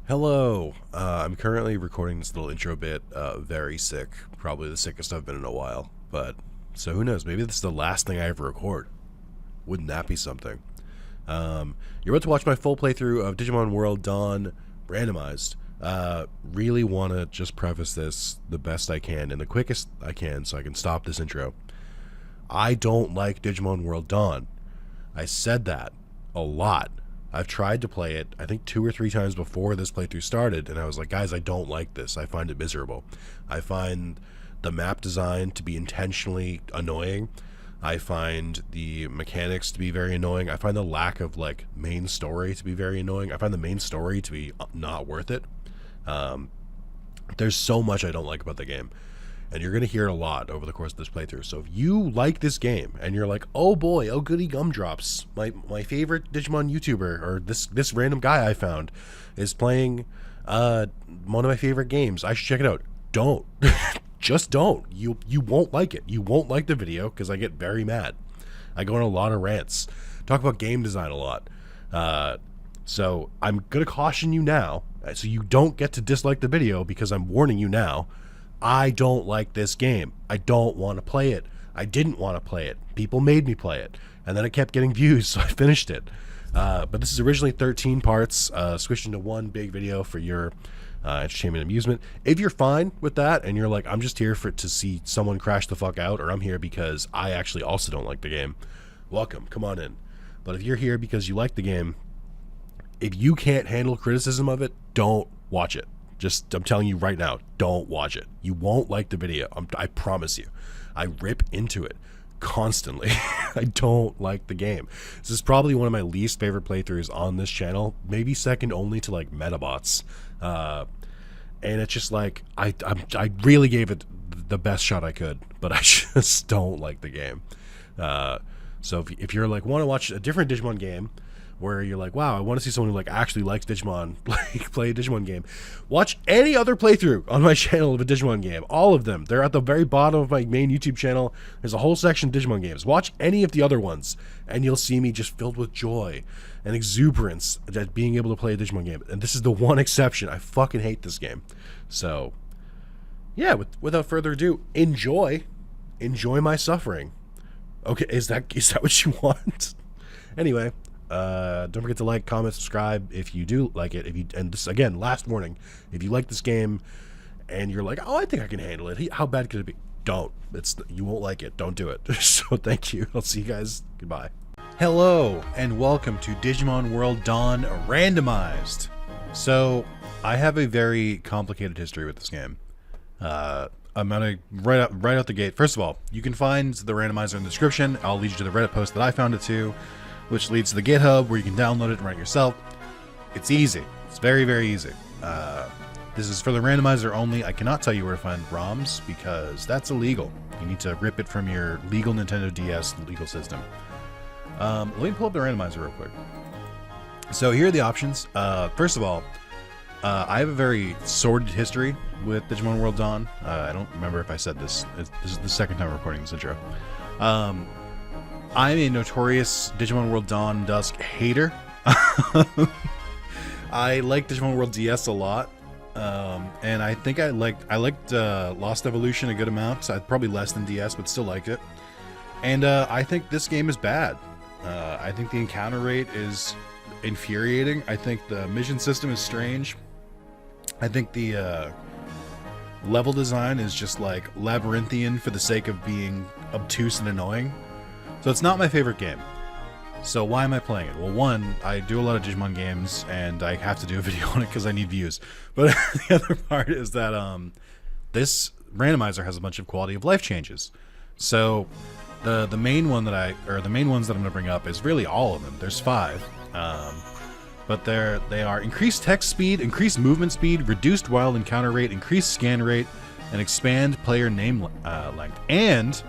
Hello, I'm currently recording this little intro bit, very sick, probably the sickest I've been in a while, but, so who knows, maybe this is the last thing I ever record. Wouldn't that be something? You're about to watch my full playthrough of Digimon World Dawn Randomized. Really want to just preface this the best I can and the quickest I can so I can stop this intro. I don't like Digimon World Dawn. I said that a lot. I've tried to play it, I think 2 or 3 times before this playthrough started, and I was like, guys, I don't like this. I find it miserable. I find the map design to be intentionally annoying. I find the mechanics to be very annoying. I find the lack of, like, main story to be very annoying. I find the main story to be not worth it. There's so much I don't like about the game. And you're going to hear it a lot over the course of this playthrough. So if you like this game and you're like, oh boy, oh goody gumdrops, my favorite Digimon YouTuber or this random guy I found is playing one of my favorite games, I should check it out. Don't. Just don't. You won't like it. You won't like the video because I get very mad. I go on a lot of rants. Talk about game design a lot. So I'm going to caution you now so you don't get to dislike the video because I'm warning you now. I don't like this game. I don't want to play it. I didn't want to play it. People made me play it. And then it kept getting views, so I finished it. But this is originally 13 parts, squished into one big video for your entertainment and amusement. If you're fine with that, and you're like, I'm just here to see someone crash the fuck out, or I'm here because I actually also don't like the game, welcome, come on in. But if you're here because you like the game, if you can't handle criticism of it, don't watch it. I'm telling you right now, don't watch it. You won't like the video. I promise you. I rip into it constantly. I don't like the game. This is probably one of my least favorite playthroughs on this channel. Maybe second only to like Metabots. And it's just like, I really gave it the best shot I could, but I just don't like the game. So if you're like, want to watch a different Digimon game, where you're like, wow, I want to see someone who like actually likes Digimon, like play a Digimon game, watch any other playthrough on my channel of a Digimon game. All of them. They're at the very bottom of my main YouTube channel. There's a whole section of Digimon games. Watch any of the other ones, and you'll see me just filled with joy and exuberance at being able to play a Digimon game. And this is the one exception. I fucking hate this game. So, yeah, without further ado, enjoy my suffering. Okay, is that what you want? Anyway. Don't forget to like, comment, subscribe if you do like it. And this again, last warning: if you like this game and you're like, oh, I think I can handle it, how bad could it be? Don't. You won't like it. Don't do it. So thank you. I'll see you guys. Goodbye. Hello and welcome to Digimon World Dawn Randomized. So I have a very complicated history with this game. I'm gonna right out the gate. First of all, you can find the randomizer in the description. I'll lead you to the Reddit post that I found it to, which leads to the GitHub where you can download it and run it yourself. It's easy. It's very, very easy. This is for the randomizer only. I cannot tell you where to find ROMs because that's illegal. You need to rip it from your legal Nintendo DS legal system. Let me pull up the randomizer real quick. So here are the options. First of all, I have a very sordid history with Digimon World Dawn. I don't remember if I said this. This is the second time I'm recording this intro. I'm a notorious Digimon World Dawn Dusk hater. I like Digimon World DS a lot, and I think I liked Lost Evolution a good amount. Probably less than DS, but still liked it. And I think this game is bad. I think the encounter rate is infuriating. I think the mission system is strange. I think the level design is just like labyrinthian for the sake of being obtuse and annoying. So it's not my favorite game. So why am I playing it? Well, one, I do a lot of Digimon games, and I have to do a video on it because I need views. But the other part is that this randomizer has a bunch of quality of life changes. So the main one the main ones that I'm going to bring up is really all of them. There's 5, but they are increased text speed, increased movement speed, reduced wild encounter rate, increased scan rate, and expand player name length, and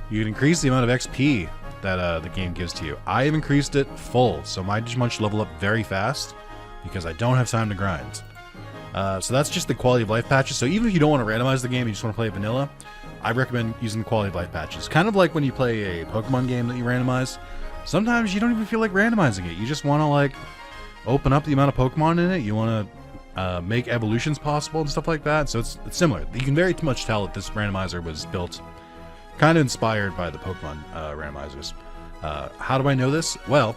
you can increase the amount of XP that the game gives to you. I have increased it full, so my Digimon should level up very fast because I don't have time to grind. So that's just the quality of life patches. So even if you don't want to randomize the game, you just want to play vanilla, I recommend using the quality of life patches. Kind of like when you play a Pokemon game that you randomize. Sometimes you don't even feel like randomizing it. You just want to like open up the amount of Pokemon in it. You want to make evolutions possible and stuff like that. So it's similar. You can very much tell that this randomizer was built kind of inspired by the Pokemon randomizers. How do I know this? Well,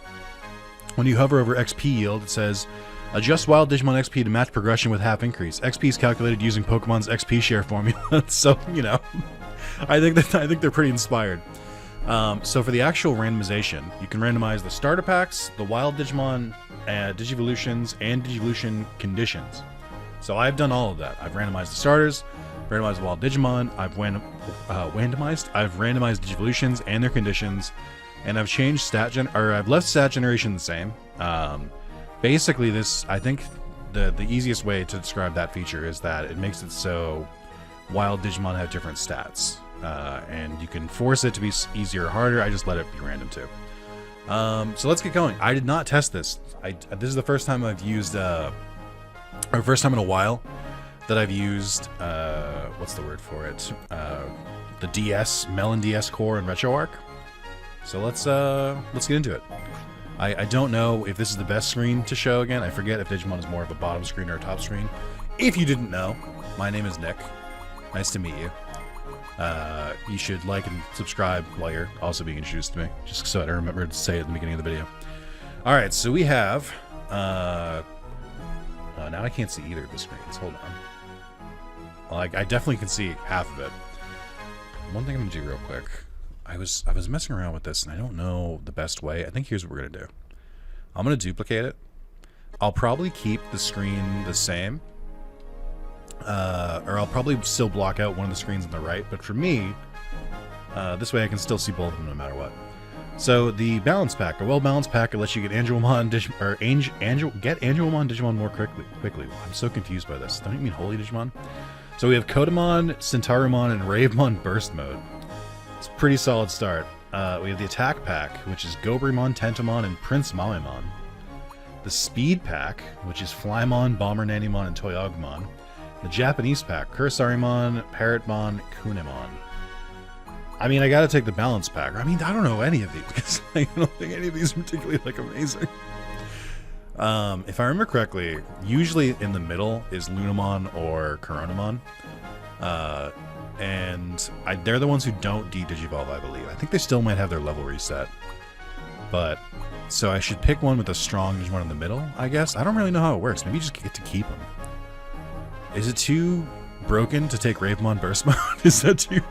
when you hover over XP yield, it says, adjust wild Digimon XP to match progression with half increase. XP is calculated using Pokemon's XP share formula. So, you know, I think they're pretty inspired. So for the actual randomization, you can randomize the starter packs, the wild Digimon, Digivolutions, and Digivolution conditions. So I've done all of that. I've randomized the starters, randomized the wild Digimon, I've randomized Digivolutions and their conditions, and I've changed I've left stat generation the same. Basically, this, I think the easiest way to describe that feature is that it makes it so wild Digimon have different stats. And you can force it to be easier or harder. I just let it be random too. So let's get going. I did not test this. This is the first time I've used, or first time in a while that I've used, what's the word for it? The DS, Melon DS Core and RetroArch. So let's get into it. I don't know if this is the best screen to show again. I forget if Digimon is more of a bottom screen or a top screen. If you didn't know, my name is Nick. Nice to meet you. You should like and subscribe while you're also being introduced to me, just so I remember to say it at the beginning of the video. Alright, so we have... now I can't see either of the screens. Hold on. Like, I definitely can see half of it. One thing I'm going to do real quick. I was messing around with this, and I don't know the best way. I think here's what we're going to do. I'm going to duplicate it. I'll probably keep the screen the same. Or I'll probably still block out one of the screens on the right, but for me, this way I can still see both of them no matter what. So the balance pack, a well-balanced pack, it lets you get Angelomon Digimon more quickly. I'm so confused by this. Don't you mean Holy Digimon? So we have Kodomon, Centarumon, and Ravemon Burst Mode. It's a pretty solid start. We have the attack pack, which is Gobrimon, Tentomon, and Prince Mamemon. The speed pack, which is Flymon, Bomber Nanimon, and Toyagumon. The Japanese pack, Kursarimon, Parrotmon, Kunemon. I mean, I gotta take the balance pack. I mean, I don't know any of these, because I don't think any of these are particularly, like, amazing. If I remember correctly, usually in the middle is Lunamon or Coronamon. And they're the ones who don't de-digivolve, I believe. I think they still might have their level reset. But, so I should pick one with a strong Digimon in the middle, I guess? I don't really know how it works. Maybe you just get to keep them. Is it too broken to take Ravemon Burst Mode? Is that too...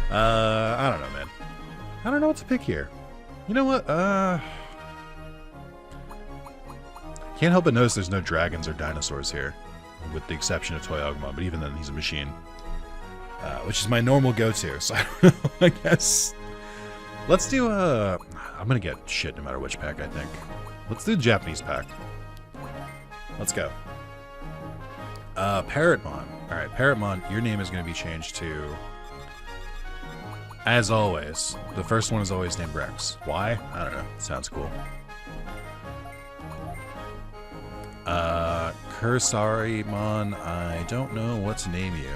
I don't know, man. I don't know what to pick here. You know what? Can't help but notice there's no dragons or dinosaurs here. With the exception of Toyagumon, but even then he's a machine. Which is my normal go-to, so I don't know, I guess. Let's do, I'm gonna get shit no matter which pack, I think. Let's do the Japanese pack. Let's go. Parrotmon. Alright, Parrotmon, your name is going to be changed to... As always, the first one is always named Rex. Why? I don't know. Sounds cool. Kursarimon, I don't know what to name you.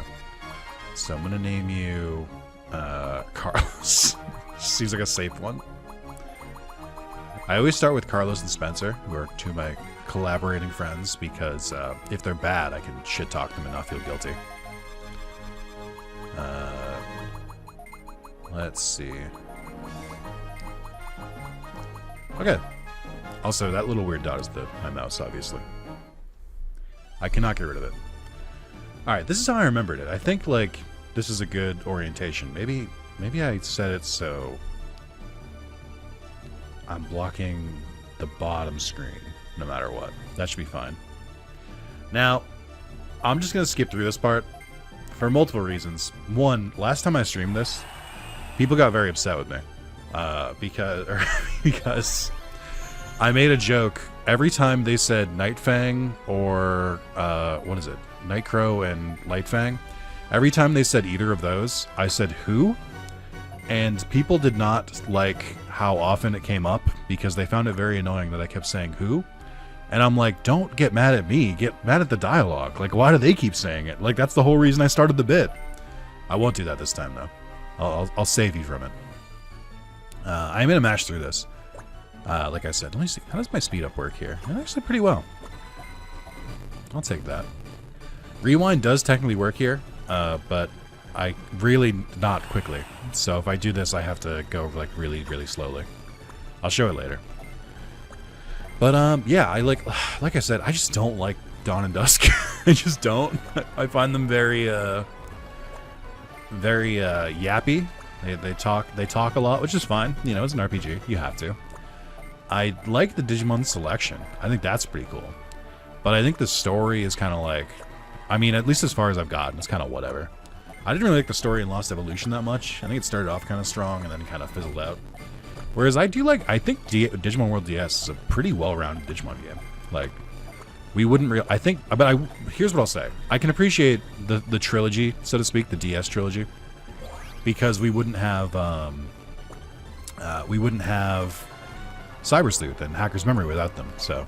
So I'm going to name you... Carlos. Seems like a safe one. I always start with Carlos and Spencer, who are two of my collaborating friends, because if they're bad, I can shit-talk them and not feel guilty. Let's see. Okay. Also, that little weird dot is my mouse, obviously. I cannot get rid of it. Alright, this is how I remembered it. I think, like, this is a good orientation. Maybe I set it so I'm blocking the bottom screen no matter what. That should be fine. Now, I'm just going to skip through this part for multiple reasons. One, last time I streamed this, people got very upset with me because I made a joke every time they said Nightfang or what is it, Nightcrow and Lightfang. Every time they said either of those, I said who, and people did not like how often it came up because they found it very annoying that I kept saying who. And I'm like, don't get mad at me, get mad at the dialogue. Like, why do they keep saying it? Like, that's the whole reason I started the bit. I won't do that this time, though. I'll save you from it. I'm going to mash through this. Like I said, let me see. How does my speed up work here? Actually, pretty well. I'll take that. Rewind does technically work here, but I really not quickly. So if I do this, I have to go like really, really slowly. I'll show it later. But yeah, I like I said, I just don't like Dawn and Dusk. I just don't. I find them very yappy. They talk a lot, which is fine. You know, it's an RPG. You have to. I like the Digimon selection. I think that's pretty cool. But I think the story is kind of like, I mean, at least as far as I've gotten, it's kind of whatever. I didn't really like the story in Lost Evolution that much. I think it started off kind of strong and then kind of fizzled out. Whereas I think Digimon World DS is a pretty well-rounded Digimon game. Like, we wouldn't really, here's what I'll say. I can appreciate the trilogy, so to speak, the DS trilogy, because we wouldn't have Cyber Sleuth and Hacker's Memory without them. So,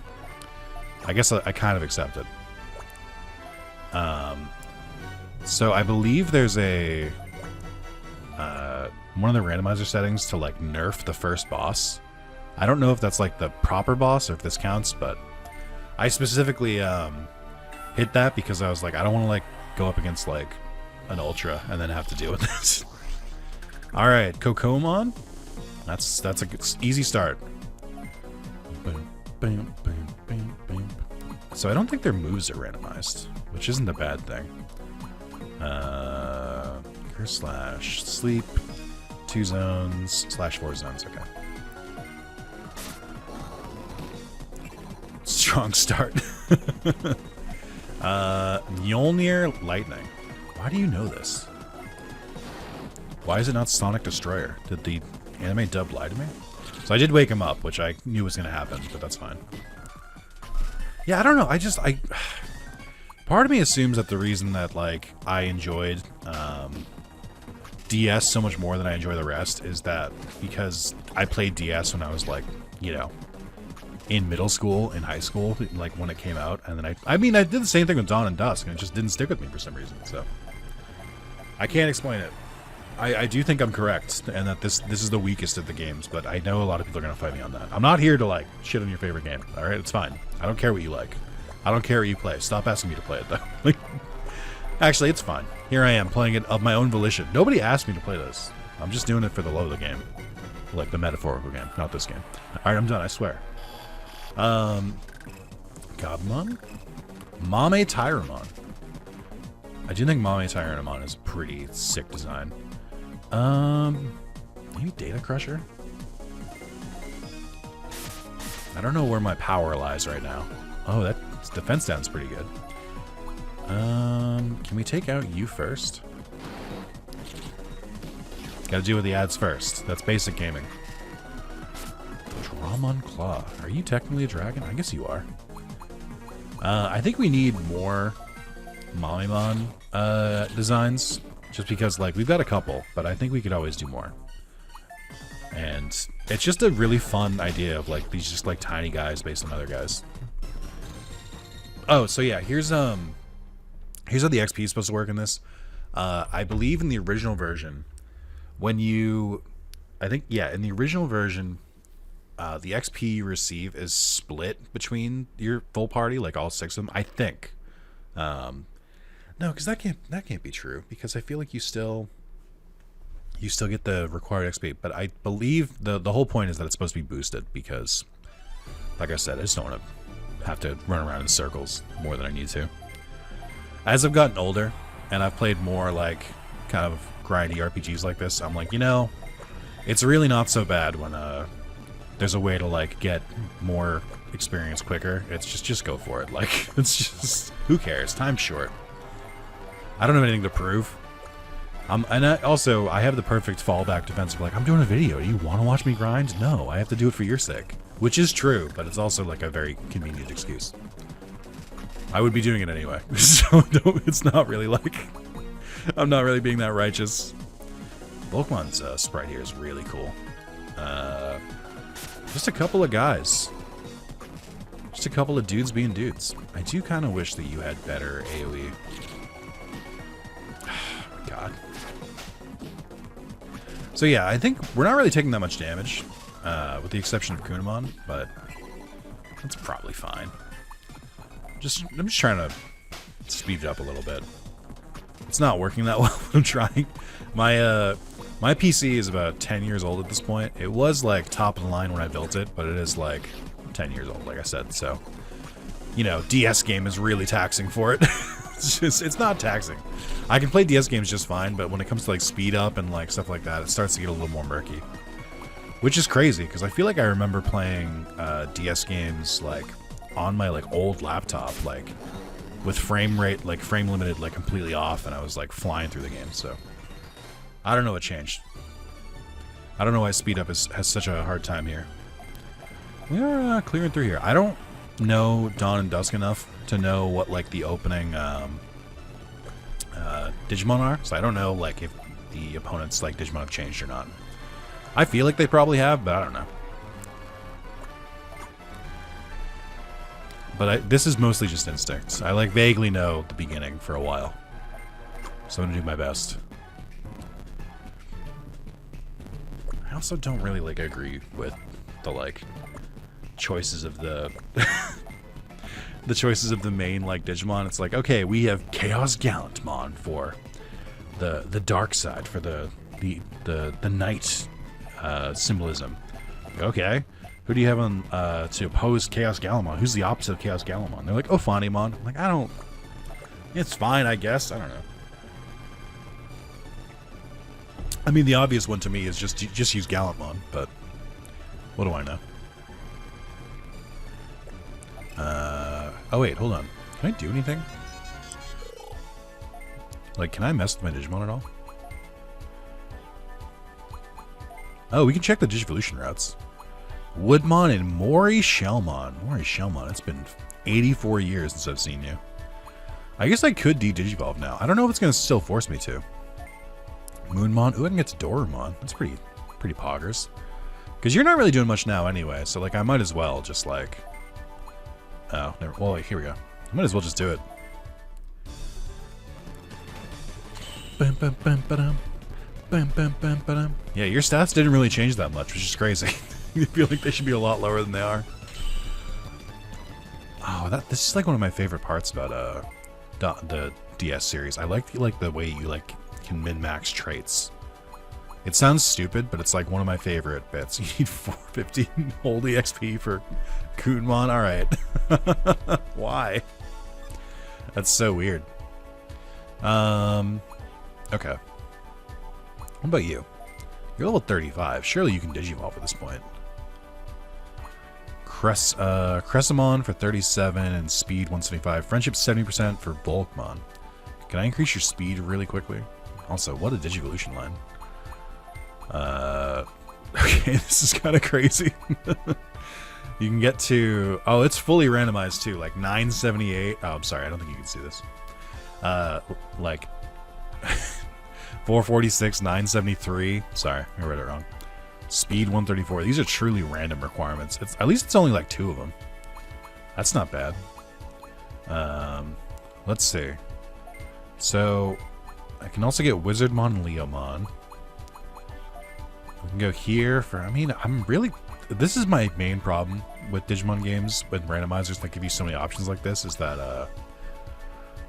I guess I kind of accept it. So I believe there's a one of the randomizer settings to like nerf the first boss. I don't know if that's like the proper boss or if this counts, but I specifically hit that because I was like, I don't want to like go up against like an Ultra and then have to deal with this. All right, Kokomon. That's a good, easy start. So I don't think their moves are randomized, which isn't a bad thing. Curse slash sleep, 2 zones slash 4 zones. Okay. Strong start. Mjolnir Lightning. Why do you know this? Why is it not Sonic Destroyer? Did the anime dub lie to me? So I did wake him up, which I knew was going to happen, but that's fine. Yeah, I don't know. Part of me assumes that the reason that like I enjoyed DS so much more than I enjoy the rest is that because I played DS when I was like, you know, in middle school, in high school, like when it came out, and then I mean I did the same thing with Dawn and Dusk, and it just didn't stick with me for some reason. So I can't explain it. I do think I'm correct, and that this is the weakest of the games, but I know a lot of people are gonna fight me on that. I'm not here to like shit on your favorite game. All right, it's fine. I don't care what you like. I don't care what you play. Stop asking me to play it though. Like, actually, it's fine. Here I am playing it of my own volition. Nobody asked me to play this. I'm just doing it for the love of the game, like the metaphorical game, not this game. All right, I'm done. I swear. Gabumon, Mame Tyramon. I do think Mame Tyramon is a pretty sick design. Maybe Data Crusher? I don't know where my power lies right now. Oh, that defense sounds pretty good. Can we take out you first? Gotta deal with the ads first. That's basic gaming. Dramon Claw. Are you technically a dragon? I guess you are. I think we need more Mamemon designs. Just because, like, we've got a couple, but I think we could always do more. And it's just a really fun idea of, like, these just, like, tiny guys based on other guys. Oh, so yeah, here's how the XP is supposed to work in this. I believe in the original version, when you... I think, yeah, in the original version, the XP you receive is split between your full party, like all 6 of them, I think. No, because that can't be true. Because I feel like you still get the required XP. But I believe the whole point is that it's supposed to be boosted. Because, like I said, I just don't want to have to run around in circles more than I need to. As I've gotten older and I've played more like kind of grindy RPGs like this, I'm like, you know, it's really not so bad when there's a way to like get more experience quicker. It's just go for it. Like, it's just, who cares? Time's short. I don't have anything to prove. And I have the perfect fallback defense of like, I'm doing a video. Do you want to watch me grind? No, I have to do it for your sake. Which is true, but it's also like a very convenient excuse. I would be doing it anyway. So it's not really like... I'm not really being that righteous. Volkmon's sprite here is really cool. Just a couple of guys. Just a couple of dudes being dudes. I do kind of wish that you had better AoE. God. So yeah, I think we're not really taking that much damage, with the exception of Kunamon, but that's probably fine. I'm just trying to speed it up a little bit. It's not working that well, but I'm trying. My PC is about 10 years old at this point. It was like top of the line when I built it, but it is like 10 years old, like I said. So, you know, DS game is really taxing for it. It's not taxing. I can play DS games just fine, but when it comes to like speed up and like stuff like that, it starts to get a little more murky. Which is crazy, because I feel like I remember playing DS games like on my like old laptop, like with frame rate, like frame limited, like completely off, and I was like flying through the game. So I don't know what changed. I don't know why speed up has such a hard time here. We are clearing through here. I don't know Dawn and Dusk enough to know what like the opening Digimon are, so I don't know like if the opponents like Digimon have changed or not. I feel like they probably have, but I don't know. But this is mostly just instincts. I like vaguely know the beginning for a while, so I'm gonna do my best. I also don't really like agree with the like choices of the the choices of the main like Digimon. It's like, okay, we have Chaos Gallantmon for the dark side, for the night symbolism. Okay, who do you have on to oppose Chaos Gallantmon? Who's the opposite of Chaos Gallantmon? They're like, oh, Ophanimon. I'm like, I don't. It's fine, I guess. I don't know. I mean, the obvious one to me is just use Gallantmon, but what do I know? Oh wait, hold on. Can I do anything? Like, can I mess with my Digimon at all? Oh, we can check the Digivolution routes. Woodmon and Mori Shellmon. Mori Shellmon, it's been 84 years since I've seen you. I guess I could de-Digivolve now. I don't know if it's going to still force me to. Moonmon. Ooh, I can get to Dorumon. That's pretty poggers. Because you're not really doing much now anyway, so like I might as well just like... Oh, never... Well, wait, here we go. I might as well just do it. Bam, bam, bam, ba-dum. Bam, bam, bam, ba-dum. Yeah, your stats didn't really change that much, which is crazy. I feel like they should be a lot lower than they are. Oh, this is like one of my favorite parts about the DS series. I like the way you like can min-max traits. It sounds stupid, but it's like one of my favorite bits. You need 450 holy XP for Kutenmon? Alright. Why? That's so weird. Okay. What about you? You're level 35. Surely you can Digivolve at this point. Cressamon for 37 and speed 175. Friendship 70% for Volkmon. Can I increase your speed really quickly? Also, what a Digivolution line. Okay, this is kind of crazy. You can get to... Oh, it's fully randomized too. Like 978. Oh, I'm sorry. I don't think you can see this. Like... 446, 973. Sorry, I read it wrong. Speed 134. These are truly random requirements. At least it's only like 2 of them. That's not bad. Let's see. So, I can also get Wizardmon and Leomon. We can go here for... I mean, I'm really... This is my main problem with Digimon games, with randomizers that give you so many options like this, is that,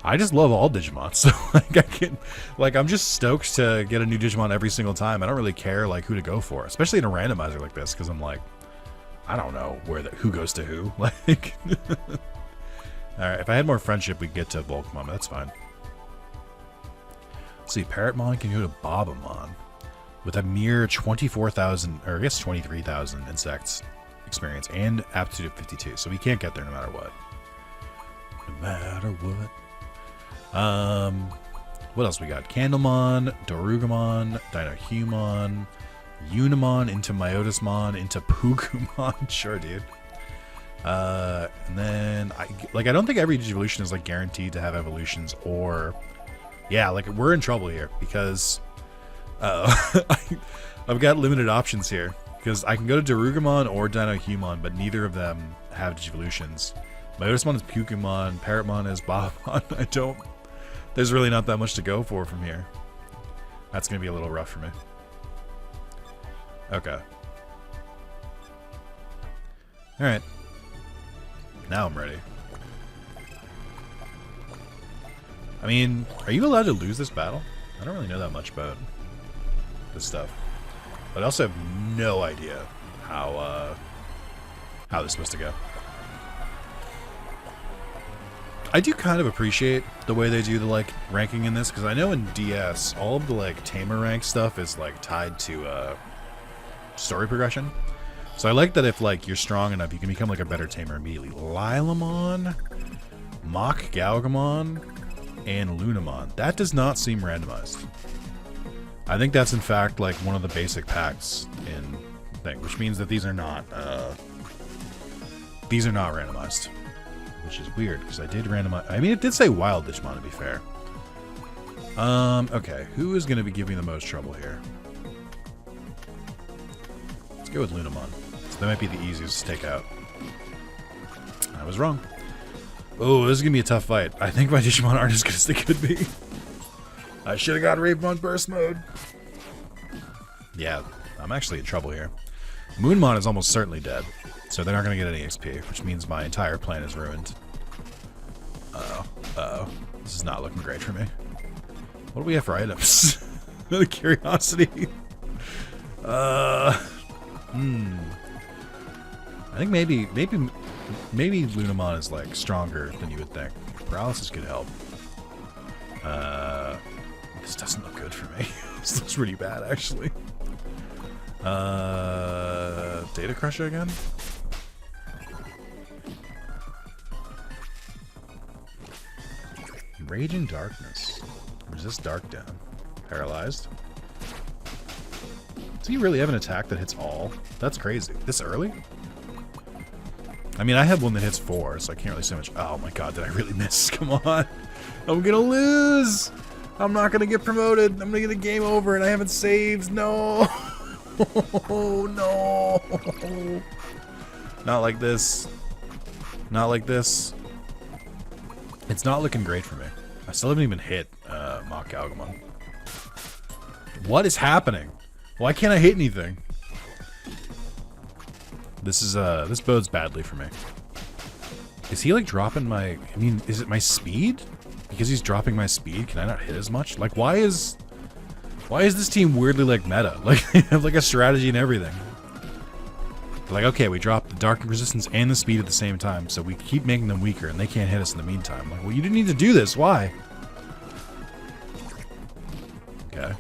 I just love all Digimon, so like I can, like I'm just stoked to get a new Digimon every single time. I don't really care like who to go for, especially in a randomizer like this, because I'm like, I don't know who goes to who. Like, all right, if I had more friendship, we'd get to Volkmon. That's fine. Let's see, Parrotmon can go to Bobamon with a mere 24,000, or I guess 23,000 insects experience and aptitude of 52, so we can't get there no matter what. No matter what. What else we got? Candlemon, Dorugamon, Dinohumon, Unimon into Myotismon into Pugumon. Sure, dude. And then I don't think every Digivolution is like guaranteed to have evolutions, or yeah, like we're in trouble here because I've got limited options here because I can go to Dorugamon or Dinohumon, but neither of them have Digivolutions. Myotismon is Pugumon, Parrotmon is Bobamon. There's really not that much to go for from here. That's going to be a little rough for me. Okay. Alright. Now I'm ready. I mean, are you allowed to lose this battle? I don't really know that much about this stuff. But I also have no idea how this is supposed to go. I do kind of appreciate the way they do the, like, ranking in this, because I know in DS, all of the, like, tamer rank stuff is, like, tied to, story progression. So I like that if, like, you're strong enough, you can become, like, a better tamer immediately. Lilamon, Mach Galgamon, and Lunamon. That does not seem randomized. I think that's, in fact, like, one of the basic packs in thing, which means that these are not randomized. Which is weird, because I did randomize... I mean, it did say Wild Digimon, to be fair. Okay. Who is going to be giving the most trouble here? Let's go with Lunamon. So that might be the easiest to take out. I was wrong. Oh, this is going to be a tough fight. I think my Digimon aren't as good as they could be. I should have got Rapemon Burst Mode. Yeah, I'm actually in trouble here. Moonmon is almost certainly dead. So they're not going to get any XP, which means my entire plan is ruined. Uh-oh. This is not looking great for me. What do we have for items? Another curiosity. I think maybe Lunamon is, like, stronger than you would think. Paralysis could help. This doesn't look good for me. This looks pretty bad, actually. Data Crusher again? Raging Darkness. Resist Dark Down. Paralyzed. Does he really have an attack that hits all? That's crazy. This early? I mean, I have one that hits 4, so I can't really say much. Oh my god, did I really miss? Come on. I'm gonna lose! I'm not gonna get promoted. I'm gonna get a game over and I haven't saved. No! No! Not like this. Not like this. It's not looking great for me. I still haven't even hit Mach Galgamon. What is happening? Why can't I hit anything? This bodes badly for me. Is he, like, dropping my... I mean, is it my speed? Because he's dropping my speed, can I not hit as much? Like, why is this team weirdly, like, meta? Like, they have, like, a strategy and everything. Like, okay, we drop the dark resistance and the speed at the same time, so we keep making them weaker, and they can't hit us in the meantime. Like, well, you didn't need to do this. Why? Okay.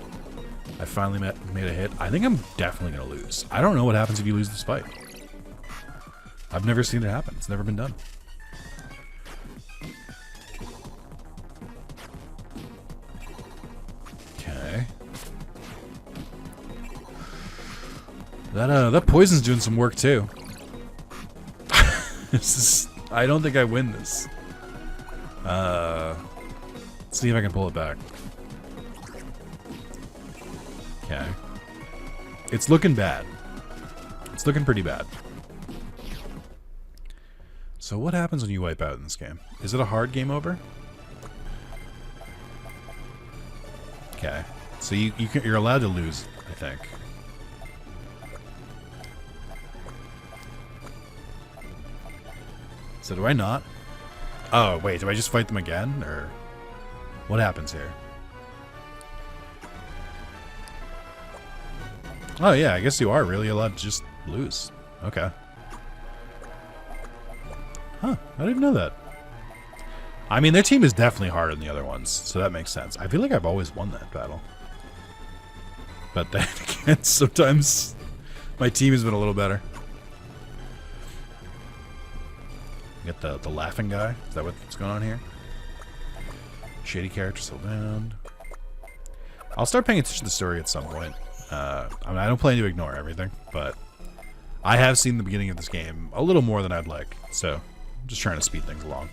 I finally made a hit. I think I'm definitely going to lose. I don't know what happens if you lose this fight. I've never seen it happen. It's never been done. Okay. That poison's doing some work too. I don't think I win this. Let's see if I can pull it back. Okay. It's looking bad. It's looking pretty bad. So what happens when you wipe out in this game? Is it a hard game over? Okay. So you're allowed to lose, I think. So do I not? Oh, wait, do I just fight them again? Or what happens here? Oh, yeah, I guess you are really allowed to just lose. Okay. Huh, I didn't know that. I mean, their team is definitely harder than the other ones, so that makes sense. I feel like I've always won that battle. But then again, sometimes my team has been a little better. Get the laughing guy. Is that what's going on here? Shady character still down. I'll start paying attention to the story at some point. I mean, I don't plan to ignore everything, but I have seen the beginning of this game a little more than I'd like, so I'm just trying to speed things along.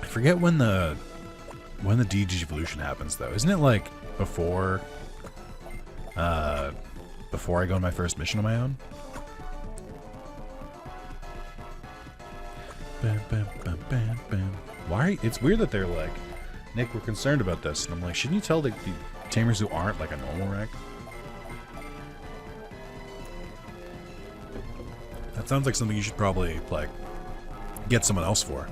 I forget when the DG evolution happens, though. Isn't it like before I go on my first mission on my own? Bam, bam, bam, bam, bam. Why? It's weird that they're like, Nick, we're concerned about this. And I'm like, shouldn't you tell the tamers who aren't like a normal rank? That sounds like something you should probably, like, get someone else for.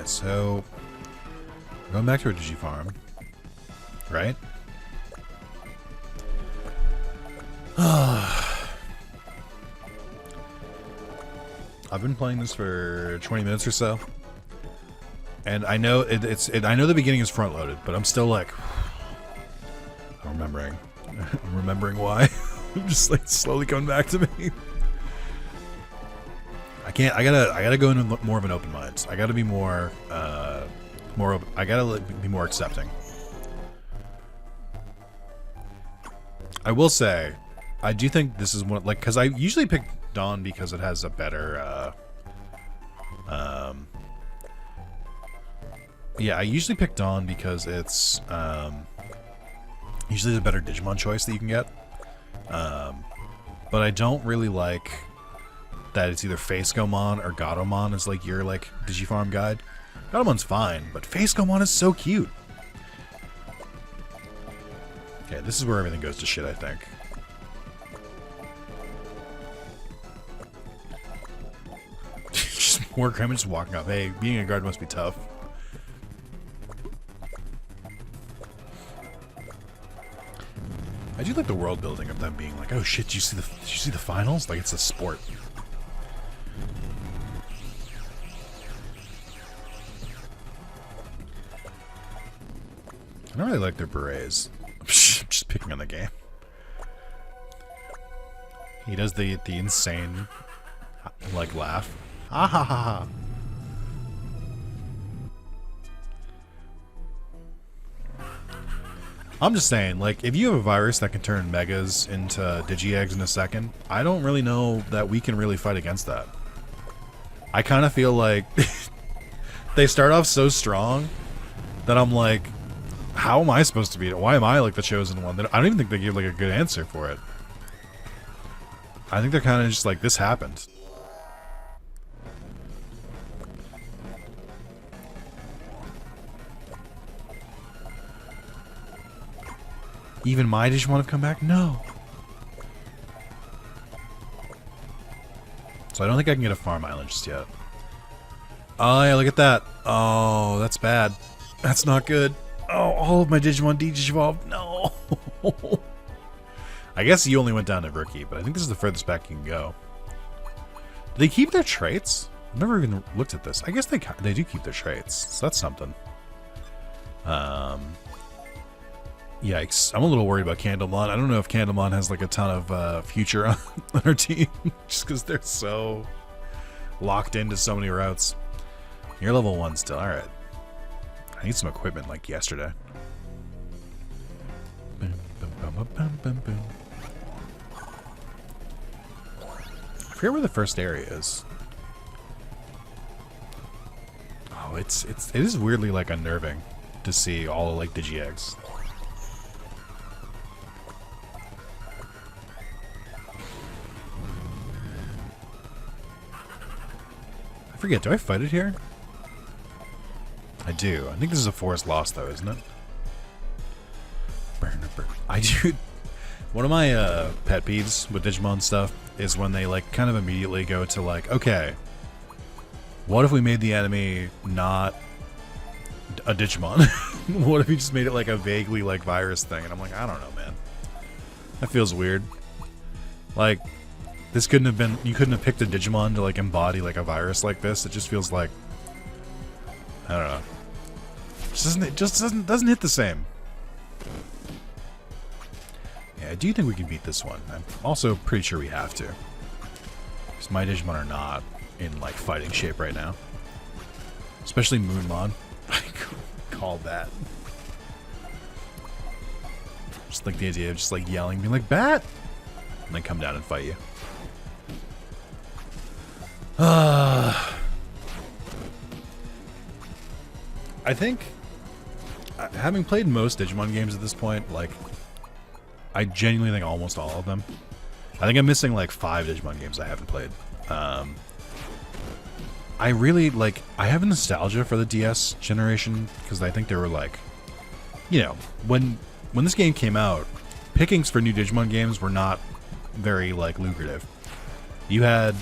Alright, so going back to our Digifarm, right? I've been playing this for 20 minutes or so, and I know I know the beginning is front loaded, but I'm still like, I'm remembering why. I'm just like slowly coming back to me. I gotta go into more of an open mind. I gotta be more open. I gotta be more accepting. I will say, I do think this is one, like, because I usually pick Dawn because it has a better, yeah, I usually pick Dawn because it's, usually the better Digimon choice that you can get. But I don't really like that it's either Facegomon or Gatomon is like your, like, Digifarm guide. Gatomon's fine, but Facegomon is so cute. Okay, this is where everything goes to shit, I think. Just more Kremen just walking up. Hey, being a guard must be tough. I do like the world building of them being like, oh shit, did you see the finals? Like it's a sport. I don't really like their berets. I'm just picking on the game. He does the insane like laugh. Ah ha ha ha. I'm just saying, like, if you have a virus that can turn megas into digi-eggs in a second, I don't really know that we can really fight against that. I kind of feel like they start off so strong that I'm like, how am I supposed to beat it? Why am I like the chosen one? I don't even think they give like a good answer for it. I think they're kind of just like, this happened. Even my Digimon have come back? No. So I don't think I can get a farm island just yet. Oh yeah, look at that. Oh, that's bad. That's not good. Oh, all of my Digimon de-evolved. No. I guess you only went down to rookie, but I think this is the furthest back you can go. Do they keep their traits? I've never even looked at this. I guess they do keep their traits, so that's something. Yikes. I'm a little worried about Candlemon. I don't know if Candlemon has like a ton of future on our team, just because they're so locked into so many routes. You're level 1 still. Alright. I need some equipment like yesterday. Boom, boom, boom, boom, boom, boom. I forget where the first area is. Oh, it is weirdly like unnerving to see all like Digi-Eggs. I forget, do I fight it here? I do. I think this is a forest lost though, isn't it? I do. One of my pet peeves with Digimon stuff is when they like kind of immediately go to like, okay, what if we made the enemy not a Digimon? What if we just made it like a vaguely like virus thing? And I'm like, I don't know, man. That feels weird. Like, this couldn't have been, you couldn't have picked a Digimon to like embody like a virus like this. It just feels like, I don't know. It just doesn't hit the same. Yeah, I do think we can beat this one. I'm also pretty sure we have to. Because my Digimon are not in like fighting shape right now. Especially Moonmon. I call that. Just like the idea of just like yelling, being like, Bat! And then come down and fight you. I think, having played most Digimon games at this point, like, I genuinely think almost all of them. I think I'm missing like 5 Digimon games I haven't played. I really, like, I have a nostalgia for the DS generation, because I think they were like, you know, when this game came out, pickings for new Digimon games were not very, like, lucrative. You had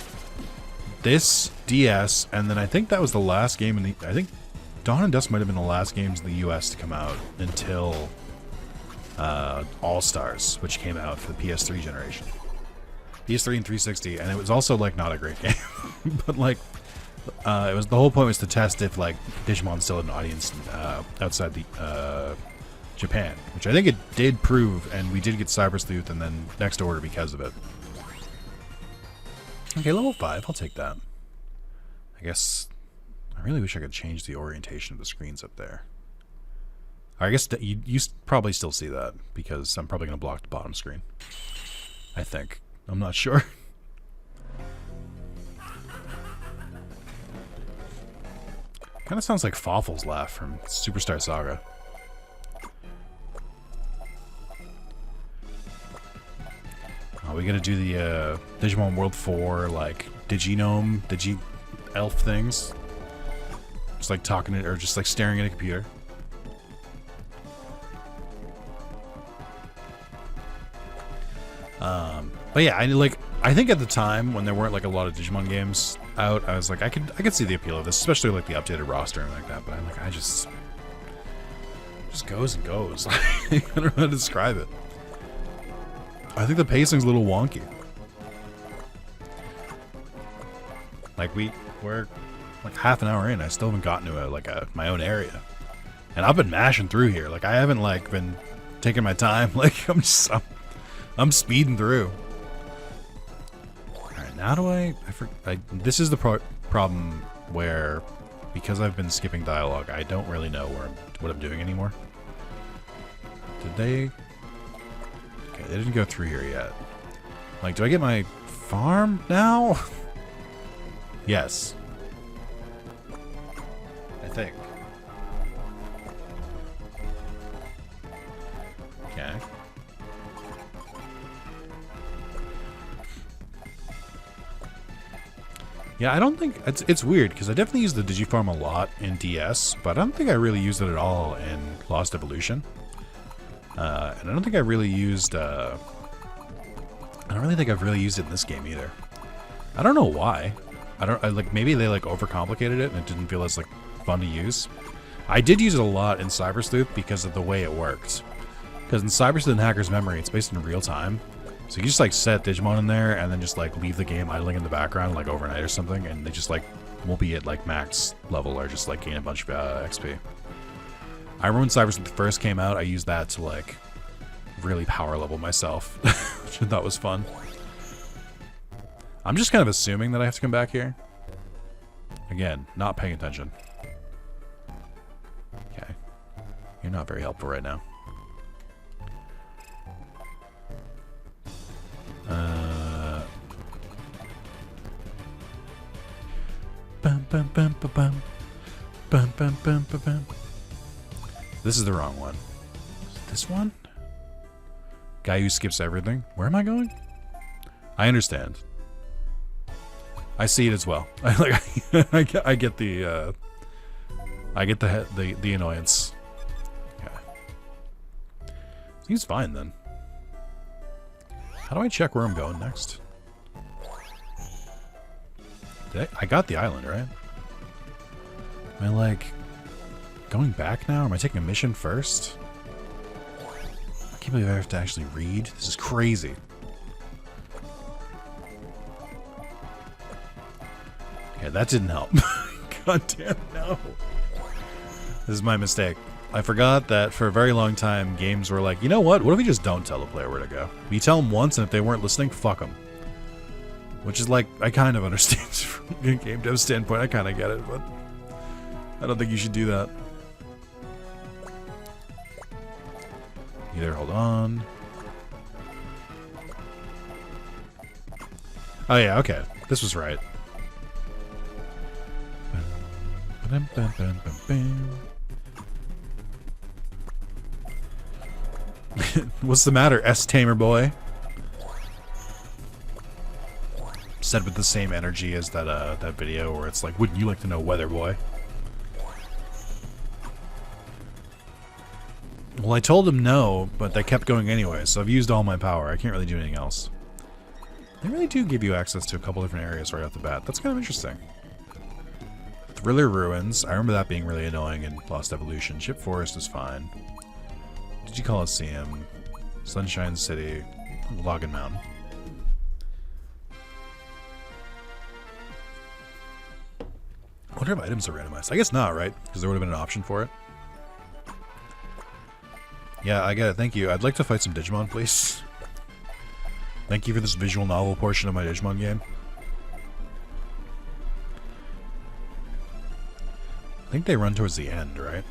this, DS, and then I think that was the last game in the, I think Dawn and Dusk might have been the last games in the US to come out until All Stars, which came out for the PS3 generation. PS3 and 360, and it was also like not a great game. But like it was, the whole point was to test if like Digimon still had an audience outside the Japan, which I think it did prove, and we did get Cyber Sleuth and then Next Order because of it. Okay, level 5, I'll take that. I guess I really wish I could change the orientation of the screens up there. I guess that you probably still see that because I'm probably going to block the bottom screen. I think. I'm not sure. Kind of sounds like Fawful's laugh from Superstar Saga. Oh, we gotta do the Digimon World 4, like, Diginome, Digi-Elf things. Just like talking to, or just like staring at a computer. But yeah, I think at the time when there weren't like a lot of Digimon games out, I was like, I could see the appeal of this, especially like the updated roster and like that. But I'm like, I just goes and goes. I don't know how to describe it. I think the pacing's a little wonky. Like we're like half an hour in, I still haven't gotten to my own area, and I've been mashing through here. Like I haven't like been taking my time. Like I'm speeding through. Alright, now do I this is the problem where, because I've been skipping dialogue, I don't really know what I'm doing anymore. Did they... Okay, they didn't go through here yet. Like, do I get my farm now? Yes. I think. Okay. Yeah, I don't think... It's weird, because I definitely use the Digifarm a lot in DS, but I don't think I really used it at all in Lost Evolution. And I don't think I really used... I don't really think I've really used it in this game either. I don't know why. Like, maybe they, like, overcomplicated it and it didn't feel as, like, fun to use. I did use it a lot in Cyber Sleuth because of the way it worked. Because in Cyber Sleuth and Hacker's Memory, it's based in real time. So you just like set Digimon in there and then just like leave the game idling in the background like overnight or something, and they just like won't be at like max level or just like gain a bunch of XP. I remember when Cyber Sleuth first came out, I used that to like really power level myself, which I thought was fun. I'm just kind of assuming that I have to come back here. Again, not paying attention. Okay. You're not very helpful right now. Bum, bum, bum, bum, bum. Bum, bum, bum, bum, bum. This is the wrong one. This one? Guy who skips everything. Where am I going? I understand. I see it as well. I get the annoyance. Okay. Seems fine then. How do I check where I'm going next? I got the island, right? Am I like going back now? Or am I taking a mission first? I can't believe I have to actually read. This is crazy. Okay, that didn't help. God damn, no. This is my mistake. I forgot that for a very long time, games were like, you know what? What if we just don't tell the player where to go? We tell them once, and if they weren't listening, fuck them. Which is like, I kind of understand from a game dev standpoint. I kind of get it, but I don't think you should do that. Either hold on. Oh yeah, okay. This was right. What's the matter, S-Tamer boy? Said with the same energy as that video where it's like, wouldn't you like to know, Weather Boy? Well, I told them no, but they kept going anyway, so I've used all my power. I can't really do anything else. They really do give you access to a couple different areas right off the bat. That's kind of interesting. Thriller Ruins. I remember that being really annoying in Lost Evolution. Ship Forest is fine. Digicoliseum. Sunshine City. Login Mountain. I wonder if items are randomized. I guess not, right? Because there would have been an option for it. Yeah, I get it. Thank you. I'd like to fight some Digimon, please. Thank you for this visual novel portion of my Digimon game. I think they run towards the end, right?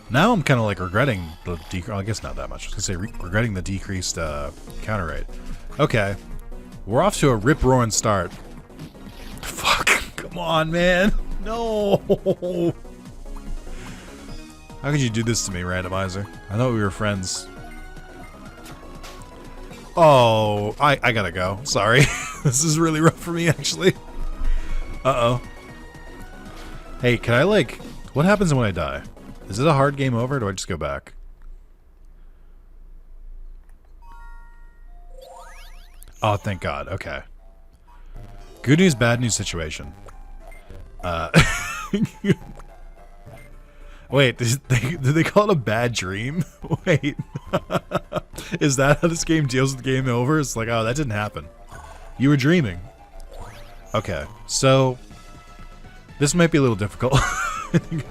Now I'm kind of like regretting the I guess not that much. I was going to say regretting the decreased counter rate. Okay. We're off to a rip-roaring start. Fuck. Come on, man. No. How could you do this to me, Randomizer? I thought we were friends. Oh, I gotta go. Sorry. This is really rough for me, actually. Uh-oh. Hey, can I, like... What happens when I die? Is it a hard game over, or do I just go back? Oh, thank God. Okay. Good news, bad news situation. Wait, did they call it a bad dream? Wait. Is that how this game deals with the game over? It's like, oh, that didn't happen. You were dreaming. Okay, so... This might be a little difficult. I think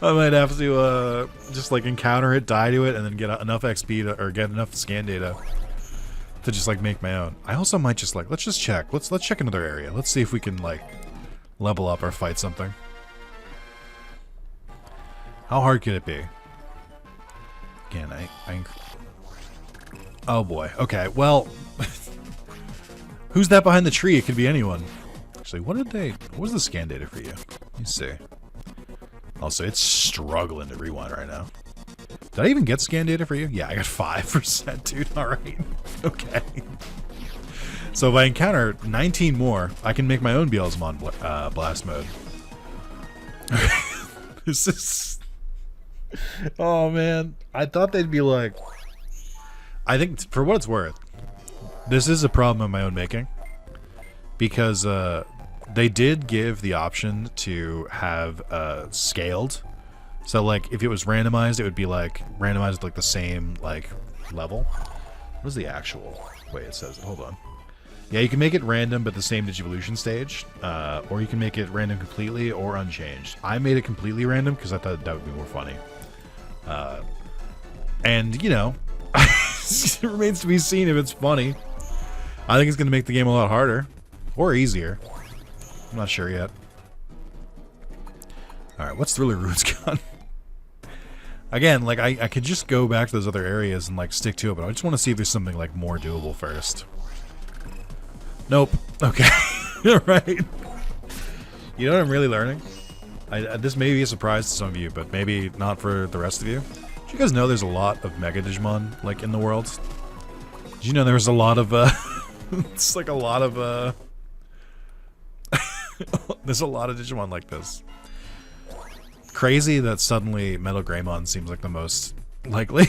I might have to just like encounter it, die to it, and then get enough XP to, or get enough scan data to just like make my own. I also might just like, let's just check. Let's check another area. Let's see if we can like level up or fight something. How hard could it be? Again, oh boy. Okay, well, who's that behind the tree? It could be anyone. Actually, what was the scan data for you? Let me see. Also, it's struggling to rewind right now. Did I even get scan data for you? Yeah, I got 5%, dude. Alright. Okay. So if I encounter 19 more, I can make my own Beelzemon blast mode. This is... Oh, man. I thought they'd be like... I think, for what it's worth, this is a problem of my own making. Because, they did give the option to have scaled. So like if it was randomized, it would be like randomized with like the same like level. What is the actual way it says it? Hold on. Yeah, you can make it random but the same Digivolution stage. Or you can make it random completely or unchanged. I made it completely random because I thought that would be more funny. And you know, it remains to be seen if it's funny. I think it's gonna make the game a lot harder. Or easier. I'm not sure yet. Alright, what's Thriller Roots got? Again, like, I could just go back to those other areas and, like, stick to it, but I just want to see if there's something, like, more doable first. Nope. Okay. Alright. You know what I'm really learning? This may be a surprise to some of you, but maybe not for the rest of you. Did you guys know there's a lot of Mega Digimon, like, in the world? Did you know there was a lot of, it's like a lot of, there's a lot of Digimon like this. Crazy that suddenly Metal Greymon seems like the most likely.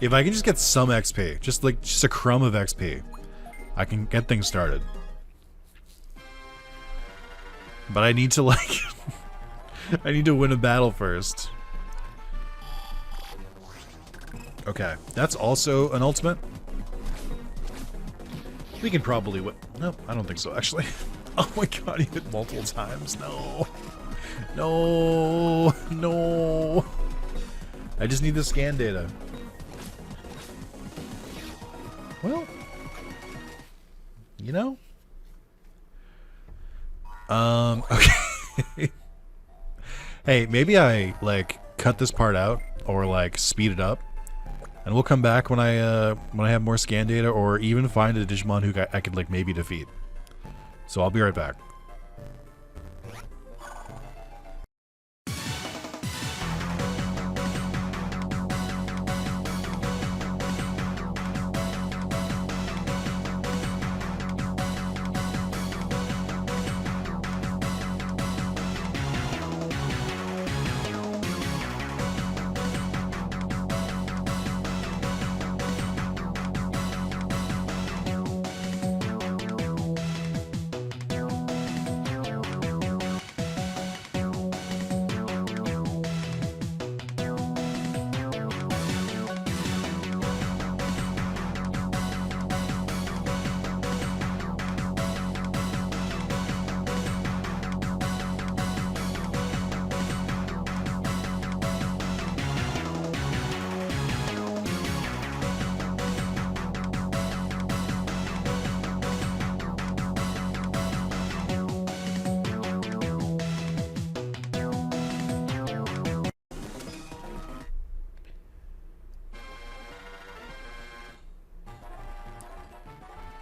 If I can just get some XP, just a crumb of XP, I can get things started. But I need to like I need to win a battle first. Okay, that's also an ultimate. We can probably win. Nope, I don't think so, actually. Oh my god, he hit multiple times. No. No. No. I just need the scan data. Well. You know? Okay. Hey, maybe I, like, cut this part out, or, like, speed it up. And we'll come back when I have more scan data, or even find a Digimon who I could like maybe defeat. So I'll be right back.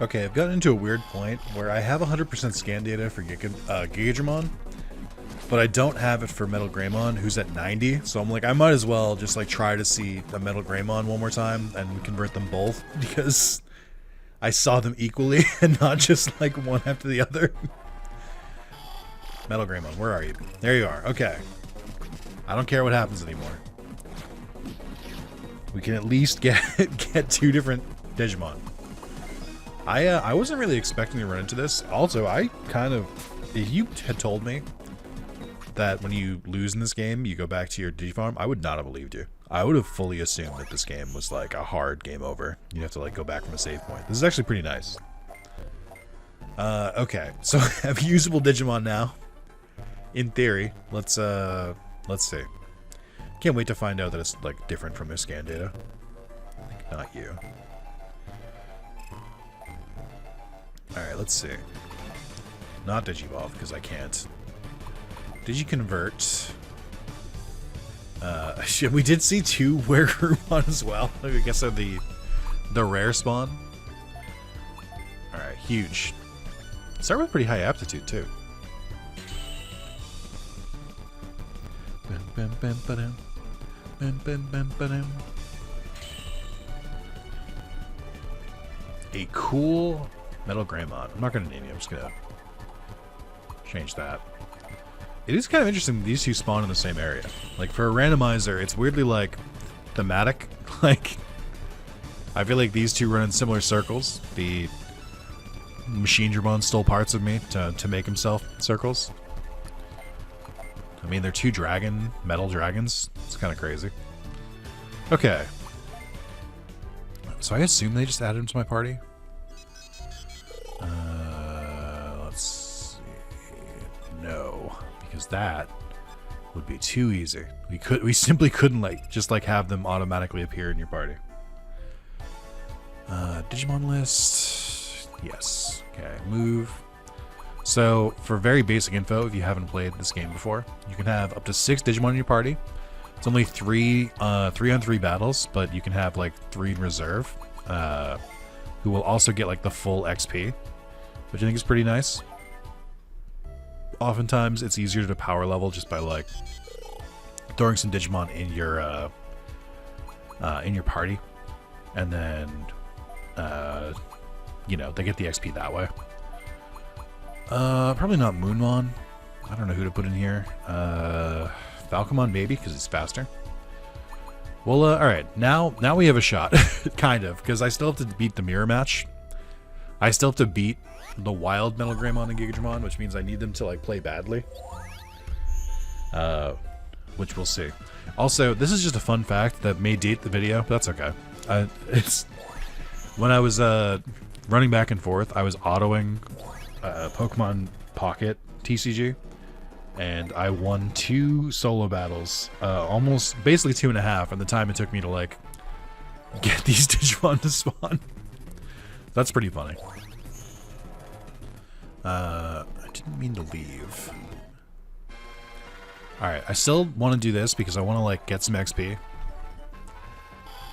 Okay, I've gotten into a weird point where I have 100% scan data for Gigadramon, but I don't have it for Metal Greymon, who's at 90. So I'm like, I might as well just like try to see a Metal Greymon one more time and convert them both, because I saw them equally and not just like one after the other. Metal Greymon, where are you? There you are. Okay. I don't care what happens anymore. We can at least get two different Digimon. I wasn't really expecting to run into this. Also, I kind of... If you had told me that when you lose in this game, you go back to your Digifarm, I would not have believed you. I would have fully assumed that this game was like a hard game over. You'd have to like go back from a save point. This is actually pretty nice. Okay, so I have usable Digimon now. In theory, let's see. Can't wait to find out that it's like different from their scan data. I think not you. Alright, let's see. Not Digivolve, because I can't. Digiconvert. Shit, we did see two Werewolf as well. I guess they're the rare spawn. Alright, huge. Start with pretty high aptitude, too. A cool Metal Greymon. I'm not going to name you, I'm just going to change that. It is kind of interesting these two spawn in the same area. Like, for a randomizer, it's weirdly, like, thematic. Like, I feel like these two run in similar circles. The Machine Dramon stole parts of me to make himself circles. I mean, they're two metal dragons. It's kind of crazy. Okay. So I assume they just added him to my party. Let's see. No, because that would be too easy. We simply couldn't just have them automatically appear in your party. Digimon list. Yes. Okay. Move. So, for very basic info, if you haven't played this game before, you can have up to 6 Digimon in your party. It's only 3 on 3 battles, but you can have, like, 3 in reserve, who will also get, like, the full XP, which I think is pretty nice. Oftentimes, it's easier to power level just by, like, throwing some Digimon in your party, and then, you know, they get the XP that way. Probably not Moonmon. I don't know who to put in here. Falcomon maybe, because it's faster. Well, alright. Now we have a shot. Kind of, because I still have to beat the mirror match. I still have to beat the wild Metal Greymon and Gigadramon, which means I need them to, like, play badly. Which we'll see. Also, this is just a fun fact that may date the video, but that's okay. It's... When I was, running back and forth, I was autoing... Pokemon Pocket TCG, and I won 2 solo battles, almost basically 2.5, and the time it took me to like get these Digimon to spawn. That's pretty funny. I didn't mean to leave. Alright, I still want to do this because I want to like get some XP.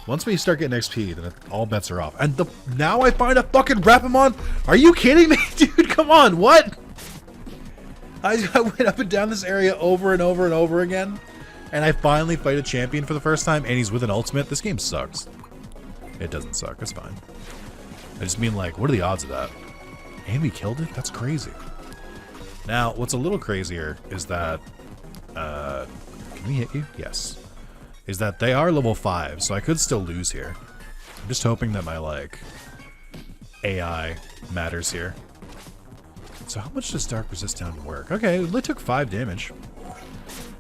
Once we start getting XP, then all bets are off. And now I find a fucking Rapamon? Are you kidding me? Dude, come on, what? I went up and down this area over and over and over again, and I finally fight a champion for the first time, and he's with an ultimate. This game sucks. It doesn't suck, it's fine. I just mean, like, what are the odds of that? And we killed it? That's crazy. Now, what's a little crazier is that, can we hit you? Yes. Is that they are level 5, so I could still lose here. I'm just hoping that my, like, AI matters here. So how much does Dark Resist down work? Okay, it only took 5 damage.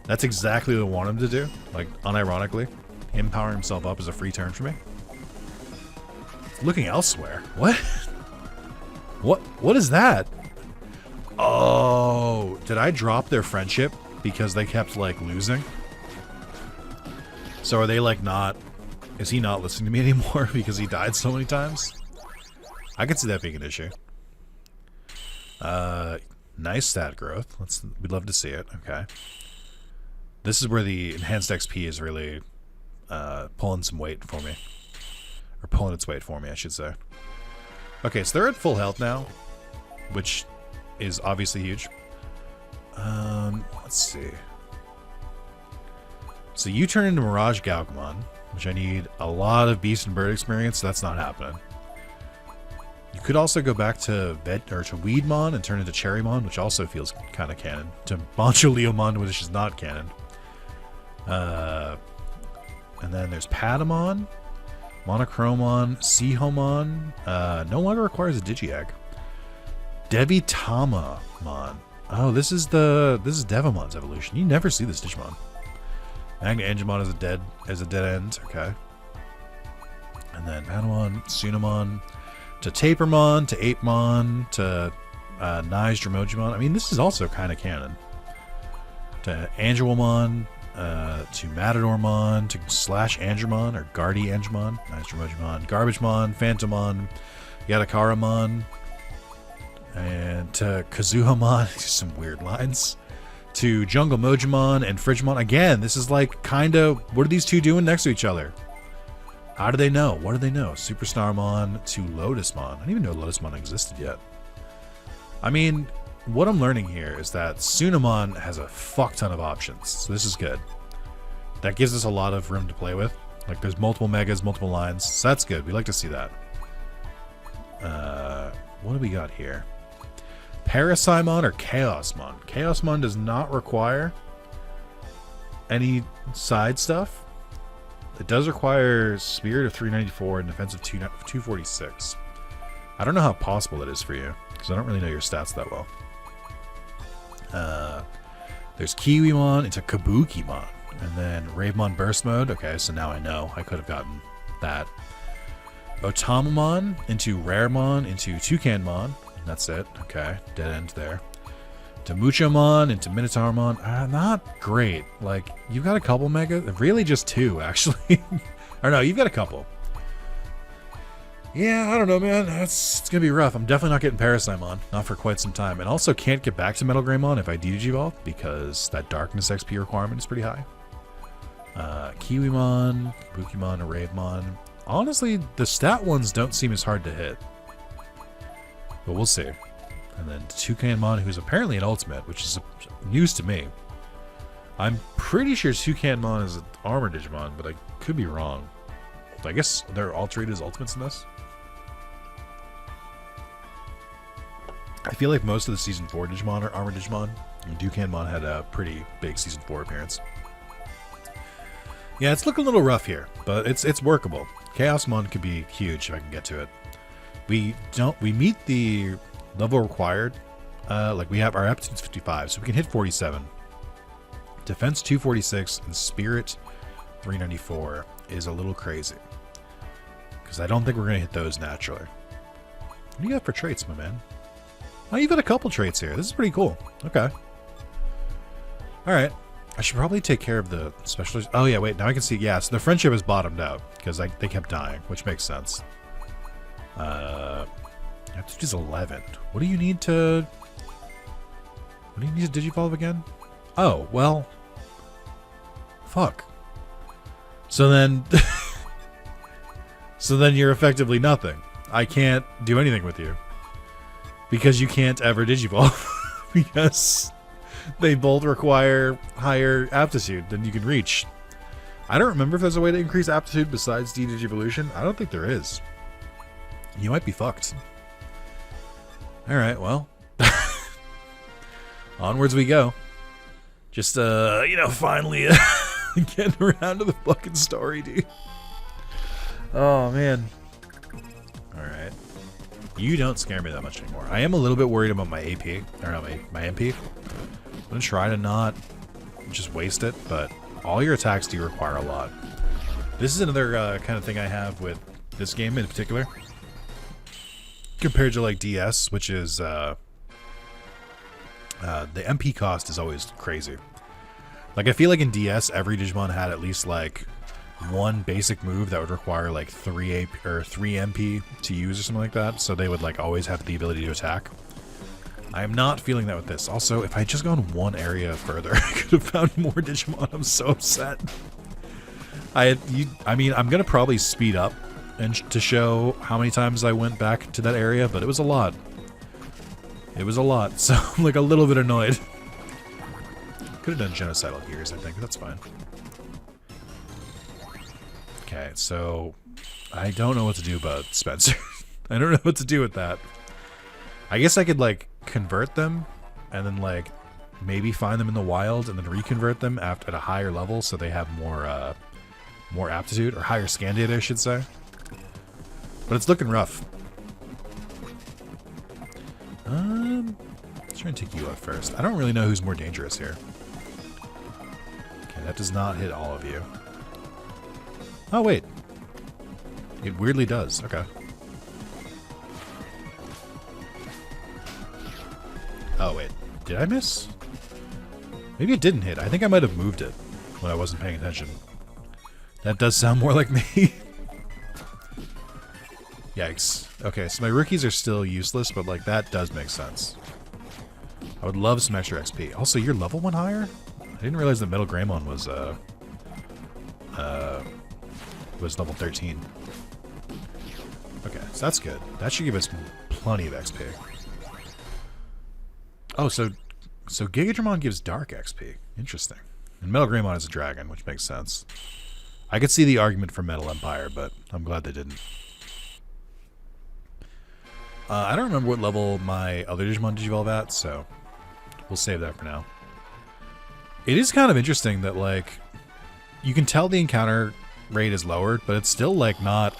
That's exactly what I want him to do. Like, unironically. Him powering himself up is a free turn for me. Looking elsewhere. What? What is that? Oh, did I drop their friendship because they kept, like, losing? So are they, like, not... Is he not listening to me anymore because he died so many times? I could see that being an issue. Nice stat growth. We'd love to see it. Okay. This is where the enhanced XP is really pulling some weight for me. Or pulling its weight for me, I should say. Okay, so they're at full health now, which is obviously huge. Let's see. So you turn into Mirage Gaugamon, which I need a lot of Beast and Bird experience, so that's not happening. You could also go back to Weedmon and turn into Cherrymon, which also feels kind of canon. To Boncholeomon, which is not canon. And then there's Patamon, Monochromon, Seahomon. No longer requires a Digi-Egg. Devitamamon. Oh, this is Devimon's evolution. You never see this Digimon. Magna Angemon is a dead end. Okay. And then Patamon, Sunamon, to Tapermon, to Apemon, to Nige Dromogimon. I mean, this is also kind of canon. To Angelmon, to Matadormon, to Slash Angemon, or Guardy Angemon, Nige Dromogimon, Garbagemon, Phantomon, Yatakaramon, and to Kazuhamon. Some weird lines. To Jungle Mojimon and Frigimon. Again, this is like kind of, what are these two doing next to each other? How do they know? What do they know? Superstarmon to Lotusmon. I didn't even know Lotusmon existed yet. I mean, what I'm learning here is that Sunamon has a fuck ton of options. So this is good. That gives us a lot of room to play with. Like there's multiple megas, multiple lines. So that's good. We like to see that. What do we got here? Parasimon or Chaosmon? Chaosmon does not require any side stuff. It does require Spirit of 394 and Defense of 246. I don't know how possible that is for you, because I don't really know your stats that well. There's Kiwimon into Kabukimon, and then Ravemon Burst Mode. Okay, so now I know. I could have gotten that. Otamamon into Raremon into Toucanemon. That's it. Okay, dead end there. To Muchomon into Minotaurmon. Not great. Like, you've got a couple mega. Really, just two, actually. Or no, you've got a couple. Yeah, I don't know, man. It's gonna be rough. I'm definitely not getting Parasimon. Not for quite some time. And also can't get back to Metal Greymon if I Digivolve, because that Darkness XP requirement is pretty high. Kiwimon, Bukimon, and Ravemon. Honestly, the stat ones don't seem as hard to hit. But we'll see. And then Toucanemon, who's apparently an ultimate, which is news to me. I'm pretty sure Toucanemon is an armor Digimon, but I could be wrong. I guess they're all treated as ultimates in this. I feel like most of the Season 4 Digimon are armor Digimon. And Toucanemon had a pretty big Season 4 appearance. Yeah, it's looking a little rough here, but it's workable. Chaosmon could be huge if I can get to it. We meet the level required. Like we have our aptitude's 55, so we can hit 47. Defense 246 and Spirit 394 is a little crazy, because I don't think we're gonna hit those naturally. What do you got for traits, my man? Oh, you've got a couple traits here. This is pretty cool. Okay. All right. I should probably take care of the specialist. Oh yeah, wait. Now I can see. Yeah, so the friendship is bottomed out because they kept dying, which makes sense. Aptitude is 11. What do you need to? What do you need to Digivolve again? Oh well. Fuck. So then, so then you're effectively nothing. I can't do anything with you because you can't ever Digivolve because they both require higher aptitude than you can reach. I don't remember if there's a way to increase aptitude besides D-Digivolution. I don't think there is. You might be fucked. Alright, well. Onwards we go. Just, finally getting around to the fucking story, dude. Oh, man. Alright. You don't scare me that much anymore. I am a little bit worried about my AP. Or not my MP. I'm gonna try to not just waste it, but all your attacks do require a lot. This is another kind of thing I have with this game in particular, compared to like DS, which is the MP cost is always crazy. Like I feel like in DS, every Digimon had at least like one basic move that would require like 3 AP or 3 MP to use or something like that, so they would like always have the ability to attack. I am not feeling that with this. Also, if I had just gone one area further, I could have found more Digimon. I'm so upset. I mean, I'm gonna probably speed up and to show how many times I went back to that area, but it was a lot. It was a lot, so I'm like a little bit annoyed. Could have done genocidal gears, I think. That's fine. Okay, so I don't know what to do about Spencer. I don't know what to do with that. I guess I could like convert them and then like maybe find them in the wild and then reconvert them at a higher level so they have more aptitude, or higher scan data, I should say. But it's looking rough. Let's try and take you out first. I don't really know who's more dangerous here. Okay, that does not hit all of you. Oh, wait. It weirdly does. Okay. Oh, wait. Did I miss? Maybe it didn't hit. I think I might have moved it when I wasn't paying attention. That does sound more like me. Yikes. Okay, so my rookies are still useless, but like that does make sense. I would love some extra XP. Also, your level went higher? I didn't realize that Metal Greymon was level 13. Okay, so that's good. That should give us plenty of XP. Oh, so Gigadramon gives Dark XP. Interesting. And Metal Greymon is a dragon, which makes sense. I could see the argument for Metal Empire, but I'm glad they didn't. I don't remember what level my other Digimon Digivolve at, so we'll save that for now. It is kind of interesting that, like, you can tell the encounter rate is lowered, but it's still, like, not...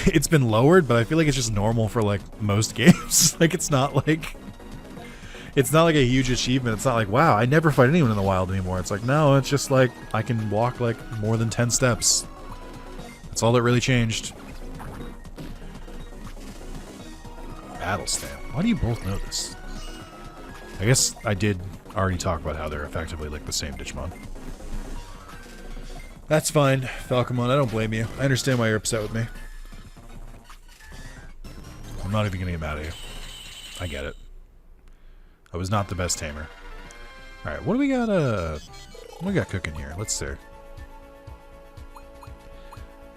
It's been lowered, but I feel like it's just normal for, like, most games. Like, it's not like a huge achievement. It's not like, wow, I never fight anyone in the wild anymore. It's like, no, it's just like, I can walk, like, more than 10 steps. That's all that really changed. Battle Stamp. Why do you both know this? I guess I did already talk about how they're effectively like the same Digimon. That's fine, Falcomon. I don't blame you. I understand why you're upset with me. I'm not even gonna get mad at you. I get it. I was not the best tamer. Alright, what do we got cooking here? Let's see.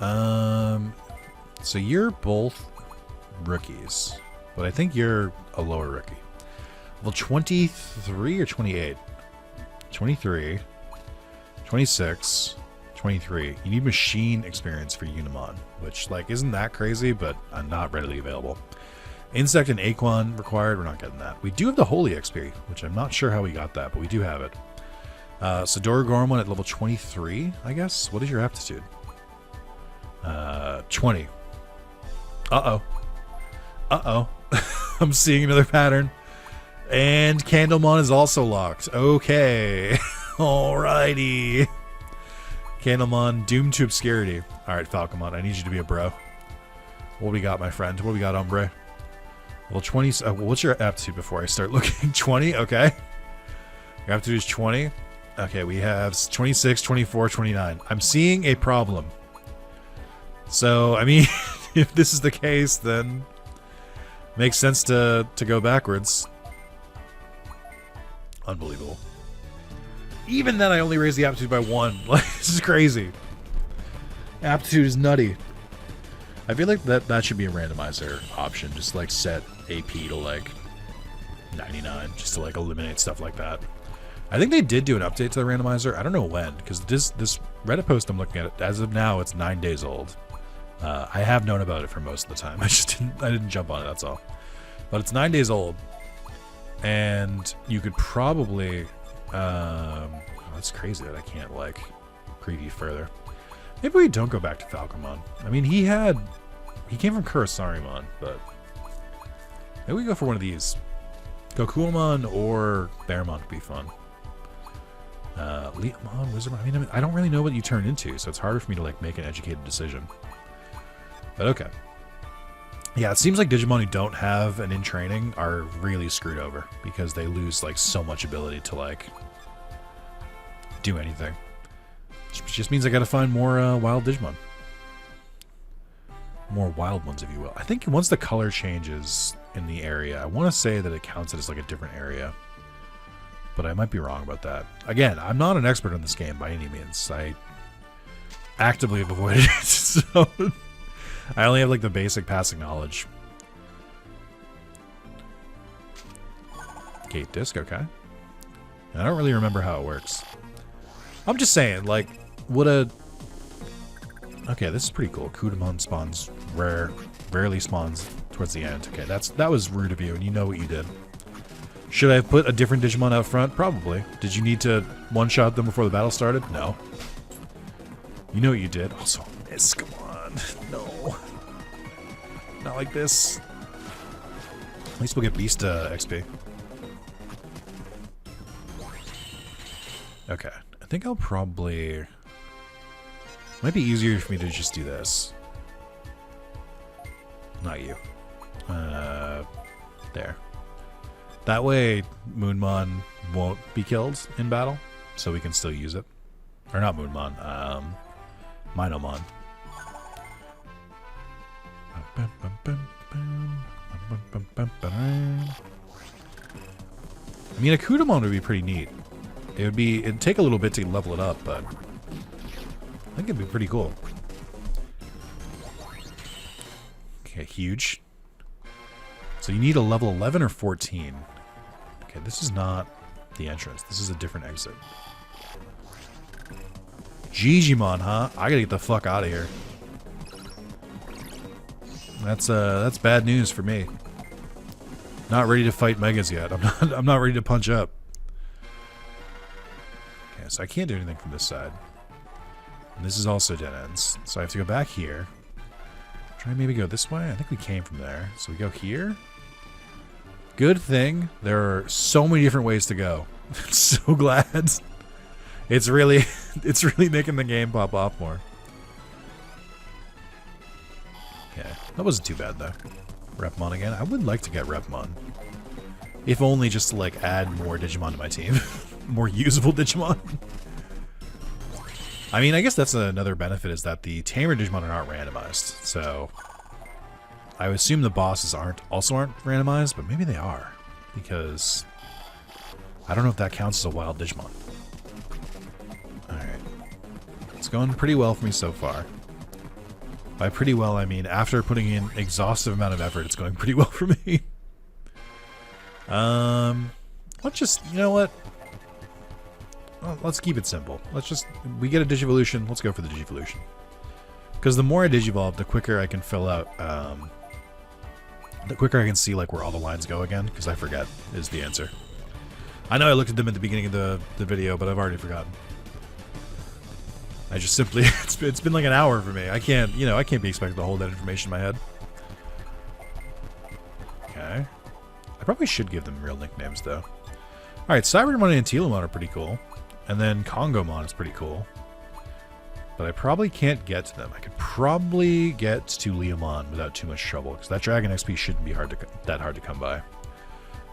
So you're both rookies. But I think you're a lower rookie. Level 23 or 28? 23. 26. 23. You need machine experience for Unimon, which, like, isn't that crazy, but not readily available. Insect and Aquan required. We're not getting that. We do have the Holy XP, which I'm not sure how we got that, but we do have it. So Doragormon at level 23, I guess? What is your aptitude? 20. Uh-oh. Uh-oh. I'm seeing another pattern. And Candlemon is also locked. Okay. Alrighty. Candlemon, doomed to obscurity. Alright, Falcomon, I need you to be a bro. What do we got, my friend? What do we got, Ombre? Well, 20... what's your aptitude before I start looking? 20? Okay. Your aptitude is 20. Okay, we have 26, 24, 29. I'm seeing a problem. So, I mean, if this is the case, then... makes sense to go backwards. Unbelievable. Even then, I only raised the aptitude by 1. Like, this is crazy. Aptitude is nutty. I feel like that should be a randomizer option. Just, like, set AP to, like, 99. Just to, like, eliminate stuff like that. I think they did do an update to the randomizer. I don't know when. Because this Reddit post I'm looking at, as of now, it's 9 days old. I have known about it for most of the time. I didn't jump on it, that's all. But it's 9 days old. And you could probably... that's crazy that I can't, like, preview further. Maybe we don't go back to Falcomon. I mean, he came from Kurisarimon, but... maybe we go for one of these. Gokuamon or Bearmon would be fun. Leomon, Wizardmon... I mean, I don't really know what you turn into, so it's harder for me to, like, make an educated decision. But okay. Yeah, it seems like Digimon who don't have an in training are really screwed over because they lose, like, so much ability to, like, do anything. Which just means I gotta find more wild Digimon. More wild ones, if you will. I think once the color changes in the area, I want to say that it counts it as, like, a different area. But I might be wrong about that. Again, I'm not an expert on this game by any means. I actively have avoided it, so... I only have like the basic passing knowledge. Gate disc, okay. I don't really remember how it works. I'm just saying, like, would a... Okay, this is pretty cool. Kudamon spawns rarely spawns towards the end. Okay, that was rude of you, and you know what you did. Should I have put a different Digimon out front? Probably. Did you need to one-shot them before the battle started? No. You know what you did. Also, miss, come on. No. Not like this. At least we'll get Beast XP. Okay. I think I'll probably... Might be easier for me to just do this. Not you. There. That way, Moonmon won't be killed in battle, so we can still use it. Or not Moonmon, Minomon. I mean, a Kudamon would be pretty neat. It'd take a little bit to level it up, but I think it'd be pretty cool. Okay, huge. So you need a level 11 or 14. Okay, this is not the entrance. This is a different exit. Digimon, huh? I gotta get the fuck out of here. That's bad news for me. Not ready to fight Megas yet. I'm not ready to punch up. Okay, so I can't do anything from this side. And this is also dead ends. So I have to go back here. Try and maybe go this way. I think we came from there. So we go here. Good thing there are so many different ways to go. I'm so glad. It's really making the game pop off more. Okay, that wasn't too bad though. Repmon again. I would like to get Repmon. If only just to like add more Digimon to my team. More usable Digimon. I mean, I guess that's another benefit is that the tamer Digimon are not randomized. So I would assume the bosses aren't randomized, but maybe they are. Because I don't know if that counts as a wild Digimon. Alright. It's going pretty well for me so far. By pretty well, I mean after putting in exhaustive amount of effort, it's going pretty well for me. Let's just, you know what? Well, let's keep it simple. We get a Digivolution, let's go for the Digivolution. Because the more I Digivolve, the quicker I can fill out, the quicker I can see like where all the lines go again, because I forget is the answer. I know I looked at them at the beginning of the video, but I've already forgotten. I just simply, it's been like an hour for me. I can't be expected to hold that information in my head. Okay. I probably should give them real nicknames, though. Alright, Cyberdemon and Antilomon are pretty cool. And then Kongomon is pretty cool. But I probably can't get to them. I could probably get to Leomon without too much trouble, because that Dragon XP shouldn't be that hard to come by.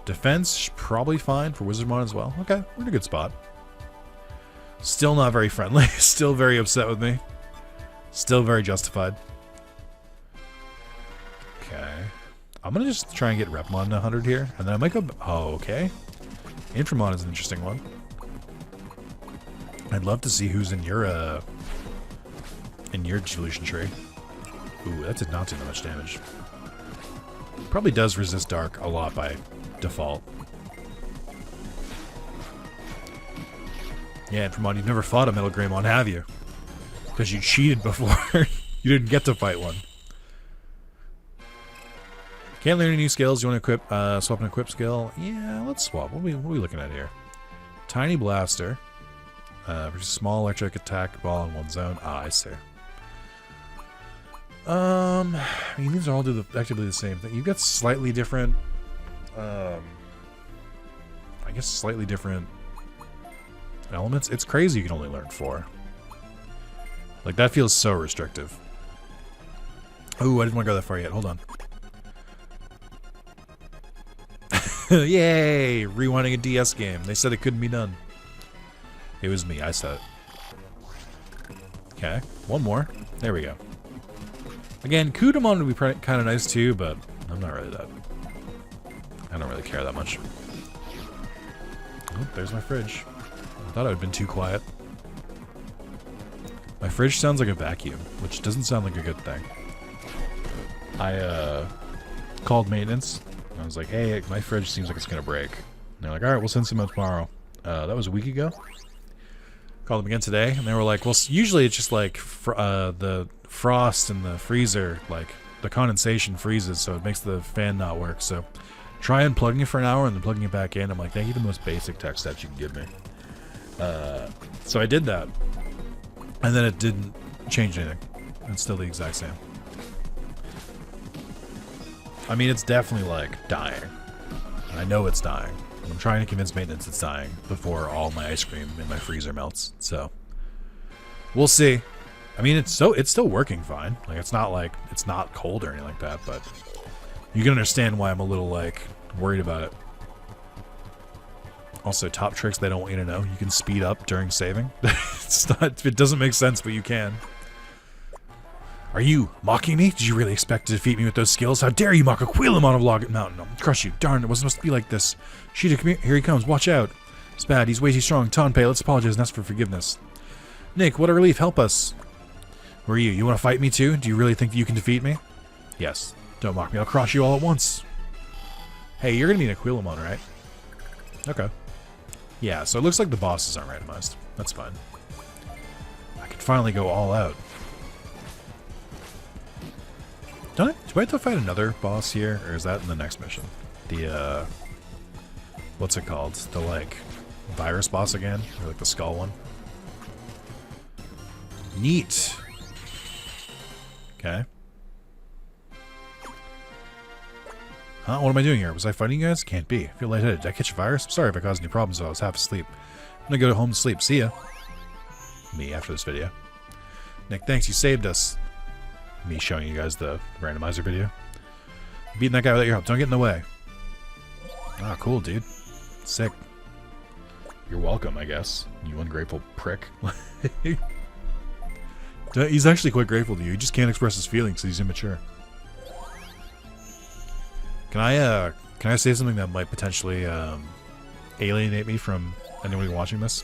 Defense, probably fine for Wizardmon as well. Okay, we're in a good spot. Still not very friendly. Still very upset with me. Still very justified. Okay. I'm going to just try and get Repmon to 100 here. And then I might go... Oh, okay. Inframon is an interesting one. I'd love to see who's in your Digivolution tree. Ooh, that did not do that much damage. Probably does resist Dark a lot by default. Yeah, Inframon, you've never fought a Metal Greymon, have you? Because you cheated before. You didn't get to fight one. Can't learn any new skills. You want to equip, swap an equip skill? Yeah, let's swap. What are we looking at here? Tiny Blaster. Versus small electric attack ball in one zone. Ah, I see. I mean, these are all effectively the same thing. You've got slightly different, I guess slightly different elements. It's crazy you can only learn 4. Like, that feels so restrictive. Ooh, I didn't want to go that far yet. Hold on. Yay! Rewinding a DS game. They said it couldn't be done. It was me. I said it. Okay. One more. There we go. Again, Kudamon would be kind of nice too, but I'm not really that... I don't really care that much. Oh, there's my fridge. I thought I would have been too quiet. My fridge sounds like a vacuum, which doesn't sound like a good thing. I called maintenance. I was like, hey, my fridge seems like it's gonna break. And they're like, all right, we'll send some out tomorrow. That was a week ago. Called them again today, and they were like, well, usually it's just like the frost in the freezer, like the condensation freezes, so it makes the fan not work. So try unplugging it for an hour and then plugging it back in. I'm like, thank you, the most basic tech steps you can give me. So I did that, and then it didn't change anything. It's still the exact same. I mean, it's definitely like dying. I know it's dying. I'm trying to convince maintenance it's dying before all my ice cream in my freezer melts. So we'll see. I mean, it's still working fine. Like, it's not like it's not cold or anything like that, but you can understand why I'm a little like worried about it. Also, top tricks they don't want you to know: you can speed up during saving. It doesn't make sense, but you can. Are you mocking me? Did you really expect to defeat me with those skills? How dare you mock a Quillamon of Logget Mountain? I'll crush you. Darn, it wasn't supposed to be like this. Sheeta, come here. Here he comes. Watch out. It's bad. He's way too strong. Tonpei, let's apologize and ask for forgiveness. Nick, what a relief. Help us. Who are you? You want to fight me too? Do you really think that you can defeat me? Yes. Don't mock me. I'll crush you all at once. Hey, you're going to need a Quillamon, right? Okay. Yeah, so it looks like the bosses aren't randomized. That's fine. I can finally go all out. Do I have to fight another boss here, or is that in the next mission? The, what's it called? The, like, virus boss again? Or, like, the skull one? Neat. Okay. Huh? What am I doing here? Was I fighting you guys? Can't be. I feel lightheaded. Did I catch a virus? I'm sorry if I caused any problems while I was half asleep. I'm gonna go home to sleep. See ya. Me after this video. Nick, thanks. You saved us. Me showing you guys the randomizer video. Beating that guy without your help. Don't get in the way. Ah, cool, dude. Sick. You're welcome, I guess. You ungrateful prick. He's actually quite grateful to you. He just can't express his feelings because he's immature. Can I say something that might potentially alienate me from anybody watching this?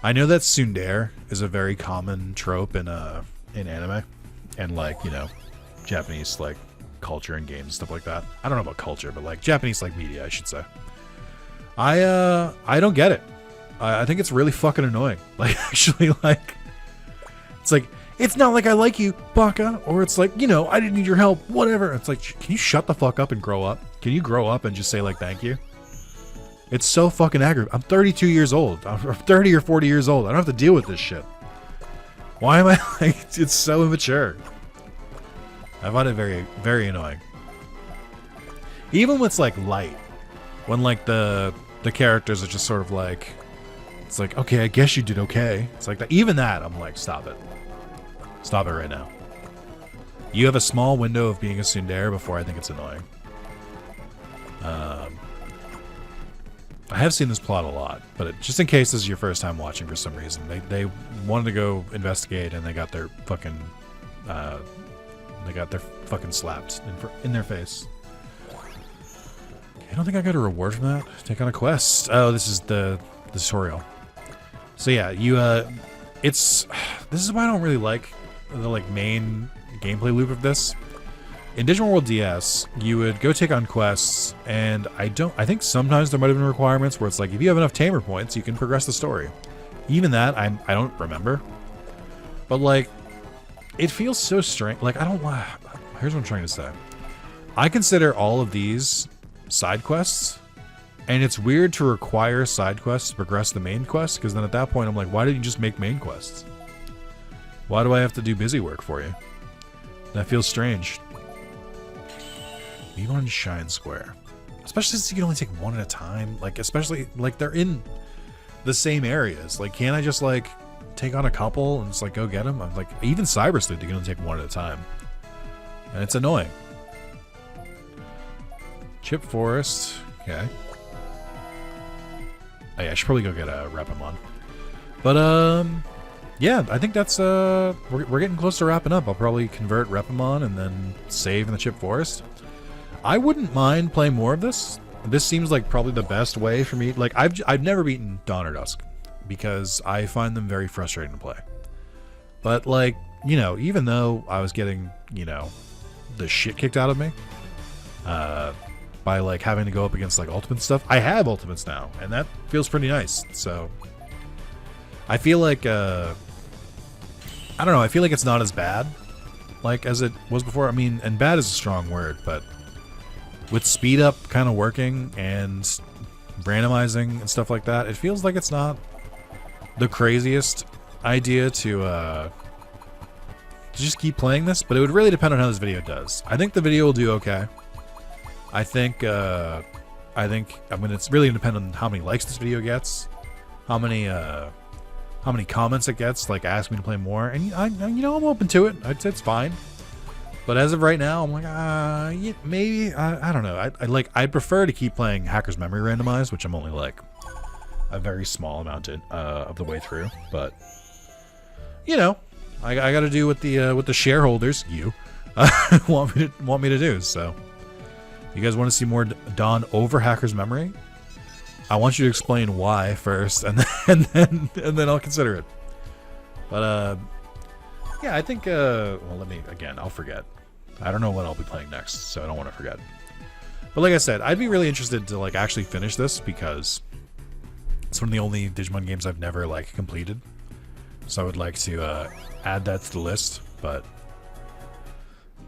I know that tsundere is a very common trope in anime. And, like, you know, Japanese, like, culture and games and stuff like that. I don't know about culture, but, like, Japanese, like, media, I should say. I don't get it. I think it's really fucking annoying. Like, actually, like, it's like, it's not like I like you, baka. Or it's like, you know, I didn't need your help, whatever. It's like, can you shut the fuck up and grow up? Can you grow up and just say, like, thank you? It's so fucking aggravating. I'm 32 years old. I'm 30 or 40 years old. I don't have to deal with this shit. Why am I like, it's so immature. I find it very, very annoying. Even when it's like light, when like the characters are just sort of like, it's like, okay, I guess you did okay. It's like that. Even that, I'm like, stop it. Stop it right now. You have a small window of being a tsundere before I think it's annoying. I have seen this plot a lot, but just in case this is your first time watching for some reason, they wanted to go investigate and they got their fucking slapped in their face. I don't think I got a reward from that. Take on a quest. Oh, this is the tutorial. So yeah, this is why I don't really like the like main gameplay loop of this. In Digimon World DS, you would go take on quests, and I think sometimes there might have been requirements where it's like, if you have enough tamer points, you can progress the story. Even that, I don't remember. But, like, it feels so strange. Like, here's what I'm trying to say. I consider all of these side quests, and it's weird to require side quests to progress the main quest, because then at that point, I'm like, why didn't you just make main quests? Why do I have to do busy work for you? That feels strange. Digimon Shine Square. Especially since you can only take one at a time. Like, especially, like, they're in the same areas. Like, can't I just, like, take on a couple and just, like, go get them? I'm like, even Cyber Sleuth, you can only take one at a time. And it's annoying. Chip Forest. Okay. Oh, yeah, I should probably go get a Repamon. But, yeah, I think that's, we're getting close to wrapping up. I'll probably convert Repamon and then save in the Chip Forest. I wouldn't mind playing more of this. This seems like probably the best way for me. Like, I've never beaten Dawn or Dusk because I find them very frustrating to play. But, like, you know, even though I was getting, you know, the shit kicked out of me by like having to go up against like ultimate stuff. I have ultimates now, and that feels pretty nice. So I feel like I don't know. I feel like it's not as bad like as it was before. I mean, and bad is a strong word, but with speed up kind of working and randomizing and stuff like that, it feels like it's not the craziest idea to just keep playing this, but it would really depend on how this video does. I think the video will do okay. I think I mean, it's really gonna depend on how many likes this video gets, how many comments it gets, like ask me to play more, and you know, I'm open to it. It's fine. But as of right now, I'm like, yeah, maybe I don't know. I'd prefer to keep playing Hacker's Memory Randomized, which I'm only like a very small amount of the way through. But you know, I got to do what the shareholders want me to do. So, you guys want to see more Dawn over Hacker's Memory? I want you to explain why first, and then I'll consider it. But yeah, I think well, I'll forget. I don't know what I'll be playing next, so I don't want to forget. But like I said, I'd be really interested to like actually finish this because it's one of the only Digimon games I've never like completed. So I would like to add that to the list, but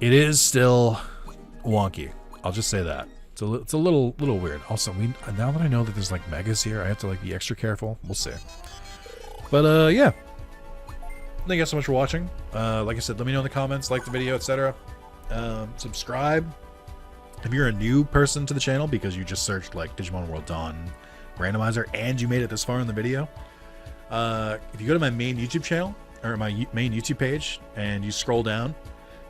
it is still wonky. I'll just say that. It's a little weird. Also, now that I know that there's like megas here, I have to like be extra careful. We'll see. But yeah. Thank you guys so much for watching. Like I said, let me know in the comments, like the video, etc. Subscribe if you're a new person to the channel because you just searched like Digimon World Dawn Randomizer and you made it this far in the video. If you go to my main YouTube channel or my main YouTube page and you scroll down,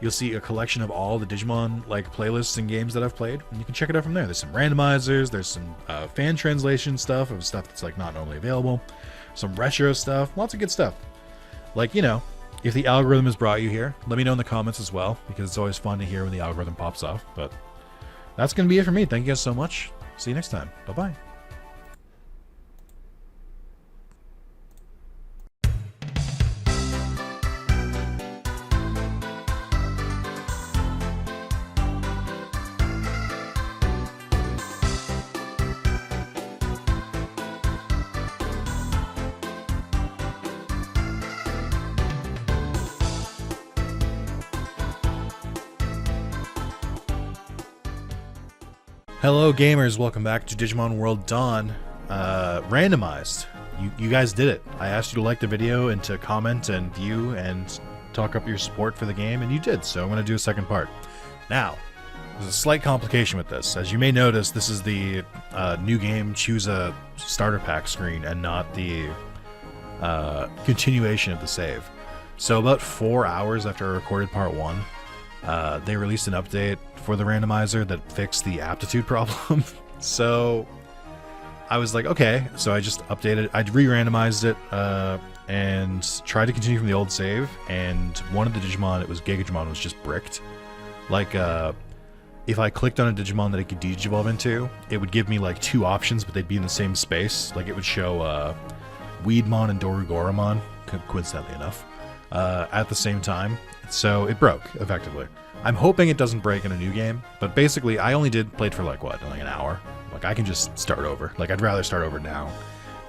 you'll see a collection of all the Digimon like playlists and games that I've played, and you can check it out from there. There's some randomizers, there's some fan translation stuff of stuff that's like not normally available, some retro stuff, lots of good stuff. Like, you know, if the algorithm has brought you here, let me know in the comments as well, because it's always fun to hear when the algorithm pops off. But that's going to be it for me. Thank you guys so much. See you next time. Bye-bye. Hello gamers, welcome back to Digimon World Dawn Randomized. You guys did it. I asked you to like the video and to comment and view and talk up your support for the game, and you did, so I'm going to do a second part. Now, there's a slight complication with this. As you may notice, this is the new game choose a starter pack screen and not the continuation of the save. So about 4 hours after I recorded part 1, they released an update for the randomizer that fixed the aptitude problem. So I was like, okay, so I just updated, I re-randomized it and tried to continue from the old save, and one of the Digimon, it was Gigamon, was just bricked. Like, if I clicked on a Digimon that I could Digivolve into, it would give me like 2 options, but they'd be in the same space. Like, it would show Weedmon and Dorugoramon, coincidentally enough, at the same time. So it broke, effectively. I'm hoping it doesn't break in a new game, but basically I only played for like, what, like an hour? Like, I can just start over. Like, I'd rather start over now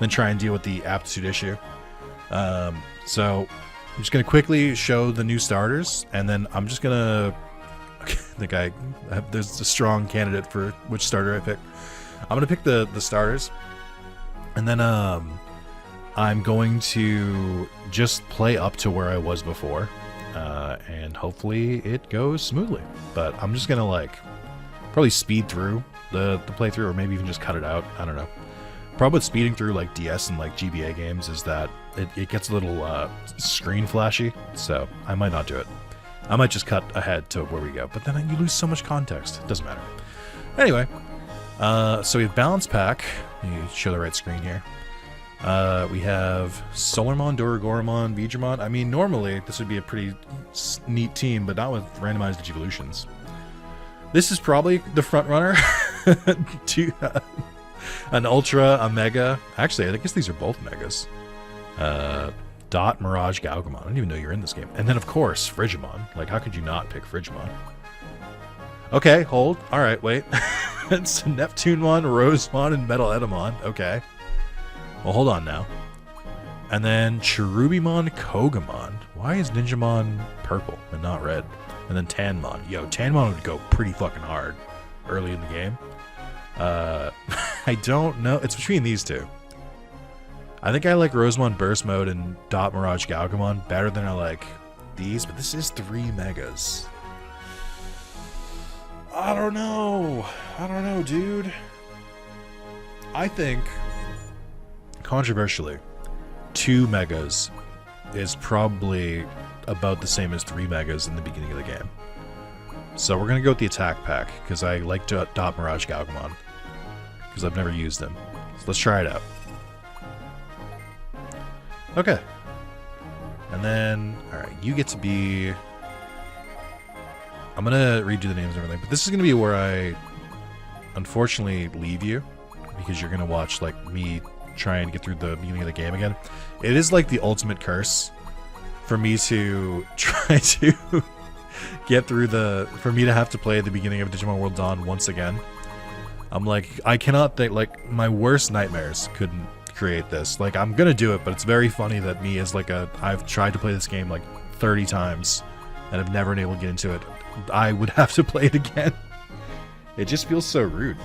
than try and deal with the aptitude issue. So I'm just going to quickly show the new starters, and then I'm just going to... there's a strong candidate for which starter I pick. I'm going to pick the starters, and then I'm going to just play up to where I was before. And hopefully it goes smoothly. But I'm just gonna like probably speed through the playthrough, or maybe even just cut it out. I don't know. Problem with speeding through like DS and like GBA games is that it gets a little screen flashy, so I might not do it. I might just cut ahead to where we go, but then you lose so much context. It doesn't matter. Anyway, so we have Balance Pack. Let me show the right screen here. We have Solarmon, Dorugoramon, Vidramon. I mean, normally this would be a pretty neat team, but not with randomized Digivolutions. This is probably the front runner to an Ultra, a Mega. Actually, I guess these are both Megas. Dot, Mirage, Galgamon. I didn't even know you're in this game. And then, of course, Frigimon. Like, how could you not pick Frigimon? Okay, hold. Alright, wait. It's Neptunemon, Rosemon, and Metal Edamon. Okay. Well, hold on now. And then Cherubimon, Kogamon. Why is Ninjamon purple and not red? And then Tanmon. Yo, Tanmon would go pretty fucking hard early in the game. I don't know. It's between these two. I think I like Rosemon Burst Mode and Dot Mirage Galgamon better than I like these, but this is 3 megas. I don't know. I don't know, dude. I think, controversially, 2 megas is probably about the same as 3 megas in the beginning of the game. So we're going to go with the attack pack, because I like Dot Mirage Galgamon, because I've never used them. So let's try it out. Okay. And then, alright, you get to be... I'm gonna redo the names and everything, but this is gonna be where I unfortunately leave you, because you're gonna watch, like, me try and get through the beginning of the game again. It is like the ultimate curse for me to try to get through for me to have to play the beginning of Digimon World Dawn once again. I'm like, I cannot think, like, my worst nightmares couldn't create this. Like, I'm gonna do it, but it's very funny that me as, like, I've tried to play this game, like, 30 times, and I've never been able to get into it. I would have to play it again. It just feels so rude.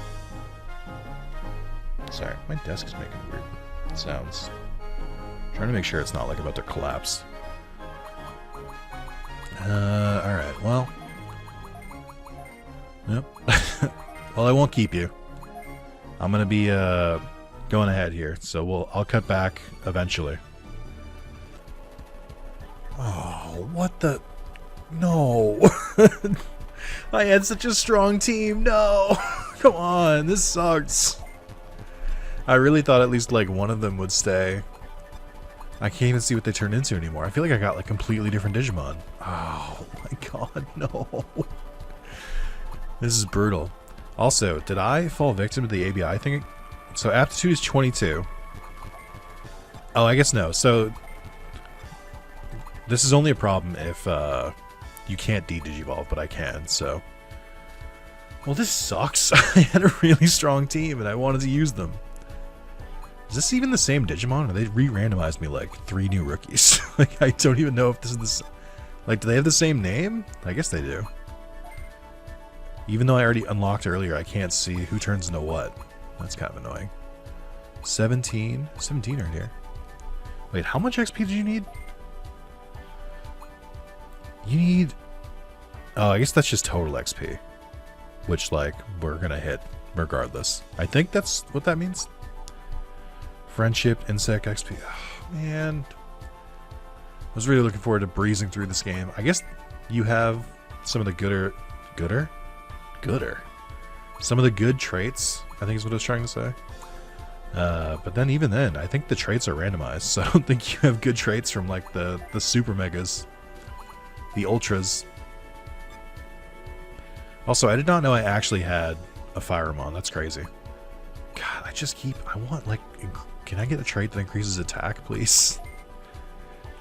Sorry, my desk is making weird sounds. I'm trying to make sure it's not, like, about to collapse. Alright, well. Yep. Well, I won't keep you. I'm gonna be, going ahead here, so I'll cut back eventually. Oh, what the... No. I had such a strong team. No. Come on, this sucks. I really thought at least, like, one of them would stay. I can't even see what they turn into anymore. I feel like I got, like, completely different Digimon. Oh my god, no. This is brutal. Also, did I fall victim to the ABI thing? So aptitude is 22. Oh, I guess no. So this is only a problem if you can't de-digivolve, but I can, so... Well, this sucks. I had a really strong team, and I wanted to use them. Is this even the same Digimon? Or they re-randomized me, like, 3 new rookies? Like, I don't even know if this is the... Like, do they have the same name? I guess they do. Even though I already unlocked earlier, I can't see who turns into what. That's kind of annoying. 17? 17 right here. Wait, how much XP did you need? You need... Oh, I guess that's just total XP. Which, like, we're gonna hit regardless. I think that's what that means. Friendship, insect XP. Oh, man. I was really looking forward to breezing through this game. I guess you have some of the gooder? Some of the good traits, I think is what I was trying to say. But then even then, I think the traits are randomized, so I don't think you have good traits from, like, the super megas. The ultras. Also, I did not know I actually had a Firemon. That's crazy. God, I want, like, can I get a trait that increases attack, please?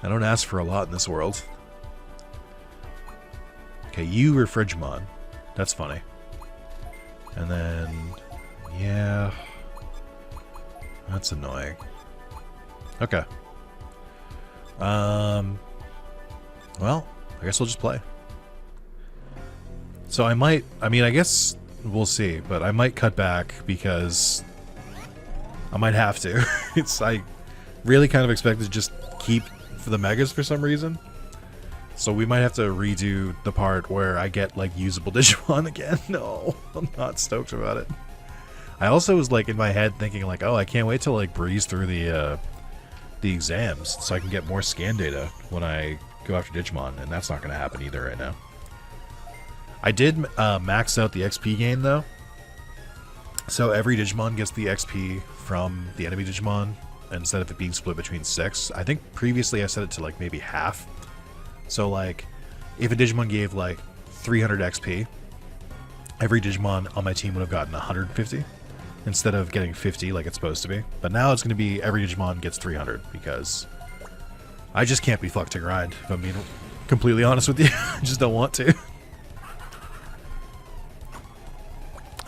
I don't ask for a lot in this world. Okay, you are Frigimon. That's funny. And then, yeah. That's annoying. Okay. Well, I guess we'll just play. So I guess we'll see, but I might cut back because I might have to. I really kind of expected to just keep for the megas for some reason. So we might have to redo the part where I get, like, usable Digimon again. No, I'm not stoked about it. I also was, like, in my head thinking, like, oh, I can't wait to, like, breeze through the exams so I can get more scan data when I go after Digimon, and that's not going to happen either right now. I did max out the XP gain, though. So every Digimon gets the XP from the enemy Digimon instead of it being split between 6. I think previously I set it to, like, maybe half. So, like, if a Digimon gave, like, 300 XP, every Digimon on my team would have gotten 150 instead of getting 50 like it's supposed to be. But now it's going to be every Digimon gets 300 because I just can't be fucked to grind, if I'm being completely honest with you. I just don't want to.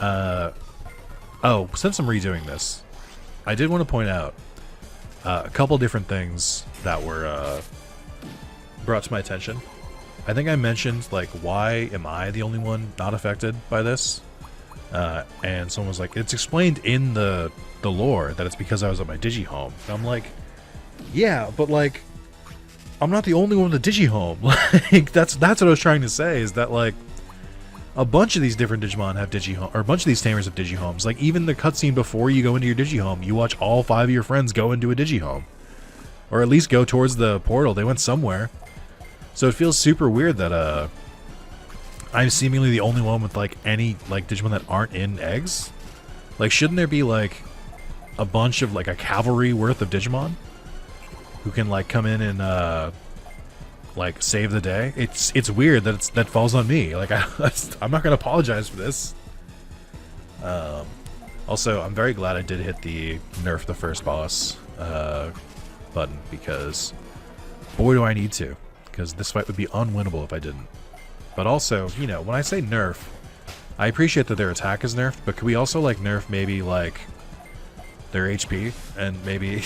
Oh, since I'm redoing this, I did want to point out a couple different things that were brought to my attention. I think I mentioned, like, why am I the only one not affected by this? And someone was like, it's explained in the lore that it's because I was at my Digihome. And I'm like, yeah, but, like, I'm not the only one with a Digihome. Like, that's what I was trying to say, is that, like, a bunch of these different Digimon have Digihome, or a bunch of these tamers have Digihomes. Like, even the cutscene before you go into your Digihome, you watch all 5 of your friends go into a Digihome. Or at least go towards the portal. They went somewhere. So it feels super weird that, I'm seemingly the only one with, like, any, like, Digimon that aren't in eggs. Like, shouldn't there be, like, a bunch of, like, a cavalry worth of Digimon who can, like, come in and, like, save the day? It's weird that that falls on me. Like, I'm not gonna apologize for this. Also, I'm very glad I did hit the nerf the first boss button, because boy do I need to, because this fight would be unwinnable if I didn't. But also, you know, when I say nerf, I appreciate that their attack is nerfed, but could we also, like, nerf maybe, like, their HP and maybe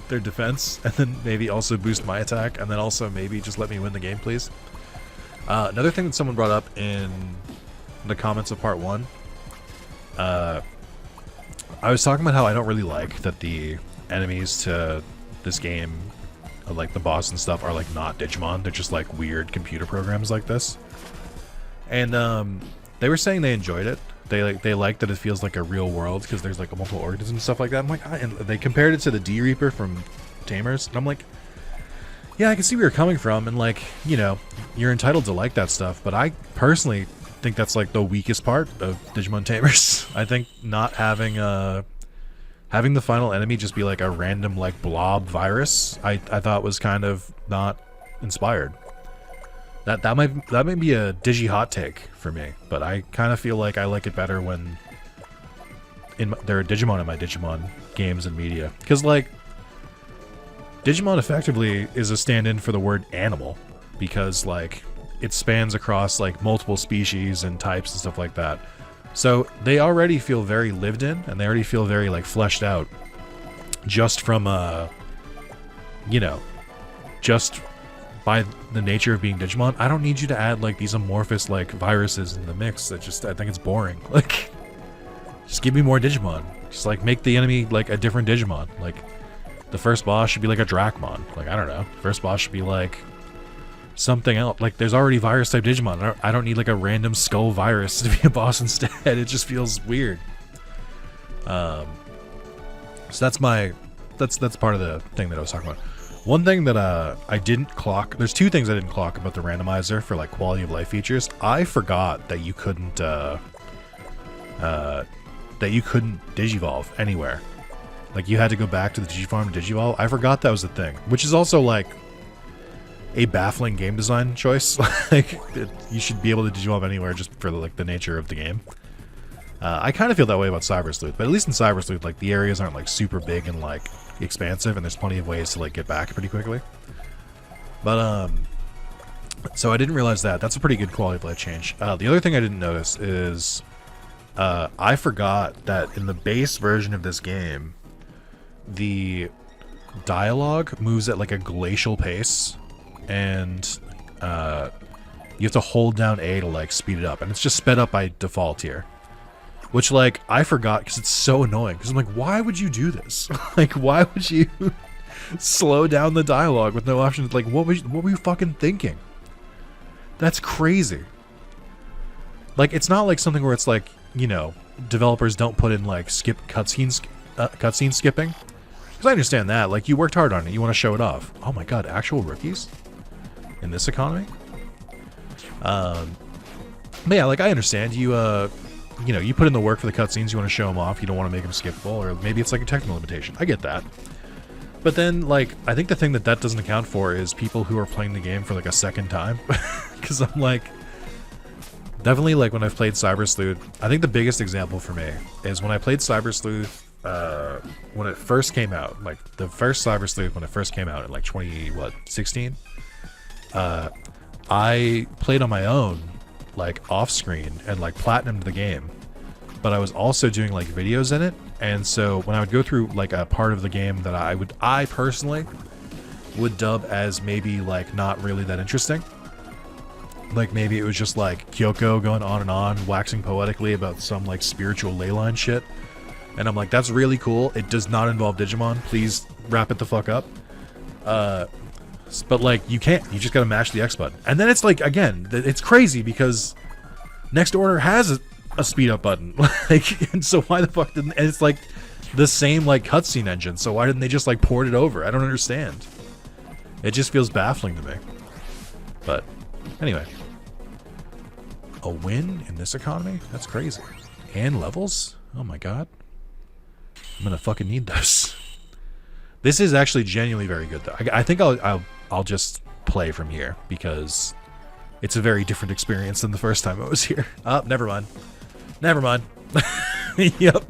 their defense, and then maybe also boost my attack, and then also maybe just let me win the game, please? Another thing that someone brought up in the comments of part 1, I was talking about how I don't really like that the enemies to this game, like the boss and stuff, are, like, not Digimon. They're just, like, weird computer programs like this. And they were saying they enjoyed it. They like that it feels like a real world because there's, like, multiple organisms and stuff like that. I'm like, and they compared it to the D Reaper from Tamers, and I'm like, yeah, I can see where you're coming from, and, like, you know, you're entitled to like that stuff, but I personally think that's, like, the weakest part of Digimon Tamers. I think not having having the final enemy just be, like, a random, like, blob virus, I thought was kind of not inspired. That might be a Digi hot take for me, but I kind of feel like I like it better when there are Digimon in my Digimon games and media. Because, like, Digimon effectively is a stand-in for the word animal, because, like, it spans across, like, multiple species and types and stuff like that. So they already feel very lived in, and they already feel very, like, fleshed out just from, you know, just by the nature of being Digimon. I don't need you to add, like, these amorphous, like, viruses in the mix. I think it's boring. Like, just give me more Digimon. Just, like, make the enemy, like, a different Digimon. Like, the first boss should be, like, a Dracmon. Like, I don't know. First boss should be, like, something else. Like, there's already virus-type Digimon. I don't need, like, a random skull virus to be a boss instead. It just feels weird. So that's part of the thing that I was talking about. One thing that I didn't clock, there's two things I didn't clock about the randomizer for, like, quality of life features. I forgot that you couldn't digivolve anywhere. Like, you had to go back to the Digifarm to digivolve. I forgot that was a thing, which is also, like, a baffling game design choice. Like, you should be able to digivolve anywhere just for, like, the nature of the game. I kind of feel that way about Cyber Sleuth, but at least in Cyber Sleuth, like, the areas aren't, like, super big and, like, expansive, and there's plenty of ways to, like, get back pretty quickly. But so I didn't realize that. That's a pretty good quality of life change. The other thing I didn't notice is I forgot that in the base version of this game, the dialogue moves at, like, a glacial pace, and you have to hold down A to, like, speed it up, and it's just sped up by default here. Which, like, I forgot because it's so annoying. Because I'm like, why would you do this? Like, why would you slow down the dialogue with no option? Like, what were you fucking thinking? That's crazy. Like, it's not like something where it's like, you know, developers don't put in, like, cutscene skipping. Because I understand that. Like, you worked hard on it. You want to show it off. Oh my god, actual rookies? In this economy? But yeah, like, I understand. You know, you put in the work for the cutscenes, you want to show them off, you don't want to make them skippable, or maybe it's like a technical limitation. I get that. But then, like, I think the thing that doesn't account for is people who are playing the game for, like, a second time. Because I'm like, definitely, like, when I've played Cyber Sleuth, I think the biggest example for me is when I played Cyber Sleuth, when it first came out, like, the first Cyber Sleuth when it first came out in, like, 2016, I played on my own, like, off screen, and, like, platinumed the game but I was also doing like videos in it. And so when I would go through like a part of the game that I personally would dub as maybe like not really that interesting. Like maybe it was just like Kyoko going on and on, waxing poetically about some like spiritual ley line shit. And I'm like, that's really cool. It does not involve Digimon. Please wrap it the fuck up. But like you can't. You just gotta mash the X button. And then it's like, again, it's crazy because Next Order has a speed up button. Like, and so why the fuck didn't? And it's like the same like cutscene engine. So why didn't they just like port it over? I don't understand. It just feels baffling to me. But anyway, a win in this economy? That's crazy. And levels? Oh my god. I'm gonna fucking need those. This is actually genuinely very good though. I think I'll just play from here because it's a very different experience than the first time I was here. Oh, never mind. Never mind. Yep.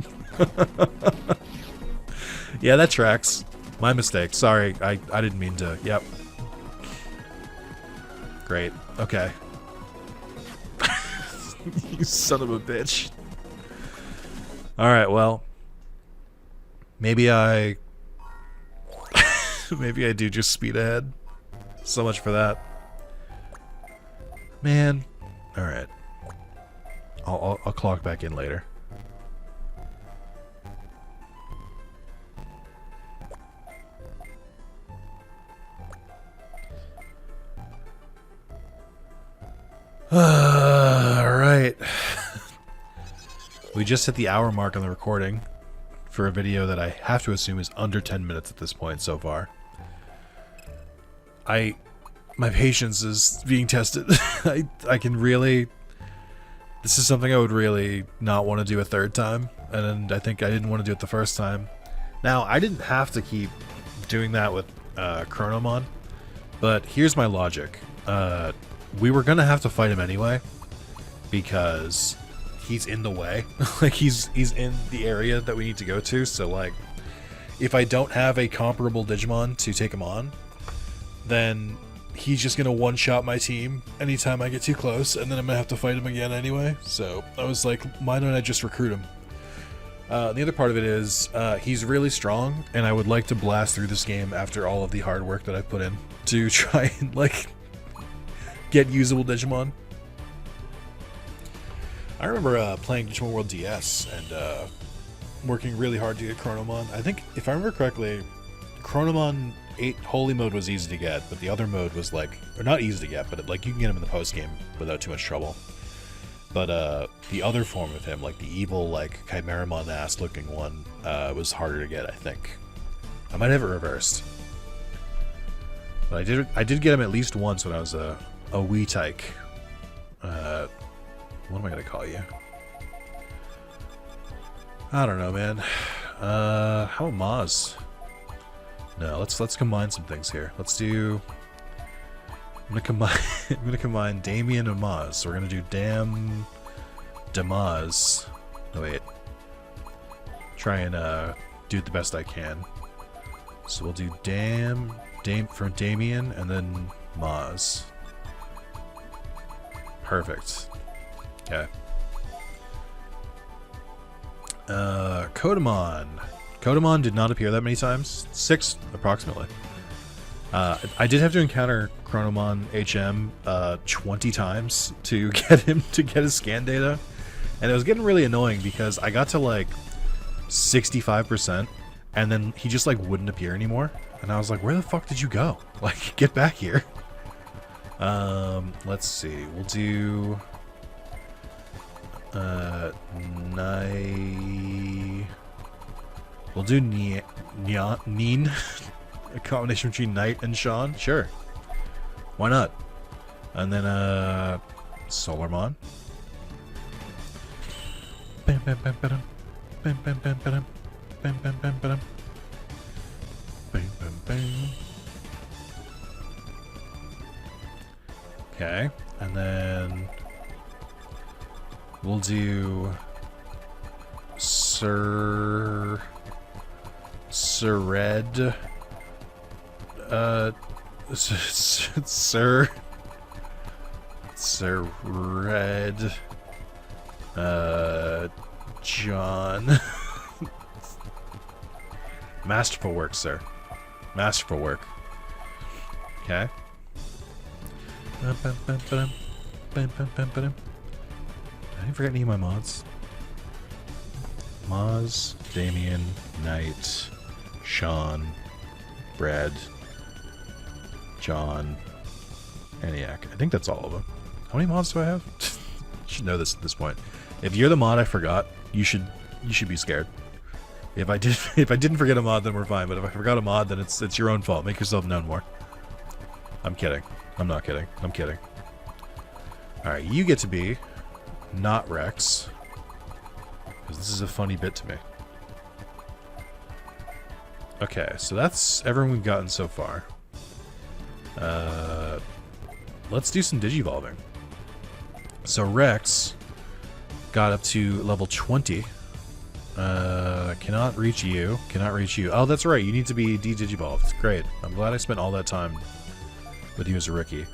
Yeah, that tracks. My mistake. Sorry, I didn't mean to. Yep. Great. Okay. You son of a bitch. Alright, well. Maybe I do just speed ahead. So much for that. Man. Alright. I'll clock back in later. Alright. We just hit the hour mark on the recording for a video that I have to assume is under 10 minutes at this point so far. My patience is being tested. I can really... This is something I would really not want to do a third time, and I think I didn't want to do it the first time. Now, I didn't have to keep doing that with Chronomon, but here's my logic. We were gonna have to fight him anyway, because he's in the way. Like, he's in the area that we need to go to, so like, if I don't have a comparable Digimon to take him on, then he's just gonna one-shot my team anytime I get too close, and then I'm gonna have to fight him again anyway. So I was like, why don't I just recruit him? The other part of it is, he's really strong, and I would like to blast through this game after all of the hard work that I put in to try and, like, get usable Digimon. I remember playing Digimon World DS and working really hard to get Chronomon. I think, if I remember correctly, Chronomon 8 Holy Mode was easy to get, but the other mode was like, or not easy to get, but like you can get him in the post game without too much trouble. But the other form of him, like the evil, like Chimeramon ass looking one, was harder to get, I think. I might have it reversed. But I did get him at least once when I was a wee tyke. What am I gonna call you? I don't know, man. How about Maz? No, let's combine some things here. Let's do. I'm gonna combine Damien and Maz. So we're gonna do Damaz. No wait. Try and do it the best I can. So we'll do Dame for Damien and then Maz. Perfect. Okay. Kodamon. Kodamon did not appear that many times. 6, approximately. I did have to encounter Chronomon HM 20 times to get him to get his scan data. And it was getting really annoying because I got to like 65% and then he just like wouldn't appear anymore. And I was like, where the fuck did you go? Like, get back here. Let's see. We'll do... We'll do Neen. A combination between Knight and Sean. Sure. Why not? And then, Solarmon. Bam bam bam bam bam bam bam bam bam bam bam bam bam bam bam. Okay, and then we'll do Sir Red. Sir Red. John. Masterful work, sir. Masterful work. Okay. I didn't forget any of my mods. Maz, Damien, Knight, Sean, Brad, John, ENIAC. I think that's all of them. How many mods do I have? You should know this at this point. If you're the mod I forgot, you should be scared. If I didn't forget a mod, then we're fine. But if I forgot a mod, then it's your own fault. Make yourself known more. I'm kidding. I'm not kidding. I'm kidding. All right, you get to be not Rex, because this is a funny bit to me. Okay, so that's everyone we've gotten so far. Let's do some digivolving. So Rex got up to level 20. Cannot reach you. Cannot reach you. Oh, that's right. You need to be de-digivolved. Great. I'm glad I spent all that time with you as a rookie.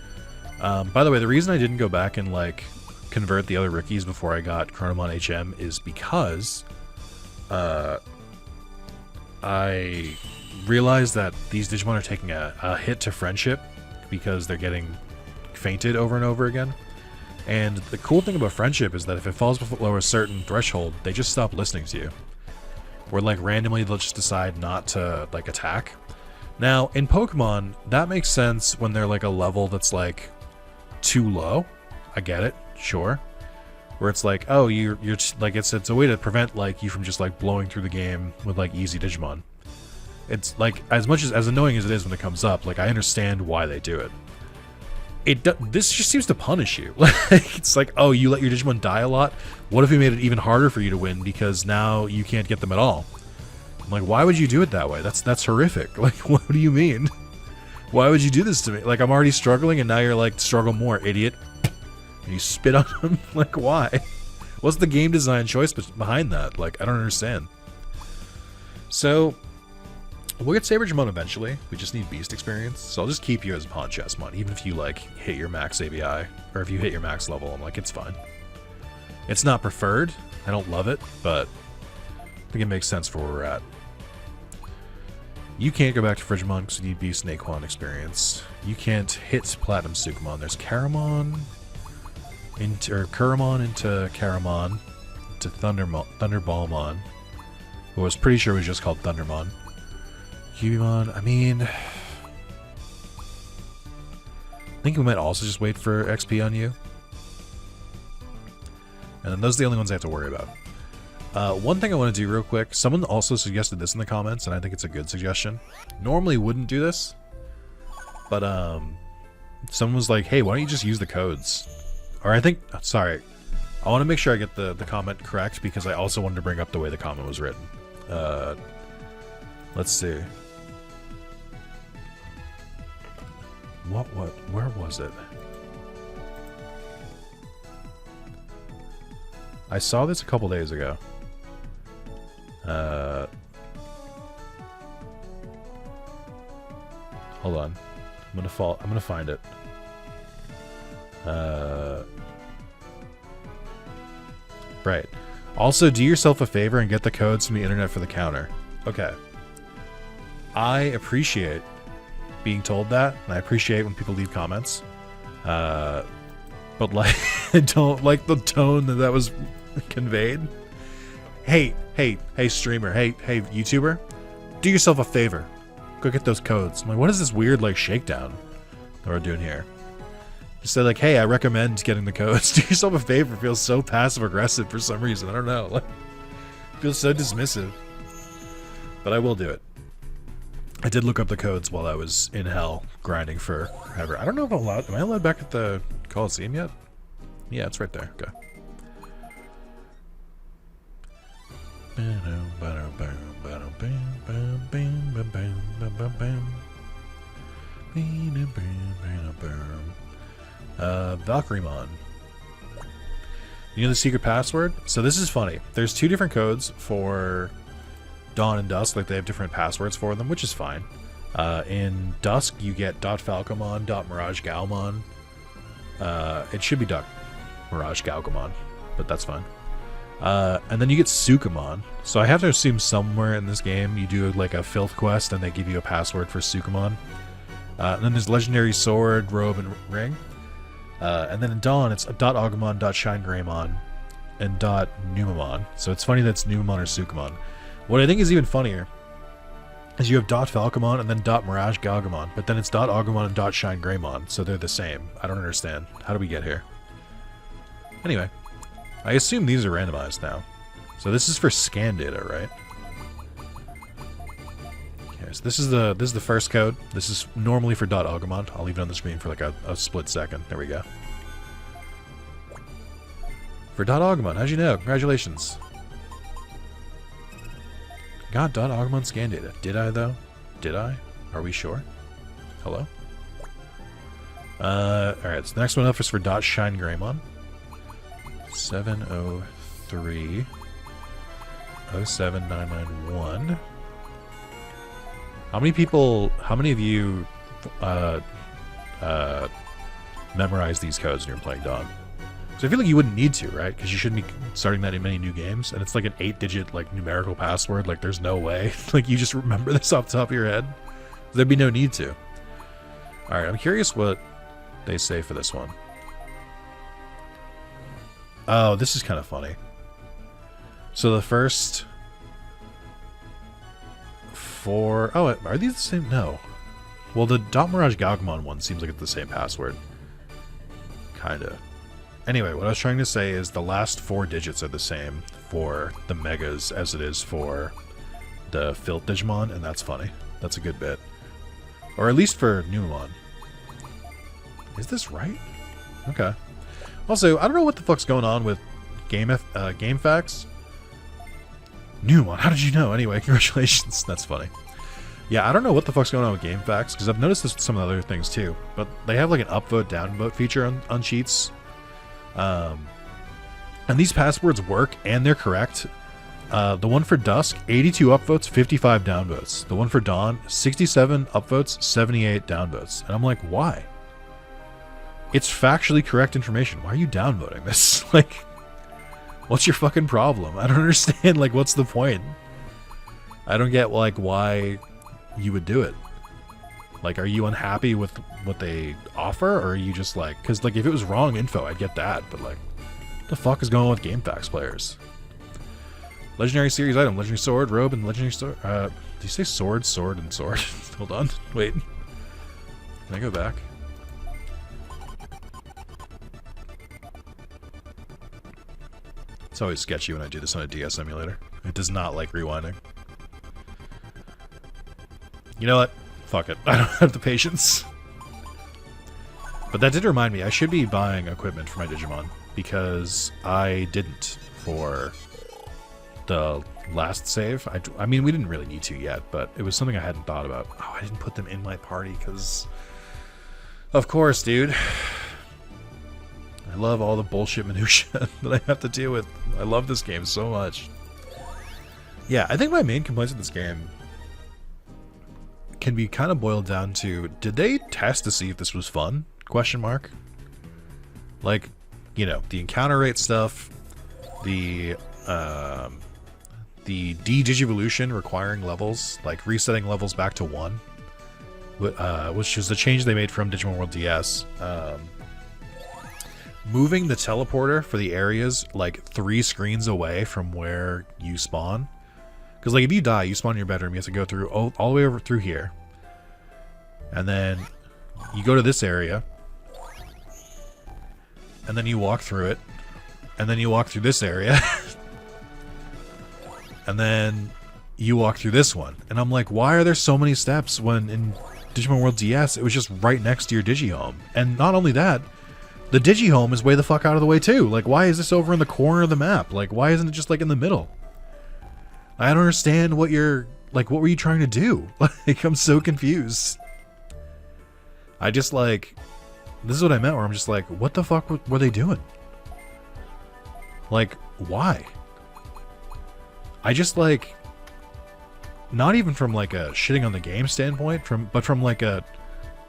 By the way, the reason I didn't go back and, like, convert the other rookies before I got Chronomon HM is because I realized that these Digimon are taking a hit to friendship because they're getting fainted over and over again. And the cool thing about friendship is that if it falls below a certain threshold, they just stop listening to you. Where, like, randomly they'll just decide not to, like, attack. Now, in Pokemon, that makes sense when they're, like, a level that's, like, too low. I get it, sure. Where it's like, oh, you're just, like, it's a way to prevent, like, you from just, like, blowing through the game with, like, easy Digimon. It's, like, as much as annoying as it is when it comes up, like, I understand why they do it. This just seems to punish you. It's like, oh, you let your Digimon die a lot? What if we made it even harder for you to win because now you can't get them at all? I'm like, why would you do it that way? That's horrific. Like, what do you mean? Why would you do this to me? Like, I'm already struggling and now you're like, struggle more, idiot. And you spit on them? Like, why? What's the game design choice behind that? Like, I don't understand. So, we'll get Sabregimon eventually. We just need Beast experience. So I'll just keep you as a Pawn Chessmon, even if you, like, hit your max ABI. Or if you hit your max level, I'm like, it's fine. It's not preferred. I don't love it, but I think it makes sense for where we're at. You can't go back to Frigimon because you need Beast and Aquan experience. You can't hit Platinum Sukamon. There's Caramon into Caramon to Thunderballmon, who I was pretty sure was just called Thundermon. Cubimon, I mean, I think we might also just wait for XP on you. And then those are the only ones I have to worry about. One thing I want to do real quick, someone also suggested this in the comments, and I think it's a good suggestion. Normally wouldn't do this, but someone was like, hey, why don't you just use the codes? Or I think, sorry, I want to make sure I get the comment correct because I also wanted to bring up the way the comment was written. Let's see. Where was it? I saw this a couple days ago. Hold on. I'm gonna find it. Right. Also, do yourself a favor and get the codes from the internet for the counter. Okay. I appreciate being told that, and I appreciate when people leave comments. But, like, I don't like the tone that was conveyed. Hey, streamer. Hey, YouTuber. Do yourself a favor. Go get those codes. I'm like, what is this weird, like, shakedown that we're doing here? Just say, like, hey, I recommend getting the codes. Do yourself a favor. It feels so passive-aggressive for some reason. I don't know. Like, it feels so dismissive. But I will do it. I did look up the codes while I was in hell grinding for forever. I don't know if I'm allowed. Am I allowed back at the Coliseum yet? Yeah, it's right there. Okay. Valkyremon. You know the secret password? So this is funny. There's two different codes for Dawn and Dusk. Like, they have different passwords for them, which is fine. In Dusk, you get .Falcomon, .Mirage Galmon. It should be .Mirage Galgamon, but that's fine. And then you get Sukamon. So I have to assume somewhere in this game you do like a filth quest and they give you a password for Sukamon. And then there's Legendary Sword, Robe, and Ring. And then in Dawn, it's .Agumon, .ShineGreymon, and .Numamon. So it's funny that's Numamon or Sukamon. What I think is even funnier is you have .Falcomon and then .Mirage Galgamon, but then it's .Agumon and .ShineGreymon, so they're the same. I don't understand. How do we get here? Anyway, I assume these are randomized now. So this is for scan data, right? Okay, so this is the first code. This is normally for .Agumon. I'll leave it on the screen for like a split second. There we go. For .Agumon, how'd you know? Congratulations. Got .Agumon scan data. Did I, though? Did I? Are we sure? Hello? Alright, so the next one up is for .ShineGreymon. 703 07991. How many of you memorize these codes when you're playing Dawn? So I feel like you wouldn't need to, right? Because you shouldn't be starting that in many new games, and it's like an 8-digit like numerical password. Like there's no way. Like you just remember this off the top of your head. There'd be no need to. All right, I'm curious what they say for this one. Oh, this is kind of funny. So the first 4... Oh, are these the same? No. Well, the .Mirage Galgamon one seems like it's the same password. Kinda. Anyway, what I was trying to say is the last 4 digits are the same for the Megas as it is for the Filth Digimon, and that's funny. That's a good bit. Or at least for Numamon. Is this right? Okay. Also, I don't know what the fuck's going on with game facts. Numamon, how did you know? Anyway, congratulations. That's funny. Yeah, I don't know what the fuck's going on with game facts, because I've noticed this with some of the other things too. But they have like an upvote, downvote feature on cheats. And these passwords work, and they're correct. The one for Dusk, 82 upvotes, 55 downvotes. The one for Dawn, 67 upvotes, 78 downvotes. And I'm like, why? It's factually correct information. Why are you downvoting this? Like, what's your fucking problem? I don't understand, like, what's the point? I don't get, like, why you would do it. Like, are you unhappy with what they offer, or are you just like... Because, like, if it was wrong info, I'd get that, but, like, what the fuck is going on with GameFAQs players? Legendary Series item, Legendary Sword, Robe, and Legendary Sword... did you say Sword, Sword, and Sword? Hold on, wait. Can I go back? It's always sketchy when I do this on a DS emulator. It does not like rewinding. You know what? Fuck it. I don't have the patience. But that did remind me, I should be buying equipment for my Digimon, because I didn't for the last save. I mean, we didn't really need to yet, but it was something I hadn't thought about. Oh, I didn't put them in my party, because... Of course, dude. I love all the bullshit minutia that I have to deal with. I love this game so much. Yeah, I think my main complaints with this game can be kind of boiled down to, did they test to see if this was fun? Question mark. Like, you know, the encounter rate stuff, the de-digivolution requiring levels, like resetting levels back to 1, which is the change they made from Digimon World DS. Moving the teleporter for the areas like 3 screens away from where you spawn. Because, like, if you die, you spawn in your bedroom, you have to go through all the way over through here. And then you go to this area. And then you walk through it. And then you walk through this area. And then you walk through this one. And I'm like, why are there so many steps when in Digimon World DS it was just right next to your Digihome? And not only that, the Digihome is way the fuck out of the way too. Like, why is this over in the corner of the map? Like, why isn't it just like in the middle? I don't understand what you're... Like, what were you trying to do? Like, I'm so confused. I just, like... This is what I meant, where I'm just like, what the fuck were they doing? Like, why? I just, like... Not even from, like, a shitting on the game standpoint, but from, like, a...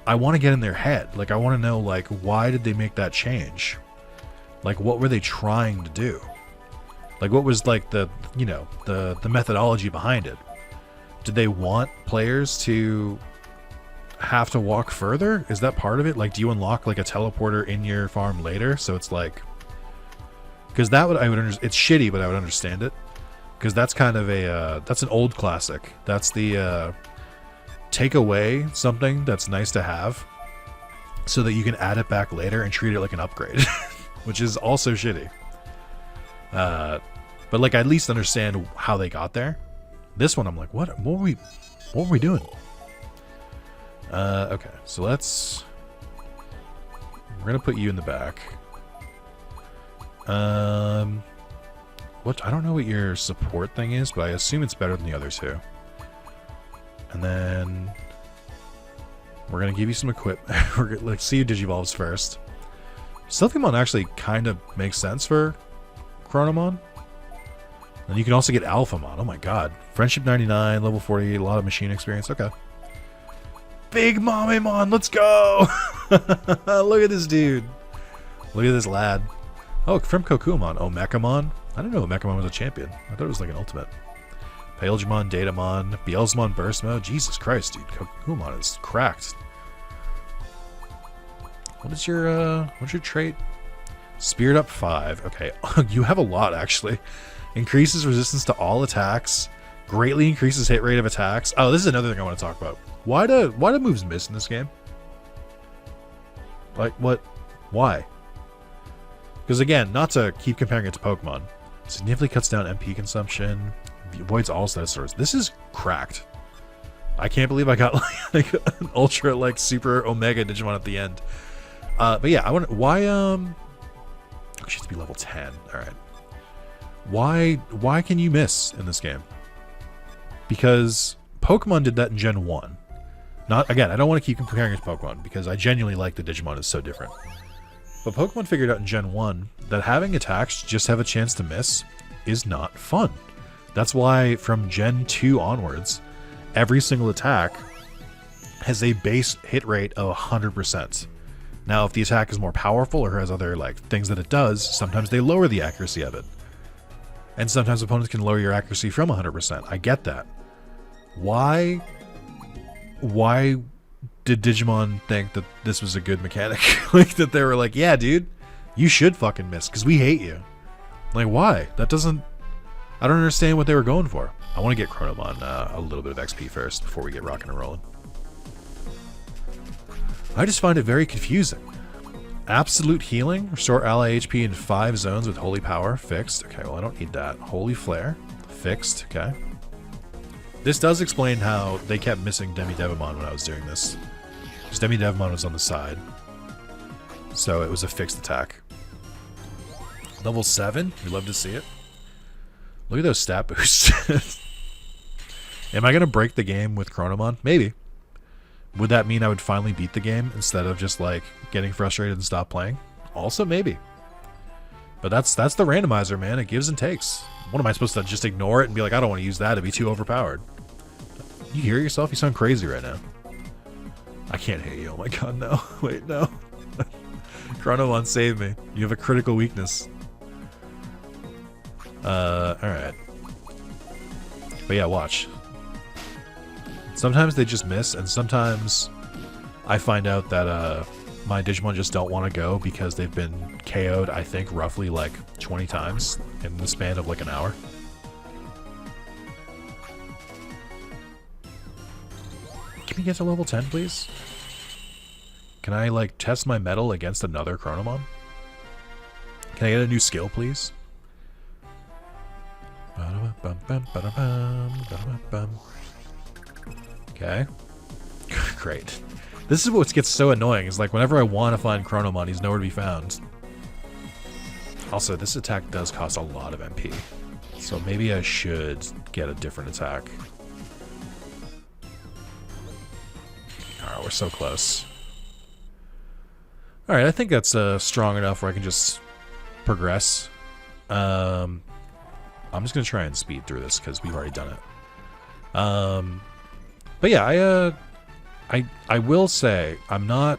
I want to get in their head. Like, I want to know, like, why did they make that change? Like, what were they trying to do? Like, what was like the the methodology behind it? Did they want players to have to walk further? Is that part of it? Like, do you unlock like a teleporter in your farm later? So it's like, because that would it's shitty, but I would understand it, because that's kind of a that's an old classic. That's the take away something that's nice to have so that you can add it back later and treat it like an upgrade, which is also shitty. But like, I at least understand how they got there. This one, I'm like, what were we doing? Okay, so we're gonna put you in the back. What, I don't know what your support thing is, but I assume it's better than the other two. And then we're gonna give you some equipment. We're gonna see you Digivolves first. Stealthymon actually kind of makes sense for Chronomon. And you can also get Alphamon. Oh my god. Friendship 99, level 48, a lot of machine experience. Okay. Big Mamemon, let's go! Look at this dude. Look at this lad. Oh, from Kokumon. Oh, Mechamon. I didn't know Mechamon was a champion. I thought it was like an ultimate. Palegimon, Datamon, Beelzemon Burst Mode. Jesus Christ, dude. Kokumon is cracked. What's your trait? Spirit up 5. Okay. You have a lot, actually. Increases resistance to all attacks. Greatly increases hit rate of attacks. Oh, this is another thing I want to talk about. Why do moves miss in this game? Like, what? Why? Because again, not to keep comparing it to Pokemon, significantly cuts down MP consumption, avoids all status stores. This is cracked. I can't believe I got like an ultra, like, super Omega Digimon at the end. But yeah, I want to, why, she has to be level 10. Alright. Why can you miss in this game? Because Pokemon did that in Gen 1. Not, again, I don't want to keep comparing it to Pokemon, because I genuinely like the Digimon is so different. But Pokemon figured out in Gen 1 that having attacks just have a chance to miss is not fun. That's why from Gen 2 onwards, every single attack has a base hit rate of 100%. Now, if the attack is more powerful or has other like things that it does, sometimes they lower the accuracy of it. And sometimes opponents can lower your accuracy from 100%. I get that. Why did Digimon think that this was a good mechanic? Like, that they were like, yeah, dude, you should fucking miss, because we hate you. Like, why? That doesn't... I don't understand what they were going for. I want to get Chronomon a little bit of XP first before we get rocking and rolling. I just find it very confusing. Absolute healing. Restore ally HP in 5 zones with holy power. Fixed. Okay, well, I don't need that. Holy flare. Fixed. Okay. This does explain how they kept missing Demi-Devimon when I was doing this. Because Demi-Devimon was on the side. So it was a fixed attack. Level 7. We love to see it. Look at those stat boosts. Am I going to break the game with Chronomon? Maybe. Would that mean I would finally beat the game instead of just like getting frustrated and stop playing? Also, maybe. But that's the randomizer, man. It gives and takes. What am I supposed to just ignore it and be like, I don't want to use that, it'd be too overpowered? You hear yourself? You sound crazy right now. I can't hear you. Oh my god, no. Wait, no. Chronomon, save me. You have a critical weakness. Alright. But yeah, watch. Sometimes they just miss, and sometimes I find out that my Digimon just don't want to go because they've been KO'd, I think, roughly like 20 times in the span of like an hour. Can we get to level 10, please? Can I, like, test my metal against another Chronomon? Can I get a new skill, please? Okay. Great. This is what gets so annoying, is like whenever I want to find Chronomon, he's nowhere to be found. Also, this attack does cost a lot of MP. So maybe I should get a different attack. Alright, we're so close. Alright, I think that's strong enough where I can just progress. I'm just going to try and speed through this because we've already done it. But yeah, I will say, I'm not...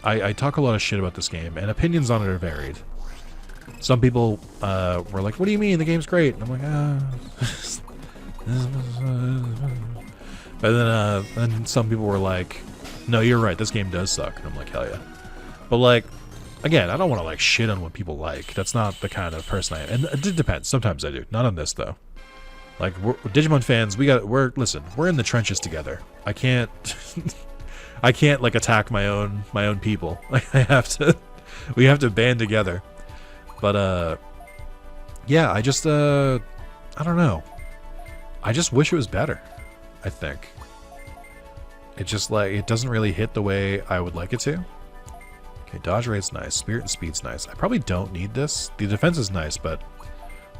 I talk a lot of shit about this game, and opinions on it are varied. some people were like, what do you mean the game's great? And I'm like, but then some people were like, no, you're right, this game does suck. And I'm like, hell yeah. But like, again, I don't want to like shit on what people like. That's not the kind of person I am. And it depends. Sometimes I do. Not on this though. Like, we're Digimon fans, listen, we're in the trenches together. I can't I can't like attack my own people. Like, we have to band together. But yeah, I just I don't know. I just wish it was better, I think. It just like it doesn't really hit the way I would like it to. Okay, dodge rate's nice, spirit and speed's nice. I probably don't need this. The defense is nice, but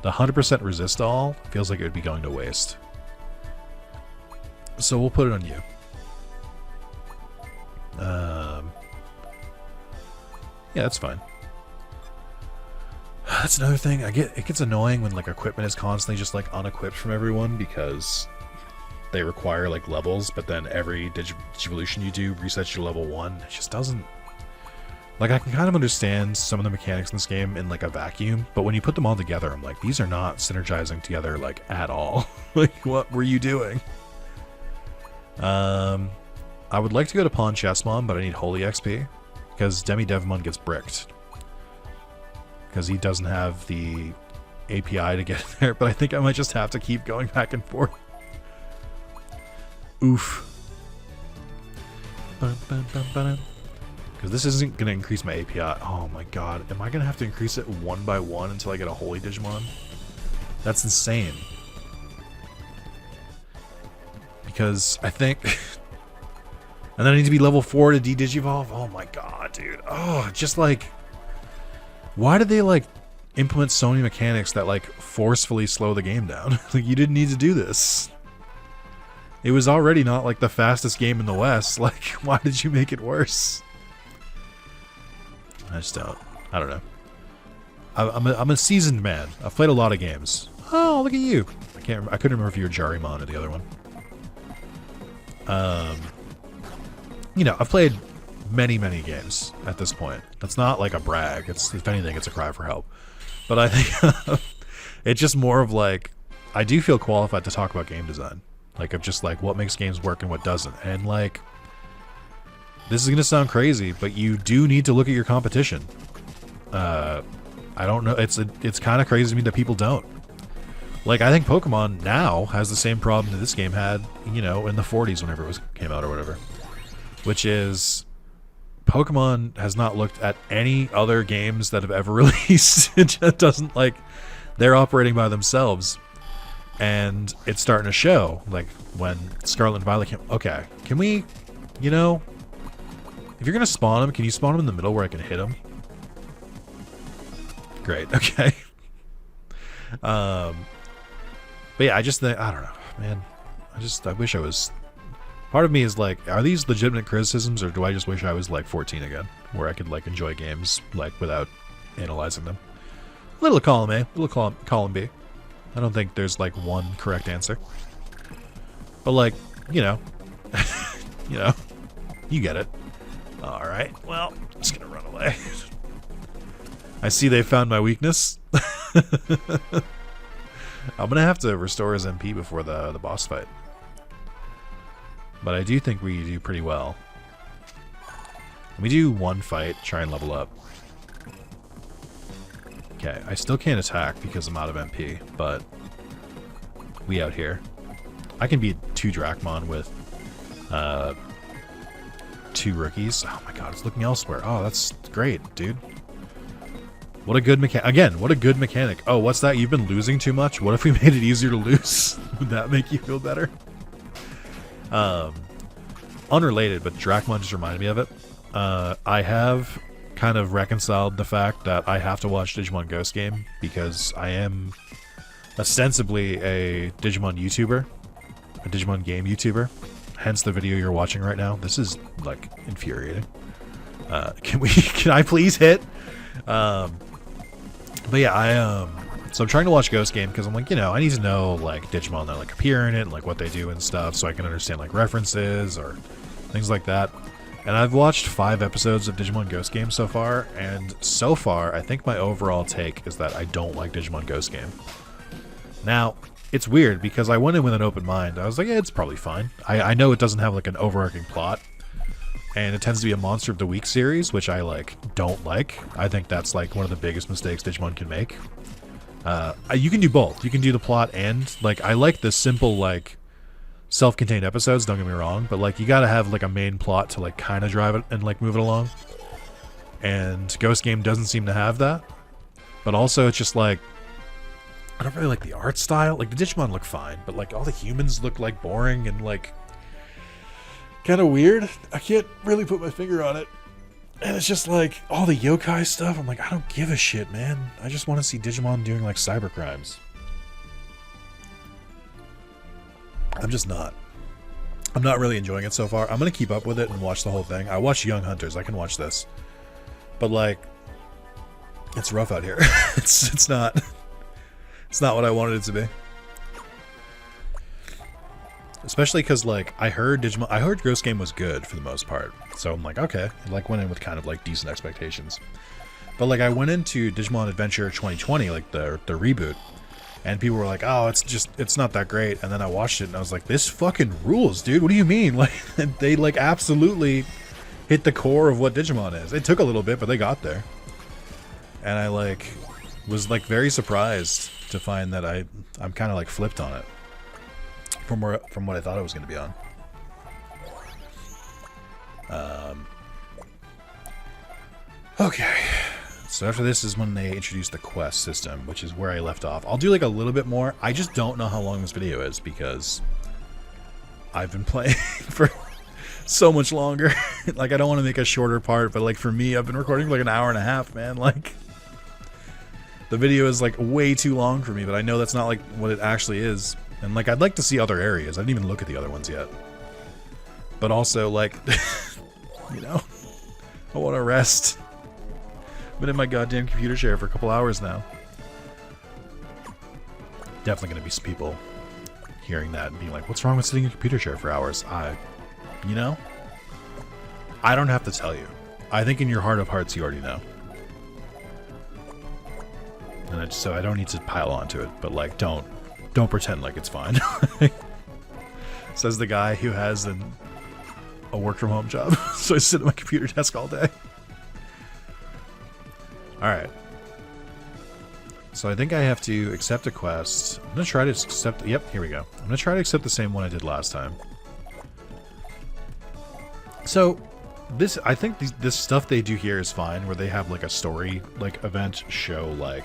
the 100% resist all feels like it would be going to waste. So we'll put it on you. Yeah, that's fine. That's another thing. It gets annoying when like equipment is constantly just like unequipped from everyone because they require like levels, but then every Digivolution you do resets your level 1. It just doesn't. Like, I can kind of understand some of the mechanics in this game in, like, a vacuum, but when you put them all together, I'm like, these are not synergizing together, like, at all. Like, what were you doing? I would like to go to Pawn Chessmon, but I need Holy XP, because Demi Devmon gets bricked. Because he doesn't have the API to get in there, but I think I might just have to keep going back and forth. Oof. Because this isn't going to increase my API. Oh my god. Am I going to have to increase it one by one until I get a Holy Digimon? That's insane. Because I think... and then I need to be level 4 to de-digivolve? Oh my god, dude. Oh, just like... Why did they, like, implement so many mechanics that, like, forcefully slow the game down? Like, you didn't need to do this. It was already not, like, the fastest game in the West. Like, why did you make it worse? I just don't. I don't know. I'm a seasoned man. I've played a lot of games. Oh, look at you. I couldn't remember if you were Jarimon or the other one. You know, I've played many games at this point. That's not like a brag. It's, if anything, it's a cry for help. But I think it's just more of like, I do feel qualified to talk about game design. Like, of just like what makes games work and what doesn't. And like, this is going to sound crazy, but you do need to look at your competition. I don't know. It's kind of crazy to me that people don't. Like, I think Pokemon now has the same problem that this game had, you know, in the 40s whenever it came out or whatever. Which is, Pokemon has not looked at any other games that have ever released. It just doesn't, like, they're operating by themselves. And it's starting to show, like, when Scarlet and Violet came, okay, can we, you know... If you're going to spawn them, can you spawn them in the middle where I can hit them? Great, okay. But yeah, I just think, I don't know, man. I wish I was... Part of me is like, are these legitimate criticisms, or do I just wish I was like 14 again? Where I could like enjoy games like without analyzing them. Little column A, little column B. I don't think there's like one correct answer. But like, you know, you know, you get it. Alright, well, I'm just gonna run away. I see they found my weakness. I'm gonna have to restore his MP before the boss fight. But I do think we do pretty well. Let me do one fight, try and level up. Okay, I still can't attack because I'm out of MP, but we out here. I can beat 2 Dracmon with 2 rookies. Oh my god, it's looking elsewhere. Oh, that's great, dude. What a good mechanic. Again, what a good mechanic. Oh, what's that? You've been losing too much? What if we made it easier to lose? Would that make you feel better? Unrelated, but Dracmon just reminded me of it. I have kind of reconciled the fact that I have to watch Digimon Ghost Game because I am ostensibly a Digimon YouTuber, a Digimon game YouTuber. Hence the video you're watching right now. This is like infuriating. Can I please hit? But yeah, so I'm trying to watch Ghost Game because I'm like, you know, I need to know like Digimon that like appear in it and like what they do and stuff so I can understand like references or things like that. And I've watched 5 episodes of Digimon Ghost Game so far, and so far, I think my overall take is that I don't like Digimon Ghost Game. Now, it's weird because I went in with an open mind. I was like, yeah, it's probably fine. I know it doesn't have like an overarching plot, and it tends to be a Monster of the Week series, which I don't like. I think that's like one of the biggest mistakes Digimon can make. You can do both. You can do the plot and I like the simple self-contained episodes, don't get me wrong, but you gotta have a main plot to kind of drive it and move it along. And Ghost Game doesn't seem to have that. But also it's just I don't really like the art style. The Digimon look fine, but all the humans look boring and kind of weird. I can't really put my finger on it. And it's just all the yokai stuff. I'm I don't give a shit, man. I just want to see Digimon doing cyber crimes. I'm just not. I'm not really enjoying it so far. I'm gonna keep up with it and watch the whole thing. I watch Young Hunters. I can watch this, but it's rough out here. it's not. It's not what I wanted it to be. Especially because I heard Ghost Game was good for the most part. So I'm okay. I went in with kind of decent expectations. But I went into Digimon Adventure 2020, the reboot. And people were like, oh, it's not that great. And then I watched it and I was like, this fucking rules, dude. What do you mean? They absolutely hit the core of what Digimon is. It took a little bit, but they got there. And I was very surprised to find that I'm kind of flipped on it from what I thought it was going to be on. Okay. So after this is when they introduce the quest system, which is where I left off. I'll do a little bit more. I just don't know how long this video is because I've been playing for so much longer. I don't want to make a shorter part, but for me, I've been recording for an hour and a half, man. The video is way too long for me, but I know that's not what it actually is. And I'd like to see other areas. I didn't even look at the other ones yet. But also you know, I want to rest. Been in my goddamn computer chair for a couple hours now. Definitely gonna be some people hearing that and being like, what's wrong with sitting in a computer chair for hours? You know? I don't have to tell you. I think in your heart of hearts you already know. And so I don't need to pile onto it, but don't pretend like it's fine. Says the guy who has a work from home job. So I sit at my computer desk all day. Alright. So I think I have to accept a quest. I'm going to try to accept... Yep, here we go. I'm going to try to accept the same one I did last time. So, I think this stuff they do here is fine, where they have a story event show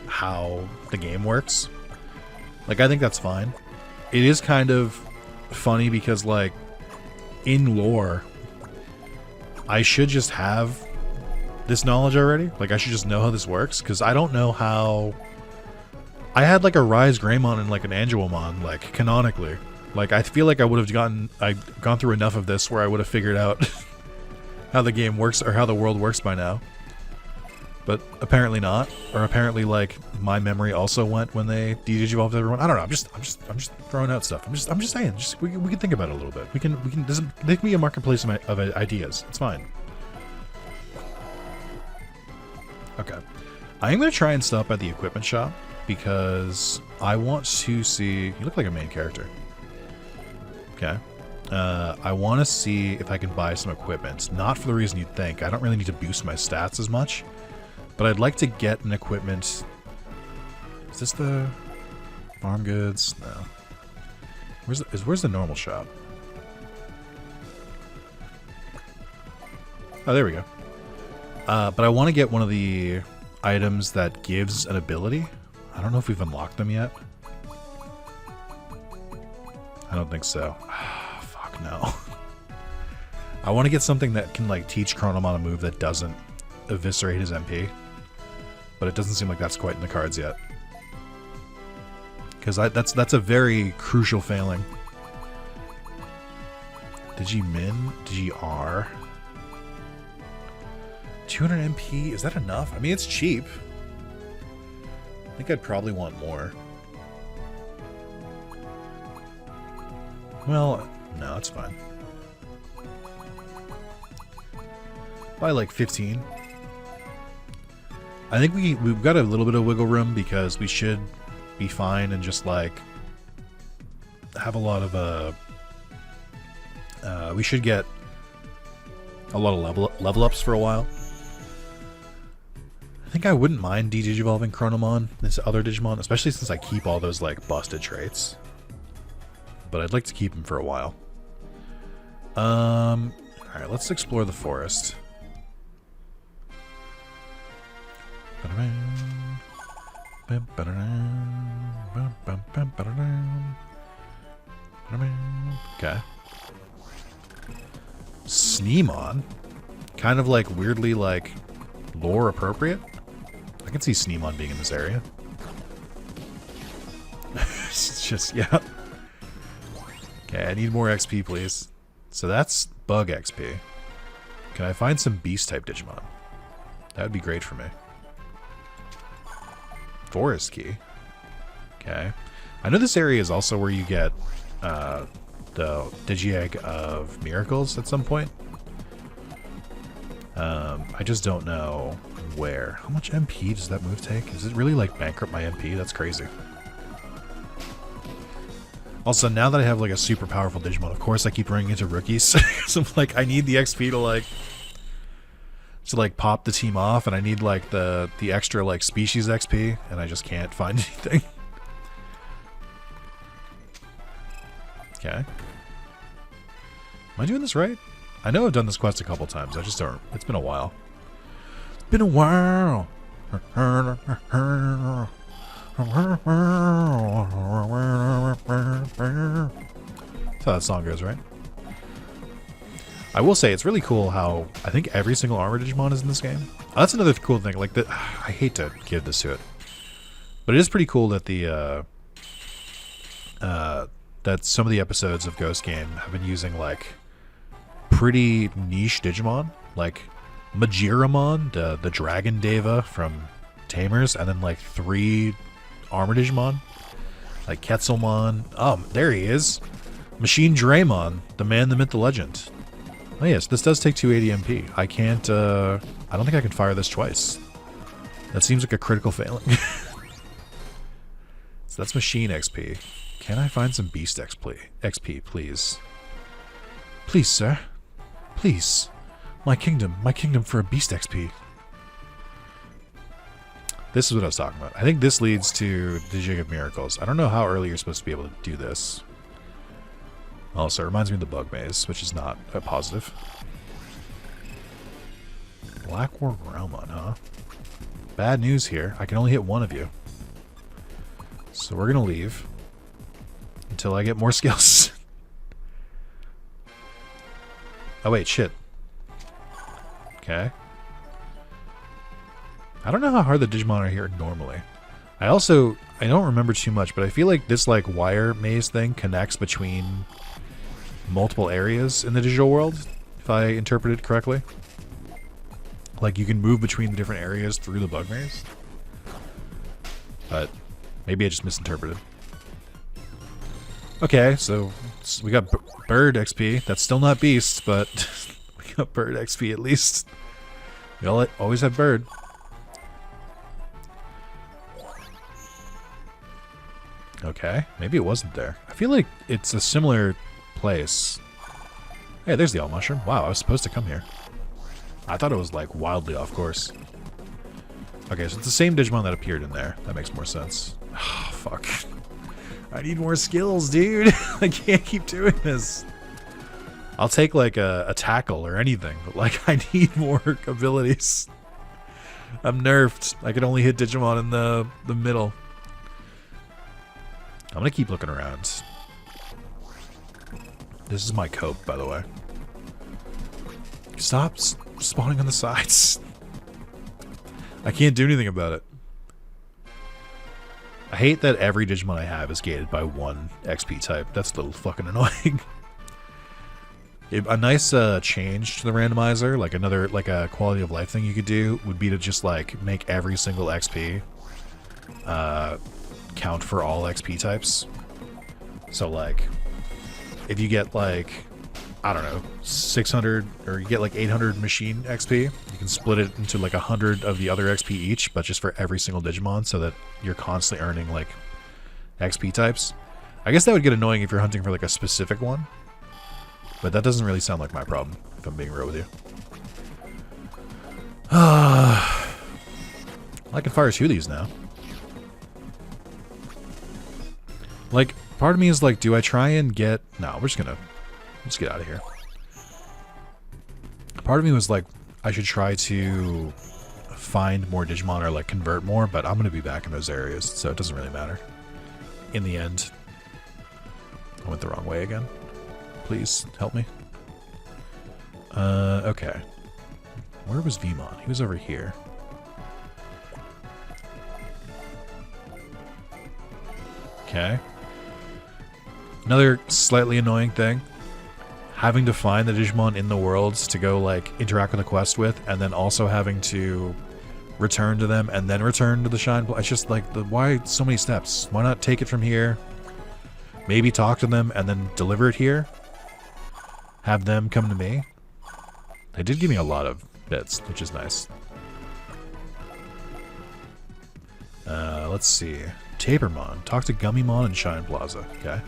how the game works. I think that's fine. It is kind of funny because in lore, I should just have this knowledge already. I should just know how this works, because I don't know how... I had a Rise Greymon and an Angelomon, canonically. I feel I would have gone through enough of this where I would have figured out how the game works, or how the world works by now. But apparently not. Or apparently my memory also went when they de-digivolved everyone. I don't know. I'm just throwing out stuff. I'm just saying. We can think about it a little bit. We can. This make me a marketplace of ideas. It's fine. Okay. I am going to try and stop at the equipment shop because I want to see... You look like a main character. Okay. I want to see if I can buy some equipment. Not for the reason you'd think. I don't really need to boost my stats as much. But I'd like to get an equipment... Is this the... Farm goods? No. Where's the normal shop? Oh, there we go. But I want to get one of the items that gives an ability. I don't know if we've unlocked them yet. I don't think so. Fuck no. I want to get something that can teach Chronomon a move that doesn't eviscerate his MP. But it doesn't seem like that's quite in the cards yet. Because that's a very crucial failing. Digimin? Digi-R? 200 MP? Is that enough? I mean, it's cheap. I think I'd probably want more. Well, no, it's fine. By like 15. I think we've got a little bit of wiggle room because we should be fine and just like have a lot of we should get a lot of level ups for a while. I think I wouldn't mind de-digivolving Chronomon, this other Digimon, especially since I keep all those like busted traits. But I'd like to keep him for a while. Alright, let's explore the forest. Okay. Sneemon? Kind of like weirdly like lore appropriate. I can see Sneemon being in this area. It's just, yeah. Okay, I need more XP, please. So that's bug XP. Can I find some beast type Digimon? That would be great for me. Forest key. Okay. I know this area is also where you get the Digi-Egg of Miracles at some point. I just don't know where. How much MP does that move take? Is it really like bankrupt my MP? That's crazy. Also, now that I have like a super powerful Digimon, of course I keep running into rookies. So I'm like, I need the XP to like pop the team off, and I need like the extra like species XP, and I just can't find anything. Okay. Am I doing this right? I know I've done this quest a couple times. I just don't. It's been a while. It's been a while. That's how that song goes, right? I will say it's really cool how I think every single armor Digimon is in this game. Oh, that's another cool thing. Like that, I hate to give this to it, but it is pretty cool that the that some of the episodes of Ghost Game have been using like pretty niche Digimon, like Majiramon, the Dragon Deva from Tamers, and then like 3 armor Digimon, like Quetzalmon. Oh, there he is. Machine Draymon, the man, the myth, the legend. Oh yes, this does take 280 MP. I can't, I don't think I can fire this twice. That seems like a critical failing. So that's Machine XP. Can I find some Beast XP, please? Please, sir. Please. My kingdom for a Beast XP. This is what I was talking about. I think this leads to the Jig of Miracles. I don't know how early you're supposed to be able to do this. Also, it reminds me of the Bug Maze, which is not a positive. Black War Growlmon, huh? Bad news here. I can only hit one of you. So we're going to leave until I get more skills. Oh, wait, shit. Okay. I don't know how hard the Digimon are here normally. I don't remember too much, but I feel like this like wire maze thing connects between multiple areas in the digital world, if I interpreted correctly. Like you can move between the different areas through the bug maze. But maybe I just misinterpreted. Okay, so we got bird XP. That's still not beast, but we got bird XP at least. We always have bird. Okay, maybe it wasn't there. I feel like it's a similar place. Hey, there's the All Mushroom. Wow, I was supposed to come here. I thought it was like wildly off course. Okay, so it's the same Digimon that appeared in there. That makes more sense. Oh, fuck. I need more skills, dude. I can't keep doing this. I'll take like a tackle or anything, but like I need more abilities. I'm nerfed. I can only hit Digimon in the middle. I'm gonna keep looking around. This is my cope, by the way. Stop spawning on the sides. I can't do anything about it. I hate that every Digimon I have is gated by 1 XP type. That's a little fucking annoying. A nice change to the randomizer, like another like a quality of life thing you could do, would be to just like make every single XP count for all XP types. So like if you get like I don't know, 600, or you get like 800 machine XP. You can split it into like 100 of the other XP each, but just for every single Digimon, so that you're constantly earning like XP types. I guess that would get annoying if you're hunting for like a specific one, but that doesn't really sound like my problem, if I'm being real with you. I can fire two of these now. Like, part of me is like, do I try and get... No, we're just gonna... Let's get out of here. Part of me was like, I should try to find more Digimon or like convert more, but I'm going to be back in those areas, so it doesn't really matter. In the end, I went the wrong way again. Please help me. Okay. Where was Vmon? He was over here. Okay. Another slightly annoying thing. Having to find the Digimon in the worlds to go, like, interact with a quest with, and then also having to return to them and then return to the Shine. It's just like, why so many steps? Why not take it from here? Maybe talk to them and then deliver it here? Have them come to me? They did give me a lot of bits, which is nice. Let's see. Tapermon. Talk to Gummymon and Shine Plaza. Okay.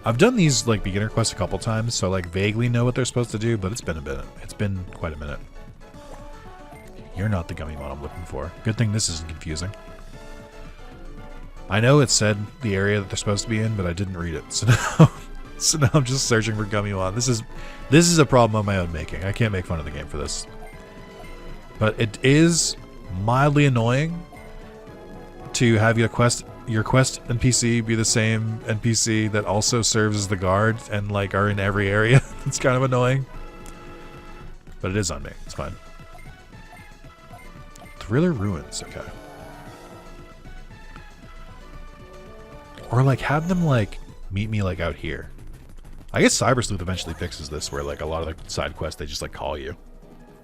I've done these, like, beginner quests a couple times, so I, like, vaguely know what they're supposed to do, but it's been a minute. It's been quite a minute. You're not the Gummymon I'm looking for. Good thing this isn't confusing. I know it said the area that they're supposed to be in, but I didn't read it, so now I'm just searching for Gummymon. This is a problem on my own making. I can't make fun of the game for this. But it is mildly annoying to have your quest NPC be the same NPC that also serves as the guard and like are in every area. It's kind of annoying. But it is on me. It's fine. Thriller Ruins, okay. Or like have them like meet me like out here. I guess Cyber Sleuth eventually fixes this where like a lot of the side quests they just like call you.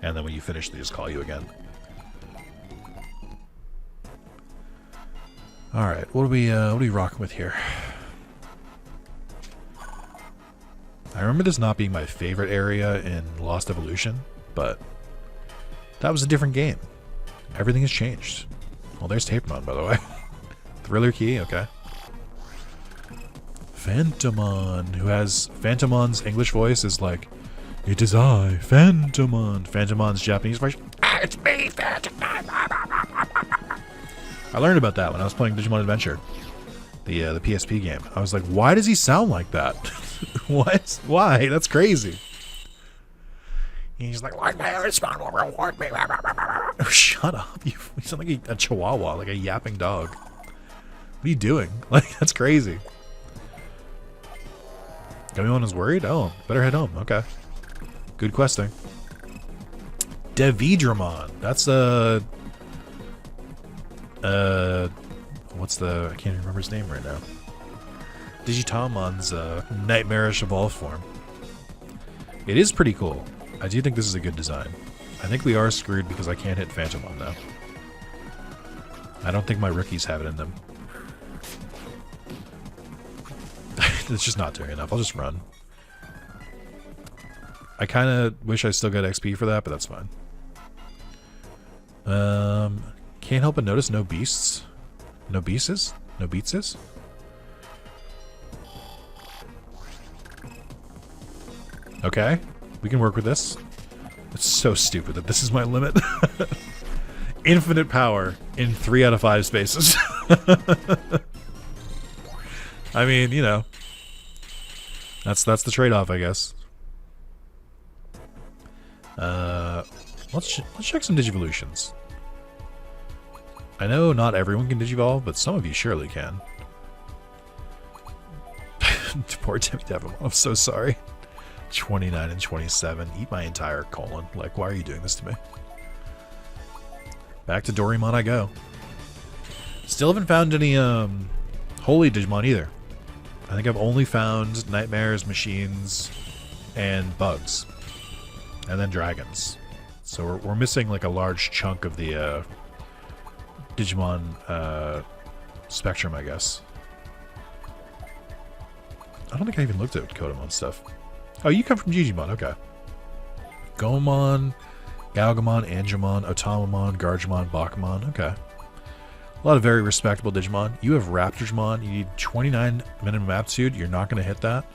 And then when you finish they just call you again. Alright, what are we rocking with here? I remember this not being my favorite area in Lost Evolution, but that was a different game. Everything has changed. Well, there's Tapermon, by the way. Thriller Key, okay. Phantomon, who has... Phantomon's English voice is like, it is I, Phantomon. Phantomon's Japanese voice, it's me, Phantomon. I learned about that when I was playing Digimon Adventure, the PSP game. I was like, why does he sound like that? What? Why? That's crazy. He's like, like my respawn will reward me. Oh, shut up. You sound like a chihuahua, like a yapping dog. What are you doing? Like, that's crazy. Everyone is worried? Oh, better head home. Okay. Good questing. Devidramon. That's what's the... I can't even remember his name right now. Digitamon's nightmarish evolved form. It is pretty cool. I do think this is a good design. I think we are screwed because I can't hit Phantomon now. I don't think my rookies have it in them. It's just not doing enough. I'll just run. I kind of wish I still got XP for that, but that's fine. Can't help but notice no beasts. No beasts? No beatses? Okay. We can work with this. It's so stupid that this is my limit. Infinite power in 3 out of 5 spaces. I mean, you know. That's the trade-off, I guess. Let's check some Digivolutions. I know not everyone can Digivolve, but some of you surely can. Poor Timmy Devil. I'm so sorry. 29 and 27. Eat my entire colon. Like, why are you doing this to me? Back to Doraemon I go. Still haven't found any holy Digimon either. I think I've only found nightmares, machines, and bugs. And then dragons. So we're missing like a large chunk of the Digimon spectrum, I guess. I don't think I even looked at Kodamon stuff. Oh, you come from Digimon, okay. Gomon, Galgamon, Angemon, Otamamon, Gargemon, Bakumon, okay. A lot of very respectable Digimon. You have Raptormon. You need 29 minimum aptitude. You're not going to hit that.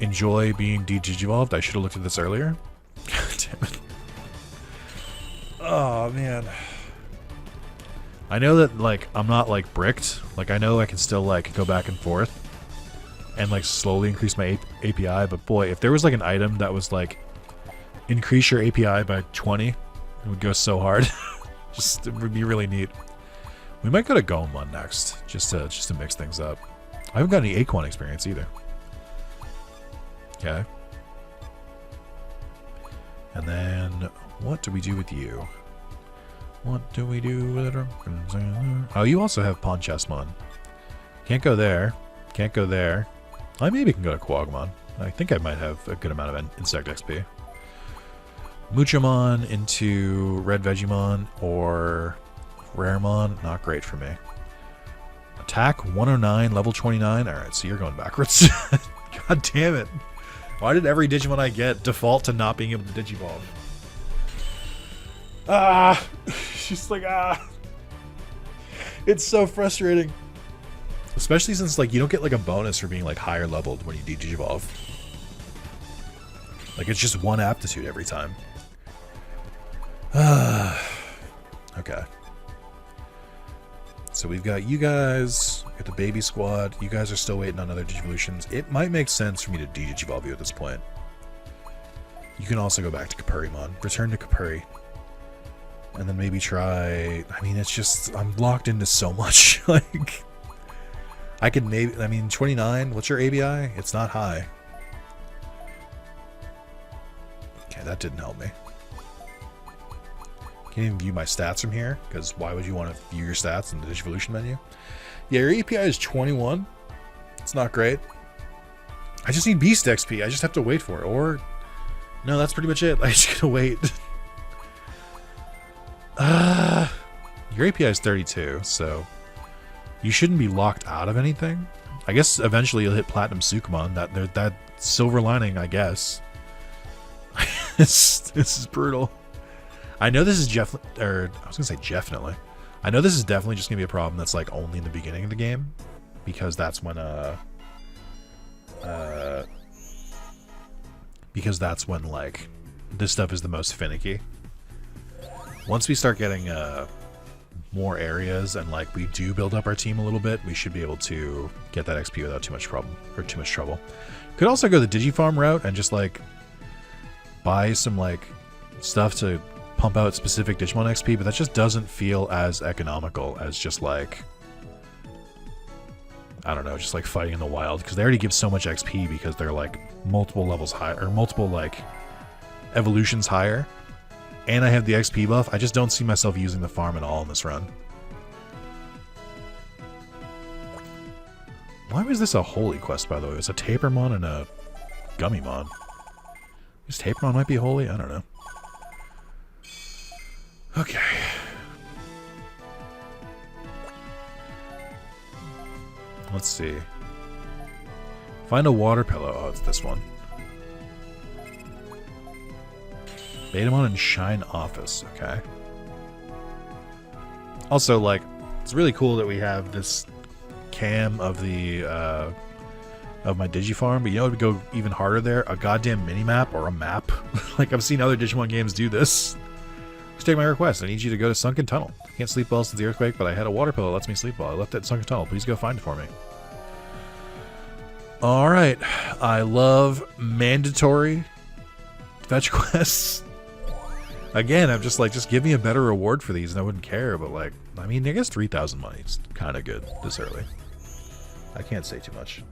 Enjoy being de-Digivolved. I should have looked at this earlier. God damn it. Oh, man. I know that, like, I'm not, like, bricked. Like, I know I can still, like, go back and forth and, like, slowly increase my API. But, boy, if there was, like, an item that was, like, increase your API by 20, it would go so hard. It would be really neat. We might go to Gomon next, just to mix things up. I haven't got any Aquan experience either. Okay. And then, what do we do with you? What do we do with it? Oh, you also have Ponchesmon. Can't go there. Can't go there. I maybe can go to Quagmon. I think I might have a good amount of Insect XP. Muchomon into Red Vegemon or Raremon, not great for me. Attack 109, level 29. Alright, so you're going backwards. God damn it. Why did every Digimon I get default to not being able to Digivolve? Ah! She's like, ah! It's so frustrating. Especially since, like, you don't get, like, a bonus for being, like, higher leveled when you Digivolve. Like, it's just one aptitude every time. Okay. So we've got you guys, we got the baby squad. You guys are still waiting on other Digivolutions. It might make sense for me to Digivolve you at this point. You can also go back to Kapurimon. Return to Kapuri. And then maybe try... I mean, it's just... I'm locked into so much. Like... I could maybe... I mean, 29? What's your ABI? It's not high. Okay, that didn't help me. Can't even view my stats from here, because why would you want to view your stats in the Digivolution menu? Yeah, your API is 21. It's not great. I just need Beast XP. I just have to wait for it. Or... No, that's pretty much it. I just gotta wait. Your API is 32, so... You shouldn't be locked out of anything. I guess eventually you'll hit Platinum Sukumon. That silver lining, I guess. This is brutal. I know this is definitely. I know this is definitely just gonna be a problem that's like only in the beginning of the game, because that's when like this stuff is the most finicky. Once we start getting more areas and like we do build up our team a little bit, we should be able to get that XP without too much problem or too much trouble. Could also go the Digifarm route and just like buy some like stuff to pump out specific Digimon XP, but that just doesn't feel as economical as just like, I don't know, just like fighting in the wild, because they already give so much XP because they're like multiple levels high or multiple like evolutions higher, and I have the XP buff. I just don't see myself using the farm at all in this run. Why was this a holy quest, by the way? It's a Tapermon and a Gummymon. This Tapermon might be holy? I don't know. Okay. Let's see. Find a water pillow. Oh, it's this one. Betamon and Shine Office. Okay. Also, like, it's really cool that we have this cam of the of my Digifarm, but you know what would go even harder there? A goddamn mini-map or a map. Like, I've seen other Digimon games do this. Just take my request. I need you to go to Sunken Tunnel. I can't sleep well since the earthquake, but I had a water pillow that lets me sleep well. I left it at Sunken Tunnel. Please go find it for me. Alright. I love mandatory fetch quests. Again, I'm just like, just give me a better reward for these and I wouldn't care, but like, I mean, I guess 3,000 money is kind of good this early. I can't say too much.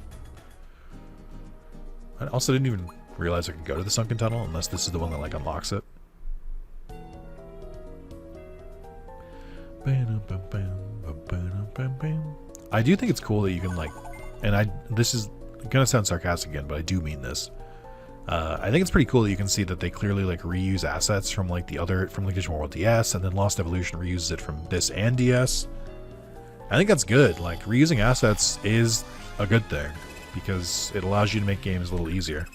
I also didn't even realize I could go to the Sunken Tunnel unless this is the one that like unlocks it. I do think it's cool that you can like, and this is gonna sound sarcastic again, but I do mean this. I think it's pretty cool that you can see that they clearly like reuse assets from like Digimon World DS, and then Lost Evolution reuses it from this and DS. I think that's good. Like, reusing assets is a good thing. because it allows you to make games a little easier.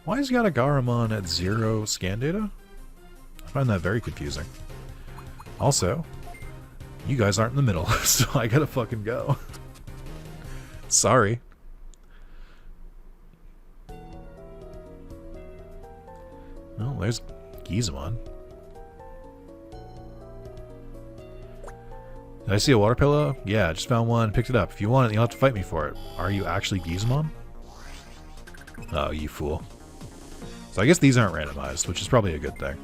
Why has he got a Garamon at 0 scan data? I find that very confusing. Also, you guys aren't in the middle, so I gotta fucking go. Sorry. Oh, there's Gizamon. Did I see a water pillow? Yeah, I just found one, picked it up. If you want it, you'll have to fight me for it. Are you actually Gizamon? Oh, you fool. So I guess these aren't randomized, which is probably a good thing.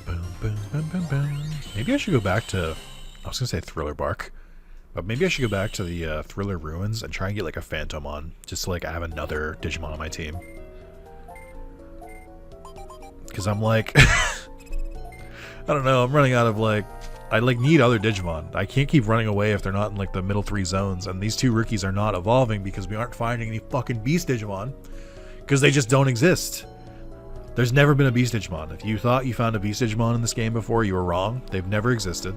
Boom, boom, boom, boom, boom. Maybe I should go back to... I was going to say Thriller Bark. But maybe I should go back to the Thriller Ruins and try and get like a Phantomon, just to like have another Digimon on my team. Because I'm like, I don't know, I'm running out of like, I like need other Digimon. I can't keep running away if they're not in like the middle 3 zones, and these 2 rookies are not evolving because we aren't finding any fucking Beast Digimon, because they just don't exist. There's never been a Beast Digimon. If you thought you found a Beast Digimon in this game before, you were wrong. They've never existed.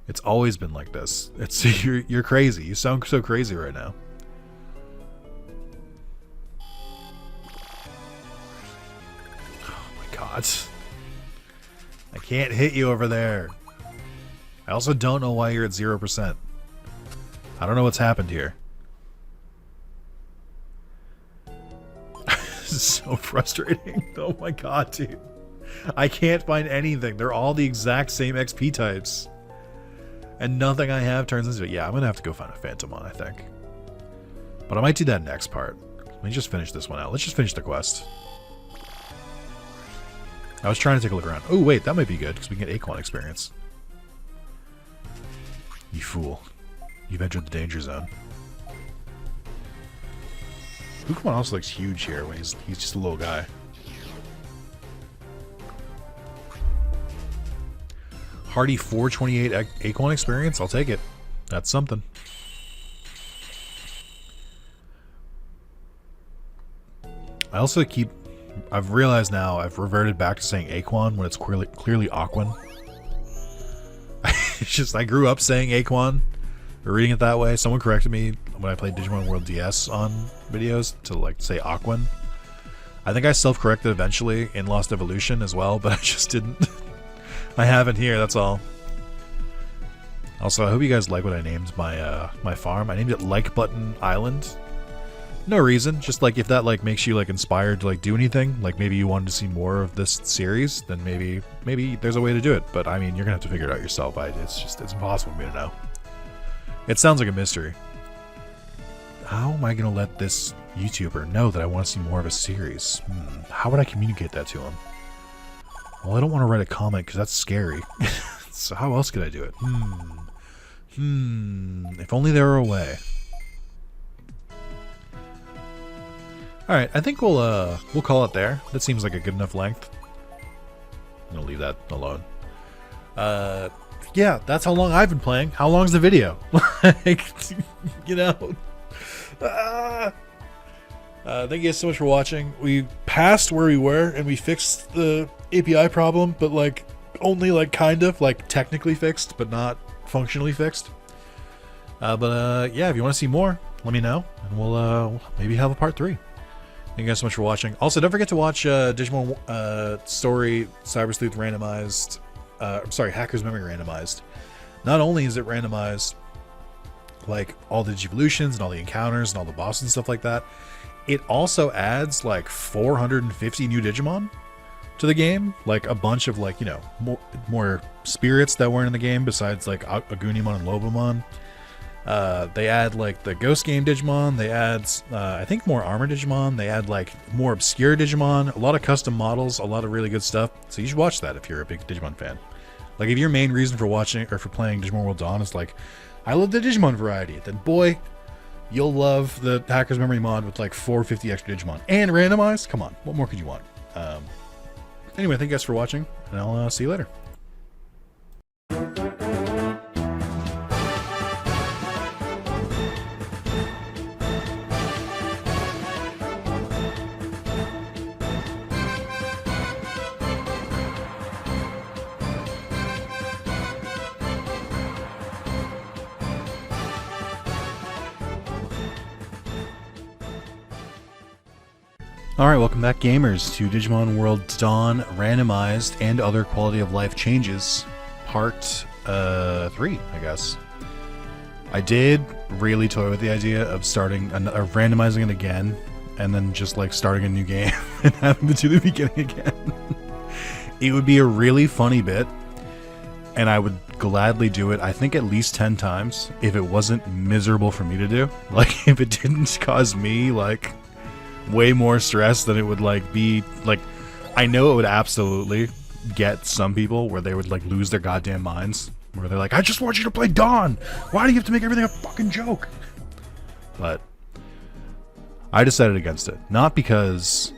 It's always been like this. It's you're crazy. You sound so crazy right now. Oh my god. I can't hit you over there. I also don't know why you're at 0%. I don't know what's happened here. This is so frustrating. Oh my god, dude. I can't find anything. They're all the exact same XP types. And nothing I have turns into it. Yeah, I'm going to have to go find a Phantomon, I think. But I might do that next part. Let me just finish this one out. Let's just finish the quest. I was trying to take a look around. Oh, wait, that might be good, because we can get Aquan experience. You fool. You've entered the danger zone. Pokemon also looks huge here when he's just a little guy. Hardy 428 Aquan experience. I'll take it. That's something. I also keep... I've realized now I've reverted back to saying Aquan when it's clearly Aquan. It's just I grew up saying Aquan, or reading it that way. Someone corrected me when I played Digimon World DS on videos to like say Aquan. I think I self-corrected eventually in Lost Evolution as well, but I just didn't. I haven't here, that's all. Also, I hope you guys like what I named my my farm. I named it Like Button Island. No reason, just like if that like makes you like inspired to like do anything, like maybe you wanted to see more of this series, then maybe there's a way to do it. But I mean, you're gonna have to figure it out yourself. It's impossible for me to know. It sounds like a mystery. How am I gonna let this YouTuber know that I want to see more of a series? How would I communicate that to him? Well, I don't want to write a comment because that's scary. So how else could I do it? If only there were a way. Alright, I think we'll call it there. That seems like a good enough length. I'm gonna leave that alone. Yeah, that's how long I've been playing. How long's the video? Like, you know. Thank you guys so much for watching. We passed where we were and we fixed the API problem, but like only like kind of like technically fixed, but not functionally fixed. Yeah, if you want to see more, let me know, and we'll maybe have a part 3. Thank you guys so much for watching. Also, don't forget to watch Digimon Story Cyber Sleuth Randomized. I'm sorry, Hacker's Memory Randomized. Not only is it randomized, like all the Digivolutions and all the encounters and all the bosses and stuff like that, it also adds like 450 new Digimon to the game. Like a bunch of like, you know, more spirits that weren't in the game besides like Agunimon and Lobomon. They add like the Ghost Game Digimon. They add, I think, more Armor Digimon. They add like more obscure Digimon. A lot of custom models. A lot of really good stuff. So you should watch that if you're a big Digimon fan. Like if your main reason for watching or for playing Digimon World Dawn is like, I love the Digimon variety, then boy, you'll love the Hacker's Memory mod with like 450 extra Digimon and randomized. Come on, what more could you want? Anyway, thank you guys for watching, and I'll see you later. Alright, welcome back gamers to Digimon World Dawn Randomized and Other Quality of Life Changes, Part 3, I guess. I did really toy with the idea of randomizing it again, and then just like starting a new game and having to do the beginning again. It would be a really funny bit, and I would gladly do it, I think at least 10 times, if it wasn't miserable for me to do. Like, if it didn't cause me, like, way more stress than it would, like, be, like, I know it would absolutely get some people where they would, like, lose their goddamn minds, where they're like, I just want you to play Dawn! Why do you have to make everything a fucking joke? But I decided against it. Not because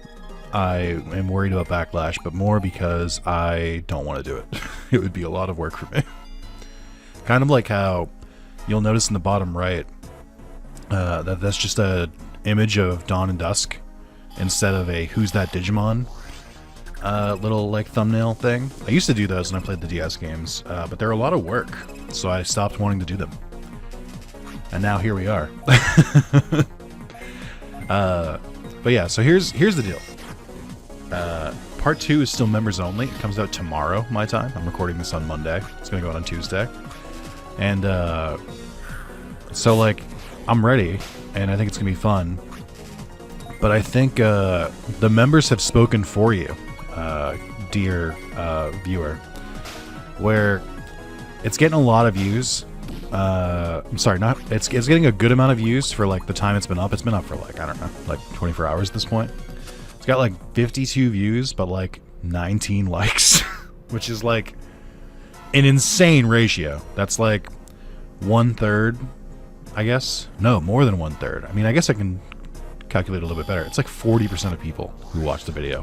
I am worried about backlash, but more because I don't want to do it. It would be a lot of work for me. Kind of like how you'll notice in the bottom right that's just a image of Dawn and Dusk instead of a Who's That Digimon little like thumbnail thing. I used to do those when I played the DS games, but they're a lot of work, so I stopped wanting to do them. And now here we are. But yeah, so here's the deal. Part 2 is still members only. It comes out tomorrow, my time. I'm recording this on Monday. It's gonna go out on Tuesday. And so like I'm ready, and I think it's gonna be fun. But I think the members have spoken for you, dear viewer, where it's getting a lot of views. I'm sorry, it's getting a good amount of views for like the time it's been up. It's been up for like, I don't know, like 24 hours at this point. It's got like 52 views, but like 19 likes, which is like an insane ratio. That's like 1/3, I guess. No, more than 1/3. I mean, I guess I can calculate a little bit better. It's like 40% of people who watch the video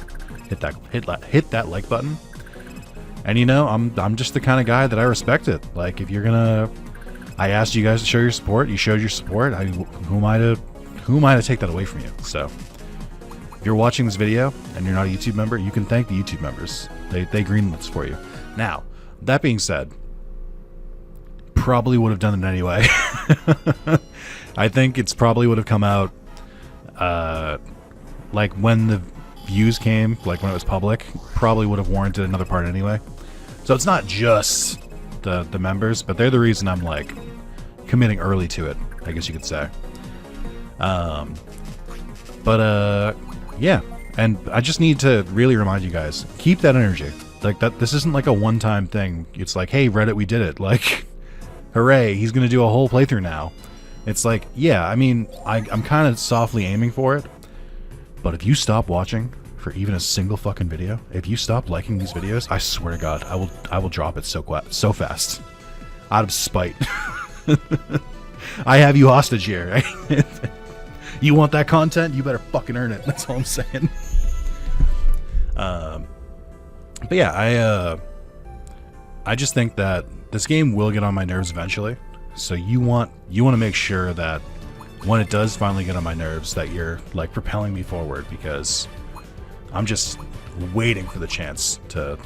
hit that like button. And you know, I'm just the kind of guy that I respect it. Like, if you're gonna, I asked you guys to show your support. You showed your support. Who am I to take that away from you? So, if you're watching this video and you're not a YouTube member, you can thank the YouTube members. They greenlit this for you. Now, that being said, probably would have done it anyway. I think it's probably would have come out like when the views came, like when it was public, probably would have warranted another part anyway. So it's not just the members, but they're the reason I'm like committing early to it, I guess you could say. Yeah, and I just need to really remind you guys, keep that energy. Like, that this isn't like a one-time thing. It's like, hey, Reddit, we did it. Like, hooray, he's gonna do a whole playthrough now. It's like, yeah, I mean, I'm kind of softly aiming for it, but if you stop watching for even a single fucking video, if you stop liking these videos, I swear to God, I will drop it so fast, out of spite. I have you hostage here. Right? You want that content? You better fucking earn it. That's all I'm saying. But yeah, I just think that this game will get on my nerves eventually. So you want to make sure that when it does finally get on my nerves, that you're like propelling me forward, because I'm just waiting for the chance to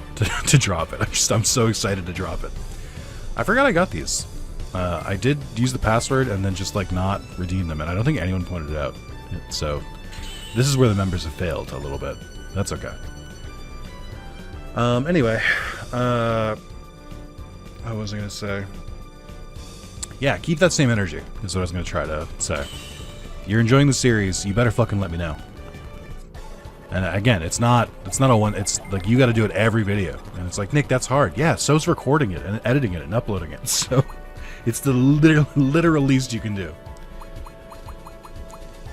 drop it. I'm so excited to drop it. I forgot I got these. I did use the password and then just like not redeem them, and I don't think anyone pointed it out. So this is where the members have failed a little bit. That's okay. Anyway, what was I gonna say? Yeah, keep that same energy, is what I was going to try to say. If you're enjoying the series, you better fucking let me know. And again, it's not a one, it's like you got to do it every video. And it's like, Nick, that's hard. Yeah, so's recording it and editing it and uploading it. So it's the literal least you can do.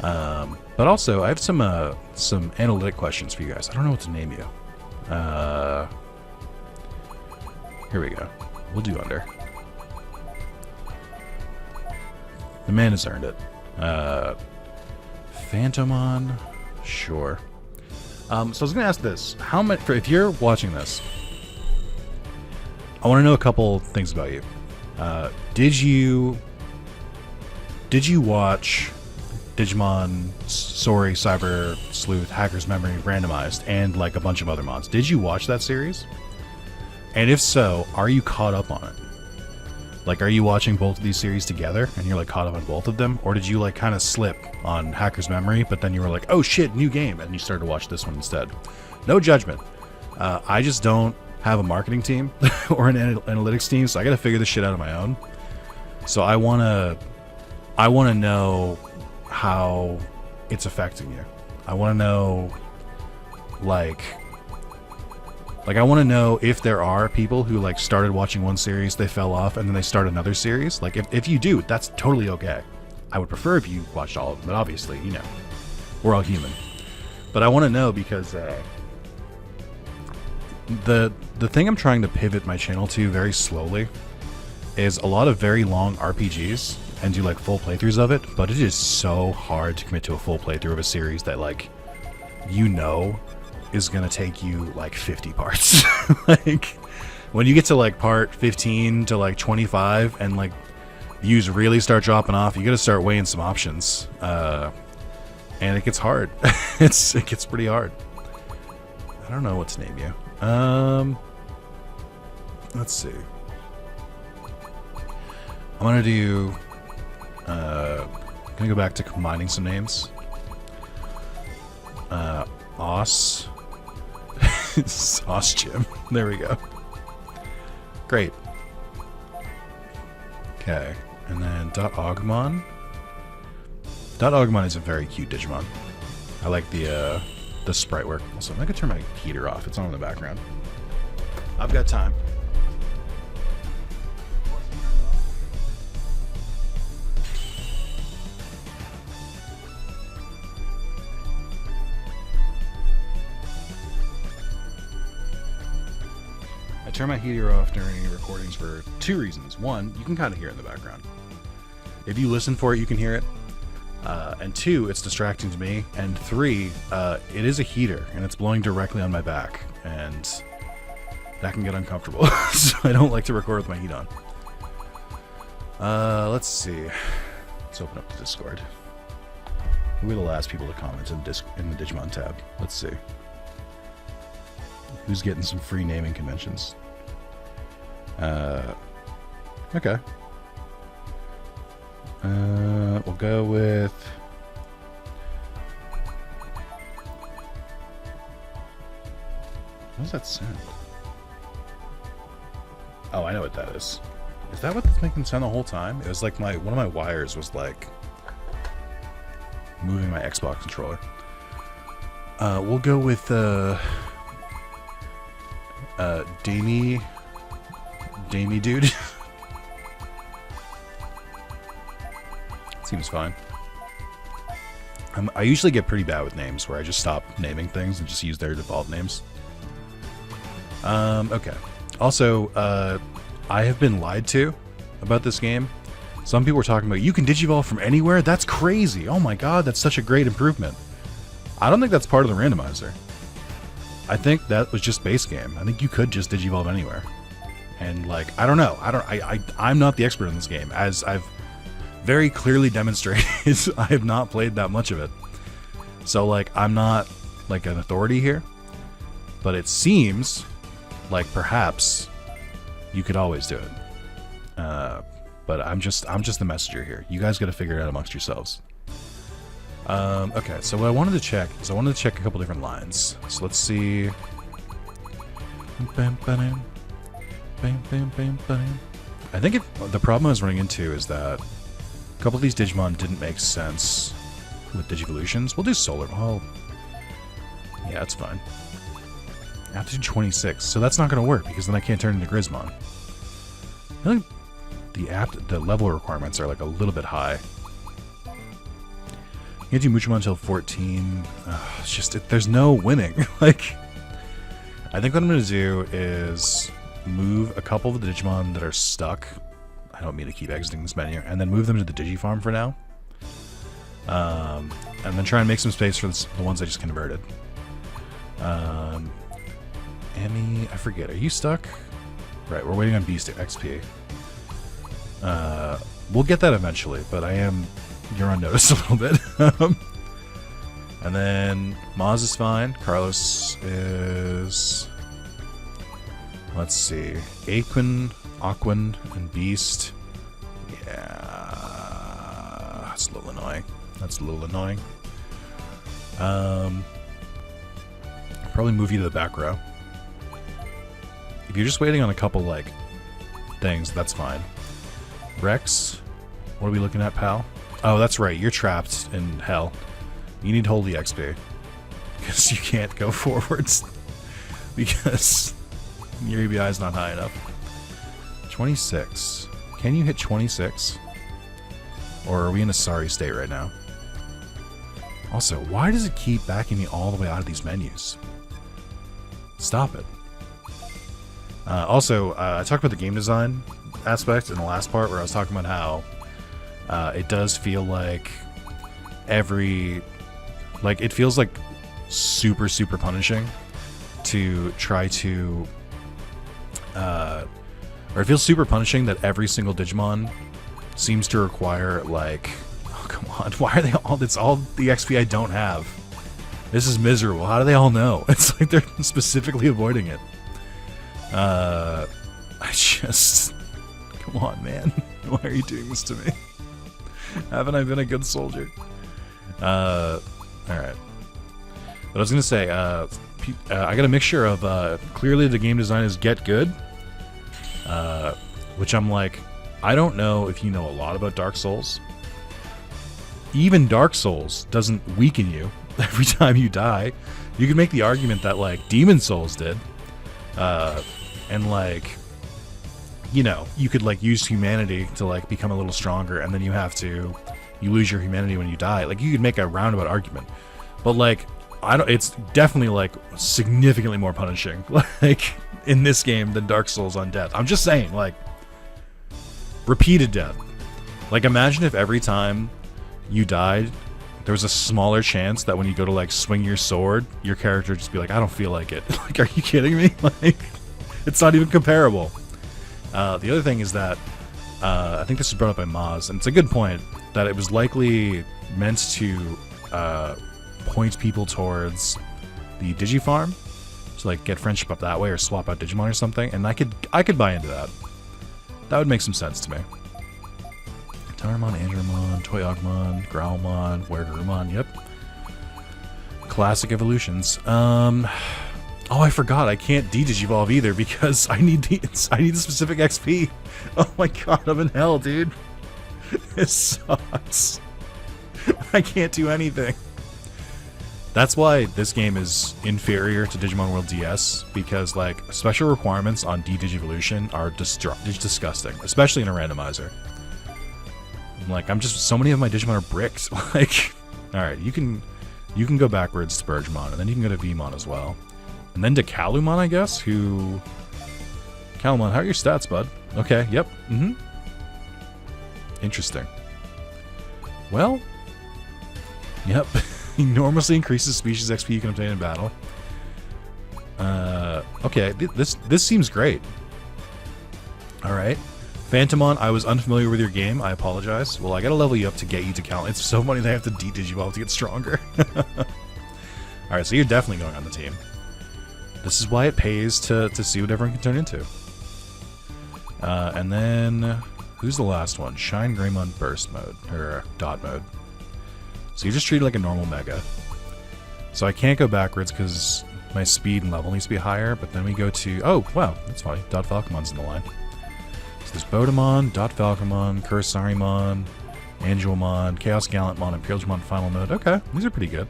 But also, I have some analytic questions for you guys. I don't know what to name you. Here we go. We'll do under. The man has earned it. Phantomon? Sure. So I was going to ask this. How much, if you're watching this, I want to know a couple things about you. Did you watch Digimon Sorry, Cyber Sleuth, Hacker's Memory, Randomized, and like a bunch of other mods? Did you watch that series? And if so, are you caught up on it? Like, are you watching both of these series together and you're like caught up on both of them? Or did you like kind of slip on Hacker's Memory, but then you were like, oh shit, new game, and you started to watch this one instead? No judgment. I just don't have a marketing team or an analytics team, so I gotta figure this shit out on my own. So I wanna know how it's affecting you. I wanna know, like I want to know if there are people who like started watching one series, they fell off, and then they start another series. Like if you do, that's totally okay. I would prefer if you watched all of them, but obviously, you know, we're all human. But I want to know because the thing I'm trying to pivot my channel to very slowly is a lot of very long RPGs and do like full playthroughs of it, but it is so hard to commit to a full playthrough of a series that, like, you know, is gonna take you like 50 parts. Like when you get to like part 15 to like 25 and like views really start dropping off, you gotta start weighing some options, and it gets hard. It gets pretty hard. I don't know what to name you. Let's see. I'm gonna do gonna go back to combining some names. Os Sauce Jim. There we go. Great. Okay, and then .ogmon. .ogmon is a very cute Digimon. I like the sprite work. Also, I'm gonna turn my heater off. It's on in the background. I've got time. I turn my heater off during recordings for two reasons. One, you can kind of hear it in the background. If you listen for it, you can hear it. And two, it's distracting to me. And three, it is a heater, and it's blowing directly on my back, and that can get uncomfortable. So I don't like to record with my heat on. Let's see. Let's open up the Discord. Who are the last people to comment in the Digimon tab? Let's see. Who's getting some free naming conventions? Okay. We'll go with... What does that sound? Oh, I know what that is. Is that what's making sound the whole time? It was like one of my wires was like moving my Xbox controller. We'll go with Damie dude. Seems fine. I usually get pretty bad with names where I just stop naming things and just use their default names. Okay. Also, I have been lied to about this game. Some people were talking about, you can digivolve from anywhere? That's crazy. Oh my god, that's such a great improvement. I don't think that's part of the randomizer. I think that was just base game. I think you could just digivolve anywhere. And like, I don't know. I'm not the expert in this game. As I've very clearly demonstrated, I have not played that much of it. So like, I'm not like an authority here, but it seems like perhaps you could always do it. But I'm just the messenger here. You guys got to figure it out amongst yourselves. Okay, so what I wanted to check is a couple different lines. So let's see. I think the problem I was running into is that a couple of these Digimon didn't make sense with Digivolutions. We'll do Solar. Well, yeah, it's fine. I have to do 26, so that's not going to work because then I can't turn into Grismon. I feel like the level requirements are like a little bit high. You can't do Muchomon until 14. It's just, there's no winning. Like, I think what I'm going to do is move a couple of the Digimon that are stuck. I don't mean to keep exiting this menu. And then move them to the Digifarm for now. And then try and make some space for the ones I just converted. Emmy, I forget. Are you stuck? Right, we're waiting on Beast XP. We'll get that eventually, but you're on notice a little bit. And then Maz is fine. Carlos is... Let's see. Aquin, and Beast. That's a little annoying. Probably move you to the back row. If you're just waiting on a couple, like, things, that's fine. Rex, what are we looking at, pal? Oh, that's right, you're trapped in hell. You need holy XP. Because you can't go forwards. Because your EBI is not high enough. 26. Can you hit 26? Or are we in a sorry state right now? Also, why does it keep backing me all the way out of these menus? Stop it. Also, I talked about the game design aspect in the last part where I was talking about how it does feel like it feels like super, super punishing to try to, or it feels super punishing that every single Digimon seems to require, like, oh, come on, why are they all, it's all the XP I don't have. This is miserable. How do they all know? It's like they're specifically avoiding it. I just, come on, man. Why are you doing this to me? Haven't I been a good soldier? Alright. But I was gonna say, I got a mixture of, clearly the game design is get good, which I'm like, I don't know if you know a lot about Dark Souls. Even Dark Souls doesn't weaken you every time you die. You could make the argument that, like, Demon Souls did, and, like, you know, you could, like, use humanity to, like, become a little stronger, and then you lose your humanity when you die. Like, you could make a roundabout argument, but, like, it's definitely, like, significantly more punishing, like, in this game than Dark Souls on death. I'm just saying, like, repeated death. Like, imagine if every time you died, there was a smaller chance that when you go to, like, swing your sword, your character would just be like, I don't feel like it. Like, are you kidding me? Like, it's not even comparable. The other thing is that, I think this was brought up by Maz, and it's a good point, that it was likely meant to, point people towards the Digifarm, to, like, get friendship up that way, or swap out Digimon or something, and I could buy into that. That would make some sense to me. Taramon, Andromon, Toyagmon, Growlmon, Wergarumon, yep. Classic evolutions. Oh, I forgot, I can't de-digivolve either because I need the specific XP. Oh my god, I'm in hell, dude. This sucks. I can't do anything. That's why this game is inferior to Digimon World DS, because, like, special requirements on de-digivolution are disgusting, especially in a randomizer. Like, so many of my Digimon are bricks. Like, alright, you can go backwards to Bergemon, and then you can go to Vmon as well. And then to Kalumon, I guess, Kalumon, how are your stats, bud? Okay, yep, Interesting. Well, yep. Enormously increases species XP you can obtain in battle. Okay, this seems great. Alright. Phantomon, I was unfamiliar with your game. I apologize. Well, I gotta level you up to get you to Cal. It's so funny that I have to de-digivolve to get stronger. Alright, so you're definitely going on the team. This is why it pays to see what everyone can turn into. And then, who's the last one? Shine Greymon Burst mode, or Dot mode. So you're just treated like a normal Mega. So I can't go backwards because my speed and level needs to be higher, but then we go to... Oh, wow, that's funny. Dot Falcomon's in the line. So there's Bodemon, Dot Falcomon, Kurisarimon, Angelmon, Chaos Gallantmon, and Imperialmon Final Mode. Okay, these are pretty good.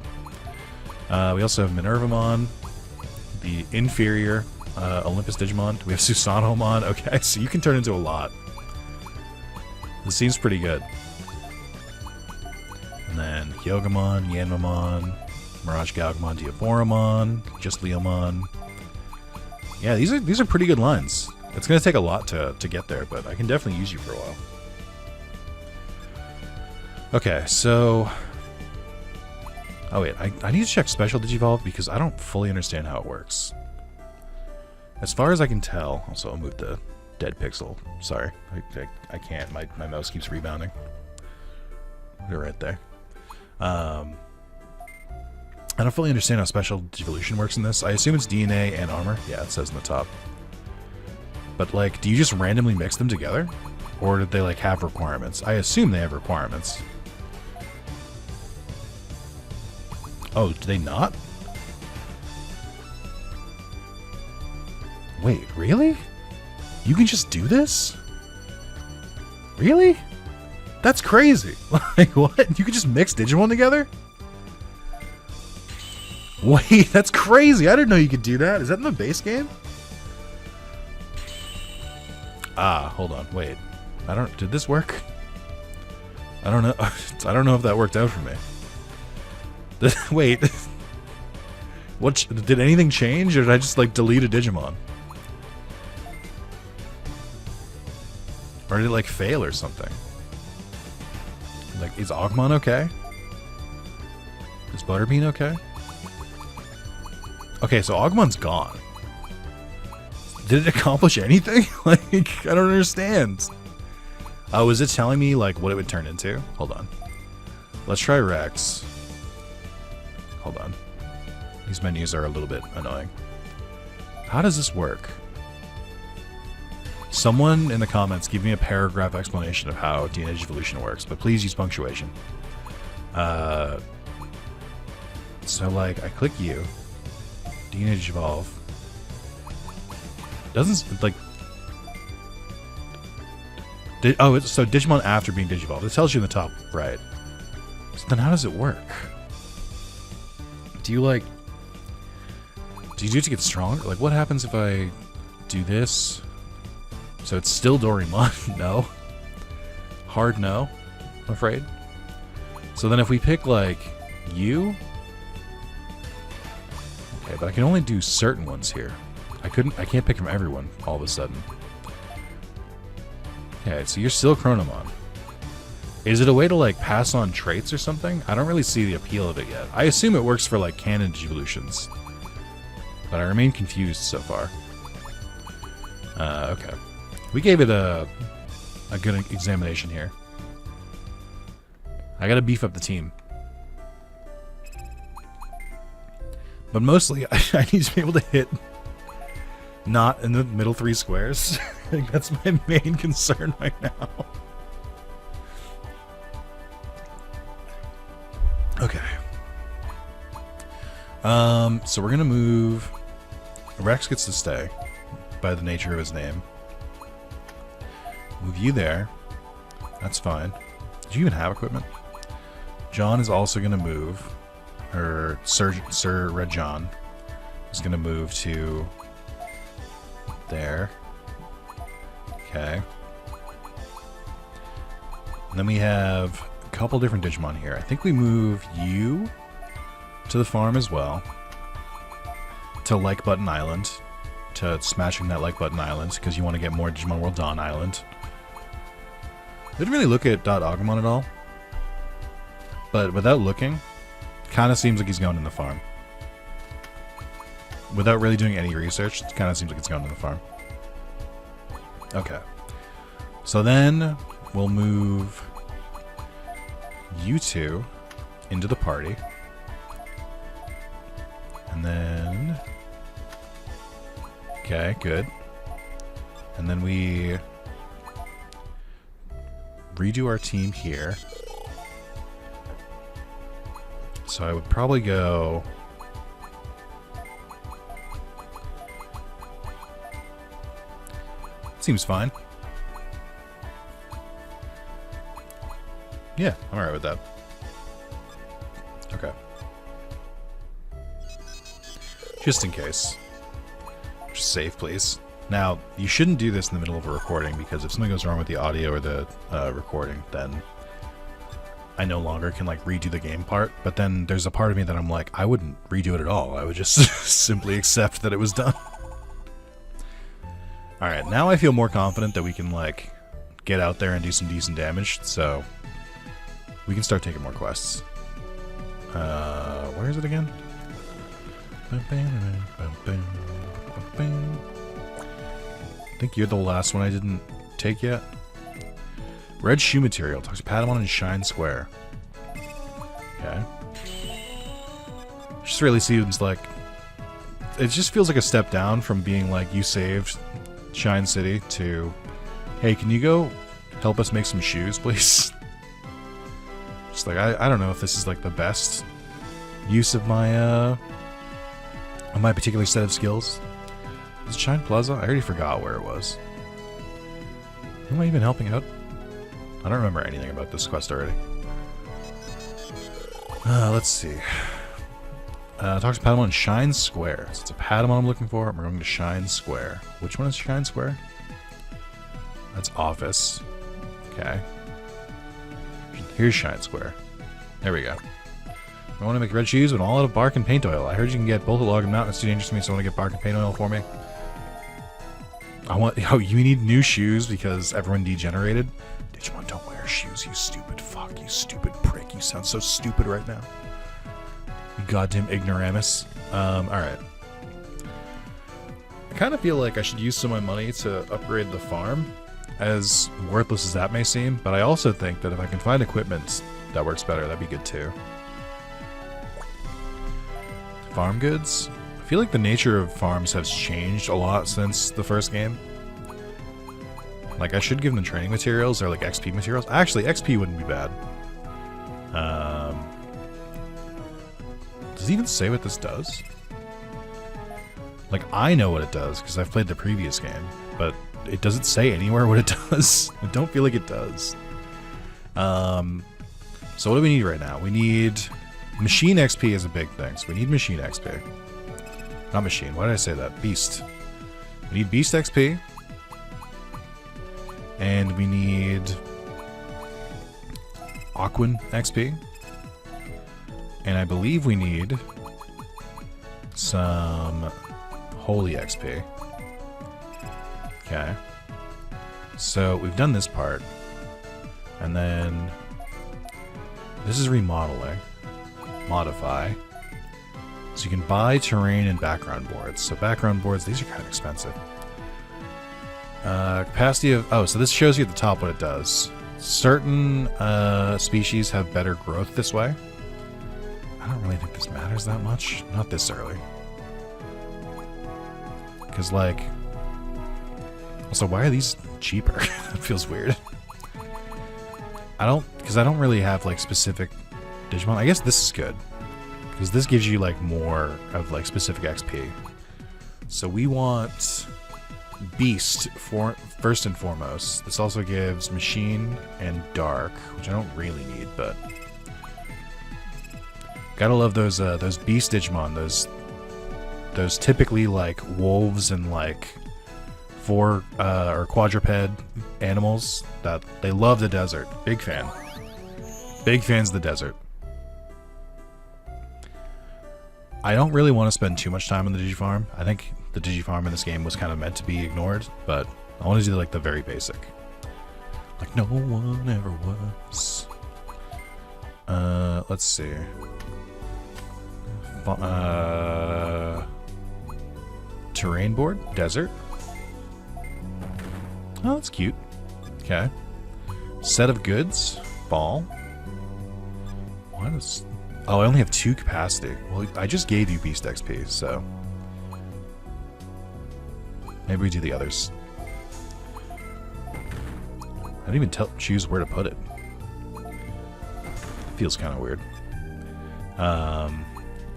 We also have Minervamon, the inferior Olympus Digimon. We have Susanomon. Okay, so you can turn into a lot. This seems pretty good. And then Hyogamon, Yanmamon, Mirage Galgamon, Diaboramon, just Leomon. Yeah, these are pretty good lines. It's gonna take a lot to get there, but I can definitely use you for a while. Okay, so... Oh wait, I need to check Special Digivolve because I don't fully understand how it works. As far as I can tell... Also, I'll move the dead pixel. Sorry, I can't. My mouse keeps rebounding. Put it right there. I don't fully understand how Special Digivolution works in this. I assume it's DNA and armor. Yeah, it says in the top. But, like, do you just randomly mix them together? Or did they, like, have requirements? I assume they have requirements. Oh, do they not? Wait, really? You can just do this? Really? That's crazy. Like, what? You can just mix Digimon together? Wait, that's crazy. I didn't know you could do that. Is that in the base game? Ah, hold on. Wait. Did this work? I don't know. I don't know if that worked out for me. Wait. What? Did anything change, or did I just, like, delete a Digimon? Or did it, like, fail or something? Like, is Agumon okay? Is Butterbean okay? Okay, so Agumon's gone. Did it accomplish anything? Like, I don't understand. Oh, is it telling me, like, what it would turn into? Hold on. Let's try Rex. Hold on. These menus are a little bit annoying. How does this work? Someone in the comments give me a paragraph explanation of how DNA evolution works, but please use punctuation. So, like, I click U. DNA evolve. Doesn't, like... so Digimon after being Digivolved. It tells you in the top right. So then how does it work? Do you, like... Do you do it to get stronger? Like, what happens if I do this? So it's still Doraemon? No. Hard no, I'm afraid. So then if we pick, like, U... Okay, but I can only do certain ones here. I can't pick from everyone all of a sudden. Okay, so you're still Chronomon. Is it a way to, like, pass on traits or something? I don't really see the appeal of it yet. I assume it works for, like, canon evolutions. But I remain confused so far. Okay. We gave it a good examination here. I gotta beef up the team. But mostly, I need to be able to hit not in the middle 3 squares. I think that's my main concern right now. Okay. So we're gonna move... Rex gets to stay, by the nature of his name. Move you there. That's fine. Did you even have equipment? John is also gonna move. Or Sir Red John is gonna move to there. Okay. And then we have a couple different Digimon here. I think we move you to the farm as well. To Like Button Island. To smashing that Like Button Island, because you want to get more Digimon World Dawn Island. Didn't really look at Agumon at all. But without looking, kind of seems like he's going in the farm. Without really doing any research, it kind of seems like it's going in the farm. Okay. So then we'll move you two into the party. And then... Okay, good. And then we redo our team here. So I would probably go... Seems fine. Yeah, I'm alright with that. Okay. Just in case. Just save, please. Now, you shouldn't do this in the middle of a recording, because if something goes wrong with the audio or the recording, then I no longer can, like, redo the game part. But then there's a part of me that I'm like, I wouldn't redo it at all. I would just simply accept that it was done. Alright, now I feel more confident that we can, like, get out there and do some decent damage, so we can start taking more quests. Where is it again? I think you're the last one I didn't take yet. Red shoe material. Talks to Patamon and Shine Square. Okay. Just really seems like... It just feels like a step down from being like, you saved Shine City to, hey, can you go help us make some shoes, please? Just like, I don't know if this is like the best use of my particular set of skills. Is it Shine Plaza? I already forgot where it was. Who am I even helping out? I don't remember anything about this quest already. Let's see. Talk to Patamon in Shine Square. So it's a Patamon I'm looking for. We're going to Shine Square. Which one is Shine Square? That's Office. Okay. Here's Shine Square. There we go. I want to make red shoes with all out of bark and paint oil. I heard you can get both a log and mountain. It's too dangerous to me, so I want to get bark and paint oil for me. Oh, you need new shoes because everyone degenerated? Digimon, don't wear shoes, you stupid fuck. You stupid prick. You sound so stupid right now. You goddamn ignoramus. Alright. I kind of feel like I should use some of my money to upgrade the farm, as worthless as that may seem, but I also think that if I can find equipment that works better, that'd be good too. Farm goods? I feel like the nature of farms has changed a lot since the first game. Like, I should give them training materials or like XP materials. Actually, XP wouldn't be bad. Does it even say what this does? Like, I know what it does because I've played the previous game, but it doesn't say anywhere what it does. I don't feel like it does. So what do we need right now? We need machine XP is a big thing. So we need machine XP. Not machine. Why did I say that? Beast. We need beast XP. And we need Aquan XP. And I believe we need some Holy XP. Okay. So we've done this part. And then this is remodeling. Modify. So you can buy terrain and background boards. So background boards, these are kind of expensive. Capacity of... Oh, so this shows you at the top what it does. Certain species have better growth this way. I don't really think this matters that much. Not this early. Because, like... Also, why are these cheaper? That feels weird. Because I don't really have, like, specific Digimon. I guess this is good. Because this gives you, like, more of, like, specific XP. So we want Beast first and foremost. This also gives Machine and Dark, which I don't really need, but... Gotta love those Beast Digimon. Those typically, like, wolves and, like, or quadruped animals that they love the desert. Big fan. Big fans of the desert. I don't really want to spend too much time on the Digifarm. I think the Digifarm in this game was kind of meant to be ignored, but I want to do like the very basic. Like no one ever was. Let's see. Terrain board? Desert? Oh, that's cute. Okay. Set of goods? Ball? What is... Oh, I only have 2 capacity. Well, I just gave you Beast XP, so... Maybe we do the others. I didn't even choose where to put it. Feels kind of weird. I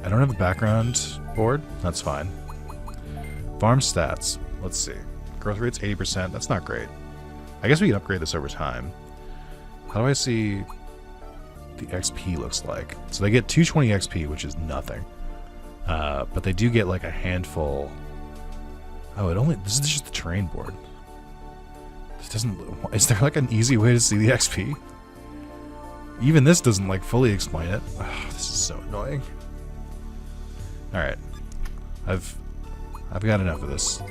don't have a background board. That's fine. Farm stats. Let's see. Growth rate's 80%. That's not great. I guess we can upgrade this over time. How do I see the XP looks like? So they get 220 XP, which is nothing. But they do get like a handful. Oh, this is just the terrain board. This doesn't... Is there like an easy way to see the XP? Even this doesn't like fully explain it. Oh, this is so annoying. Alright. I've got enough of this.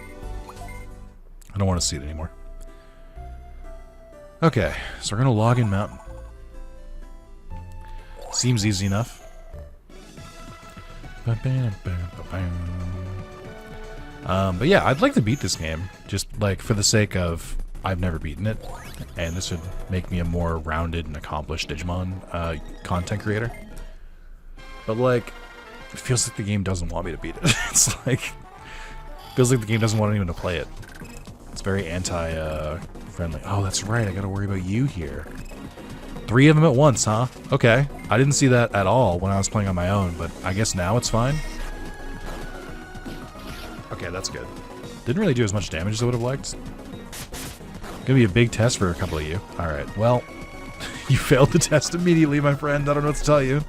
I don't want to see it anymore. Okay, so we're gonna log in Mountain. Seems easy enough. But yeah, I'd like to beat this game, just like for the sake of I've never beaten it, and this would make me a more rounded and accomplished Digimon content creator. But like, it feels like the game doesn't want me to beat it. It's like, feels like the game doesn't want anyone to play it. It's very anti-friendly. Oh, that's right. I gotta worry about you here. 3 of them at once, huh? Okay. I didn't see that at all when I was playing on my own, but I guess now it's fine. Okay, that's good. Didn't really do as much damage as I would have liked. Gonna be a big test for a couple of you. Alright, well, you failed the test immediately, my friend. I don't know what to tell you.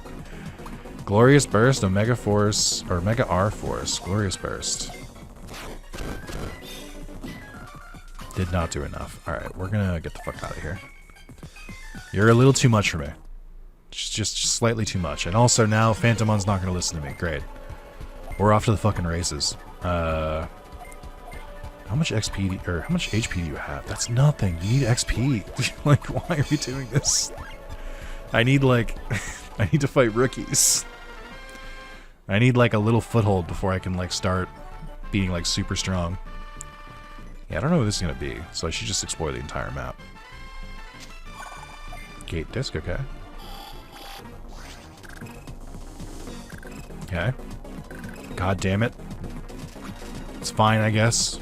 Glorious Burst, Omega Force, or Omega R Force. Glorious Burst. Did not do enough. Alright, we're gonna get the fuck out of here. You're a little too much for me. Just slightly too much. And also now, Phantomon's not gonna listen to me. Great. We're off to the fucking races. How much XP, or how much HP do you have? That's nothing. You need XP. Like, why are we doing this? I need, like, I need to fight rookies. I need, like, a little foothold before I can, like, start being, like, super strong. Yeah, I don't know what this is gonna be, so I should just explore the entire map. Gate disc, okay. Okay. God damn it. It's fine, I guess.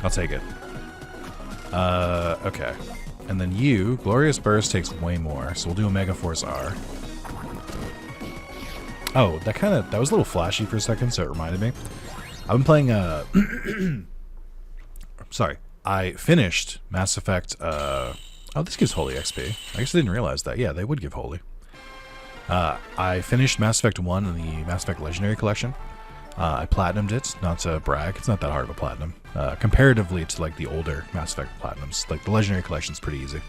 I'll take it. Okay. And then you, Glorious Burst takes way more, so we'll do Omega Force R. Oh, that was a little flashy for a second, so it reminded me. I've been playing, sorry. I finished Mass Effect, oh, this gives Holy XP. I guess I didn't realize that. Yeah, they would give Holy. I finished Mass Effect 1 in the Mass Effect Legendary Collection. I platinumed it, not to brag. It's not that hard of a platinum. Comparatively to, like, the older Mass Effect platinums. Like, the Legendary Collection's pretty easy.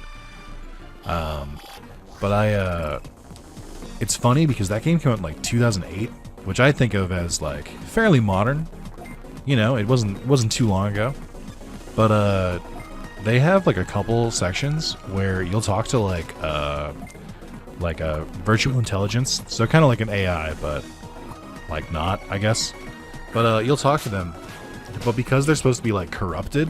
But it's funny because that game came out in, like, 2008, which I think of as, like, fairly modern. You know, it wasn't too long ago. But, they have, like, a couple sections where you'll talk to, like a virtual intelligence. So kind of like an AI, but, like, not, I guess. But, you'll talk to them. But because they're supposed to be, like, corrupted,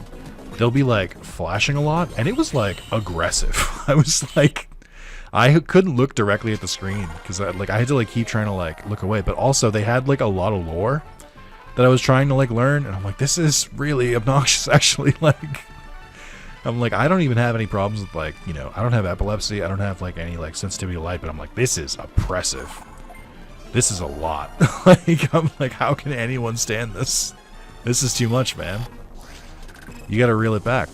they'll be, like, flashing a lot. And it was, like, aggressive. I was, like... I couldn't look directly at the screen because I had to, like, keep trying to, like, look away. But also, they had, like, a lot of lore that I was trying to, like, learn. And I'm like, this is really obnoxious, actually. Like, I'm like, I don't even have any problems with, like, you know, I don't have epilepsy. I don't have, like, any, like, sensitivity to light. But I'm like, this is oppressive. This is a lot. Like, I'm like, how can anyone stand this? This is too much, man. You gotta reel it back.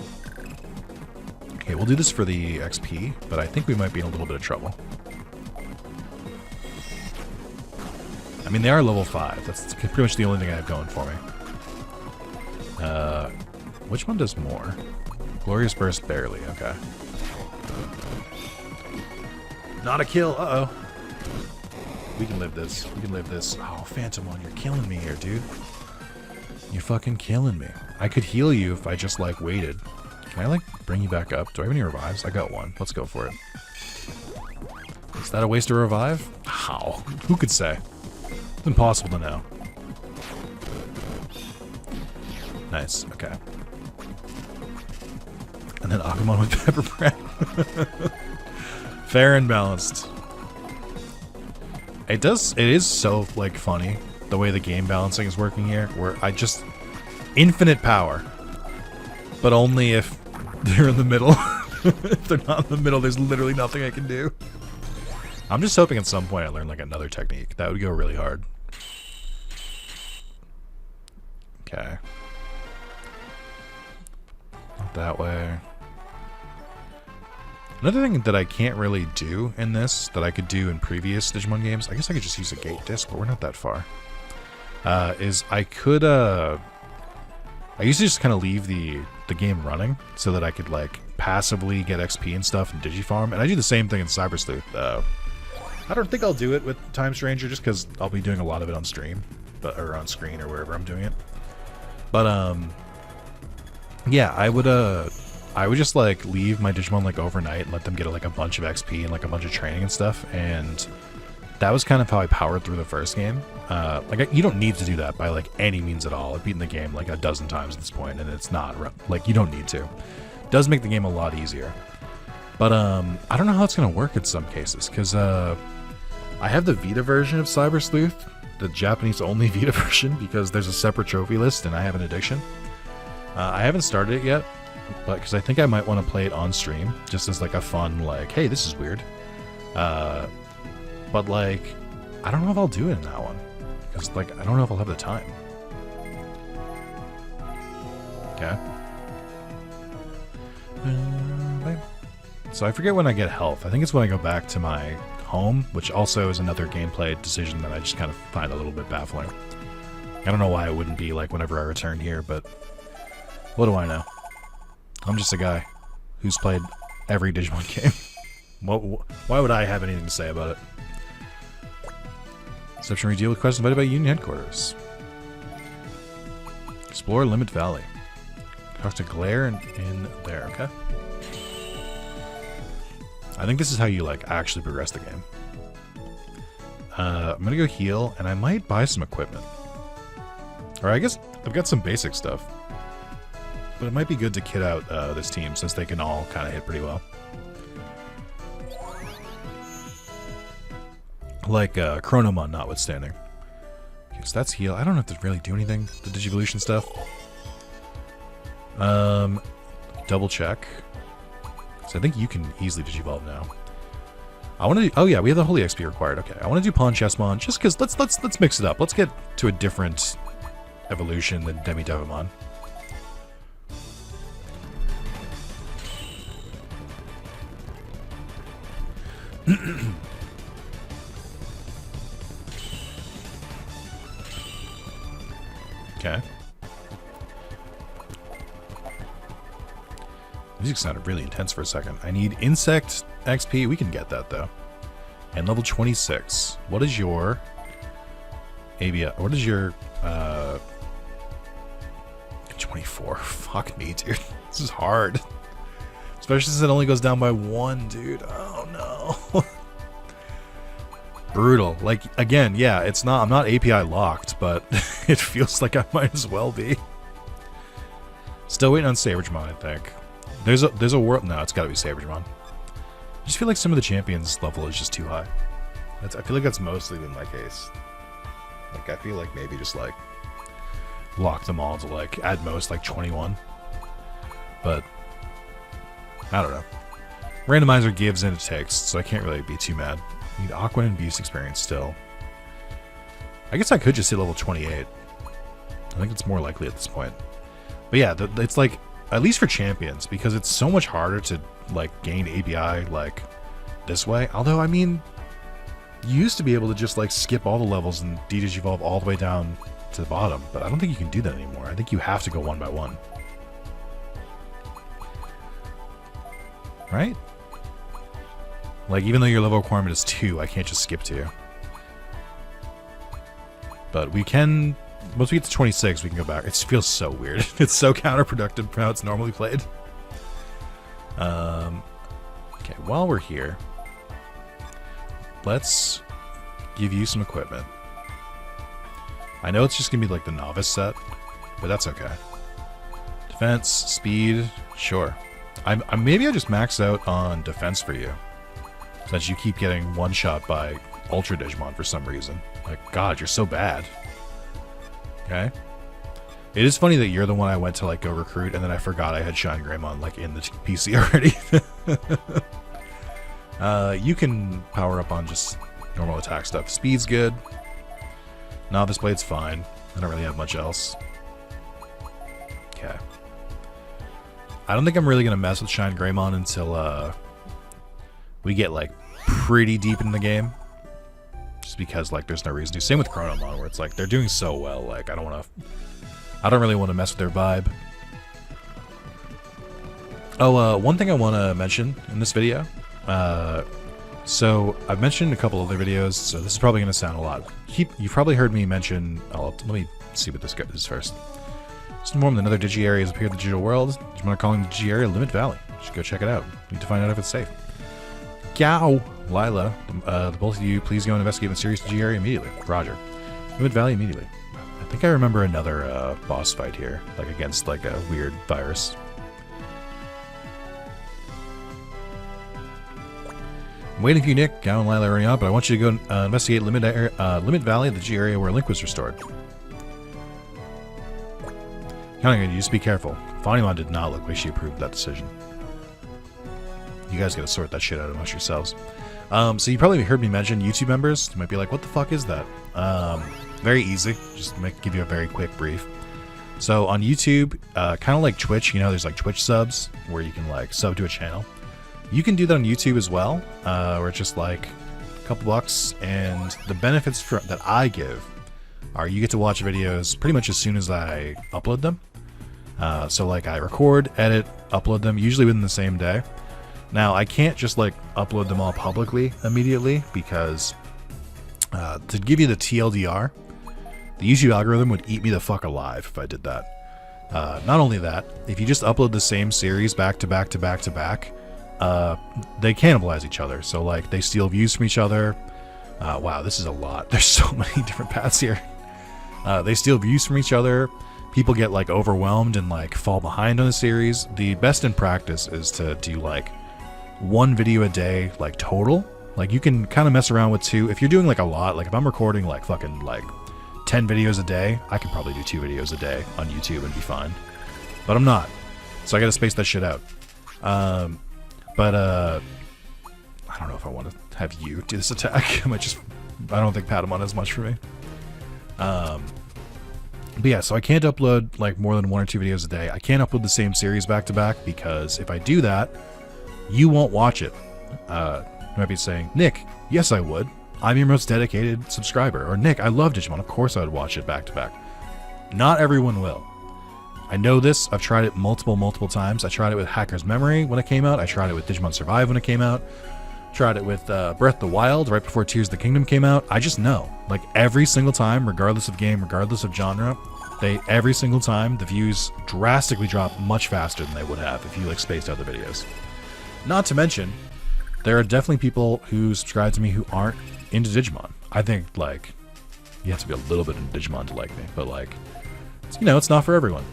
Okay, we'll do this for the XP, but I think we might be in a little bit of trouble. I mean, they are level 5. That's pretty much the only thing I have going for me. Which one does more? Glorious Burst, barely. Okay. Not a kill. Uh-oh. We can live this. We can live this. Oh, Phantomon, you're killing me here, dude. You're fucking killing me. I could heal you if I just, like, waited. Can I, like, bring you back up? Do I have any revives? I got one. Let's go for it. Is that a waste to revive? How? Who could say? It's impossible to know. Nice. Okay. And then Agumon with Pepper Bread. Fair and balanced. It is so, like, funny the way the game balancing is working here, where I just... Infinite power. But only if they're in the middle. If they're not in the middle, there's literally nothing I can do. I'm just hoping at some point I learn, like, another technique. That would go really hard. Okay. Not that way. Another thing that I can't really do in this, that I could do in previous Digimon games, I guess I could just use a gate disc, but we're not that far, is I could, I used to just kind of leave the game running so that I could, like, passively get XP and stuff in Digifarm, and I do the same thing in Cyber Sleuth. I don't think I'll do it with Time Stranger just because I'll be doing a lot of it on stream, or on screen or wherever I'm doing it. But yeah, I would just, like, leave my Digimon, like, overnight and let them get, like, a bunch of XP and, like, a bunch of training and stuff, and that was kind of how I powered through the first game. Like, you don't need to do that by, like, any means at all. I've beaten the game, like, a dozen times at this point, and it's not, like, you don't need to. It does make the game a lot easier. But, I don't know how it's going to work in some cases, because, I have the Vita version of Cyber Sleuth, the Japanese-only Vita version, because there's a separate trophy list, and I have an addiction. I haven't started it yet, but because I think I might want to play it on stream, just as like a fun, like, hey, this is weird. But like, I don't know if I'll do it in that one, because like, I don't know if I'll have the time. Okay. So I forget when I get health. I think it's when I go back to my home, which also is another gameplay decision that I just kind of find a little bit baffling. I don't know why it wouldn't be like whenever I return here, but what do I know? I'm just a guy who's played every Digimon game. Why would I have anything to say about it? Exception deal with questions invited by Union Headquarters. Explore Limit Valley. Talk to Glare in there, okay? I think this is how you, like, actually progress the game. I'm gonna go heal, and I might buy some equipment. Or I guess I've got some basic stuff. But it might be good to kit out this team, since they can all kind of hit pretty well. Like, Chronomon notwithstanding. Okay, so that's heal. I don't have to really do anything. The Digivolution stuff. Double check. So I think you can easily Digivolve now. I want to do, oh yeah, we have the Holy XP required. Okay, I want to do Pawn Chessmon just because let's mix it up. Let's get to a different evolution than Demi-Devimon. Okay. Music sounded really intense for a second. I need Insect XP. We can get that, though. And level 26. What is your... ABI? What is your... 24. Fuck me, dude. This is hard. Especially since it only goes down by 1, dude. Oh, no. Brutal. Like, again, yeah, it's not... I'm not API locked, but it feels like I might as well be. Still waiting on Sabregmon, I think. There's a world... No, it's gotta be Sabregmon. I just feel like some of the champions' level is just too high. I feel like that's mostly been my case. Like, I feel like maybe just, like, lock them all to, like, at most, like, 21. But, I don't know. Randomizer gives and it takes, so I can't really be too mad. I need Aqua and Abuse experience still. I guess I could just hit level 28. I think it's more likely at this point. But yeah, it's like... At least for champions, because it's so much harder to, like, gain ABI, like, this way. Although, I mean, you used to be able to just, like, skip all the levels and de-digivolve all the way down to the bottom, but I don't think you can do that anymore. I think you have to go one by one. Right? Like, even though your level requirement is 2, I can't just skip 2. But we can... Once we get to 26, we can go back. It feels so weird. It's so counterproductive from how it's normally played. Okay, while we're here, let's give you some equipment. I know it's just going to be like the novice set, but that's okay. Defense, speed, sure. Maybe I just max out on defense for you, since you keep getting one-shot by Ultra Digimon for some reason. Like, God, you're so bad. Okay. It is funny that you're the one I went to, like, go recruit, and then I forgot I had Shine Greymon, like, in the PC already. You can power up on just normal attack stuff. Speed's good. Novice Blade's fine. I don't really have much else. Okay. I don't think I'm really going to mess with Shine Greymon until, we get, like, pretty deep in the game. Just because, like, there's no reason to. Same with Chronomon, where it's like, they're doing so well, like, I don't really want to mess with their vibe. Oh, one thing I want to mention in this video. So, I've mentioned a couple other videos, so this is probably going to sound a lot. You've probably heard me mention... let me see what this is first. Just informed that another Digi area has appeared in the digital world. Digimon are calling the Digi area Limit Valley. You should go check it out. Need to find out if it's safe. Gao! Lila, the both of you, please go and investigate the serious Digi area immediately. Roger. Limit Valley immediately. I think I remember another boss fight here, like against like a weird virus. I'm waiting for you, Nick. Gao and Lila are running out, but I want you to go investigate Limit Valley, the Digi area where Link was restored. Counting on you, just be careful. Fonimon did not look like she approved that decision. You guys gotta sort that shit out amongst yourselves. So you probably heard me mention YouTube members. You might be like, what the fuck is that? Very easy. Just give you a very quick brief. So on YouTube, kind of like Twitch, you know, there's like Twitch subs where you can like sub to a channel. You can do that on YouTube as well, where it's just like a couple bucks, and the benefits that I give are you get to watch videos pretty much as soon as I upload them. So like I record, edit, upload them, usually within the same day. Now I can't just like upload them all publicly immediately because to give you the TLDR, the YouTube algorithm would eat me the fuck alive if I did that. Not only that, if you just upload the same series back to back to back to back, they cannibalize each other. So like they steal views from each other. Wow, this is a lot. There's so many different paths here. They steal views from each other. People get like overwhelmed and like fall behind on the series. The best in practice is to do like 1 video a day, like total. Like you can kind of mess around with 2. If you're doing like a lot, like if I'm recording like fucking like 10 videos a day, I can probably do 2 videos a day on YouTube and be fine. But I'm not. So I gotta space that shit out. I don't know if I want to have you do this attack. I don't think Patamon is much for me. But yeah, so I can't upload like more than 1 or 2 videos a day. I can't upload the same series back to back because if I do that, you won't watch it. You might be saying, Nick, yes I would. I'm your most dedicated subscriber. Or Nick, I love Digimon. Of course I would watch it back to back. Not everyone will. I know this. I've tried it multiple times. I tried it with Hacker's Memory when it came out. I tried it with Digimon Survive when it came out. Tried it with Breath of the Wild right before Tears of the Kingdom came out. I just know. Like every single time, regardless of game, regardless of genre, every single time the views drastically drop much faster than they would have if you like spaced out the videos. Not to mention, there are definitely people who subscribe to me who aren't into Digimon. I think like you have to be a little bit into Digimon to like me, but like it's not for everyone.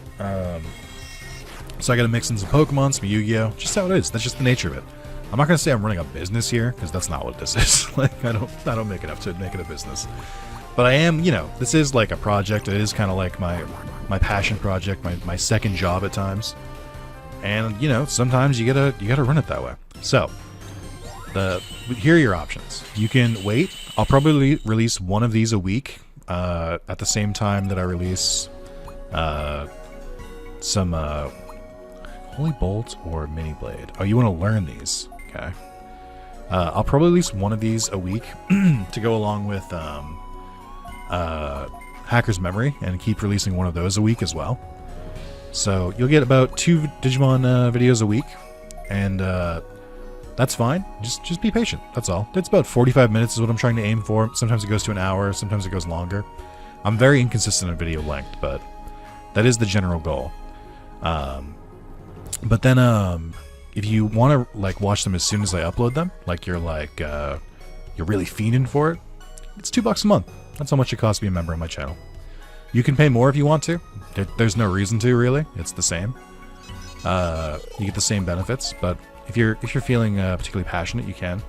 So I gotta mix in some Pokemon, some Yu-Gi-Oh! Just how it is. That's just the nature of it. I'm not gonna say I'm running a business here because that's not what this is. Like I don't make enough to make it a business. But I am, this is like a project. It is kind of like my passion project, my second job at times. And sometimes you gotta run it that way. So here are your options. You can wait. I'll probably release 1 of these a week at the same time that I release some Holy Bolt or Mini Blade. Oh, you want to learn these? Okay. I'll probably release 1 of these a week to go along with Hacker's Memory and keep releasing 1 of those a week as well. So you'll get about 2 Digimon videos a week, and that's fine. Just be patient. That's all. It's about 45 minutes is what I'm trying to aim for. Sometimes it goes to an hour. Sometimes it goes longer. I'm very inconsistent in video length, but that is the general goal. But then if you want to like watch them as soon as I upload them, like you're really fiending for it, it's $2 a month. That's how much it costs to be a member of my channel. You can pay more if you want to. There's no reason to, really. It's the same. You get the same benefits, but if you're feeling particularly passionate, you can.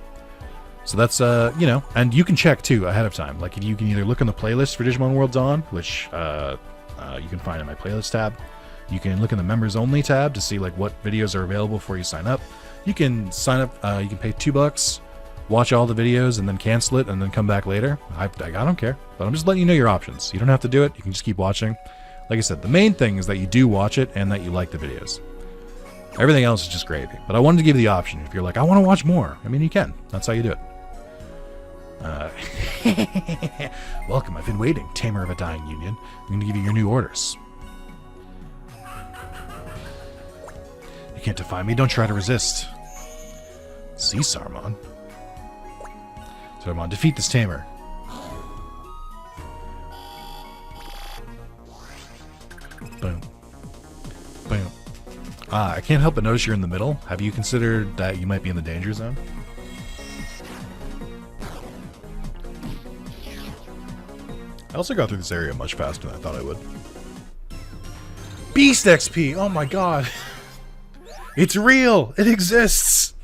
So that's and you can check too ahead of time. Like you can either look in the playlist for Digimon World Dawn, which you can find in my playlist tab. You can look in the members only tab to see like what videos are available before you sign up. You can sign up. You can pay $2, watch all the videos, and then cancel it, and then come back later. I don't care, but I'm just letting you know your options. You don't have to do it. You can just keep watching. Like I said, the main thing is that you do watch it and that you like the videos. Everything else is just gravy. But I wanted to give you the option. If you're like, I want to watch more, I mean, you can. That's how you do it. Welcome, I've been waiting, Tamer of a Dying Union. I'm going to give you your new orders. You can't defy me, don't try to resist. See, Sarmon. Sarmon, defeat this Tamer. Boom. Boom. I can't help but notice you're in the middle. Have you considered that you might be in the danger zone? I also got through this area much faster than I thought I would. Beast XP! Oh my god! It's real! It exists!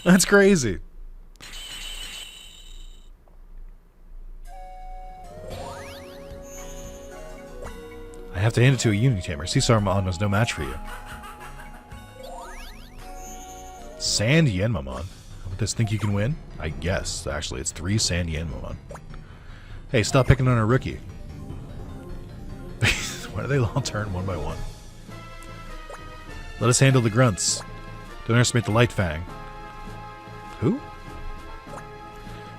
That's crazy. I have to hand it to a Unitamer. Caesarmon was no match for you. Sand Yanmamon. With this, think you can win? I guess, actually. It's 3 Sand Yanmamon. Hey, stop picking on a rookie. Why do they all turn one by one? Let us handle the grunts. Don't underestimate the Light Fang. Who?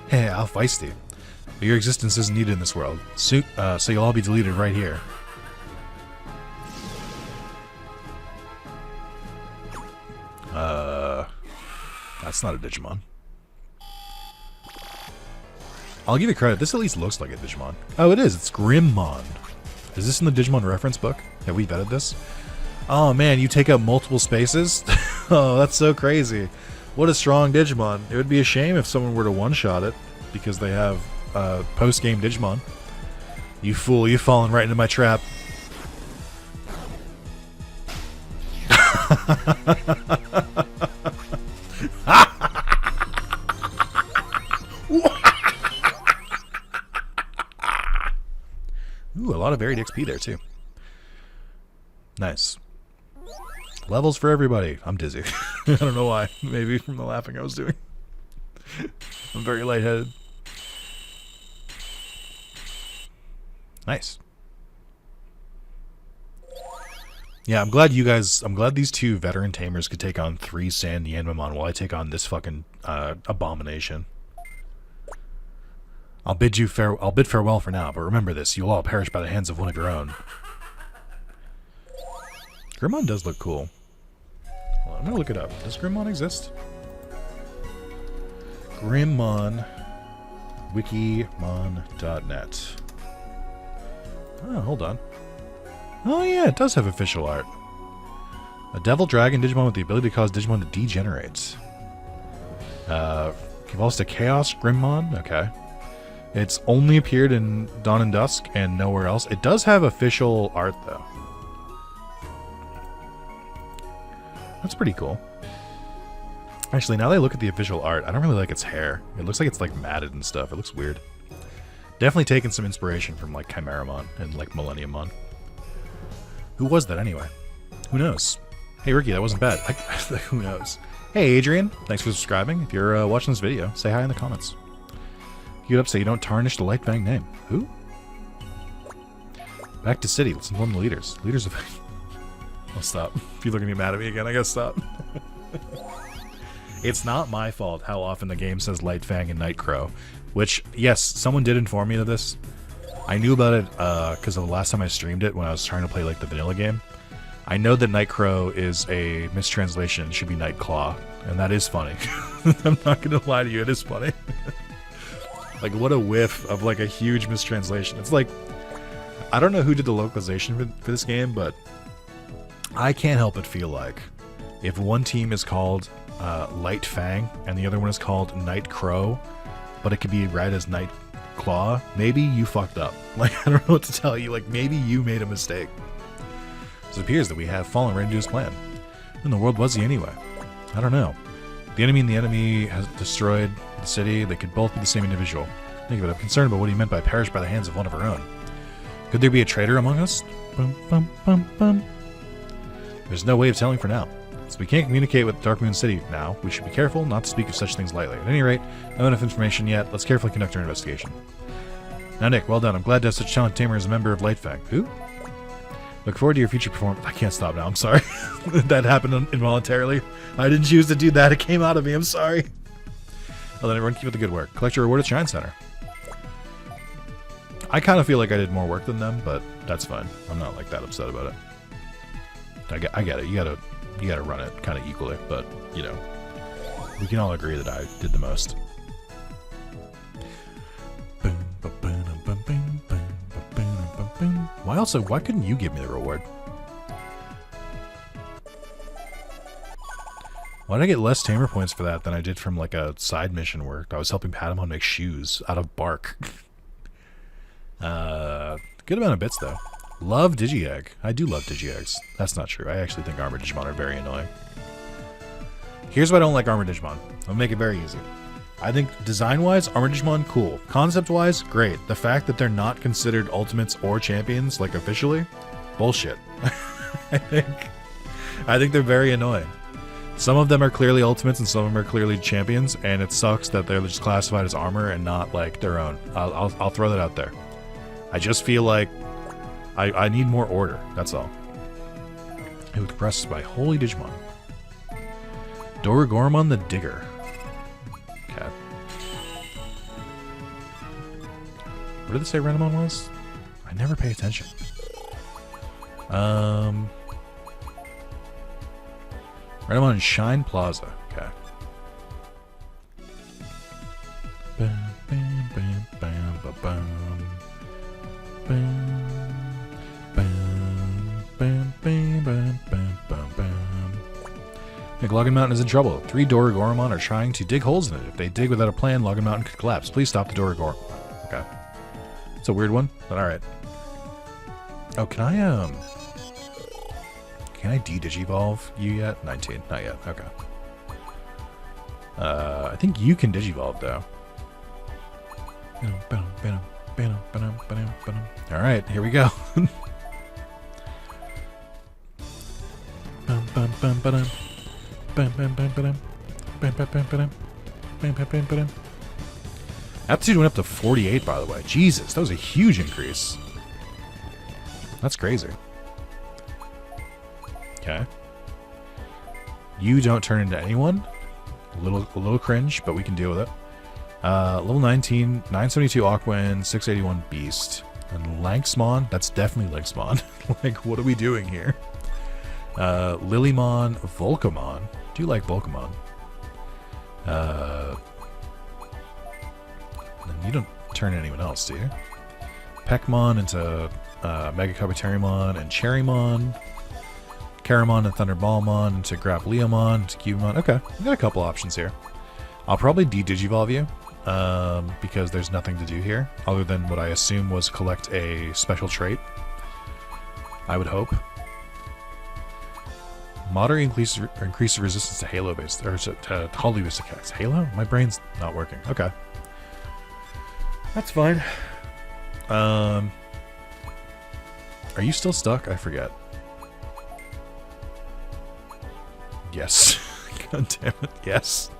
Hey, how feisty. But your existence isn't needed in this world. So you'll all be deleted right here. That's not a Digimon. I'll give you credit. This at least looks like a Digimon. Oh, it is. It's Grimmon. Is this in the Digimon reference book? Have we vetted this? Oh, man, you take up multiple spaces? Oh, that's so crazy. What a strong Digimon. It would be a shame if someone were to one-shot it because they have post-game Digimon. You fool, you've fallen right into my trap. Ooh, a lot of varied XP there, too. Nice. Levels for everybody. I'm dizzy. I don't know why. Maybe from the laughing I was doing. I'm very lightheaded. Nice. Yeah, I'm glad these 2 veteran tamers could take on 3 Sand Yanmamon while I take on this fucking abomination. I'll bid farewell for now, but remember this, you'll all perish by the hands of one of your own. Grimmon does look cool. Well, I'm gonna look it up. Does Grimmon exist? Grimmon wikimon.net. Oh, hold on. Oh yeah, it does have official art. A devil dragon Digimon with the ability to cause Digimon to degenerate. Evolves to Chaos Grimmon. Okay. It's only appeared in Dawn and Dusk and nowhere else. It does have official art though. That's pretty cool. Actually, now that I look at the official art, I don't really like its hair. It looks like it's like matted and stuff. It looks weird. Definitely taken some inspiration from like Chimeramon and like Millenniummon. Who was that anyway? Who knows? Hey Ricky, that wasn't bad. Who knows? Hey Adrian, thanks for subscribing. If you're watching this video, say hi in the comments. Get up so you don't tarnish the Light Fang name. Who? Back to city. Let's inform the leaders. Leaders of... I'll stop. If you're looking at me mad at me again, I gotta stop. It's not my fault how often the game says Light Fang and Night Crow. Which, yes, someone did inform me of this. I knew about it because of the last time I streamed it when I was trying to play like the vanilla game. I know that Night Crow is a mistranslation. It should be Night Claw. And that is funny. I'm not gonna lie to you, it is funny. Like, what a whiff of, like, a huge mistranslation. It's like, I don't know who did the localization for this game, but I can't help but feel like if one team is called Light Fang and the other one is called Night Crow, but it could be read as Night Claw, maybe you fucked up. Like, I don't know what to tell you. Like, maybe you made a mistake. So it appears that we have fallen right into his plan. In the world was he anyway? I don't know. The enemy and the enemy has destroyed the city. They could both be the same individual. Think of it. I'm concerned about what he meant by perish by the hands of one of our own. Could there be a traitor among us? Bum, bum, bum, bum. There's no way of telling for now. So we can't communicate with Dark Moon City now. We should be careful not to speak of such things lightly. At any rate, no enough information yet. Let's carefully conduct our investigation. Now, Nick, well done. I'm glad to have such a talented tamer as a member of Light Fang. Who? Look forward to your future performance. I can't stop now. I'm sorry. That happened involuntarily. I didn't choose to do that. It came out of me. I'm sorry. Well, then everyone keep up the good work. Collect your reward at Shine Center. I kind of feel like I did more work than them, but that's fine. I'm not like that upset about it. I get it. You gotta run it kind of equally, but you know, we can all agree that I did the most. Why couldn't you give me the reward? Why did I get less tamer points for that than I did from like a side mission where I was helping Patamon make shoes out of bark? Good amount of bits though. Love Digi-Egg. I do love Digi-Eggs. That's not true. I actually think Armored Digimon are very annoying. Here's why I don't like Armored Digimon. I'll make it very easy. I think design-wise, Armored Digimon, cool. Concept-wise, great. The fact that they're not considered ultimates or champions, like officially, bullshit. I think they're very annoying. Some of them are clearly ultimates and some of them are clearly champions, and it sucks that they're just classified as armor and not like their own. I'll throw that out there. I just feel like I need more order. That's all. It was pressed by Holy Digimon. Doragormon the Digger. Okay. What did it say Renamon was? I never pay attention. Renamon Shine Plaza. Okay. Bam, bam, bam, bam, ba, bam. Bam, bam, bam, bam, bam, bam, bam, bam. Login Mountain is in trouble. 3 Doragormon are trying to dig holes in it. If they dig without a plan, Login Mountain could collapse. Please stop the Doragormon. Okay. It's a weird one, but alright. Oh, can I de-digivolve you yet? 19. Not yet. Okay. I think you can digivolve, though. Alright, here we go. Aptitude went up to 48, by the way. Jesus, that was a huge increase. That's crazy. Okay. You don't turn into anyone. A little cringe, but we can deal with it. Level 19, 972 Aquan, 681 Beast. And Lanxmon, that's definitely Lanxmon. Like, what are we doing here? Lilymon, Volcamon. Do you like Volcamon? And you don't turn anyone else, do you? Peckmon into Mega Kabuterimon and Cherrymon. Karamon and Thunderballmon into Grappleomon into Cubemon. Okay, we got a couple options here. I'll probably de-digivolve you because there's nothing to do here other than what I assume was collect a special trait. I would hope. Moderate increase resistance to Halo-based, or to Holly-based attacks. Halo? My brain's not working. Okay. That's fine. Are you still stuck? I forget. Yes. God damn it. Yes.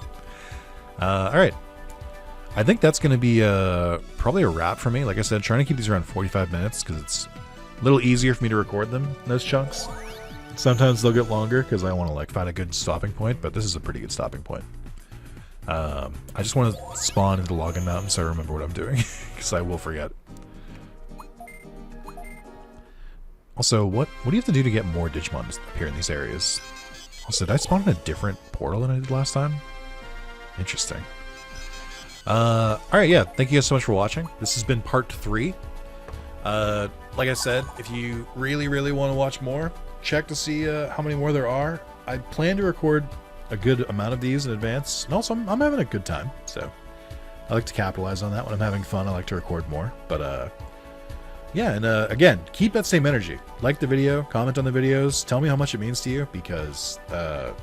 Alright. I think that's going to be probably a wrap for me. Like I said, trying to keep these around 45 minutes because it's a little easier for me to record them in those chunks. Sometimes they'll get longer because I want to like find a good stopping point, but this is a pretty good stopping point. I just want to spawn into Login Mountain so I remember what I'm doing because I will forget. Also, what do you have to do to get more Digimon to appear in these areas? Also, did I spawn in a different portal than I did last time? Interesting. Alright, yeah, thank you guys so much for watching. This has been part 3. Like I said, if you really, really want to watch more, check to see how many more there are. I plan to record a good amount of these in advance, and also I'm having a good time, so I like to capitalize on that. When I'm having fun, I like to record more. But yeah, and again, keep that same energy. Like the video, comment on the videos, tell me how much it means to you, because that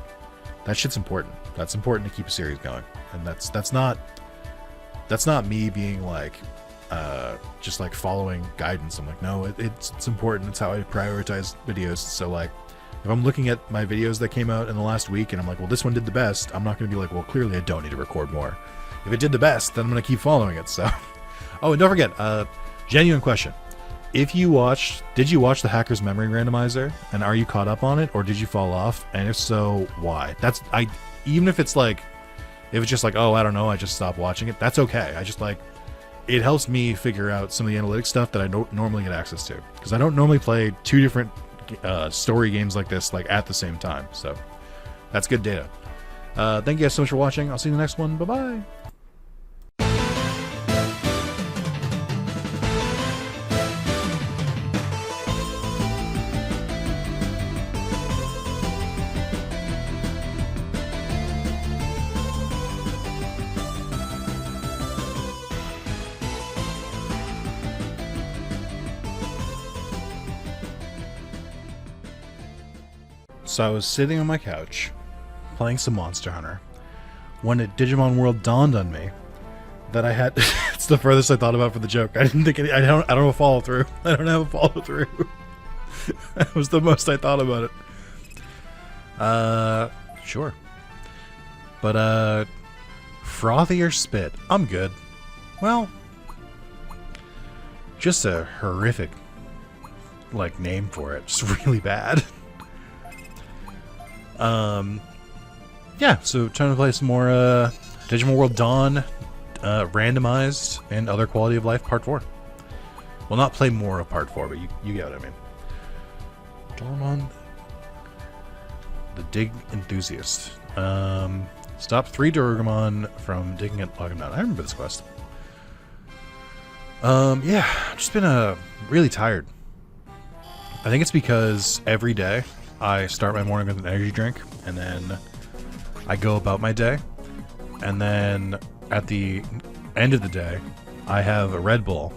shit's important. That's important to keep a series going, and that's not me being like just like following guidance. I'm like, no, it's important. It's how I prioritize videos. So like, if I'm looking at my videos that came out in the last week and I'm like, well, this one did the best, I'm not going to be like, well, clearly I don't need to record more. If it did the best, then I'm going to keep following it. So, oh, and don't forget, genuine question. If you watched, did you watch the Hacker's Memory Randomizer, and are you caught up on it, or did you fall off? And if so, why? Even if it's like, if it's just like, oh, I don't know, I just stopped watching it, that's okay. I just like, it helps me figure out some of the analytics stuff that I don't normally get access to, because I don't normally play 2 different story games like this like at the same time. So that's good data. Thank you guys so much for watching. I'll see you in the next one. Bye bye. So I was sitting on my couch, playing some Monster Hunter, when at Digimon World dawned on me that I had... it's the furthest I thought about for the joke. I didn't think I don't have a follow-through. I don't have a follow-through. That was the most I thought about it. Sure. But, frothy or spit? I'm good. Well, just a horrific, like, name for it. Just really bad. Yeah, so trying to play some more, Digimon World Dawn, Randomized, and Other Quality of Life Part 4. Well, not play more of Part 4, but you get what I mean. Dormon, the Dig Enthusiast. Stop 3 Dormon from digging and lock them down. I remember this quest. Yeah, I've just been really tired. I think it's because every day I start my morning with an energy drink, and then I go about my day, and then at the end of the day, I have a Red Bull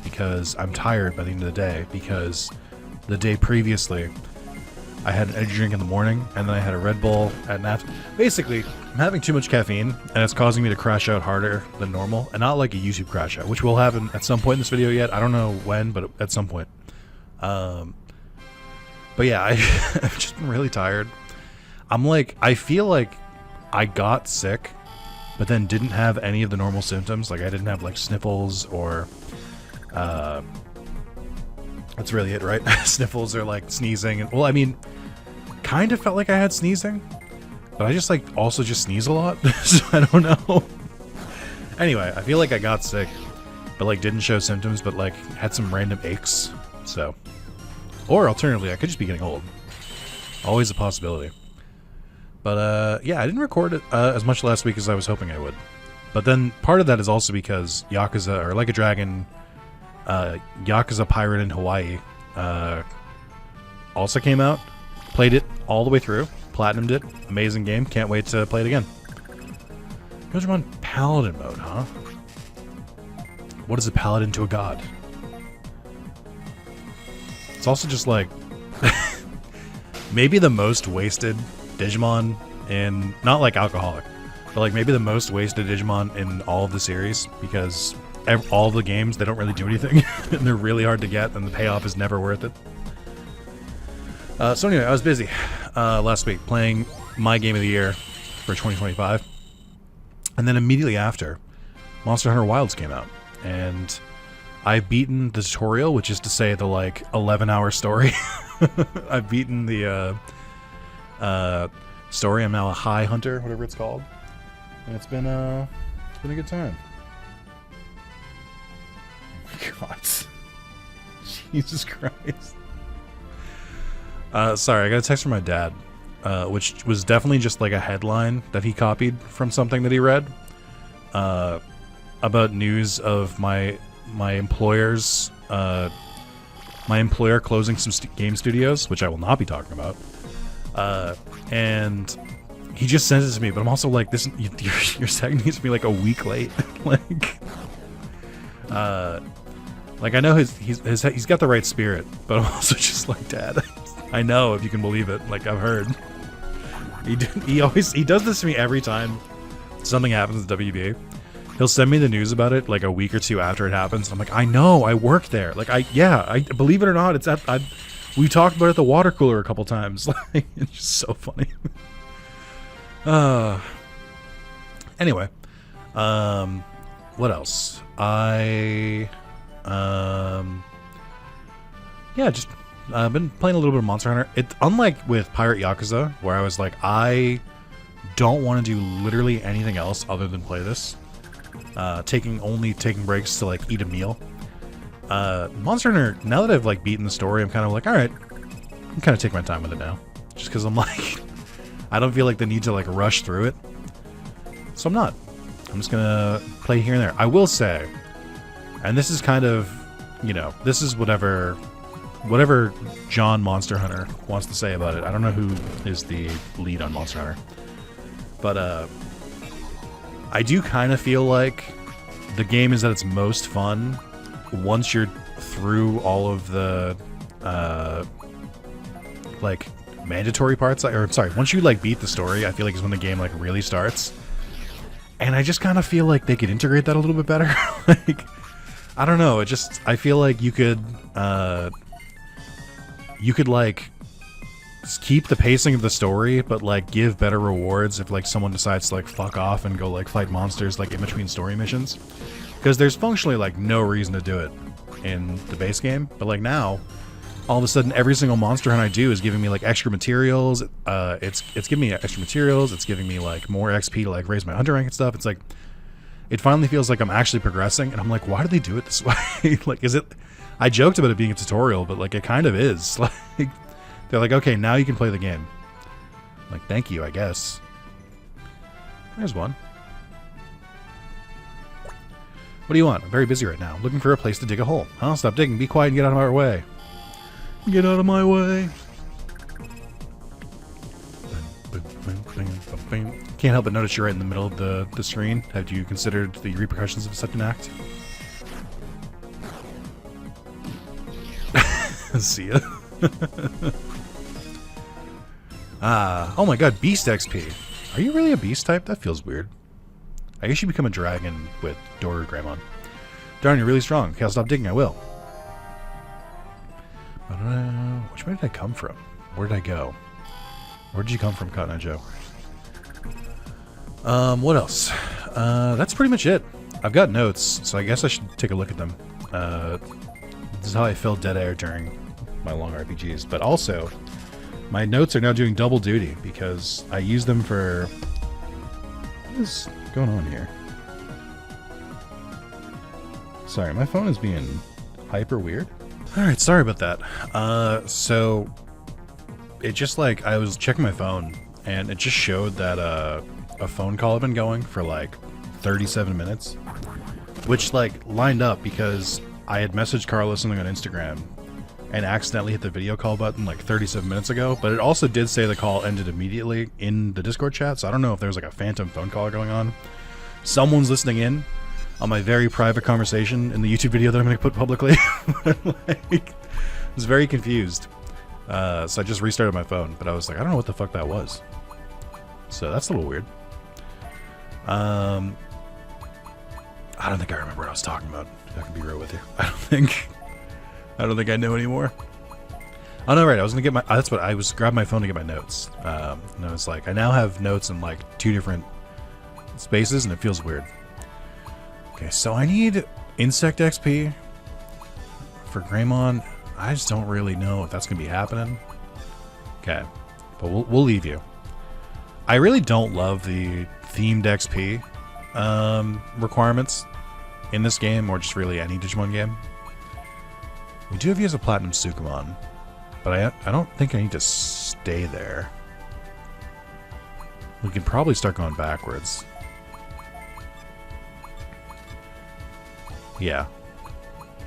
because I'm tired by the end of the day, because the day previously I had an energy drink in the morning, and then I had a Red Bull at night. Basically, I'm having too much caffeine, and it's causing me to crash out harder than normal, and not like a YouTube crash out, which will happen at some point in this video yet. I don't know when, but at some point. But yeah, I've just been really tired. I feel like I got sick, but then didn't have any of the normal symptoms. Like, I didn't have, like, sniffles or, that's really it, right? Sniffles or, like, sneezing. And, well, I mean, kind of felt like I had sneezing, but I just, like, also just sneeze a lot, so I don't know. Anyway, I feel like I got sick, but, like, didn't show symptoms, but, like, had some random aches, so. Or, alternatively, I could just be getting old. Always a possibility. But, yeah, I didn't record it as much last week as I was hoping I would. But then, part of that is also because Yakuza, or Like a Dragon, Yakuza Pirate in Hawaii, also came out. Played it all the way through. Platinumed it. Amazing game. Can't wait to play it again. Digimon Paladin mode, huh? What is a paladin to a god? It's also just like maybe the most wasted Digimon in, not like alcoholic, but like maybe the most wasted Digimon in all of the series, because all the games, they don't really do anything and they're really hard to get, and the payoff is never worth it. So anyway, I was busy last week playing my game of the year for 2025, and then immediately after, Monster Hunter Wilds came out, and I've beaten the tutorial, which is to say the, like, 11-hour story. I've beaten the story. I'm now a high hunter, whatever it's called, and it's been a good time. Oh my God, Jesus Christ. Sorry, I got a text from my dad, which was definitely just like a headline that he copied from something that he read, about news of my employer's, my employer closing some game studios, which I will not be talking about. And he just sent it to me, but I'm also like, this, your second needs to be like a week late. Like I know he's got the right spirit, but I'm also just like, Dad, I know, if you can believe it. Like, I've heard. He does this to me every time something happens at WB. He'll send me the news about it like a week or two after it happens. I'm like, I know, I work there. Like, I believe it or not, it's we talked about it at the water cooler a couple times. Like, it's just so funny. Anyway, what else? Yeah, just I've been playing a little bit of Monster Hunter. It, unlike with Pirate Yakuza, where I was like, I don't want to do literally anything else other than play this. Taking breaks to like eat a meal. Monster Hunter, now that I've like beaten the story, I'm kind of like, all right, I'm kind of taking my time with it now, just because I'm like, I don't feel like the need to like rush through it. So I'm not. I'm just gonna play here and there. I will say, and this is kind of, you know, this is whatever John Monster Hunter wants to say about it. I don't know who is the lead on Monster Hunter, but I do kind of feel like the game is at its most fun once you're through all of the like mandatory parts, or sorry, once you like beat the story, I feel like is when the game like really starts. And I just kind of feel like they could integrate that a little bit better. Like, I don't know, I feel like you could you could like keep the pacing of the story, but like give better rewards if like someone decides to like fuck off and go like fight monsters like in between story missions. Because there's functionally like no reason to do it in the base game, but like now, all of a sudden every single monster hunt I do is giving me like extra materials. It's giving me extra materials. It's giving me like more XP to like raise my hunter rank and stuff. It's like it finally feels like I'm actually progressing, and I'm like, why do they do it this way? Like, is it? I joked about it being a tutorial, but like it kind of is. Like they're like, okay, now you can play the game. I'm like, thank you, I guess. There's one. What do you want? I'm very busy right now. Looking for a place to dig a hole. Huh? Stop digging. Be quiet and get out of my way. Get out of my way. Can't help but notice you're right in the middle of the screen. Have you considered the repercussions of such an act? See ya. Oh my god, Beast XP. Are you really a beast type? That feels weird. I guess you become a dragon with Dorugramon. Darn, you're really strong. Okay, I'll stop digging, I will. Which way did I come from? Where did I go? Where did you come from, Cotton Eye Joe? What else? That's pretty much it. I've got notes, so I guess I should take a look at them. This is how I fill dead air during my long RPGs. But also, my notes are now doing double duty because I use them for... What is going on here? Sorry, my phone is being hyper weird. Alright, sorry about that. So it just like, I was checking my phone and it just showed that a phone call had been going for like 37 minutes, which like lined up because I had messaged Carlos something on Instagram and accidentally hit the video call button like 37 minutes ago, but it also did say the call ended immediately in the Discord chat, so I don't know if there's like a phantom phone call going on. Someone's listening in on my very private conversation in the YouTube video that I'm going to put publicly. Like, I was very confused. So I just restarted my phone, but I was like, I don't know what the fuck that was. So that's a little weird. I don't think I remember what I was talking about. I can be real with you. I don't think I know anymore. Oh no, right. I was gonna get my. That's what I was. Grabbing my phone to get my notes. And I was like, I now have notes in like 2 different spaces, and it feels weird. Okay, so I need insect XP for Greymon. I just don't really know if that's gonna be happening. Okay, but we'll leave you. I really don't love the themed XP requirements in this game, or just really any Digimon game. We do have you as a Platinum Sukumon, but I don't think I need to stay there. We could probably start going backwards. Yeah.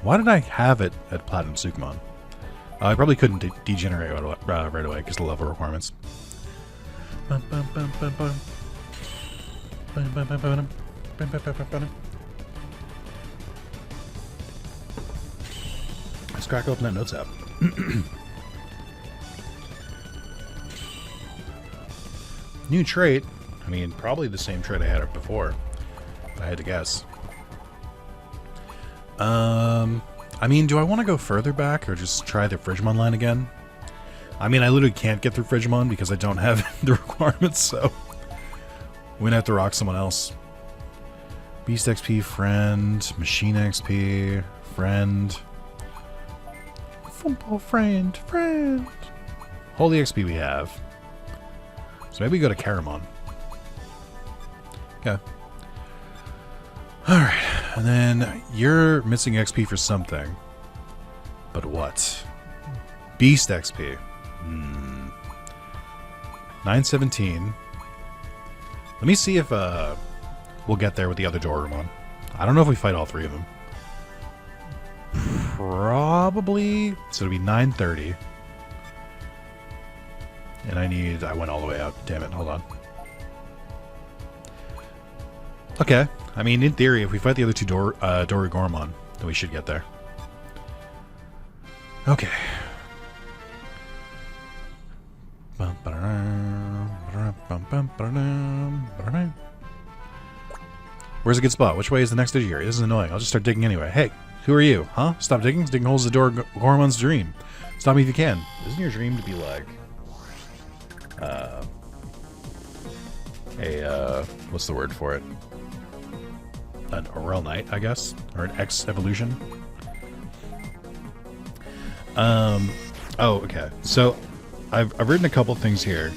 Why did I have it at Platinum Sukumon? I probably couldn't degenerate right away because of the level requirements. Let's crack open that notes app. New trait. I mean, probably the same trait I had before, if I had to guess. I mean, do I want to go further back or just try the Frigimon line again? I mean, I literally can't get through Frigimon because I don't have the requirements, so we're gonna have to rock someone else. Beast XP, friend. Machine XP, friend. Football friend, friend. Holy XP we have. So maybe we go to Caramon. Okay. Alright, and then you're missing XP for something. But what? Beast XP. 917. Let me see if we'll get there with the other Dorumon. I don't know if we fight all 3 of them. Probably. So it'll be 930. And I went all the way out. Damn it, hold on. Okay. I mean, in theory, if we fight the other 2 Dorugormon, then we should get there. Okay. Where's a good spot? Which way is the next Digiary? This is annoying. I'll just start digging anyway. Hey, Who are you? Huh? Stop digging. Digging holes the door. Gormon's dream. Stop me if you can. Isn't your dream to be like what's the word for it? An Aurel Knight, I guess, or an X evolution. Oh, okay. So I've written a couple things here,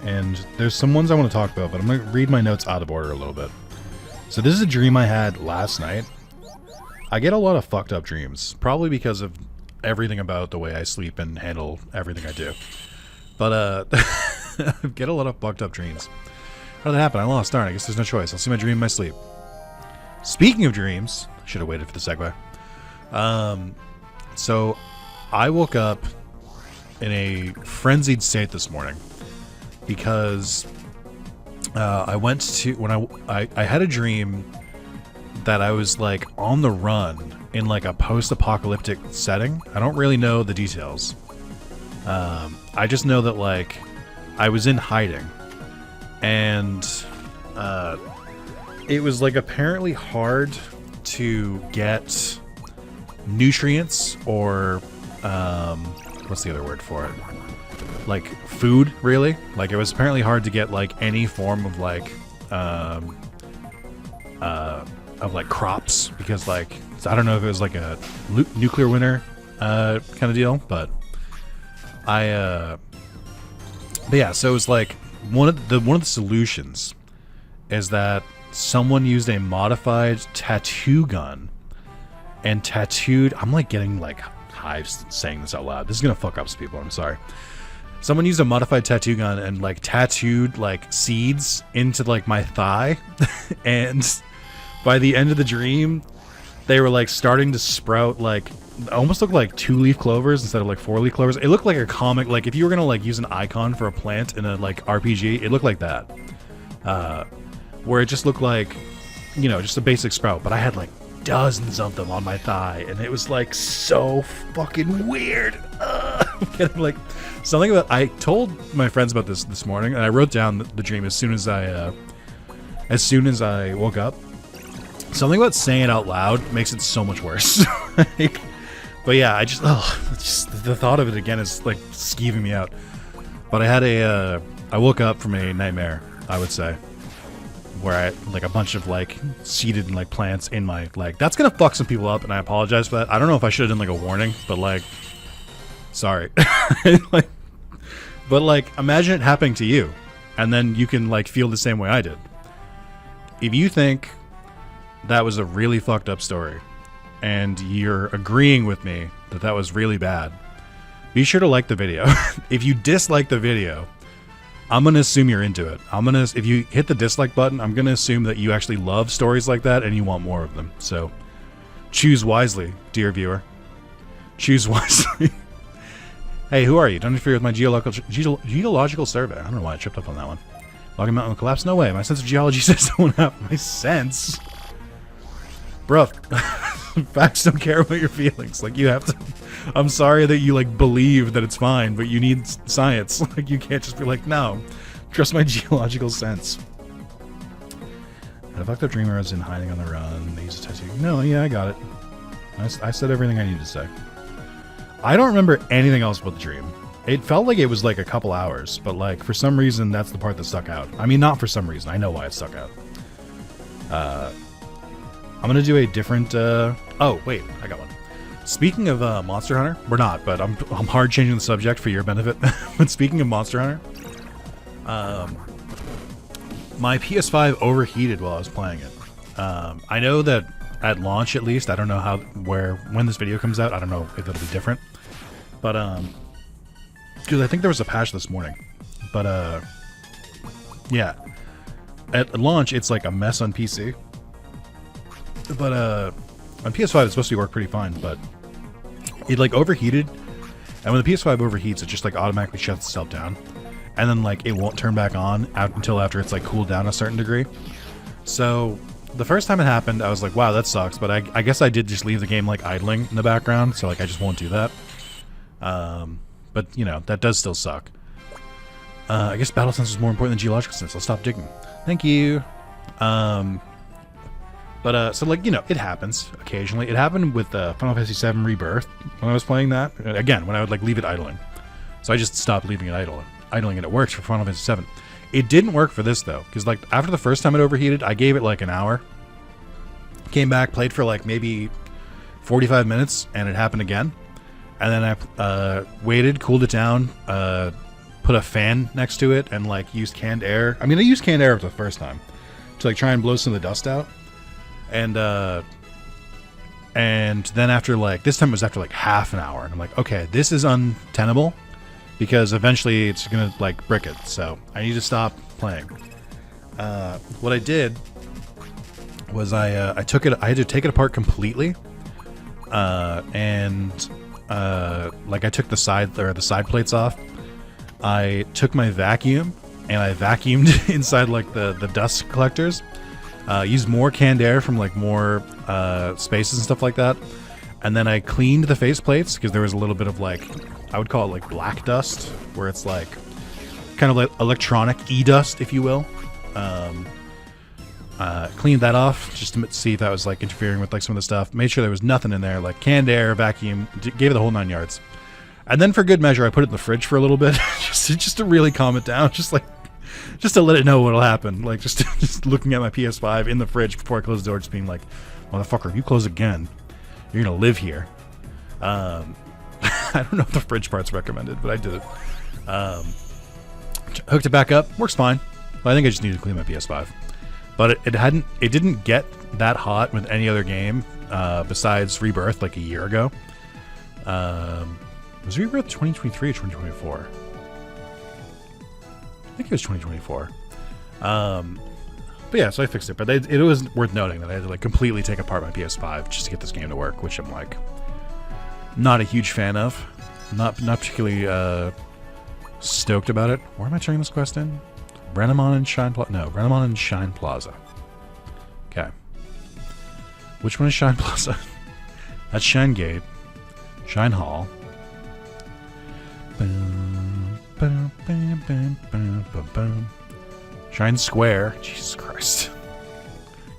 and there's some ones I want to talk about, but I'm gonna read my notes out of order a little bit. So this is a dream I had last night. I get a lot of fucked up dreams, probably because of everything about the way I sleep and handle everything I do. But I get a lot of fucked up dreams. How did that happen? I lost. Darn, I guess there's no choice. I'll see my dream in my sleep. Speaking of dreams, should have waited for the segue. So I woke up in a frenzied state this morning because I went to I had a dream that I was like on the run in like a post-apocalyptic setting. I don't really know the details. I just know that like I was in hiding, and it was like apparently hard to get nutrients or what's the other word for it? Like food, really. Like it was apparently hard to get like any form of like crops, because like I don't know if it was like a nuclear winter kind of deal, but but yeah, so it was like one of the solutions is that someone used a modified tattoo gun and tattooed. I'm like getting like hives saying this out loud. This is gonna fuck up some people. I'm sorry. Someone used a modified tattoo gun and like tattooed like seeds into like my thigh, and by the end of the dream, they were like starting to sprout, like almost looked like 2-leaf clovers instead of like 4-leaf clovers. It looked like a comic, like if you were gonna like use an icon for a plant in a like RPG, it looked like that. Where it just looked like, you know, just a basic sprout, but I had like dozens of them on my thigh, and it was like so fucking weird. Like something about, I told my friends about this morning, and I wrote down the dream as soon as I woke up. Something about saying it out loud makes it so much worse. Like, but yeah, I just the thought of it again is like skeeving me out. But I woke up from a nightmare, I would say, where I like a bunch of like seeded like plants in my leg. That's gonna fuck some people up, and I apologize for that. I don't know if I should have done like a warning, but like, sorry. Like, but like, imagine it happening to you, and then you can like feel the same way I did. If you think that was a really fucked up story, and you're agreeing with me that that was really bad, be sure to like the video. If you dislike the video, I'm gonna assume you're into it. If you hit the dislike button, I'm gonna assume that you actually love stories like that and you want more of them. So choose wisely, dear viewer. Choose wisely. Hey, who are you? Don't interfere with my geological survey. I don't know why I tripped up on that one. Logging Mountain will collapse? No way. My sense of geology says I won't have my sense. Bro, facts don't care about your feelings. Like, you have to... I'm sorry that you, like, believe that it's fine, but you need science. Like, you can't just be like, no, trust my geological sense. I fucked up dreamer was in hiding on the run. They used a tattoo. No, yeah, I got it. I said everything I needed to say. I don't remember anything else about the dream. It felt like it was, like, a couple hours, but, like, for some reason, that's the part that stuck out. I mean, not for some reason. I know why it stuck out. I'm gonna do a different, oh, wait, I got one. Speaking of, Monster Hunter, we're not, but I'm hard changing the subject for your benefit. But speaking of Monster Hunter, my PS5 overheated while I was playing it. I know that at launch, at least, I don't know when this video comes out, I don't know if it'll be different. But, because I think there was a patch this morning. But, yeah. At launch, it's like a mess on PC. But on PS5 it's supposed to work pretty fine, but it like overheated, and when the PS5 overheats, it just like automatically shuts itself down, and then like it won't turn back on until after it's like cooled down a certain degree. So the first time it happened, I was like, wow, that sucks, but I guess I did just leave the game like idling in the background, so like I just won't do that. But you know, that does still suck. I guess battle sense is more important than geological sense. I'll stop digging. Thank you. But so like, you know, it happens occasionally. It happened with Final Fantasy VII Rebirth when I was playing that. Again, when I would like leave it idling. So I just stopped leaving it idling, and it works for Final Fantasy VII. It didn't work for this though, because like after the first time it overheated, I gave it like an hour. Came back, played for like maybe 45 minutes, and it happened again. And then I waited, cooled it down, put a fan next to it, and like used canned air. I mean, I used canned air for the first time to like try and blow some of the dust out. And then after like, this time it was after like half an hour, and I'm like, okay, this is untenable, because eventually it's gonna like brick it. So I need to stop playing. What I did was I took it. I had to take it apart completely, and like I took the side plates off. I took my vacuum and I vacuumed inside like the dust collectors. Used more canned air from like more spaces and stuff like that, and then I cleaned the face plates because there was a little bit of like, I would call it like black dust, where it's like kind of like electronic e-dust, if you will. Cleaned that off just to see if that was like interfering with like some of the stuff. Made sure there was nothing in there, like canned air, vacuum, gave it the whole 9 yards. And then for good measure, I put it in the fridge for a little bit, just to really calm it down, just to let it know what'll happen. Like just looking at my PS5 in the fridge before I close the door, just being like, motherfucker, if you close again, you're gonna live here. I don't know if the fridge part's recommended, but I did it. Hooked it back up, works fine. But I think I just need to clean my PS5. But it didn't get that hot with any other game besides Rebirth like a year ago. Was Rebirth 2023 or 2024? I think it was 2024. But yeah, so I fixed it. But it was worth noting that I had to like completely take apart my PS5 just to get this game to work, which I'm like not a huge fan of. Not particularly stoked about it. Where am I turning this quest in? Renamon and Shine Plaza. No, Renamon and Shine Plaza. Okay. Which one is Shine Plaza? That's Shine Gate. Shine Hall. Boom, boom, boom, boom, boom, boom, boom. Shine Square. Jesus Christ.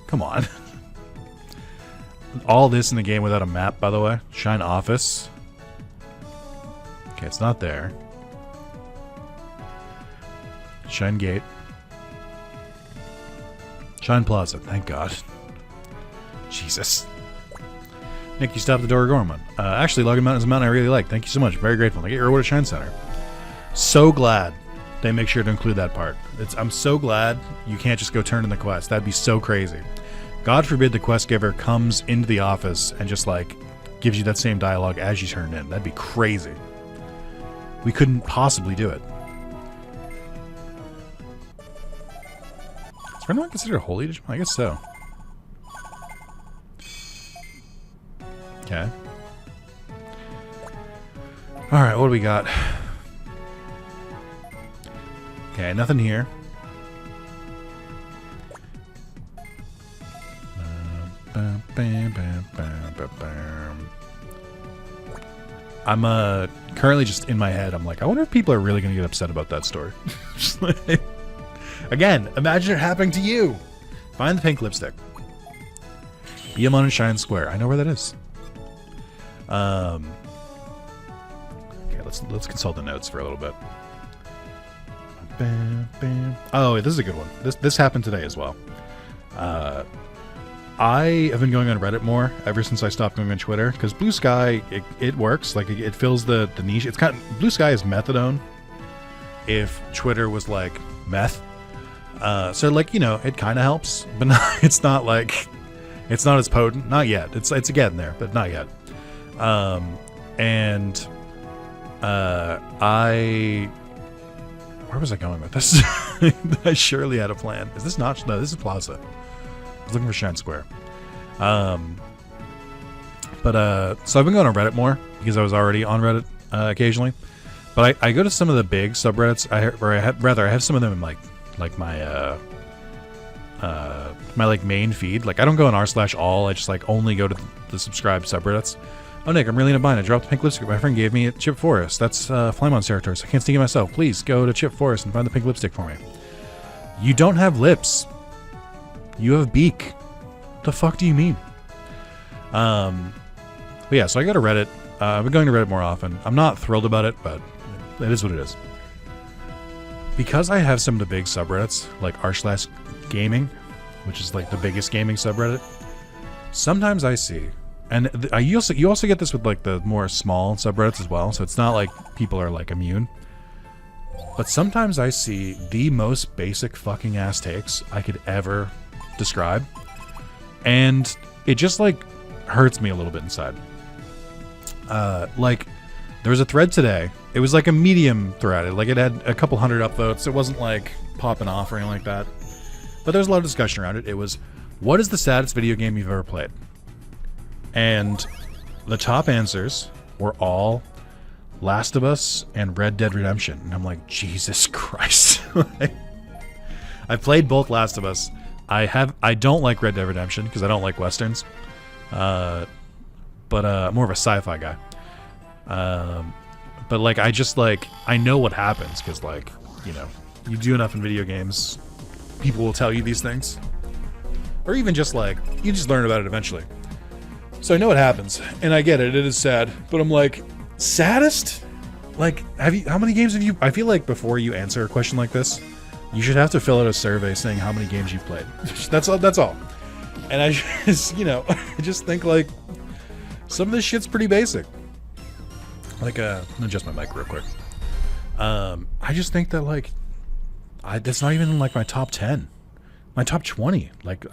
Come on. All this in the game without a map, by the way. Shine Office. Okay, it's not there. Shine Gate. Shine Plaza, thank God. Jesus. Nick, you stopped the door Gorman. Actually, Logan Mountain is a mountain I really like. Thank you so much. Very grateful. I get your reward at Shine Center. So glad they make sure to include that part. I'm so glad you can't just go turn in the quest. That'd be so crazy. God forbid the quest giver comes into the office and just like gives you that same dialogue as you turn in. That'd be crazy. We couldn't possibly do it. Is Renamon considered a holy Digimon? I guess so. Okay. Alright, what do we got? Okay, nothing here. I'm currently just in my head, I'm like, I wonder if people are really going to get upset about that story. Just like, again, imagine it happening to you. Find the pink lipstick. Beamon and Shine Square. I know where that is. Okay, let's consult the notes for a little bit. Bam, bam. Oh, this is a good one. This happened today as well. I have been going on Reddit more ever since I stopped going on Twitter, because Blue Sky, it works. Like, it fills the niche. It's kind of, Blue Sky is methadone if Twitter was like meth. So like, you know, it kind of helps, but it's not like, it's not as potent. Not yet. It's getting there, but not yet. Where was I going with this? I surely had a plan. Is this not? No, this is Plaza. I was looking for Shine Square. So I've been going on Reddit more because I was already on Reddit occasionally. But I go to some of the big subreddits. I have some of them in like my my like main feed. Like, I don't go on r/all. I just like only go to the subscribed subreddits. Oh, Nick, I'm really in a bind. I dropped the pink lipstick my friend gave me at Chip Forest. That's Flymon's territory, so I can't sneak it myself. Please go to Chip Forest and find the pink lipstick for me. You don't have lips. You have beak. The fuck do you mean? But yeah, so I go to Reddit. I've been going to Reddit more often. I'm not thrilled about it, but it is what it is. Because I have some of the big subreddits, like r/gaming, which is like the biggest gaming subreddit, sometimes I see, and you also get this with like the more small subreddits as well, so it's not like people are like immune. But sometimes I see the most basic fucking ass takes I could ever describe, and it just like hurts me a little bit inside. Like there was a thread today. It was like a medium thread. Like it had a couple hundred upvotes. It wasn't like popping off or anything like that. But there was a lot of discussion around it. It was, what is the saddest video game you've ever played? And the top answers were all Last of Us and Red Dead Redemption. And I'm like, Jesus Christ. I've played both Last of Us. I don't like Red Dead Redemption because I don't like Westerns. But I'm more of a sci-fi guy. But like, I know what happens because like, you know, you do enough in video games, people will tell you these things. Or even just like, you just learn about it eventually. So I know what happens, and I get it, it is sad, but I'm like, saddest? Like, how many games have you, I feel like before you answer a question like this, you should have to fill out a survey saying how many games you've played. That's all. And I just, you know, I just think like, some of this shit's pretty basic. Like, let me adjust my mic real quick. I just think that like, that's not even in like my top 10, my top 20. Like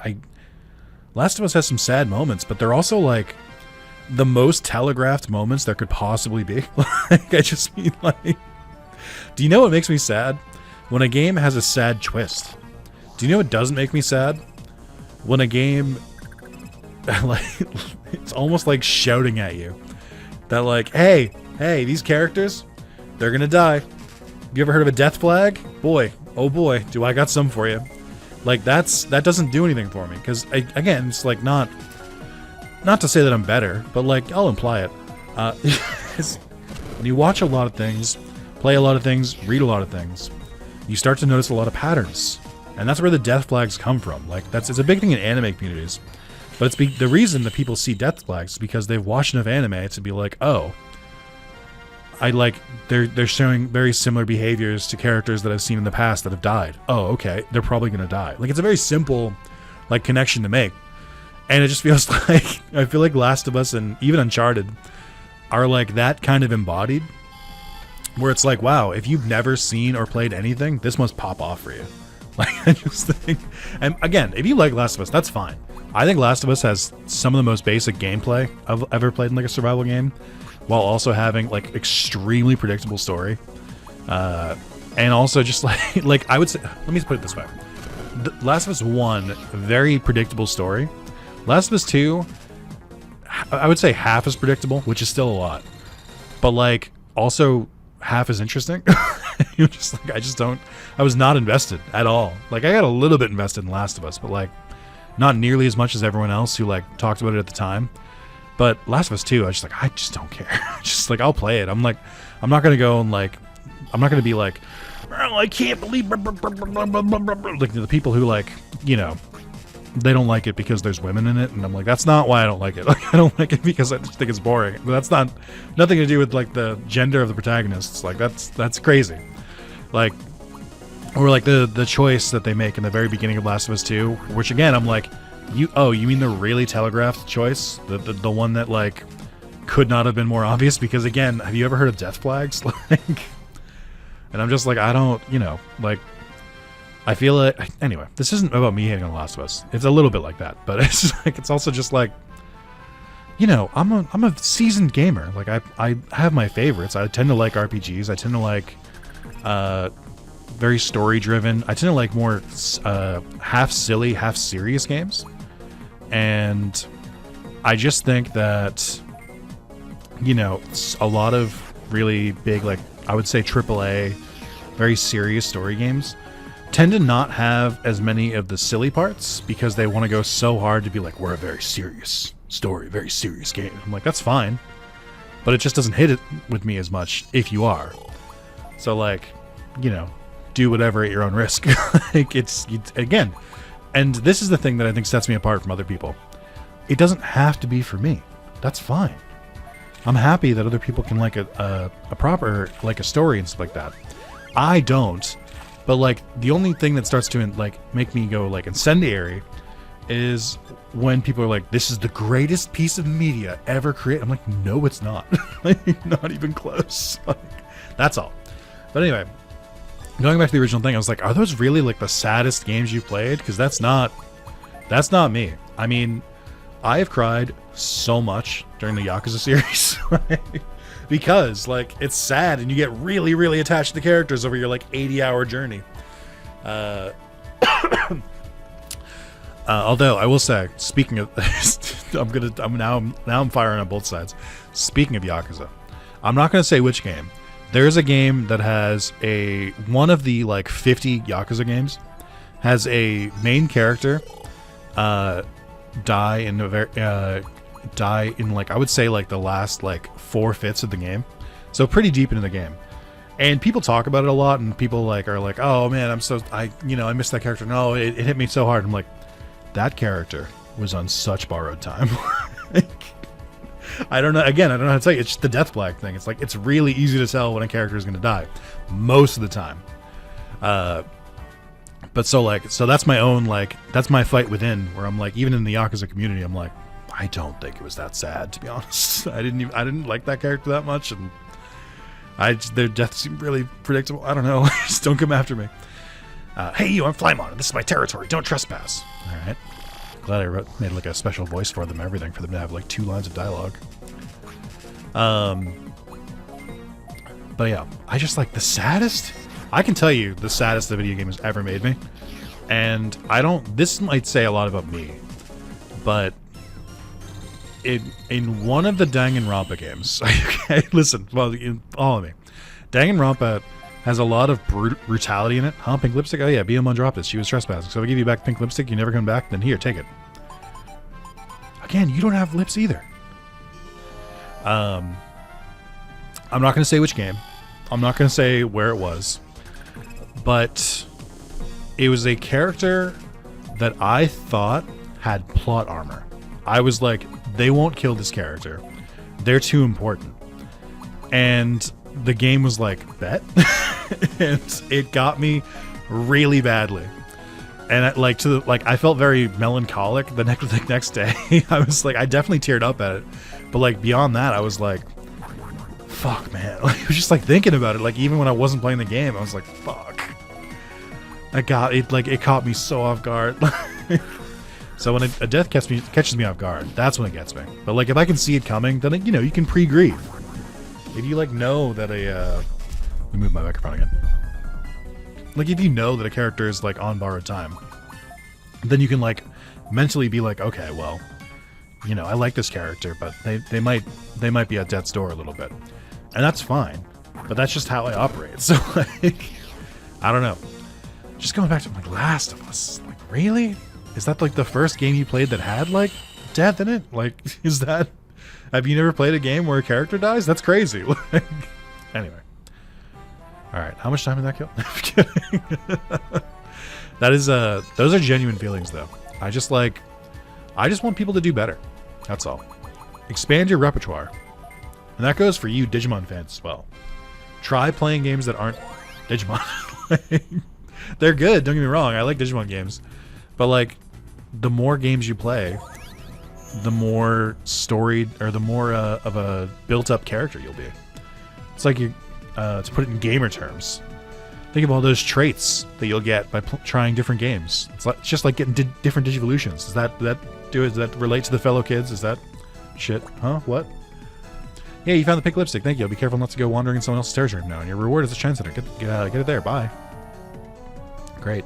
Last of Us has some sad moments, but they're also like the most telegraphed moments there could possibly be. Like, I just mean like, do you know what makes me sad? When a game has a sad twist. Do you know what doesn't make me sad? When a game, like, it's almost like shouting at you that like, hey, these characters, they're gonna die. You ever heard of a death flag? Boy, oh boy, do I got some for you. Like, that doesn't do anything for me, because again, it's like not to say that I'm better, but like, I'll imply it. When you watch a lot of things, play a lot of things, read a lot of things, you start to notice a lot of patterns, and that's where the death flags come from. Like, it's a big thing in anime communities, but it's the reason that people see death flags is because they've watched enough anime to be like, oh, they're showing very similar behaviors to characters that I've seen in the past that have died. Oh, okay, they're probably gonna die. Like, it's a very simple, like, connection to make, and it just feels like, I feel like Last of Us and even Uncharted are like that kind of embodied, where it's like, wow, if you've never seen or played anything, this must pop off for you. Like, I just think, and again, if you like Last of Us, that's fine. I think Last of Us has some of the most basic gameplay I've ever played in like a survival game, while also having like extremely predictable story, and also just like I would say, let me put it this way: Last of Us 1, very predictable story. Last of Us 2, I would say half as predictable, which is still a lot, but like also half as interesting. You're just like, I was not invested at all. Like, I got a little bit invested in Last of Us, but like not nearly as much as everyone else who like talked about it at the time. But Last of Us 2, I just don't care. Just like, I'll play it. I'm like, I'm not gonna go and like, I'm not gonna be like, oh, I can't believe like the people who like, you know, they don't like it because there's women in it, and I'm like, that's not why I don't like it. Like, I don't like it because I just think it's boring. But that's nothing to do with like the gender of the protagonists. Like, that's crazy. Like, or like the choice that they make in the very beginning of Last of Us 2, which again, I'm like, you mean the really telegraphed choice? The one that like could not have been more obvious? Because again, have you ever heard of death flags? Like, and I'm just like, I don't, you know, like, I feel like, anyway, this isn't about me hating on Last of Us. It's a little bit like that, but it's just like, it's also just like, you know, I'm a seasoned gamer. Like, I have my favorites. I tend to like RPGs. I tend to like very story driven. I tend to like more half silly, half serious games. And I just think that, you know, a lot of really big, like, I would say AAA, very serious story games tend to not have as many of the silly parts because they want to go so hard to be like, we're a very serious story, very serious game. I'm like, that's fine, but it just doesn't hit it with me as much if you are. So like, you know, do whatever at your own risk. Like, it's again, And this is the thing that I think sets me apart from other people. It doesn't have to be for me. That's fine. I'm happy that other people can like a proper, like a story and stuff like that. I don't. But like the only thing that starts to like make me go like incendiary is when people are like, this is the greatest piece of media ever created. I'm like, no, it's not. Like, not even close. Like, that's all. But anyway, going back to the original thing, I was like, are those really like the saddest games you played? Because that's not me. I mean, I have cried so much during the Yakuza series. Because like it's sad and you get really, really attached to the characters over your like 80-hour journey. Although I will say, speaking of, I'm firing on both sides. Speaking of Yakuza, I'm not going to say which game. There's a game that has one of the like 50 Yakuza games has a main character die in like I would say like the last like 4/5 of the game, so pretty deep into the game. And people talk about it a lot, and people like are like, oh man, I missed that character. No, it hit me so hard. I'm like, that character was on such borrowed time. I don't know. Again, I don't know how to tell you. It's just the death flag thing. It's like it's really easy to tell when a character is going to die, most of the time. But so that's my own that's my fight within, where I'm like, even in the Yakuza community, I'm like, I don't think it was that sad, to be honest. I didn't like that character that much, and their death seemed really predictable. I don't know. Just don't come after me. Hey you, I'm Flymon, and this is my territory. Don't trespass. All right. Glad I made like a special voice for them and everything for them to have like 2 lines of dialogue. But yeah, I just like the saddest. I can tell you the saddest the video game has ever made me, and this might say a lot about me, but in one of the Danganronpa games, okay, listen, well, follow me. Danganronpa has a lot of brutality in it. Huh? Pink lipstick? Oh yeah, Biyomon dropped it. She was trespassing. So if I give you back pink lipstick, you never come back, then here, take it. Again, you don't have lips either. I'm not going to say which game. I'm not going to say where it was. But it was a character that I thought had plot armor. I was like, they won't kill this character. They're too important. And the game was like, bet? And it got me really badly. And I felt very melancholic the next day. I was like, I definitely teared up at it. But like beyond that, I was like, fuck, man. Like, I was just like thinking about it. Like even when I wasn't playing the game, I was like, fuck. It caught me so off guard. So when a death catches me off guard, that's when it gets me. But like if I can see it coming, then you can pre-grieve. If you like know that let me move my microphone again. Like if you know that a character is like on borrowed time, then you can like mentally be like, okay, well, I like this character, but they might be at death's door a little bit, and that's fine. But that's just how I operate. So like, I don't know. Just going back to like Last of Us, like really, is that like the first game you played that had like death in it? Like, is that? Have you never played a game where a character dies? That's crazy. Anyway. Alright, how much time did that kill? I'm kidding. That is, those are genuine feelings, though. I just want people to do better. That's all. Expand your repertoire. And that goes for you Digimon fans as well. Try playing games that aren't Digimon. They're good, don't get me wrong. I like Digimon games. But, like, the more games you play, the more storied, or the more of a built-up character you'll be. It's like to put it in gamer terms, think of all those traits that you'll get by trying different games. It's just like getting different Digivolutions. Does that relate to the fellow kids? Is that shit? Huh? What? Yeah, you found the pink lipstick. Thank you. Be careful not to go wandering in someone else's territory now. And your reward is a chance center. Get it there. Bye. Great.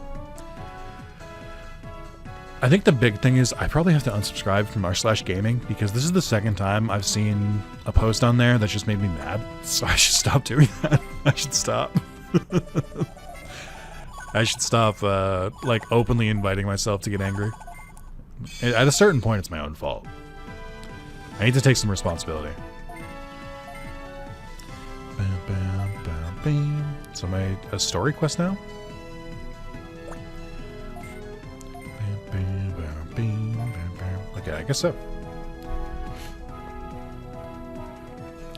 I think the big thing is I probably have to unsubscribe from r/gaming, because this is the second time I've seen a post on there that just made me mad. So I should stop doing that. I should stop. I should stop like openly inviting myself to get angry. At a certain point, it's my own fault. I need to take some responsibility. So am I a story quest now? guess so.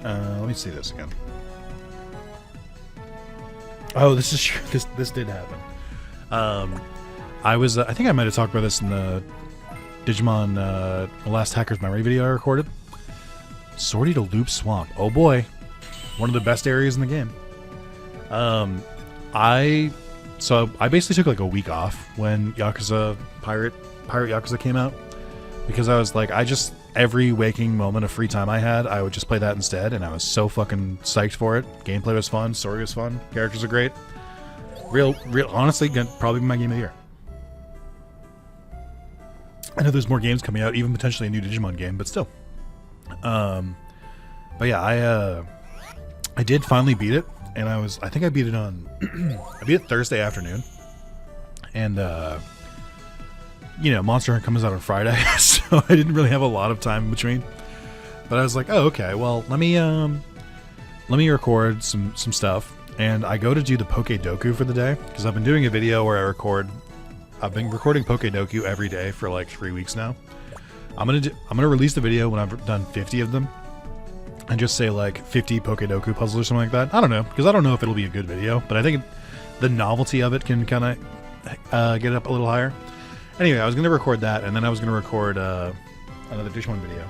Let me see this again. Oh, this is true. This did happen. I think I might have talked about this in the Digimon the last Hacker's Memory video I recorded. Sortie to Loop Swamp. Oh boy. One of the best areas in the game. I basically took like a week off when Yakuza Pirate Yakuza came out, because I was like, every waking moment of free time I had, I would just play that instead, and I was so fucking psyched for it. Gameplay was fun, story was fun, characters are great. Real, honestly, probably my game of the year. I know there's more games coming out, even potentially a new Digimon game, but still. But yeah, I did finally beat it, and I think I beat it on, I beat it Thursday afternoon, and Monster Hunter comes out on Friday, so I didn't really have a lot of time in between. But I was like, oh, okay, well, let me record some stuff, and I go to do the Pokedoku for the day, because I've been doing a video where I've been recording Pokedoku every day for like 3 weeks now. I'm gonna release the video when I've done 50 of them, and just say like 50 Pokedoku puzzles or something like that. I don't know, because I don't know if it'll be a good video, but I think the novelty of it can kind of get it up a little higher. Anyway, I was going to record that, and then I was going to record another Digimon video.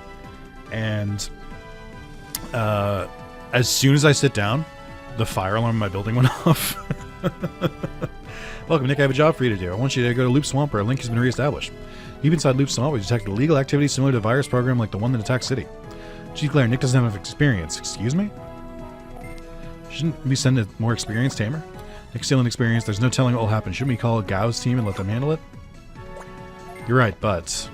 And as soon as I sit down, the fire alarm in my building went off. Welcome, Nick. I have a job for you to do. I want you to go to Loop Swamp, where a link has been reestablished. Deep inside Loop Swamp, we detected illegal activity similar to a virus program like the one that attacked City. Chief Claire, Nick doesn't have enough experience. Excuse me? Shouldn't we send a more experienced tamer? Nick's still inexperienced. There's no telling what will happen. Shouldn't we call Gao's team and let them handle it? You're right, but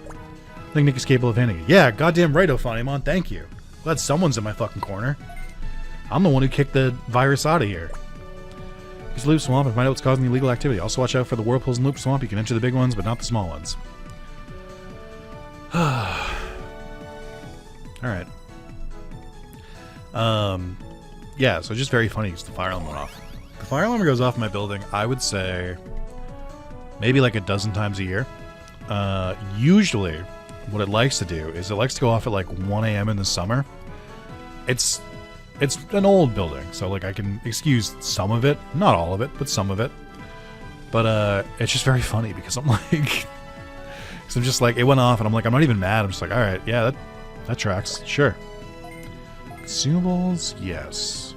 I think Nick is capable of handling it. Yeah, goddamn right, Ophanimon. Thank you. Glad someone's in my fucking corner. I'm the one who kicked the virus out of here. Use Loop Swamp and find out what's causing the illegal activity. Also watch out for the whirlpools in Loop Swamp. You can enter the big ones, but not the small ones. Alright. Yeah, so just very funny because the fire alarm went off. The fire alarm goes off in my building, I would say, maybe like a dozen times a year. Usually, what it likes to do is it likes to go off at like 1 a.m. in the summer. It's an old building, so like I can excuse some of it, not all of it, but some of it. But it's just very funny because I'm like, because I'm just like, it went off, and I'm like, I'm not even mad. I'm just like, all right, yeah, that tracks, sure. Consumables, yes.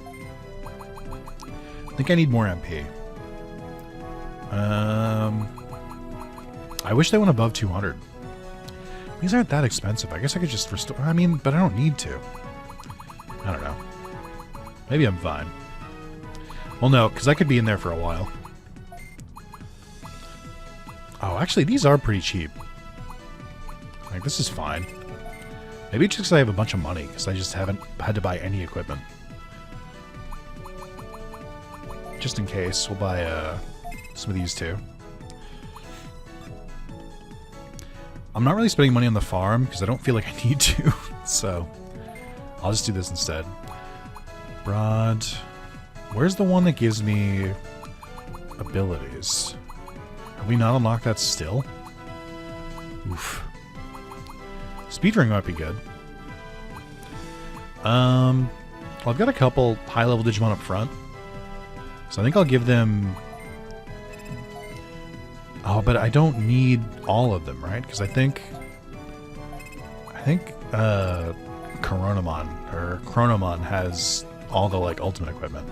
I think I need more MP. I wish they went above 200. These aren't that expensive. I guess I could just restore. I mean, but I don't need to. I don't know. Maybe I'm fine. Well, no, because I could be in there for a while. Oh, actually, these are pretty cheap. Like, this is fine. Maybe it's just because I have a bunch of money, because I just haven't had to buy any equipment. Just in case, we'll buy some of these too. I'm not really spending money on the farm because I don't feel like I need to, so I'll just do this instead. Broad. Where's the one that gives me abilities? Have we not unlocked that still? Oof. Speedring might be good. Well, I've got a couple high-level Digimon up front, so I think I'll give them... Oh, but I don't need all of them, right? Because I think Chronomon has all the like ultimate equipment.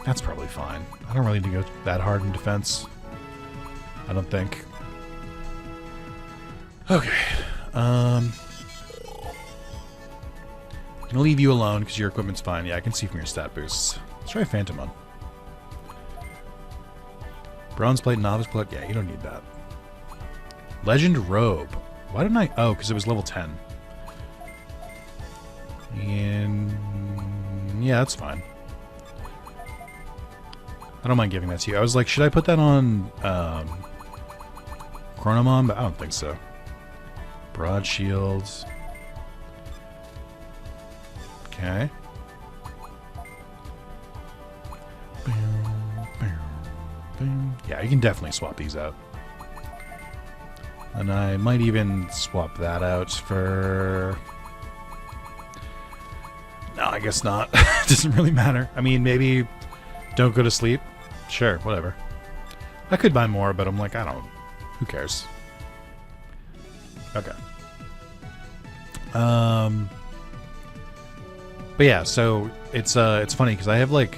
That's probably fine. I don't really need to go that hard in defense. I don't think. Okay. I'm gonna leave you alone because your equipment's fine. Yeah, I can see from your stat boosts. Let's try Phantomon. Bronze plate, novice plate. Yeah, you don't need that. Legend robe. Why didn't I? Oh, because it was level 10. And yeah, that's fine. I don't mind giving that to you. I was like, should I put that on Chronomon? But I don't think so. Broad shields. Okay. Yeah, you can definitely swap these out. And I might even swap that out for... No, I guess not. It doesn't really matter. I mean, maybe don't go to sleep. Sure, whatever. I could buy more, but I'm like, I don't... Who cares? Okay. But yeah, so it's funny because I have like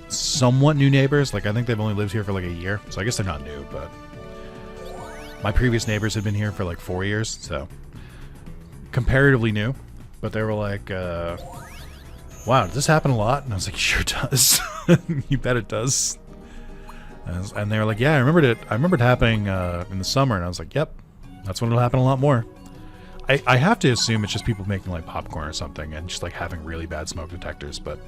somewhat new neighbors. Like I think they've only lived here for like a year, so I guess they're not new. But my previous neighbors had been here for like 4 years, so comparatively new. But they were like, "Wow, does this happen a lot?" And I was like, "Sure does. You bet it does." And they were like, "Yeah, I remembered it. I remembered happening in the summer." And I was like, "Yep, that's when it'll happen a lot more." I have to assume it's just people making like popcorn or something and just like having really bad smoke detectors, but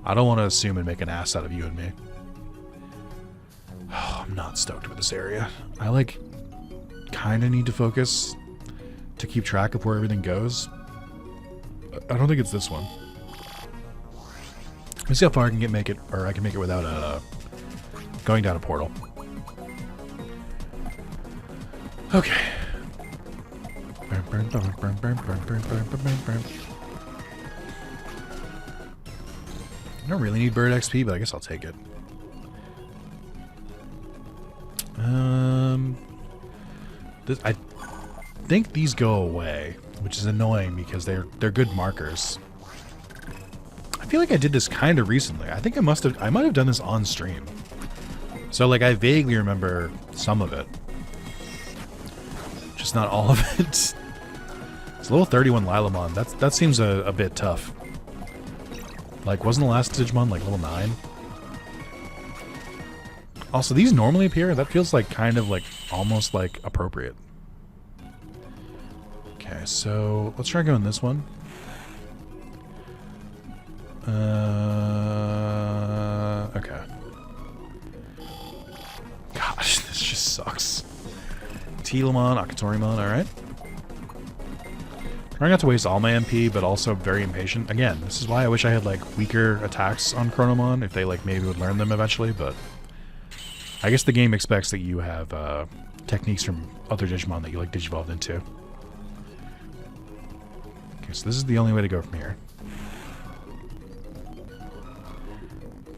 I don't want to assume and make an ass out of you and me. Oh, I'm not stoked with this area. I like kind of need to focus to keep track of where everything goes. I don't think it's this one. Let's see how far I can make it, or I can make it without going down a portal. Okay. I don't really need bird XP, but I guess I'll take it. I think these go away, which is annoying because they're good markers. I feel like I did this kind of recently. I think I might have done this on stream. So like I vaguely remember some of it. Just not all of it. It's level 31 Lilamon. That seems a bit tough. Like, wasn't the last Digimon like level 9? Also, these normally appear. That feels like kind of like almost like appropriate. Okay, so let's try going this one. Okay. Gosh, this just sucks. Telamon, Akatorimon, alright. Trying not to waste all my MP, but also very impatient. Again, this is why I wish I had like weaker attacks on Chronomon, if they like maybe would learn them eventually, but I guess the game expects that you have techniques from other Digimon that you like Digivolved into. Okay, so this is the only way to go from here.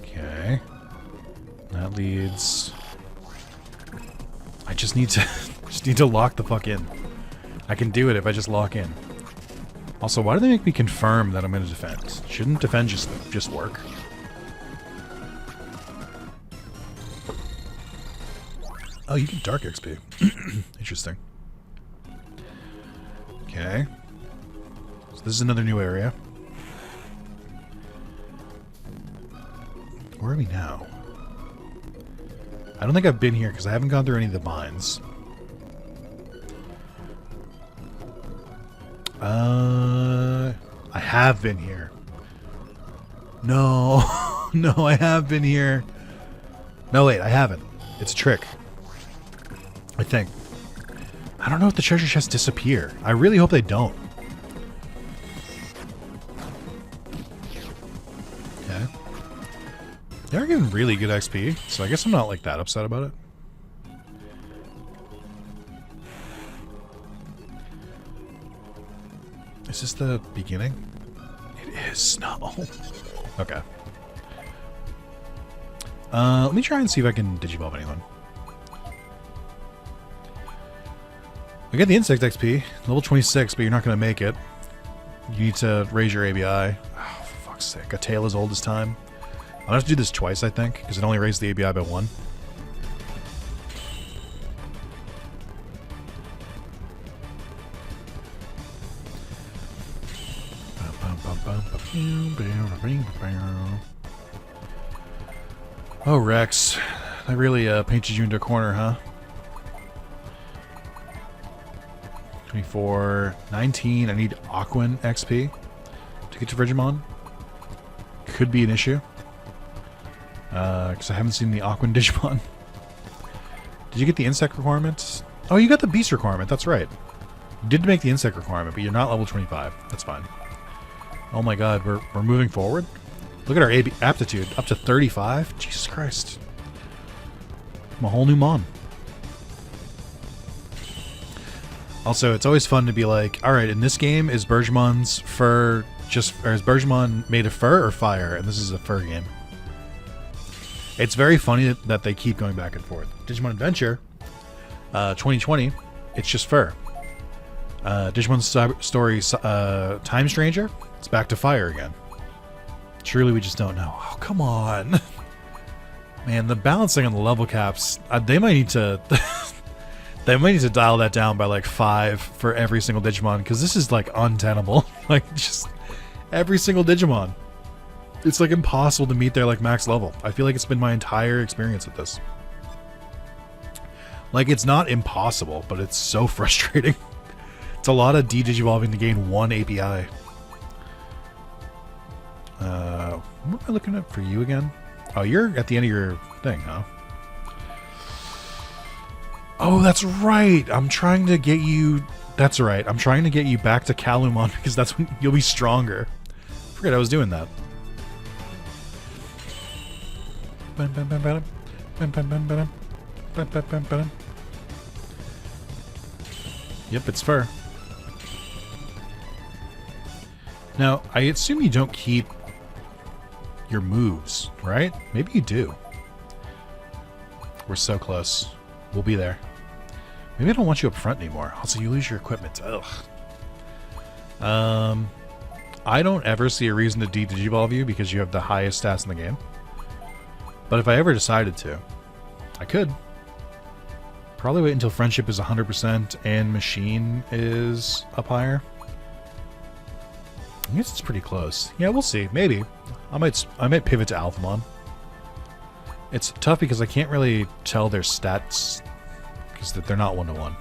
Okay. That leads... I just need to lock the fuck in. I can do it if I just lock in. Also, why do they make me confirm that I'm going to defend? Shouldn't defend just work? Oh, you get Dark XP. Interesting. Okay. So this is another new area. Where are we now? I don't think I've been here because I haven't gone through any of the mines. I have been here. No. No, I have been here. No, wait, I haven't. It's a trick. I think. I don't know if the treasure chests disappear. I really hope they don't. Okay. They're getting really good XP, so I guess I'm not like that upset about it. Is this the beginning? It is. No. Okay. Let me try and see if I can Digivolve anyone. I got the Insect XP, level 26, but you're not going to make it. You need to raise your ABI. Oh, for fuck's sake. A tail as old as time. I'm going to have to do this twice, I think, because it only raised the ABI by 1. Oh, Rex. I really painted you into a corner, huh? 24, 19. I need Aquan XP to get to Frigimon. Could be an issue. Because I haven't seen the Aquan Digimon. Did you get the insect requirement? Oh, you got the beast requirement. That's right. You did make the insect requirement, but you're not level 25. That's fine. Oh my god, we're moving forward? Look at our aptitude. Up to 35? Jesus Christ. I'm a whole new mon. Also, it's always fun to be like, all right, in this game, is Bergemon's fur or is Bergemon made of fur or fire? And this is a fur game. It's very funny that they keep going back and forth. Digimon Adventure, 2020, it's just fur. Digimon Story, Time Stranger, it's back to fire again. Truly, we just don't know. Oh, come on. Man, the balancing on the level caps, they might need to... They might need to dial that down by like 5 for every single Digimon, because this is like untenable. Like, just every single Digimon. It's like impossible to meet their like max level. I feel like it's been my entire experience with this. Like, it's not impossible, but it's so frustrating. It's a lot of de-digivolving to gain 1 API. What am I looking at for you again? Oh, you're at the end of your thing, huh? Oh, that's right. I'm trying to get you... That's right. I'm trying to get you back to Kalumon because that's when you'll be stronger. I forget I was doing that. Yep, it's fur. Now, I assume you don't keep your moves, right? Maybe you do. We're so close. We'll be there. Maybe I don't want you up front anymore. Also, you lose your equipment. Ugh. I don't ever see a reason to de-digivolve you because you have the highest stats in the game. But if I ever decided to, I could. Probably wait until Friendship is 100% and Machine is up higher. I guess it's pretty close. Yeah, we'll see. Maybe. I might pivot to Alphamon. It's tough because I can't really tell their stats because they're not 1-to-1.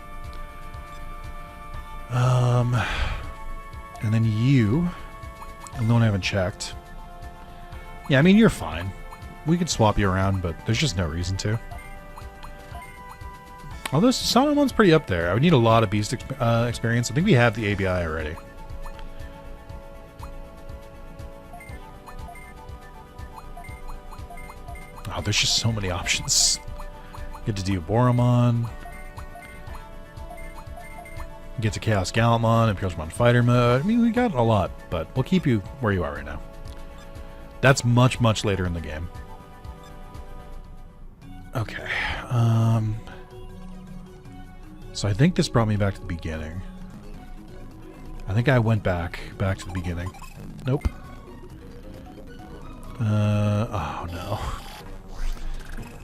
And then you, I'm the one I haven't checked. Yeah, I mean, you're fine. We could swap you around, but there's just no reason to. Although Sanamon's pretty up there. I would need a lot of Beast experience. I think we have the ABI already. Oh, there's just so many options. Get to do Boromon. Get to Chaos Gallantmon and Pyrosmon Fighter mode. I mean, we got a lot, but we'll keep you where you are right now. That's much, much later in the game. Okay. So I think this brought me back to the beginning. I think I went back to the beginning. Nope. Oh no.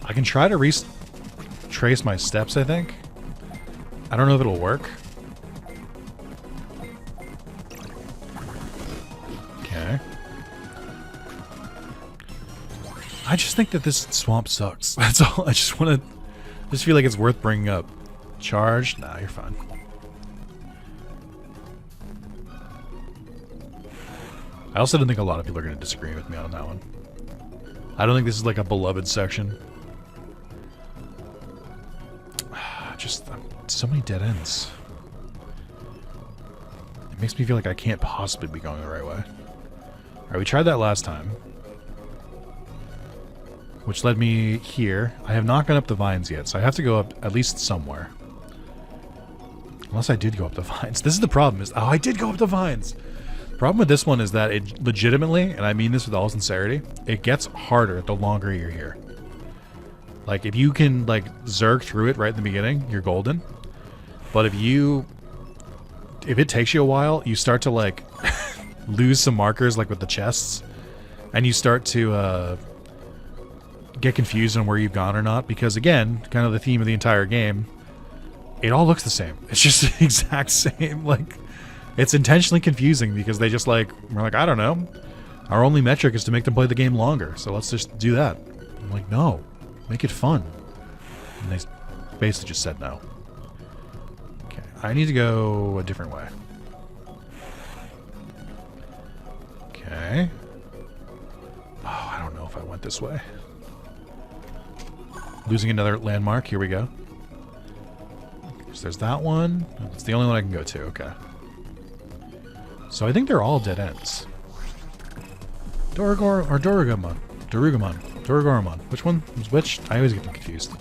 I can try to retrace my steps, I think. I don't know if it'll work. Okay. I just think that this swamp sucks. That's all. I just feel like it's worth bringing up. Charge? Nah, you're fine. I also don't think a lot of people are going to disagree with me on that one. I don't think this is like a beloved section. Just so many dead ends. It makes me feel like I can't possibly be going the right way. Alright, we tried that last time. Which led me here. I have not gone up the vines yet, so I have to go up at least somewhere. Unless I did go up the vines. This is the problem. Oh, I did go up the vines! The problem with this one is that it legitimately, and I mean this with all sincerity, it gets harder the longer you're here. Like, if you can, like, zerg through it right in the beginning, you're golden. But if it takes you a while, you start to, like, lose some markers, like with the chests. And you start to, get confused on where you've gone or not. Because, again, kind of the theme of the entire game, it all looks the same. It's just the exact same, like... It's intentionally confusing because they just, like... We're like, I don't know. Our only metric is to make them play the game longer. So let's just do that. I'm like, no. Make it fun. And they basically just said no. Okay, I need to go a different way. Okay. Oh, I don't know if I went this way. Losing another landmark. Here we go. So there's that one. It's the only one I can go to. Okay. So I think they're all dead ends. Doragor or Dorugamon? Dorugoromon. Which one was which? I always get them confused.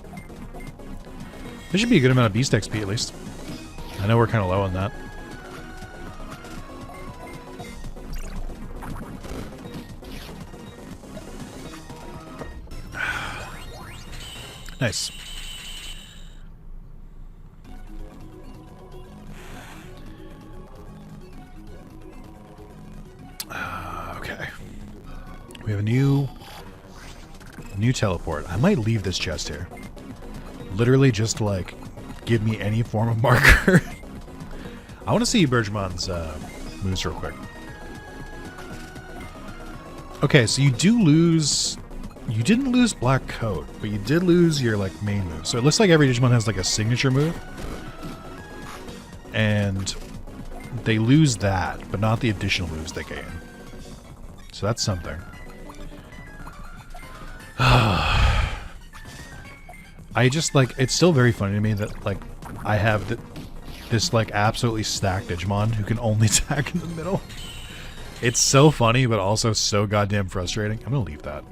There should be a good amount of Beast XP at least. I know we're kind of low on that. Nice. Okay. We have a new teleport. I might leave this chest here. Literally just to, like, give me any form of marker. I want to see Bergemon's moves real quick. Okay, so you do lose... You didn't lose Black Coat, but you did lose your, like, main move. So it looks like every Digimon has, like, a signature move. And they lose that, but not the additional moves they gain. So that's something. I just, like, it's still very funny to me that, like, I have this, like, absolutely stacked Digimon who can only attack in the middle. It's so funny, but also so goddamn frustrating. I'm gonna leave that.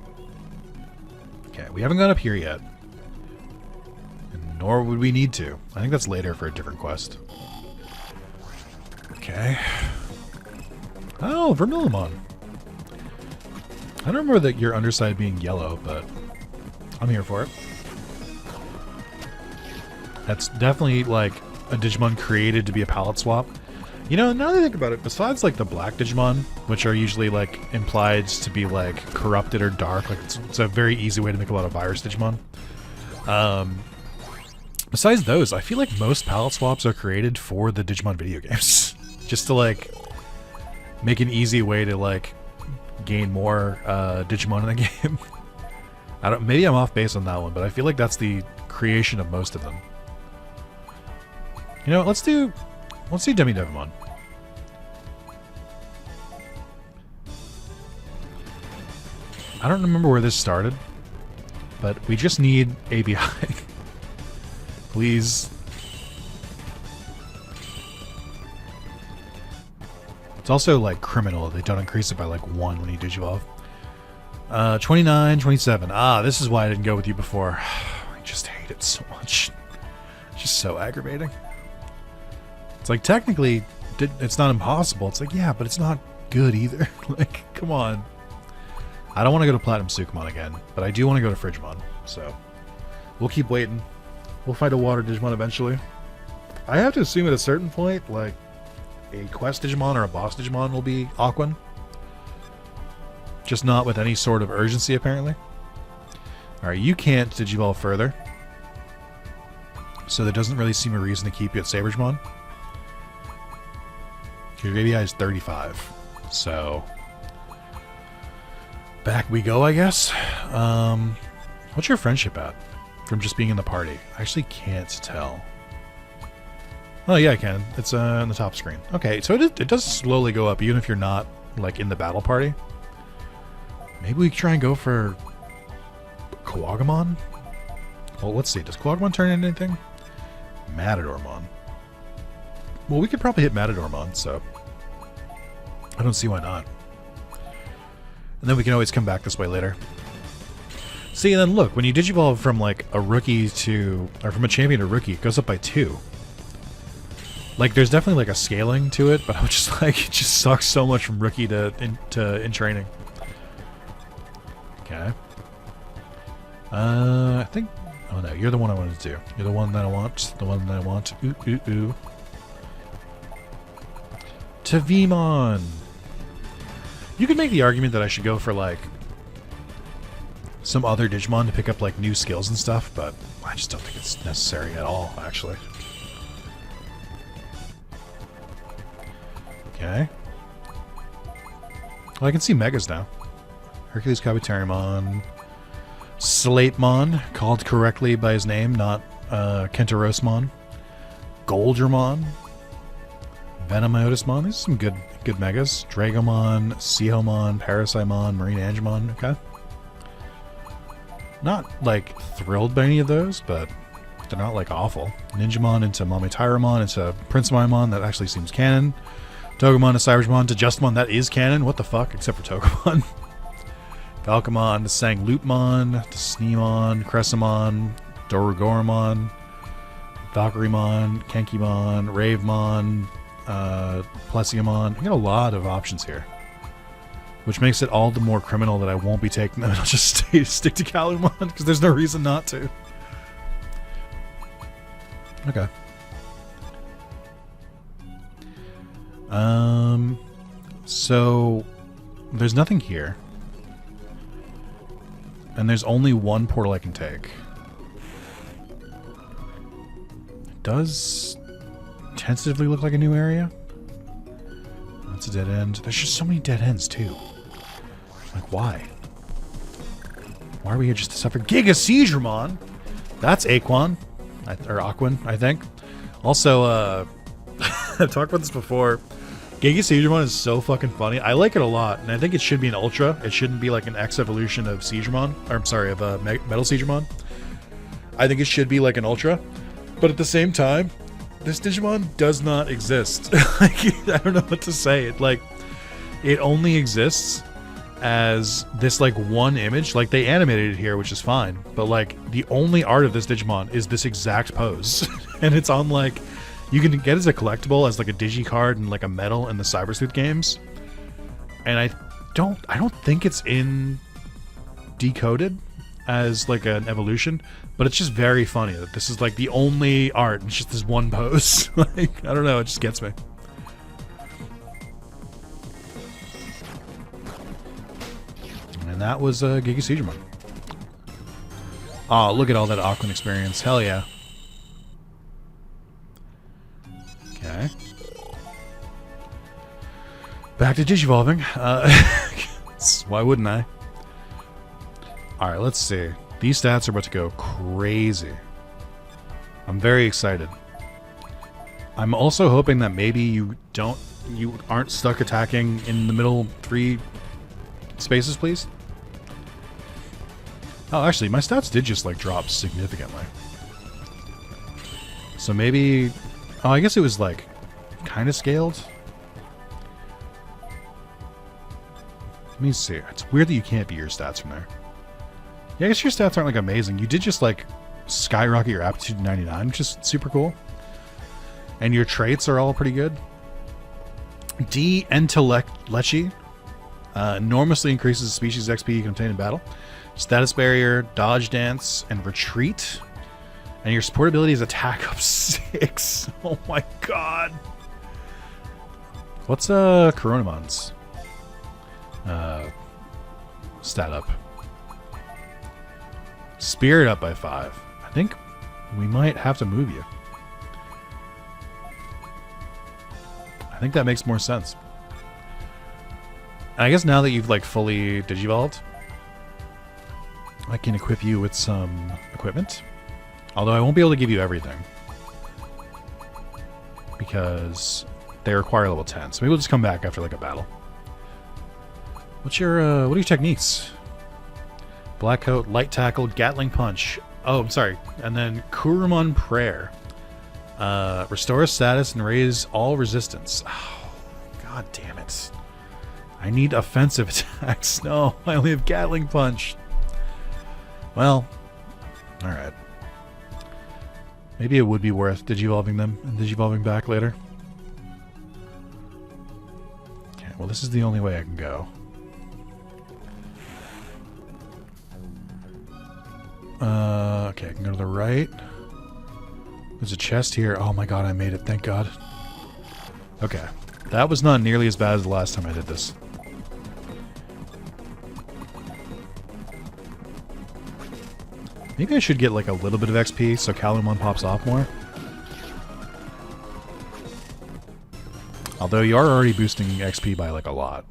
Okay, we haven't gone up here yet. And nor would we need to. I think that's later for a different quest. Okay. Oh, Vermillimon. I don't remember that your underside being yellow, but I'm here for it. That's definitely, like, a Digimon created to be a palette swap. You know, now that I think about it, besides, like, the black Digimon, which are usually, like, implied to be, like, corrupted or dark, like, it's a very easy way to make a lot of virus Digimon. Besides those, I feel like most palette swaps are created for the Digimon video games. Just to, like, make an easy way to, like, gain more Digimon in the game. Maybe I'm off base on that one, but I feel like that's the creation of most of them. You know, let's do Demi-Devimon. I don't remember where this started, but we just need ABI. Please. It's also, like, criminal. They don't increase it by, like, 1 when you digivolve. 29, 27. Ah, this is why I didn't go with you before. I just hate it so much. It's just so aggravating. It's like, technically, it's not impossible. It's like, yeah, but it's not good either. Like, come on. I don't want to go to Platinum Sukamon again, but I do want to go to Frigimon, so we'll keep waiting. We'll fight a Water Digimon eventually. I have to assume at a certain point, like, a Quest Digimon or a Boss Digimon will be Aquan. Just not with any sort of urgency, apparently. Alright, you can't Digivolve further. So there doesn't really seem a reason to keep you at Saberjamon. Your ABI is 35. So back we go, I guess. What's your friendship at? From just being in the party. I actually can't tell. Oh yeah, I can. It's on the top screen. Okay, so it does slowly go up, even if you're not, like, in the battle party. Maybe we can try and go for Kawagamon? Well, let's see. Does Kawagamon turn into anything? Matadormon. Well, we could probably hit Matadormon, so I don't see why not. And then we can always come back this way later. See, and then look, when you digivolve from, like, a rookie to, or from a champion to rookie, it goes up by 2. Like, there's definitely, like, a scaling to it, but I'm just like, it just sucks so much from rookie to in training. Okay. I think, oh no, you're the one I wanted to do. You're the one that I want. The one that I want. Ooh, ooh, ooh. Tavimon! You could make the argument that I should go for, like, some other Digimon to pick up, like, new skills and stuff, but I just don't think it's necessary at all, actually. Okay. Well, I can see Megas now. Hercules Kabuterimon. Slatemon, called correctly by his name, not Kentarosmon. Goldramon. Venomiotismon. These are some good Megas. Dragomon, Seahomon, Parasimon, Marine Angemon. Okay. Not, like, thrilled by any of those, but they're not, like, awful. Ninjamon into Momitairamon into Princemoimon. That actually seems canon. Togemon to Cyberjamon to Justamon. That is canon. What the fuck? Except for Togemon. Falcomon to Sanglutmon to Sneemon, Cressamon, Dorugoramon, Valkyriemonn, Kenkimon, Ravemon, Plesiomon. We got a lot of options here, which makes it all the more criminal that I won't be taking them. I'll just stick to Calumon because there's no reason not to. Okay. So there's nothing here, and there's only one portal I can take. It does tentatively look like a new area. That's a dead end. There's just so many dead ends too. Like, why? Why are we here just to suffer? Giga Seedramon! That's Aquan. Or Aquan, I think. Also, I've talked about this before. Giga Seedramon is so fucking funny. I like it a lot, and I think it should be an Ultra. It shouldn't be like an X evolution of Seedramon. Or, I'm sorry, of Metal Seedramon. I think it should be like an Ultra. But at the same time, this Digimon does not exist. Like, I don't know what to say. It only exists as this like one image. Like, they animated it here, which is fine, but like the only art of this Digimon is this exact pose. And it's on like, you can get it as a collectible as like a digicard and like a medal in the Cyber Sleuth games. And I don't think it's in Decoded as like an evolution, but it's just very funny that this is like the only art. It's just this one pose. Like, I don't know, it just gets me. And that was Giga Seedramon. Oh, look at all that Aquan experience. Hell yeah. Okay. Back to Digivolving. Why wouldn't I? Alright, let's see. These stats are about to go crazy. I'm very excited. I'm also hoping that maybe you aren't stuck attacking in the middle 3 spaces, please. Oh, actually, my stats did just like drop significantly. So maybe... Oh, I guess it was like kind of scaled. Let me see. It's weird that you can't beat your stats from there. Yeah, I guess your stats aren't like amazing. You did just like skyrocket your aptitude to 99, which is super cool. And your traits are all pretty good. D Entelechie enormously increases the species XP you can obtain in battle. Status barrier, dodge dance, and retreat. And your support ability is attack up 6. Oh my god. What's Coronamon's stat up? Spirit up by 5. I think we might have to move you. I think that makes more sense. And I guess now that you've like fully digivolved, I can equip you with some equipment. Although I won't be able to give you everything, because they require level 10. So maybe we'll just come back after like a battle. What are your techniques? Black Coat, Light Tackle, Gatling Punch. Oh, I'm sorry. And then Kurumon Prayer. Restore status and raise all resistance. Oh, god damn it. I need offensive attacks. No, I only have Gatling Punch. Well, alright. Maybe it would be worth digivolving them and digivolving back later. Okay, well this is the only way I can go. Okay, I can go to the right. There's a chest here. Oh my god, I made it. Thank god. Okay. That was not nearly as bad as the last time I did this. Maybe I should get like a little bit of XP so Calumon pops off more. Although you are already boosting XP by like a lot.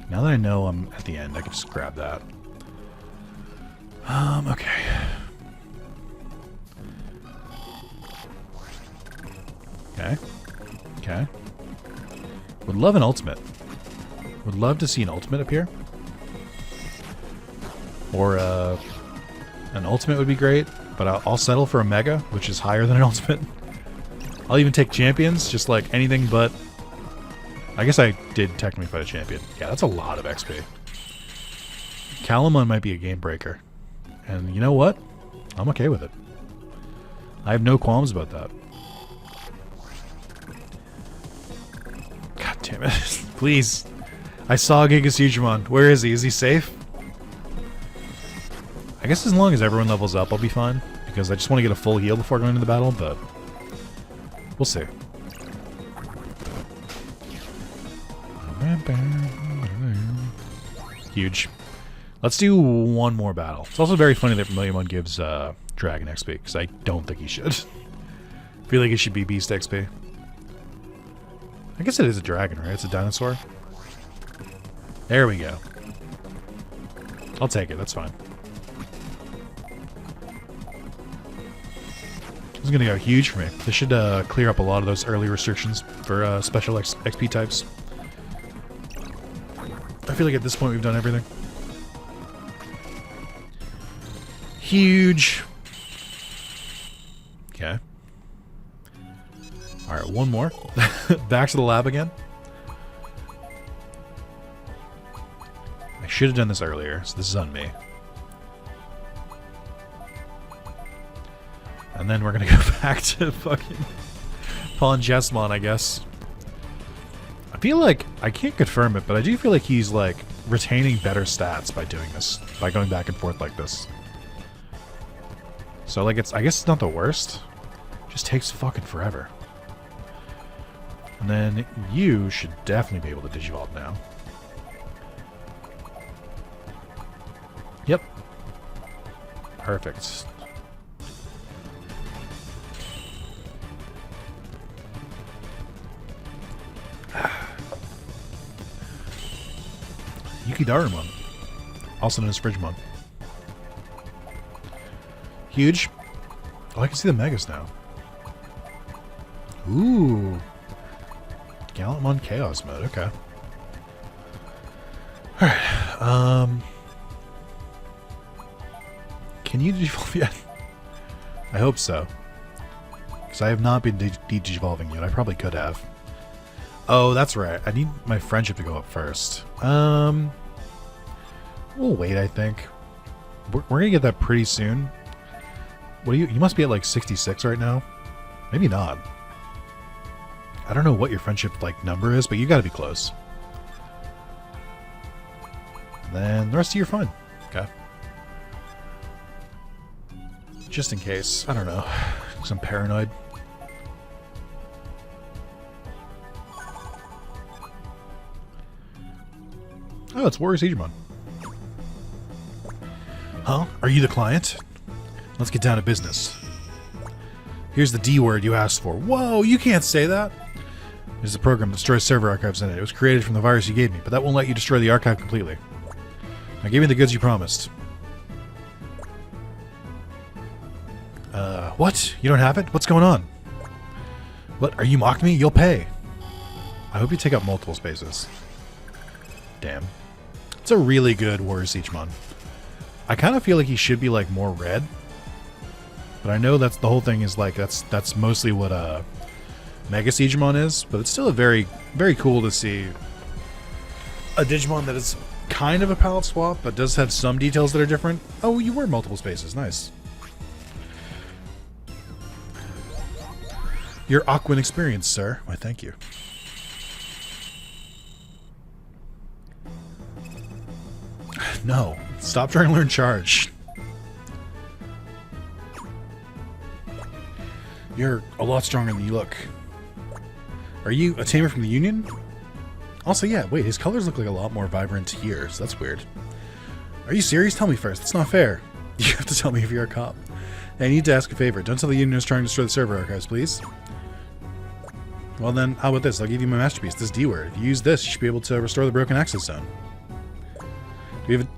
Now that I know I'm at the end, I can just grab that. Okay. Okay. Okay. Would love an ultimate. Would love to see an ultimate appear. Or, an ultimate would be great, but I'll settle for a mega, which is higher than an ultimate. I'll even take champions, just like anything but... I guess I did technically fight a champion. Yeah, that's a lot of XP. Calumon might be a game breaker. And you know what? I'm okay with it. I have no qualms about that. God damn it. Please. I saw Gigasugimon. Where is he? Is he safe? I guess as long as everyone levels up, I'll be fine. Because I just want to get a full heal before going into the battle, but we'll see. Huge. Let's do one more battle. It's also very funny that Vermilion gives Dragon XP, because I don't think he should. I feel like it should be Beast XP. I guess it is a dragon, right? It's a dinosaur. There we go. I'll take it, that's fine. This is going to go huge for me. This should clear up a lot of those early restrictions for special XP types. I feel like at this point we've done everything. Huge. Okay. Alright, one more. Back to the lab again. I should have done this earlier, so this is on me. And then we're gonna go back to fucking Jesmon, I guess. I feel like, I can't confirm it, but I do feel like he's like retaining better stats by doing this, by going back and forth like this. So like I guess it's not the worst. It just takes fucking forever. And then you should definitely be able to Digivolve now. Yep. Perfect. Yukidaramon, also known as Frigimon. Huge. Oh, I can see the Megas now. Ooh. Gallantmon Chaos mode, okay. Alright, can you Digivolve yet? I hope so. Because I have not been Digivolving yet. I probably could have. Oh, that's right. I need my friendship to go up first. We'll wait, I think. We're gonna get that pretty soon. What are you must be at like 66 right now? Maybe not. I don't know what your friendship like number is, but you gotta be close. And then the rest of you are fine. Okay. Just in case. I don't know. Because I'm paranoid. Oh, it's Warrior Digimon. Huh? Are you the client? Let's get down to business. Here's the D word you asked for. Whoa, you can't say that! There's a program that destroys server archives in it. It was created from the virus you gave me, but that won't let you destroy the archive completely. Now give me the goods you promised. What? You don't have it? What's going on? What? Are you mocking me? You'll pay. I hope you take up multiple spaces. Damn. It's a really good Warrior Digimon. I kind of feel like he should be like more red. But I know that's the whole thing is like that's mostly what Mega Digimon is, but it's still a very cool to see a Digimon that is kind of a palette swap, but does have some details that are different. Oh, you were multiple spaces. Nice. Your Aquan experience, sir. Why, thank you. No. Stop trying to learn charge. You're a lot stronger than you look. Are you a tamer from the Union? Also, yeah, wait, his colors look like a lot more vibrant here, so that's weird. Are you serious? Tell me first. It's not fair. You have to tell me if you're a cop. I need to ask a favor. Don't tell the Union is trying to destroy the server archives, please. Well then, how about this? I'll give you my masterpiece, this D word. If you use this, you should be able to restore the broken access zone.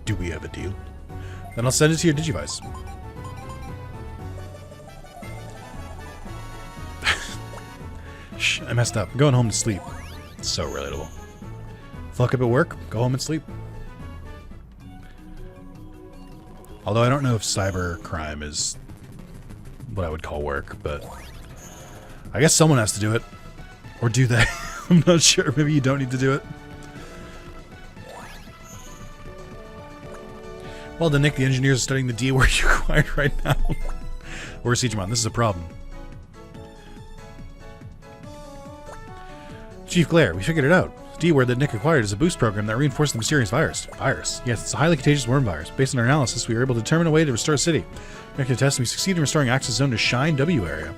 Do we have a deal? Then I'll send it to your Digivice. Shh, I messed up. I'm going home to sleep. It's so relatable. Fuck up at work, go home and sleep. Although I don't know if cyber crime is what I would call work, but I guess someone has to do it. Or do they? I'm not sure. Maybe you don't need to do it. Well, then, Nick, the engineers are studying the D word you acquired right now. Where's Digimon? This is a problem. Chief Glare, we figured it out. The D-word that Nick acquired is a boost program that reinforced the mysterious virus. Virus? Yes, it's a highly contagious worm virus. Based on our analysis, we were able to determine a way to restore a city. Nick can attest we succeeded in restoring access zone to Shine W area.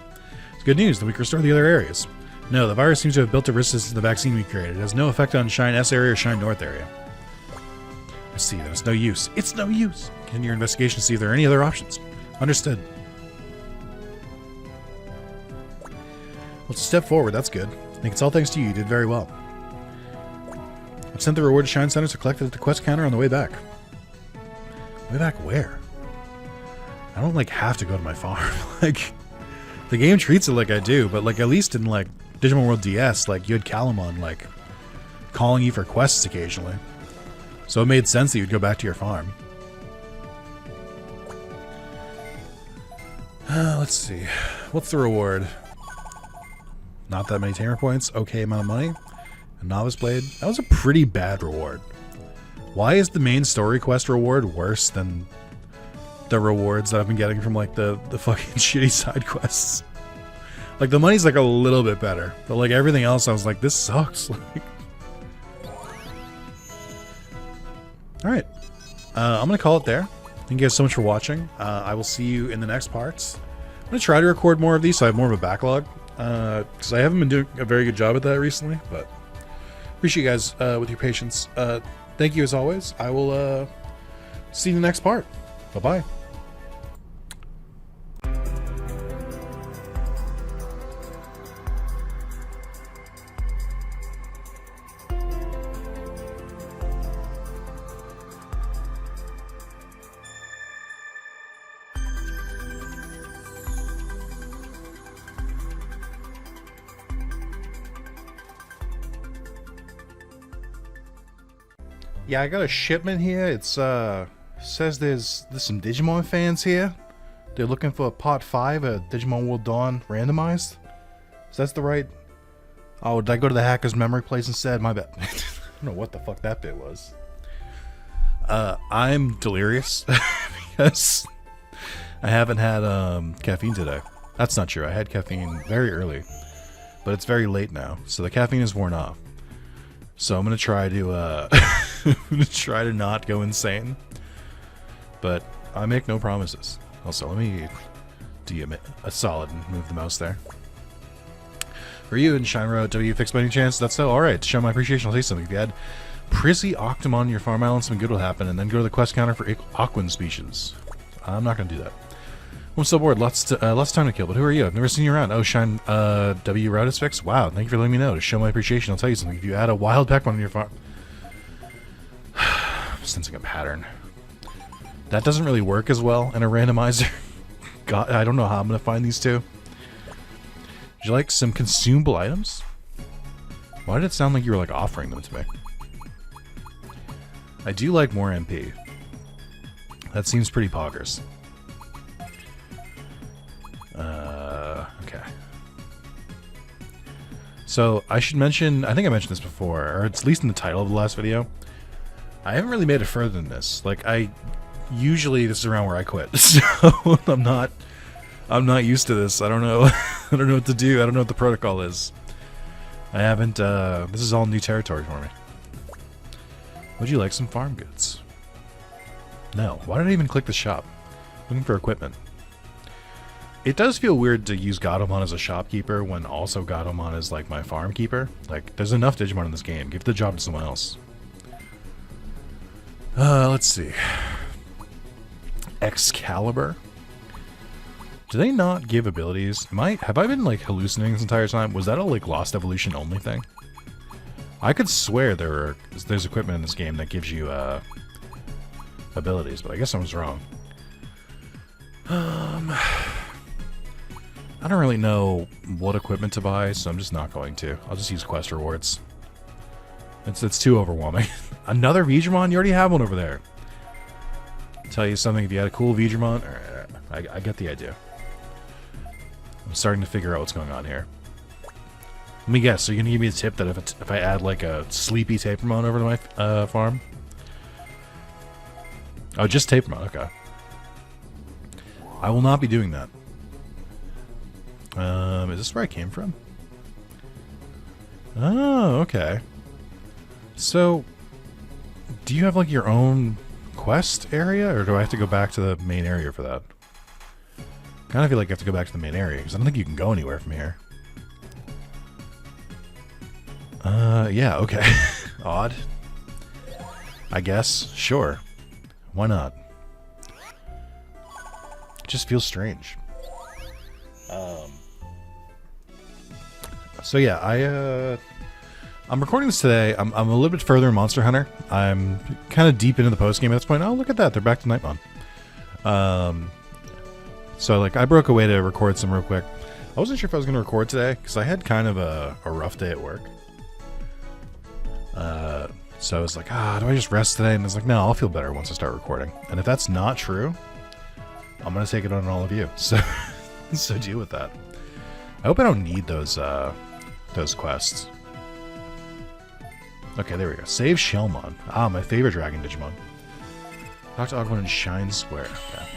It's good news that we can restore the other areas. No, the virus seems to have built a resistance to the vaccine we created. It has no effect on Shine S area or Shine North area. I see, then it's no use. It's no use! Continue your investigation to see if there are any other options. Understood. Well, it's a step forward, that's good. I think it's all thanks to you, you did very well. I've sent the reward to Shine Centers to collect it at the quest counter on the way back. Way back where? I don't, like, have to go to my farm. Like, the game treats it like I do, but, like, at least in, like, Digimon World DS, like, you had Calamon, like, calling you for quests occasionally. So it made sense that you'd go back to your farm. Let's see. What's the reward? Not that many tamer points. Okay amount of money. A novice blade. That was a pretty bad reward. Why is the main story quest reward worse than the rewards that I've been getting from, like, the fucking shitty side quests? Like, the money's, like, a little bit better. But, like, everything else, I was like, this sucks. Like... Alright. I'm going to call it there. Thank you guys so much for watching. I will see you in the next parts. I'm going to try to record more of these so I have more of a backlog. Because I haven't been doing a very good job at that recently. But appreciate you guys with your patience. Thank you as always. I will see you in the next part. Bye-bye. Yeah, I got a shipment here. It's says there's some Digimon fans here. They're looking for part 5 of Digimon World Dawn Randomized. So that's the right... Oh, did I go to the hacker's memory place instead? My bad. I don't know what the fuck that bit was. I'm delirious because I haven't had caffeine today. That's not true. I had caffeine very early, but it's very late now, so the caffeine is worn off. So I'm gonna try to I'm gonna try to not go insane, but I make no promises. Also, let me do you a solid and move the mouse there. For you and Shinra, W fixed by any chance? That's so. Alright, to show my appreciation, I'll say something. If you had Prissy Octomon on your farm island, something good will happen, and then go to the quest counter for Aquan species. I'm not gonna do that. I'm so bored. Lots time to kill, but who are you? I've never seen you around. Oh, Shine W route is fixed? Wow, thank you for letting me know. To show my appreciation, I'll tell you something. If you add a wild Pokemon on your farm... I'm sensing a pattern. That doesn't really work as well in a randomizer. God, I don't know how I'm going to find these two. Would you like some consumable items? Why did it sound like you were, like, offering them to me? I do like more MP. That seems pretty poggers. Okay. So, I should mention, I think I mentioned this before, or it's at least in the title of the last video. I haven't really made it further than this. Like, usually this is around where I quit. So, I'm not used to this. I don't know. I don't know what to do. I don't know what the protocol is. I haven't, this is all new territory for me. Would you like some farm goods? No. Why did I even click the shop? Looking for equipment. It does feel weird to use Gatomon as a shopkeeper when also Gatomon is like my farm keeper. Like, there's enough Digimon in this game. Give the job to someone else. Let's see. Excalibur? Do they not give abilities? Have I been like hallucinating this entire time? Was that a like Lost Evolution only thing? I could swear there's equipment in this game that gives you abilities, but I guess I was wrong. I don't really know what equipment to buy, so I'm just not going to. I'll just use quest rewards. It's too overwhelming. Another Digimon? You already have one over there. Tell you something, if you had a cool Digimon... I get the idea. I'm starting to figure out what's going on here. Let me guess, so you're going to give me a tip that if I add like a sleepy Tapermon over to my farm? Oh, just Tapermon, okay. I will not be doing that. Is this where I came from? Oh, okay. So, do you have like your own quest area, or do I have to go back to the main area for that? Kind of feel like I have to go back to the main area, because I don't think you can go anywhere from here. Yeah, okay. Odd. I guess. Sure. Why not? It just feels strange. So yeah, I'm recording this today. I'm a little bit further in Monster Hunter. I'm kind of deep into the post game at this point. Oh, look at that. They're back to Nightmon. So like I broke away to record some real quick. I wasn't sure if I was going to record today because I had kind of a rough day at work. So I was like, do I just rest today? And I was like, no, I'll feel better once I start recording. And if that's not true, I'm going to take it on all of you. So, so deal with that. I hope I don't need those quests. Okay, there we go. Save Shellmon. Ah, my favorite dragon Digimon. Talk to Agumon in Shine Square. Okay.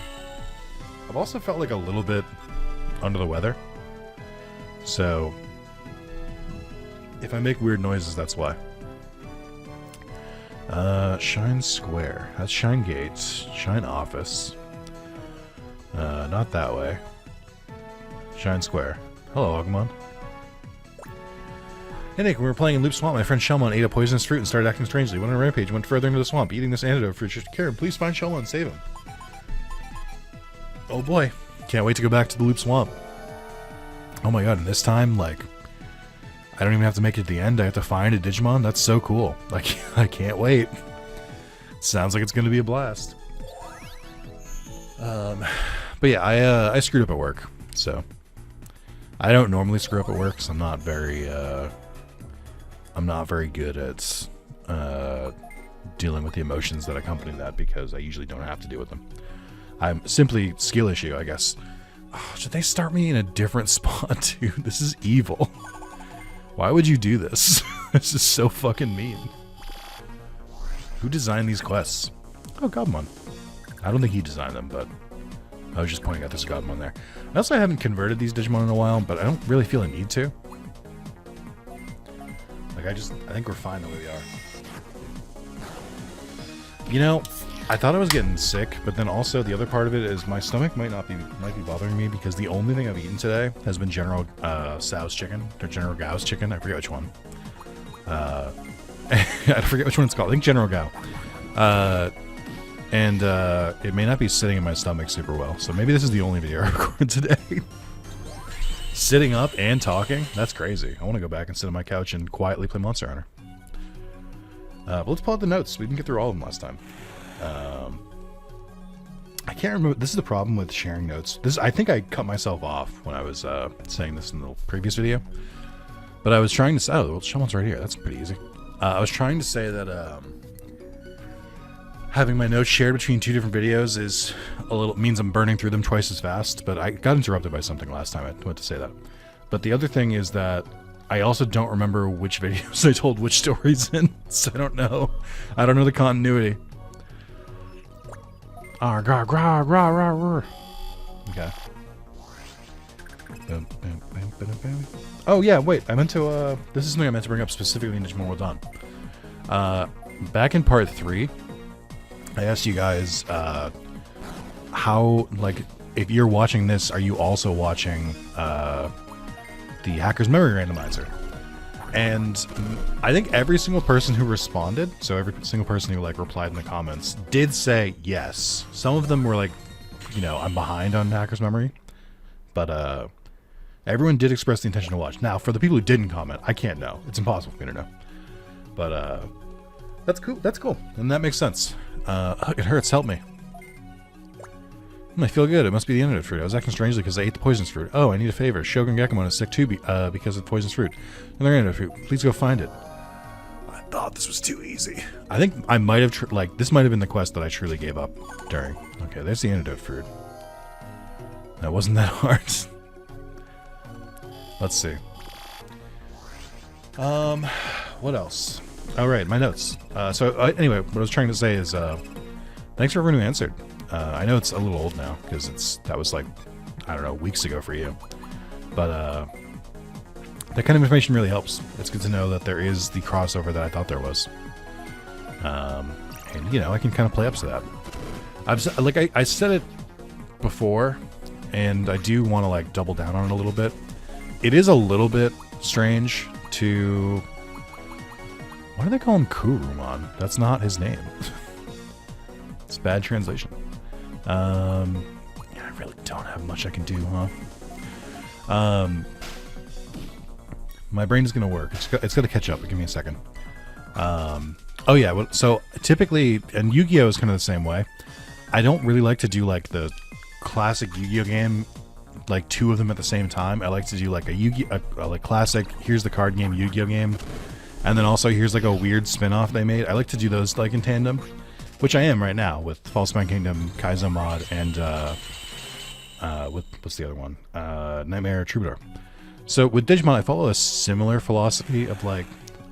I've also felt like a little bit under the weather. So, if I make weird noises, that's why. Shine Square. That's Shine Gates. Shine Office. Not that way. Shine Square. Hello, Agumon. Hey Nick, when we were playing in Loop Swamp, my friend Shellmon ate a poisonous fruit and started acting strangely. Went on a rampage, went further into the swamp, eating this antidote for your care. Please find Shellmon and save him. Oh boy. Can't wait to go back to the Loop Swamp. Oh my god, and this time, like, I don't even have to make it to the end. I have to find a Digimon. That's so cool. Like, I can't wait. Sounds like it's going to be a blast. But yeah, I screwed up at work, so I don't normally screw up at work, so I'm not very good at dealing with the emotions that accompany that because I usually don't have to deal with them. I'm simply skill issue, I guess. Oh, should they start me in a different spot, dude? This is evil. Why would you do this? This is so fucking mean. Who designed these quests? Oh, Godmon. I don't think he designed them, but I was just pointing out this Godmon there. I also haven't converted these Digimon in a while, but I don't really feel a need to. Like, I think we're fine the way we are. You know, I thought I was getting sick, but then also the other part of it is my stomach might be bothering me because the only thing I've eaten today has been General Tso's chicken, or General Gao's chicken. I forget which one. I forget which one it's called. I think General Gao. And it may not be sitting in my stomach super well, so maybe this is the only video I recorded today. Sitting up and talking? That's crazy. I want to go back and sit on my couch and quietly play Monster Hunter. But let's pull out the notes. We didn't get through all of them last time. I can't remember. This is the problem with sharing notes. I think I cut myself off when I was saying this in the previous video. But I was trying to say... Oh, well, Shellmon's right here. That's pretty easy. I was trying to say that... having my notes shared between two different videos means I'm burning through them twice as fast, but I got interrupted by something last time I went to say that. But the other thing is that I also don't remember which videos I told which stories in, so I don't know. I don't know the continuity. Okay. Oh yeah, wait, I meant to, this is something I meant to bring up specifically in Digimon World Dawn. Back in part 3, I asked you guys how, like, if you're watching this, are you also watching the Hacker's Memory Randomizer? And I think every single person who responded, so every single person who, like, replied in the comments, did say yes. Some of them were like, you know, I'm behind on Hacker's Memory. But everyone did express the intention to watch. Now, for the people who didn't comment, I can't know. It's impossible for me to know. But that's cool. That's cool. And that makes sense. It hurts. Help me. I feel good. It must be the antidote fruit. I was acting strangely because I ate the poisonous fruit. Oh, I need a favor. Shogun Gekamon is sick too because of the poisonous fruit. Another antidote fruit. Please go find it. I thought this was too easy. I think I might have, this might have been the quest that I truly gave up during. Okay, there's the antidote fruit. That wasn't that hard. Let's see. What else? All right, my notes. Anyway, what I was trying to say is, thanks for everyone who answered. I know it's a little old now because that was like, I don't know, weeks ago for you. But that kind of information really helps. It's good to know that there is the crossover that I thought there was. And, you know, I can kind of play up to that. I said it before, and I do want to, like, double down on it a little bit. It is a little bit strange to... Why do they call him Kurumon? That's not his name. It's bad translation. Yeah, I really don't have much I can do, huh? My brain is going to work. It's going to catch up. Give me a second. Oh, yeah. Well, so typically, and Yu-Gi-Oh! Is kind of the same way. I don't really like to do, like, the classic Yu-Gi-Oh! Game, like, two of them at the same time. I like to do, like, a Yu-Gi-Oh! Like, classic, here's the card game, Yu-Gi-Oh! Game. And then also, here's, like, a weird spin-off they made. I like to do those, like, in tandem. Which I am right now with Falsified Kingdom, Kaizo Mod, and, what's the other one? Nightmare Troubadour. So with Digimon, I follow a similar philosophy of, like,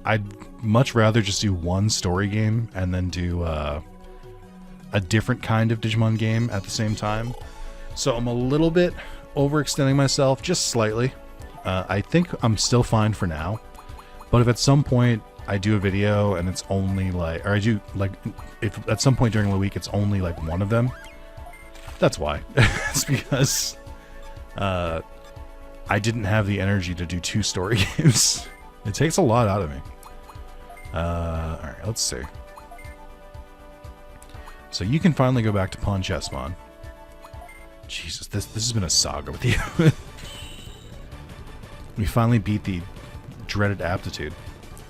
I'd much rather just do one story game and then do a different kind of Digimon game at the same time. So I'm a little bit overextending myself, just slightly. I think I'm still fine for now. But if at some point I do a video and it's only like, or I do, like, if at some point during the week it's only like one of them, that's why. It's because I didn't have the energy to do 2 story games. It takes a lot out of me. Alright, let's see. So you can finally go back to Pawn Chessmon. Jesus, this has been a saga with you. We finally beat the dreaded aptitude.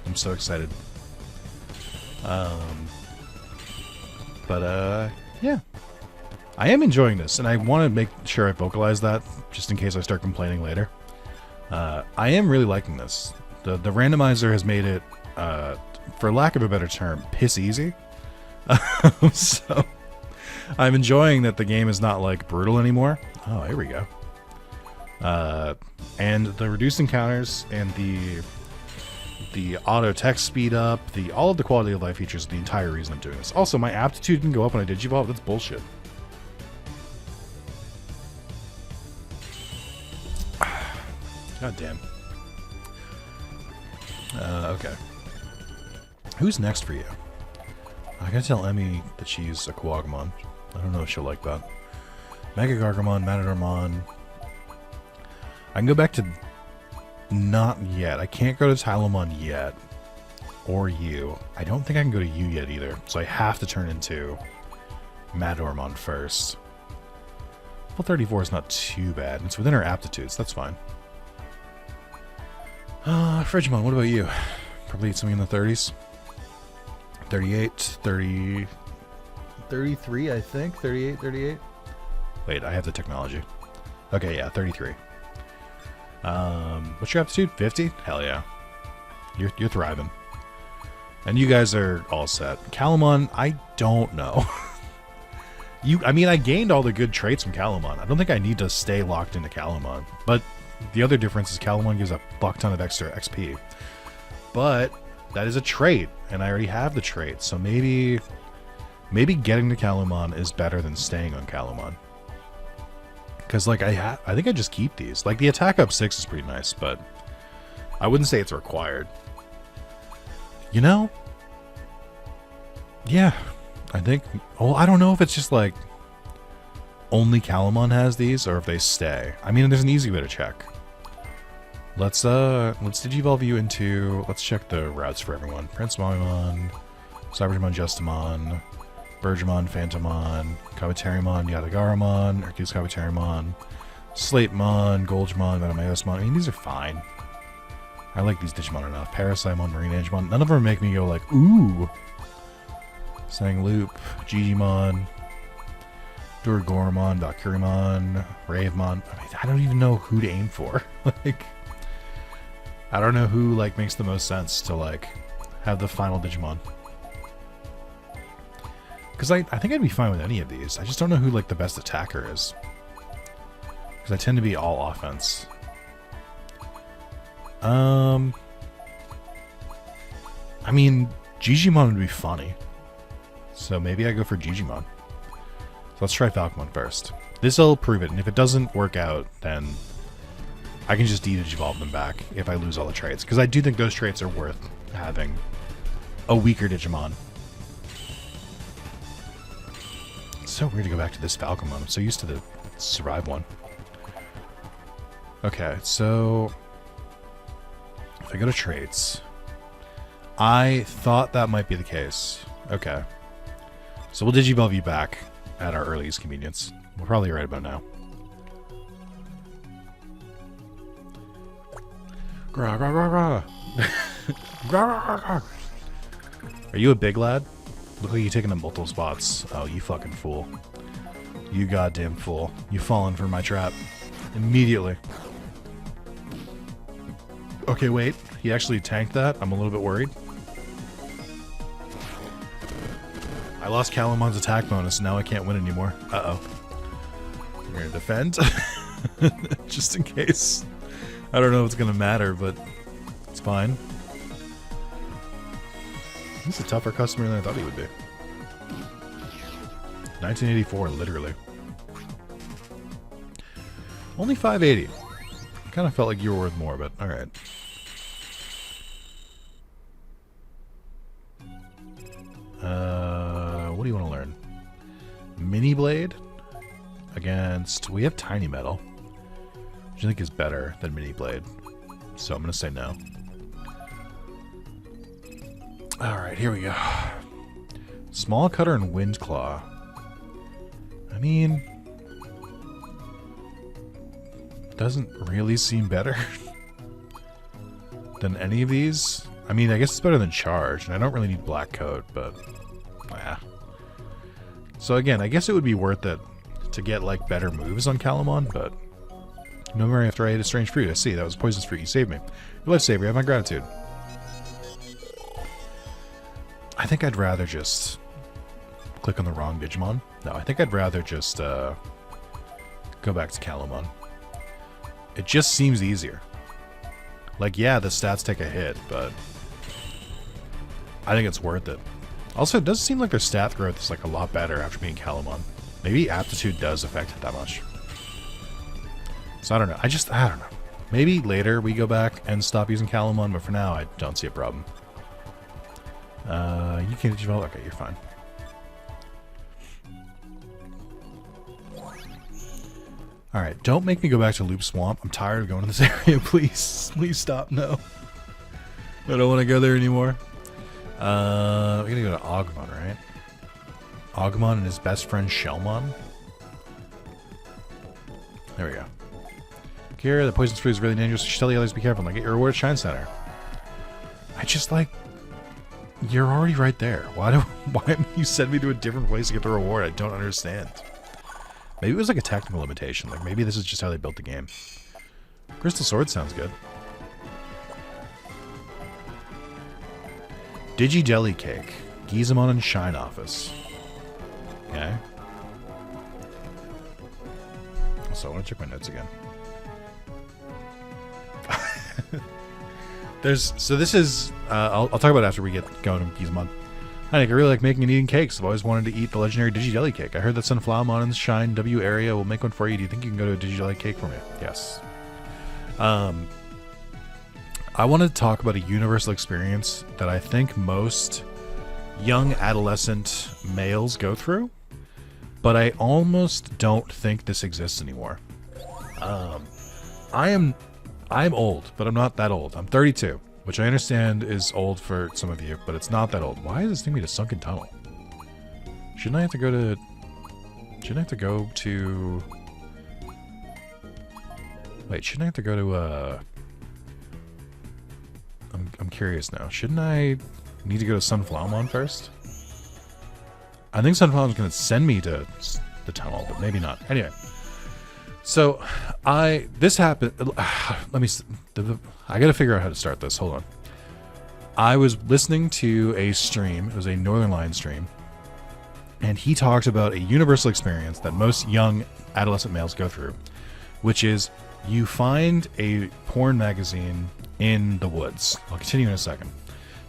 I'm so excited. Yeah. I am enjoying this, and I want to make sure I vocalize that, just in case I start complaining later. I am really liking this. The randomizer has made it, for lack of a better term, piss easy. So, I'm enjoying that the game is not, like, brutal anymore. Oh, here we go. And the reduced encounters and the auto text speed up, all of the quality of life features are the entire reason I'm doing this. Also, my aptitude can go up when I digivolve. That's bullshit. God damn. Okay. Who's next for you? I gotta tell Emmy that she's a Kuwagamon. I don't know if she'll like that. Mega Gargamon, Matadormon. I can go back to... Not yet. I can't go to Tylomon yet. Or you. I don't think I can go to you yet either. So I have to turn into Matadormon first. Level 34 is not too bad. It's within our aptitudes. That's fine. Frigimon, what about you? Probably something in the 30s. 38, 30... 33, I think. 38, 38. Wait, I have the technology. Okay, yeah, 33. What's your aptitude? 50? Hell yeah. You're thriving. And you guys are all set. Calamon, I don't know. I mean, I gained all the good traits from Calamon. I don't think I need to stay locked into Calamon. But the other difference is Calamon gives a fuck ton of extra XP. But that is a trait, and I already have the trait. So maybe getting to Calamon is better than staying on Calamon. Because, like, I think I just keep these. Like, the attack up 6 is pretty nice, but I wouldn't say it's required. You know? Yeah, I think... Well, I don't know if it's just, like, only Calamon has these, or if they stay. I mean, there's an easy way to check. Let's digivolve you into... Let's check the routes for everyone. Prince Mamimon, Cybermon, Justimon, Bergamon, Phantomon, Kabuterimon, Yadagaramon, Hercules Kabuterimon, Slatemon, Goldgemon, Metameosmon. I mean, these are fine. I like these Digimon enough. Parasimon, Marine Angemon. None of them make me go like, ooh. Sangloop, Gigimon, Durgoramon, Valkyrimon, Ravemon. I mean, I don't even know who to aim for. Like, I don't know who, like, makes the most sense to, like, have the final Digimon. Because I think I'd be fine with any of these. I just don't know who, like, the best attacker is. Because I tend to be all offense. I mean, Digimon would be funny. So maybe I go for Digimon. So let's try Falcomon first. This'll prove it, and if it doesn't work out, then I can just de-digivolve them back if I lose all the traits. Because I do think those traits are worth having a weaker Digimon. It's so weird to go back to this Falcomon. I'm so used to the Survive one. Okay, so if I go to traits, I thought that might be the case. Okay. So we'll Digivolve you back at our earliest convenience. We're probably right about now. Gra, gra, gra, gra. Gra, gra, gra. Are you a big lad? Look like you're taking up multiple spots. Oh, you fucking fool. You goddamn fool. You've fallen for my trap. Immediately. Okay, wait. He actually tanked that. I'm a little bit worried. I lost Calamon's attack bonus, and now I can't win anymore. Uh-oh. I'm going to defend. Just in case. I don't know if it's going to matter, but it's fine. He's a tougher customer than I thought he would be. 1984, literally. Only 580. Kind of felt like you were worth more, but alright. What do you want to learn? Mini Blade against... We have Tiny Metal, which I think is better than Mini Blade. So I'm going to say no. Alright, here we go. Small Cutter and Wind Claw. I mean... doesn't really seem better than any of these. I mean, I guess it's better than Charge, and I don't really need Black Coat, but... yeah. So again, I guess it would be worth it to get, like, better moves on Calamon, but... no memory after I ate a strange fruit. I see, that was poisonous fruit. You saved me. Your lifesaver, you have my gratitude. I think I'd rather just... click on the wrong Digimon. No, I think I'd rather just, go back to Calamon. It just seems easier. Like, yeah, the stats take a hit, but... I think it's worth it. Also, it does seem like their stat growth is, like, a lot better after being Calamon. Maybe aptitude does affect it that much. So I don't know. I don't know. Maybe later we go back and stop using Calamon, but for now I don't see a problem. You can't Digivolve? Okay, you're fine. Alright, don't make me go back to Loop Swamp. I'm tired of going to this area, please. Please stop, no. I don't want to go there anymore. We're gonna go to Agumon, right? Agumon and his best friend Shellmon. There we go. Kira, the poisonous fruit is really dangerous. You should tell the others to be careful. Now get your reward at Shine Center. I just like... you're already right there. Why haven't you sent me to a different place to get the reward? I don't understand. Maybe it was like a technical limitation. Like maybe this is just how they built the game. Crystal Sword sounds good. Digi Deli Cake. Gizamon and Shine Office. Okay. So I want to check my notes again. So this is I'll talk about it after we get going to Gizamon. Hi Nick, I really like making and eating cakes. I've always wanted to eat the legendary Digi Deli Cake. I heard that Sunflowermon in the Shine W area will make one for you. Do you think you can go to a Digi Deli Cake for me? Yes. I wanted to talk about a universal experience that I think most young adolescent males go through, but I almost don't think this exists anymore. I'm old, but I'm not that old. I'm 32, which I understand is old for some of you, but it's not that old. Why is this thing made a sunken tunnel? Shouldn't I have to go to... Wait, shouldn't I have to go to, I'm curious now. Shouldn't I need to go to Sunflowermon first? I think Sunflowermon's going to send me to the tunnel, but maybe not. Anyway. So, this happened, let me, I gotta figure out how to start this, hold on. I was listening to a stream, it was a Northern Lion stream, and he talked about a universal experience that most young adolescent males go through, which is you find a porn magazine in the woods. I'll continue in a second.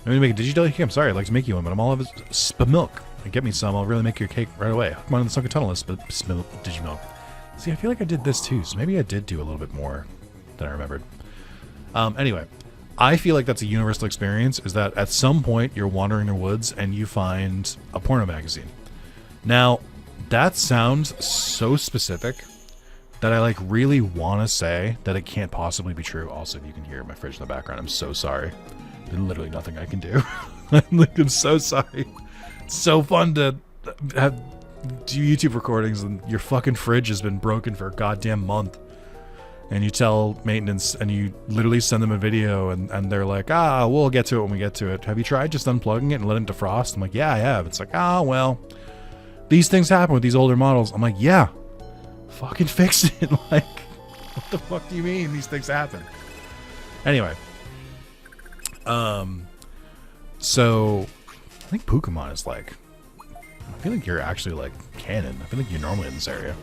I'm gonna make a Digi-Deli cake. I'm sorry, I'd like to make you one, but I'm all out of milk. Get me some, I'll really make you a cake right away. Come on in the sunken tunnel, Digimon. See, I feel like I did this too, so maybe I did do a little bit more than I remembered. Anyway, I feel like that's a universal experience, is that at some point you're wandering the woods and you find a porno magazine. Now, that sounds so specific that I like really want to say that it can't possibly be true. Also, if you can hear my fridge in the background, I'm so sorry. There's literally nothing I can do. I'm so sorry. It's so fun to do YouTube recordings and your fucking fridge has been broken for a goddamn month. And you tell maintenance and you literally send them a video and they're like, we'll get to it when we get to it. Have you tried just unplugging it and letting it defrost? I'm like, yeah, I have. It's like, well, these things happen with these older models. I'm like, yeah, fucking fix it. Like, what the fuck do you mean these things happen? Anyway. So I think Pokemon is like, I feel like you're actually like canon. I feel like you're normally in this area.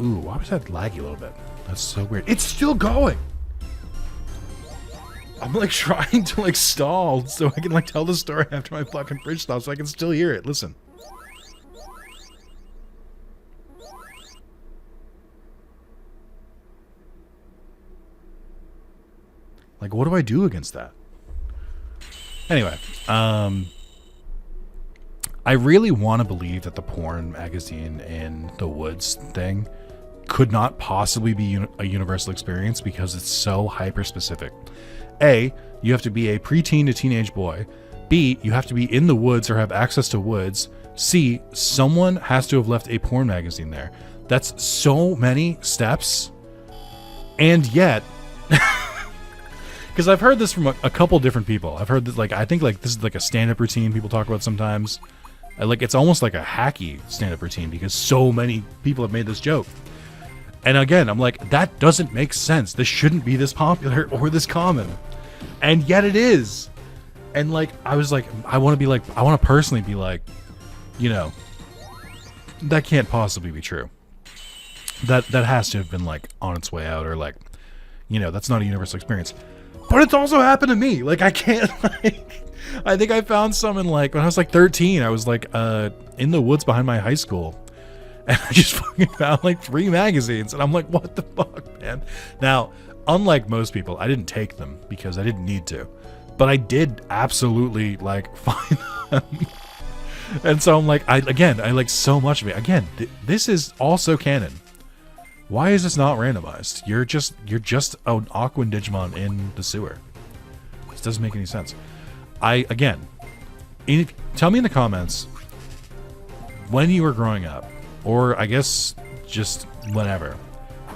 Ooh, why was that laggy a little bit? That's so weird. It's still going! I'm like trying to like stall so I can like tell the story after my fucking fridge stops so I can still hear it. Listen. Like, what do I do against that? Anyway, I really want to believe that the porn magazine in the woods thing could not possibly be a universal experience because it's so hyper specific. A, you have to be a preteen to teenage boy. B, you have to be in the woods or have access to woods. C, someone has to have left a porn magazine there. That's so many steps. And yet, because I've heard this from a couple different people. I've heard that, like, I think like this is like a stand-up routine people talk about sometimes. Like, it's almost like a hacky stand-up routine because so many people have made this joke. And again, I'm like, that doesn't make sense. This shouldn't be this popular or this common. And yet it is. And like, I was like, I want to personally be like, you know, that can't possibly be true. That has to have been like on its way out, or like, you know, that's not a universal experience. But it's also happened to me. Like, I can't, like, I think I found some in like, when I was like 13, I was like in the woods behind my high school. And I just fucking found like 3 magazines. And I'm like, what the fuck, man? Now, unlike most people, I didn't take them because I didn't need to. But I did absolutely like find them. And so I'm like, I like so much of it. Again, this is also canon. Why is this not randomized? You're just an Aquan Digimon in the sewer. This doesn't make any sense. Tell me in the comments when you were growing up, or I guess just whenever,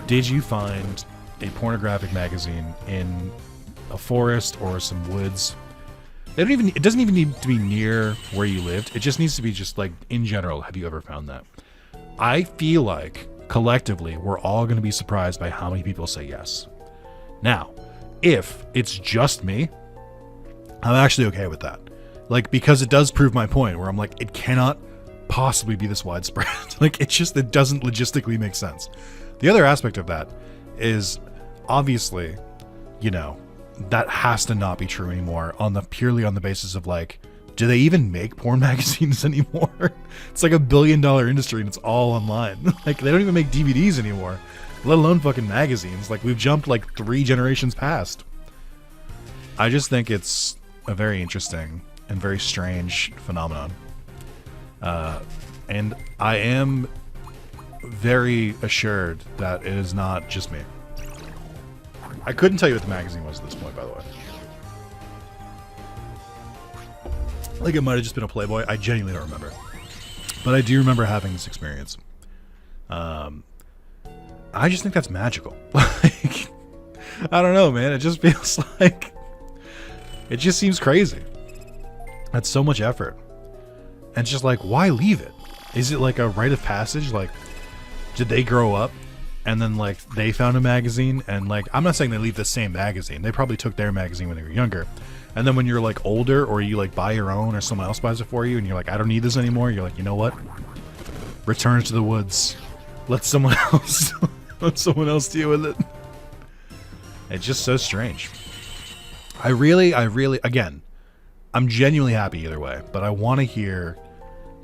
did you find a pornographic magazine in a forest or some woods? It doesn't even need to be near where you lived. It just needs to be just like in general. Have you ever found that? I feel like collectively we're all going to be surprised by how many people say yes. Now, if it's just me, I'm actually okay with that. Like, because it does prove my point where I'm like, it cannot possibly be this widespread. Like, it doesn't logistically make sense. The other aspect of that is obviously, you know, that has to not be true anymore purely on the basis of like, do they even make porn magazines anymore? It's like $1 billion industry and it's all online. Like, they don't even make DVDs anymore, let alone fucking magazines. Like, we've jumped like 3 generations past. I just think it's a very interesting and very strange phenomenon. And I am very assured that it is not just me. I couldn't tell you what the magazine was at this point, by the way. Like, it might have just been a Playboy. I genuinely don't remember. But I do remember having this experience. I just think that's magical. Like, I don't know, man. It just feels like... It just seems crazy. That's so much effort. And it's just like, why leave it? Is it like a rite of passage? Like, did they grow up and then like they found a magazine and like, I'm not saying they leave the same magazine. They probably took their magazine when they were younger. And then when you're like older, or you like buy your own, or someone else buys it for you and you're like, I don't need this anymore. You're like, you know what? Return to the woods. Let someone else deal with it. It's just so strange. I really, again, I'm genuinely happy either way, but I want to hear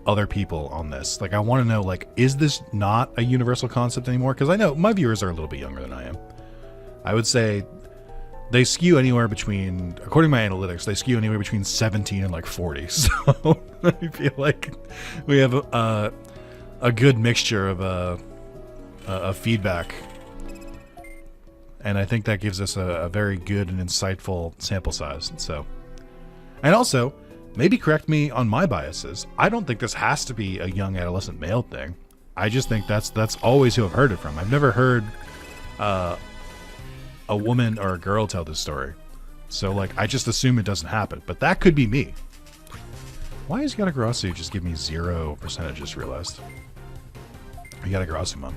other people on this. Like, I want to know, like, is this not a universal concept anymore? Because I know my viewers are a little bit younger than I am. I would say they skew anywhere between, according to my analytics, they skew anywhere between 17 and like 40. So I feel like we have a good mixture of feedback. And I think that gives us a very good and insightful sample size. So, and also, maybe correct me on my biases. I don't think this has to be a young adolescent male thing. I just think that's always who I've heard it from. I've never heard a woman or a girl tell this story. So, like, I just assume it doesn't happen. But that could be me. Why is Yatagarasu just give me 0%? I just realized. Yatagarasu, Mom.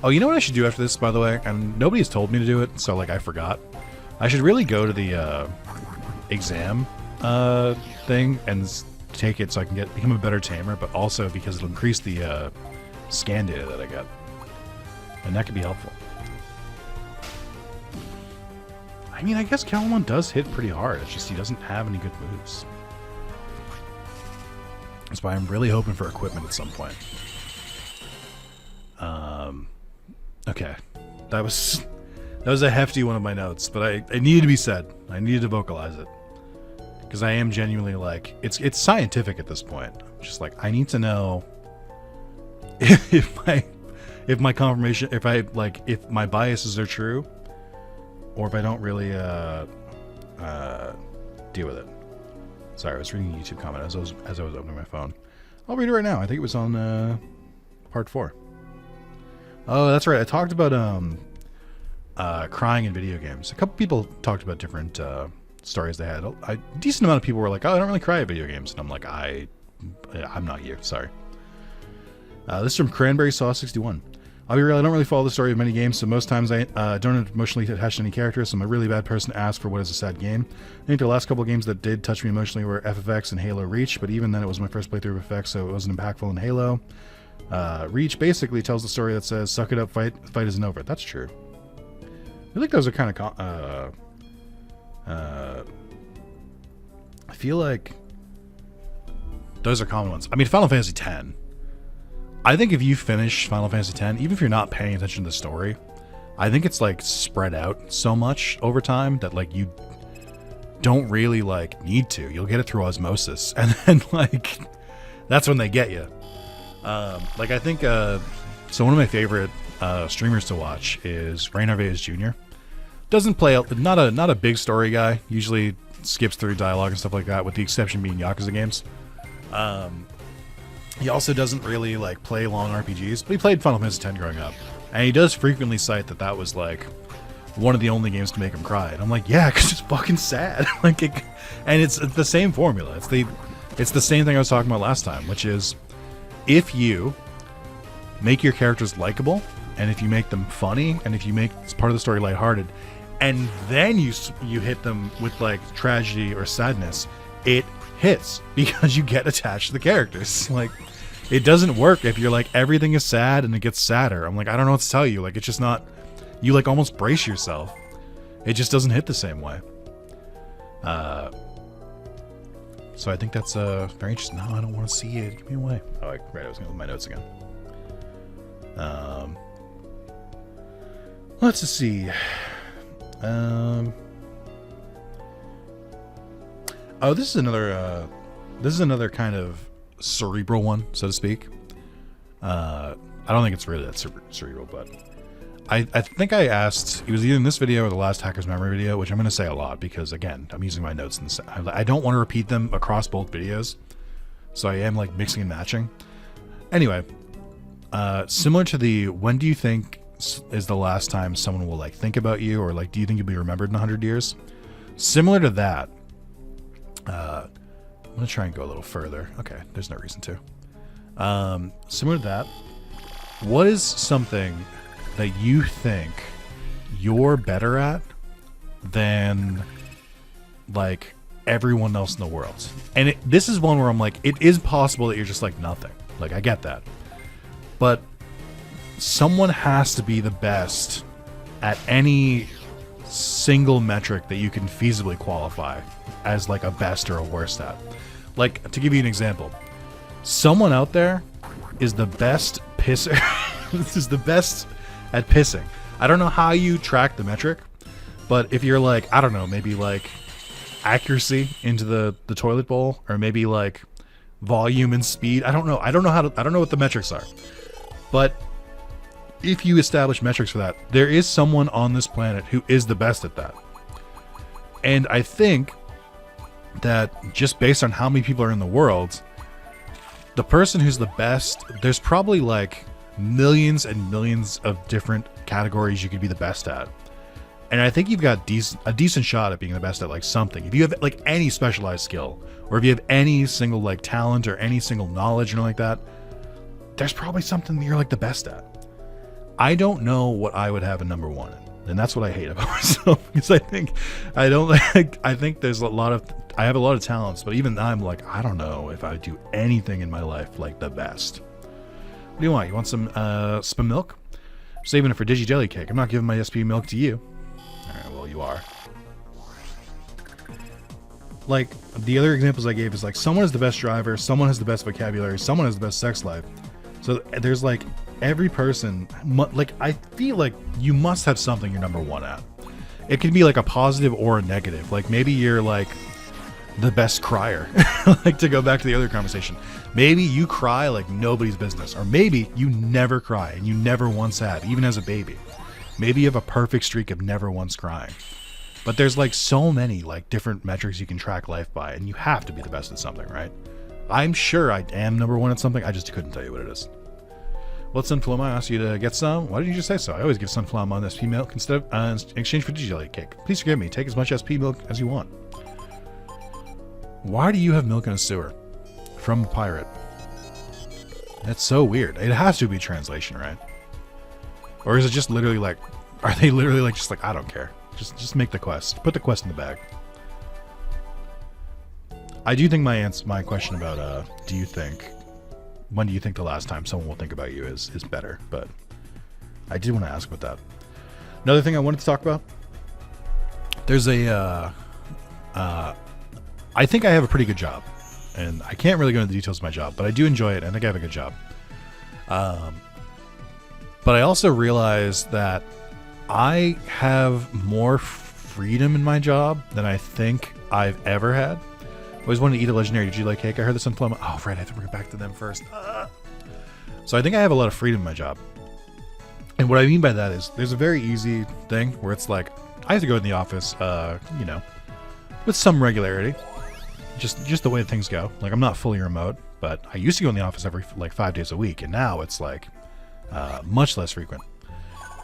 Oh, you know what I should do after this, by the way? And nobody's told me to do it, so, like, I forgot. I should really go to the exam thing and take it so I can become a better tamer, but also because it'll increase the scan data that I get. And that could be helpful. I mean, I guess Calamon does hit pretty hard. It's just he doesn't have any good moves. That's why I'm really hoping for equipment at some point. Okay. That was a hefty one of my notes, but it needed to be said. I needed to vocalize it. Because I am genuinely like, it's scientific at this point. Just like, I need to know if my confirmation, if my biases are true, or if I don't really deal with it. Sorry, I was reading a YouTube comment as I was opening my phone. I'll read it right now. I think it was on part 4. Oh, that's right. I talked about crying in video games. A couple people talked about different stories they had. A decent amount of people were like, "Oh, I don't really cry at video games," and I'm like, "I'm not you. Sorry." This is from Cranberry Sauce 61. I'll be real, I don't really follow the story of many games, so most times I don't emotionally attach to any characters, so I'm a really bad person to ask for what is a sad game. I think the last couple of games that did touch me emotionally were FFX and Halo Reach, but even then it was my first playthrough of FX, so it wasn't impactful in Halo. Reach basically tells the story that says, suck it up, fight isn't over. That's true. I feel like those are kind of... I feel like those are common ones. I mean, Final Fantasy X. I think if you finish Final Fantasy X, even if you're not paying attention to the story, I think it's like spread out so much over time that like you don't really like need to. You'll get it through osmosis, and then like that's when they get you. Like I think so. One of my favorite streamers to watch is Rain Narvaez Jr. Doesn't play not a big story guy. Usually skips through dialogue and stuff like that, with the exception being Yakuza games. He also doesn't really like play long RPGs, but he played Final Fantasy X growing up, and he does frequently cite that was like one of the only games to make him cry. And I'm like, yeah, because it's fucking sad. Like, and it's the same formula. It's the same thing I was talking about last time, which is if you make your characters likable, and if you make them funny, and if you make part of the story lighthearted, and then you hit them with like tragedy or sadness, it hits because you get attached to the characters. Like, it doesn't work if you're like everything is sad and it gets sadder. I'm like, I don't know what to tell you. Like, it's just not. You like almost brace yourself. It just doesn't hit the same way. So I think that's very interesting. No, I don't want to see it. Give me away. Oh, right. I was gonna look at my notes again. Let's just see. Oh, this is another kind of cerebral one, so to speak. I don't think it's really that cerebral, but I think I asked, it was either in this video or the last Hacker's Memory video, which I'm going to say a lot because, again, I'm using my notes. I don't want to repeat them across both videos, so I am like mixing and matching. Anyway, similar to the when do you think is the last time someone will like think about you, or like do you think you'll be remembered in 100 years? Similar to that, I'm gonna try and go a little further. Okay, there's no reason to. Similar to that, what is something that you think you're better at than like everyone else in the world? And this is one where I'm like, it is possible that you're just like nothing. Like, I get that, but someone has to be the best at any single metric that you can feasibly qualify as like a best or a worst at. Like, to give you an example, Someone out there is the best pisser. This is the best at pissing. I don't know how you track the metric, but if you're like, I don't know, maybe like accuracy into the toilet bowl, or maybe like volume and speed. I don't know. I don't know what the metrics are. But if you establish metrics for that, there is someone on this planet who is the best at that. And I think that just based on how many people are in the world, the person who's the best, there's probably like millions and millions of different categories you could be the best at. And I think you've got a decent shot at being the best at like something. If you have like any specialized skill, or if you have any single like talent or any single knowledge or anything like that, there's probably something that you're like the best at. I don't know what I would have a number one in, and that's what I hate about myself, because I think there's I have a lot of talents, but even I'm like, I don't know if I do anything in my life like the best. What do you want? You want some spam milk? I'm saving it for Digi Jelly Cake. I'm not giving my SP milk to you. Alright, well, you are. Like, the other examples I gave is like, someone is the best driver, someone has the best vocabulary, someone has the best sex life. So there's like, every person, like, I feel like you must have something you're number one at. It can be like a positive or a negative. Like, maybe you're like the best crier. Like, to go back to the other conversation, maybe you cry like nobody's business, or maybe you never cry and you never once have, even as a baby. Maybe you have a perfect streak of never once crying. But there's like so many like different metrics you can track life by, and you have to be the best at something, right? I'm sure I am number one at something, I just couldn't tell you what it is. Well, Sunflama, I asked you to get some. Why did you just say so? I always give Sunflama on SP milk instead of in exchange for Digijelly Cake. Please forgive me. Take as much SP milk as you want. Why do you have milk in a sewer? From a pirate. That's so weird. It has to be translation, right? Or is it just literally like, are they literally like just like, I don't care. Just make the quest. Put the quest in the bag. I do think my question about when do you think the last time someone will think about you is better, but I did want to ask about that. Another thing I wanted to talk about, there's a I think I have a pretty good job, and I can't really go into the details of my job, but I do enjoy it. I think I have a good job. But I also realize that I have more freedom in my job than I think I've ever had. I always wanted to eat a legendary Digijelly Cake. I heard this on Plum. Oh, right, I have to bring it back to them first. So I think I have a lot of freedom in my job. And what I mean by that is there's a very easy thing where it's like, I have to go in the office, you know, with some regularity. Just the way things go. Like, I'm not fully remote, but I used to go in the office every, like, 5 days a week, and now it's, like, much less frequent.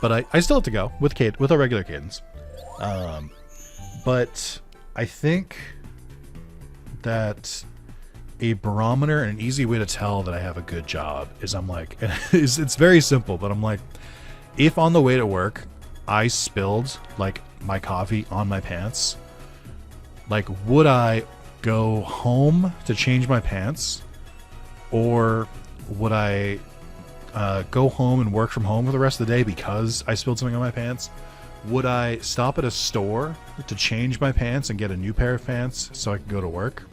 But I still have to go with a regular cadence. But I think that a barometer and an easy way to tell that I have a good job is I'm like, it's very simple, but I'm like, if on the way to work I spilled like my coffee on my pants, like, would I go home to change my pants, or would I go home and work from home for the rest of the day because I spilled something on my pants? Would I stop at a store to change my pants and get a new pair of pants so I could go to work?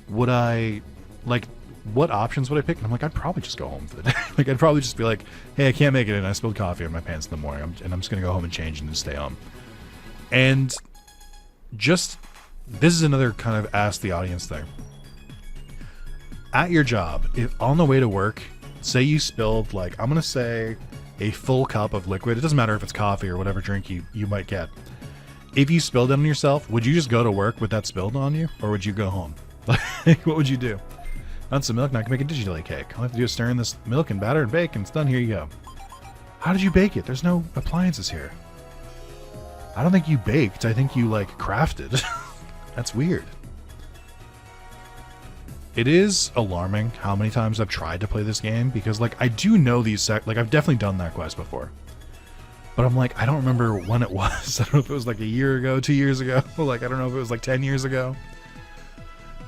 Would I, like, what options would I pick? And I'm like, I'd probably just go home for the day. Like, I'd probably just be like, hey, I can't make it in. I spilled coffee on my pants in the morning, and I'm just going to go home and change and then stay home. And just, this is another kind of ask the audience thing. At your job, if on the way to work, say you spilled, like, I'm going to say a full cup of liquid. It doesn't matter if it's coffee or whatever drink you might get. If you spilled it on yourself, would you just go to work with that spilled on you? Or would you go home? Like, what would you do? Want some milk? Now I can make a Digijelly Cake. All I have to do is stir in this milk and batter and bake, and it's done. Here you go. How did you bake it? There's no appliances here. I don't think you baked. I think you, like, crafted. That's weird. It is alarming how many times I've tried to play this game, because, like, I do know these like, I've definitely done that quest before. But I'm like, I don't remember when it was. I don't know if it was like a year ago, 2 years ago. Like, I don't know if it was like 10 years ago.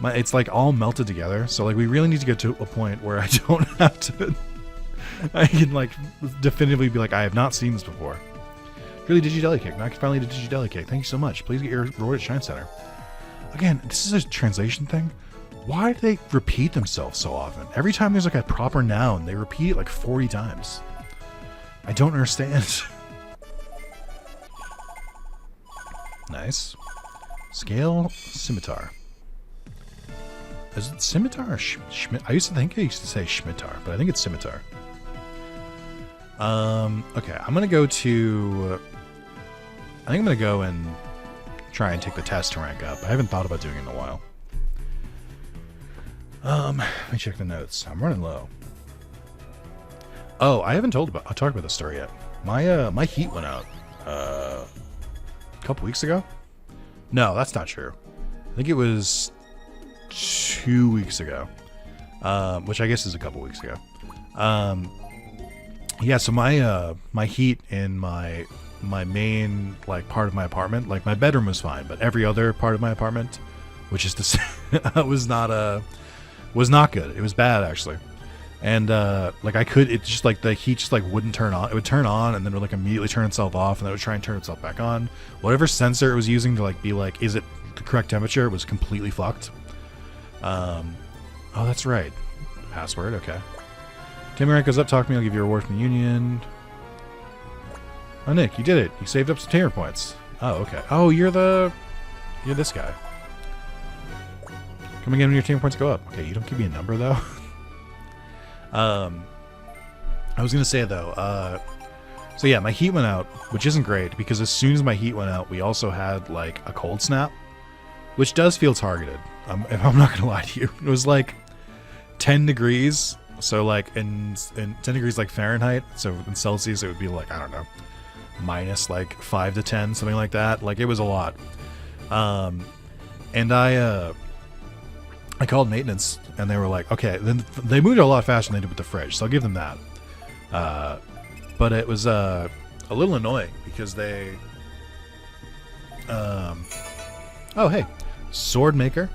It's like all melted together. So, like, we really need to get to a point where I don't have to, I can, like, definitively be like, I have not seen this before. Really, Digijelly Cake. Now I can finally do Digijelly Cake. Thank you so much. Please get your reward at Shrine Center. Again, this is a translation thing. Why do they repeat themselves so often? Every time there's like a proper noun, they repeat it like 40 times. I don't understand. Nice. Scale scimitar. Is it scimitar or Schmidt? I used to think I used to say scimitar, but I think it's scimitar. Okay, I'm gonna go to. I think I'm gonna go and try and take the test to rank up. I haven't thought about doing it in a while. Let me check the notes. I'm running low. Oh, I haven't talked about this story yet. My heat went out a couple weeks ago. No, that's not true. I think it was 2 weeks ago, which I guess is a couple weeks ago. Yeah, so my heat in my main like part of my apartment, like my bedroom was fine, but every other part of my apartment, which is to say, was not good. It was bad actually. And like it just like the heat just like wouldn't turn on. It would turn on and then it would like immediately turn itself off, and then it would try and turn itself back on. Whatever sensor it was using to like be like, is it the correct temperature, was completely fucked. Oh, that's right. Password, okay. Timmy rank goes up, talk to me, I'll give you a reward from the union. Oh, Nick, you did it. You saved up some tamer points. Oh, okay. Oh, you're this guy. Come again when your tamer points go up. Okay, you don't give me a number, though. I was going to say, though, so yeah, my heat went out, which isn't great, because as soon as my heat went out, we also had, like, a cold snap, which does feel targeted. If I'm not going to lie to you. It was, like, 10 degrees, so, like, in 10 degrees, like, Fahrenheit, so in Celsius, it would be, like, I don't know, minus, like, 5 to 10, something like that. Like, it was a lot. And I called maintenance, and they were like, okay, then they moved it a lot faster than they did with the fridge, so I'll give them that. But it was a little annoying because they... oh, hey, Sword Maker.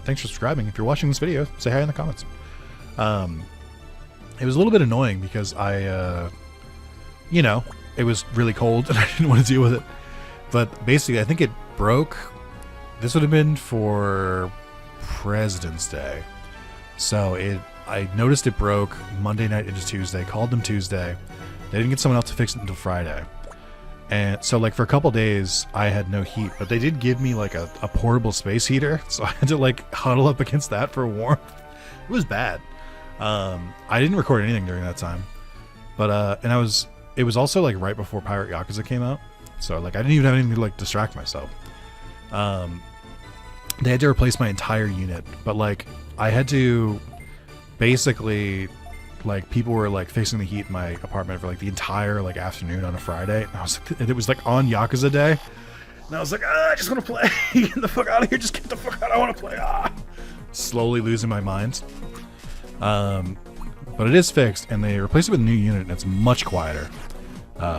Thanks for subscribing. If you're watching this video, say hi in the comments. It was a little bit annoying because you know, it was really cold and I didn't want to deal with it. But basically, I think it broke. This would have been for President's Day. So I noticed it broke Monday night into Tuesday, called them Tuesday. They didn't get someone else to fix it until Friday. And so, like, for a couple days, I had no heat. But they did give me, like, a portable space heater. So I had to, like, huddle up against that for warmth. It was bad. I didn't record anything during that time. But, and it was also, like, right before Pirate Yakuza came out. So, like, I didn't even have anything to, like, distract myself. They had to replace my entire unit. But, like, I had to basically... like, people were, like, fixing the heat in my apartment for, like, the entire, like, afternoon on a Friday. And I was like, and it was, like, on Yakuza Day. And I was like, I just want to play. Get the fuck out of here. Just get the fuck out. I want to play. Slowly losing my mind. But it is fixed, and they replaced it with a new unit, and it's much quieter,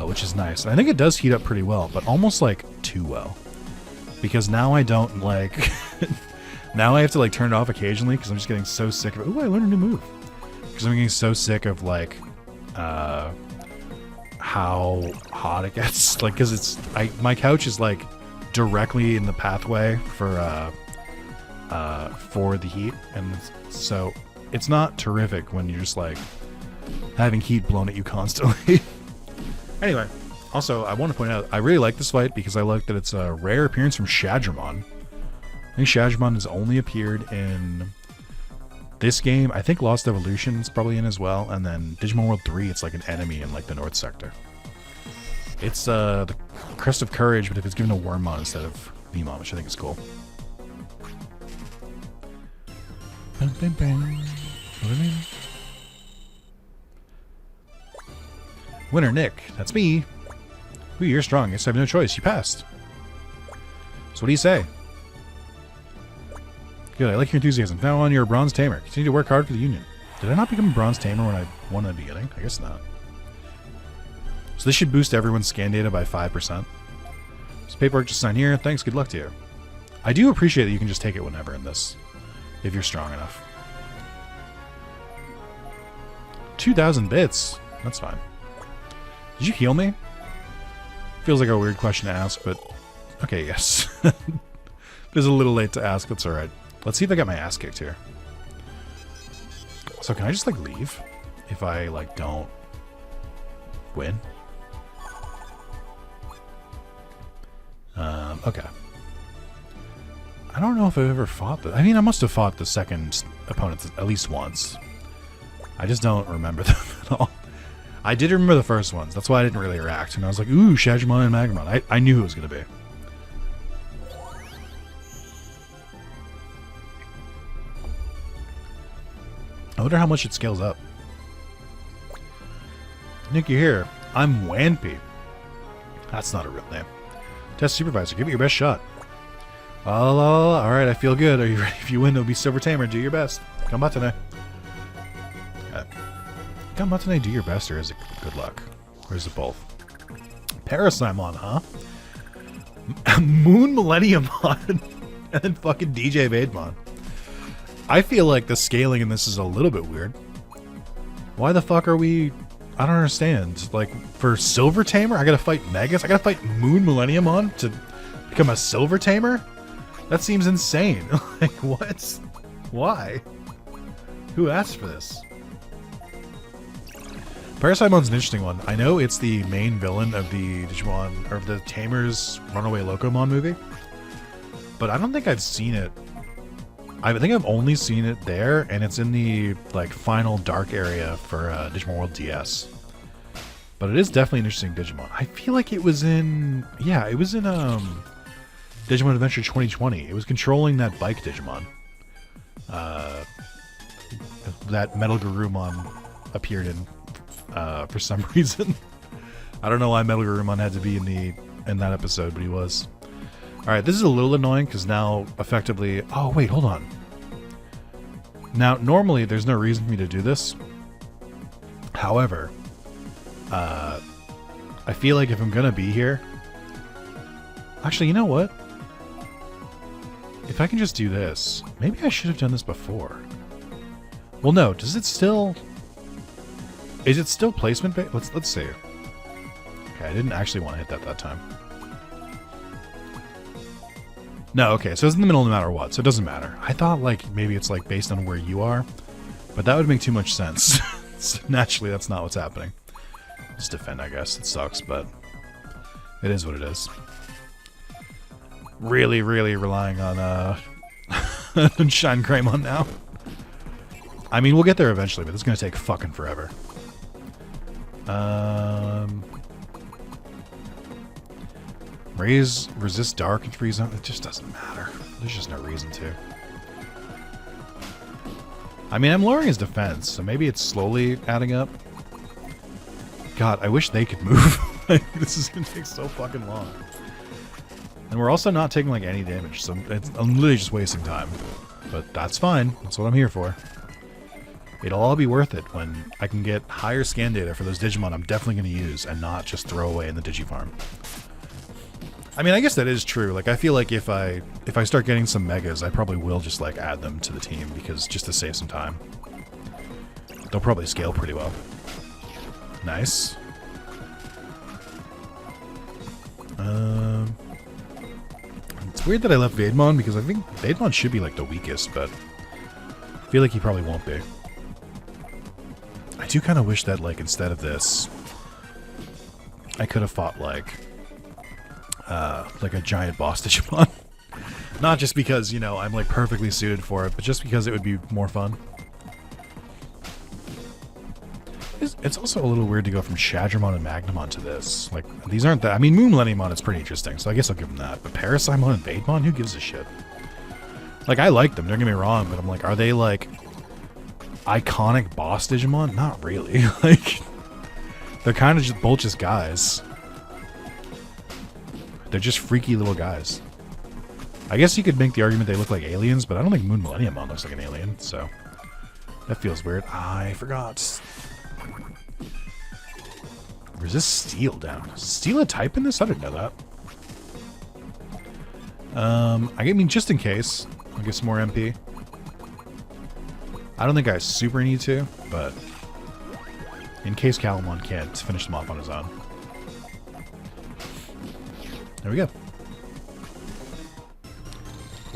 which is nice. And I think it does heat up pretty well, but almost, like, too well. Because now I don't, like... now I have to, like, turn it off occasionally, because I'm just getting so sick of it. Ooh, I learned a new move. Because I'm getting so sick of, like, how hot it gets. Like, because it's... my couch is, like, directly in the pathway for the heat. And so it's not terrific when you're just, like, having heat blown at you constantly. Anyway, also, I want to point out, I really like this fight because I like that it's a rare appearance from Shadramon. I think Shadramon has only appeared in... this game. I think Lost Evolution is probably in as well, and then Digimon World 3, it's like an enemy in like the North Sector. It's the Crest of Courage, but if it's given a Wormmon instead of Beamon, which I think is cool. Bam, bam, bam. Winner Nick, that's me. Ooh, you're strong. Guess I have no choice. You passed. So what do you say? Good, I like your enthusiasm. Now on, you're a bronze tamer. Continue to work hard for the Union. Did I not become a bronze tamer when I won in the beginning? I guess not. So this should boost everyone's scan data by 5%. So paperwork just sign here. Thanks, good luck to you. I do appreciate that you can just take it whenever in this, if you're strong enough. 2,000 bits. That's fine. Did you heal me? Feels like a weird question to ask, but... okay, yes. It was a little late to ask, that's alright. Let's see if I got my ass kicked here. So can I just, like, leave? If I, like, don't win? Okay. I don't know if I've ever fought the... I mean, I must have fought the second opponent at least once. I just don't remember them at all. I did remember the first ones. That's why I didn't really react. And I was like, ooh, Shadramon and Magnemon. I knew who it was going to be. I wonder how much it scales up. Nick, you're here. I'm Wanpy. That's not a real name. Test supervisor, give it your best shot. Alright, I feel good. Are you ready? If you win, it'll be Silver Tamer. Do your best. Gambatane. Gambatane, do your best, or is it good luck? Or is it both? Parasimon, huh? Moon Millenniumon. And then fucking DJ Vademon. I feel like the scaling in this is a little bit weird. Why the fuck are we... I don't understand. Like, for Silver Tamer, I gotta fight Megas? I gotta fight Moon Millenniumon to become a Silver Tamer? That seems insane. Like, what? Why? Who asked for this? Parasimon's an interesting one. I know it's the main villain of the Digimon, or the Tamer's Runaway Locomon movie. But I don't think I've seen it. I think I've only seen it there, and it's in the like final dark area for Digimon World DS. But it is definitely an interesting Digimon. I feel like it was in... Yeah, it was in Digimon Adventure 2020. It was controlling that bike Digimon. That Metal Garurumon appeared in for some reason. I don't know why Metal Garurumon had to be in that episode, but he was. Alright, this is a little annoying because now effectively... Oh, wait, hold on. Now, normally there's no reason for me to do this. However, I feel like if I'm going to be here... Actually, you know what? If I can just do this... Maybe I should have done this before. Well, no. Does it still... Is it still placement based? Let's see. Okay, I didn't actually want to hit that time. No, okay, so it's in the middle no matter what, so it doesn't matter. I thought, like, maybe it's, like, based on where you are, but that would make too much sense. So naturally, that's not what's happening. Just defend, I guess. It sucks, but it is what it is. Really, really relying on, Shine Greymon now. I mean, we'll get there eventually, but it's gonna take fucking forever. Resist dark and freeze on. It just doesn't matter. There's just no reason to. I mean, I'm lowering his defense, so maybe it's slowly adding up. God, I wish they could move. This is gonna take so fucking long. And we're also not taking like any damage, so I'm literally just wasting time. But that's fine. That's what I'm here for. It'll all be worth it when I can get higher scan data for those Digimon I'm definitely going to use and not just throw away in the Digifarm. I mean, I guess that is true. Like, I feel like if I start getting some Megas, I probably will just, like, add them to the team because just to save some time. They'll probably scale pretty well. Nice. It's weird that I left Vademon because I think Vademon should be, like, the weakest, but I feel like he probably won't be. I do kind of wish that, like, instead of this, I could have fought, like a giant boss Digimon. Not just because, you know, I'm, like, perfectly suited for it, but just because it would be more fun. It's also a little weird to go from Shadramon and Magnemon to this. Like, these aren't that... I mean, Moon Millenniumon is pretty interesting, so I guess I'll give them that. But Parasimon and Vademon? Who gives a shit? Like, I like them, don't get me wrong, but I'm like, are they, like... iconic boss Digimon? Not really. Like, they're kind of just both just guys. They're just freaky little guys. I guess you could make the argument they look like aliens, but I don't think Moon Millenniumon looks like an alien, so that feels weird. I forgot. Resist Steel down. Is Steel a type in this? I didn't know that. I mean, just in case, I'll get some more MP. I don't think I super need to, but in case Calamon can't finish him off on his own. There we go.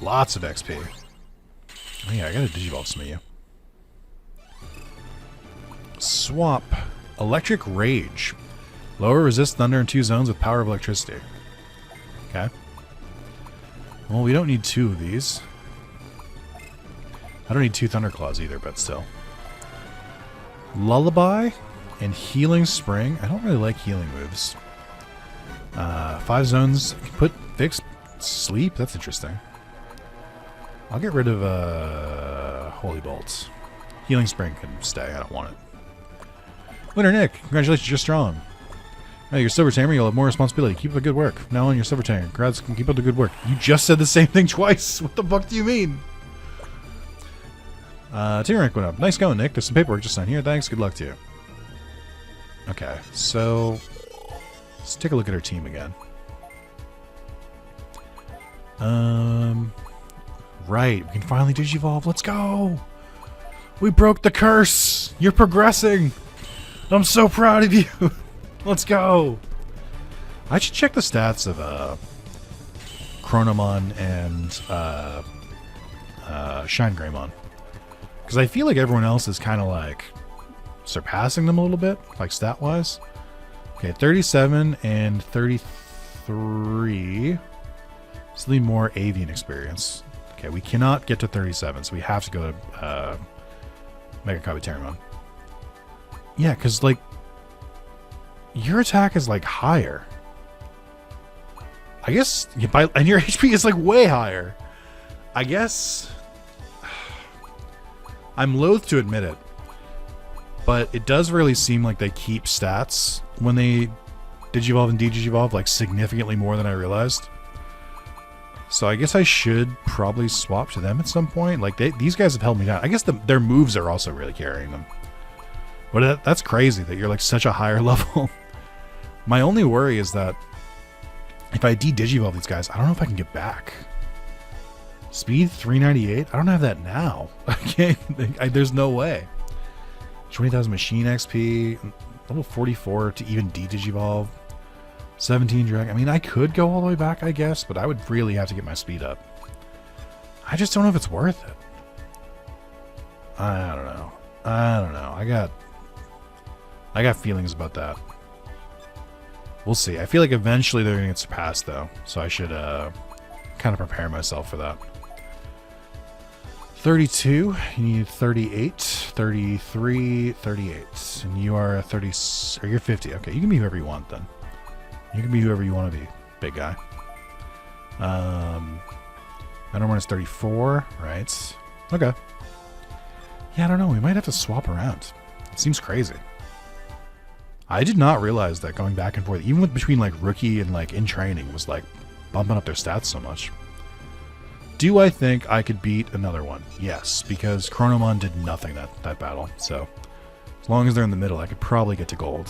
Lots of XP. Oh yeah, I gotta Digivolve some of you. Swap. Electric Rage. Lower resist thunder in 2 zones with power of electricity. Okay. Well, we don't need 2 of these. I don't need 2 Thunderclaws either, but still. Lullaby and Healing Spring. I don't really like healing moves. 5 zones. Put fix sleep. That's interesting. I'll get rid of Holy Bolts. Healing Spring can stay. I don't want it. Winner Nick, congratulations, you're strong. Now you're Silver Tamer, you'll have more responsibility. Keep up the good work. Now on your Silver Tamer. Congrats, keep up the good work. You just said the same thing twice. What the fuck do you mean? Team rank went up. Nice going, Nick. There's some paperwork just sign here. Thanks. Good luck to you. Okay, so let's take a look at our team again. Right, we can finally Digivolve. Let's go! We broke the curse! You're progressing! I'm so proud of you! Let's go! I should check the stats of Chronomon and Shine Greymon. Because I feel like everyone else is kind of like surpassing them a little bit, like stat-wise. Okay, 37 and 33. Just need more avian experience. Okay, we cannot get to 37, so we have to go to Mega Kabuterimon. Yeah, because, like, your attack is, like, higher. I guess, and your HP is, like, way higher. I guess, I'm loath to admit it, but it does really seem like they keep stats when they Digivolve and Digivolve, like, significantly more than I realized. So I guess I should probably swap to them at some point. Like, these guys have held me down. I guess their moves are also really carrying them. But that's crazy that you're, like, such a higher level. My only worry is that if I de-Digivolve these guys, I don't know if I can get back. Speed 398? I don't have that now. Okay, there's no way. 20,000 machine XP, level 44 to even de-Digivolve. 17 drag. I mean, I could go all the way back, I guess, but I would really have to get my speed up. I just don't know if it's worth it. I don't know. I got feelings about that. We'll see. I feel like eventually they're going to get surpassed, though, so I should kind of prepare myself for that. 32. You need 38, 33, 38. And you are 30, or you're 50. Okay, you can be whoever you want, then. You can be whoever you want to be, big guy. I don't want it's 34, right? Okay. Yeah, I don't know. We might have to swap around. It seems crazy. I did not realize that going back and forth, even with between like rookie and like in training, was like bumping up their stats so much. Do I think I could beat another one? Yes, because Chronomon did nothing that battle. So as long as they're in the middle, I could probably get to gold.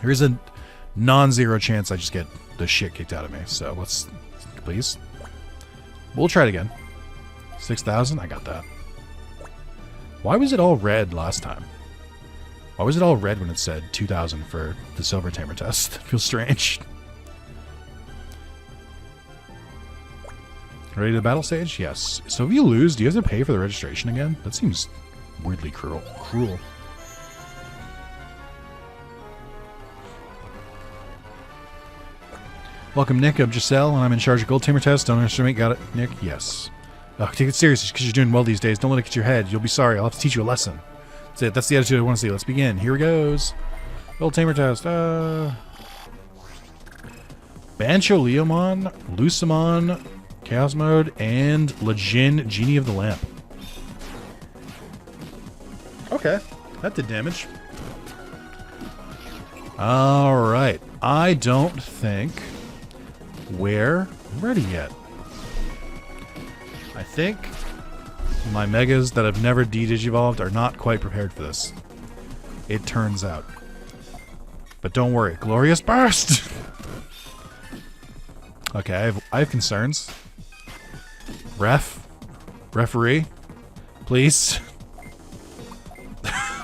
There is a non-zero chance I just get the shit kicked out of me. So let's, please. We'll try it again. 6,000? I got that. Why was it all red last time? Why was it all red when it said 2,000 for the Silver Tamer test? That feels strange. Ready to the battle stage? Yes. So if you lose, do you have to pay for the registration again? That seems weirdly cruel. Welcome, Nick. I'm Giselle, and I'm in charge of Gold Tamer Test. Don't underestimate. Got it, Nick? Yes. Oh, take it seriously because you're doing well these days. Don't let it get to your head. You'll be sorry. I'll have to teach you a lesson. That's it. That's the attitude I want to see. Let's begin. Here it goes. Gold Tamer Test. Bancho Leomon, Lucimon, Chaos Mode, and Lejin, Genie of the Lamp. Okay. That did damage. Alright. I don't think we're ready yet. I think my Megas that have never de-Digivolved are not quite prepared for this. It turns out. But don't worry. Glorious Burst! Okay, I have concerns. Referee, please.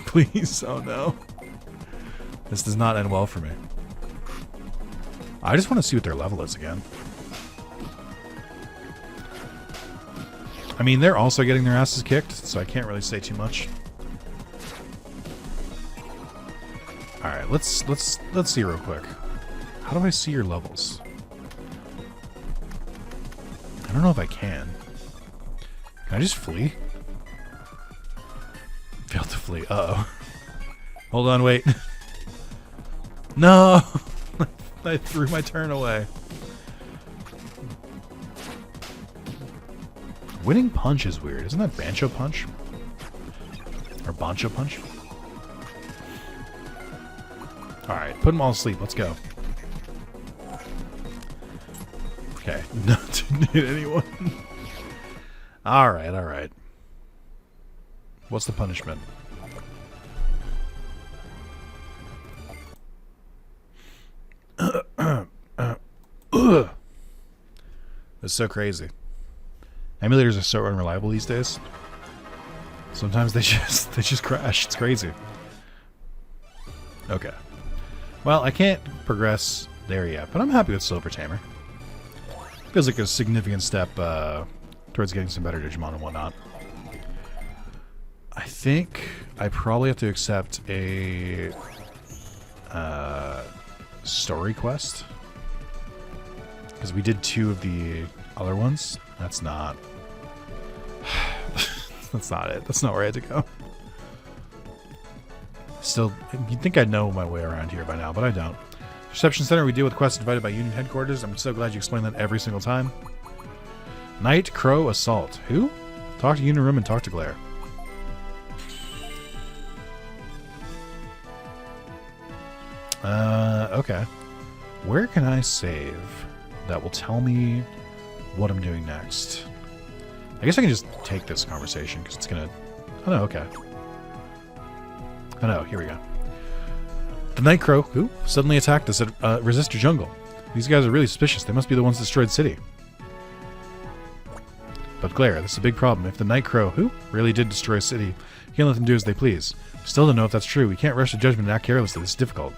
Please, oh no. This does not end well for me. I just want to see what their level is again. I mean, they're also getting their asses kicked, so I can't really say too much. All right, let's see real quick. How do I see your levels? I don't know if I can. Can I just flee? Failed to flee. Uh-oh. Hold on, wait. No! I threw my turn away. Winning punch is weird. Isn't that Bancho punch? Or Bancho punch? Alright, put them all to sleep. Let's go. Okay. Not to hit anyone. Alright, alright. What's the punishment? It's so crazy. Emulators are so unreliable these days. Sometimes they just crash. It's crazy. Okay. Well, I can't progress there yet, but I'm happy with Silver Tamer. Feels like a significant step towards getting some better Digimon and whatnot. I think I probably have to accept a story quest. Because we did 2 of the other ones. That's not... That's not it. That's not where I had to go. Still, you'd think I'd know my way around here by now, but I don't. Reception Center, we deal with quests invited by Union Headquarters. I'm so glad you explained that every single time. Night Crow Assault. Who? Talk to Union Room and talk to Glare. Okay. Where can I save that will tell me what I'm doing next? I guess I can just take this conversation because it's gonna... Oh no, okay. Oh no, here we go. The Night Crow, who suddenly attacked us at Resistor Jungle. These guys are really suspicious. They must be the ones that destroyed City. But Glare, this is a big problem. If the Night Crow, who really did destroy City, you can't let them do as they please. Still don't know if that's true. We can't rush to judgment and act carelessly. This is difficult.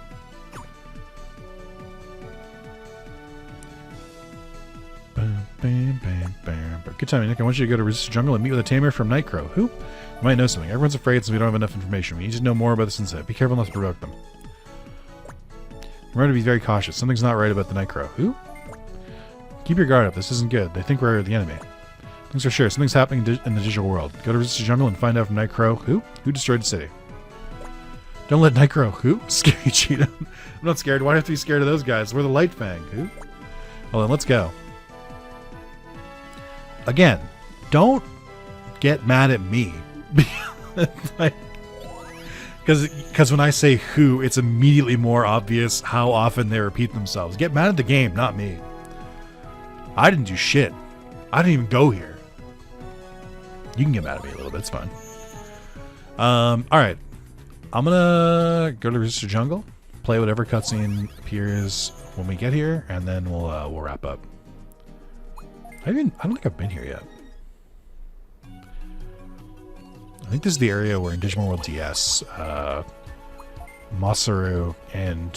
Good timing, Nick. I want you to go to Resistor Jungle and meet with a tamer from Night Crow. Who? You might know something. Everyone's afraid since we don't have enough information. We need to know more about this incident. Be careful not to provoke them. Remember to be very cautious. Something's not right about the Night Crow. Who? Keep your guard up. This isn't good. They think we're the enemy. Things are sure. Something's happening in the digital world. Go to Resistor Jungle and find out from Night Crow. Who destroyed the city. Don't let Night Crow. Who? Scary Cheetah. I'm not scared. Why do I have to be scared of those guys? We're the Light Fang. Who? Well then, let's go. Again, don't get mad at me. Because when I say who, it's immediately more obvious how often they repeat themselves. Get mad at the game, not me. I didn't do shit. I didn't even go here. You can get mad at me a little bit, it's fine. Alright. I'm gonna go to Resistor Jungle, play whatever cutscene appears when we get here, and then we'll wrap up. I don't think I've been here yet. I think this is the area where in Digimon World DS, Masaru and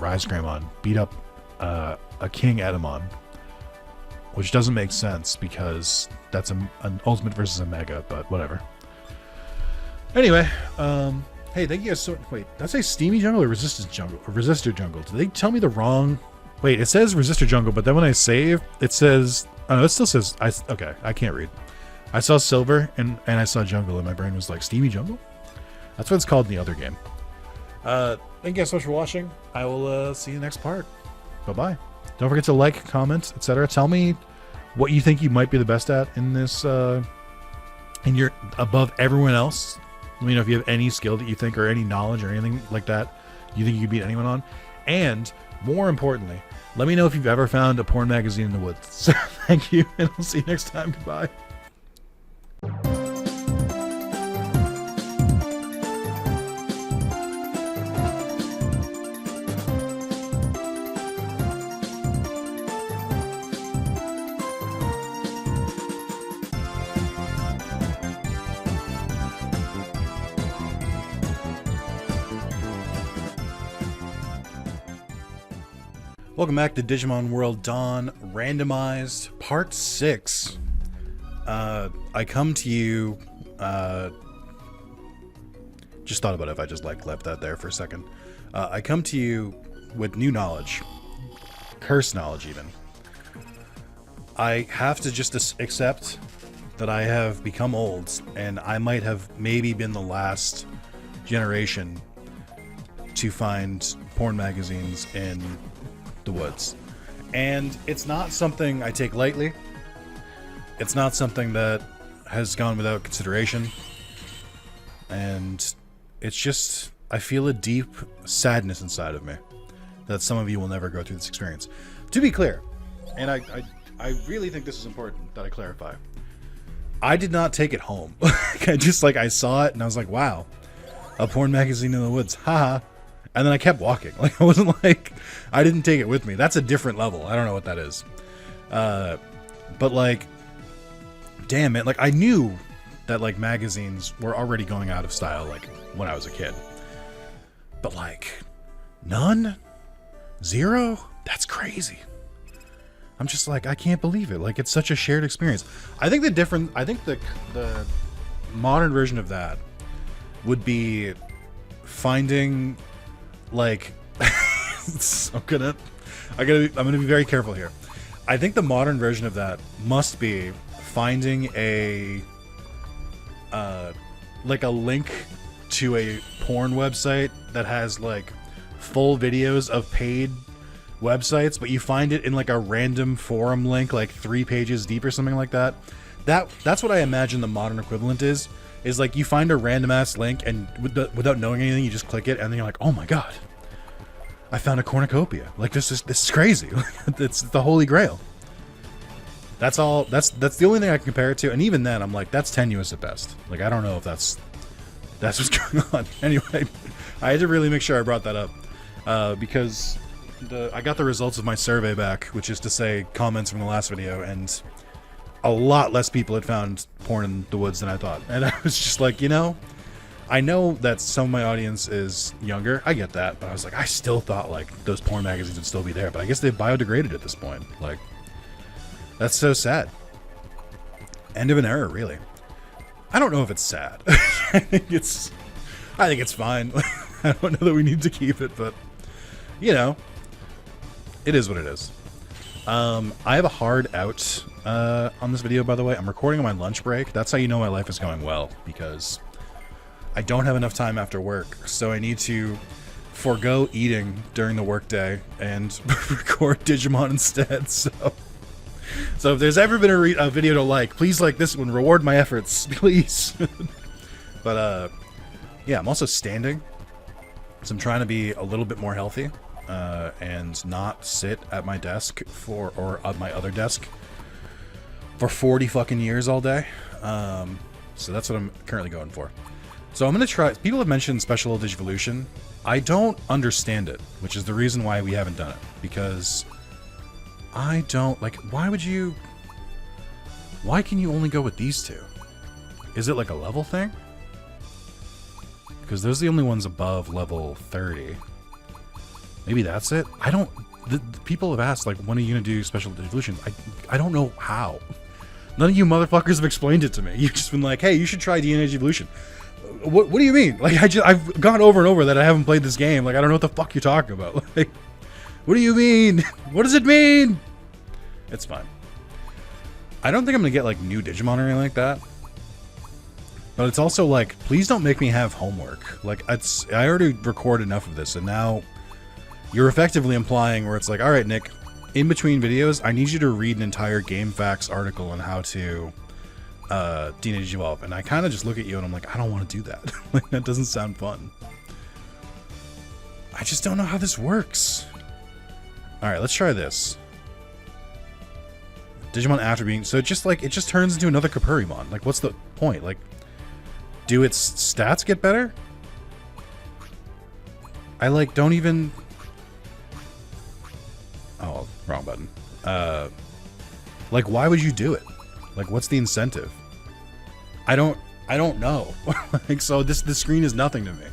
Rise Greymon beat up a King Edamon, which doesn't make sense because that's an Ultimate versus a Mega, but whatever. Anyway, hey, thank you guys so... Wait, did I say Steamy Jungle or Resistor Jungle? Or Resistor Jungle? Did they tell me the wrong... Wait, it says Resistor Jungle, but then when I save, it says... Oh, no, it still says... Okay, I can't read. I saw Silver, and I saw Jungle, and my brain was like, Steamy Jungle? That's what it's called in the other game. Thank you guys so much for watching. I will see you in the next part. Bye-bye. Don't forget to like, comment, etc. Tell me what you think you might be the best at in this... and you're above everyone else. Let me know if you have any skill that you think, or any knowledge, or anything like that you think you could beat anyone on. And... more importantly, let me know if you've ever found a porn magazine in the woods. Thank you, and I'll see you next time. Goodbye. Welcome back to Digimon World Dawn Randomized Part 6. I come to you, just thought about it if I just like left that there for a second. I come to you with new knowledge, curse knowledge even. I have to just accept that I have become old, and I might have maybe been the last generation to find porn magazines in the woods. And it's not something I take lightly. It's not something that has gone without consideration. And it's just, I feel a deep sadness inside of me that some of you will never go through this experience. To be clear, and I really think this is important that I clarify, I did not take it home. I saw it and I was like, wow, a porn magazine in the woods, haha. And then I kept walking. Like, I wasn't like, I didn't take it with me. That's a different level. I don't know what that is. But like, damn it. Like, I knew that like magazines were already going out of style, like when I was a kid. But like, none? Zero? That's crazy. I'm just like, I can't believe it. Like, it's such a shared experience. I think the modern version of that would be finding, like, I'm gonna be very careful here. I think the modern version of that must be finding a like a link to a porn website that has like full videos of paid websites, but you find it in like a random forum link, like 3 pages deep or something like that. That's what I imagine the modern equivalent is like you find a random ass link and without knowing anything, you just click it and then you're like, oh my god, I found a cornucopia. Like, this is crazy. It's the holy grail. That's all. That's the only thing I can compare it to, and even then, I'm like, that's tenuous at best. Like, I don't know if that's what's going on. Anyway, I had to really make sure I brought that up because I got the results of my survey back, which is to say comments from the last video, and a lot less people had found porn in the woods than I thought. And I was just like, you know, I know that some of my audience is younger. I get that, but I was like, I still thought like those porn magazines would still be there, but I guess they've biodegraded at this point. Like, that's so sad. End of an era, really. I don't know if it's sad. I think it's fine. I don't know that we need to keep it, but you know, it is what it is. I have a hard out on this video, by the way. I'm recording on my lunch break. That's how you know my life is going well, because I don't have enough time after work, so I need to forego eating during the workday and record Digimon instead. So if there's ever been a video to like, please like this one. Reward my efforts, please. But yeah, I'm also standing, so I'm trying to be a little bit more healthy and not sit at my desk or at my other desk for 40 fucking years all day. So that's what I'm currently going for. So I'm gonna try. People have mentioned special Digivolution. I don't understand it, which is the reason why we haven't done it, because I don't like. Why can you only go with these two? Is it like a level thing? Because those are the only ones above level 30. Maybe that's it. I don't. The people have asked, like, when are you gonna do special Digivolution? I don't know how. None of you motherfuckers have explained it to me. You've just been like, hey, you should try DNA Evolution. What do you mean? Like, I've gone over and over that I haven't played this game. Like, I don't know what the fuck you're talking about. Like, what do you mean? What does it mean? It's fine. I don't think I'm gonna get like new Digimon or anything like that. But it's also like, please don't make me have homework. Like, I already record enough of this, and now you're effectively implying where it's like, all right, Nick, in between videos, I need you to read an entire GameFAQs article on how to Teenage Evolve, and I kind of just look at you and I'm like, I don't want to do that. Like, that doesn't sound fun. I just don't know how this works. All right, let's try this. Digimon after being so it just turns into another Kapurimon. Like, what's the point? Like, do its stats get better? I like don't even. Oh, wrong button. Like, why would you do it? Like, what's the incentive? I don't know. Like, so this screen is nothing to me.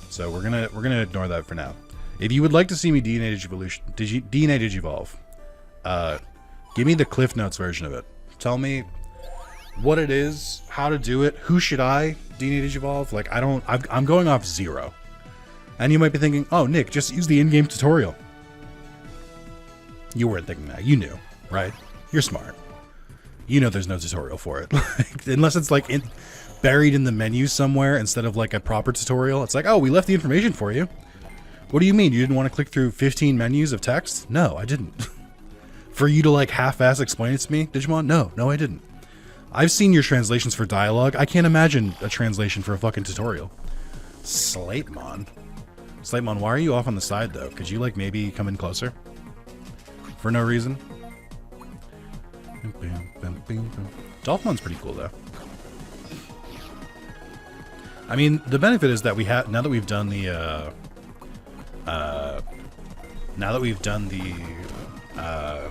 So we're gonna ignore that for now. If you would like to see me DNA Digivolve, give me the Cliff Notes version of it, Tell me what it is, how to do it, who should I Digivolve? Like, I'm going off 0. And you might be thinking, oh, Nick, just use the in-game tutorial. You weren't thinking that. You knew, right? You're smart. You know there's no tutorial for it. Like, unless it's like buried in the menu somewhere instead of like a proper tutorial. It's like, oh, we left the information for you. What do you mean? You didn't want to click through 15 menus of text? No, I didn't. For you to like half-ass explain it to me, Digimon? No, I didn't. I've seen your translations for dialogue. I can't imagine a translation for a fucking tutorial. Slatemon. Slatemon, why are you off on the side though? Could you like maybe come in closer? For no reason? Dolphimon's pretty cool though. I mean, the benefit is that we have now that we've done the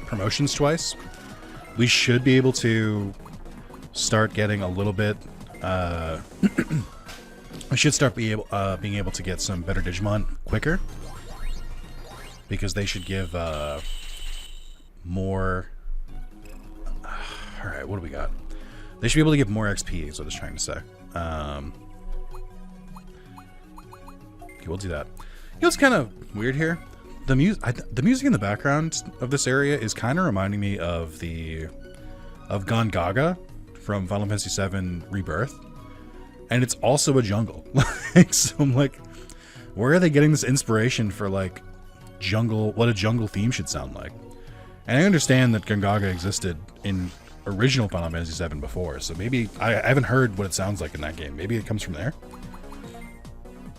promotions twice, we should be able to start getting a little bit. We should start being able to get some better Digimon quicker, because they should give more. All right, what do we got? They should be able to give more XP. Is what I was trying to say. Okay, we'll do that. You know what's kind of weird here? The music in the background of this area is kind of reminding me of Gongaga from Final Fantasy VII Rebirth, and it's also a jungle. So I'm like, where are they getting this inspiration for like jungle? What a jungle theme should sound like. And I understand that Gongaga existed in original Final Fantasy VII before, so maybe I haven't heard what it sounds like in that game. Maybe it comes from there.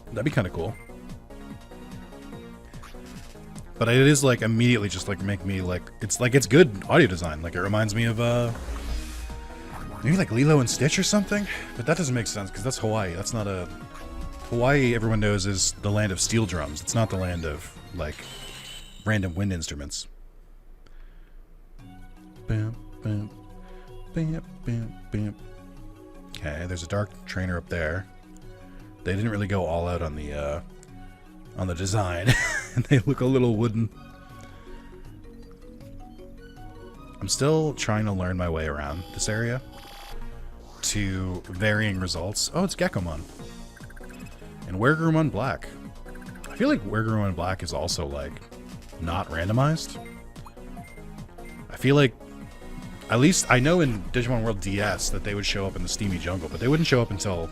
That'd be kind of cool. But it is like immediately just like make me like it's good audio design. Like it reminds me of maybe like Lilo and Stitch or something. But that doesn't make sense because that's Hawaii. That's not a Hawaii. Everyone knows is the land of steel drums. It's not the land of like random wind instruments. Bam, bam, bam, bam, bam. Okay, there's a dark trainer up there. They didn't really go all out on the design. And they look a little wooden. I'm still trying to learn my way around this area to varying results. Oh, it's Gekomon. And Weregurumon Black. I feel like Weregurumon Black is also like not randomized. I feel like, at least I know in Digimon World DS that they would show up in the Steamy Jungle, but they wouldn't show up until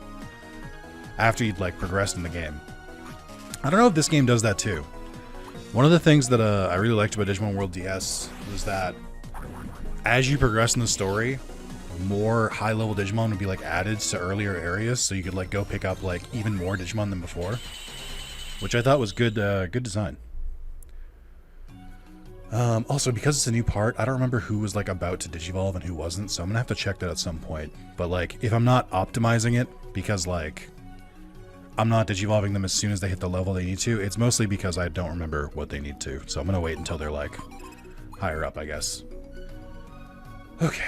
after you'd like progressed in the game. I don't know if this game does that too. One of the things that I really liked about Digimon World DS was that as you progress in the story, more high-level Digimon would be like added to earlier areas, so you could like go pick up like even more Digimon than before, which I thought was good. Good design. Also, because it's a new part, I don't remember who was like about to Digivolve and who wasn't, so I'm gonna have to check that at some point. But like, if I'm not optimizing it because like I'm not Digivolving them as soon as they hit the level they need to, it's mostly because I don't remember what they need to. So I'm gonna wait until they're like higher up, I guess. Okay.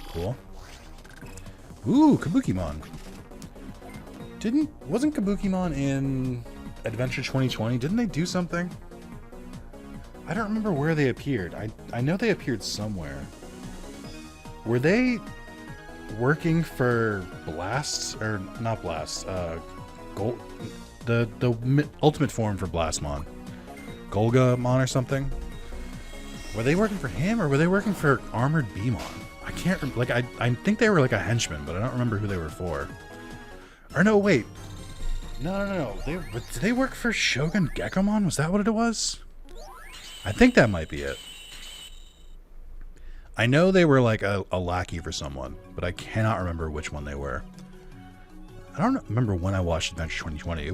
Cool. Ooh, Kabukimon. Wasn't Kabukimon in Adventure 2020? Didn't they do something? I don't remember where they appeared. I know they appeared somewhere. Were they working for Blast, or not Blast, Gold, the ultimate form for Blastmon, Golgamon or something? Were they working for him, or were they working for Armored Beamon? I can't like I think they were like a henchman, but I don't remember who they were for. Or no, wait, no. Did they work for Shogun Gekomon? Was that what it was? I think that might be it. I know they were like a lackey for someone, but I cannot remember which one they were. I don't remember when I watched Adventure 2020.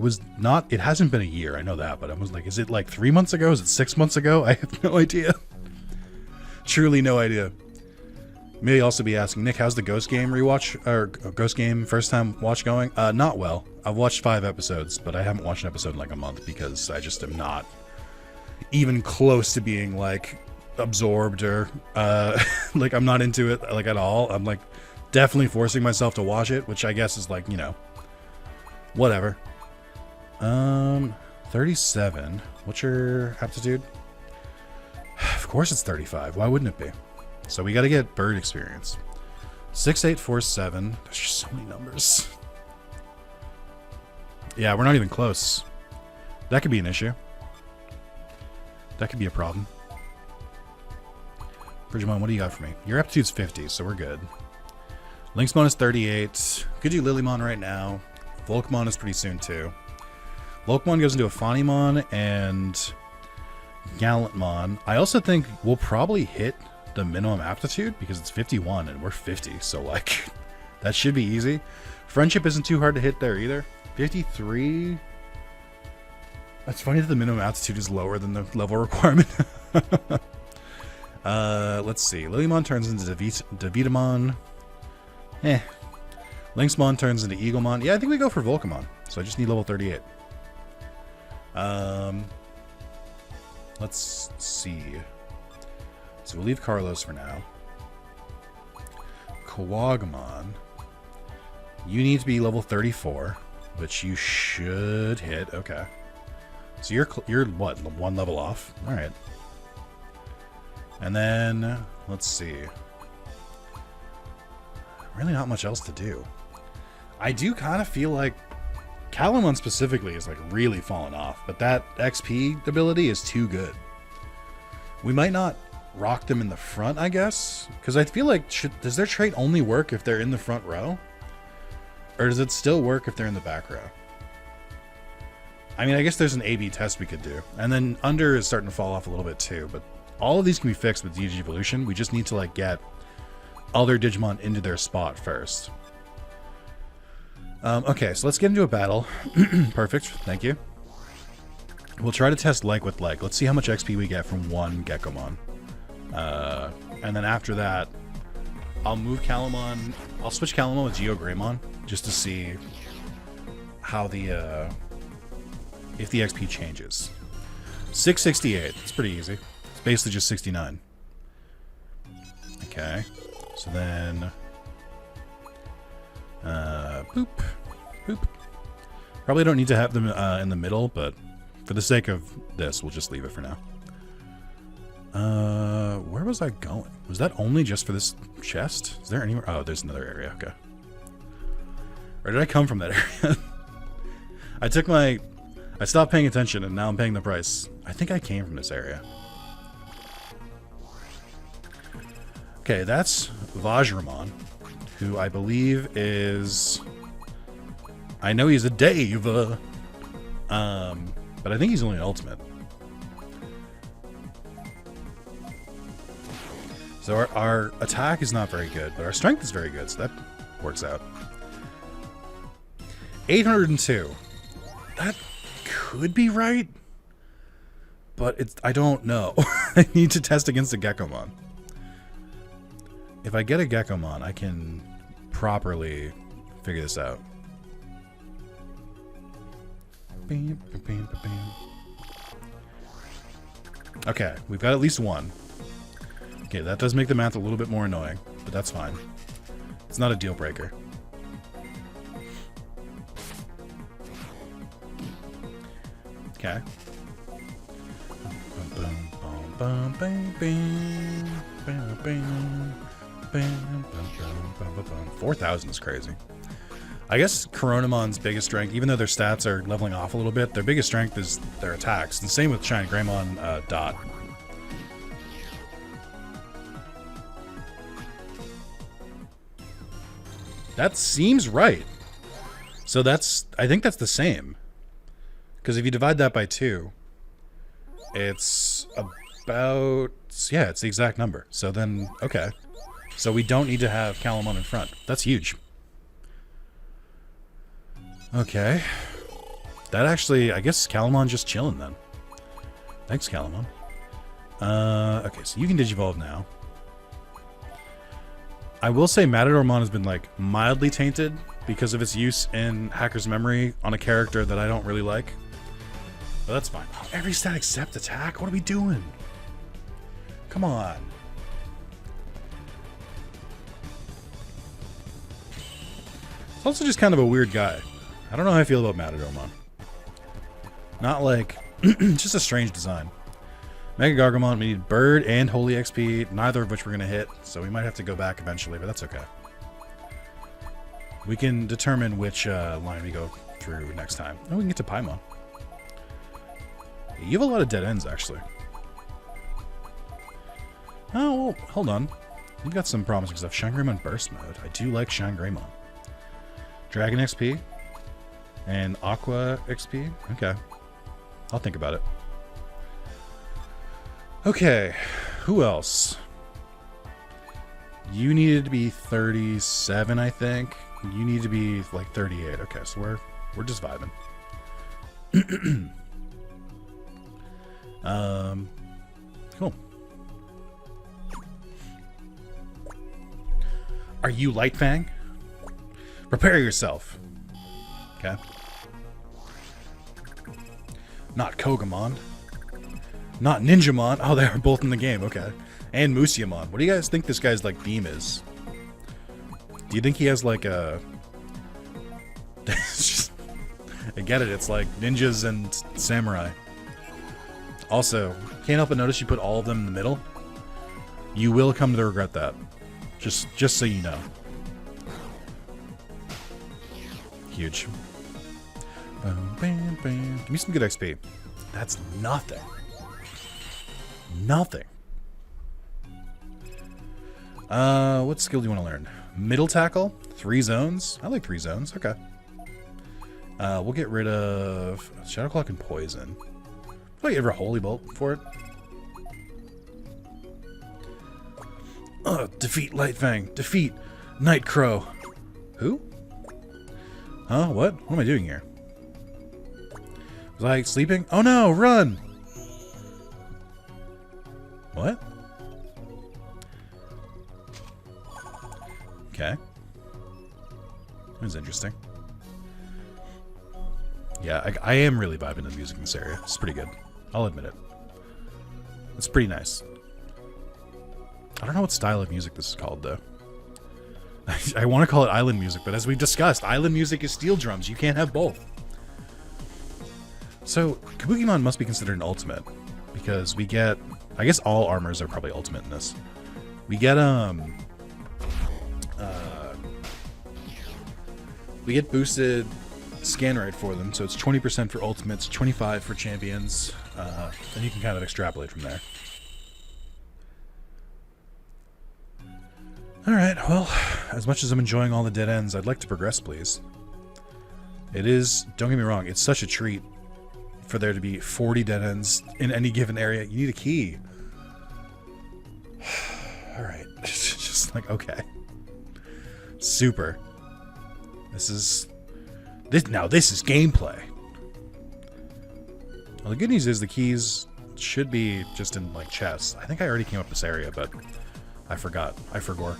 It hasn't been a year, I know that, but I was like, is it like 3 months ago? Is it 6 months ago? I have no idea. Truly no idea. May also be asking, Nick, how's the Ghost Game rewatch, or Ghost Game first time watch going? Not well. I've watched 5 episodes, but I haven't watched an episode in like a month because I just am not even close to being like absorbed or like I'm not into it like at all. I'm like definitely forcing myself to watch it, which I guess is like, you know, whatever. 37. What's your aptitude? Of course it's 35. Why wouldn't it be? So we got to get bird experience. 6847. There's just so many numbers. Yeah, we're not even close. That could be an issue. That could be a problem. Digimon, what do you got for me? Your aptitude's 50, so we're good. Lynxmon is 38. Could do Lilymon right now. Volkmon is pretty soon too. Volkmon goes into a Phanymon and Gallantmon. I also think we'll probably hit the minimum aptitude because it's 51 and we're 50, so like that should be easy. Friendship isn't too hard to hit there either. 53. That's funny that the minimum aptitude is lower than the level requirement. Let's see. Lilymon turns into Davidamon. Lynxmon turns into Eaglemon. Yeah, I think we go for Volcamon. So I just need level 38. Let's see. So we'll leave Carlos for now. Kawagamon. You need to be level 34, which you should hit. Okay. So you're what? One level off? All right. And then let's see. Really not much else to do. I do kind of feel like Calamon specifically is like really falling off, but that XP ability is too good. We might not rock them in the front, I guess, because I feel like does their trait only work if they're in the front row? Or does it still work if they're in the back row? I mean, I guess there's an A/B test we could do. And then under is starting to fall off a little bit too, but all of these can be fixed with DG Evolution. We just need to like get other Digimon into their spot first. Okay, so let's get into a battle. Perfect, thank you. We'll try to test like with like. Let's see how much XP we get from one Gekomon. And then after that, I'll move Calamon. I'll switch Calamon with GeoGreymon just to see how the if the XP changes. 668. It's pretty easy. It's basically just 69. Okay. So then boop. Boop. Probably don't need to have them in the middle, but for the sake of this, we'll just leave it for now. Where was I going? Was that only just for this chest? Is there anywhere? Oh, there's another area. Okay. Or did I come from that area? I stopped paying attention and now I'm paying the price. I think I came from this area. Okay, that's Vajramon, who I believe is... I know he's a Dave, but I think he's only an ultimate. So our attack is not very good, but our strength is very good, so that works out. 802. That could be right, but I don't know. I need to test against a Gekomon. If I get a Gekomon, I can properly figure this out. Okay, we've got at least one. Okay, that does make the math a little bit more annoying, but that's fine. It's not a deal breaker. Okay. 4,000 is crazy. I guess Coronamon's biggest strength, even though their stats are leveling off a little bit, their biggest strength is their attacks. And same with Shiny Greymon Dot. That seems right. So I think that's the same. Because if you divide that by 2, it's about, yeah, it's the exact number. So then, okay. So we don't need to have Calamon in front. That's huge. Okay. That actually, I guess Calamon just chilling then. Thanks, Calamon. Okay, so you can Digivolve now. I will say Matadormon has been like mildly tainted because of its use in Hacker's Memory on a character that I don't really like. But that's fine. Oh, every stat except attack? What are we doing? Come on. It's also just kind of a weird guy. I don't know how I feel about Matadormon. Not like... just a strange design. Mega Gargamon, we need Bird and Holy XP, neither of which we're going to hit, so we might have to go back eventually, but that's okay. We can determine which line we go through next time. Oh, we can get to Paimon. You have a lot of dead ends, actually. Oh, well, hold on. We've got some promising stuff. Shangreymon Burst Mode. I do like Shangreymon. Dragon XP. And Aqua XP. Okay. I'll think about it. Okay. Who else? You needed to be 37, I think. You need to be like 38. Okay, so we're just vibing. Cool. Are you Light Fang? Prepare yourself. Okay. Not Kogamon. Not Ninjamon. Oh, they are both in the game. Okay. And Musiamon. What do you guys think this guy's like theme is? Do you think he has like a... I get it. It's like ninjas and samurai. Also, can't help but notice you put all of them in the middle. You will come to regret that. Just so you know. Huge. Bam, bam, bam. Give me some good XP. That's nothing. Nothing. What skill do you want to learn? Middle tackle? 3 zones? I like 3 zones. Okay. We'll get rid of Shadow Clock and Poison. Will I get rid of Holy Bolt for it? Defeat Light Fang. Defeat Night Crow. Who? Huh? What? What am I doing here? Was I sleeping? Oh no! Run! What? Okay. That was interesting. Yeah, I am really vibing to the music in this area. It's pretty good. I'll admit it. It's pretty nice. I don't know what style of music this is called, though. I want to call it island music, but as we've discussed, island music is steel drums. You can't have both. So, Kabukimon must be considered an ultimate, because we get... I guess all armors are probably ultimate in this. We get, we get boosted scan rate for them, so it's 20% for ultimates, 25 for champions, and you can kind of extrapolate from there. Alright, well, as much as I'm enjoying all the dead ends, I'd like to progress, please. It is, don't get me wrong, it's such a treat for there to be 40 dead ends in any given area. You need a key. Alright, just like, okay. Super. This is gameplay. Well, the good news is the keys should be just in, like, chests. I think I already came up this area, but I forgot. I forgot.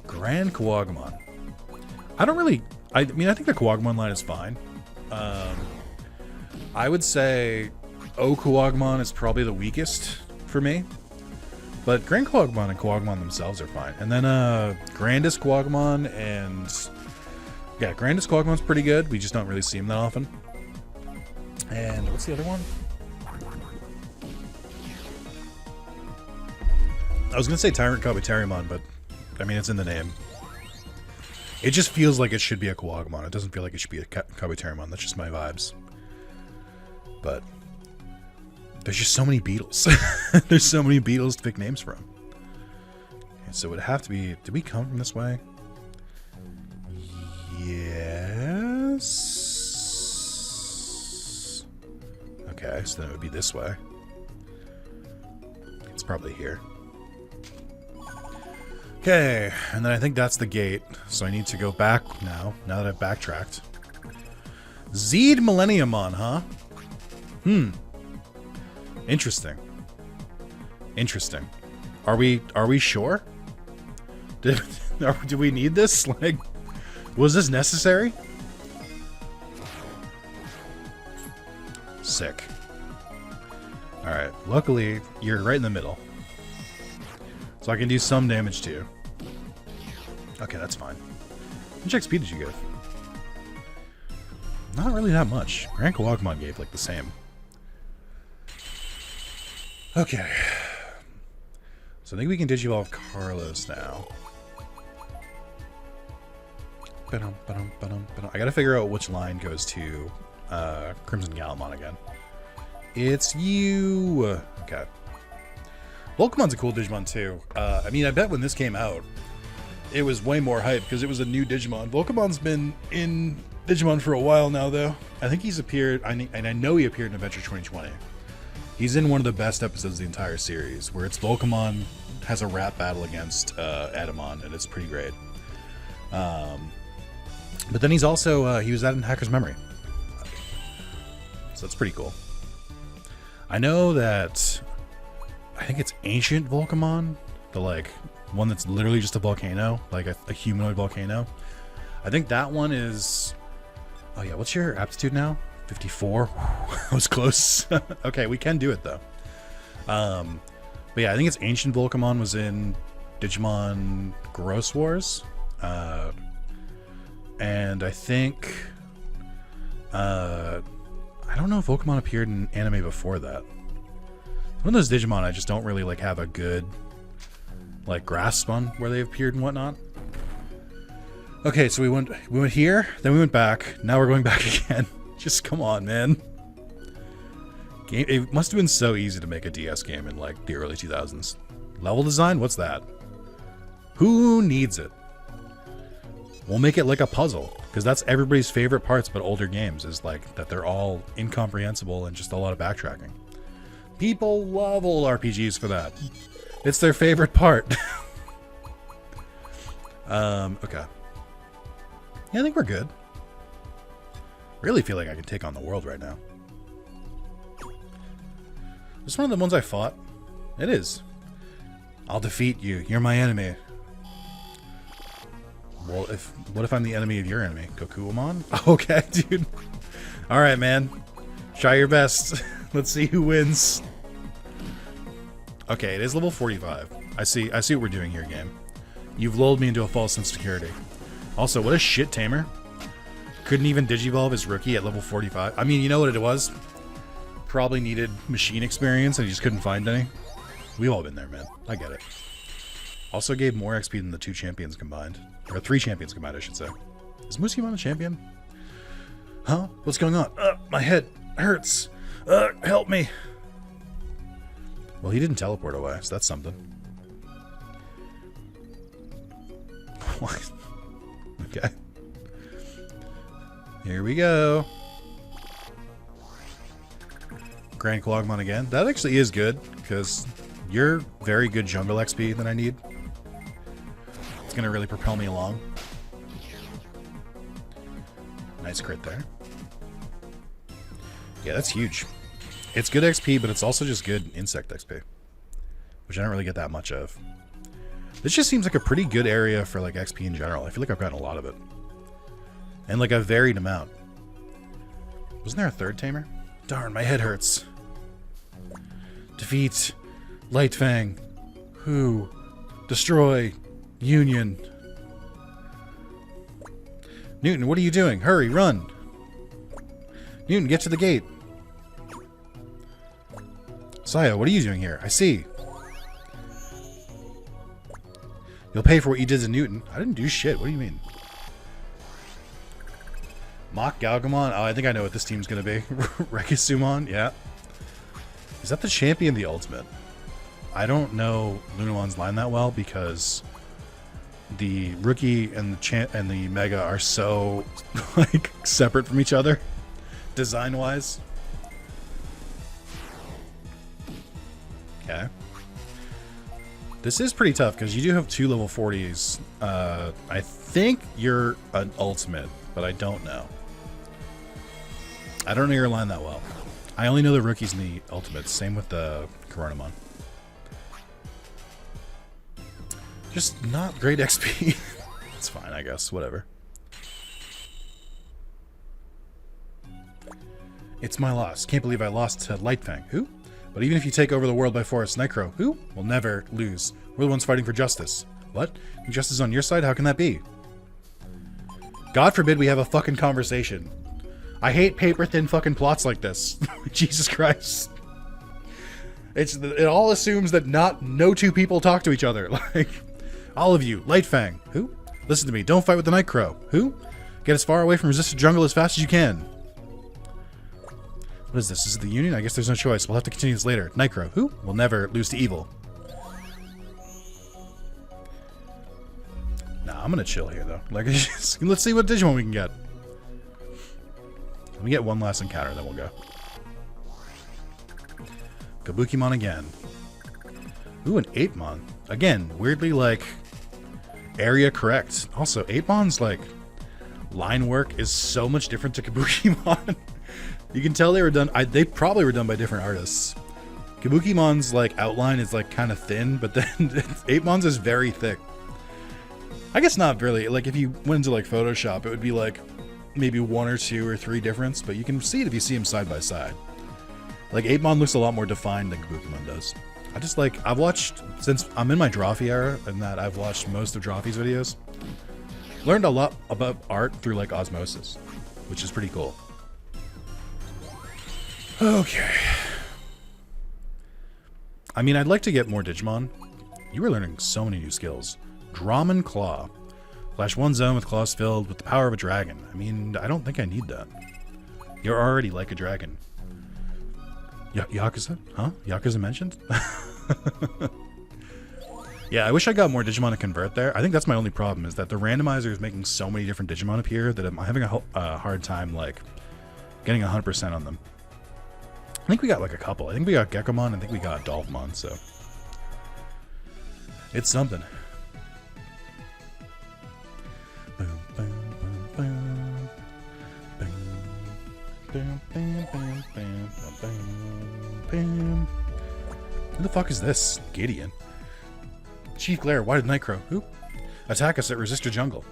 Grand Kawagumon. I mean, I think the Kawagumon line is fine. I would say O Kawagumon is probably the weakest for me. But Grand Kawagumon and Kawagumon themselves are fine. And then Grandest Kawagumon and... yeah, Grandest Kawagumon's pretty good. We just don't really see him that often. And what's the other one? I was going to say Tyrant Kabuterimon, but I mean, it's in the name. It just feels like it should be a Kawagumon. It doesn't feel like it should be a Kabuterimon. That's just my vibes. But there's just so many Beatles. There's so many Beatles to pick names from. Okay, so it would have to be... did we come from this way? Yes. Okay, so then it would be this way. It's probably here. Okay, and then I think that's the gate, so I need to go back now that I've backtracked. Zeed Millenniumon, huh? Interesting. Interesting. Are we sure? Do we need this? Like, was this necessary? Sick. Alright, luckily, you're right in the middle. So I can do some damage to you. Okay, that's fine. How much XP did you give? Not really that much. Grand Kawagumon gave like the same. Okay. So I think we can Digivolve Carlos now. I gotta figure out which line goes to Crimson Galamon again. It's you! Okay. Volcamon's a cool Digimon too. I mean, I bet when this came out, it was way more hype because it was a new Digimon. Volcamon's been in Digimon for a while now, though. I think he's appeared, and I know he appeared in Adventure 2020. He's in one of the best episodes of the entire series, where it's Volcamon has a rap battle against Adamon, and it's pretty great. But then he's also, he was that in Hacker's Memory. So that's pretty cool. I know that, I think it's Ancient Volcamon, the like, one that's literally just a volcano, like a humanoid volcano. I think that one is, oh yeah, what's your aptitude now? 54? I was close. Okay, we can do it though. But yeah, I think it's Ancient Volcamon was in Digimon Gross Wars. And I think, I don't know if Volcamon appeared in anime before that. One of those Digimon I just don't really like have a good like grasp on where they appeared and whatnot. Okay, so we went here, then we went back. Now we're going back again. Just come on, man. It must have been so easy to make a DS game in like the early 2000s. Level design? What's that? Who needs it? We'll make it like a puzzle, because that's everybody's favorite parts about older games, is like that they're all incomprehensible and just a lot of backtracking. People love old RPGs for that. It's their favorite part. Okay. Yeah, I think we're good. Really feel like I can take on the world right now. Is this one of the ones I fought? It is. I'll defeat you. You're my enemy. Well, what if I'm the enemy of your enemy? Gokuamon? Okay, dude. Alright, man. Try your best. Let's see who wins. Okay, it is level 45. I see what we're doing here, game. You've lulled me into a false sense of security. Also, what a shit tamer. Couldn't even Digivolve his rookie at level 45. I mean, you know what it was? Probably needed machine experience and he just couldn't find any. We've all been there, man. I get it. Also gave more XP than the 2 champions combined. Or 3 champions combined, I should say. Is Musimon a champion? Huh? What's going on? My head hurts. Help me. Well, he didn't teleport away, so that's something. What? Okay. Here we go. Grand Quagmon again. That actually is good, because you're very good jungle XP that I need. It's going to really propel me along. Nice crit there. Yeah, that's huge. It's good XP, but it's also just good insect XP, which I don't really get that much of. This just seems like a pretty good area for like XP in general. I feel like I've gotten a lot of it. And like a varied amount. Wasn't there a third tamer? Darn, my head hurts. Defeat Light Fang. Who? Destroy Union. Newton, what are you doing? Hurry, run. Newton, get to the gate. Saya, what are you doing here? I see. You'll pay for what you did to Newton. I didn't do shit. What do you mean? Mock Galgamon? Oh, I think I know what this team's going to be. Rekisumon? Yeah. Is that the champion, the ultimate? I don't know Lunamon's line that well because the rookie and the mega are so like separate from each other design-wise. Okay. This is pretty tough because you do have 2 level 40s. I think you're an ultimate, but I don't know. I don't know your line that well. I only know the rookies and the ultimates. Same with the Coronamon. Just not great XP. It's fine, I guess. Whatever. It's my loss. Can't believe I lost to Lightfang. Who? But even if you take over the world by force, Nitro, who? Will never lose. We're the ones fighting for justice. What? Justice is on your side? How can that be? God forbid we have a fucking conversation. I hate paper-thin fucking plots like this. Jesus Christ. It all assumes that no two people talk to each other. Like, all of you, Lightfang. Who? Listen to me. Don't fight with the Night Crow. Who? Get as far away from resisted jungle as fast as you can. What is this? Is it the Union? I guess there's no choice. We'll have to continue this later. Night Crow. Who? We'll never lose to evil. Nah, I'm gonna chill here though. Like, let's see what Digimon we can get. Let me get one last encounter, then we'll go. Kabukimon again. Ooh, an 8-mon. Again, weirdly, like, area correct. Also, 8-mon's, like, line work is so much different to Kabukimon. You can tell they were done, they probably were done by different artists. Kabukimon's, like, outline is, like, kind of thin, but then 8-mon's is very thick. I guess not really. Like, if you went into, like, Photoshop, it would be, like, maybe 1 or 2 or 3 difference, but you can see it if you see them side by side. Like, 8-mon looks a lot more defined than Kabukimon does. I just, like, I've watched, since I'm in my Drawfee era, and that I've watched most of Drawfee's videos, learned a lot about art through, like, osmosis, which is pretty cool. Okay. I mean, I'd like to get more Digimon. You were learning so many new skills. Drum Claw. Flash one zone with claws filled with the power of a dragon. I mean, I don't think I need that. You're already like a dragon. Yakuza? Huh? Yakuza mentioned? Yeah, I wish I got more Digimon to convert there. I think that's my only problem, is that the randomizer is making so many different Digimon appear that I'm having a hard time, like, getting 100% on them. I think we got, like, a couple. I think we got Gekomon, I think we got Dolphmon, so... It's something. Who the fuck is this? Gideon. Chief Glare, why did Nightcrow? Who? Attack us at Resistor Jungle.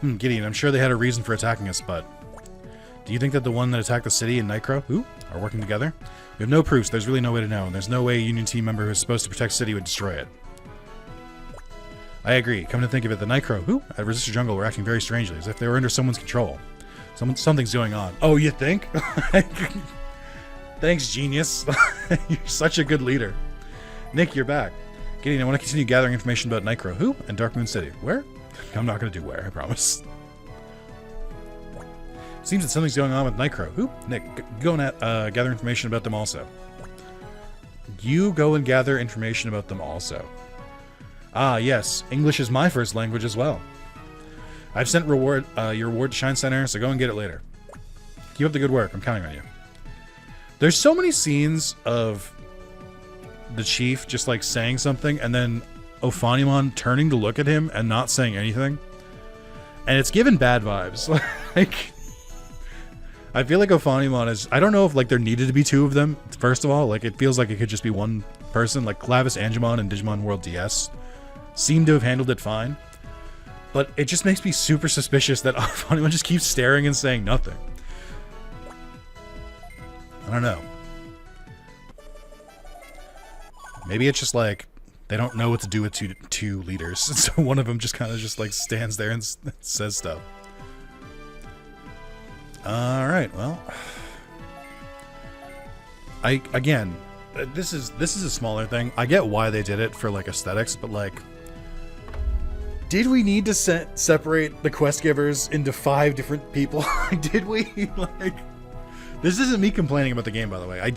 Gideon, I'm sure they had a reason for attacking us, but... Do you think that the one that attacked the city and Nightcrow, who, are working together? We have no proofs, there's really no way to know, and there's no way a Union team member who's supposed to protect the city would destroy it. I agree. Come to think of it, the Nightcrow, who, at Resistor Jungle, were acting very strangely, as if they were under someone's control. Something's going on. Oh, you think? Thanks, genius. You're such a good leader. Nick, you're back. Gideon, I want to continue gathering information about Nightcrow, who, and Dark Moon City. Where? I'm not going to do where, I promise. Seems that something's going on with Nightcrow. Who? Nick, go and gather information about them also. You go and gather information about them also. Ah, yes. English is my first language as well. I've sent your reward to Shine Center, so go and get it later. Keep up the good work. I'm counting on you. There's so many scenes of the chief just, like, saying something, and then Ophanimon turning to look at him and not saying anything. And it's given bad vibes. Like... I feel like Ophanimon is... I don't know if, like, there needed to be 2 of them, first of all. Like, it feels like it could just be one person. Like, Clavis Angemon and Digimon World DS seem to have handled it fine. But it just makes me super suspicious that Ophanimon just keeps staring and saying nothing. I don't know. Maybe it's just, like, they don't know what to do with two leaders. So one of them just kind of just, like, stands there and says stuff. Alright, well, again, this is a smaller thing. I get why they did it for, like, aesthetics, but, like, did we need to separate the quest givers into 5 different people? Did we? Like, this isn't me complaining about the game, by the way.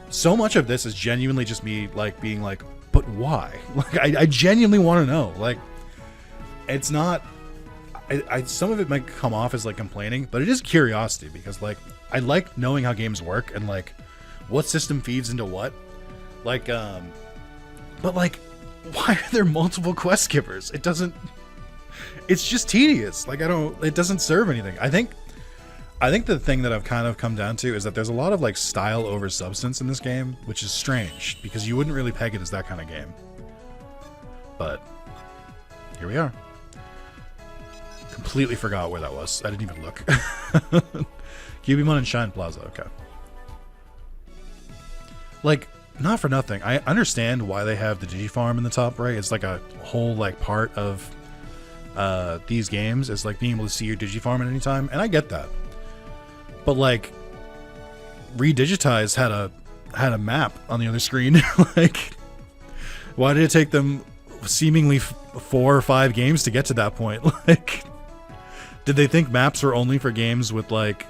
So much of this is genuinely just me, like, being like, but why? Like, I genuinely want to know. Like, it's not... some of it might come off as, like, complaining, but it is curiosity, because, like, I like knowing how games work and, like, what system feeds into what. Like, but, like, why are there multiple quest givers? It's just tedious. Like, it doesn't serve anything. I think the thing that I've kind of come down to is that there's a lot of, like, style over substance in this game, which is strange, because you wouldn't really peg it as that kind of game. But here we are. Completely forgot where that was. I didn't even look. Cubimon and Shine Plaza, okay. Like, not for nothing. I understand why they have the Digifarm in the top right. It's like a whole, like, part of these games. It's like being able to see your Digifarm at any time, and I get that. But, like, Redigitize had a had a map on the other screen. Like, why did it take them seemingly 4 or 5 games to get to that point? Like, did they think maps were only for games with like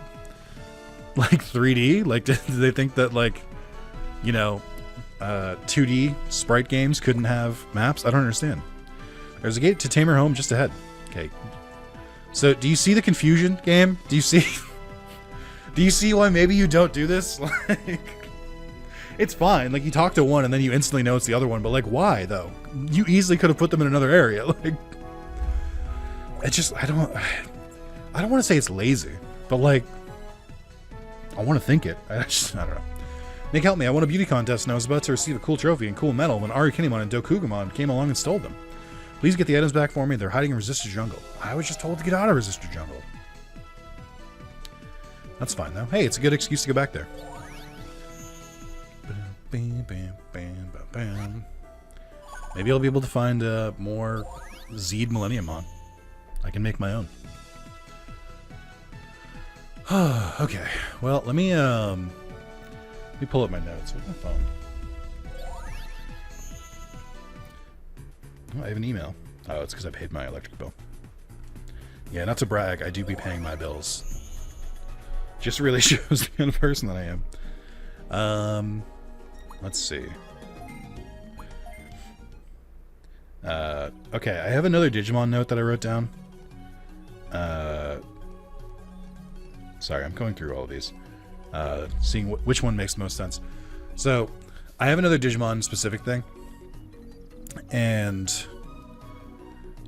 3D? Like, did they think that, like, you know, 2D sprite games couldn't have maps? I don't understand. There's a gate to Tamer Home just ahead. Okay. So, do you see the confusion, game? Do you see? Do you see why maybe you don't do this? Like, it's fine. Like, you talk to one and then you instantly know it's the other one. But, like, why, though? You easily could have put them in another area. Like, it's just, I don't want to say it's lazy, but, like, I want to think it. I don't know. Nick, help me. I won a beauty contest and I was about to receive a cool trophy and cool medal when Arukinimon and Dokugamon came along and stole them. Please get the items back for me. They're hiding in Resistor Jungle. I was just told to get out of Resistor Jungle. That's fine, though. Hey, it's a good excuse to go back there. Maybe I'll be able to find more Zed Millenniummon. I can make my own. Okay. Well, let me pull up my notes with my phone. Oh, I have an email. Oh, it's because I paid my electric bill. Yeah, not to brag, I do be paying my bills. Just really shows the kind of person that I am. Let's see. Okay, I have another Digimon note that I wrote down. Sorry, I'm going through all of these. Seeing which one makes the most sense. So, I have another Digimon specific thing. And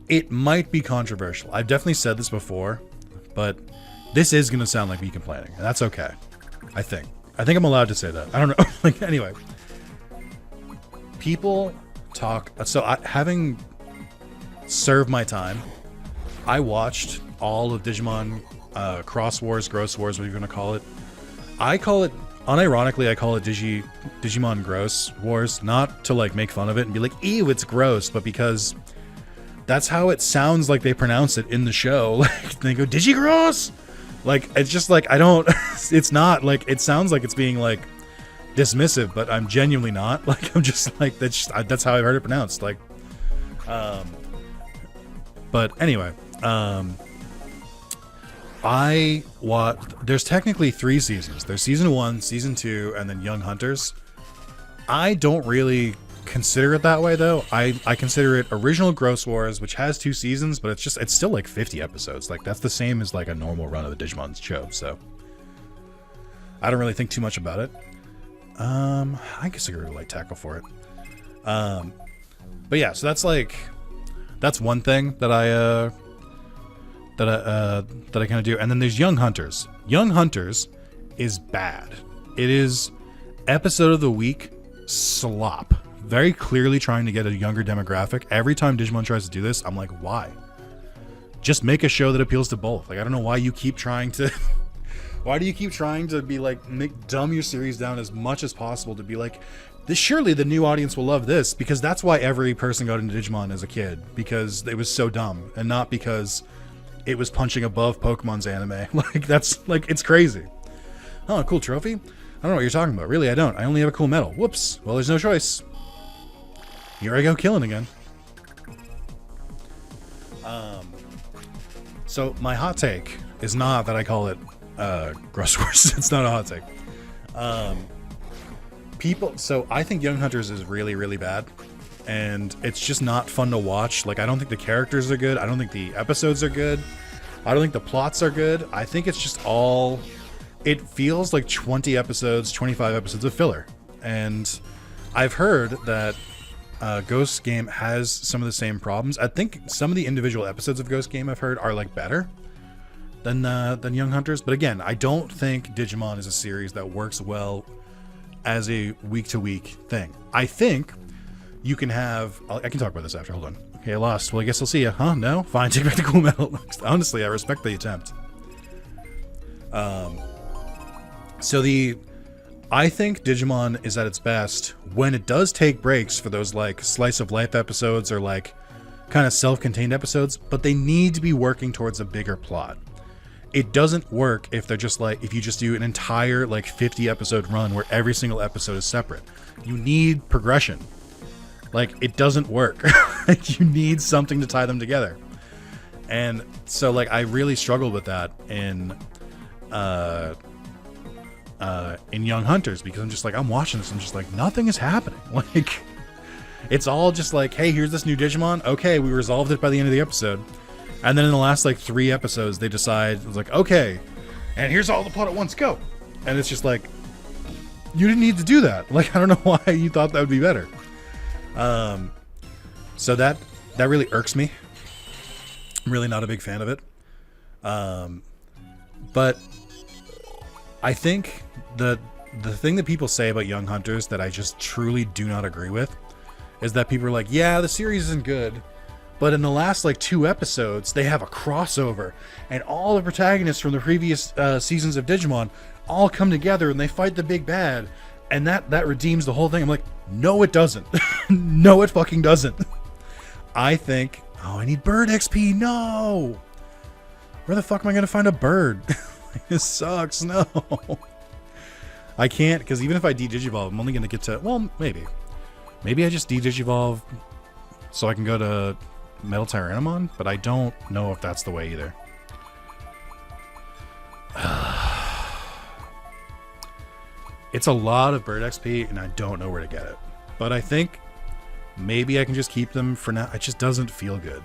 it might be controversial. I've definitely said this before, but this is going to sound like me complaining, and that's okay. I think I'm allowed to say that. I don't know. Like, anyway, people talk. So, having served my time, I watched all of Digimon Cross Wars, Gross Wars, whatever you're going to call it. I call it, unironically, I call it Digimon Gross Wars, not to, like, make fun of it and be like, ew, it's gross, but because that's how it sounds like they pronounce it in the show. Like, they go, Digigross! Like, it's just like, I don't, it's not, like, it sounds like it's being, like, dismissive, but I'm genuinely not. Like, I'm just like, that's how I've heard it pronounced. Like, but anyway, there's technically 3 seasons. There's season 1, season 2, and then Young Hunters. I don't really consider it that way, though. I consider it Original Gross Wars, which has 2 seasons, but it's still like 50 episodes. Like, that's the same as like a normal run of the Digimon show, so I don't really think too much about it. I guess I could really like tackle for it. But yeah, so that's one thing that I kind of do. And then there's Young Hunters. Young Hunters is bad. It is episode of the week slop. Very clearly trying to get a younger demographic. Every time Digimon tries to do this, I'm like, why? Just make a show that appeals to both. Like, I don't know why you keep trying to why do you keep trying to be like, dumb your series down as much as possible to be like, this, surely the new audience will love this, because that's why every person got into Digimon as a kid, because it was so dumb, and not because it was punching above Pokemon's anime. Like, that's, like, it's crazy. Oh, a cool trophy? I don't know what you're talking about. Really, I don't. I only have a cool medal. Whoops. Well, there's no choice. Here I go killing again. So my hot take is not that I call it Gross Wars. It's not a hot take. So I think Young Hunters is really, really bad. And it's just not fun to watch. Like, I don't think the characters are good. I don't think the episodes are good. I don't think the plots are good. I think it's just all... It feels like 20 episodes, 25 episodes of filler. And I've heard that Ghost Game has some of the same problems. I think some of the individual episodes of Ghost Game I've heard are, like, better than Young Hunters. But again, I don't think Digimon is a series that works well as a week-to-week thing. I think you can have... I can talk about this after. Hold on. Okay, I lost. Well, I guess I'll see you. Huh? No? Fine. Take back the cool medal. Honestly, I respect the attempt. I think Digimon is at its best when it does take breaks for those, like, slice of life episodes or, like, kind of self-contained episodes, but they need to be working towards a bigger plot. it doesn't work if they're just like, if you just do an entire like 50 episode run where every single episode is separate. You need progression. Like, it doesn't work. Like, you need something to tie them together. And so like I really struggled with that in Young Hunters, because I'm just like, I'm watching this, I'm just like, nothing is happening. Like, it's all just like, hey, here's this new Digimon. Okay, we resolved it by the end of the episode. And then in the last like 3 episodes, they decide, it's like, okay, and here's all the plot at once, go. And it's just like, you didn't need to do that. Like, I don't know why you thought that would be better. So that really irks me. I'm really not a big fan of it. But I think the thing that people say about Young Hunters that I just truly do not agree with is that people are like, yeah, the series isn't good, but in the last like 2 episodes, they have a crossover, and all the protagonists from the previous seasons of Digimon all come together and they fight the big bad, and that redeems the whole thing. I'm like, no, it doesn't. No, it fucking doesn't. I think, oh, I need bird XP. No. Where the fuck am I going to find a bird? This sucks. No. I can't, because even if I de-digivolve, I'm only going to get to, well, maybe. Maybe I just de-digivolve so I can go to Metal Tyrannomon, but I don't know if that's the way either. It's a lot of bird XP, and I don't know where to get it. But I think maybe I can just keep them for now. It just doesn't feel good.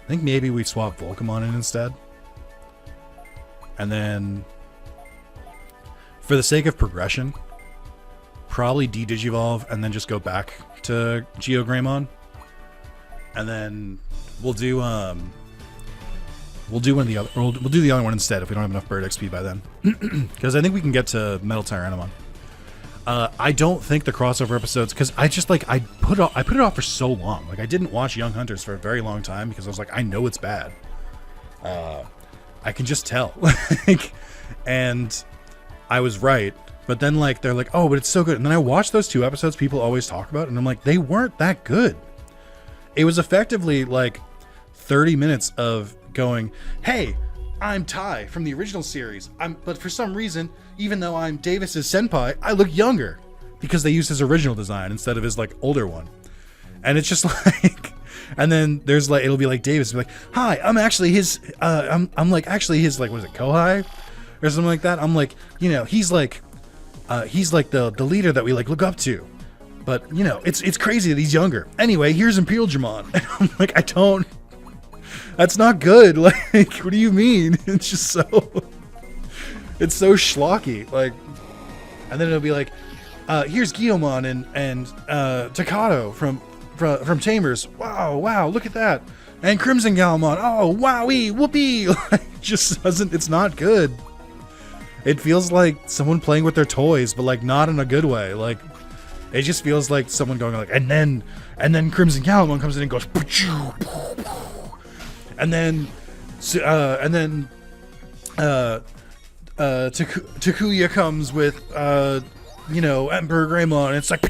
I think maybe we swap Volcamon in instead. And then, for the sake of progression, probably de-digivolve and then just go back to Geogreymon. And then we'll do one of the other. We'll do the other one instead if we don't have enough bird XP by then, because I think we can get to Metal Tyrannomon. I don't think the crossover episodes, because I just like I put it off for so long. Like, I didn't watch Young Hunters for a very long time because I was like, I know it's bad. I can just tell. Like, and I was right. But then like they're like, oh, but it's so good. And then I watched those 2 episodes people always talk about, and I'm like, they weren't that good. It was effectively like 30 minutes of going, hey, I'm Tai from the original series. But for some reason, even though I'm Davis's senpai, I look younger because they used his original design instead of his like older one. And it's just like, and then there's like, it'll be like Davis will be like, hi, I'm actually his, I'm like actually his, like, what is it, Kohai or something like that. I'm like, you know, he's like the leader that we like look up to. But you know, it's crazy that he's younger. Anyway, here's Imperial Dramon. And I'm like, that's not good. Like, what do you mean? It's just it's so schlocky. Like, and then it'll be like, here's Guillaumon and Takato from Tamers. Wow, look at that. And Crimson Galmon. Oh, wowee, whoopee. Like, just doesn't, it's not good. It feels like someone playing with their toys, but like not in a good way. Like, it just feels like someone going like, and then Crimson Galmon comes in and goes, and then Takuya comes with Emperor Greymon, and it's like,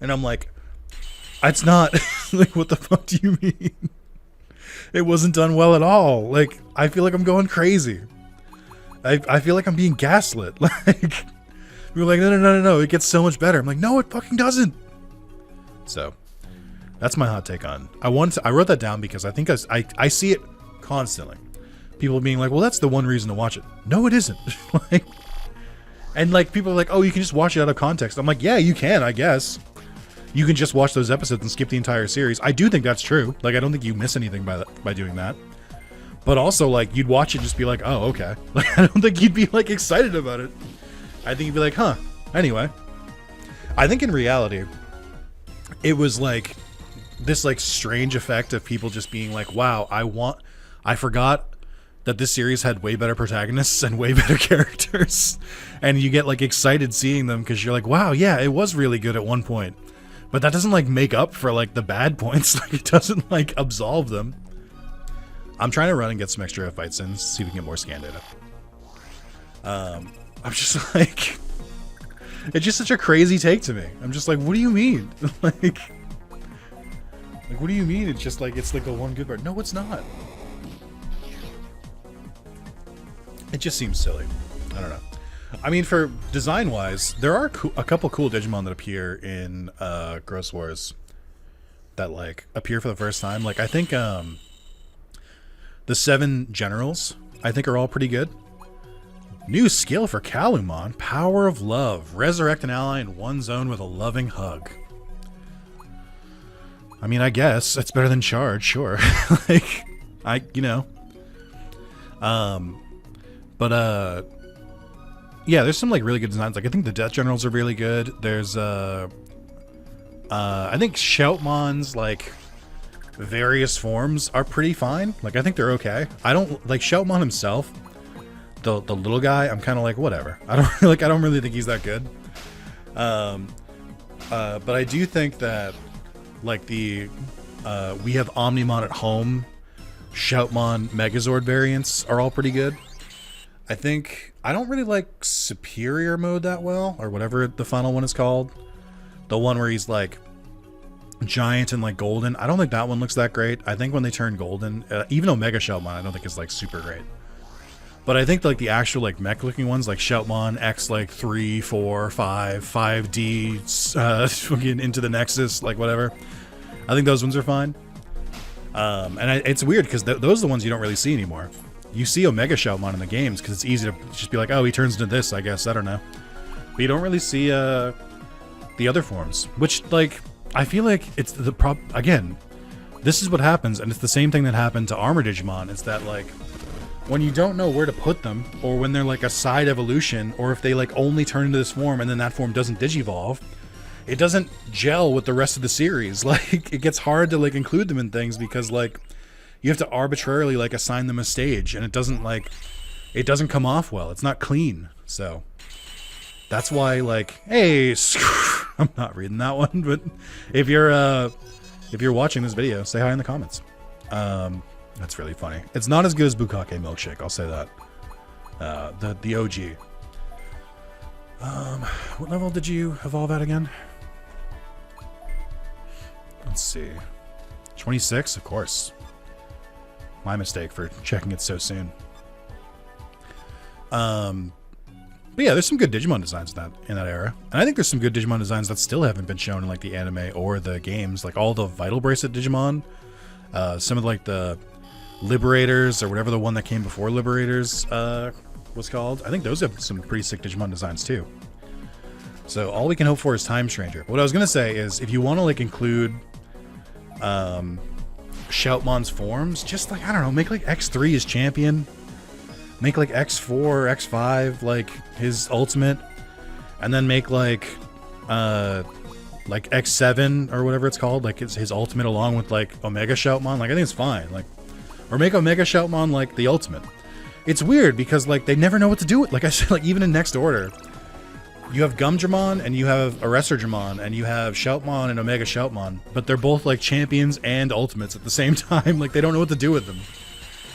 and I'm like, it's not. Like, what the fuck do you mean? It wasn't done well at all. Like, I feel like I'm going crazy. I feel like I'm being gaslit. Like, we were like, no, it gets so much better. I'm like, no, it fucking doesn't. So that's my hot take on. I wrote that down because I think I see it constantly. People being like, well, that's the one reason to watch it. No, it isn't. Like, and like, people are like, oh, you can just watch it out of context. I'm like, yeah, you can, I guess. You can just watch those episodes and skip the entire series. I do think that's true. Like, I don't think you miss anything by doing that. But also, like, you'd watch it and just be like, oh, okay. Like, I don't think you'd be like excited about it. I think you'd be like, huh. Anyway, I think in reality, it was like this like strange effect of people just being like, wow, I forgot that this series had way better protagonists and way better characters. And you get like excited seeing them because you're like, wow, yeah, it was really good at one point. But that doesn't like make up for like the bad points. Like, it doesn't like absolve them. I'm trying to run and get some extra fights in, see if we can get more scan data. I'm just like, it's just such a crazy take to me. I'm just like, what do you mean? Like, Like, what do you mean? It's just like, it's like the one good part. No, it's not. It just seems silly. I don't know. I mean, for design-wise, there are a couple cool Digimon that appear in Gross Wars that, like, appear for the first time. Like, I think the 7 generals, I think, are all pretty good. New skill for Kalumon, Power of Love. Resurrect an ally in one zone with a loving hug. I mean, I guess it's better than Charge, sure. Like, yeah, there's some like really good designs. Like, I think the Death Generals are really good. There's I think Shoutmon's like various forms are pretty fine. Like, I think they're okay. I don't like Shoutmon himself. The little guy, I'm kind of like, whatever. I don't really think he's that good. But I do think that like the we have Omnimon at home, Shoutmon Megazord variants are all pretty good. I think I don't really like Superior Mode that well, or whatever the final one is called. The one where he's like giant and like golden. I don't think that one looks that great. I think when they turn golden, even Omega Shoutmon, I don't think is like super great. But I think like the actual like mech looking ones, like Shoutmon X like 3, 4, 5, 5D, fucking into the Nexus, like whatever. I think those ones are fine. It's weird because those are the ones you don't really see anymore. You see Omega Shoutmon in the games because it's easy to just be like, oh, he turns into this, I guess. I don't know. But you don't really see the other forms, which, like, I feel like it's the again, this is what happens, and it's the same thing that happened to Armor Digimon. It's that, like, when you don't know where to put them, or when they're, like, a side evolution, or if they, like, only turn into this form and then that form doesn't digivolve, it doesn't gel with the rest of the series. Like, it gets hard to, like, include them in things because, like, you have to arbitrarily like assign them a stage, and it doesn't come off well. It's not clean. So that's why, like, hey, I'm not reading that one, but if you're watching this video, say hi in the comments. That's really funny. It's not as good as Bukake Milkshake, I'll say that. The OG. What level did you evolve at again? Let's see. 26, of course. My mistake for checking it so soon. But yeah, there's some good Digimon designs in that era. And I think there's some good Digimon designs that still haven't been shown in like the anime or the games. Like all the Vital Bracelet Digimon. Some of like the Liberators or whatever the one that came before Liberators was called. I think those have some pretty sick Digimon designs too. So all we can hope for is Time Stranger. What I was going to say is if you want to like include Shoutmon's forms, just like, I don't know, make like X3 his champion, make like X4, X5 like his ultimate, and then make like X7 or whatever it's called, like it's his ultimate along with like Omega Shoutmon. Like I think it's fine. Like, or make Omega Shoutmon like the ultimate. It's weird because like they never know what to do with. Like I said, like even in Next Order, you have Gumdramon and you have Aresurgemon and you have Shoutmon and Omega Shoutmon, but they're both like champions and ultimates at the same time. Like they don't know what to do with them,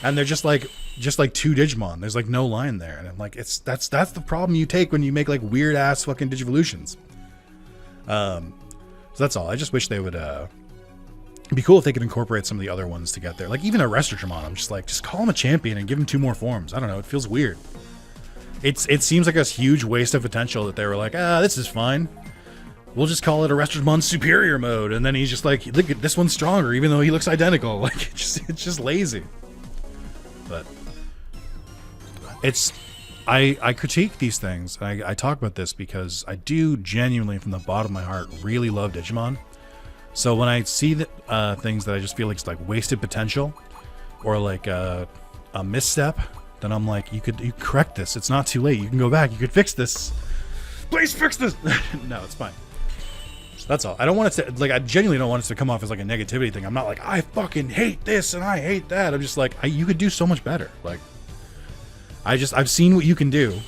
and they're just like two Digimon. There's like no line there, and I'm like, that's the problem you take when you make like weird ass fucking Digivolutions. So that's all. I just wish they would. It'd be cool if they could incorporate some of the other ones to get there. Like even Aresurgemon, I'm just like, just call him a champion and give him 2 more forms. I don't know. It feels weird. It seems like a huge waste of potential that they were like, this is fine. We'll just call it Aresurgemon Superior Mode, and then he's just like, look, this one's stronger, even though he looks identical. Like it's just lazy. But I critique these things. I talk about this because I do genuinely, from the bottom of my heart, really love Digimon. So when I see things that I just feel like it's like wasted potential, or like a misstep, then I'm like, you correct this. It's not too late. You can go back. You could fix this. Please fix this. No, it's fine. So that's all. I don't want it to, like, I genuinely don't want it to come off as like a negativity thing. I'm not like, I fucking hate this and I hate that. I'm just like, you could do so much better. Like, I've seen what you can do.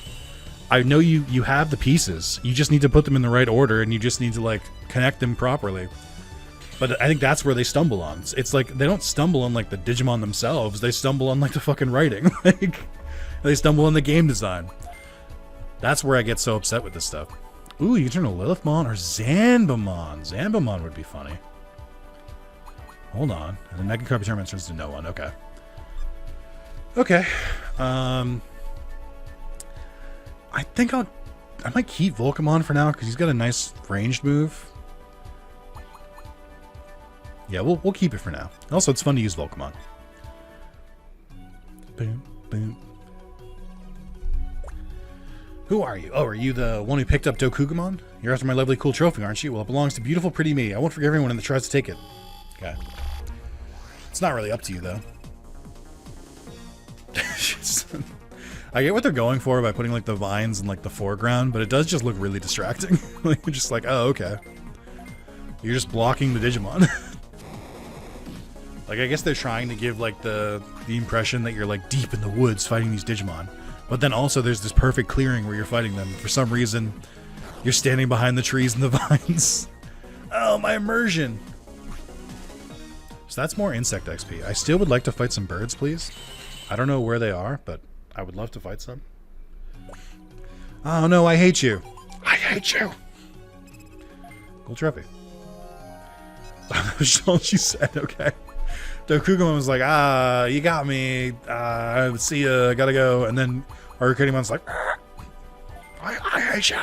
I know you have the pieces. You just need to put them in the right order, and you just need to like connect them properly. But I think that's where they stumble on. It's like they don't stumble on like the Digimon themselves. They stumble on like the fucking writing. Like they stumble on the game design. That's where I get so upset with this stuff. Ooh, you can turn a Lilithmon or Zanbamon. Zanbamon would be funny. Hold on. And then Mega Carp Tournament turns to no one. Okay. Okay. I think I might keep Volcamon for now because he's got a nice ranged move. Yeah, we'll keep it for now. Also, it's fun to use Volcamon. Boom, boom. Who are you? Oh, are you the one who picked up Dokugamon? You're after my lovely cool trophy, aren't you? Well, it belongs to beautiful, pretty me. I won't forgive everyone that tries to take it. Okay. It's not really up to you, though. I get what they're going for by putting, like, the vines in, like, the foreground, but it does just look really distracting. Like, you're just like, oh, okay. You're just blocking the Digimon. Like, I guess they're trying to give, like, the impression that you're, like, deep in the woods fighting these Digimon. But then also there's this perfect clearing where you're fighting them. For some reason, you're standing behind the trees and the vines. Oh, my immersion! So that's more insect XP. I still would like to fight some birds, please. I don't know where they are, but I would love to fight some. Oh no, I hate you. I hate you! Gold trophy. That was all she said, okay. Dokugamon was like, you got me. See ya, gotta go. And then Arcadimon's like, I hate you. You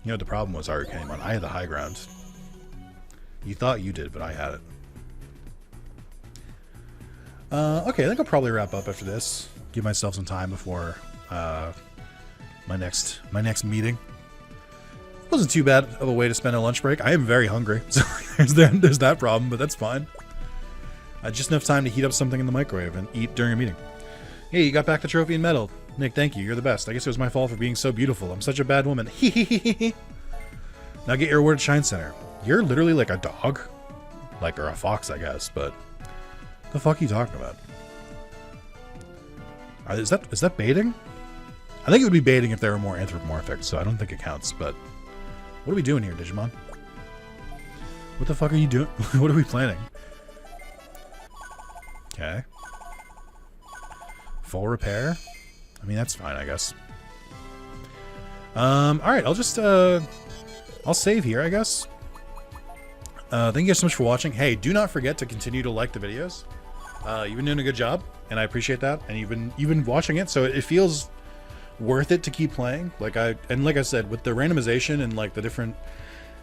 know what the problem was, Arcadimon? I had the high ground. You thought you did, but I had it. Okay, I think I'll probably wrap up after this. Give myself some time before my next meeting. Wasn't too bad of a way to spend a lunch break. I am very hungry, so there's that problem, but that's fine. Just enough time to heat up something in the microwave and eat during a meeting. Hey, you got back the trophy and medal. Nick, thank you. You're the best. I guess it was my fault for being so beautiful. I'm such a bad woman. Now get your reward at Shine Center. You're literally like a dog. Like, or a fox, I guess, but the fuck are you talking about? Is that baiting? I think it would be baiting if they were more anthropomorphic, so I don't think it counts, but what are we doing here, Digimon? What the fuck are you doing? What are we planning? Okay. Full repair? I mean, that's fine, I guess. Alright, I'll just, I'll save here, I guess. Thank you guys so much for watching. Hey, do not forget to continue to like the videos. You've been doing a good job, and I appreciate that. And you've been watching it, so it feels worth it to keep playing. Like I said, with the randomization and like the different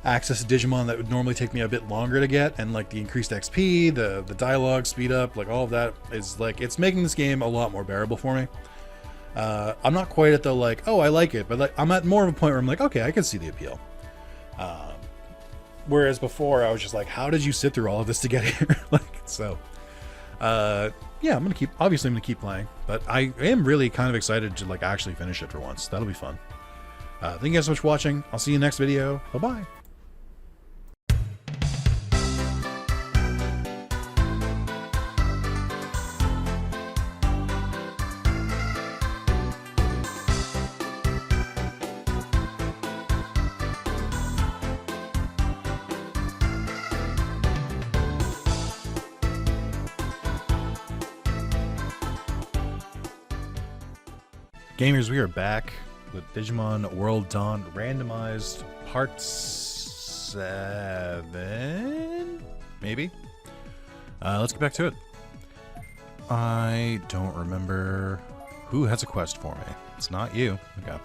access to Digimon that would normally take me a bit longer to get, and like the increased XP, the dialogue speed up, like all of that is like, it's making this game a lot more bearable for me. I'm not quite at the like, oh, I like it, but like I'm at more of a point where I'm like, okay, I can see the appeal. Whereas before I was just like, how did you sit through all of this to get here? Like, so yeah, I'm gonna keep playing, but I am really kind of excited to like actually finish it for once. That'll be fun. Thank you guys so much for watching. I'll see you next video. Bye bye. Gamers, we are back with Digimon World Dawn Randomized Part 7? Maybe? Let's get back to it. I don't remember who has a quest for me. It's not you. Okay.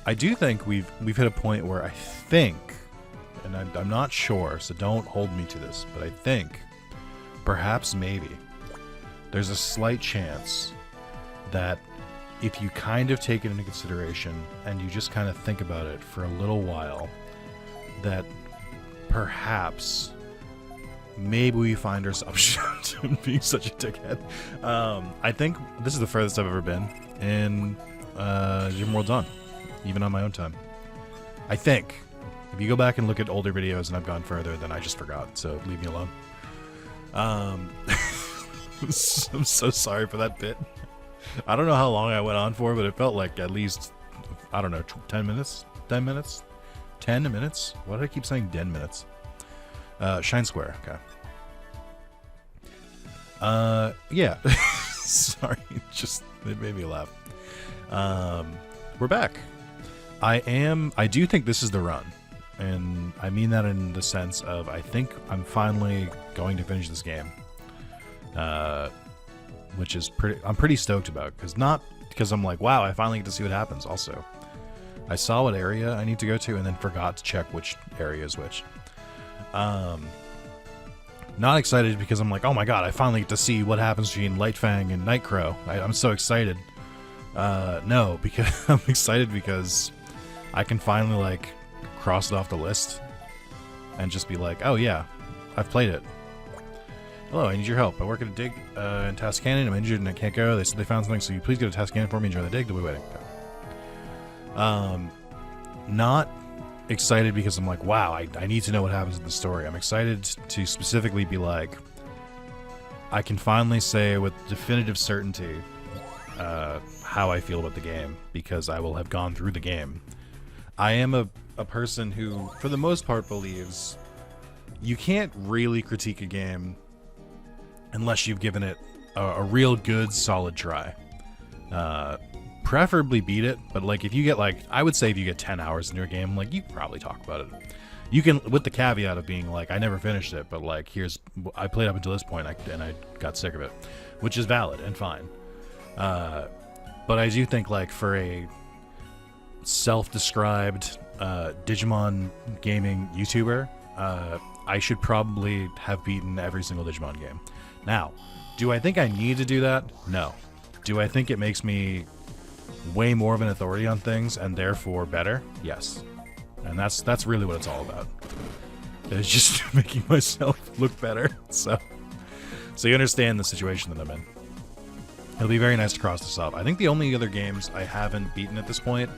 I do think we've hit a point where I think, and I'm not sure, so don't hold me to this, but I think, perhaps maybe, there's a slight chance that if you kind of take it into consideration and you just kind of think about it for a little while, that perhaps maybe we find ourselves being such a dickhead. I think this is the furthest I've ever been in Digimon World Dawn, even on my own time. I think. If you go back and look at older videos and I've gone further, then I just forgot, so leave me alone. I'm so sorry for that bit. I don't know how long I went on for, but it felt like at least, I don't know, 10 minutes? 10 minutes? 10 minutes? Why did I keep saying 10 minutes? Shine Square, okay. Yeah. Sorry, just, it made me laugh. We're back. I do think this is the run. and I mean that in the sense of I think I'm finally going to finish this game, which is I'm pretty stoked about, because I'm like, wow, I finally get to see what happens. Also, I saw what area I need to go to and then forgot to check which area is which. Not excited because I'm like, oh my god, I finally get to see what happens between Lightfang and Nightcrow. I'm so excited. No, because I'm excited because I can finally, like, cross it off the list and just be like, oh yeah, I've played it. Hello, I need your help. I work at a dig in Task Canyon. I'm injured and I can't go. They said they found something, so you please go to Task Canyon for me and join the dig. They'll be waiting. Okay. Not excited because I'm like, wow, I need to know what happens in the story. I'm excited to specifically be like, I can finally say with definitive certainty how I feel about the game, because I will have gone through the game. I am a person who, for the most part, believes you can't really critique a game unless you've given it a real good, solid try. Preferably beat it, but like if you get I would say if you get 10 hours into a game, like you can probably talk about it. You can, with the caveat of being like, I never finished it, but like I played up until this point and I got sick of it, which is valid and fine. But I do think like for a self-described Digimon gaming YouTuber, I should probably have beaten every single Digimon game. Now, do I think I need to do that? No. Do I think it makes me way more of an authority on things and therefore better? Yes. And that's really what it's all about. It's just making myself look better. So you understand the situation that I'm in. It'll be very nice to cross this off. I think the only other games I haven't beaten at this point,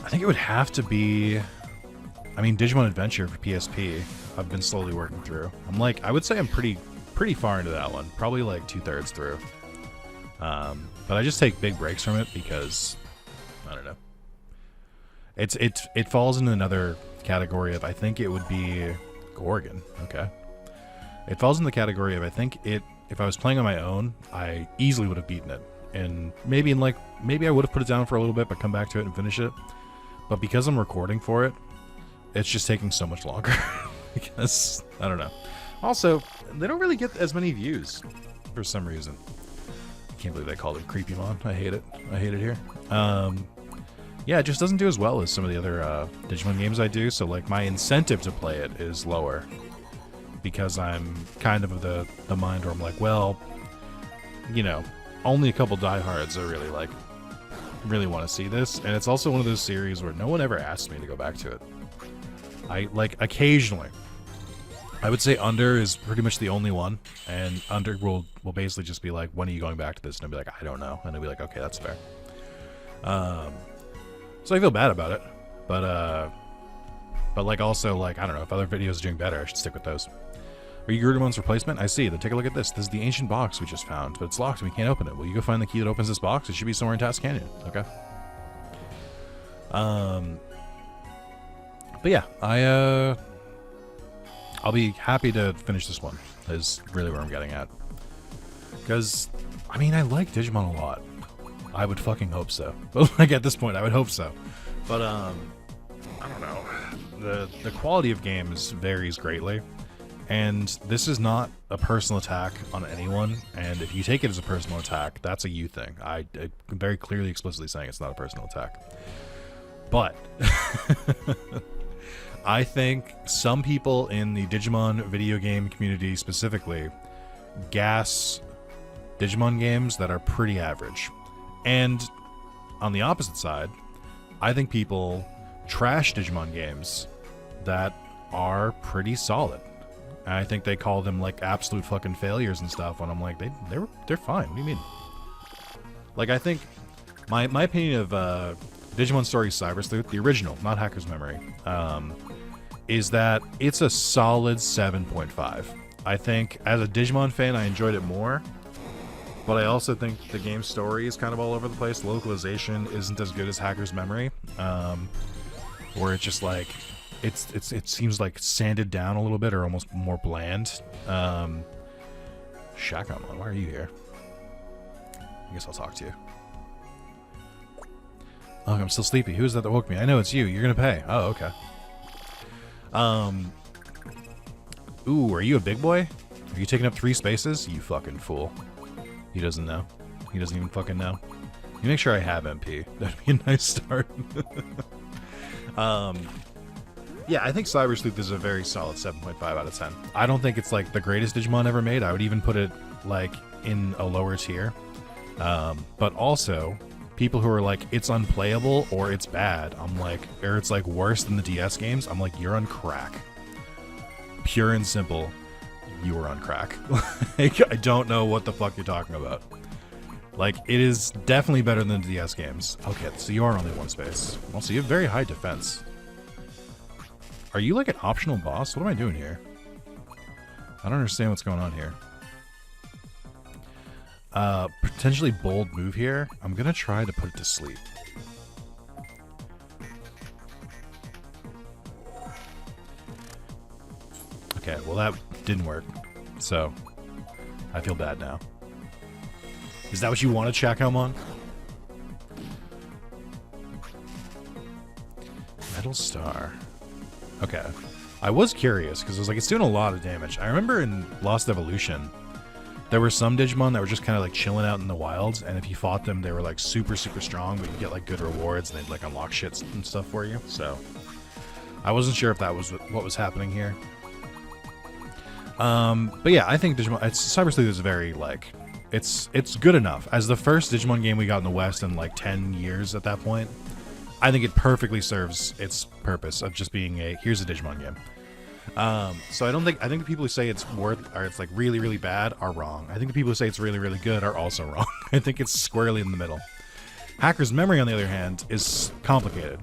I think it would have to be, Digimon Adventure for PSP. I've been slowly working through. I would say I'm pretty far into that one. Probably like 2/3 through. But I just take big breaks from it because, I don't know. It falls into another category of, I think it would be Gorgon. Okay. It falls in the category of, I think if I was playing on my own, I easily would have beaten it. And maybe I would have put it down for a little bit, but come back to it and finish it. But because I'm recording for it, it's just taking so much longer. Because, I don't know. Also, they don't really get as many views for some reason. I can't believe they called it Creepymon. I hate it. I hate it here. Yeah, it just doesn't do as well as some of the other Digimon games I do, so like my incentive to play it is lower. Because I'm kind of the mind where I'm like, well, you know, only a couple diehards are really want to see this, and it's also one of those series where no one ever asks me to go back to it. I occasionally. I would say Under is pretty much the only one, and Under will basically just be like, when are you going back to this? And I'll be like, I don't know. And I'll be like, okay, that's fair. So I feel bad about it, but like also like, I don't know, if other videos are doing better, I should stick with those. Are you Grudemon's replacement? I see. Then take a look at this. This is the ancient box we just found, but it's locked and we can't open it. Will you go find the key that opens this box? It should be somewhere in Task Canyon. Okay. But yeah, I'll be happy to finish this one, is really where I'm getting at. Because, I like Digimon a lot. I would fucking hope so. But like at this point, I would hope so. But, I don't know. The quality of games varies greatly. And this is not a personal attack on anyone. And if you take it as a personal attack, that's a you thing. I'm very clearly, explicitly saying it's not a personal attack. But I think some people in the Digimon video game community specifically gas Digimon games that are pretty average. And on the opposite side, I think people trash Digimon games that are pretty solid. And I think they call them like absolute fucking failures and stuff when I'm like, they're fine. What do you mean? Like, I think my opinion of Digimon Story Cyber Sleuth, the original, not Hacker's Memory, is that it's a solid 7.5. I think as a Digimon fan, I enjoyed it more, but I also think the game's story is kind of all over the place. Localization isn't as good as Hacker's Memory, where it's just like it seems like sanded down a little bit or almost more bland. Shakamon, why are you here? I guess I'll talk to you. Oh, I'm still sleepy. Who is that woke me? I know it's you. You're gonna pay. Oh, okay. Ooh, are you a big boy? Are you taking up 3 spaces? You fucking fool. He doesn't know. He doesn't even fucking know. You make sure I have MP. That'd be a nice start. Yeah, I think Cyber Sleuth is a very solid 7.5 out of 10. I don't think it's like the greatest Digimon ever made. I would even put it like in a lower tier. But also, people who are like, it's unplayable or it's bad, I'm like, or it's like worse than the DS games, I'm like, you're on crack. Pure and simple, you are on crack. Like, I don't know what the fuck you're talking about. Like, it is definitely better than the DS games. Okay, so you are only 1 space. Well, so you have very high defense. Are you like an optional boss? What am I doing here? I don't understand what's going on here. Potentially bold move here. I'm gonna try to put it to sleep. Okay, well that didn't work. So, I feel bad now. Is that what you wanted, Shakomon? Metal Star. Okay. I was curious, because I was like, it's doing a lot of damage. I remember in Lost Evolution, there were some Digimon that were just kind of like chilling out in the wilds, and if you fought them, they were like super, super strong, but you get like good rewards, and they'd like unlock shit and stuff for you. So, I wasn't sure if that was what was happening here. But yeah, I think Digimon, Cyber Sleuth is very, like, it's good enough. As the first Digimon game we got in the West in like 10 years at that point, I think it perfectly serves its purpose of just being here's a Digimon game. So I think the people who say it's or it's like really, really bad are wrong. I think the people who say it's really, really good are also wrong. I think it's squarely in the middle. Hacker's Memory, on the other hand, is complicated.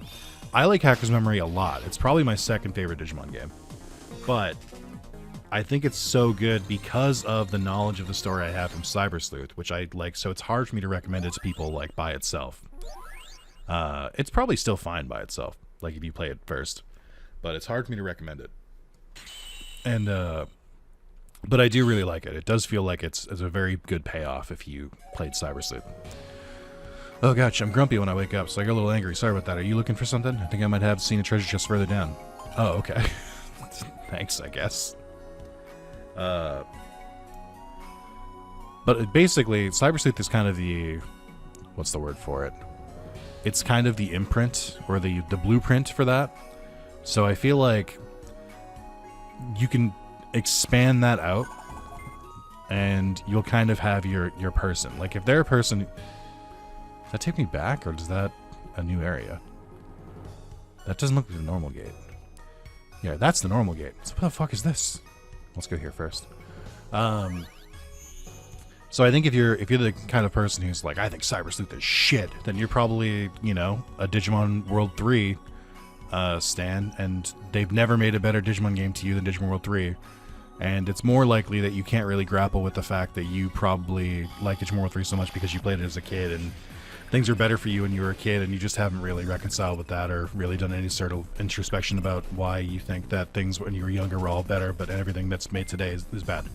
I like Hacker's Memory a lot. It's probably my second favorite Digimon game. But I think it's so good because of the knowledge of the story I have from Cyber Sleuth, which I like, so it's hard for me to recommend it to people like by itself. It's probably still fine by itself, like if you play it first, but it's hard for me to recommend it. And but I do really like it. It does feel like it's a very good payoff if you played Cyber Sleuth. Oh gosh, I'm grumpy when I wake up, so I got a little angry. Sorry about that. Are you looking for something? I think I might have seen a treasure chest further down. Oh, okay. Thanks, I guess. But basically, Cyber Sleuth is kind of the, what's the word for it? It's kind of the imprint or the blueprint for that. So I feel like you can expand that out and you'll kind of have your person. Like if they're a person, does that take me back or is that a new area? That doesn't look like the normal gate. Yeah, that's the normal gate. So what the fuck is this? Let's go here first. So I think if you're the kind of person who's like, I think Cyber Sleuth is shit, then you're probably, you know, a Digimon World 3 stan, and they've never made a better Digimon game to you than Digimon World 3. And it's more likely that you can't really grapple with the fact that you probably like Digimon World 3 so much because you played it as a kid, and things were better for you when you were a kid, and you just haven't really reconciled with that or really done any sort of introspection about why you think that things when you were younger were all better, but everything that's made today is bad.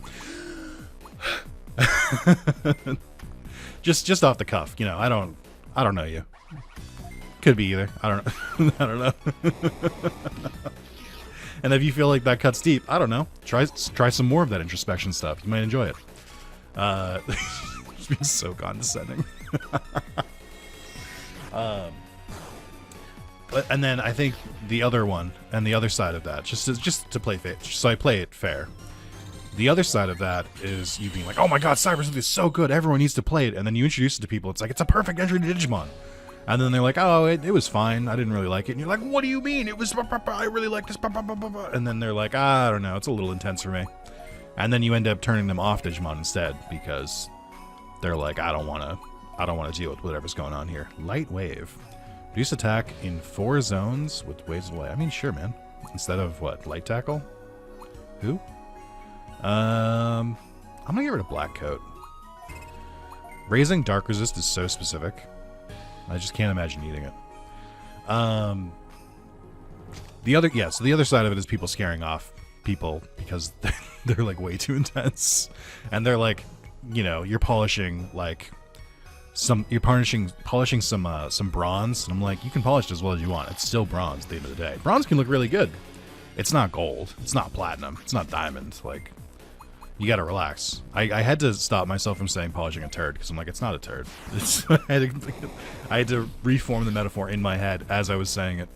just off the cuff, you know. I don't know you. Could be either. I don't know. I don't know. And if you feel like that cuts deep, I don't know. Try some more of that introspection stuff. You might enjoy it. Just being so condescending. And then I think the other one and the other side of that, just to play fair, so I play it fair. The other side of that is you being like, oh my god, Cyber Sleuth is so good, everyone needs to play it. And then you introduce it to people, it's like, it's a perfect entry to Digimon. And then they're like, oh, it was fine, I didn't really like it. And you're like, what do you mean? It was, I really like this. And then they're like, I don't know, it's a little intense for me. And then you end up turning them off Digimon instead because they're like, I don't want to deal with whatever's going on here. Light Wave. Reduce attack in 4 zones with waves away. I mean, sure, man. Instead of what? Light Tackle? Who? I'm gonna get rid of Black Coat. Raising Dark Resist is so specific. I just can't imagine needing it. So the other side of it is people scaring off people because they're like way too intense. And they're like, you know, you're polishing like you're polishing some bronze, and I'm like, you can polish it as well as you want. It's still bronze at the end of the day. Bronze can look really good. It's not gold. It's not platinum. It's not diamond. Like, you gotta relax. I had to stop myself from saying polishing a turd, because I'm like, it's not a turd. I had to reform the metaphor in my head as I was saying it.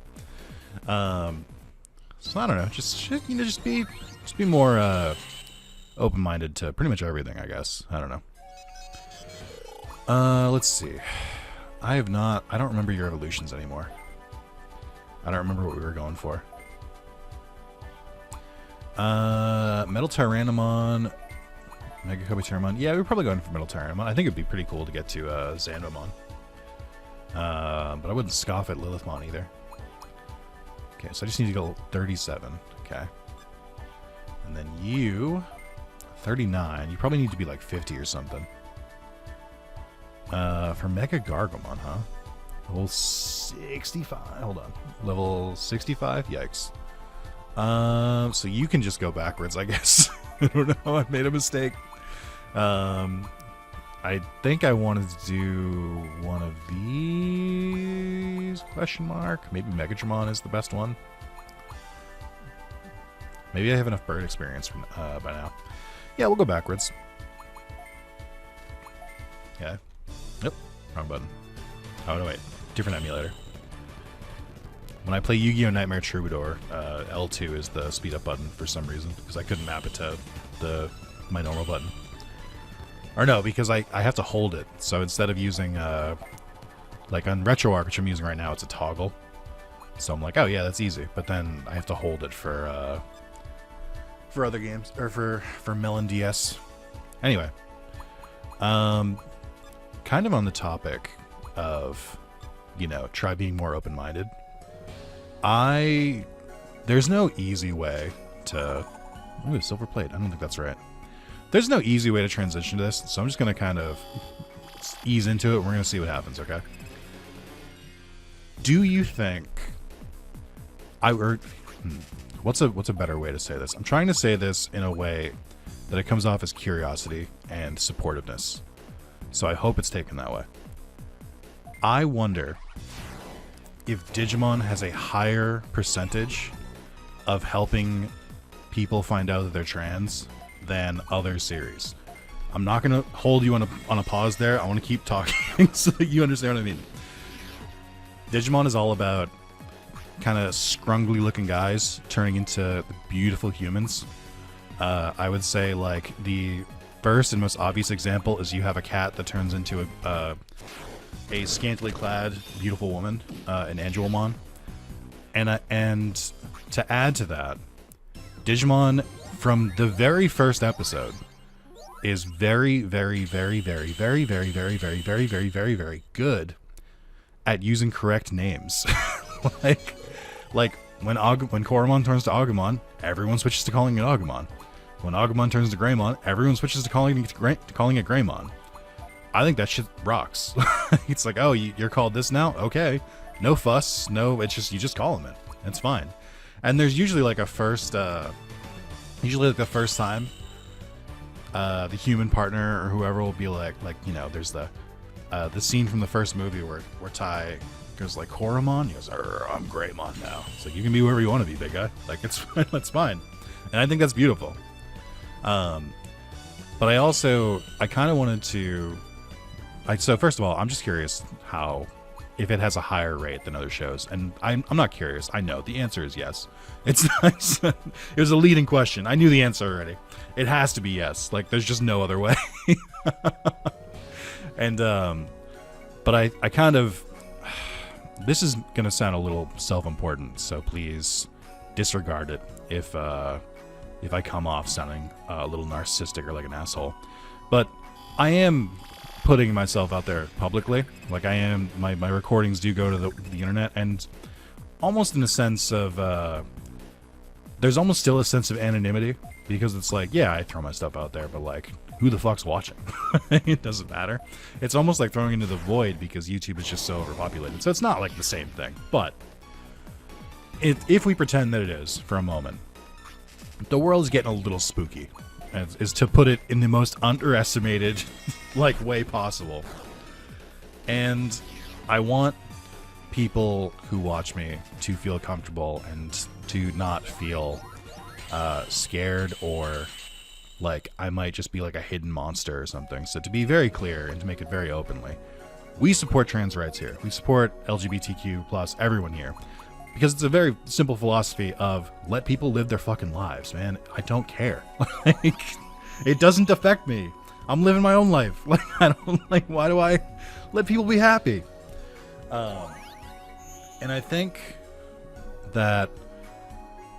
So I don't know. Just be more open-minded to pretty much everything, I guess. I don't know. Let's see. I don't remember your evolutions anymore. I don't remember what we were going for. Metal Tyrannomon, Mega Kobe Tyrannomon. Yeah, we're probably going for Metal Tyrannomon. I think it'd be pretty cool to get to Zandomon. But I wouldn't scoff at Lilithmon either. Okay, so I just need to go 37. Okay. And then you, 39. You probably need to be like 50 or something. For Mega Gargomon, huh? Level 65. Hold on. Level 65? Yikes. So you can just go backwards, I guess. I don't know. I made a mistake. I think I wanted to do one of these, question mark. Maybe Megatramon is the best one. Maybe I have enough bird experience from, by now. Yeah, we'll go backwards. Yeah. Yep. Wrong button. Oh, no, wait. Different emulator. When I play Yu-Gi-Oh! Nightmare Troubadour, L2 is the speed up button for some reason, because I couldn't map it to my normal button. Or no, because I have to hold it. So instead of using, like on RetroArch, which I'm using right now, it's a toggle. So I'm like, oh yeah, that's easy. But then I have to hold it for other games, or for Melon DS. Anyway, kind of on the topic of, try being more open-minded. There's no easy way to... Ooh, silver plate. I don't think that's right. There's no easy way to transition to this, so I'm just going to kind of ease into it. We're going to see what happens, okay? Do you think... What's a better way to say this? I'm trying to say this in a way that it comes off as curiosity and supportiveness. So I hope it's taken that way. I wonder if Digimon has a higher percentage of helping people find out that they're trans than other series. I'm not going to hold you on a pause there. I want to keep talking so that you understand what I mean. Digimon is all about kind of scrungly looking guys turning into beautiful humans. I would say, like, the first and most obvious example is you have a cat that turns into a scantily clad, beautiful woman, an Angelmon. And to add to that, Digimon, from the very first episode, is very, very, very, very, very, very, very, very, very, very, very, very good at using correct names. like when Koromon turns to Agumon, everyone switches to calling it Agumon. When Agumon turns to Greymon, everyone switches to calling it Greymon. I think that shit rocks. It's like, oh, you're called this now? Okay. No fuss. No, it's just, you just call them it. It's fine. And there's usually like a first, the first time, the human partner or whoever will be like, there's the scene from the first movie where Tai goes like, Koromon? He goes, I'm Greymon now. It's like, you can be whoever you want to be, big guy. Like, it's fine. That's fine. And I think that's beautiful. But I kind of wanted to... So first of all, I'm just curious if it has a higher rate than other shows. And I'm not curious. I know. The answer is yes. It's not, it was a leading question. I knew the answer already. It has to be yes. Like, there's just no other way. And, but I kind of... This is going to sound a little self-important, so please disregard it if I come off sounding a little narcissistic or like an asshole. But I am putting myself out there publicly. Like, I am, my recordings do go to the internet, and almost in a sense of, there's almost still a sense of anonymity, because it's like, yeah, I throw my stuff out there, but like, who the fuck's watching? It doesn't matter. It's almost like throwing into the void, because YouTube is just so overpopulated. So it's not like the same thing, but if we pretend that it is for a moment, the world is getting a little spooky, is to put it in the most underestimated like way possible. And I want people who watch me to feel comfortable and to not feel scared or like I might just be like a hidden monster or something. So to be very clear and to make it very openly, we support trans rights here. We support LGBTQ plus everyone here because it's a very simple philosophy of let people live their fucking lives, man. I don't care. Like, it doesn't affect me. I'm living my own life. Like, I don't like. Why do I let people be happy? And I think that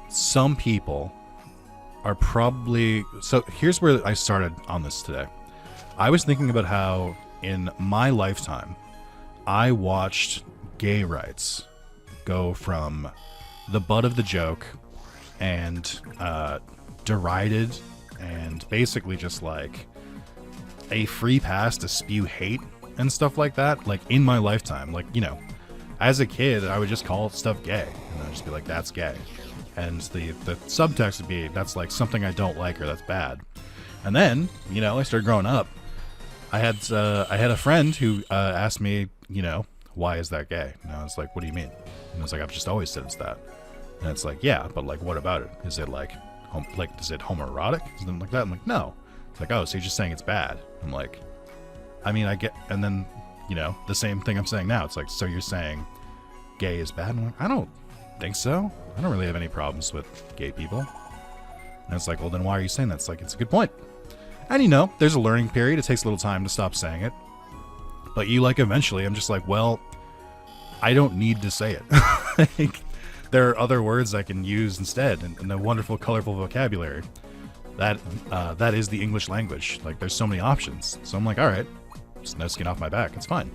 some people are probably... So here's where I started on this today. I was thinking about how in my lifetime, I watched gay rights go from the butt of the joke and derided and basically just like a free pass to spew hate and stuff like that, like in my lifetime. Like, you know, as a kid, I would just call stuff gay, and I'd just be like, that's gay. And the subtext would be, that's like something I don't like or that's bad. And then, you know, I started growing up. I had a friend who asked me, you know, why is that gay? And I was like, what do you mean? And I was like, I've just always said it's that. And it's like, yeah, but like, what about it? Is it like, is it homoerotic? Something like that? I'm like, no. It's like, oh, so you're just saying it's bad. I'm like, I mean, I get, and then, you know, the same thing I'm saying now. It's like, so you're saying gay is bad? And I'm like, I don't think so. I don't really have any problems with gay people. And it's like, well, then why are you saying that? It's like, it's a good point. And, you know, there's a learning period. It takes a little time to stop saying it. But you, like, eventually, I'm just like, well, I don't need to say it. Like, there are other words I can use instead in the wonderful, colorful vocabulary. That is the English language. Like, there's so many options. So I'm like, all right, just no skin off my back. It's fine.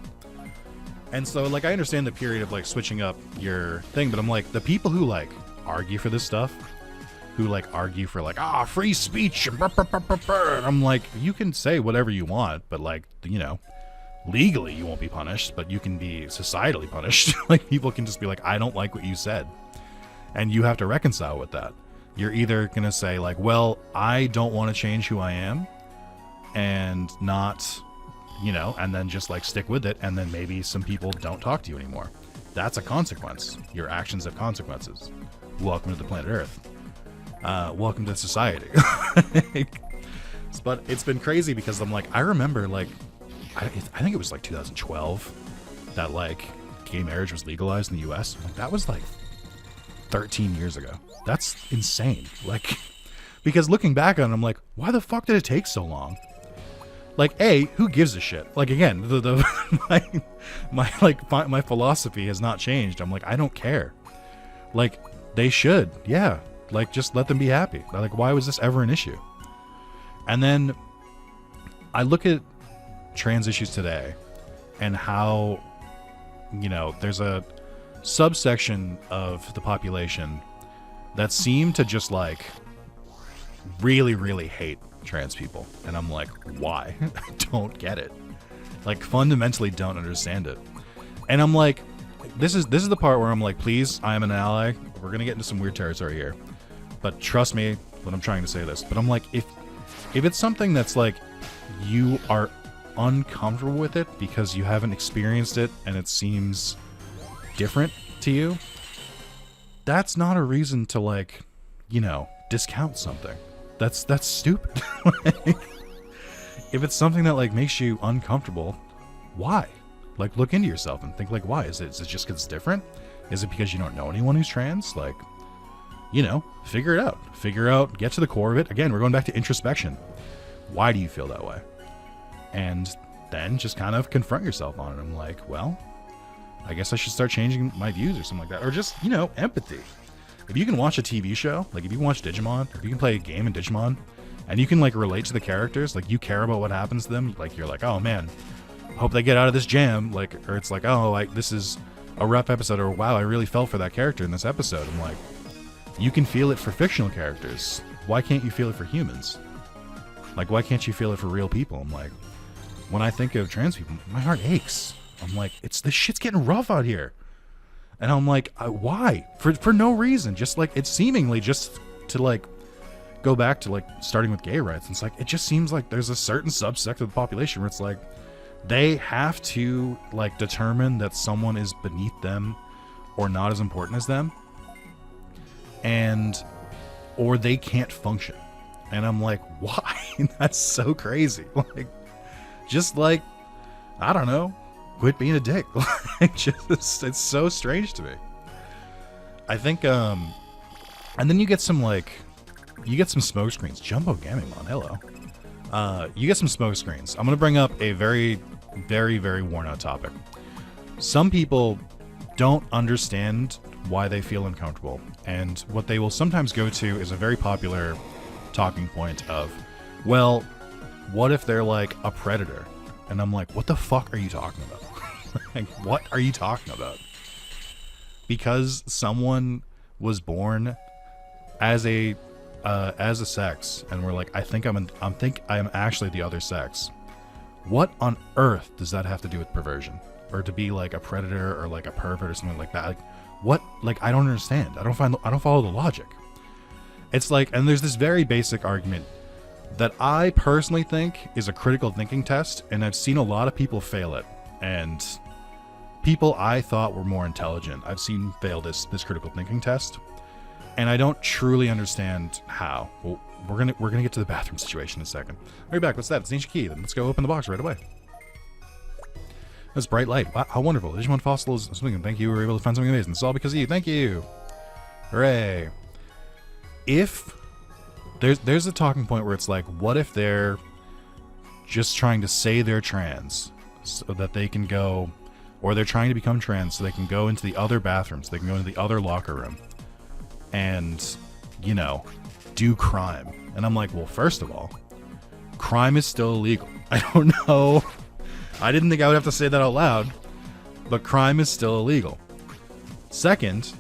And so, like, I understand the period of, like, switching up your thing, but I'm like, the people who, like, argue for this stuff, who, like, argue for, like, free speech, I'm like, you can say whatever you want, but, like, you know, legally you won't be punished, but you can be societally punished. Like, people can just be like, I don't like what you said. And you have to reconcile with that. You're either going to say, like, well, I don't want to change who I am, and not... you know, and then just like stick with it, and then maybe some people don't talk to you anymore. That's a consequence. Your actions have consequences. Welcome to the planet Earth. Welcome to society. But it's been crazy because I'm like, I remember like, I think it was like 2012 that like gay marriage was legalized in the US. Like, that was like 13 years ago. That's insane. Like, because looking back on it, I'm like, why the fuck did it take so long? Like, A, who gives a shit? Like, again, my philosophy has not changed. I'm like, I don't care. Like, they should, yeah. Like, just let them be happy. Like, why was this ever an issue? And then I look at trans issues today and how, you know, there's a subsection of the population that seem to just like really, really hate trans people, and I'm like, why? I don't get it. Like, fundamentally don't understand it. And I'm like, this is the part where I'm like, please, I am an ally. We're gonna get into some weird territory here, but trust me when I'm trying to say this. But I'm like, if it's something that's like you are uncomfortable with it because you haven't experienced it and it seems different to you, that's not a reason to, like, you know, discount something. That's stupid. If it's something that like makes you uncomfortable, why? Like, look into yourself and think, like, why? Is it just because it's different? Is it because you don't know anyone who's trans? Like, you know, figure it out, get to the core of it. Again, we're going back to introspection. Why do you feel that way? And then just kind of confront yourself on it. I'm like, well, I guess I should start changing my views or something like that. Or just, you know, empathy. If you can watch a TV show, like if you can watch Digimon, or if you can play a game in Digimon, and you can like relate to the characters, like you care about what happens to them, like you're like, oh man, hope they get out of this jam, like, or it's like, oh, like this is a rough episode, or wow, I really fell for that character in this episode. I'm like, you can feel it for fictional characters. Why can't you feel it for humans? Like, why can't you feel it for real people? I'm like, when I think of trans people, my heart aches. I'm like, this shit's getting rough out here. And I'm like, why? For no reason. Just like, it's seemingly just to like go back to like starting with gay rights. And it's like, it just seems like there's a certain subsect of the population where it's like, they have to like determine that someone is beneath them or not as important as them, and or they can't function. And I'm like, why? That's so crazy. Like, just like, I don't know, quit being a dick. Like, just, it's so strange to me. I think, and then you get some smoke screens. Jumbo Gaming Mon, hello. You get some smoke screens. I'm gonna bring up a very, very, very worn out topic. Some people don't understand why they feel uncomfortable, and what they will sometimes go to is a very popular talking point of, well, what if they're like a predator? And I'm like, what the fuck are you talking about? Like, what are you talking about? Because someone was born as a sex, and we're like, I think I'm actually the other sex. What on earth does that have to do with perversion, or to be like a predator or like a pervert or something like that? Like, what? Like, I don't understand. I don't follow the logic. It's like, and there's this very basic argument that I personally think is a critical thinking test, and I've seen a lot of people fail it, and people I thought were more intelligent, I've seen fail this critical thinking test, and I don't truly understand how. Well, we're gonna get to the bathroom situation in a second. Right back. What's that? It's an ancient key. Then let's go open the box right away. That's bright light. Wow, how wonderful. Digimon Fossil is something. Thank you. We were able to find something amazing. It's all because of you. Thank you. Hooray. If there's a talking point where it's like, what if they're just trying to say they're trans so that they can go, or they're trying to become trans so they can go into the other bathrooms, they can go into the other locker room and, you know, do crime. And I'm like, well, first of all, crime is still illegal. I don't know. I didn't think I would have to say that out loud, but crime is still illegal. Second,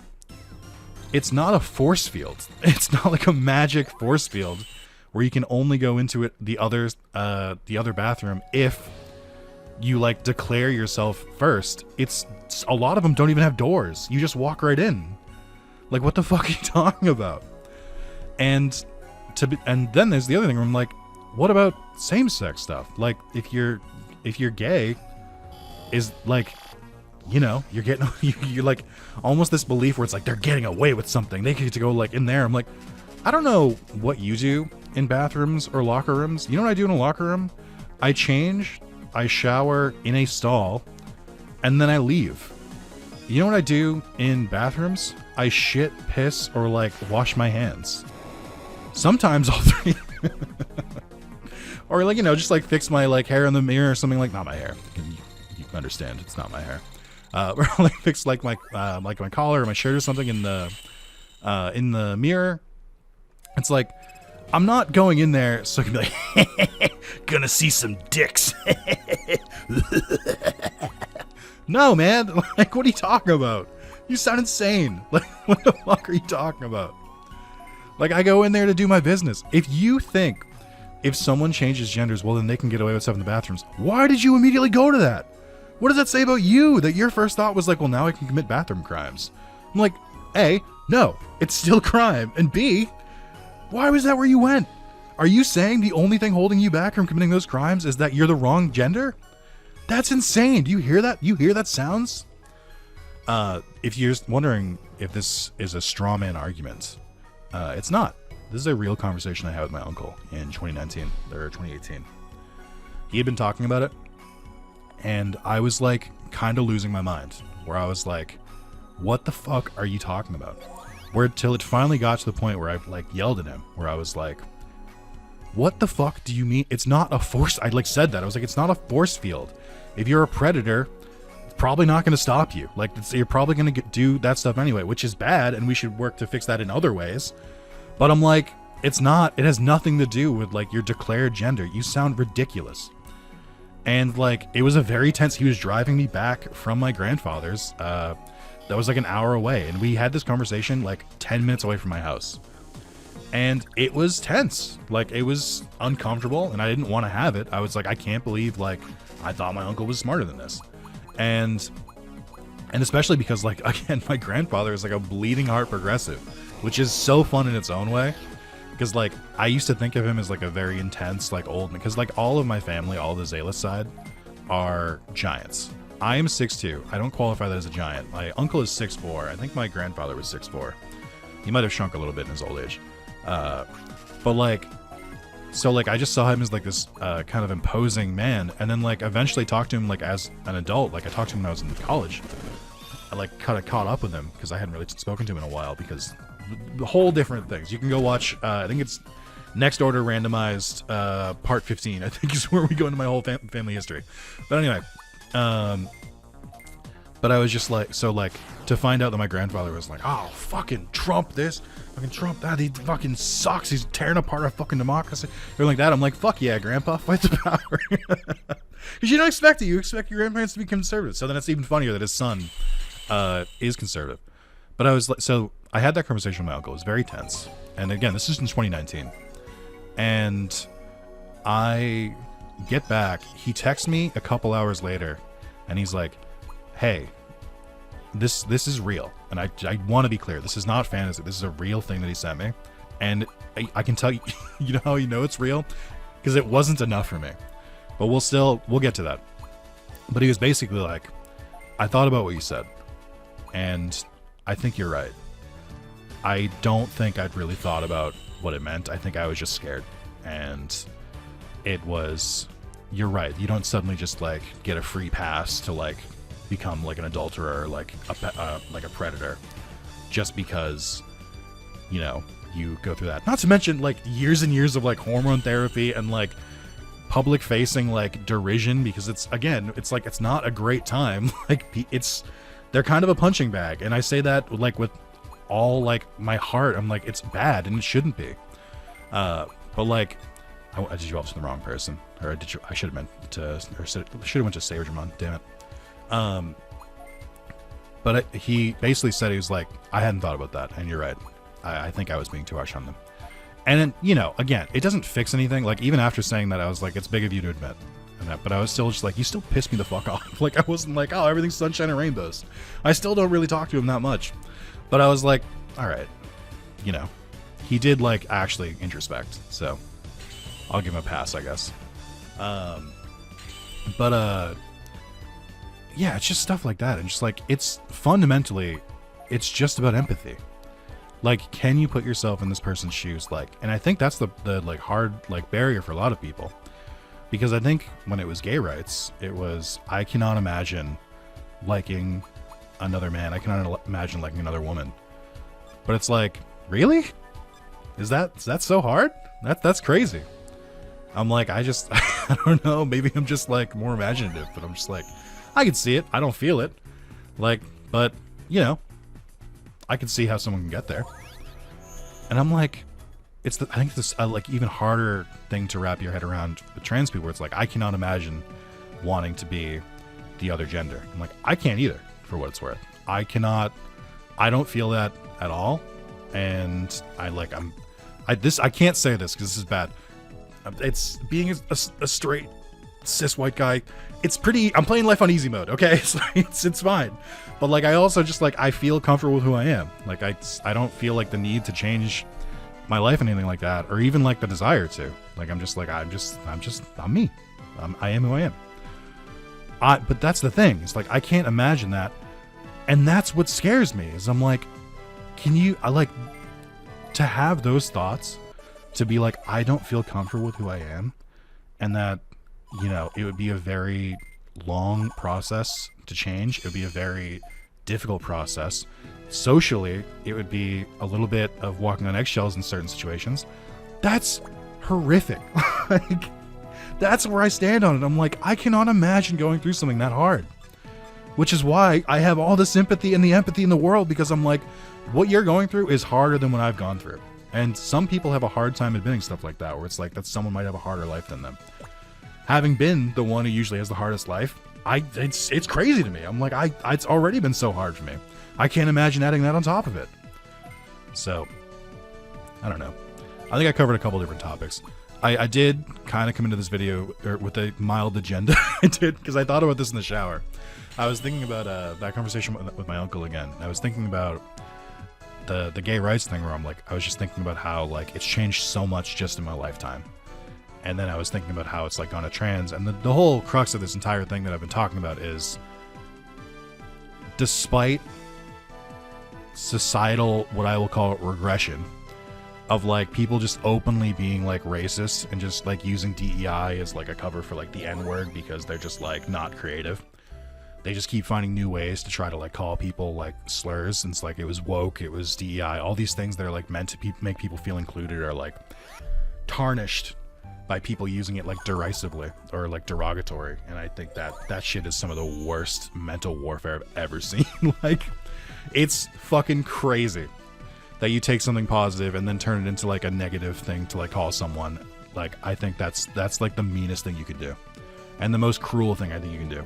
it's not a force field. It's not like a magic force field where you can only go into it the other bathroom if you like declare yourself first. It's a lot of them don't even have doors. You just walk right in. Like, what the fuck are you talking about? And then there's the other thing where I'm like, what about same-sex stuff? Like, if you're gay, is like, you know, you're like almost this belief where it's like they're getting away with something. They get to go like in there. I'm like, I don't know what you do in bathrooms or locker rooms. You know what I do in a locker room? I change, I shower in a stall, and then I leave. You know what I do in bathrooms? I shit, piss, or like wash my hands. Sometimes all three. Or like, you know, just like fix my like hair in the mirror or something. Like, not my hair. You understand, it's not my hair. Or like fix like my collar or my shirt or something in the mirror. It's like, I'm not going in there so I can be like, gonna see some dicks. No, man. Like, what are you talking about? You sound insane. Like, what the fuck are you talking about? Like, I go in there to do my business. If you think if someone changes genders, well, then they can get away with stuff in the bathrooms, why did you immediately go to that? What does that say about you? That your first thought was like, well, now I can commit bathroom crimes. I'm like, A, no, it's still crime. And B, why was that where you went? Are you saying the only thing holding you back from committing those crimes is that you're the wrong gender? That's insane. Do you hear that? You hear that sounds? If you're wondering if this is a straw man argument, it's not. This is a real conversation I had with my uncle in 2019 or 2018. He had been talking about it, and I was like kind of losing my mind, where I was like, what the fuck are you talking about? Where till it finally got to the point where I like yelled at him, where I was like, what the fuck do you mean? It's not a force. I like said that. I was like, it's not a force field. If you're a predator, it's probably not going to stop you. Like, you're probably going to do that stuff anyway, which is bad, and we should work to fix that in other ways. But I'm like, it's not. It has nothing to do with like your declared gender. You sound ridiculous. And like, it was a very tense. He was driving me back from my grandfather's. That was like an hour away, and we had this conversation like 10 minutes away from my house. And it was tense. Like, it was uncomfortable, and I didn't want to have it. I was like, I can't believe, like, I thought my uncle was smarter than this. And especially because, like, again, my grandfather is like a bleeding heart progressive, which is so fun in its own way. Because, like, I used to think of him as like a very intense, like, old, because like all of my family, all the Zalis side, are giants. I am 6'2". I don't qualify that as a giant. My uncle is 6'4". I think my grandfather was 6'4". He might have shrunk a little bit in his old age. But like, so like I just saw him as like this kind of imposing man, and then like eventually talked to him like as an adult. Like I talked to him when I was in college. I like kind of caught up with him because I hadn't really spoken to him in a while because the whole different things. You can go watch, I think it's Next Order Randomized part 15, I think is where we go into my whole family history. But anyway, but I was just like, so like to find out that my grandfather was like, oh, fucking Trump this, fucking Trump that, he fucking sucks, he's tearing apart our fucking democracy, or like that. I'm like, fuck yeah, grandpa, fight the power. Because you don't expect it. You expect your grandparents to be conservative. So then it's even funnier that his son is conservative. But I was like, so I had that conversation with my uncle. It was very tense. And again, this is in 2019. And I get back. He texts me a couple hours later, and he's like, hey, this is real. And I want to be clear. This is not fantasy. This is a real thing that he sent me. And I can tell you, you know how you know it's real? Because it wasn't enough for me. But we'll get to that. But he was basically like, I thought about what you said, and I think you're right. I don't think I'd really thought about what it meant. I think I was just scared. And it was, you're right. You don't suddenly just like get a free pass to like become like an adulterer or like a predator just because, you know, you go through that. Not to mention like years and years of like hormone therapy and like public facing like derision, because it's, again, it's like, it's not a great time. Like they're kind of a punching bag. And I say that like with all like my heart. I'm like, it's bad and it shouldn't be. But like, did you off to the wrong person, or did you? I should have meant to, or should have went to Saberjamon. Damn it. But he basically said, he was like, I hadn't thought about that, and you're right. I think I was being too harsh on them. And then, you know, again, it doesn't fix anything. Like even after saying that, I was like, it's big of you to admit. And that, but I was still just like, you still piss me the fuck off. Like I wasn't like, oh, everything's sunshine and rainbows. I still don't really talk to him that much. But I was like, all right, you know, he did like actually introspect, so I'll give him a pass, I guess. But yeah, it's just stuff like that, and just like, it's fundamentally, it's just about empathy. Like, can you put yourself in this person's shoes? Like, and I think that's the like hard like barrier for a lot of people, because I think when it was gay rights, it was, I cannot imagine liking another man. I cannot imagine liking another woman. But it's like, really? Is that so hard? That's crazy. I'm like, I don't know. Maybe I'm just like more imaginative, but I'm just like, I can see it. I don't feel it. Like, but you know, I can see how someone can get there. And I'm like, I think this like even harder thing to wrap your head around with trans people, where it's like, I cannot imagine wanting to be the other gender. I'm like, I can't either, for what it's worth. I don't feel that at all. And I can't say this because this is bad. It's being a straight cis white guy. It's pretty, I'm playing life on easy mode. Okay. It's fine. But like, I also just like, I feel comfortable with who I am. Like I don't feel like the need to change my life and anything like that, or even like the desire to. Like, I'm just like, I'm me. I am who I am. But that's the thing. It's like, I can't imagine that. And that's what scares me, is I'm like, I like to have those thoughts, to be like, I don't feel comfortable with who I am, and that, you know, it would be a very long process to change. It would be a very difficult process. Socially, it would be a little bit of walking on eggshells in certain situations. That's horrific. Like, that's where I stand on it. I'm like, I cannot imagine going through something that hard. Which is why I have all the sympathy and the empathy in the world, because I'm like, what you're going through is harder than what I've gone through. And some people have a hard time admitting stuff like that, where it's like that someone might have a harder life than them. Having been the one who usually has the hardest life, it's crazy to me. I'm like, it's already been so hard for me. I can't imagine adding that on top of it. So, I don't know. I think I covered a couple different topics. I did kind of come into this video with a mild agenda. I did, because I thought about this in the shower. I was thinking about that conversation with my uncle again. I was thinking about the gay rights thing, where I'm like, I was just thinking about how like it's changed so much just in my lifetime. And then I was thinking about how it's like gone to trans, and the whole crux of this entire thing that I've been talking about is, despite societal, what I will call regression, of like people just openly being like racist and just like using DEI as like a cover for like the N-word because they're just like not creative. They just keep finding new ways to try to like call people like slurs, and it's like it was woke, it was DEI, all these things that are like meant to make people feel included are like tarnished by people using it like derisively or like derogatory. And I think that shit is some of the worst mental warfare I've ever seen. Like, it's fucking crazy that you take something positive and then turn it into like a negative thing to like call someone. Like, I think that's like the meanest thing you could do, and the most cruel thing I think you can do.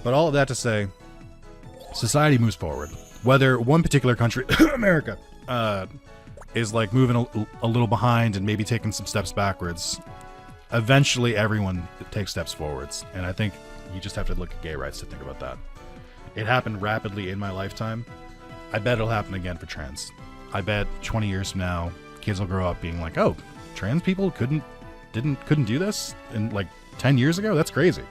But all of that to say, society moves forward. Whether one particular country, America, is like moving a little behind and maybe taking some steps backwards, eventually everyone takes steps forwards. And I think you just have to look at gay rights to think about that. It happened rapidly in my lifetime. I bet it'll happen again for trans. I bet 20 years from now, kids will grow up being like, oh, trans people couldn't do this in like 10 years ago? That's crazy.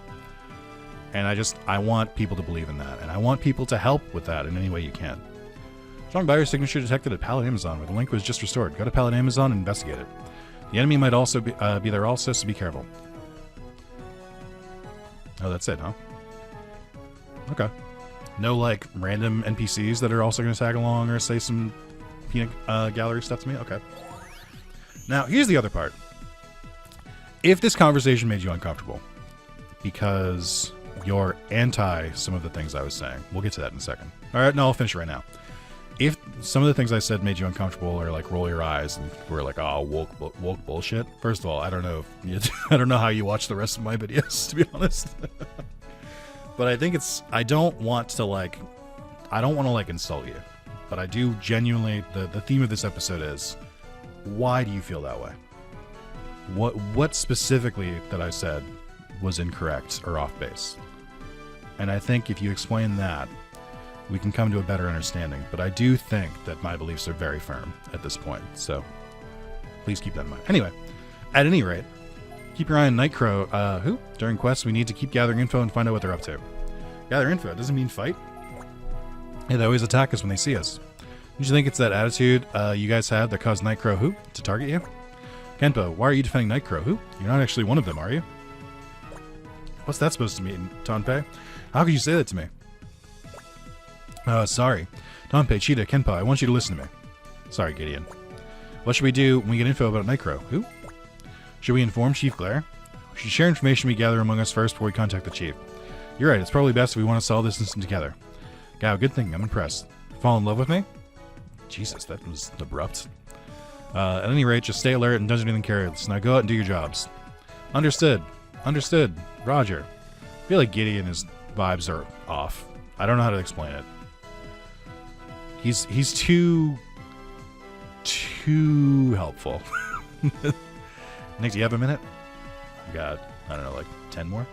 And I want people to believe in that, and I want people to help with that in any way you can. Strong buyer signature detected at Pallet Amazon, where the link was just restored. Go to Pallet Amazon and investigate it. The enemy might also be there also, so be careful. Oh, that's it, huh? Okay. No, like, random NPCs that are also going to tag along or say some peanut gallery stuff to me? Okay. Now, here's the other part. If this conversation made you uncomfortable because you're anti some of the things I was saying, we'll get to that in a second. All right, no, I'll finish it right now. If some of the things I said made you uncomfortable or like roll your eyes and were like, oh, woke bullshit. First of all, I don't know I don't know how you watch the rest of my videos, to be honest. But I think I don't want to like insult you, but I do genuinely, the theme of this episode is, why do you feel that way? What specifically that I said was incorrect or off base? And I think if you explain that, we can come to a better understanding. But I do think that my beliefs are very firm at this point, so please keep that in mind. Anyway, at any rate, keep your eye on Nightcrow. Who? During quests, we need to keep gathering info and find out what they're up to. Gather info, it doesn't mean fight. Yeah, they always attack us when they see us. Don't you think it's that attitude you guys have that caused Nightcrow who to target you? Kenpo, why are you defending Nightcrow who? You're not actually one of them, are you? What's that supposed to mean, Tonpei? How could you say that to me? Sorry. Tonpei, Cheetah, Kenpo, I want you to listen to me. Sorry, Gideon. What should we do when we get info about Nightcrow? Who? Should we inform Chief Glare? We should share information we gather among us first before we contact the Chief. You're right, it's probably best if we want to solve this incident together. Gao, good thinking, I'm impressed. Fall in love with me? Jesus, that was abrupt. At any rate, just stay alert and don't do anything careless. Now go out and do your jobs. Understood. Understood. Roger. I feel like Gideon, his vibes are off. I don't know how to explain it. He's too helpful. Nick, do you have a minute? I've got, I don't know, like 10 more?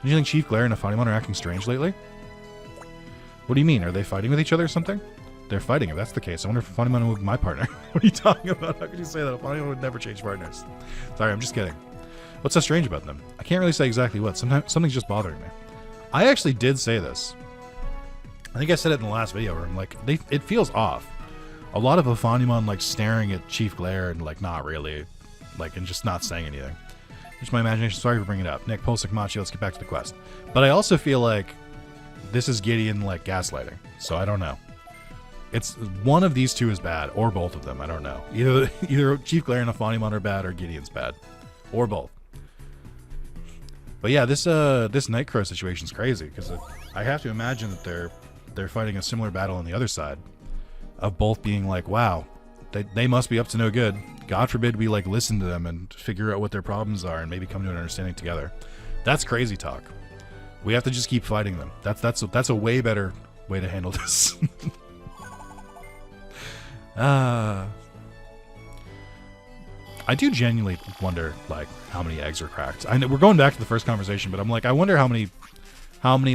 Do you think Chief Glare and Afanimon are acting strange lately? What do you mean? Are they fighting with each other or something? They're fighting. If that's the case, I wonder if Afanimon would be my partner. What are you talking about? How could you say that? Afanimon would never change partners. Sorry, I'm just kidding. What's so strange about them? I can't really say exactly what. Sometimes something's just bothering me. I actually did say this. I think I said it in the last video where I'm like, it feels off. A lot of Afanimon like staring at Chief Glare and like not really, like, and just not saying anything. Just my imagination. Sorry for bringing it up. Nick, Polsik, Machi, let's get back to the quest. But I also feel like this is Gideon like gaslighting. So I don't know. It's one of these two is bad, or both of them. I don't know. Either Chief Glare and Afanimon are bad, or Gideon's bad, or both. But yeah, this Nightcrow situation is crazy because I have to imagine that they're fighting a similar battle on the other side, of both being like, wow, they must be up to no good. God forbid we like listen to them and figure out what their problems are and maybe come to an understanding together. That's crazy talk. We have to just keep fighting them. That's a way better way to handle this. I do genuinely wonder like how many eggs are cracked. I know we're going back to the first conversation, but I'm like, I wonder how many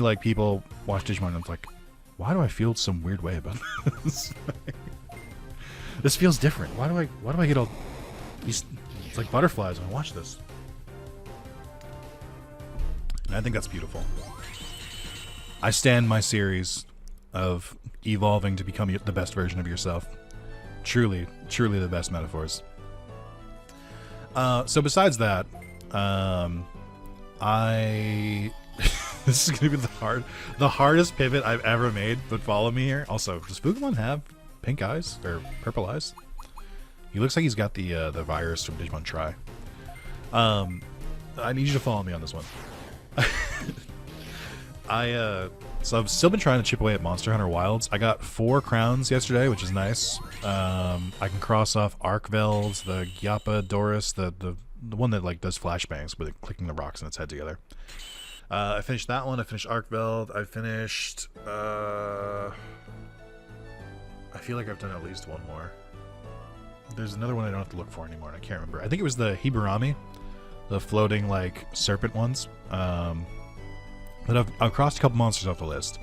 like people watch Digimon and it's like, why do I feel some weird way about this? This feels different. Why do I get all It's like butterflies when I watch this. And I think that's beautiful. I stand my series of evolving to become the best version of yourself. Truly, truly the best metaphors. So besides that, this is gonna be the hardest pivot I've ever made. But follow me here. Also, does Pokemon have pink eyes or purple eyes? He looks like he's got the virus from Digimon Tri. I need you to follow me on this one. So I've still been trying to chip away at Monster Hunter Wilds. I got 4 crowns yesterday, which is nice. I can cross off Arkveld, the Gyapa Doris, the one that like does flashbangs with it clicking the rocks in its head together. I finished that one. I finished Arkveld. I finished. I feel like I've done at least one more. There's another one I don't have to look for anymore, and I can't remember. I think it was the Hiburami, the floating like serpent ones. But I've crossed a couple monsters off the list.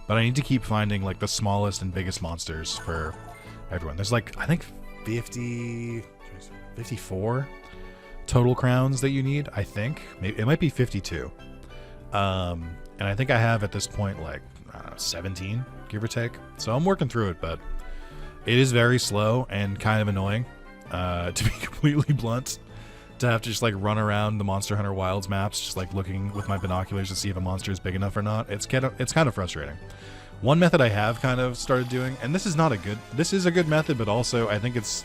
But I need to keep finding like the smallest and biggest monsters for everyone. There's like, I think 54 total crowns that you need, I think. Maybe, it might be 52. And I think I have at this point like 17, give or take. So I'm working through it, but it is very slow and kind of annoying, to be completely blunt. To have to just like run around the Monster Hunter Wilds maps, just like looking with my binoculars to see if a monster is big enough or not. It's kind of frustrating. One method I have kind of started doing, and this is a good method, but also I think it's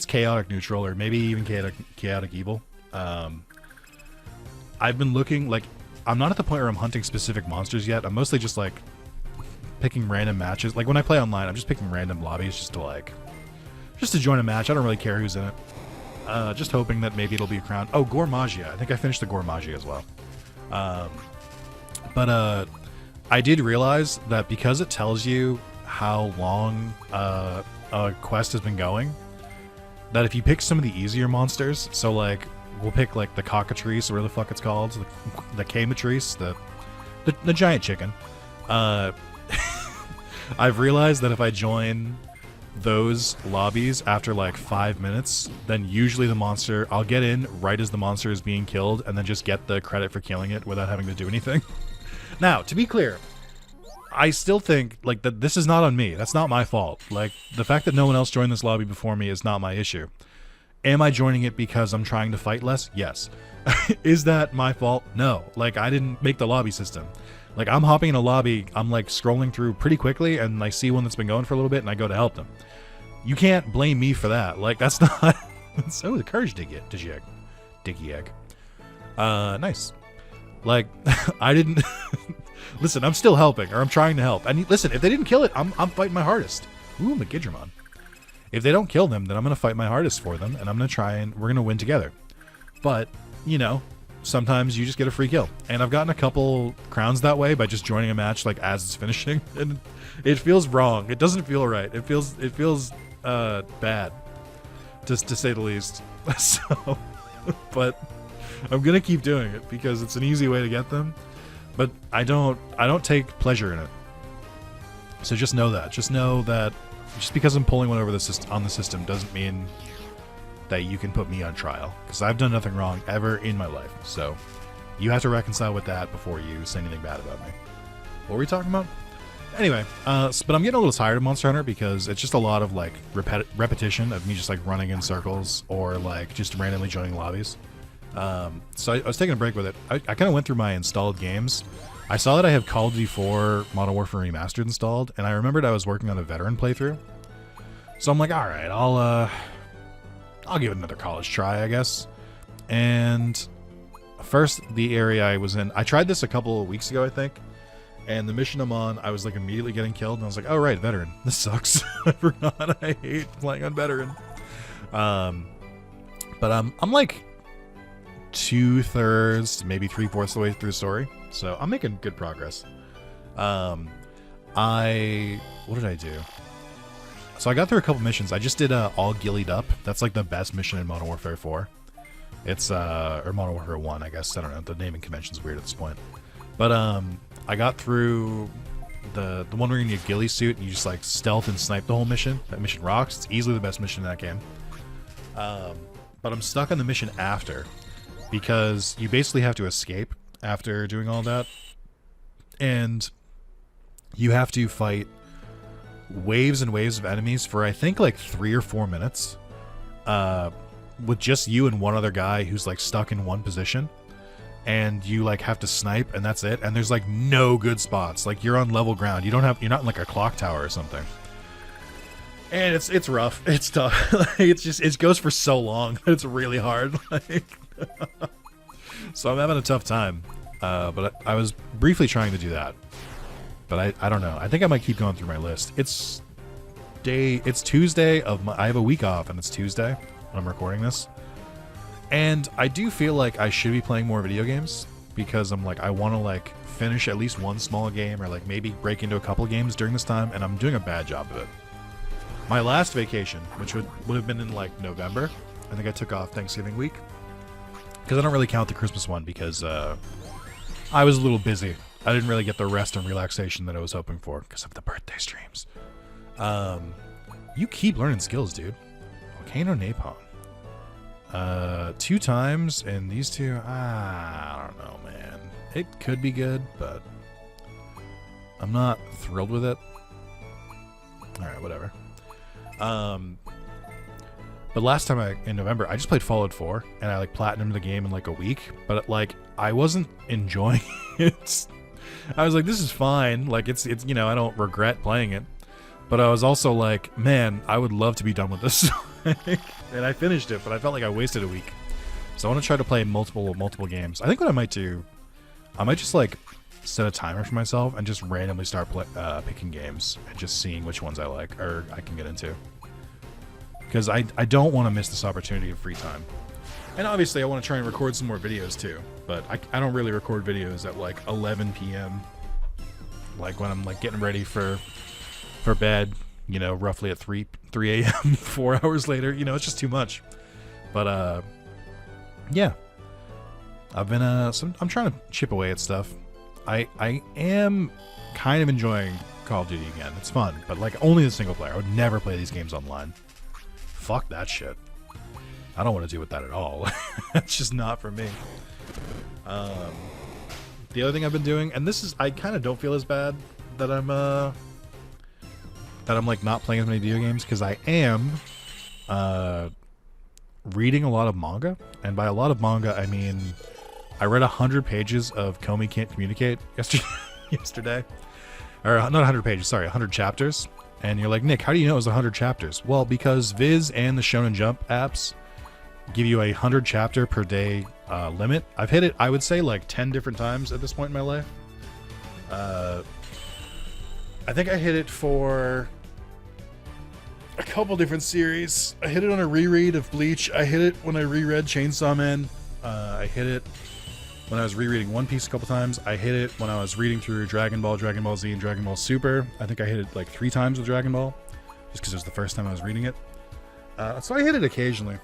chaotic neutral, or maybe even chaotic evil. I've been looking, like, I'm not at the point where I'm hunting specific monsters yet. I'm mostly just like picking random matches. Like when I play online, I'm just picking random lobbies just to join a match. I don't really care who's in it. Just hoping that maybe it'll be a crown. Oh, Gormagia. I think I finished the Gormagia as well. But I did realize that because it tells you how long a quest has been going, that if you pick some of the easier monsters, so like we'll pick like the cockatrice, or whatever the fuck it's called, the Camatrice, the giant chicken. I've realized that if I join those lobbies after like 5 minutes, then usually the monster, I'll get in right as the monster is being killed and then just get the credit for killing it without having to do anything. Now, to be clear, I still think like that this is not on me. That's not my fault. Like the fact that no one else joined this lobby before me is not my issue. Am I joining it because I'm trying to fight less? Yes. Is that my fault? No. Like I didn't make the lobby system. Like I'm hopping in a lobby, I'm like scrolling through pretty quickly and I see one that's been going for a little bit and I go to help them. You can't blame me for that. Like that's not. So the courage diggy egg. Nice. Like I didn't. Listen, I'm still helping, or I'm trying to help. And listen, if they didn't kill it, I'm fighting my hardest. Ooh, Digimon. If they don't kill them, then I'm gonna fight my hardest for them, and I'm gonna try and we're gonna win together. But you know, sometimes you just get a free kill, and I've gotten a couple crowns that way by just joining a match like as it's finishing, and it feels wrong. It doesn't feel right. It feels bad, just to say the least. So, but I'm gonna keep doing it because it's an easy way to get them. But I don't take pleasure in it. So just know that. Just know that just because I'm pulling one over the system doesn't mean that you can put me on trial, because I've done nothing wrong ever in my life. So you have to reconcile with that before you say anything bad about me. What were we talking about? Anyway, but I'm getting a little tired of Monster Hunter because it's just a lot of like repetition of me just like running in circles or like just randomly joining lobbies. So I was taking a break with it. I kind of went through my installed games. I saw that I have Call of Duty 4 Modern Warfare Remastered installed, and I remembered I was working on a veteran playthrough. So I'm like, all right, I'll give it another college try, I guess. And first, the area I was in, I tried this a couple of weeks ago, I think. And the mission I'm on, I was like immediately getting killed, and I was like, oh right, veteran. This sucks. I forgot I hate playing on veteran. But I'm like 2/3, maybe 3/4 of the way through the story. So I'm making good progress. What did I do? So I got through a couple missions. I just did all gillied up. That's like the best mission in Modern Warfare 4. It's or Modern Warfare 1, I guess. I don't know. The naming convention's weird at this point. But I got through the one where you need a ghillie suit and you just like stealth and snipe the whole mission. That mission rocks. It's easily the best mission in that game. But I'm stuck on the mission after, because you basically have to escape after doing all that, and you have to fight waves and waves of enemies for I think like 3 or 4 minutes, with just you and one other guy who's like stuck in one position, and you like have to snipe, and that's it. And there's like no good spots. Like you're on level ground. You're not in like a clock tower or something. And it's rough. It's tough. It's just, it goes for so long. It's really hard. Like, so I'm having a tough time. But I was briefly trying to do that. But I don't know. I think I might keep going through my list. It's Tuesday I have a week off, and it's Tuesday when I'm recording this. And I do feel like I should be playing more video games, because I'm like, I want to like finish at least one small game, or like maybe break into a couple games during this time, and I'm doing a bad job of it. My last vacation, which would have been in like November, I think I took off Thanksgiving week, because I don't really count the Christmas one, because I was a little busy. I didn't really get the rest and relaxation that I was hoping for because of the birthday streams. You keep learning skills, dude. Volcano Napalm. 2 times, and these 2, I don't know, man. It could be good, but I'm not thrilled with it. Alright, whatever. But last time in November, I just played Fallout 4, and I like platinumed the game in like a week, but like I wasn't enjoying it. I was like, this is fine. Like it's you know, I don't regret playing it, but I was also like, man, I would love to be done with this. And I finished it, but I felt like I wasted a week. So I want to try to play multiple games. I think what I might do, I might just like set a timer for myself and just randomly start picking games and just seeing which ones I like or I can get into. Because I don't want to miss this opportunity of free time. And obviously I want to try and record some more videos too. But I don't really record videos at like 11 p.m. Like when I'm like getting ready for bed, you know, roughly at 3 a.m. 4 hours later. You know, it's just too much. But yeah. I've been I'm trying to chip away at stuff. I am kind of enjoying Call of Duty again. It's fun, but like only the single player. I would never play these games online. Fuck that shit. I don't want to deal with that at all. That's just not for me. The other thing I've been doing, and this is, I kind of don't feel as bad that I'm like not playing as many video games, because I am reading a lot of manga, and by a lot of manga I mean I read 100 pages of Komi Can't Communicate yesterday. Or not 100 pages, sorry, 100 chapters. And you're like, Nick, how do you know it was 100 chapters? Well, because Viz and the Shonen Jump apps give you a 100 chapter per day limit. I've hit it, I would say, like 10 different times at this point in my life. I think I hit it for a couple different series. I hit it on a reread of Bleach. I hit it when I reread Chainsaw Man. I hit it when I was rereading One Piece a couple times. I hit it when I was reading through Dragon Ball, Dragon Ball Z, and Dragon Ball Super. I think I hit it like 3 times with Dragon Ball, just because it was the first time I was reading it. So I hit it occasionally.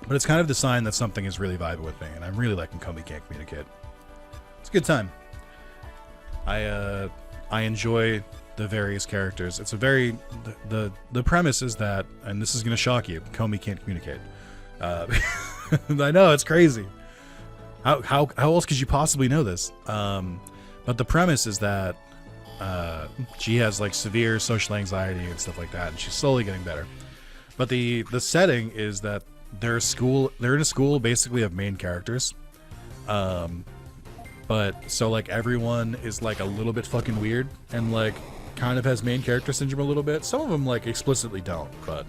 But it's kind of the sign that something is really vibing with me, and I'm really liking Komi Can't Communicate. It's a good time. I enjoy the various characters. It's a very... The premise is that, and this is going to shock you, Komi can't communicate. I know, it's crazy. How else could you possibly know this? But the premise is that she has like severe social anxiety and stuff like that, and she's slowly getting better. But the setting is that they're in a school basically of main characters. But so like everyone is like a little bit fucking weird and like kind of has main character syndrome a little bit. Some of them like explicitly don't, but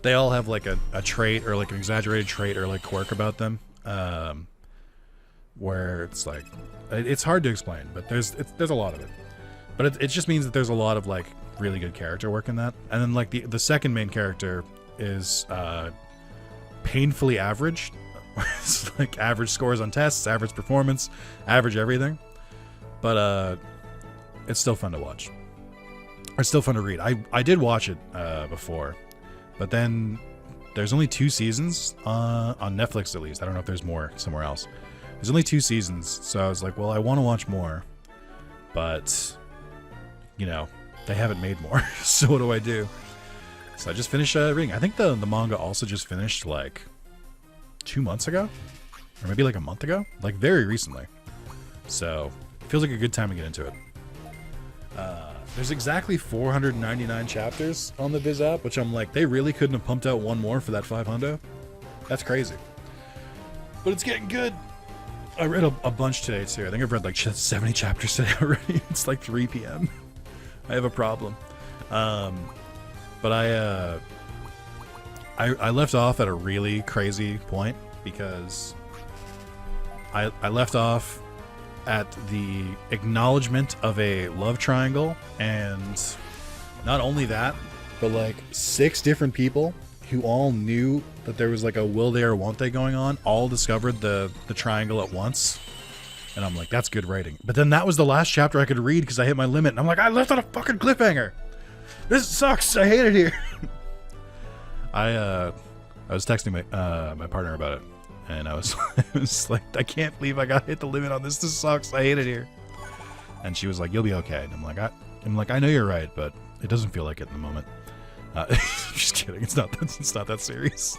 they all have like a trait or like an exaggerated trait or like quirk about them. Where it's like, it's hard to explain, but there's a lot of it. But it just means that there's a lot of like really good character work in that. And then like the second main character is painfully average. It's like average scores on tests, average performance, average everything. But it's still fun to watch. Or still fun to read. I did watch it before, but then there's only 2 seasons on Netflix at least. I don't know if there's more somewhere else. There's only 2 seasons, so I was like, well, I want to watch more, but you know, they haven't made more. So what do I do? So I just finished reading. I think the manga also just finished like 2 months ago, or maybe like a month ago, like very recently. So it feels like a good time to get into it. There's exactly 499 chapters on the Viz app, which I'm like, they really couldn't have pumped out one more for that 500. That's crazy. But it's getting good. I read a bunch today too. I think I've read like 70 chapters today already. It's like 3 p.m. I have a problem. But I left off at a really crazy point because I left off at the acknowledgement of a love triangle, and not only that, but like 6 different people who all knew that there was like a will they or won't they going on, all discovered the triangle at once. And I'm like, that's good writing. But then that was the last chapter I could read because I hit my limit, and I'm like, I left on a fucking cliffhanger. This sucks. I hate it here. I was texting my partner about it, and I was like, I can't believe I got hit the limit on this. This sucks. I hate it here. And she was like, you'll be okay. And I'm like, I know you're right, but it doesn't feel like it in the moment. Just kidding. It's not that serious.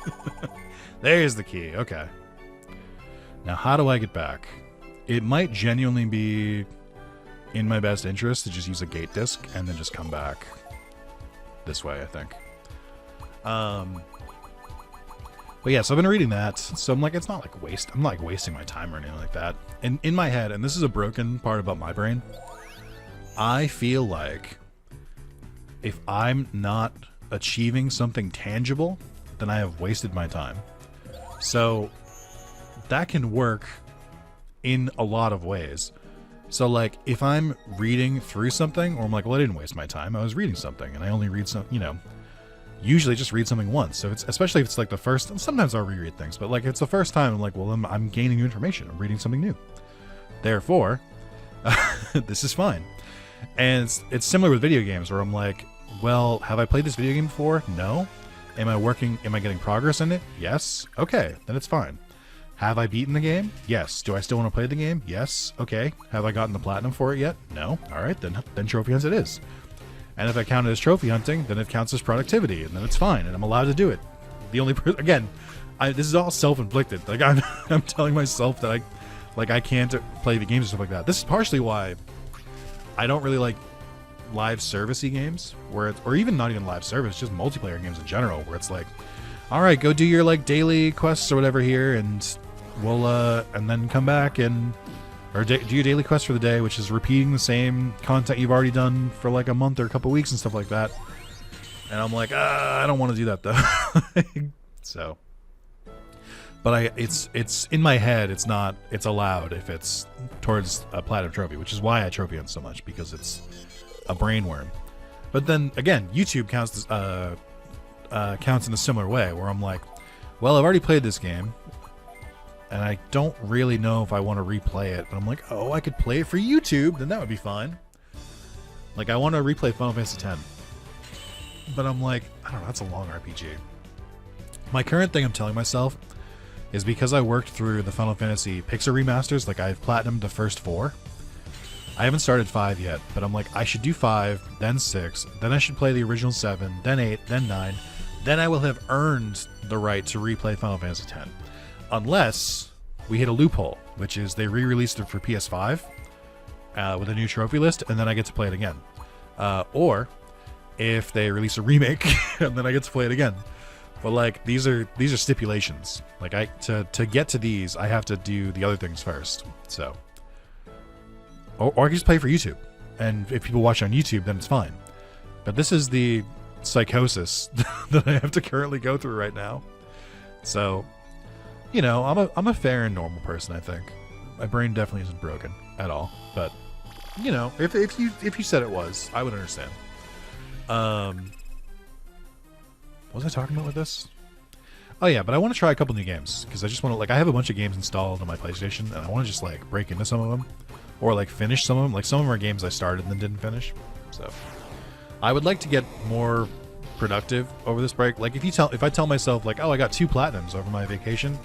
There's the key. Okay. Now, how do I get back? It might genuinely be in my best interest to just use a gate disk and then just come back this way, I think. But yeah, so I've been reading that. So I'm like, it's not like I'm not like wasting my time or anything like that. And in my head, and this is a broken part about my brain, I feel like if I'm not achieving something tangible, then I have wasted my time. So that can work in a lot of ways. So like if I'm reading through something, or I'm like, well, I didn't waste my time, I was reading something, and I only read some, usually just read something once. So it's, especially if it's like the first, sometimes I'll reread things, but like if it's the first time, I'm like, well, I'm gaining new information, I'm reading something new, therefore this is fine. And it's similar with video games, where I'm like, well, have I played this video game before? No. Am I getting progress in it? Yes. Okay, then it's fine. Have I beaten the game? Yes. Do I still want to play the game? Yes. Okay. Have I gotten the platinum for it yet? No. All right, then trophy hunts it is. And if I count it as trophy hunting, then it counts as productivity, and then it's fine, and I'm allowed to do it. The only again, this is all self-inflicted. Like I'm telling myself that I can't play the games and stuff like that. This is partially why I don't really like live servicey games, or even not even live service, just multiplayer games in general, where it's like, all right, go do your like daily quests or whatever here, and we'll and then come back or do your daily quest for the day, which is repeating the same content you've already done for like a month or a couple weeks and stuff like that. And I'm like, I don't want to do that though. So, but it's in my head, it's allowed if it's towards a platinum trophy, which is why I trophy hunt so much, because it's a brain worm. But then again, YouTube counts in a similar way, where I'm like, well, I've already played this game, and I don't really know if I want to replay it. But I'm like, oh, I could play it for YouTube, then that would be fine. Like, I want to replay Final Fantasy X. But I'm like, I don't know, that's a long RPG. My current thing I'm telling myself is, because I worked through the Final Fantasy Pixar remasters, like I've platinumed the first 4. I haven't started 5 yet, but I'm like, I should do 5, then 6, then I should play the original 7, then 8, then 9. Then I will have earned the right to replay Final Fantasy X. Unless we hit a loophole, which is they re-released it for PS5 with a new trophy list, and then I get to play it again. Or if they release a remake, and then I get to play it again. But like, these are stipulations. Like, to get to these, I have to do the other things first. So, or I can just play for YouTube, and if people watch on YouTube, then it's fine. But this is the psychosis that I have to currently go through right now. So, I'm a fair and normal person, I think. My brain definitely isn't broken at all. But, if you said it was, I would understand. What was I talking about with this? Oh yeah, but I want to try a couple new games, because I just want to, like, I have a bunch of games installed on my PlayStation, and I want to just like break into some of them, or like finish some of them. Like, some of them are games I started and then didn't finish. So I would like to get more productive over this break. Like, if I tell myself like, oh, I got 2 platinums over my vacation,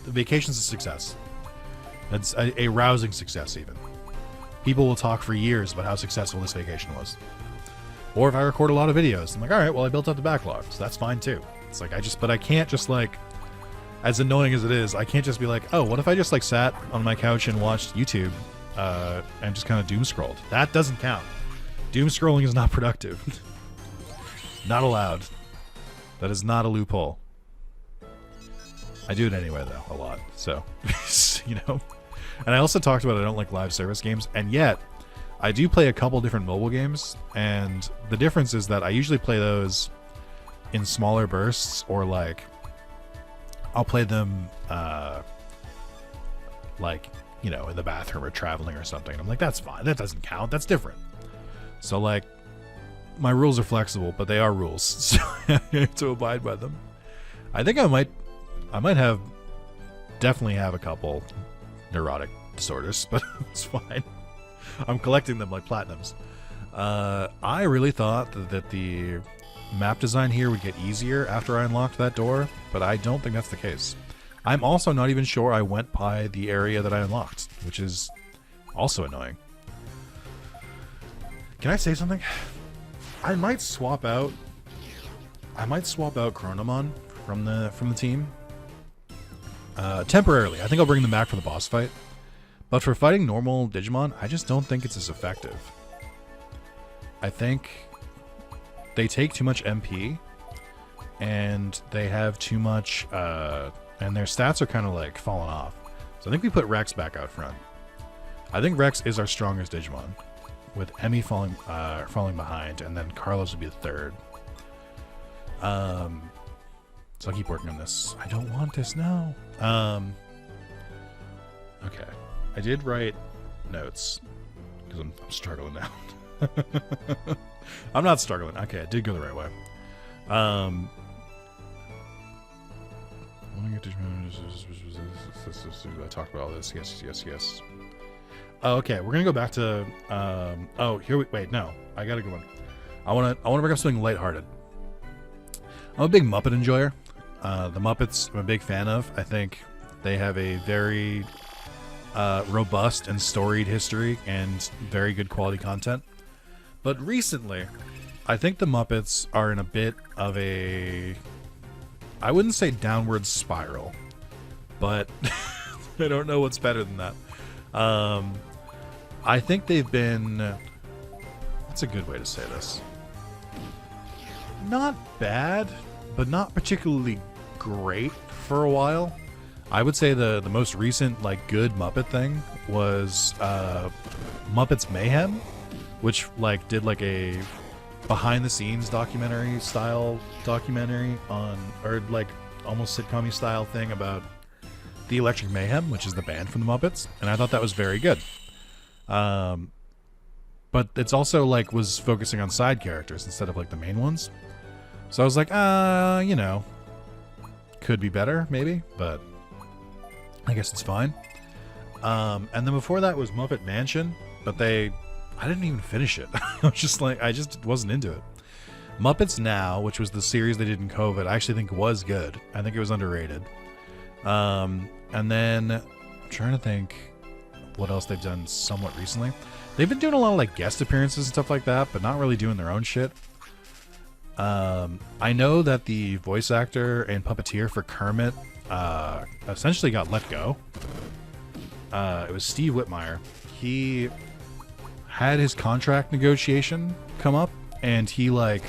the vacation's a success. It's a rousing success even. People will talk for years about how successful this vacation was. Or if I record a lot of videos, I'm like, all right, well, I built up the backlog, so that's fine too. It's like, but I can't just like, as annoying as it is, I can't just be like, oh, what if I just like sat on my couch and watched YouTube and just kind of doom scrolled? That doesn't count. Doom scrolling is not productive. Not allowed. That is not a loophole. I do it anyway, though, a lot. So, you know. And I also talked about I don't like live service games, and yet I do play a couple different mobile games, and the difference is that I usually play those in smaller bursts, or like I'll play them like, you know, in the bathroom or traveling or something. And I'm like, that's fine. That doesn't count. That's different. So like, my rules are flexible, but they are rules, so I have to abide by them. I think I might definitely have a couple neurotic disorders, but it's fine. I'm collecting them like platinums. I really thought that the map design here would get easier after I unlocked that door, but I don't think that's the case. I'm also not even sure I went by the area that I unlocked, which is also annoying. Can I say something? I might swap out Chronomon from the team. Temporarily. I think I'll bring them back for the boss fight. But for fighting normal Digimon, I just don't think it's as effective. I think they take too much MP, and they have too much, and their stats are kind of like falling off. So I think we put Rex back out front. I think Rex is our strongest Digimon, with Emmy falling behind, and then Carlos would be the third. So I'll keep working on this. I don't want this now. Okay. I did write notes because I'm struggling now. I'm not struggling. Okay, I did go the right way. I talked about all this. Yes. Oh, okay, we're gonna go back to. Wait, no, I got a good one. I want to bring up something lighthearted. I'm a big Muppet enjoyer. The Muppets, I'm a big fan of. I think they have a very robust and storied history and very good quality content. But recently, I think the Muppets are in a bit of a, I wouldn't say downward spiral, but I don't know what's better than that. I think they've been, what's a good way to say this? Not bad, but not particularly great for a while. I would say the most recent like good Muppet thing was Muppets Mayhem, which like did like a behind the scenes documentary on, or like almost sitcom-y style thing about the Electric Mayhem, which is the band from the Muppets, and I thought that was very good. But it's also like was focusing on side characters instead of like the main ones. So I was like, you know, could be better maybe, but I guess it's fine. And then before that was Muppet Mansion, but I didn't even finish it. I was just like, I just wasn't into it. Muppets Now, which was the series they did in COVID, I actually think was good. I think it was underrated. And then I'm trying to think what else they've done somewhat recently. They've been doing a lot of like guest appearances and stuff like that, but not really doing their own shit. I know that the voice actor and puppeteer for Kermit essentially got let go. It was Steve Whitmire. He had his contract negotiation come up, and he like,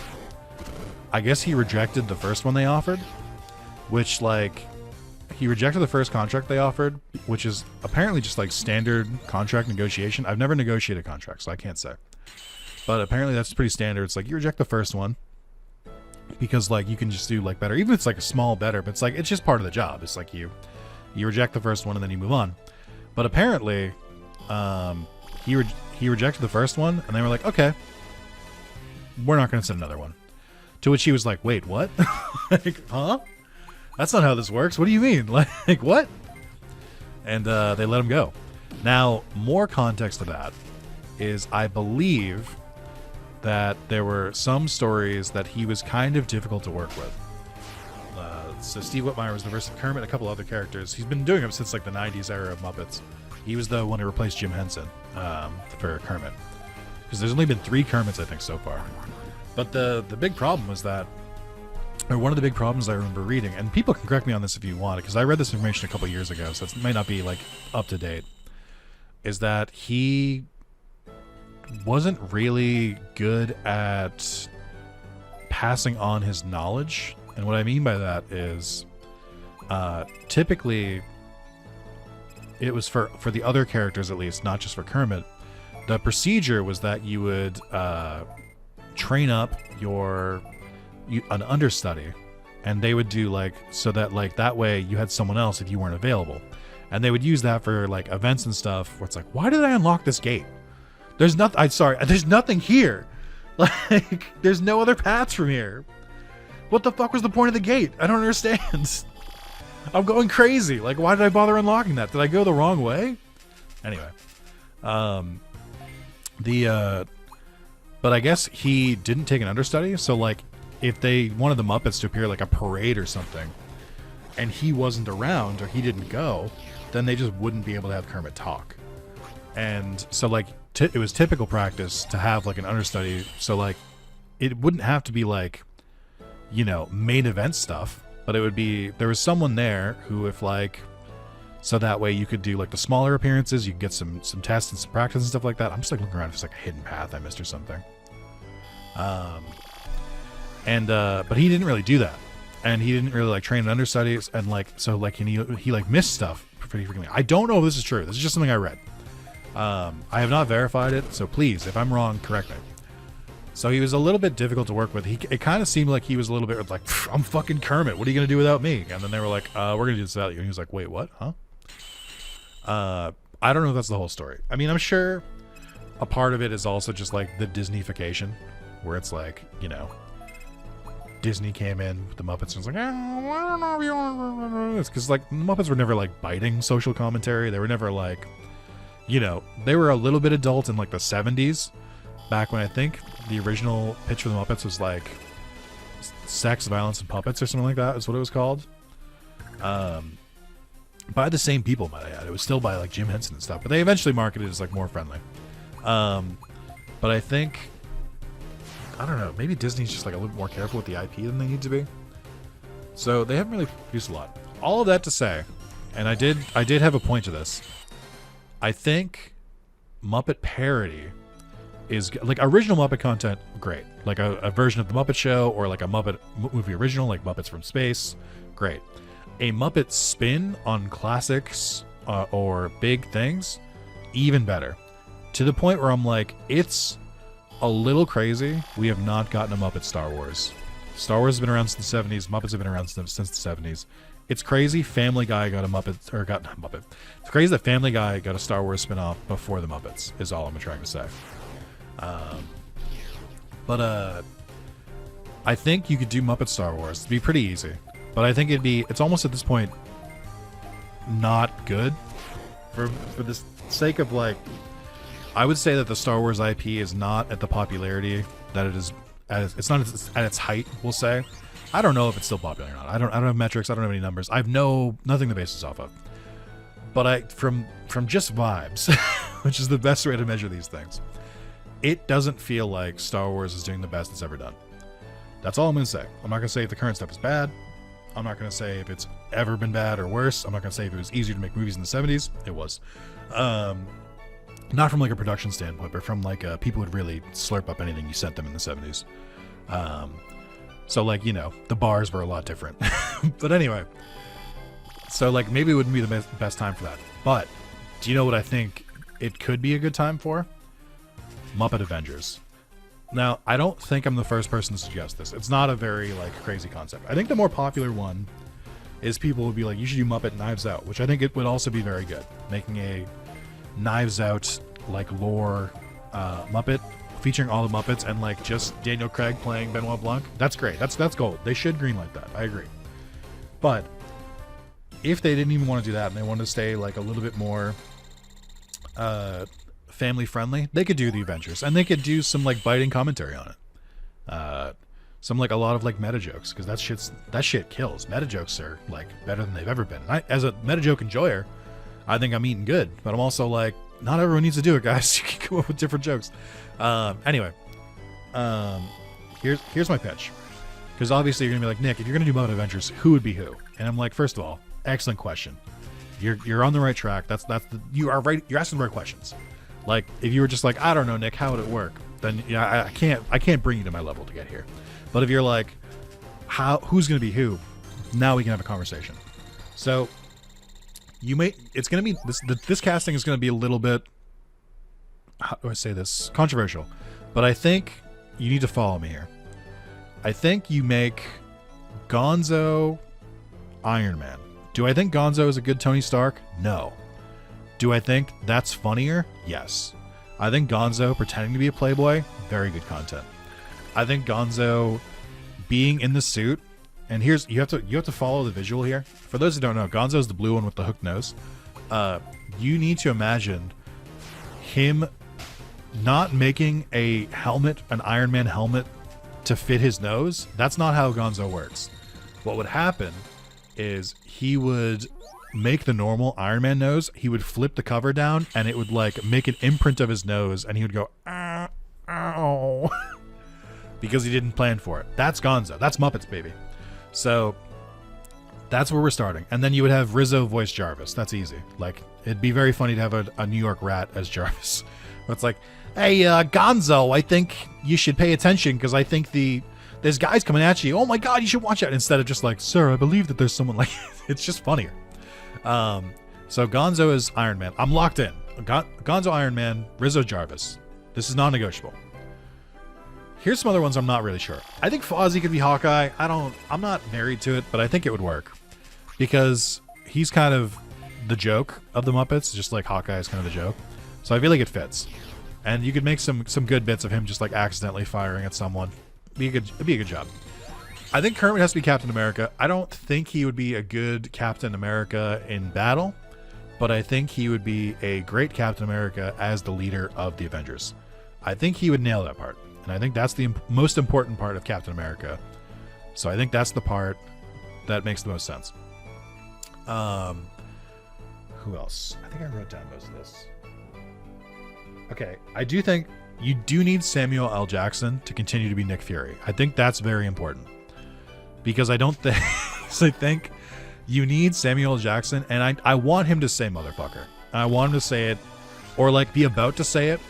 I guess he rejected the first one they offered, which like, he rejected the first contract they offered, which is apparently just like standard contract negotiation. I've never negotiated a contract, so I can't say. But apparently that's pretty standard. It's like you reject the first one because like you can just do like better, even if it's like a small better, but it's like it's just part of the job. It's like you reject the first one and then you move on. But apparently he rejected the first one, and they were like, okay, we're not going to send another one. To which he was like, wait, what? Like, huh? That's not how this works. What do you mean? Like what? And they let him go. Now, more context to that is I believe that there were some stories that he was kind of difficult to work with. So Steve Whitmire was the voice of Kermit, a couple other characters. He's been doing them since like the 90s era of Muppets. He was the one who replaced Jim Henson for Kermit. Because there's only been 3 Kermits, I think, so far. But the big problem was that, or one of the big problems I remember reading, and people can correct me on this if you want, because I read this information a couple years ago, so it might not be like up to date, is that he wasn't really good at passing on his knowledge. And what I mean by that is typically it was for the other characters, at least, not just for Kermit. The procedure was that you would train up an understudy, and they would do like, so that like that way you had someone else if you weren't available, and they would use that for like events and stuff where it's like, why did I unlock this gate? There's nothing here. Like, there's no other paths from here. What the fuck was the point of the gate? I don't understand. I'm going crazy. Like, why did I bother unlocking that? Did I go the wrong way? Anyway, but I guess he didn't take an understudy, so like, if they wanted the Muppets to appear like a parade or something, and he wasn't around or he didn't go, then they just wouldn't be able to have Kermit talk. And so like, it was typical practice to have like an understudy, so like, it wouldn't have to be like, you know, main event stuff, but it would be, there was someone there who, if like, so that way you could do like the smaller appearances, you could get some tests and some practice and stuff like that. I'm just like looking around if it's like a hidden path I missed or something. But he didn't really do that, and he didn't really like train an understudy, and like, so like he like missed stuff pretty frequently. I don't know if this is true. This is just something I read. I have not verified it, so please, if I'm wrong, correct me. So he was a little bit difficult to work with. It kind of seemed like he was a little bit like, I'm fucking Kermit. What are you gonna do without me? And then they were like, we're gonna do this without you. And he was like, wait, what? Huh? I don't know if that's the whole story. I mean, I'm sure a part of it is also just like the Disneyfication, where it's like, you know, Disney came in with the Muppets and was like, I don't know if you want this, because like the Muppets were never like biting social commentary. They were never like, you know, they were a little bit adult in like the 70s, back when I think the original pitch for the Muppets was like Sex, Violence, and Puppets or something like that is what it was called. By the same people, might I add. It was still by like Jim Henson and stuff, but they eventually marketed it as like more friendly. But I think, I don't know, maybe Disney's just like a little more careful with the IP than they need to be. So they haven't really produced a lot. All of that to say, and I did have a point to this. I think Muppet parody is like original Muppet content, great. Like a version of the Muppet Show, or like a Muppet movie original, like Muppets from Space, great. A Muppet spin on classics or big things, even better. To the point where I'm like, it's a little crazy we have not gotten a Muppet Star Wars. Star Wars has been around since the 70s. Muppets have been around since the 70s. It's crazy Family Guy got a Muppet, or got not Muppet. It's crazy that Family Guy got a Star Wars spinoff before the Muppets, is all I'm trying to say. I think you could do Muppet Star Wars. It'd be pretty easy. But I think it's almost at this point not good for the sake of like, I would say that the Star Wars IP is not at the popularity that it is. It's not at its height, we'll say. I don't know if it's still popular or not. I don't have metrics. I don't have any numbers. I have nothing to base this off of. But from just vibes, which is the best way to measure these things, it doesn't feel like Star Wars is doing the best it's ever done. That's all I'm going to say. I'm not going to say if the current stuff is bad. I'm not going to say if it's ever been bad or worse. I'm not going to say if it was easier to make movies in the 70s. It was. Not from like a production standpoint, but from like people would really slurp up anything you sent them in the 70s. So like, you know, the bars were a lot different. But anyway, so like maybe it wouldn't be the best time for that. But do you know what I think it could be a good time for? Muppet Avengers. Now, I don't think I'm the first person to suggest this. It's not a very like crazy concept. I think the more popular one is people would be like, you should do Muppet Knives Out, which I think it would also be very good. Making a Knives Out like lore Muppet featuring all the Muppets and like just Daniel Craig playing Benoit Blanc. That's great. That's gold. They should greenlight that. I agree. But if they didn't even want to do that and they wanted to stay like a little bit more family friendly, they could do the Avengers and they could do some like biting commentary on it. Some like a lot of like meta jokes, because that shit kills. Meta jokes are like better than they've ever been. And I, as a meta joke enjoyer, I think I'm eating good, but I'm also like, not everyone needs to do it, guys. You can come up with different jokes. Anyway, Here's my pitch. Because obviously you're gonna be like, Nick, if you're gonna do Muppet Adventures, who would be who? And I'm like, first of all, excellent question. You're on the right track. You are right. You're asking the right questions. Like if you were just like, I don't know, Nick, how would it work? Then yeah, I can't bring you to my level to get here. But if you're like, who's gonna be who? Now we can have a conversation. So it's gonna be this casting is gonna be a little bit, how do I say this, controversial, but I think you need to follow me here. I think you make Gonzo Iron Man. Do I think Gonzo is a good Tony Stark? No. Do I think that's funnier? Yes. I think Gonzo pretending to be a playboy, very good content. I think Gonzo being in the suit, and you have to follow the visual here. For those who don't know, Gonzo's the blue one with the hooked nose. You need to imagine him not making a helmet, an Iron Man helmet, to fit his nose. That's not how Gonzo works. What would happen is he would make the normal Iron Man nose, he would flip the cover down, and it would like make an imprint of his nose, and he would go, ow, because he didn't plan for it. That's Gonzo. That's Muppets, baby. So that's where we're starting. And then you would have Rizzo voice Jarvis. That's easy. Like, it'd be very funny to have a New York rat as Jarvis. It's like, hey, Gonzo, I think you should pay attention because I think there's guys coming at you. Oh my God, you should watch out. Instead of just like, sir, I believe that there's someone like, it's just funnier. So Gonzo is Iron Man. I'm locked in. Gonzo Iron Man, Rizzo Jarvis. This is non-negotiable. Here's some other ones I'm not really sure. I think Fozzie could be Hawkeye. I'm not married to it, but I think it would work because he's kind of the joke of the Muppets, just like Hawkeye is kind of the joke. So I feel like it fits. And you could make some good bits of him just like accidentally firing at someone. It'd be a good job. I think Kermit has to be Captain America. I don't think he would be a good Captain America in battle, but I think he would be a great Captain America as the leader of the Avengers. I think he would nail that part. And I think that's the most important part of Captain America. So I think that's the part that makes the most sense. Who else? I think I wrote down most of this. Okay, I do think you do need Samuel L. Jackson to continue to be Nick Fury. I think that's very important. Because I don't think... I think you need Samuel L. Jackson, and I want him to say motherfucker. I want him to say it, or like be about to say it,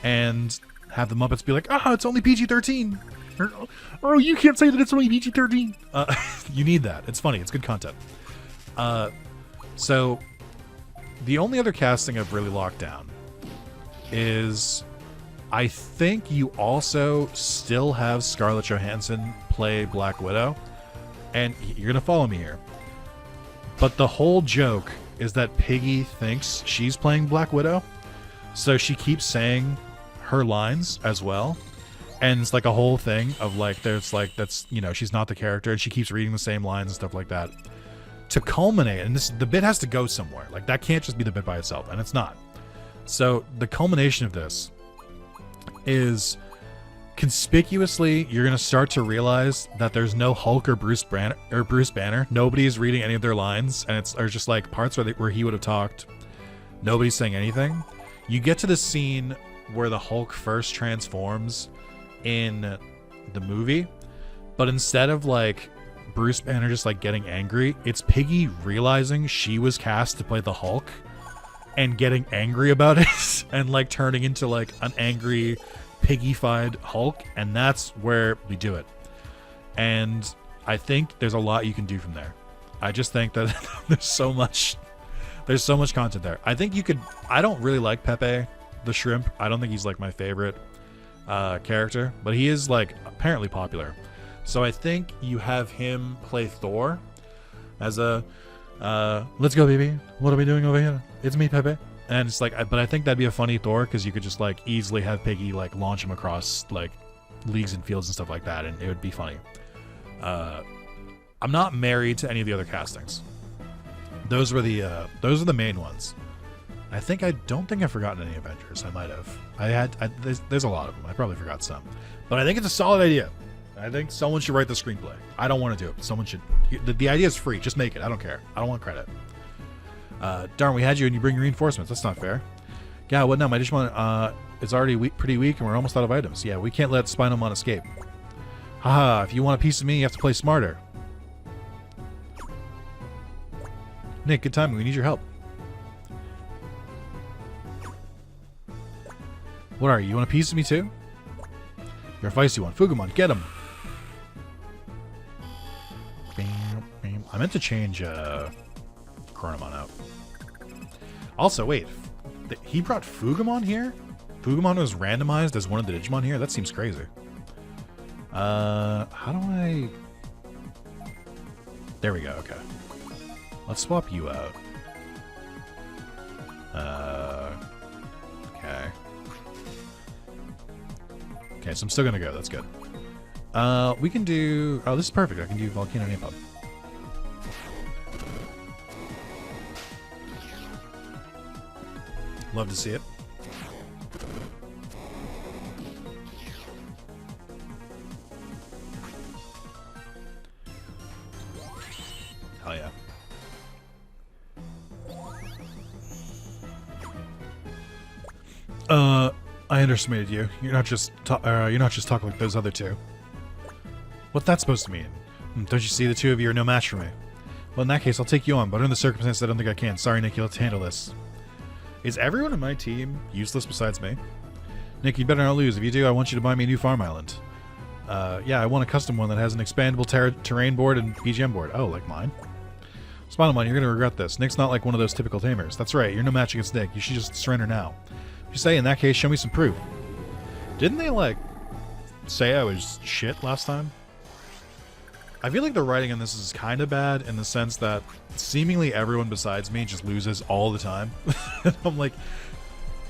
and have the Muppets be like, it's only PG-13. Oh, you can't say that it's only PG-13. You need that. It's funny. It's good content. So the only other casting I've really locked down is I think you also still have Scarlett Johansson play Black Widow. And you're going to follow me here. But the whole joke is that Piggy thinks she's playing Black Widow. So she keeps saying her lines as well. And it's like a whole thing of like, there's like, that's, you know, she's not the character and she keeps reading the same lines and stuff like that. To culminate, and the bit has to go somewhere. Like that can't just be the bit by itself, and it's not. So the culmination of this is conspicuously you're going to start to realize that there's no Hulk or Bruce Banner. Nobody's reading any of their lines, and it's just like parts where he would have talked. Nobody's saying anything. You get to the scene where the Hulk first transforms in the movie, but instead of like Bruce Banner just like getting angry, it's Piggy realizing she was cast to play the Hulk and getting angry about it and like turning into like an angry piggified Hulk, and that's where we do it. And I think there's a lot you can do from there. I just think that there's so much content there. I think you could, I don't really like Pepe the Shrimp. I don't think he's like my favorite character, but he is like apparently popular. So I think you have him play Thor as a let's go baby, what are we doing over here, it's me Pepe. And it's like, but I think that'd be a funny Thor because you could just like easily have Piggy like launch him across like leagues and fields and stuff like that, and it would be funny. I'm not married to any of the other castings. Those are the main ones. I don't think I've forgotten any Avengers. I might have. There's a lot of them. I probably forgot some, but I think it's a solid idea. I think someone should write the screenplay. I don't want to do it, but someone should. The idea is free. Just make it. I don't care. I don't want credit. Darn, we had you and you bring reinforcements. That's not fair. Yeah, what now? My Digimon is already pretty weak and we're almost out of items. Yeah, we can't let Spinalmon escape. Haha, if you want a piece of me, you have to play smarter. Nick, good timing. We need your help. What are you? You want a piece of me too? You're a feisty one. Fugumon, get him. I meant to change Chronomon out. Also, wait. He brought Fugumon here? Fugumon was randomized as one of the Digimon here? That seems crazy. How do I... There we go, okay. Let's swap you out. Okay. Okay, so I'm still gonna go. That's good. We can do... Oh, this is perfect. I can do Volcano Napalm. Love to see it. Hell yeah. I underestimated you. You're not just talking like those other two. What's that supposed to mean? Don't you see the two of you are no match for me? Well, in that case, I'll take you on, but under the circumstances, I don't think I can. Sorry, Nick, you'll have to handle this. Is everyone on my team useless besides me? Nick, you better not lose. If you do, I want you to buy me a new farm island. Yeah, I want a custom one that has an expandable terrain board and BGM board. Oh, like mine? Spinal Mind, you're going to regret this. Nick's not like one of those typical tamers. That's right, you're no match against Nick. You should just surrender now. If you say, in that case, show me some proof. Didn't they, like, say I was shit last time? I feel like the writing in this is kind of bad in the sense that seemingly everyone besides me just loses all the time. And I'm like,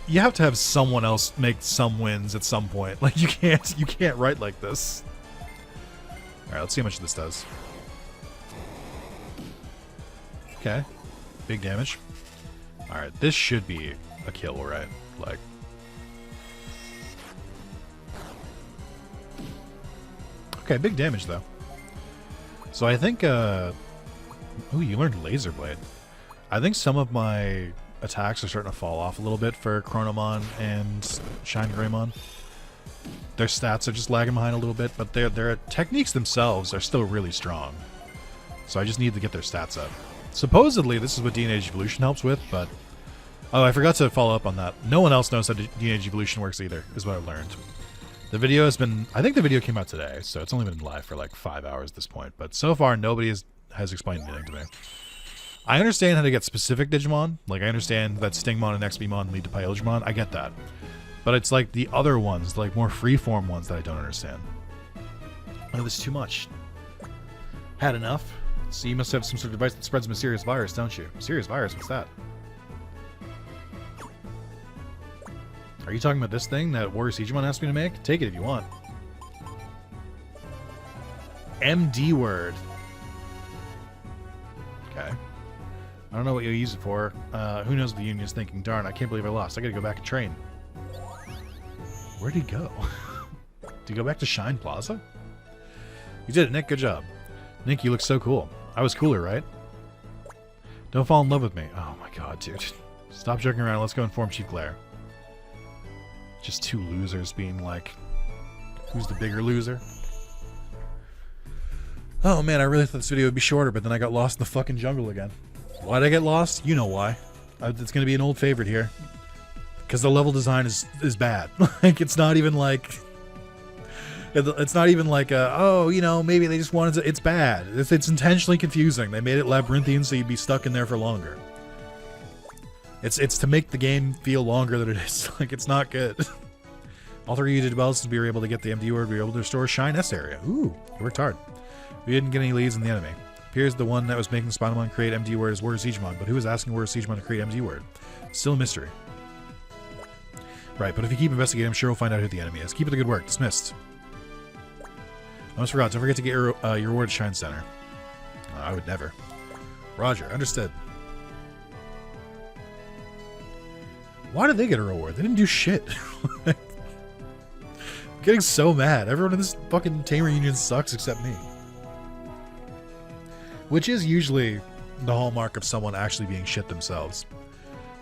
you have to have someone else make some wins at some point. Like, you can't write like this. Alright, let's see how much this does. Okay. Big damage. Alright, this should be a kill, right? Like... Okay, big damage, though. So I think, ooh, you learned Laser Blade. I think some of my attacks are starting to fall off a little bit for Chronomon and Shine Greymon. Their stats are just lagging behind a little bit, but their techniques themselves are still really strong. So I just need to get their stats up. Supposedly, this is what DNA Evolution helps with, but... Oh, I forgot to follow up on that. No one else knows how DNA Evolution works either, is what I've learned. The video has been... I think the video came out today, so it's only been live for like 5 hours at this point. But so far, nobody has explained anything to me. I understand how to get specific Digimon. Like, I understand that Stingmon and XBmon lead to Pyogemon. I get that. But it's like the other ones, like more freeform ones that I don't understand. Oh, this is too much. Had enough? So you must have some sort of device that spreads a mysterious virus, don't you? Mysterious virus? What's that? Are you talking about this thing that Warrior Siegemon asked me to make? Take it if you want. MD word. Okay. I don't know what you'll use it for. Who knows what the Union's thinking. Darn, I can't believe I lost. I gotta go back and train. Where'd he go? Did he go back to Shine Plaza? You did it, Nick. Good job. Nick, you look so cool. I was cooler, right? Don't fall in love with me. Oh my god, dude. Stop joking around. Let's go inform Chief Glare. Just two losers being like, who's the bigger loser? Oh man, I really thought this video would be shorter, but then I got lost in the fucking jungle again. Why'd I get lost? You know why. It's gonna be an old favorite here. Because the level design is bad. Like, it's not even like... It's not even like, oh, you know, maybe they just wanted to... It's bad. It's intentionally confusing. They made it labyrinthian so you'd be stuck in there for longer. It's to make the game feel longer than it is. Like, it's not good. All three of you did well since we were able to get the MD word. We were able to restore Shine S area. Ooh, you worked hard. We didn't get any leads in the enemy. Appears the one that was making Spider-Man create MD word is Warrior Siegemon, but who was asking Warrior Siegemon to create MD word? Still a mystery. Right, but if you keep investigating, I'm sure we'll find out who the enemy is. Keep up the good work. Dismissed. I almost forgot. Don't forget to get your reward at Shine Center. I would never. Roger. Understood. Why did they get a reward? They didn't do shit. I'm getting so mad. Everyone in this fucking Tamer Union sucks except me. Which is usually the hallmark of someone actually being shit themselves.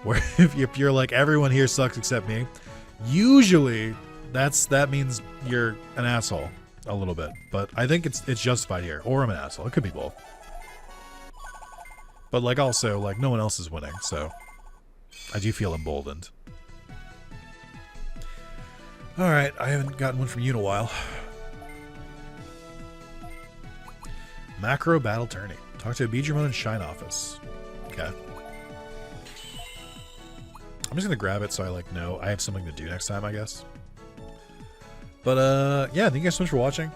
Where if you're like, everyone here sucks except me, usually that means you're an asshole. a little bit, but I think it's justified here. Or I'm an asshole. It could be both. But like also, like no one else is winning, so I do feel emboldened. Alright, I haven't gotten one from you in a while. Macro Battle Tourney. Talk to a Digimon in Shine office. Okay. I'm just gonna grab it so I like know I have something to do next time, I guess. But yeah, thank you guys so much for watching.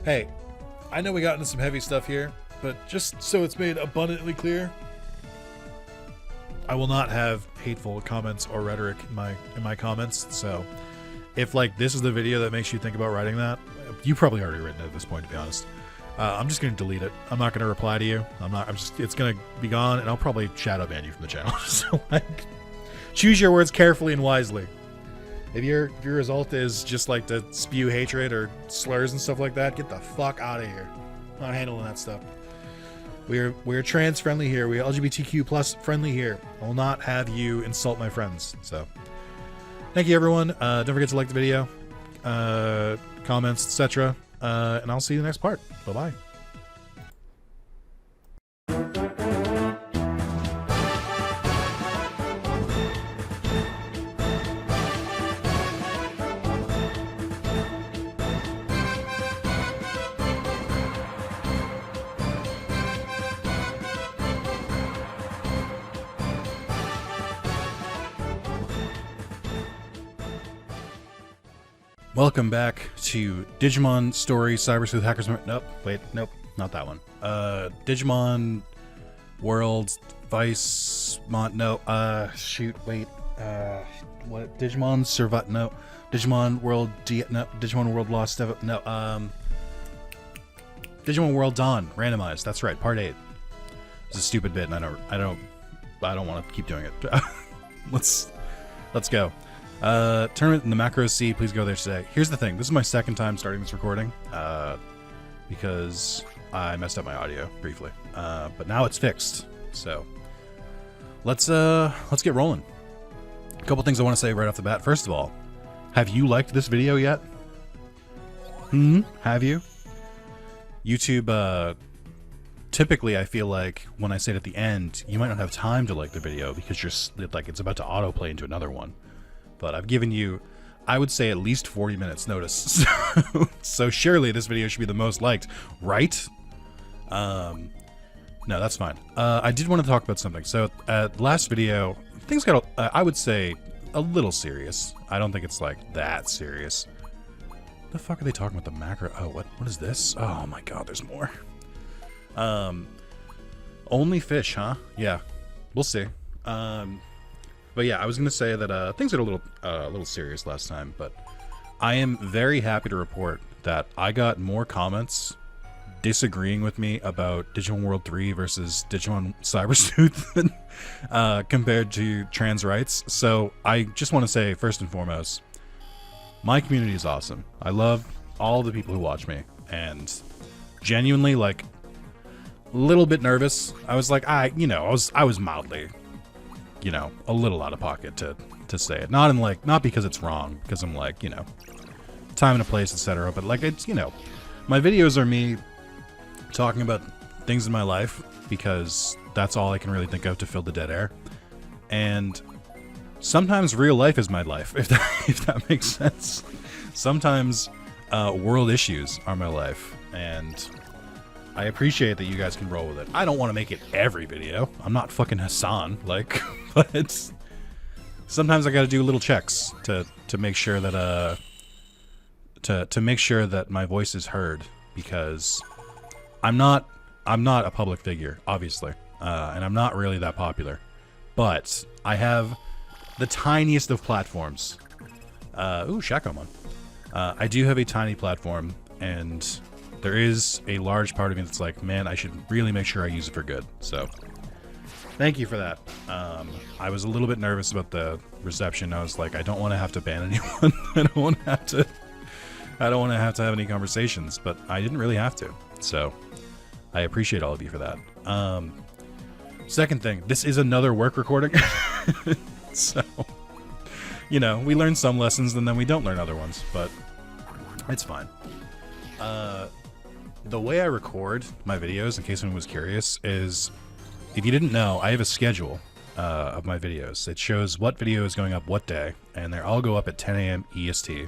Hey, I know we got into some heavy stuff here, but just so it's made abundantly clear, I will not have hateful comments or rhetoric in my comments. So if like this is the video that makes you think about writing that, you probably already written it at this point, to be honest. I'm just gonna delete it. I'm not gonna reply to you. It's gonna be gone, and I'll probably shadow ban you from the channel. So like, choose your words carefully and wisely. If your result is just like to spew hatred or slurs and stuff like that, get the fuck out of here. I'm not handling that stuff. We're trans friendly here. We're LGBTQ plus friendly here. I will not have you insult my friends. So thank you, everyone. Don't forget to like the video, comments, etc. And I'll see you in the next part. Bye-bye. Welcome back to Digimon Story Cyber Sleuth Hackers. Nope, wait, nope, not that one. Digimon World Vice shoot, wait, what? Digimon Survive? No, Digimon World no, Digimon World Lost. No, Digimon World Dawn Randomized. That's right, Part 8. It's a stupid bit, and I don't want to keep doing it. Let's go. Tournament in the Macro C, please go there today. Here's the thing, this is my second time starting this recording, because I messed up my audio briefly, but now it's fixed, so let's get rolling. A couple things I want to say right off the bat. First of all, have you liked this video yet? Have you? YouTube, typically I feel like when I say it at the end, you might not have time to like the video because you're like, it's about to autoplay into another one. But I've given you, I would say, at least 40 minutes notice. So surely this video should be the most liked, right? No, that's fine. I did want to talk about something. So last video, things got, I would say, a little serious. I don't think it's like that serious. The fuck are they talking about the macro? Oh, what is this? Oh my god, there's more. Only fish, huh? Yeah, we'll see. But yeah, I was gonna say that things got a little serious last time, but I am very happy to report that I got more comments disagreeing with me about Digimon World 3 versus Digimon Cyber Sleuth compared to trans rights. So I just want to say, first and foremost, my community is awesome. I love all the people who watch me, and genuinely, like, a little bit nervous. I was like, I was mildly, a little out of pocket to say it. Not because it's wrong, because I'm like, time and a place, etc. But like, it's, my videos are me talking about things in my life because that's all I can really think of to fill the dead air. And sometimes real life is my life, if that makes sense. Sometimes world issues are my life, and I appreciate that you guys can roll with it. I don't want to make it every video. I'm not fucking Hassan, like, but sometimes I got to do little checks to make sure that to make sure that my voice is heard, because I'm not a public figure, obviously, and I'm not really that popular, but I have the tiniest of platforms. Ooh, Shakomon. I do have a tiny platform, and there is a large part of me that's like, man, I should really make sure I use it for good. So thank you for that. I was a little bit nervous about the reception. I was like, I don't want to have to ban anyone. I don't want to have any conversations, but I didn't really have to. So I appreciate all of you for that. Second thing, this is another work recording. So, we learn some lessons and then we don't learn other ones, but it's fine. The way I record my videos, in case anyone was curious, is if you didn't know, I have a schedule of my videos. It shows what video is going up what day, and they all go up at 10 a.m. EST.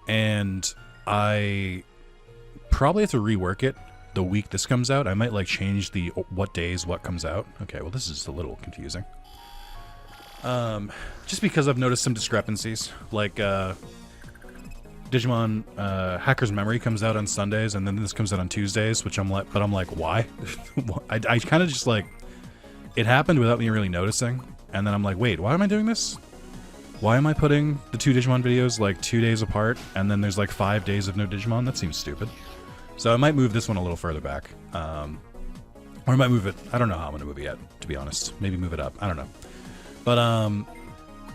And I probably have to rework it the week this comes out. I might like change the what days what comes out. Okay, well this is a little confusing. Just because I've noticed some discrepancies, like Digimon Hacker's Memory comes out on Sundays, and then this comes out on Tuesdays, which I'm like, why? I kind of just like, it happened without me really noticing, and then I'm like, wait, why am I doing this? Why am I putting the 2 Digimon videos like 2 days apart, and then there's like 5 days of no Digimon? That seems stupid. So I might move this one a little further back. Or I might move it, I don't know how I'm going to move it yet, to be honest. Maybe move it up, I don't know. But,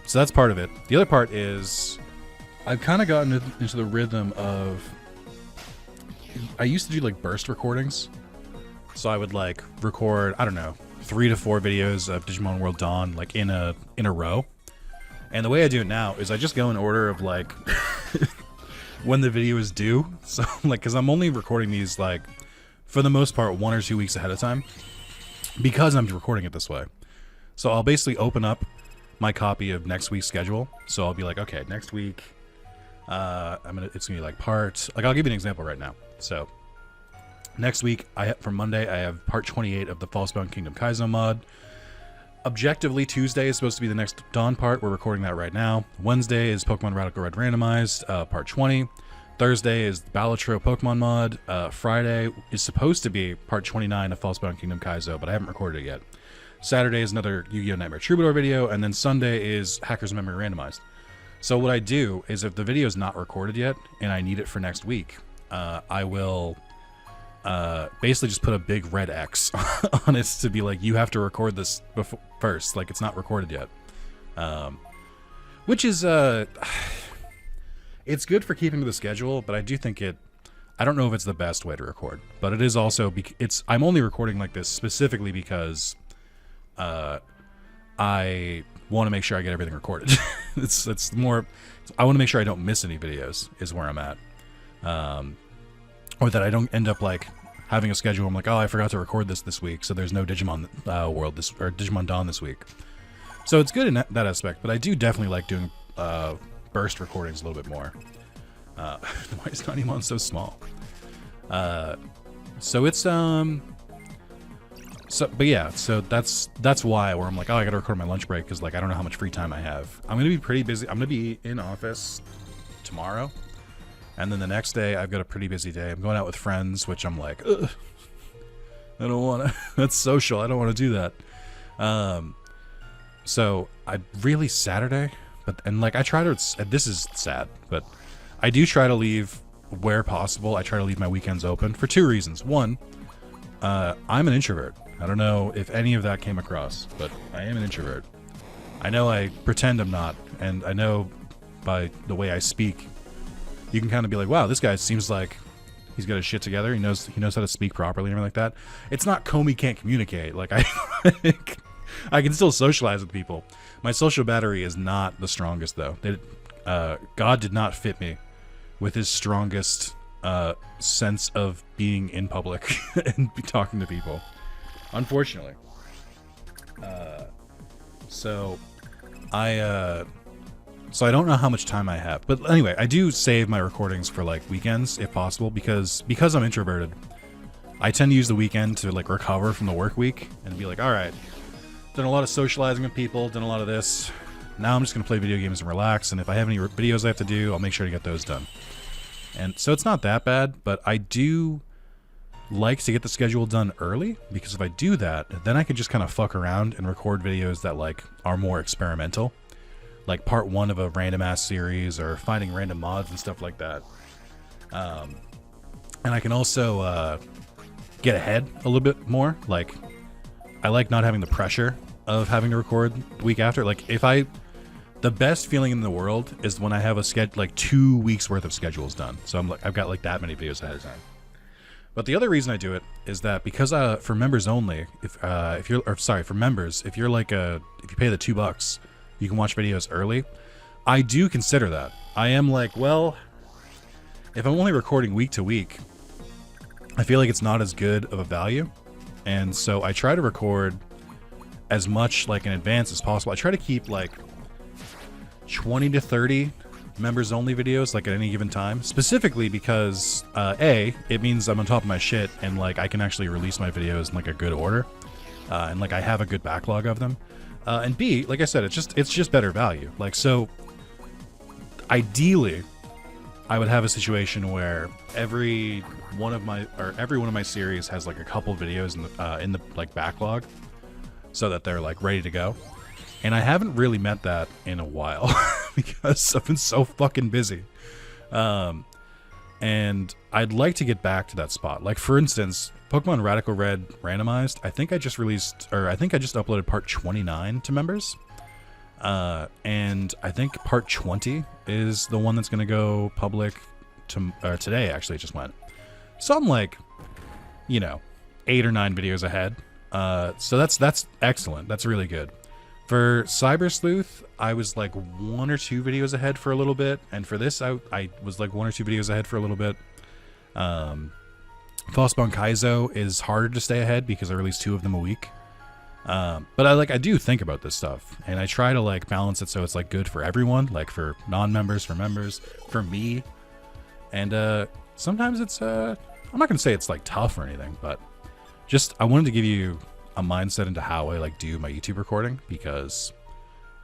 so that's part of it. The other part is, I've kind of gotten into the rhythm of, I used to do like burst recordings. So I would like record, I don't know, 3 to 4 videos of Digimon World Dawn like in a row. And the way I do it now is I just go in order of like when the video is due. So like, cause I'm only recording these like for the most part 1 or 2 weeks ahead of time because I'm recording it this way. So I'll basically open up my copy of next week's schedule. So I'll be like, okay, next week, it's gonna be like part, like I'll give you an example right now. So next week, for Monday, I have part 28 of the Falsebound Kingdom Kaizo mod. Objectively, Tuesday is supposed to be the next Dawn part. We're recording that right now. Wednesday is Pokemon Radical Red Randomized, part 20. Thursday is Balatro Pokemon mod. Friday is supposed to be part 29 of Falsebound Kingdom Kaizo, but I haven't recorded it yet. Saturday is another Yu-Gi-Oh! Nightmare Troubadour video, and then Sunday is Hacker's Memory Randomized. So what I do is if the video is not recorded yet, and I need it for next week, I will basically just put a big red X on it to be like, you have to record this first, like it's not recorded yet. Which is, it's good for keeping to the schedule, but I do think I don't know if it's the best way to record, but it is also, I'm only recording like this specifically because I want to make sure I get everything recorded. it's more, I want to make sure I don't miss any videos is where I'm at. Or that I don't end up like having a schedule. I'm like, oh, I forgot to record this week, so there's no Digimon World or Digimon Dawn this week. So it's good in that aspect, but I do definitely like doing burst recordings a little bit more. Why is Digimon so small? So it's but yeah, so that's why where I'm like, oh, I gotta record my lunch break because like I don't know how much free time I have. I'm gonna be pretty busy. I'm gonna be in office tomorrow. And then the next day, I've got a pretty busy day. I'm going out with friends, which I'm like, ugh, I don't want to. That's social. I don't want to do that. So I really Saturday, and like I try to. This is sad, but I do try to leave where possible. I try to leave my weekends open for 2 reasons. One, I'm an introvert. I don't know if any of that came across, but I am an introvert. I know I pretend I'm not, and I know by the way I speak, you can kind of be like, wow, this guy seems like he's got his shit together. He knows how to speak properly and everything like that. It's not Comey can't communicate. Like I can still socialize with people. My social battery is not the strongest though. God did not fit me with his strongest sense of being in public and talking to people, unfortunately. So I don't know how much time I have, but anyway, I do save my recordings for like weekends if possible because I'm introverted. I tend to use the weekend to like recover from the work week and be like, all right, done a lot of socializing with people, done a lot of this. Now I'm just gonna play video games and relax. And if I have any videos I have to do, I'll make sure to get those done. And so it's not that bad, but I do like to get the schedule done early because if I do that, then I can just kind of fuck around and record videos that like are more experimental. Like part 1 of a random ass series or finding random mods and stuff like that. And I can also get ahead a little bit more. Like I like not having the pressure of having to record the week after. Like the best feeling in the world is when I have a schedule, like 2 weeks worth of schedules done. So I've got like that many videos ahead of time. But the other reason I do it is that because for members only, for members, if you pay the $2, you can watch videos early. I do consider that. I am like, well, if I'm only recording week to week, I feel like it's not as good of a value. And so I try to record as much like in advance as possible. I try to keep like 20 to 30 members only videos like at any given time, specifically because it means I'm on top of my shit and like I can actually release my videos in like a good order, and like I have a good backlog of them, and B, like I said, it's just better value. Like, so ideally I would have a situation where every one of my series has like a couple videos in the like backlog, so that they're like ready to go. And I haven't really met that in a while because I've been so fucking busy. And I'd like to get back to that spot. Like, for instance, Pokemon Radical Red Randomized, I think I just uploaded part 29 to members. And I think part 20 is the one that's going to go public today, actually. It just went. So I'm like, 8 or 9 videos ahead. So that's excellent. That's really good. For Cyber Sleuth, I was like 1 or 2 videos ahead for a little bit, and for this, I was like 1 or 2 videos ahead for a little bit. Frostbound Kaizo is harder to stay ahead because I release 2 of them a week. But I do think about this stuff, and I try to like balance it so it's like good for everyone, like for non-members, for members, for me, and sometimes it's I'm not gonna say it's like tough or anything, but just I wanted to give you a mindset into how I like do my YouTube recording, because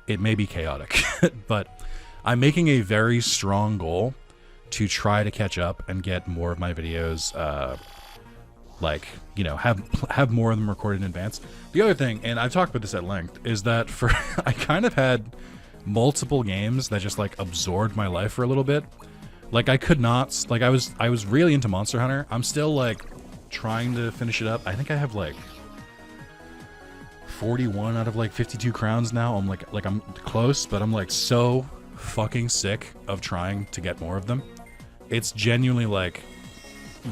it may be chaotic, but I'm making a very strong goal to try to catch up and get more of my videos, have more of them recorded in advance. The other thing, and I've talked about this at length, is that I kind of had multiple games that just like absorbed my life for a little bit. Like I could not, like I was really into Monster Hunter. I'm still like trying to finish it up. I think I have like 41 out of like 52 crowns now. I'm like I'm close, but I'm like so fucking sick of trying to get more of them. It's genuinely like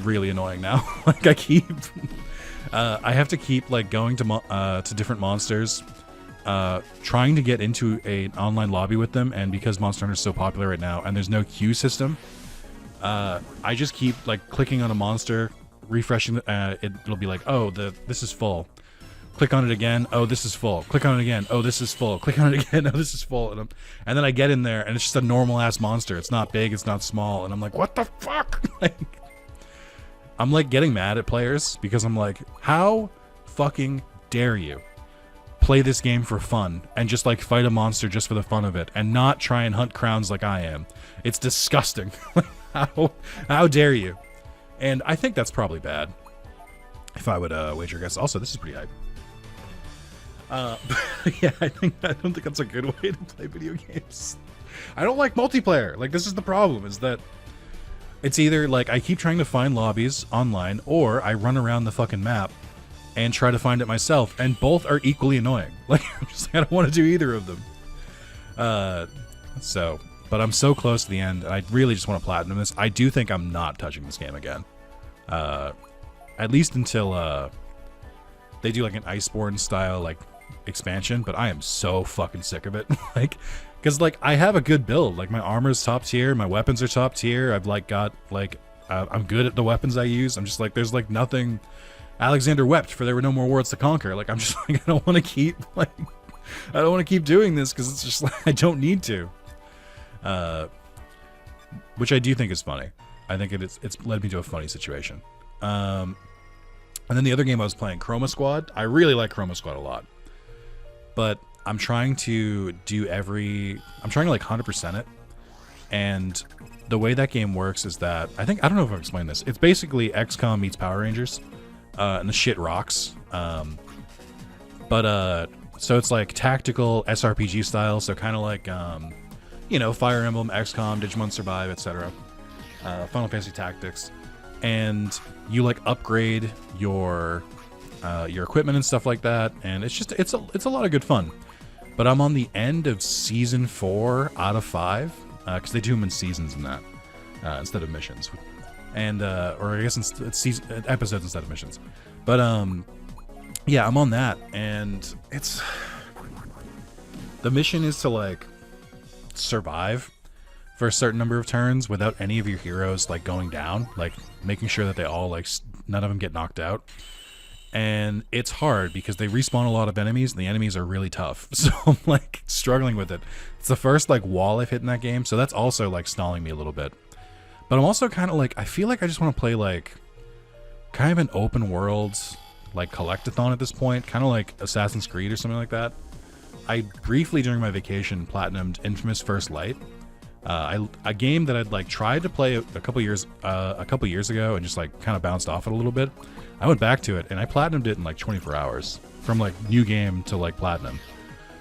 really annoying now. Like I have to keep like going to different monsters, trying to get into an online lobby with them, and because Monster Hunter is so popular right now and there's no queue system, I just keep like clicking on a monster, refreshing it'll be like, oh, this is full. Click on it again. Oh, this is full. Click on it again. Oh, this is full. Click on it again. Oh, this is full. And then I get in there, and it's just a normal ass monster. It's not big. It's not small. And I'm like, what the fuck? Like, I'm like getting mad at players because I'm like, how fucking dare you play this game for fun and just like fight a monster just for the fun of it and not try and hunt crowns like I am? It's disgusting. How dare you? And I think that's probably bad. If I would wager a guess. Also, this is pretty hype. Yeah, I don't think that's a good way to play video games. I don't like multiplayer. Like, this is the problem, is that it's either like I keep trying to find lobbies online, or I run around the fucking map and try to find it myself, and both are equally annoying. Like, I'm just like, I don't want to do either of them. But I'm so close to the end, and I really just want to platinum this. I do think I'm not touching this game again. At least until they do like an Iceborne style like expansion, but I am so fucking sick of it. Like, because like I have a good build, like my armor's top tier, my weapons are top tier, I've like got like I'm good at the weapons I use. I'm just like, there's like nothing. Alexander wept for there were no more worlds to conquer. Like, I'm just like, I don't want to keep doing this because it's just like I don't need to, which I do think is funny. I think it's led me to a funny situation. And then the other game I was playing, Chroma Squad. I really like Chroma Squad a lot, but I'm trying to like 100% it. And the way that game works is that I don't know if I've explained this. It's basically XCOM meets Power Rangers, and the shit rocks. So it's like tactical SRPG style. So kind of like, Fire Emblem, XCOM, Digimon Survive, etc. Final Fantasy Tactics. And you like upgrade your equipment and stuff like that, and it's a lot of good fun. But I'm on the end of season 4 out of 5, because they do them in seasons in that instead of missions, and or I guess it's episodes instead of missions. But yeah, I'm on that, and the mission is to like survive for a certain number of turns without any of your heroes like going down, like making sure that they all like none of them get knocked out. And it's hard because they respawn a lot of enemies and the enemies are really tough. So I'm like struggling with it. It's the first like wall I've hit in that game, so that's also like stalling me a little bit. But I'm also kind of like, I feel like I just want to play like kind of an open world like collectathon at this point, kind of like Assassin's Creed or something like that. I briefly during my vacation platinumed Infamous First Light. A game that I'd like tried to play a couple years ago and just like kind of bounced off it a little bit. I went back to it and I platinumed it in like 24 hours from like new game to like platinum.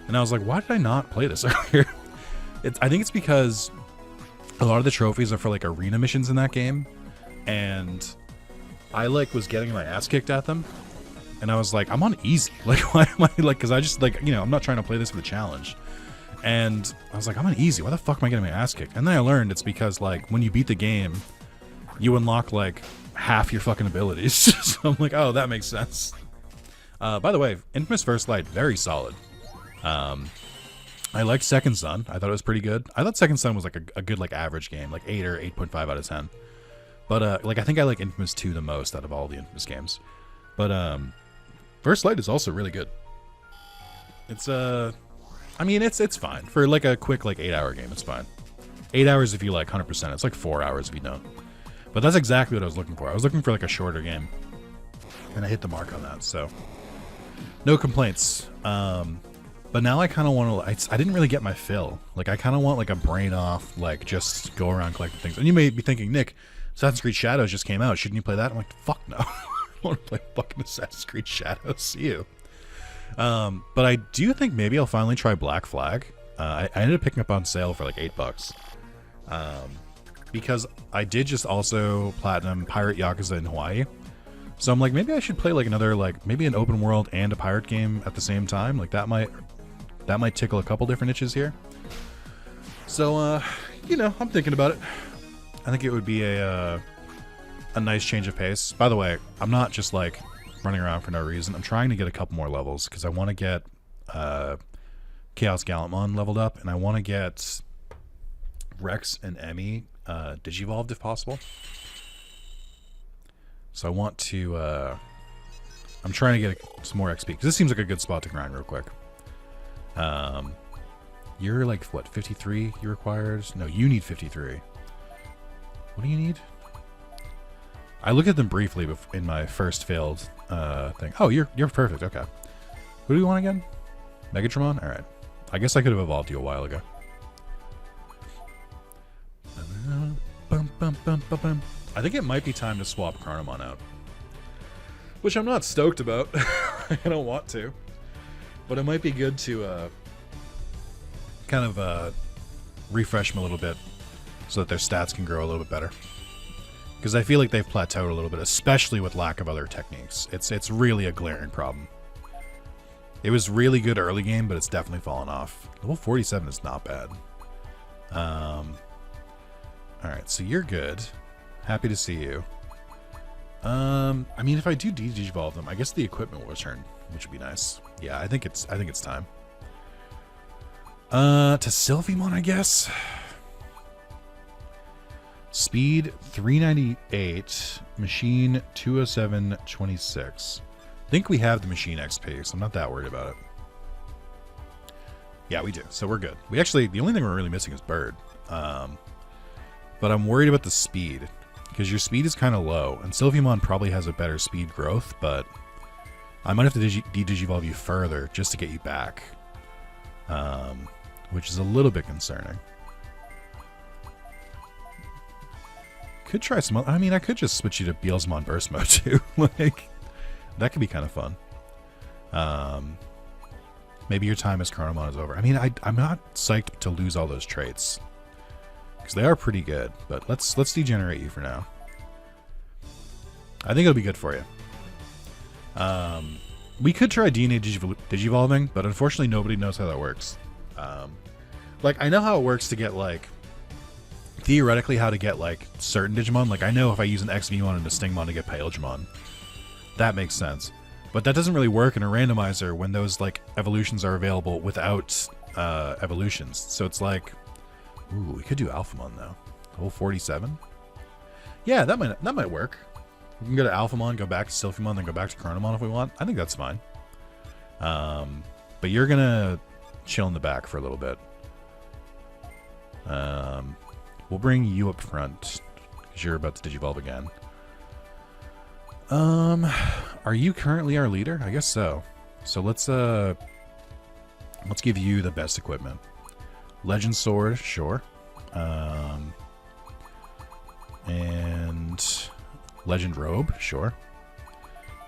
And I was like, why did I not play this earlier? I think it's because a lot of the trophies are for like arena missions in that game, and I like was getting my ass kicked at them, and I was like, I'm on easy. Like, why am I like? Because I just like, you know, I'm not trying to play this for the challenge. And I was like, I'm on easy. Why the fuck am I getting my ass kicked? And then I learned it's because like when you beat the game, you unlock like half your fucking abilities. So I'm like, oh, that makes sense. By the way, Infamous First Light, very solid. I liked Second Son. I thought it was pretty good. I thought Second Son was like a good like average game, like 8 or 8.5 out of 10. But like I think I like Infamous 2 the most out of all the Infamous games. But First Light is also really good. It's I mean it's fine for like a quick like 8-hour game. It's fine. 8 hours if you like 100%. It's like 4 hours if you don't. But that's exactly what I was looking for. I was looking for like a shorter game, and I hit the mark on that. So no complaints. But now I kind of want to. I didn't really get my fill. Like I kind of want like a brain off, like just go around collecting things. And you may be thinking, Nick, Assassin's Creed Shadows just came out. Shouldn't you play that? I'm like, fuck no. I want to play fucking Assassin's Creed Shadows. See you. But I do think maybe I'll finally try Black Flag. I ended up picking up on sale for like $8. Because I did just also platinum Pirate Yakuza in Hawaii. So I'm like, maybe I should play like another, like maybe an open world and a pirate game at the same time. Like that might tickle a couple different itches here. So, you know, I'm thinking about it. I think it would be a nice change of pace. By the way, I'm not just like running around for no reason. I'm trying to get a couple more levels because I want to get Chaos Gallantmon leveled up, and I want to get Rex and Emmy Digivolved if possible. So I want to, I'm trying to get some more XP, because this seems like a good spot to grind real quick. You're like, what, 53 you required? No, you need 53. What do you need? I looked at them briefly in my first failed thing. Oh, you're perfect, okay. Who do you want again? Megatron? Alright. I guess I could have evolved you a while ago. I think it might be time to swap Chronomon out. Which I'm not stoked about. I don't want to. But it might be good to kind of refresh them a little bit so that their stats can grow a little bit better. Because I feel like they've plateaued a little bit, especially with lack of other techniques. It's really a glaring problem. It was really good early game, but it's definitely fallen off. Level 47 is not bad. Alright, so you're good. Happy to see you. I mean, if I do Digivolve them, I guess the equipment will return, which would be nice. Yeah, I think it's time. To Sylphimon, I guess. Speed 398, machine 207.26. I think we have the machine XP, so I'm not that worried about it. Yeah, we do, so we're good. We actually, the only thing we're really missing is Bird. But I'm worried about the speed, because your speed is kind of low, and Sylphimon probably has a better speed growth, but I might have to de-digivolve you further just to get you back, which is a little bit concerning. Could try some. I mean, I could just switch you to Beelzemon Burst Mode too. Like, that could be kind of fun. Maybe your time as Chronomon is over. I mean, I'm not psyched to lose all those traits, because they are pretty good. But let's degenerate you for now. I think it'll be good for you. We could try DNA digivolving, but unfortunately nobody knows how that works. Like, I know how it works to get, like, theoretically how to get, like, certain Digimon. Like, I know if I use an XVmon and a Stingmon to get Pailgemon. That makes sense. But that doesn't really work in a randomizer when those, like, evolutions are available without evolutions. So it's like, Ooh, we could do Alphamon though. Level 47. Yeah, that might work. We can go to Alphamon, go back to Sylphimon, then go back to Chronomon if we want. I think that's fine. But you're gonna chill in the back for a little bit. We'll bring you up front because you're about to Digivolve again. Are you currently our leader? I guess so. So let's give you the best equipment. Legend Sword, sure. And Legend Robe, sure.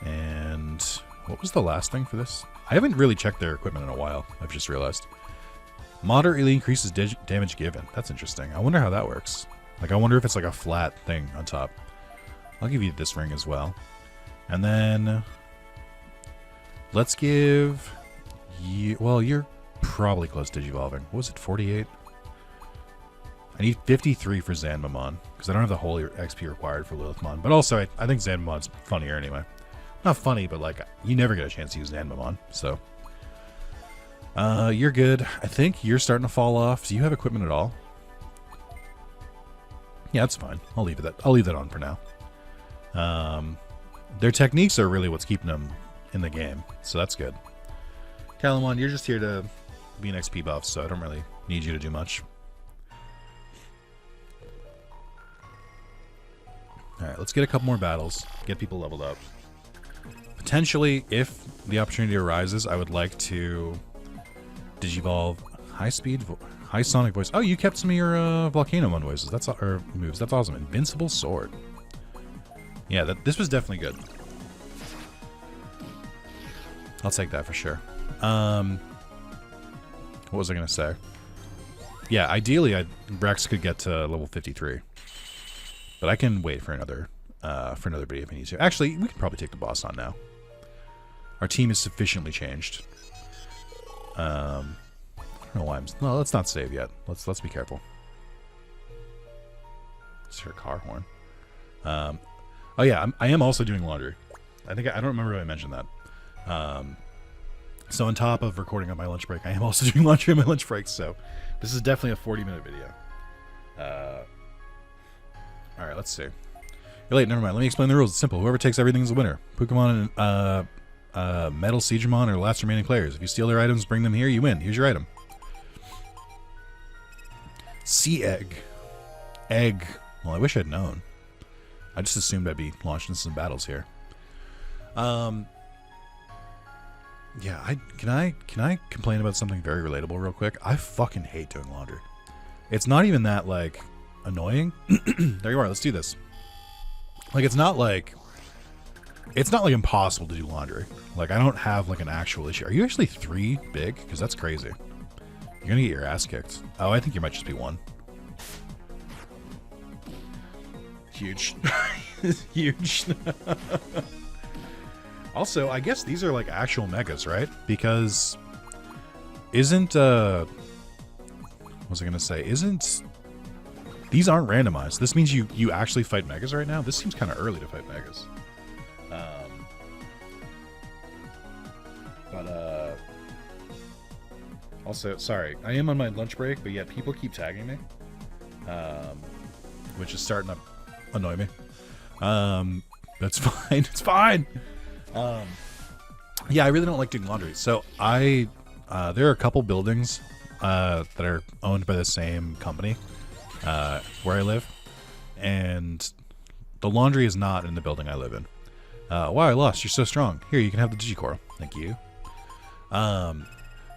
And what was the last thing for this? I haven't really checked their equipment in a while. I've just realized. Moderately increases damage given. That's interesting. I wonder how that works. Like, I wonder if it's like a flat thing on top. I'll give you this ring as well. And then let's give you... Well, you're probably close to Digivolving. What was it, 48? I need 53 for Zanmamon, because I don't have the whole XP required for Lilithmon. But also, I think Zanmamon's funnier anyway. Not funny, but like, you never get a chance to use Zanmamon, so... you're good. I think you're starting to fall off. Do you have equipment at all? Yeah, that's fine. I'll leave that on for now. Their techniques are really what's keeping them in the game, so that's good. Calamon, you're just here to be an XP buff, so I don't really need you to do much. Alright, let's get a couple more battles. Get people leveled up. Potentially, if the opportunity arises, I would like to Digivolve high sonic voice. Oh, you kept some of your Volcanomon voices. Or moves. That's awesome. Invincible Sword. Yeah, this was definitely good. I'll take that for sure. What was I gonna say? Yeah, ideally, Rex could get to level 53, but I can wait for another video if I need to. Actually, we can probably take the boss on now. Our team is sufficiently changed. I don't know why I'm... No, let's not save yet. Let's be careful. It's her car horn. Oh yeah, I am also doing laundry. I don't remember if I mentioned that. So on top of recording on my lunch break, I am also doing laundry on my lunch break. So this is definitely a 40-minute video. All right, let's see. You're late. Never mind. Let me explain the rules. It's simple. Whoever takes everything is a winner. Pokemon and Metal Siegemon are the last remaining players. If you steal their items, bring them here, you win. Here's your item. Sea Egg. Egg. Well, I wish I'd known. I just assumed I'd be launching some battles here. Yeah, can I complain about something very relatable real quick? I fucking hate doing laundry. It's not even that, like, annoying. There you are. Let's do this. Like, it's not like impossible to do laundry. Like, I don't have like an actual issue. Are you actually 3 big? Because that's crazy. You're gonna get your ass kicked. Oh, I think you might just be 1. Huge. Huge. Also, I guess these are like actual megas, right? Because isn't what was I gonna say? These aren't randomized. This means you actually fight megas right now? This seems kind of early to fight megas. Also, sorry, I am on my lunch break, but yet people keep tagging me, which is starting to annoy me. That's fine. It's fine. Yeah, I really don't like doing laundry. So there are a couple buildings that are owned by the same company where I live, and the laundry is not in the building I live in. Wow, I lost. You're so strong. Here, you can have the Digicoral. Thank you.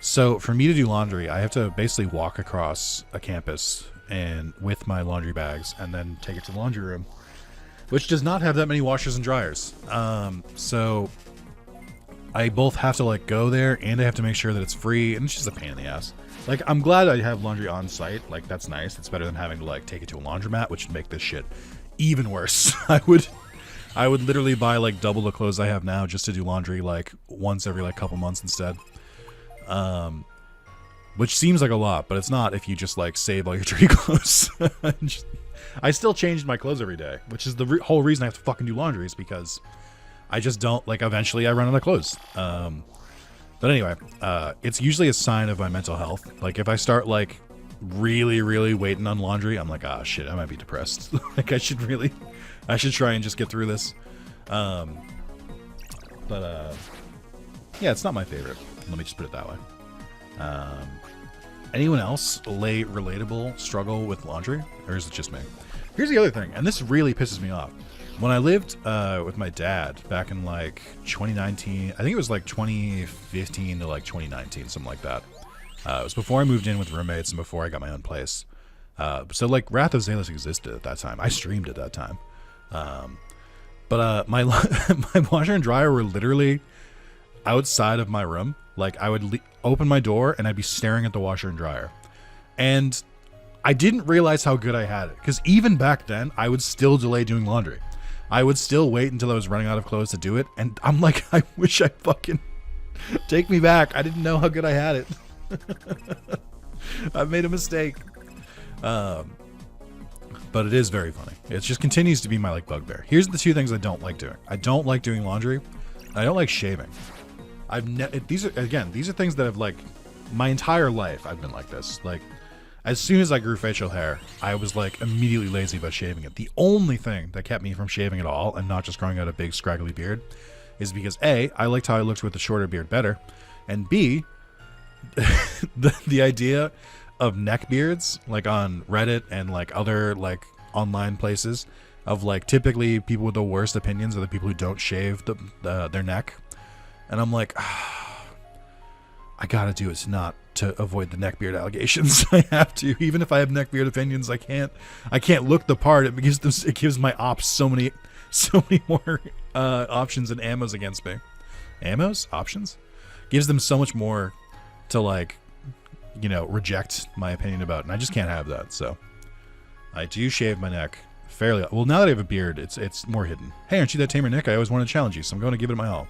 So for me to do laundry, I have to basically walk across a campus and with my laundry bags and then take it to the laundry room, which does not have that many washers and dryers. So I both have to like go there and I have to make sure that it's free, and it's just a pain in the ass. Like, I'm glad I have laundry on site. Like, that's nice. It's better than having to like take it to a laundromat, which would make this shit even worse. I would literally buy like double the clothes I have now just to do laundry like once every like couple months instead. Which seems like a lot, but it's not if you just like save all your dirty clothes. I still change my clothes every day, which is the whole reason I have to fucking do laundry, is because I just don't, like, eventually I run out of clothes. But anyway, it's usually a sign of my mental health. Like, if I start like really waiting on laundry, I'm like, ah, shit, I might be depressed. Like, I should try and just get through this. Yeah, it's not my favorite. Let me just put it that way. Anyone else relatable struggle with laundry, or is it just me? Here's the other thing, and this really pisses me off. When I lived with my dad back in like 2019, I think it was like 2015 to like 2019, something like that. It was before I moved in with roommates and before I got my own place. So like Wrath of Zalis existed at that time. I streamed at that time. But my my washer and dryer were literally outside of my room. Like I would open my door and I'd be staring at the washer and dryer. And I didn't realize how good I had it, because even back then I would still delay doing laundry. I would still wait until I was running out of clothes to do it, and I'm like, I wish I fucking take me back. I didn't know how good I had it. I've made a mistake. But it is very funny. It just continues to be my like bugbear. Here's the two things I don't like doing. I don't like doing laundry. And I don't like shaving. These are things that I've like my entire life. I've been like this. Like, as soon as I grew facial hair, I was like immediately lazy about shaving it. The only thing that kept me from shaving at all and not just growing out a big scraggly beard is because A, I liked how I looked with a shorter beard better, and B, the idea of neck beards, like on Reddit and like other like online places, of like typically people with the worst opinions are the people who don't shave their neck, and I'm like, I gotta do it to avoid the neckbeard allegations. I have to, even if I have neckbeard opinions. I can't look the part. It gives my ops so many more options and ammos against me. Options gives them so much more to like, reject my opinion about, and I just can't have that. So I do shave my neck fairly well. Now that I have a beard, it's more hidden. Hey, aren't you that tamer Nick? I always wanted to challenge you, so I'm going to give it my all.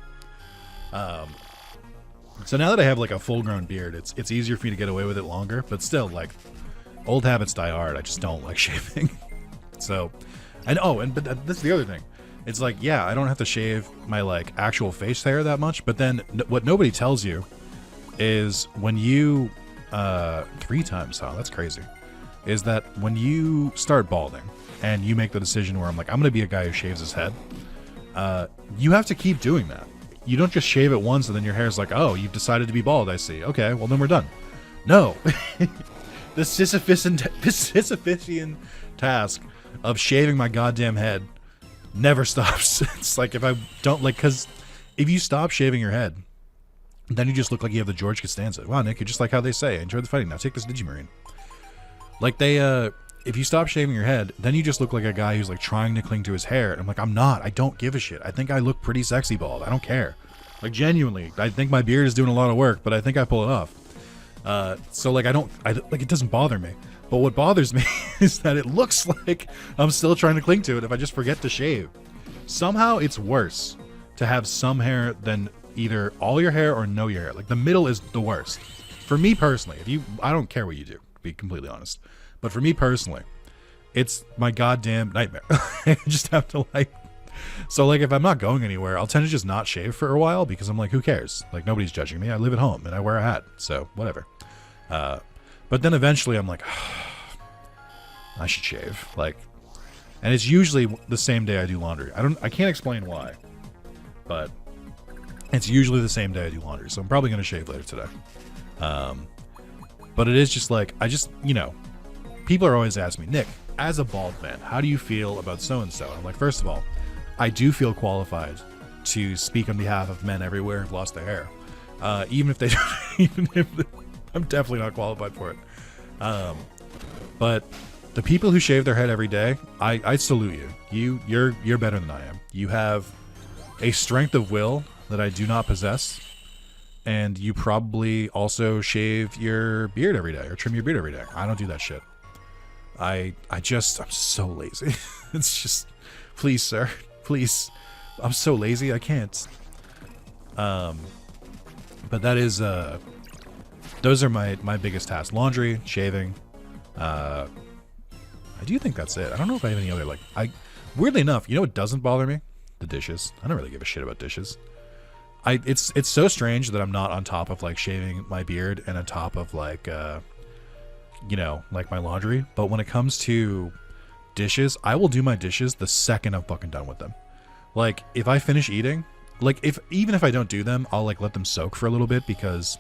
So now that I have like a full-grown beard, it's easier for me to get away with it longer, but still, like, old habits die hard. I just don't like shaving. So, but that's the other thing. It's like, yeah, I don't have to shave my like actual face hair that much, but then what nobody tells you is when you 3 times, that's crazy, is that when you start balding and you make the decision where I'm like, I'm gonna be a guy who shaves his head, you have to keep doing that. You don't just shave it once and then your hair's like, oh, you've decided to be bald, I see. Okay, well then we're done. No. The Sisyphean task of shaving my goddamn head never stops. It's like, if I don't, like, because if you stop shaving your head, then you just look like you have the George Costanza. Wow, Nick, you're just like how they say, enjoy the fighting, now take this Digimarine. Like, if you stop shaving your head, then you just look like a guy who's like trying to cling to his hair. And I'm like, I'm not. I don't give a shit. I think I look pretty sexy bald. I don't care. Like, genuinely, I think my beard is doing a lot of work, but I think I pull it off. So like, it doesn't bother me. But what bothers me is that it looks like I'm still trying to cling to it if I just forget to shave. Somehow it's worse to have some hair than either all your hair or no your hair. Like, the middle is the worst. For me personally, I don't care what you do, to be completely honest. But for me personally, it's my goddamn nightmare. I just have to so like, if I'm not going anywhere, I'll tend to just not shave for a while because I'm like, who cares? Like, nobody's judging me. I live at home and I wear a hat, so whatever. But then eventually I'm like, I should shave. Like, and it's usually the same day I do laundry. I can't explain why, but it's usually the same day I do laundry. So I'm probably going to shave later today. But it is just like, people are always asking me, Nick, as a bald man, how do you feel about so-and-so? I'm like, first of all, I do feel qualified to speak on behalf of men everywhere who've lost their hair. Even if I'm definitely not qualified for it. But the people who shave their head every day, I salute you. You're better than I am. You have a strength of will that I do not possess. And you probably also shave your beard every day or trim your beard every day. I don't do that shit. I'm so lazy. It's just, please, sir, please. I'm so lazy, I can't. But that is, those are my biggest tasks. Laundry, shaving. I do think that's it. I don't know if I have any other, weirdly enough, you know what doesn't bother me? The dishes. I don't really give a shit about dishes. It's so strange that I'm not on top of, like, shaving my beard and on top of, like, you know, like my laundry. But when it comes to dishes, I will do my dishes the second I'm fucking done with them. Like, if I finish eating, like, even if I don't do them, I'll, like, let them soak for a little bit because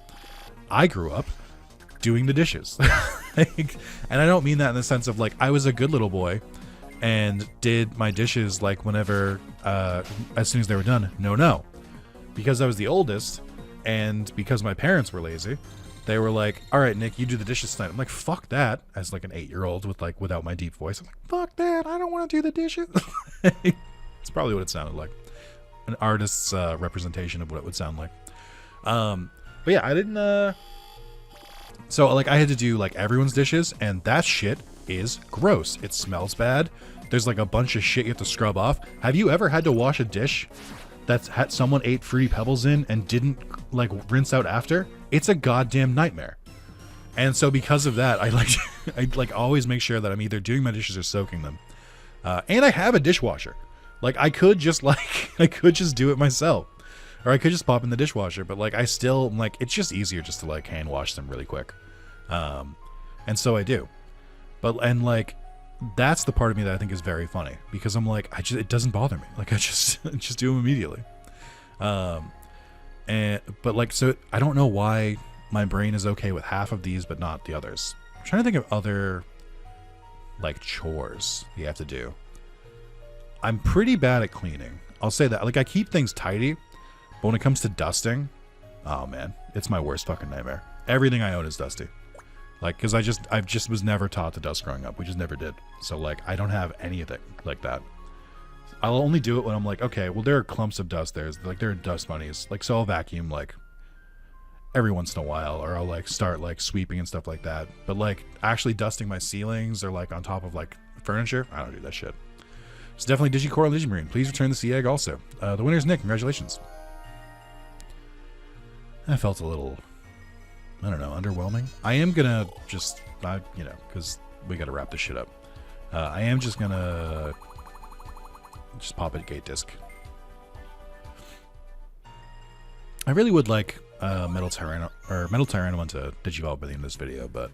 I grew up doing the dishes. And I don't mean that in the sense of, like, I was a good little boy and did my dishes, like, whenever, as soon as they were done. No. Because I was the oldest, and because my parents were lazy, they were like, all right, Nick, you do the dishes tonight. I'm like, fuck that, as, like, an 8-year-old with, like, without my deep voice. I'm like, fuck that, I don't want to do the dishes. It's probably what it sounded like. An artist's representation of what it would sound like. But yeah, I didn't, so, like, I had to do, like, everyone's dishes, and that shit is gross. It smells bad. There's, like, a bunch of shit you have to scrub off. Have you ever had to wash a dish that's had someone ate Fruity Pebbles in and didn't, like, rinse out after? It's a goddamn nightmare. And so because of that, I always make sure that I'm either doing my dishes or soaking them. And I have a dishwasher. Like, I could just do it myself. Or I could just pop in the dishwasher, but, like, I still, like, it's just easier just to, like, hand wash them really quick. And so I do. And, like, that's the part of me that I think is very funny. Because I'm like, it doesn't bother me. Like, I just do them immediately. But, like, so I don't know why my brain is okay with half of these, but not the others. I'm trying to think of other, like, chores you have to do. I'm pretty bad at cleaning. I'll say that. Like, I keep things tidy, but when it comes to dusting, oh man, it's my worst fucking nightmare. Everything I own is dusty. Like, because I just was never taught to dust growing up. We just never did. So, like, I don't have anything like that. I'll only do it when I'm like, okay, well, there are clumps of dust there. Like, there are dust bunnies. Like, so I'll vacuum, like, every once in a while, or I'll, like, start, like, sweeping and stuff like that. But, like, actually dusting my ceilings or, like, on top of, like, furniture, I don't do that shit. It's definitely Digicore and Digimarine. Please return the sea egg also. The winner's Nick. Congratulations. I felt a little, I don't know, underwhelming. I am gonna just, you know, because we gotta wrap this shit up. I am just gonna just pop a gate disc. I really would like Metal Tyrannomon to Digivolve by the end of this video, but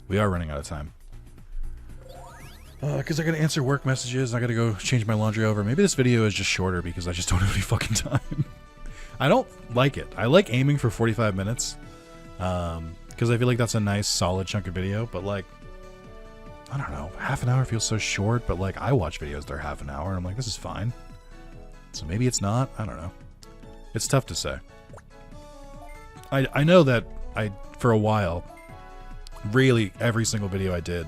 we are running out of time. Because I gotta answer work messages, I gotta go change my laundry over. Maybe this video is just shorter because I just don't have any fucking time. I don't like it. I like aiming for 45 minutes. Because I feel like that's a nice, solid chunk of video. But, like, I don't know. Half an hour feels so short. But, like, I watch videos that are half an hour. And I'm like, this is fine. So maybe it's not. I don't know. It's tough to say. I know that for a while, really every single video I did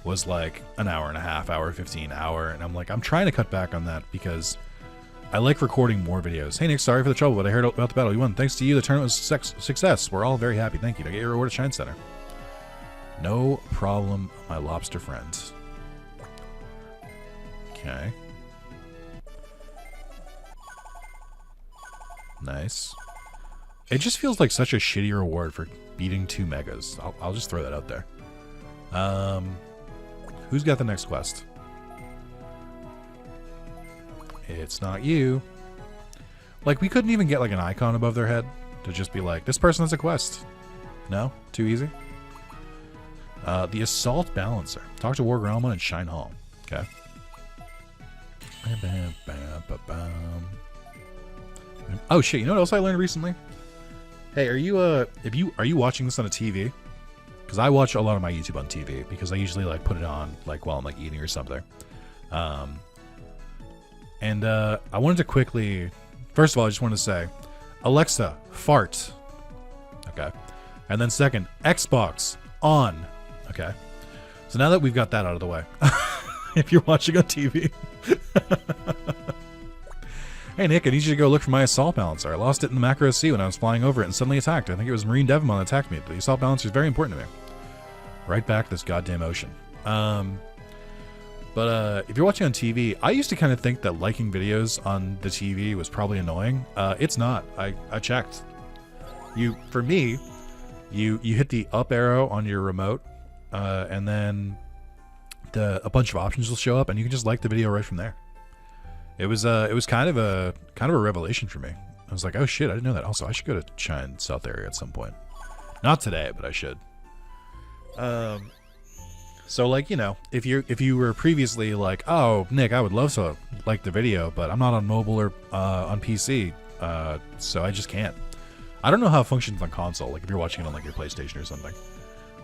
was like an hour and a half, hour 15, hour. And I'm like, I'm trying to cut back on that because I like recording more videos. Hey, Nick, sorry for the trouble, but I heard about the battle you won. Thanks to you, the tournament was success. We're all very happy. Thank you. I get your reward at Shine Center. No problem, my lobster friend. Okay. Nice. It just feels like such a shitty reward for beating 2 megas. I'll just throw that out there. Who's got the next quest? It's not you. Like, we couldn't even get, like, an icon above their head to just be like, this person has a quest. No? Too easy? The Assault Balancer. Talk to War Gromlin and Shine Hall. Okay. Oh, shit. You know what else I learned recently? Hey, are you watching this on a TV? Because I watch a lot of my YouTube on TV because I usually, like, put it on, like, while I'm, like, eating or something. And I wanted to quickly, first of all, I just wanted to say, Alexa, fart. Okay. And then second, Xbox on. Okay. So now that we've got that out of the way, if you're watching on TV. Hey, Nick, I need you to go look for my Assault Balancer. I lost it in the Macro Sea when I was flying over it and suddenly attacked. I think it was Marine Devimon that attacked me. The Assault Balancer is very important to me. Right back this goddamn ocean. But if you're watching on TV, I used to kind of think that liking videos on the TV was probably annoying. It's not. I checked. For me, you hit the up arrow on your remote, and then a bunch of options will show up, and you can just like the video right from there. It was kind of a revelation for me. I was like, oh shit, I didn't know that. Also, I should go to Shine South area at some point. Not today, but I should. So like, you know, if you were previously like, oh, Nick, I would love to like the video, but I'm not on mobile or on PC, so I just can't. I don't know how it functions on console, like if you're watching it on like your PlayStation or something.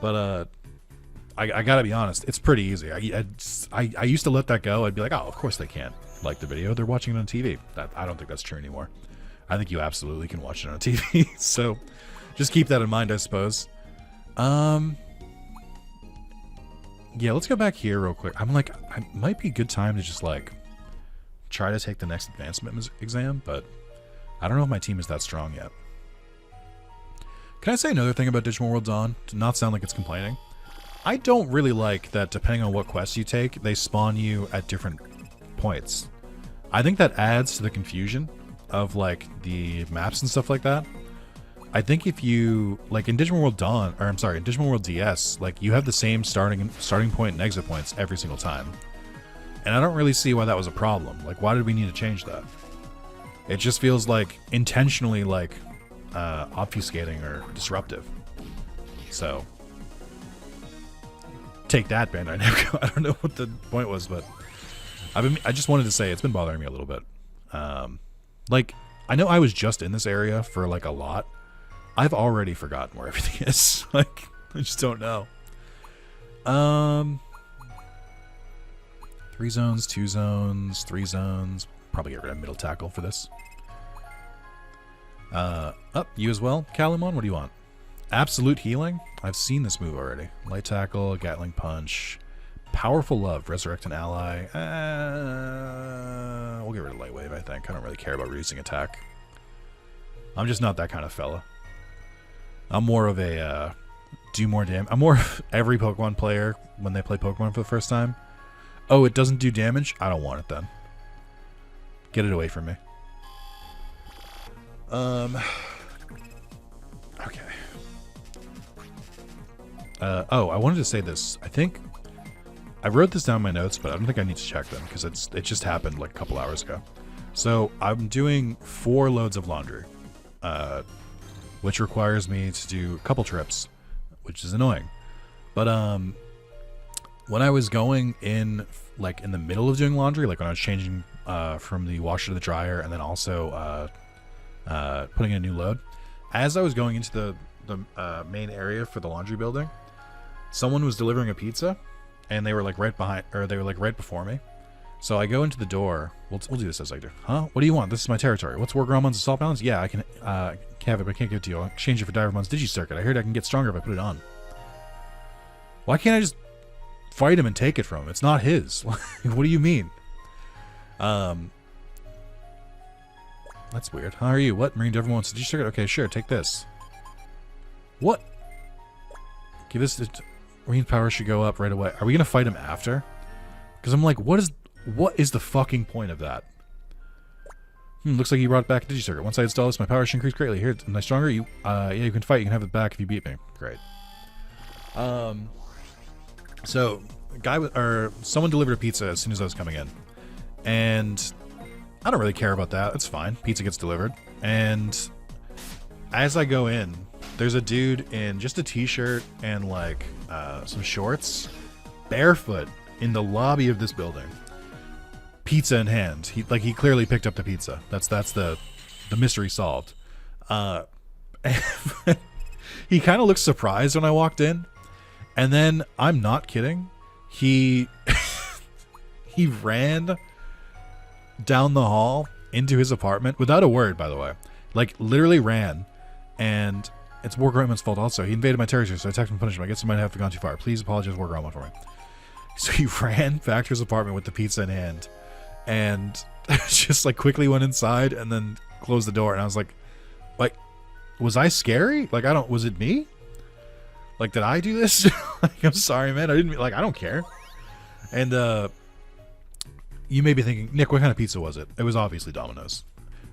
But I gotta be honest, it's pretty easy. I used to let that go. I'd be like, oh, of course they can't like the video. They're watching it on TV. I don't think that's true anymore. I think you absolutely can watch it on TV. So just keep that in mind, I suppose. Yeah, let's go back here real quick. I'm like, it might be a good time to just like try to take the next advancement exam, but I don't know if my team is that strong yet. Can I say another thing about Digimon World Dawn to not sound like it's complaining? I don't really like that depending on what quests you take, they spawn you at different points. I think that adds to the confusion of like the maps and stuff like that. I think if you, like in Digimon World Dawn, or I'm sorry, in Digimon World DS, like you have the same starting point and exit points every single time. And I don't really see why that was a problem. Like, why did we need to change that? It just feels like intentionally like obfuscating or disruptive. So, take that, Bandai Namco. I don't know what the point was, but I just wanted to say it's been bothering me a little bit. Like, I know I was just in this area for like a lot. I've already forgotten where everything is. Like, I just don't know. 3 zones, 2 zones, 3 zones. Probably get rid of middle tackle for this. You as well, Calamon? What do you want? Absolute healing? I've seen this move already. Light tackle, Gatling punch, powerful love, resurrect an ally. We'll get rid of light wave, I think. I don't really care about reducing attack. I'm just not that kind of fella. I'm more of a do more damage. I'm more of every Pokemon player when they play Pokemon for the first time. Oh, it doesn't do damage? I don't want it then. Get it away from me. Okay. Oh, I wanted to say this. I think I wrote this down in my notes, but I don't think I need to check them because it just happened like a couple hours ago. So I'm doing 4 loads of laundry, which requires me to do a couple trips, which is annoying. But when I was going in, like in the middle of doing laundry, like when I was changing from the washer to the dryer, and then also putting in a new load, as I was going into the main area for the laundry building, someone was delivering a pizza, and they were like right behind, or they were like right before me. So I go into the door. We'll do this as I do. Huh? What do you want? This is my territory. What's Wargremon's assault balance? Yeah, I can have it, but I can't give it to you. I'll exchange it for Divermon's Digi-Circuit. I heard I can get stronger if I put it on. Why can't I just fight him and take it from him? It's not his. What do you mean? That's weird. How are you? What? Marine Divermon's Digi-Circuit? Okay, sure. Take this. What? Give this to... Marine power should go up right away. Are we going to fight him after? Because I'm like, what is the fucking point of that? Looks like you brought back a Digi-Circuit. Once I install this, my power should increase greatly. Here, am I stronger? Yeah, you can fight. You can have it back if you beat me. Great. So, someone delivered a pizza as soon as I was coming in. And I don't really care about that. It's fine. Pizza gets delivered. And as I go in, there's a dude in just a t-shirt and like some shorts, barefoot, in the lobby of this building, pizza in hand. He clearly picked up the pizza. That's the mystery solved. He kind of looked surprised when I walked in, and then I'm not kidding, he he ran down the hall into his apartment without a word, by the way. Like literally ran, and it's Wargremon's fault also. He invaded my territory, so I attacked him and punished him. I guess he might have gone too far. Please apologize, Wargremon, for me. So he ran back to his apartment with the pizza in hand, and just like quickly went inside and then closed the door. And I was like, was I scary? Like, was it me? Like, did I do this? Like, I'm sorry, man. I don't care. And you may be thinking, Nick, what kind of pizza was it? It was obviously Domino's.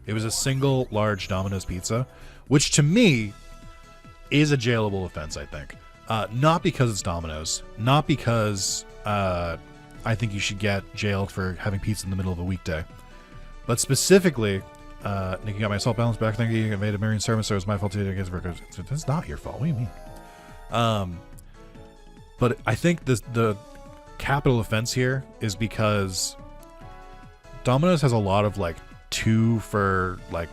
It was a single large Domino's pizza, which to me is a jailable offense, I think. Not because it's Domino's, not because I think you should get jailed for having pizza in the middle of a weekday, but specifically, Nick, you got my assault balance back. Thank you. You invaded Marion service, so it was my fault too. That's not your fault. What do you mean? But I think the capital offense here is because Domino's has a lot of like 2 for like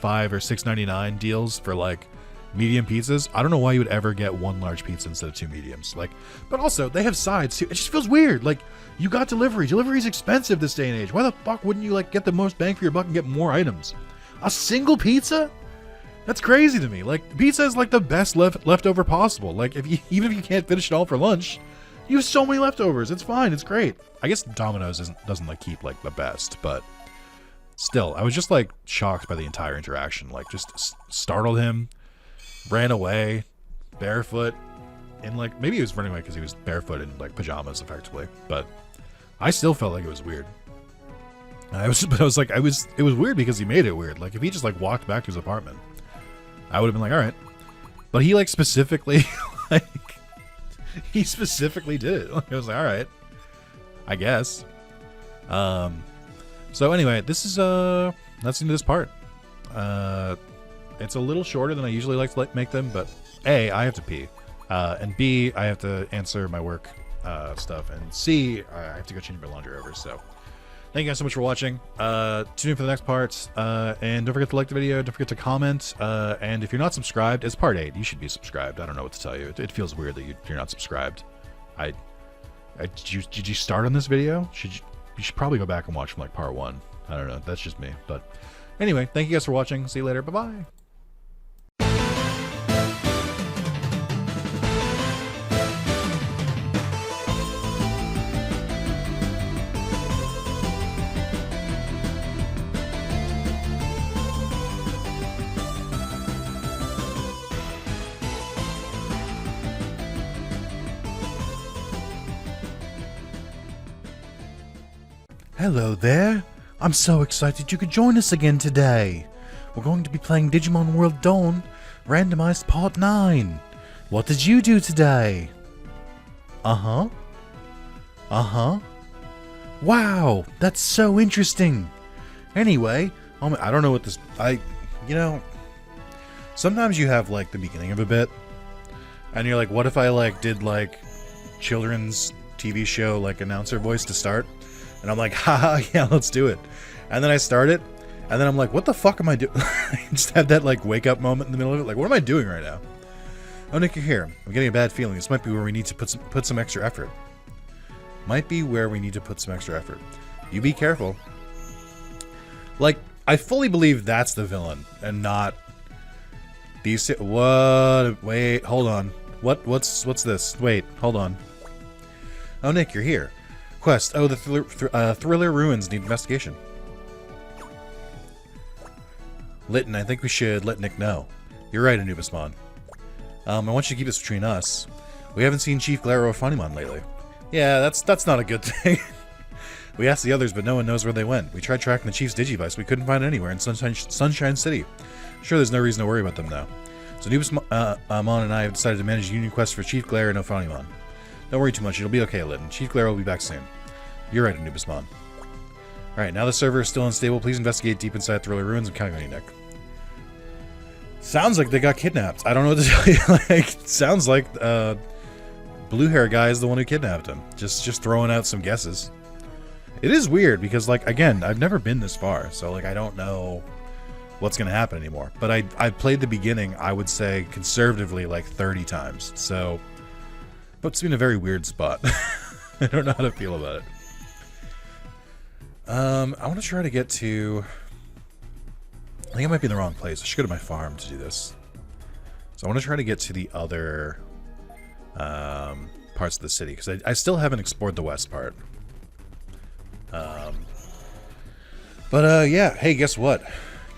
$5 or $6.99 deals for like medium pizzas. I don't know why you would ever get 1 large pizza instead of 2 mediums. Like, but also they have sides too. It just feels weird. Like, you got delivery. Delivery is expensive this day and age. Why the fuck wouldn't you like get the most bang for your buck and get more items? A single pizza? That's crazy to me. Like, pizza is like the best leftover possible. Like, even if you can't finish it all for lunch, you have so many leftovers. It's fine. It's great. I guess Domino's doesn't like keep like the best, but still, I was just like shocked by the entire interaction. Like, just startled him, ran away, barefoot, and like maybe he was running away because he was barefoot in like pajamas, effectively. But I still felt like it was weird. And it was weird because he made it weird. Like, if he just like walked back to his apartment, I would have been like, all right. But he like specifically, like, he specifically did it. Like, I was like, all right, I guess. So anyway, this is that's into this part. It's a little shorter than I usually like to make them, but A, I have to pee, and B, I have to answer my work stuff, and C, I have to go change my laundry over. So thank you guys so much for watching. Tune in for the next part, and don't forget to like the video, don't forget to comment, and if you're not subscribed, it's part 8. You should be subscribed. I don't know what to tell you. It feels weird that you're not subscribed. Did you start on this video? You should probably go back and watch from like part 1. I don't know. That's just me. But anyway, thank you guys for watching. See you later. Bye-bye. Hello there. I'm so excited you could join us again today. We're going to be playing Digimon World Dawn Randomized Part 9. What did you do today? Uh-huh. Wow, that's so interesting. Anyway, I don't know what this... you know, sometimes you have, like, the beginning of a bit, and you're like, what if I, like, did, like, children's TV show, like, announcer voice to start? And I'm like, haha, yeah, let's do it. And then I start it, and then I'm like, what the fuck am I doing? I just had that, like, wake-up moment in the middle of it. Like, what am I doing right now? Oh, Nick, you're here. I'm getting a bad feeling. This might be where we need to put some extra effort. Might be where we need to put some extra effort. You be careful. Like, I fully believe that's the villain, and not these... What? Wait, hold on. What's this? Wait, hold on. Oh, Nick, you're here. Quest. Oh, the Thriller Ruins need investigation. Litton, I think we should let Nick know. You're right, Anubismon. I want you to keep this between us. We haven't seen Chief Glare or Funimon lately. Yeah, that's not a good thing. We asked the others, but no one knows where they went. We tried tracking the Chief's Digivice. We couldn't find it anywhere in Sunshine City. Sure, there's no reason to worry about them now. So Anubismon and I have decided to manage Union Quest for Chief Glare and Funimon. Don't worry too much. It'll be okay, Litton. Chief Glare will be back soon. You're right, Anubismon. Alright, now the server is still unstable. Please investigate deep inside Thriller Ruins. I'm counting on you, Nick. Sounds like they got kidnapped. I don't know what to tell you. Like, sounds like blue hair guy is the one who kidnapped him. Just throwing out some guesses. It is weird because, like, again, I've never been this far, so like I don't know what's gonna happen anymore. But I played the beginning, I would say conservatively, like 30 times. So puts me in a very weird spot. I don't know how to feel about it. I want to try to get to... I think I might be in the wrong place. I should go to my farm to do this. So I want to try to get to the other parts of the city, because I still haven't explored the west part. Yeah, hey, guess what?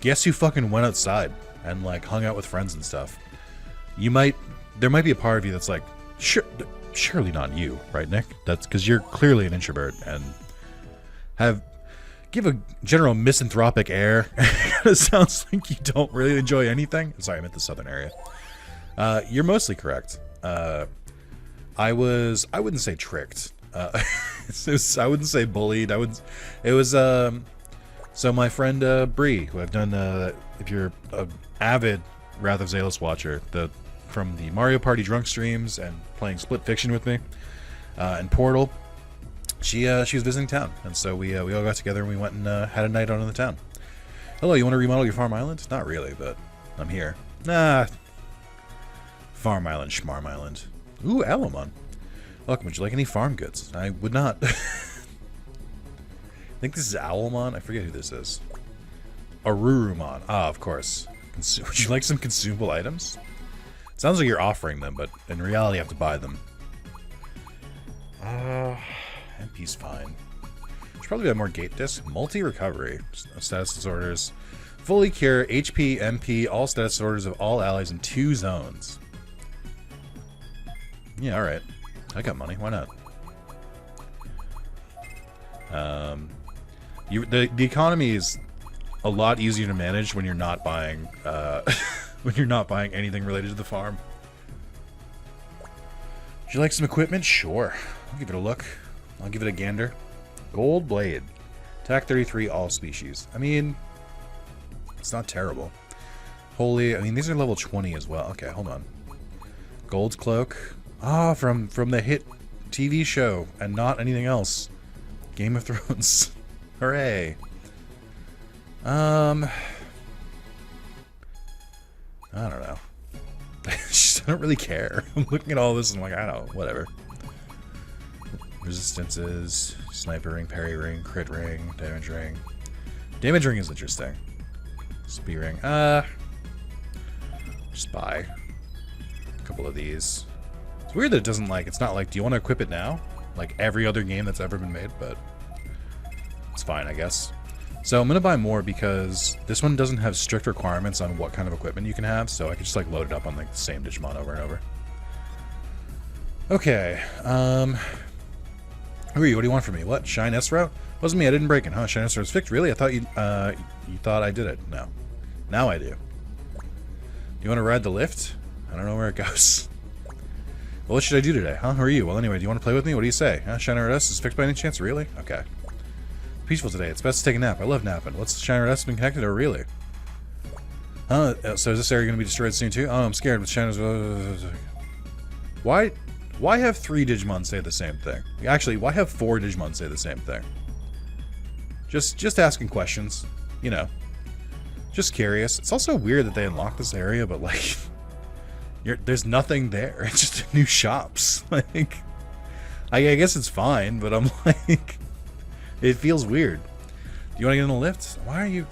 Guess who fucking went outside and, like, hung out with friends and stuff? There might be a part of you that's like, surely not you, right, Nick? That's because you're clearly an introvert and give a general misanthropic air. It sounds like you don't really enjoy anything. Sorry, I meant the southern area. You're mostly correct. I wouldn't say tricked. I wouldn't say bullied. So my friend Bree, who I've done, if you're an avid Wrath of Zalis watcher, the from the Mario Party drunk streams and playing Split Fiction with me, and Portal. She was visiting town, and so we all got together and we went and had a night out in the town. Hello, you want to remodel your farm island? Not really, but I'm here. Nah. Farm island, schmarm island. Ooh, Alamon. Welcome, would you like any farm goods? I would not. I think this is Owlmon. I forget who this is. Arurumon. Ah, of course. Would you like some consumable items? It sounds like you're offering them, but in reality you have to buy them. MP's fine. Should probably have more gate disc. Multi-recovery. Status disorders. Fully cure. HP, MP, all status disorders of all allies in 2 zones. Yeah, alright. I got money. Why not? The economy is a lot easier to manage when you're not buying when you're not buying anything related to the farm. Would you like some equipment? Sure. I'll give it a look. I'll give it a gander. Gold blade. Attack 33, all species. I mean, it's not terrible. Holy, I mean, these are level 20 as well. Okay, hold on. Gold's cloak. Ah, from the hit TV show and not anything else. Game of Thrones. Hooray. I don't know. I don't really care. I'm looking at all this and I'm like, I don't know, whatever. Resistances, sniper ring, parry ring, crit ring, damage ring. Damage ring is interesting. Speed ring. Just buy a couple of these. It's weird that it doesn't like, it's not like, do you want to equip it now? Like every other game that's ever been made, but it's fine, I guess. So I'm going to buy more because this one doesn't have strict requirements on what kind of equipment you can have, so I can just like load it up on like the same Digimon over and over. Okay, who are you? What do you want from me? What? Shine S route? Wasn't me, I didn't break it, huh? Shine S route was fixed? Really? I thought you thought I did it. No. Now I do. Do you want to ride the lift? I don't know where it goes. Well, what should I do today? Huh? Who are you? Well, anyway, do you want to play with me? What do you say? Huh? Shine S is fixed by any chance? Really? Okay. Peaceful today. It's best to take a nap. I love napping. What's Shiner S been connected or really? Huh? So is this area going to be destroyed soon too? Oh, I'm scared with Shiner's. Why have 3 Digimon say the same thing? Actually, why have 4 Digimon say the same thing? Just asking questions, you know. Just curious. It's also weird that they unlocked this area, but like, there's nothing there. It's just new shops. Like, I guess it's fine, but I'm like. It feels weird. Do you want to get in the lift? Why are you...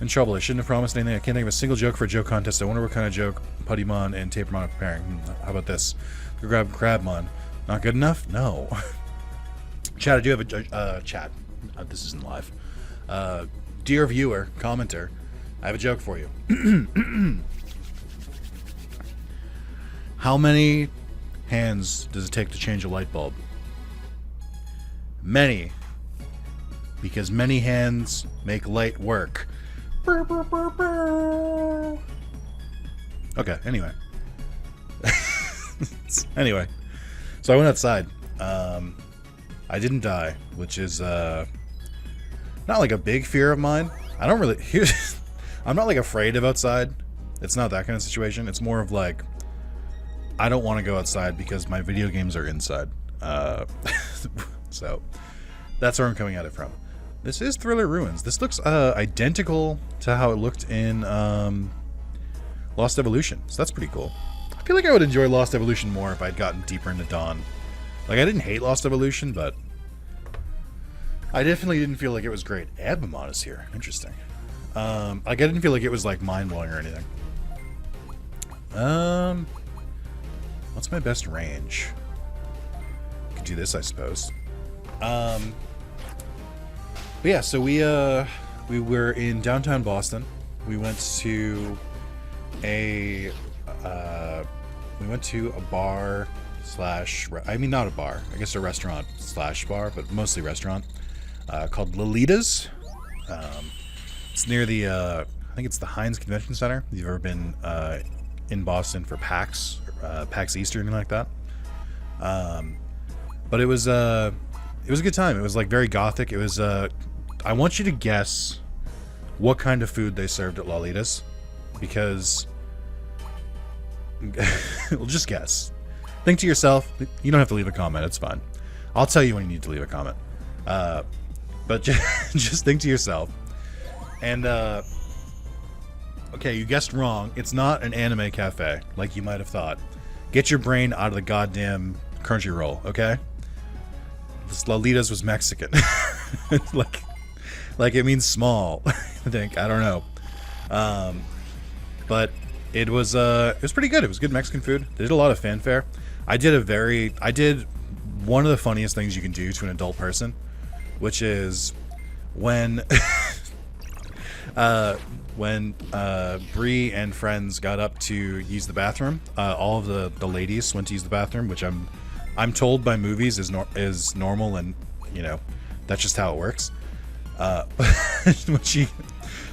In trouble. I shouldn't have promised anything. I can't think of a single joke for a joke contest. I wonder what kind of joke Puttymon and Tapermon are preparing. How about this? Go grab Crabmon. Not good enough? No. Chat, I do have a... chat. This isn't live. Dear viewer, commenter, I have a joke for you. How many hands does it take to change a light bulb? Many. Because many hands make light work. Okay, anyway. Anyway. So I went outside. I didn't die, which is not like a big fear of mine. I don't really... I'm not like afraid of outside. It's not that kind of situation. It's more of like, I don't want to go outside because my video games are inside. So that's where I'm coming at it from. This is Thriller Ruins. This looks identical to how it looked in Lost Evolution. So that's pretty cool. I feel like I would enjoy Lost Evolution more if I'd gotten deeper into Dawn. Like, I didn't hate Lost Evolution, but I definitely didn't feel like it was great. Abamon is here. Interesting. Like, I didn't feel like it was, like, mind-blowing or anything. What's my best range? Could do this, I suppose. But yeah, so we were in downtown Boston. We went to a bar slash, I mean, not a bar, I guess a restaurant slash bar, but mostly restaurant, called Lolita's. It's near the, I think it's the Heinz Convention Center. If you've ever been in Boston for PAX, PAX East or anything like that. But it was a good time. It was like very gothic. It was, I want you to guess what kind of food they served at Lolita's. because well, just guess. Think to yourself. You don't have to leave a comment. It's fine. I'll tell you when you need to leave a comment. But just think to yourself. And okay, you guessed wrong. It's not an anime cafe like you might have thought. Get your brain out of the goddamn Crunchyroll, okay? This Lolitas was Mexican. like it means small. I think, I don't know. But it was pretty good. It was good Mexican food. They did a lot of fanfare. I did one of the funniest things you can do to an adult person, which is when Bree and friends got up to use the bathroom, all of the ladies went to use the bathroom, which I'm told by movies is normal, and you know that's just how it works.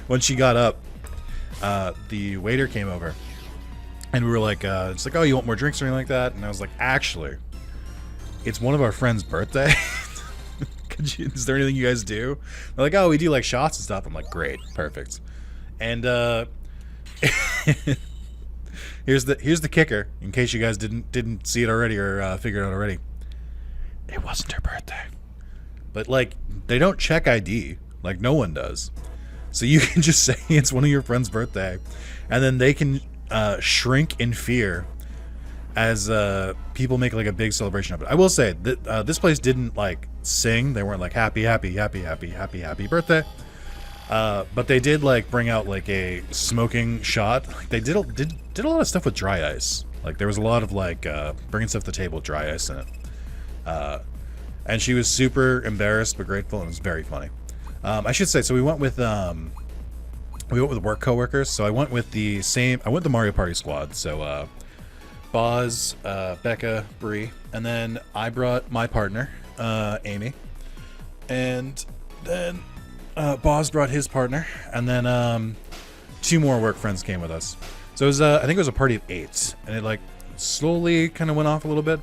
When she got up, the waiter came over, and we were like, it's like, oh, you want more drinks or anything like that? And I was like, actually, it's one of our friend's birthday. Is there anything you guys do? They're like, oh, we do like shots and stuff. I'm like, great, perfect. And here's the kicker, in case you guys didn't see it already or figure it out already. It wasn't her birthday. But like, they don't check ID, like no one does. So you can just say it's one of your friend's birthday, and then they can shrink in fear as people make like a big celebration of it. I will say that this place didn't like sing. They weren't like happy birthday. But they did like bring out like a smoking shot. Like they did a lot of stuff with dry ice. Like there was a lot of like bringing stuff to the table with dry ice in it. And she was super embarrassed but grateful, and it was very funny. I should say, so we went with work coworkers. So I went with the Mario Party squad. So Boz, Becca, Bree, and then I brought my partner, Amy, and then Boz brought his partner, and then 2 more work friends came with us. So it was I think it was a party of 8, and it like slowly kind of went off a little bit.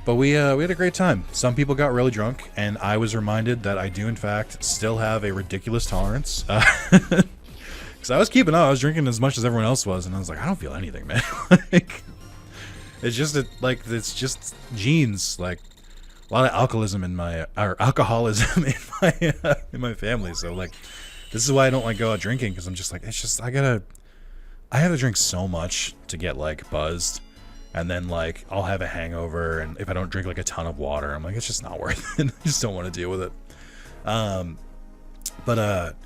But we had a great time. Some people got really drunk, and I was reminded that I do in fact still have a ridiculous tolerance. Because I was keeping up, I was drinking as much as everyone else was, and I was like, I don't feel anything, man. Like, it's just genes. Like a lot of alcoholism in my family. So like, this is why I don't like go out drinking, because I'm just like, I have to drink so much to get like buzzed. And then, like, I'll have a hangover, and if I don't drink, like, a ton of water, I'm like, it's just not worth it. I just don't want to deal with it. But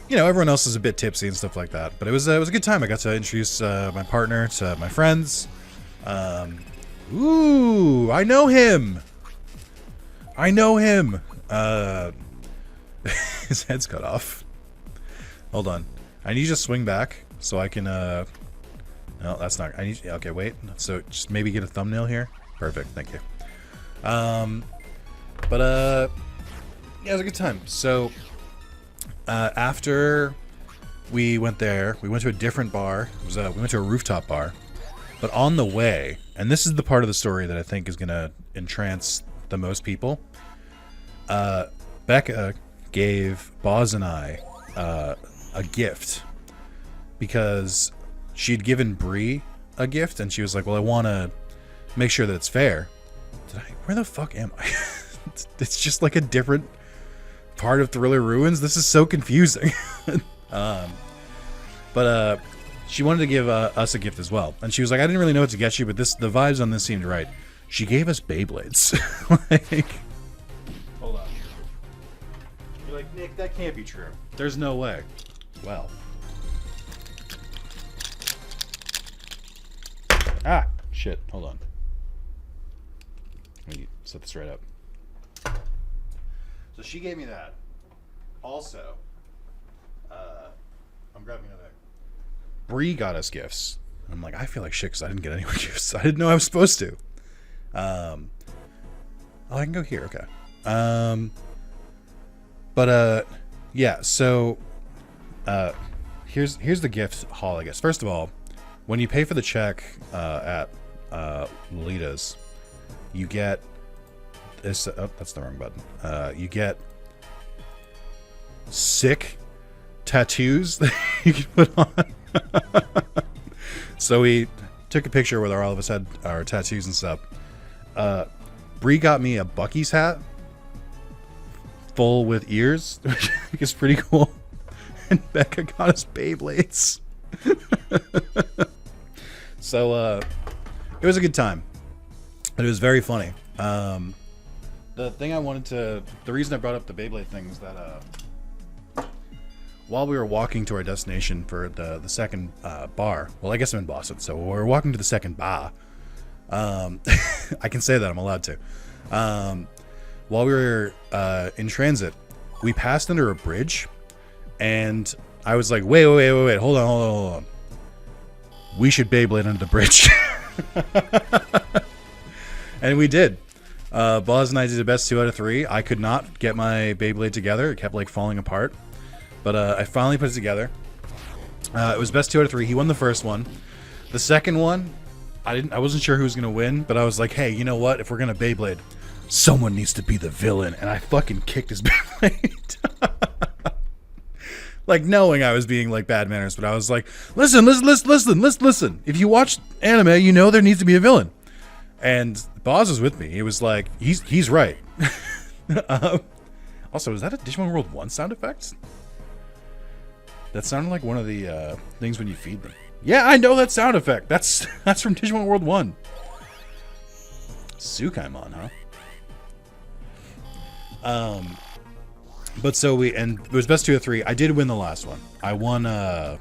you know, everyone else is a bit tipsy and stuff like that. But it was a good time. I got to introduce my partner to my friends. Ooh, I know him. His head's cut off. Hold on. I need you to swing back so I can, no, that's not. I need. Okay, wait. So just maybe get a thumbnail here. Perfect. Thank you. But yeah, it was a good time. So after we went there, we went to a different bar. It was we went to a rooftop bar. But on the way, and this is the part of the story that I think is gonna entrance the most people. Becca gave Boz and I a gift because she'd given Bree a gift, and she was like, well, I want to make sure that it's fair. Where the fuck am I? It's just like a different part of Thriller Ruins. This is so confusing. But she wanted to give us a gift as well. And she was like, I didn't really know what to get you, but the vibes on this seemed right. She gave us Beyblades. Like, hold on. You're like, Nick, that can't be true. There's no way. Well. Ah, shit. Hold on. Let me set this right up. So she gave me that. Also, I'm grabbing another. Bree got us gifts. I'm like, I feel like shit because I didn't get anyone gifts. I didn't know I was supposed to. Oh, I can go here. Okay. But yeah. So, here's the gift haul, I guess. First of all, when you pay for the check at Lolita's, you get this. Oh, that's the wrong button. You get sick tattoos that you can put on. So we took a picture where all of us had our tattoos and stuff. Bree got me a Bucky's hat full with ears, which I think is pretty cool. And Becca got us Beyblades. So it was a good time. But it was very funny. The reason I brought up the Beyblade thing is that while we were walking to our destination for the second bar, well, I guess I'm in Boston, so we were walking to the second bar. I can say that, I'm allowed to. While we were in transit, we passed under a bridge, and I was like, wait, hold on. We should Beyblade under the bridge. And we did. Boz and I did the best 2 out of 3. I could not get my Beyblade together. It kept like falling apart. But I finally put it together. It was best 2 out of 3. He won the first one. The second one, I wasn't sure who was gonna win, but I was like, hey, you know what? If we're gonna Beyblade, someone needs to be the villain. And I fucking kicked his Beyblade. Like, knowing I was being like bad manners, but I was like, listen. If you watch anime, you know there needs to be a villain. And Boz was with me. He was like, he's right. Also, is that a Digimon World 1 sound effect? That sounded like one of the things when you feed them. Yeah, I know that sound effect. That's from Digimon World 1. Tsukaimon, huh? But so it was best 2 of 3. I did win the last one. I won the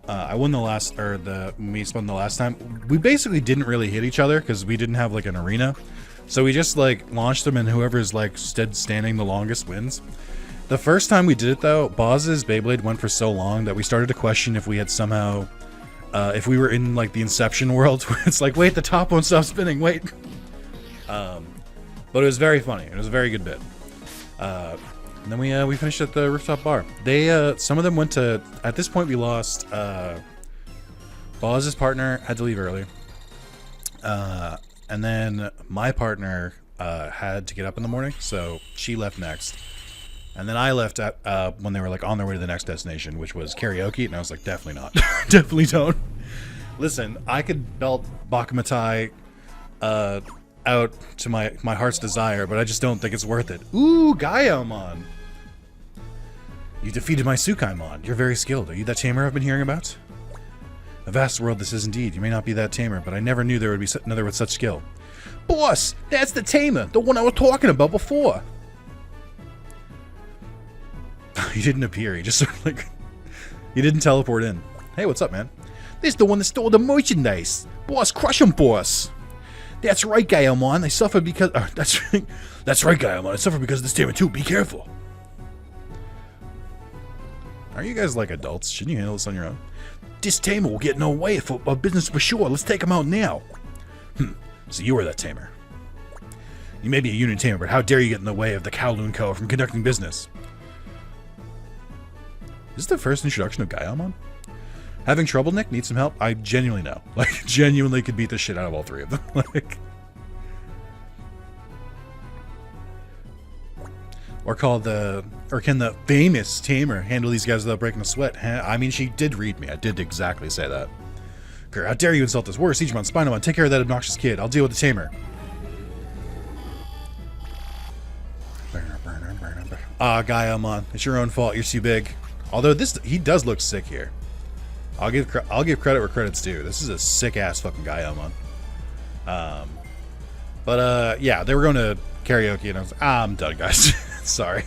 last, when we spun the last time. We basically didn't really hit each other because we didn't have like an arena. So we just like launched them, and whoever's like standing the longest wins. The first time we did it though, Boz's Beyblade went for so long that we started to question if we had somehow, if we were in like the Inception world where it's like, wait, the top won't stop spinning, wait. But it was very funny. It was a very good bit. And then we finished at the rooftop bar. They some of them went to. At this point, we lost. Boz's partner had to leave early, and then my partner had to get up in the morning, so she left next. And then I left at when they were like on their way to the next destination, which was karaoke, and I was like, definitely not, definitely don't. Listen, I could belt Bakumatai out to my heart's desire, but I just don't think it's worth it. Ooh, Gaiamon! You defeated my Tsukaimon. You're very skilled. Are you that tamer I've been hearing about? A vast world this is indeed. You may not be that tamer, but I never knew there would be another with such skill. Boss! That's the tamer! The one I was talking about before! He didn't appear. He just sort of like... He didn't teleport in. Hey, what's up, man? This is the one that stole the merchandise! Boss, crush him, boss! That's right, Gaiamon. I suffer because... that's right, Gaiamon. I suffer because of this tamer too. Be careful. Are you guys like adults? Shouldn't you handle this on your own? This tamer will get in our way for our business for sure. Let's take him out now. So you are that tamer. You may be a unit tamer, but how dare you get in the way of the Kowloon Co. from conducting business? Is this the first introduction of Gaiamon? Having trouble, Nick? Need some help? I genuinely know. Like, genuinely could beat the shit out of all 3 of them. Like... Or can the famous tamer handle these guys without breaking a sweat? I mean, she did read me. I did exactly say that. Girl, how dare you insult this? Worse, Digimon, Spinomon, take care of that obnoxious kid. I'll deal with the tamer. Ah, Gaiamon, it's your own fault. You're too big. Although he does look sick here. I'll give credit where credit's due. This is a sick ass fucking Gaiamon. Yeah, they were going to karaoke, and I was like, I'm done, guys. Sorry,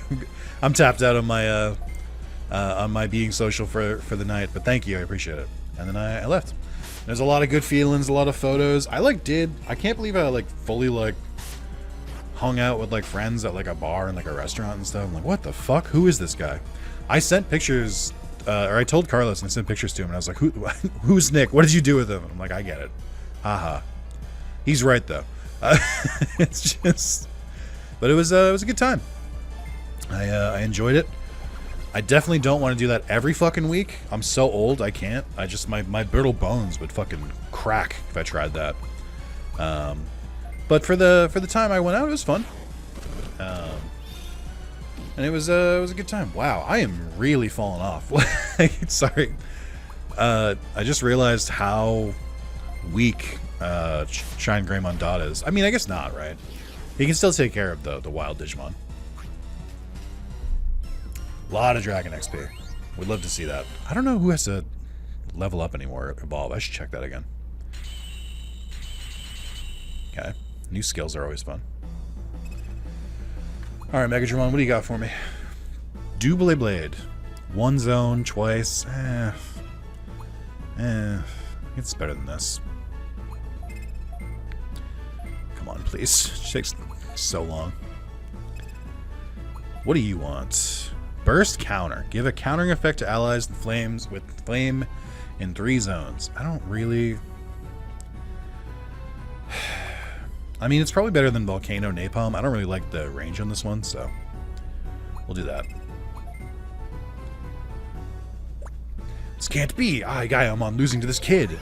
I'm tapped out on my being social for the night. But thank you, I appreciate it. And then I left. There's a lot of good feelings, a lot of photos. I can't believe I like fully like hung out with like friends at like a bar and like a restaurant and stuff. I'm like, what the fuck? Who is this guy? I sent pictures, or I told Carlos and I sent pictures to him, and I was like, who's Nick? What did you do with him? And I'm like, I get it. Haha. He's right though. It's just, but it was a good time. I enjoyed it. I definitely don't want to do that every fucking week. I'm so old, I can't. I just my brittle bones would fucking crack if I tried that. But for the time I went out, it was fun. And it was a good time. Wow, I am really falling off. Sorry. I just realized how weak Shine Greymon Dot is. I mean, I guess not, right? He can still take care of the wild Digimon. A lot of Dragon XP. Would love to see that. I don't know who has to level up anymore, evolve. I should check that again. Okay. New skills are always fun. Alright, Megadramon, what do you got for me? Double Blade. One zone, twice. It's better than this. Come on, please. It takes so long. What do you want? Burst counter. Give a countering effect to allies and flames with flame in 3 zones. I don't really... I mean, it's probably better than Volcano Napalm. I don't really like the range on this one, so we'll do that. This can't be. I'm on losing to this kid.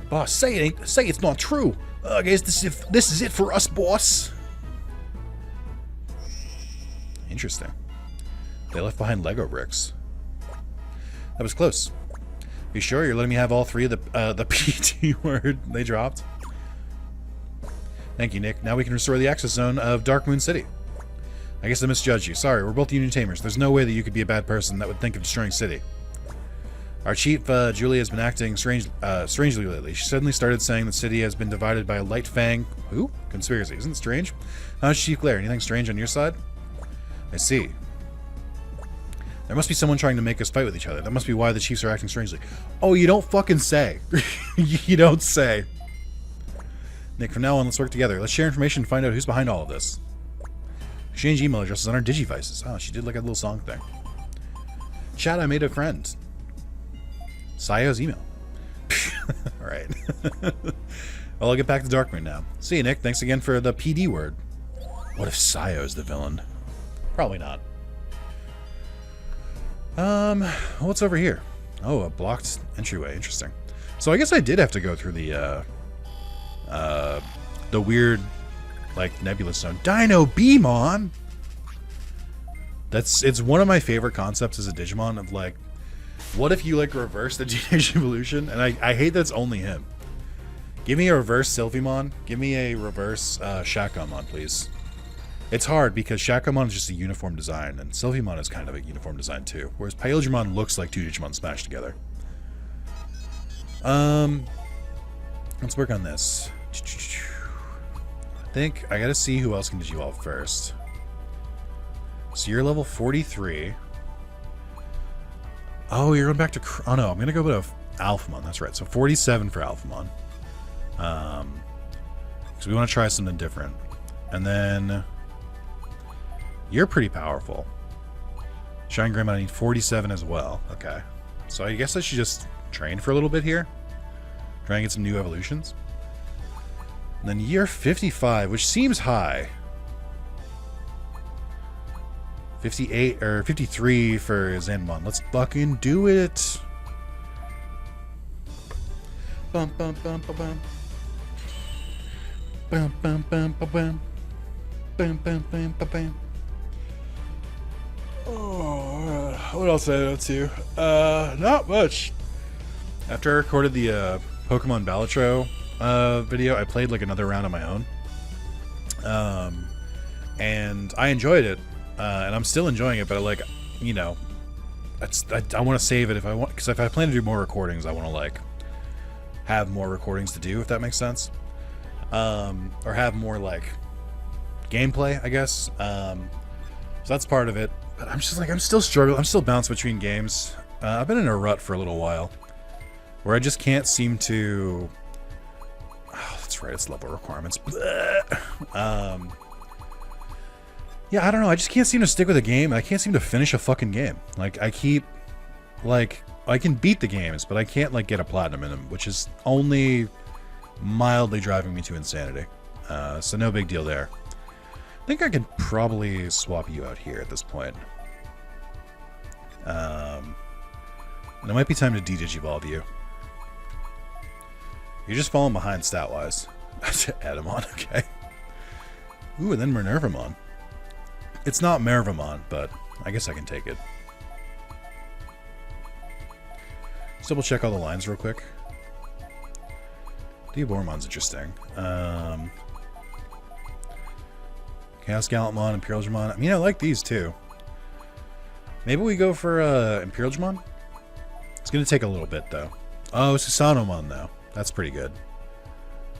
Boss, say it's not true. I guess this is it for us, boss. Interesting. They left behind Lego bricks. That was close. You sure you're letting me have all 3 of the PT word they dropped? Thank you, Nick. Now we can restore the access zone of Dark Moon City. I guess I misjudged you. Sorry, we're both Union Tamers. There's no way that you could be a bad person that would think of destroying City. Our chief, Julia, has been acting strangely lately. She suddenly started saying the city has been divided by a light fang... Who? Conspiracy. Isn't it strange? How's Chief Glare? Anything strange on your side? I see. There must be someone trying to make us fight with each other. That must be why the chiefs are acting strangely. Oh, you don't fucking say. You don't say. Nick, from now on, let's work together. Let's share information and find out who's behind all of this. Exchange email addresses on our Digivices. Oh, she did like a little song thing. Chat, I made a friend. Sayo's email. Alright. Well, I'll get back to Darkmoon now. See you, Nick. Thanks again for the PD word. What if Sayo's the villain? Probably not. What's over here? Oh, a blocked entryway. Interesting. So I guess I did have to go through the weird, like, nebulous zone. Dino Beamon! It's one of my favorite concepts as a Digimon of, like, what if you, like, reverse the Teenage Evolution? And I hate that it's only him. Give me a reverse Sylphimon. Give me a reverse Shakomon, please. It's hard because Shakomon is just a uniform design, and Sylphimon is kind of a uniform design too. Whereas Paildramon looks like 2 Digimon smashed together. Let's work on this. I think I gotta see who else can Digivolve first. So you're level 43. Oh, you're going back to... Oh no, I'm gonna go with Alphamon. That's right. So 47 for Alphamon. So we want to try something different. And then... You're pretty powerful. Shine Greymon, I need 47 as well. Okay. So I guess I should just train for a little bit here. Try and get some new evolutions. And then you're 55, which seems high. 58 or 53 for Zanmon. Let's fucking do it. Bum bum bum bum bum. Bum bum bum bum bum. Bum bum bum bum bum. Oh, what else did I go to? Not much. After I recorded the Pokemon Balatro video, I played like another round on my own. And I enjoyed it. And I'm still enjoying it, but like, you know, I want to save it if I want, because if I plan to do more recordings, I want to like have more recordings to do, if that makes sense. Or have more like gameplay, I guess. So that's part of it. But I'm just like, I'm still struggling. I'm still bouncing between games. I've been in a rut for a little while where I just can't seem to... Oh, that's right. It's level requirements. Yeah, I don't know. I just can't seem to stick with a game. I can't seem to finish a fucking game. Like, I keep... Like, I can beat the games, but I can't, like, get a platinum in them, which is only mildly driving me to insanity. So no big deal there. I think I could probably swap you out here at this point. And it might be time to de-digivolve you. You're just falling behind stat-wise. Adamon, okay. Ooh, and then Minervamon. It's not Mervamon, but I guess I can take it. Let's double check all the lines real quick. Diabormon's interesting. Chaos Gallantmon, Imperial Digimon. I mean, I like these too. Maybe we go for Imperial Digimon? It's going to take a little bit though. Oh, Susanomon though. That's pretty good.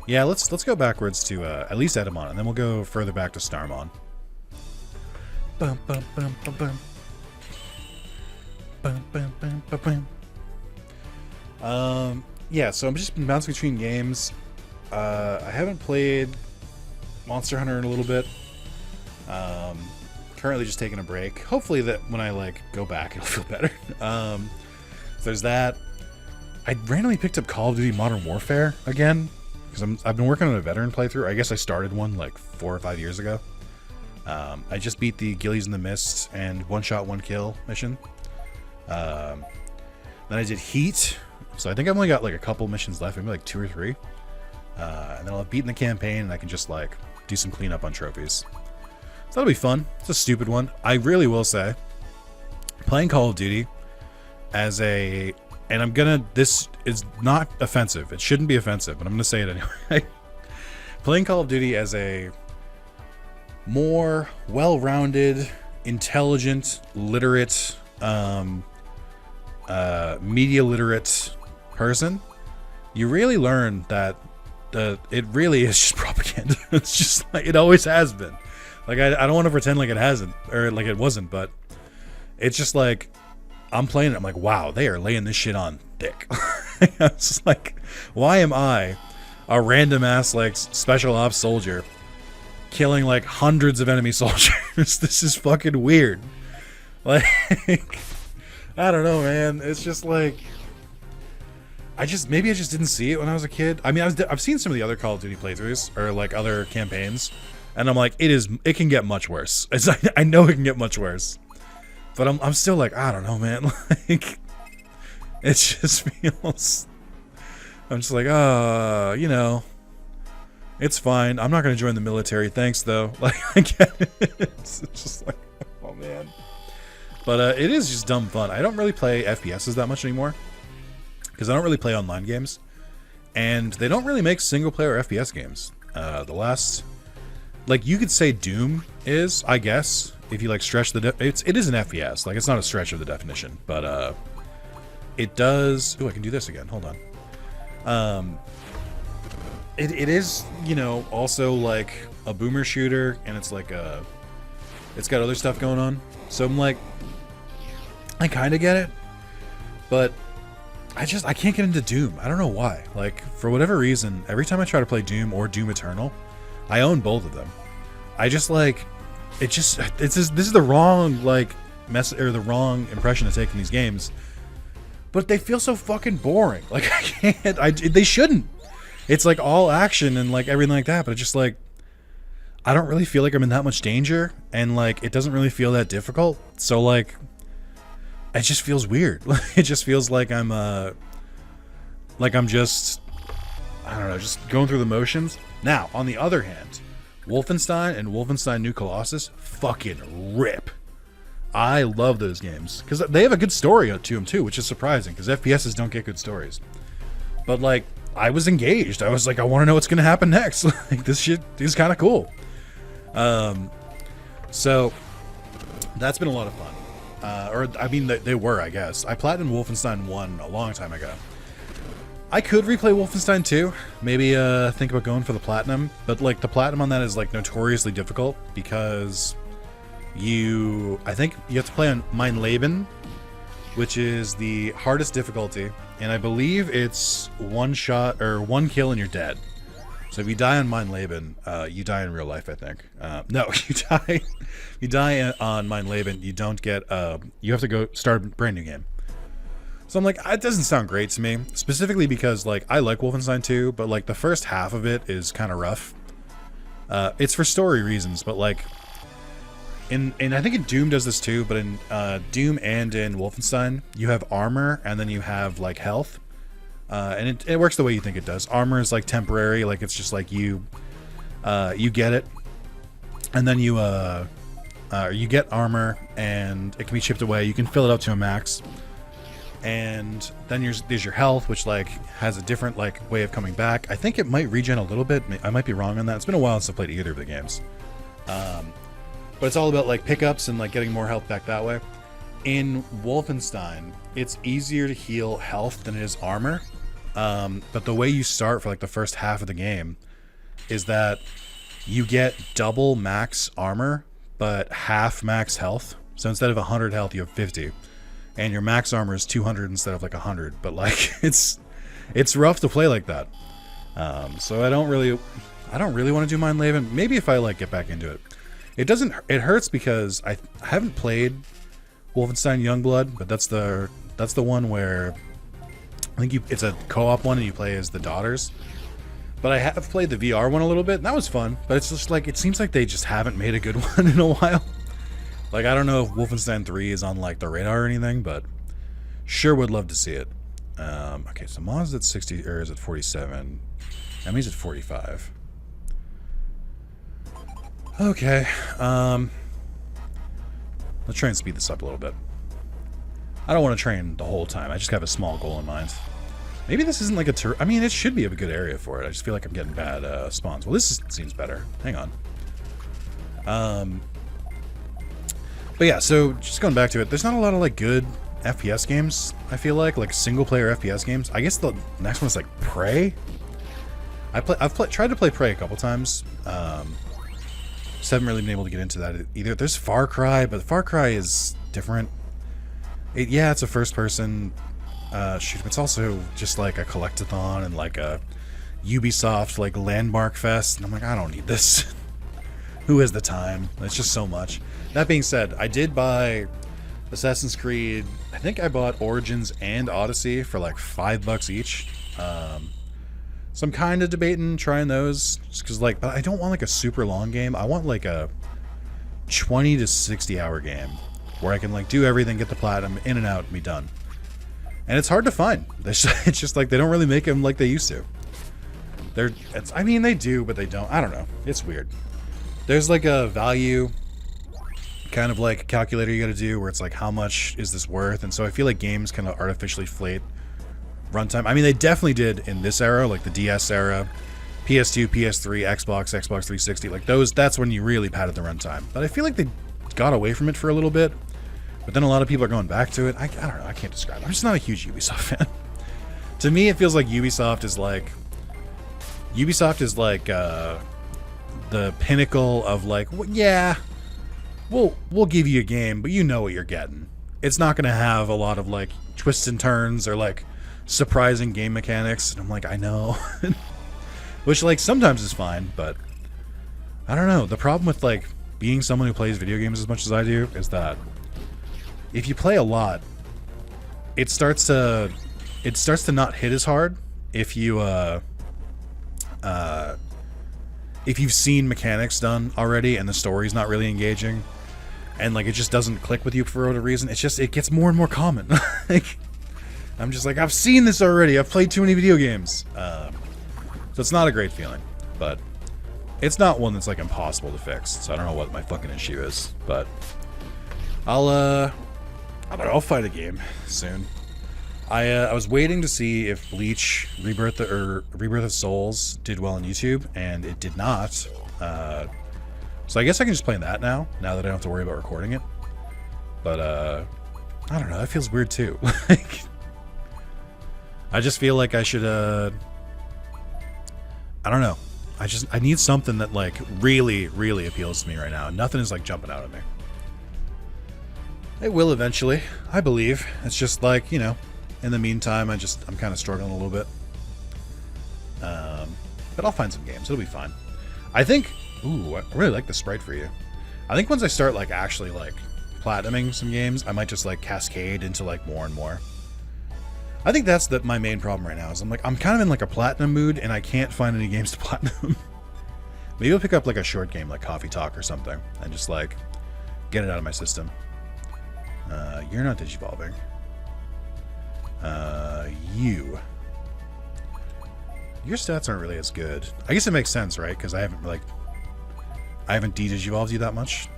Yeah, let's go backwards to at least Edamon, and then we'll go further back to Starmon. Bum, bum, bum, bum, bum. Bum, bum, bum, bum, bum. Yeah, so I'm just been bouncing between games. I haven't played Monster Hunter in a little bit. Currently just taking a break. Hopefully that when I like go back, it'll feel better. So there's that. I randomly picked up Call of Duty Modern Warfare again because I've been working on a veteran playthrough. I guess I started one like 4 or 5 years ago. I just beat the Gillies in the Mist and one shot, one kill mission. Then I did Heat. So I think I've only got like a couple missions left, maybe like 2 or 3. And then I'll have beaten the campaign and I can just like do some cleanup on trophies. So that'll be fun. It's a stupid one. I really will say, playing Call of Duty as a, and this is not offensive. It shouldn't be offensive, but I'm gonna say it anyway. Playing Call of Duty as a more well-rounded, intelligent, literate, media literate person, you really learn that it really is just propaganda. It's just like it always has been. Like I don't want to pretend like it hasn't or like it wasn't, but it's just like I'm playing it. I'm like, wow, they are laying this shit on thick. It's just like, why am I, a random ass like special ops soldier, killing like hundreds of enemy soldiers? This is fucking weird. Like, I don't know, man. It's just like, maybe I just didn't see it when I was a kid. I mean, I've seen some of the other Call of Duty playthroughs or like other campaigns, and I'm like, it can get much worse. I know it can get much worse, but I'm still like, I don't know, man. Like, it just feels. I'm just like, you know, it's fine. I'm not gonna join the military, thanks though. Like, I get it. It's just like, oh man. But it is just dumb fun. I don't really play FPSs that much anymore because I don't really play online games, and they don't really make single-player FPS games. The last, like, you could say Doom is, I guess, if you like stretch the it is an FPS. Like, it's not a stretch of the definition, but it does. Oh, I can do this again. Hold on. It is, you know, also like a boomer shooter, and it's like it's got other stuff going on. So I'm like, I kind of get it, but I can't get into Doom. I don't know why. Like, for whatever reason, every time I try to play Doom or Doom Eternal, I own both of them. I just like, this is the wrong like or the wrong impression to take from these games, but they feel so fucking boring. Like, I can't. They shouldn't. It's like all action and like everything like that, but it's just like, I don't really feel like I'm in that much danger, and like it doesn't really feel that difficult. So like, it just feels weird. It just feels like I'm just, I don't know, just going through the motions. Now, on the other hand, Wolfenstein and Wolfenstein New Colossus fucking rip. I love those games because they have a good story to them too, which is surprising because FPSs don't get good stories. But like, I was engaged. I was like, I want to know what's going to happen next. Like, this shit is kind of cool. So that's been a lot of fun. Or I mean, they were, I guess. I platinumed Wolfenstein 1 a long time ago. I could replay Wolfenstein 2. Maybe think about going for the platinum. But like, the platinum on that is like notoriously difficult because I think you have to play on Mein Leben, which is the hardest difficulty, and I believe it's one shot or one kill and you're dead. So if you die on Mein Leben, you die in real life, I think. No, you die on Mein Leben, you don't get, you have to go start a brand new game. So I'm like, it doesn't sound great to me, specifically because like I like Wolfenstein 2, but like the first half of it is kind of rough. It's for story reasons, but like, and I think in Doom does this too, but in Doom and in Wolfenstein, you have armor and then you have like health, and it works the way you think it does. Armor is like temporary, like it's just like you get it, and then you you get armor, and it can be chipped away. You can fill it up to a max. And then there's your health, which like has a different like way of coming back. I think it might regen a little bit. I might be wrong on that. It's been a while since I played either of the games. But it's all about like pickups and like getting more health back that way. In Wolfenstein, it's easier to heal health than it is armor. But the way you start for like the first half of the game is that you get double max armor, but half max health. So instead of 100 health, you have 50. And your max armor is 200 instead of like 100. But like it's rough to play like that. So I don't really want to do Mind Laven. Maybe if I like get back into it. It hurts because I haven't played Wolfenstein Youngblood, but that's the one where I think it's a co-op one and you play as the daughters. But I have played the VR one a little bit, and that was fun. But it's just like, it seems like they just haven't made a good one in a while. Like, I don't know if Wolfenstein 3 is on like the radar or anything, but sure would love to see it. Okay, so Moz at 60, or is it 47? Emmy's at 45. Okay, let's try and speed this up a little bit. I don't want to train the whole time. I just have a small goal in mind. Maybe this isn't like I mean, it should be a good area for it. I just feel like I'm getting bad spawns. Well, seems better. Hang on. But yeah, so just going back to it, there's not a lot of like good FPS games, I feel like single-player FPS games. I guess the next one is like Prey. I've tried to play Prey a couple times. Just haven't really been able to get into that either. There's Far Cry, but Far Cry is different. Yeah, it's a first-person shoot. It's also just like a collectathon and like a Ubisoft like landmark fest. And I'm like, I don't need this. Who has the time? It's just so much. That being said, I did buy Assassin's Creed. I think I bought Origins and Odyssey for like $5 each. So I'm kind of debating trying those, just because like, but I don't want like a super long game. I want like a 20 to 60 hour game where I can like do everything, get the platinum, in and out, and be done. And it's hard to find. It's just like they don't really make them like they used to. I mean, they do, but they don't. I don't know. It's weird. There's like a value kind of like calculator you got to do where it's like, how much is this worth? And so I feel like games kind of artificially inflate runtime. I mean, they definitely did in this era, like the DS era, PS2, PS3, Xbox 360, like those. That's when you really padded the runtime. But I feel like they got away from it for a little bit. But then a lot of people are going back to it. I don't know. I can't describe it. I'm just not a huge Ubisoft fan. To me, it feels like Ubisoft is like the pinnacle of like, well, yeah, we'll give you a game, but you know what you're getting. It's not going to have a lot of like twists and turns or like surprising game mechanics. And I'm like, I know. Which like sometimes is fine, but I don't know. The problem with like being someone who plays video games as much as I do is that if you play a lot, it starts to not hit as hard if you've seen mechanics done already and the story's not really engaging and like it just doesn't click with you for whatever reason. It gets more and more common. Like, I'm just like, I've seen this already. I've played too many video games. So it's not a great feeling, but it's not one that's like impossible to fix. So I don't know what my fucking issue is, but I don't know, I'll fight a game soon. I was waiting to see if Bleach Rebirth of Souls did well on YouTube, and it did not. So I guess I can just play that now that I don't have to worry about recording it. But I don't know, that feels weird too. Like, I just feel like I should I don't know. I need something that like really, really appeals to me right now. Nothing is like jumping out at me. It will eventually, I believe. It's just like, you know, in the meantime, I'm kind of struggling a little bit. But I'll find some games. It'll be fine. I think, ooh, I really like the sprite for you. I think once I start like actually like platinuming some games, I might just like cascade into like more and more. I think that's my main problem right now is I'm kind of in like a platinum mood and I can't find any games to platinum. Maybe I'll pick up like a short game like Coffee Talk or something and just like get it out of my system. You're not digivolving. Your stats aren't really as good. I guess it makes sense, right? Because I haven't de-digivolved you that much.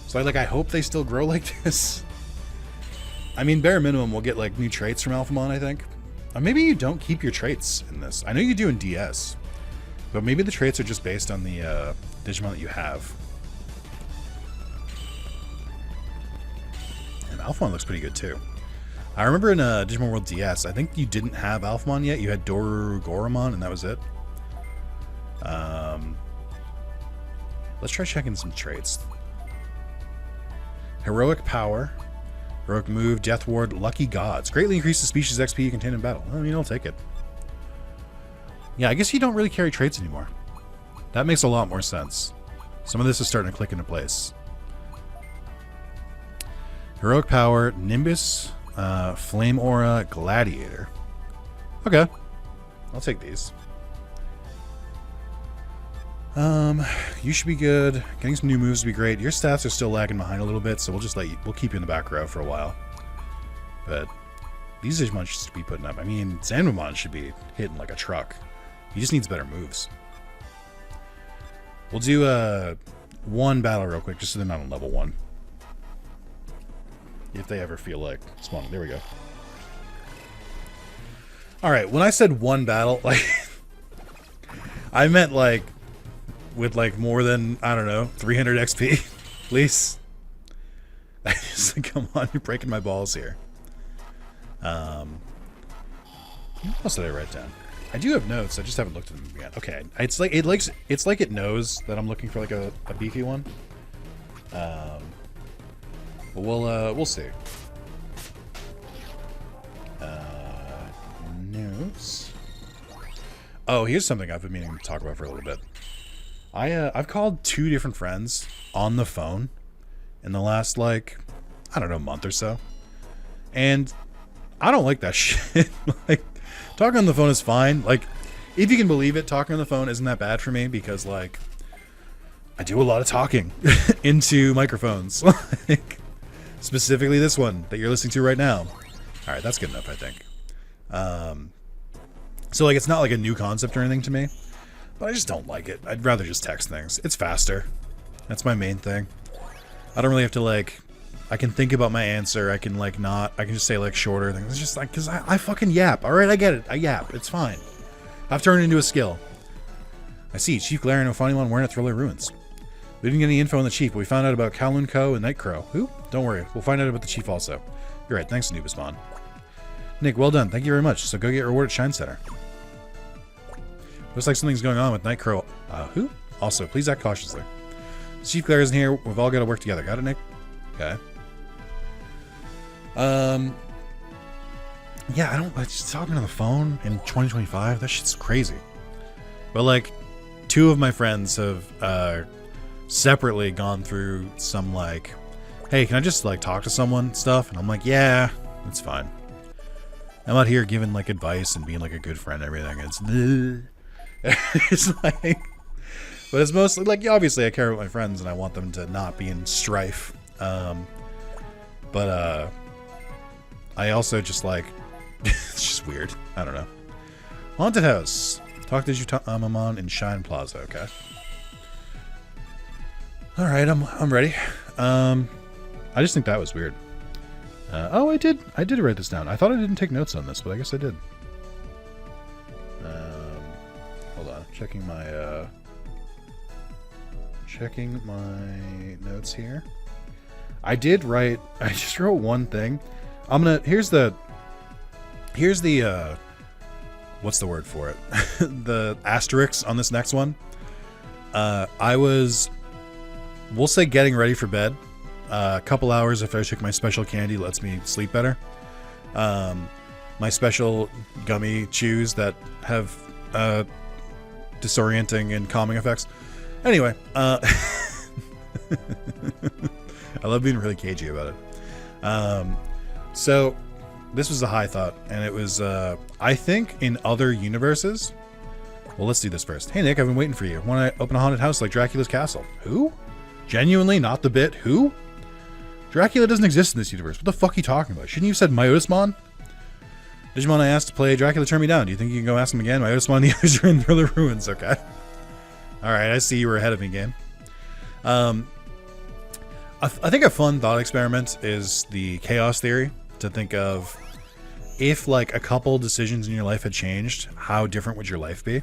So I hope they still grow like this. I mean, bare minimum, we'll get like new traits from Alphamon, I think. Maybe you don't keep your traits in this. I know you do in DS, but maybe the traits are just based on the Digimon that you have. And Alphamon looks pretty good too. I remember in Digimon World DS, I think you didn't have Alphamon yet. You had Dorugoramon, and that was it. Let's try checking some traits. Heroic Power. Heroic Move, Death Ward, Lucky Gods. Greatly increase the species XP contained in battle. I mean, I'll take it. Yeah, I guess you don't really carry traits anymore. That makes a lot more sense. Some of this is starting to click into place. Heroic Power, Nimbus, Flame Aura, Gladiator. Okay. I'll take these. You should be good. Getting some new moves would be great. Your stats are still lagging behind a little bit, so we'll keep you in the back row for a while. But these Digimon should be putting up. I mean, Zanmamon should be hitting like a truck. He just needs better moves. We'll do one battle real quick, just so they're not on level 1. If they ever feel like spawning. There we go. Alright, when I said one battle, like I meant like with like more than, I don't know, 300 XP, please. I just like, come on, you're breaking my balls here. What else did I write down? I do have notes. I just haven't looked at them yet. Okay, it's like it knows that I'm looking for like a beefy one. But we'll see. Notes. Oh, here's something I've been meaning to talk about for a little bit. I've called 2 different friends on the phone in the last, like, I don't know, month or so. And I don't like that shit. Like, talking on the phone is fine. Like, if you can believe it, talking on the phone isn't that bad for me because, like, I do a lot of talking into microphones. Like, specifically this one that you're listening to right now. All right, that's good enough, I think. So, like, it's not like a new concept or anything to me. But I just don't like it. I'd rather just text things. It's faster. That's my main thing. I don't really have to, like... I can think about my answer. I can, like, not... I can just say, like, shorter things. It's just, like... Because I fucking yap. Alright, I get it. I yap. It's fine. I've turned it into a skill. I see. Chief Galarian and Ophanimon were in Thriller Ruins. We didn't get any info on the Chief, but we found out about Kowloon Ko and Nightcrow. Who? Don't worry. We'll find out about the Chief also. You're right. Thanks, Anubismon. Nick, well done. Thank you very much. So go get your reward at Shine Center. Looks like something's going on with Nightcrow. Who? Also, please act cautiously. Chief Glare isn't here. We've all got to work together. Got it, Nick? Okay. Yeah, I don't... Just talking on the phone in 2025, that shit's crazy. But, like, 2 of my friends have separately gone through some, like, hey, can I just, like, talk to someone stuff? And I'm like, yeah, that's fine. I'm out here giving, like, advice and being, like, a good friend and everything. It's like, but it's mostly like, obviously I care about my friends and I want them to not be in strife. But I also just like, it's just weird. I don't know. Haunted House. Talk to Digimon in Shine Plaza. Okay. All right, I'm ready. I just think that was weird. Oh, I did write this down. I thought I didn't take notes on this, but I guess I did. Hold on, checking my notes here. I just wrote one thing. Here's the what's the word for it? The asterisks on this next one. We'll say getting ready for bed. A couple hours if I took my special candy lets me sleep better. My special gummy chews that have disorienting and calming effects. Anyway, I love being really cagey about it. So this was a high thought, and it was I think in other universes. Well, let's do this first. Hey Nick, I've been waiting for you. Want to open a haunted house like Dracula's castle? Who? Genuinely, not the bit. Who? Dracula doesn't exist in this universe. What the fuck are you talking about? Shouldn't you have said Myotismon? Digimon I asked to play Dracula turned me down. Do you think you can go ask him again? Myotismon and the others are in Thriller Ruins. Okay. Alright, I see you were ahead of me, game. I think a fun thought experiment is the chaos theory, to think of if like a couple decisions in your life had changed, how different would your life be?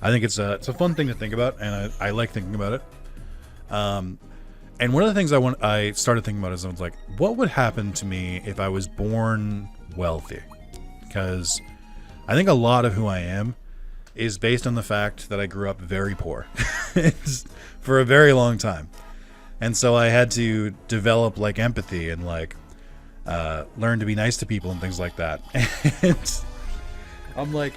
I think it's a fun thing to think about, and I like thinking about it. And one of the things I started thinking about is I was like, what would happen to me if I was born wealthy? Because I think a lot of who I am is based on the fact that I grew up very poor for a very long time. And so I had to develop like empathy and like learn to be nice to people and things like that. And I'm like,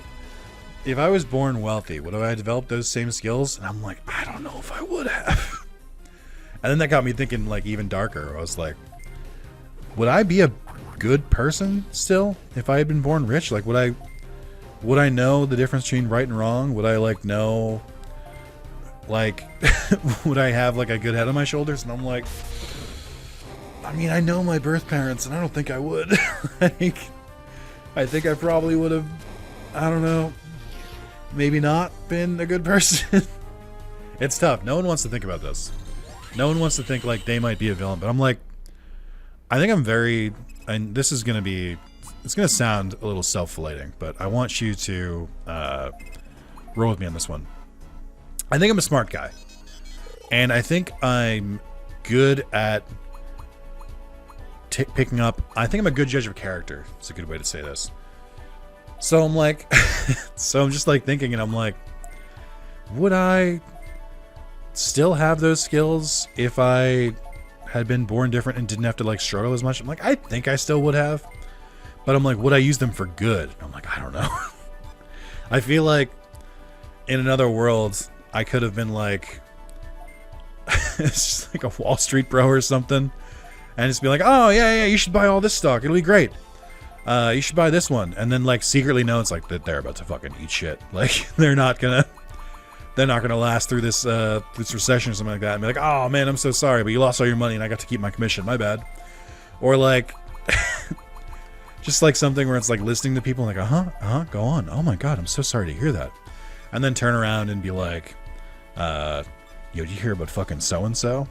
if I was born wealthy, would I develop those same skills? And I'm like, I don't know if I would have. And then that got me thinking like even darker. I was like, would I be a good person still if I had been born rich? Like, would I know the difference between right and wrong? Would I like know, like, would I have like a good head on my shoulders? And I'm like, I mean, I know my birth parents, and I don't think I would. Like, I think I probably would have, I don't know, maybe not been a good person. It's tough. No one wants to think about this. No one wants to think like they might be a villain, but I'm like, I think I'm very, and this is going to be, it's going to sound a little self-flating, but I want you to roll with me on this one. I think I'm a smart guy, and I think I'm good at picking up, I think I'm a good judge of character. It's a good way to say this. So I'm like, so I'm just like thinking, and I'm like, would I still have those skills if I had been born different and didn't have to like struggle as much? I'm like, I think I still would have, but I'm like, would I use them for good? I'm like, I don't know. I feel like in another world I could have been like it's just like a Wall Street bro or something, and just be like, oh yeah, you should buy all this stock, it'll be great. You should buy this one, and then like secretly know it's like that they're about to fucking eat shit. Like they're not gonna last through this recession or something like that, and be like, oh man, I'm so sorry, but you lost all your money and I got to keep my commission, my bad. Or like just like something where it's like listening to people and like, go on, oh my god, I'm so sorry to hear that, and then turn around and be like, yo, did you hear about fucking so and so?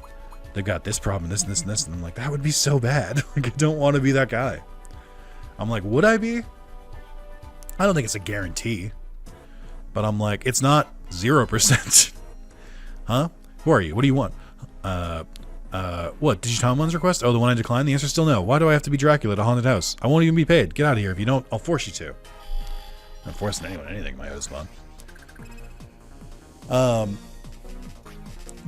They've got this problem, this and this and this, and I'm like, that would be so bad. Like, I don't want to be that guy. I'm like, would I be? I don't think it's a guarantee, but I'm like, it's not 0%. Huh? Who are you? What do you want? What? Digimon's request? Oh, the one I declined? The answer's still no. Why do I have to be Dracula at a haunted house? I won't even be paid. Get out of here. If you don't, I'll force you to. I'm not forcing anyone anything. My host fun.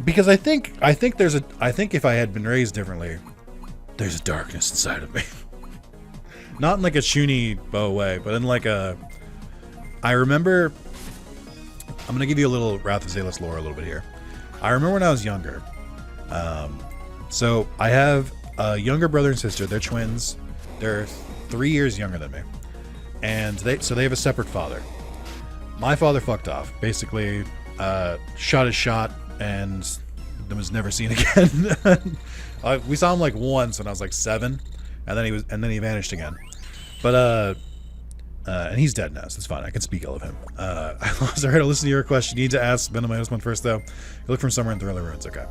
Because I think if I had been raised differently, there's a darkness inside of me. Not in like a Shuni bow way, but in like a, I remember, I'm going to give you a little Wrath of Zalis lore a little bit here. I remember when I was younger. So I have a younger brother and sister. They're twins. They're 3 years younger than me. And they have a separate father. My father fucked off. Basically, shot his shot and then was never seen again. We saw him like once when I was like 7, and then he vanished again. But and he's dead now, so it's fine. I can speak ill of him. I lost. I heard to listen to your request. You need to ask Ben and my husband first, though. You look from somewhere in Thriller Ruins. Okay.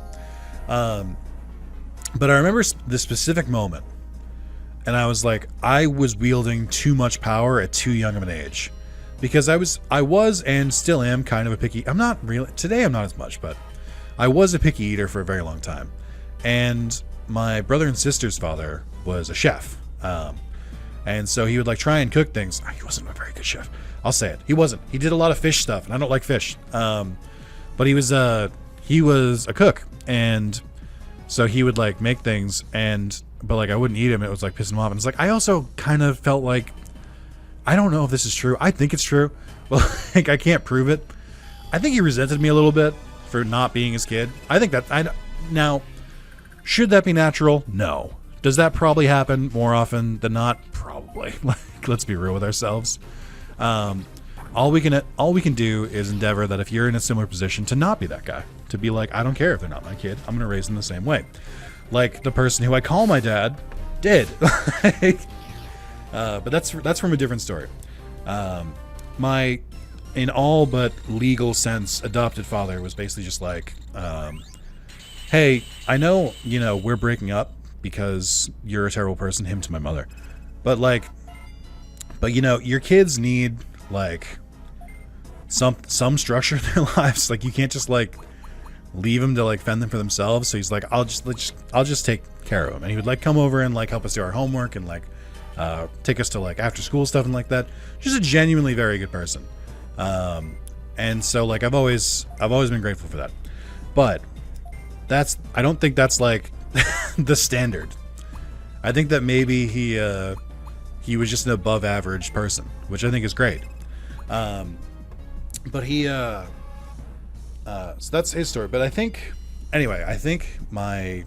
But I remember the specific moment, and I was like, I was wielding too much power at too young of an age, because I was and still am kind of a picky. I'm not really today. I'm not as much, but I was a picky eater for a very long time, and my brother and sister's father was a chef. And so he would like try and cook things. He wasn't a very good chef. I'll say it. He wasn't. He did a lot of fish stuff, and I don't like fish. But he was a cook, and so he would like make things, but like I wouldn't eat him. It was like pissing him off. And it's like I also kind of felt like, I don't know if this is true. I think it's true. Well, like I can't prove it. I think he resented me a little bit for not being his kid. I think that now, should that be natural? No. Does that probably happen more often than not? Probably. Like, let's be real with ourselves. All we can do is endeavor that if you're in a similar position to not be that guy, to be like, I don't care if they're not my kid. I'm gonna raise them the same way, like the person who I call my dad did. But that's from a different story. My, in all but legal sense, adopted father was basically just like, hey, I know, we're breaking up because you're a terrible person, him to my mother. But your kids need like some structure in their lives. Like you can't just like leave them to like fend them for themselves. So he's like, I'll just take care of them. And he would like come over and like help us do our homework and like take us to like after school stuff and like that. Just a genuinely very good person. And so like I've always been grateful for that. But I don't think that's like the standard. I think that maybe he was just an above average person, which I think is great. But so that's his story. But I think my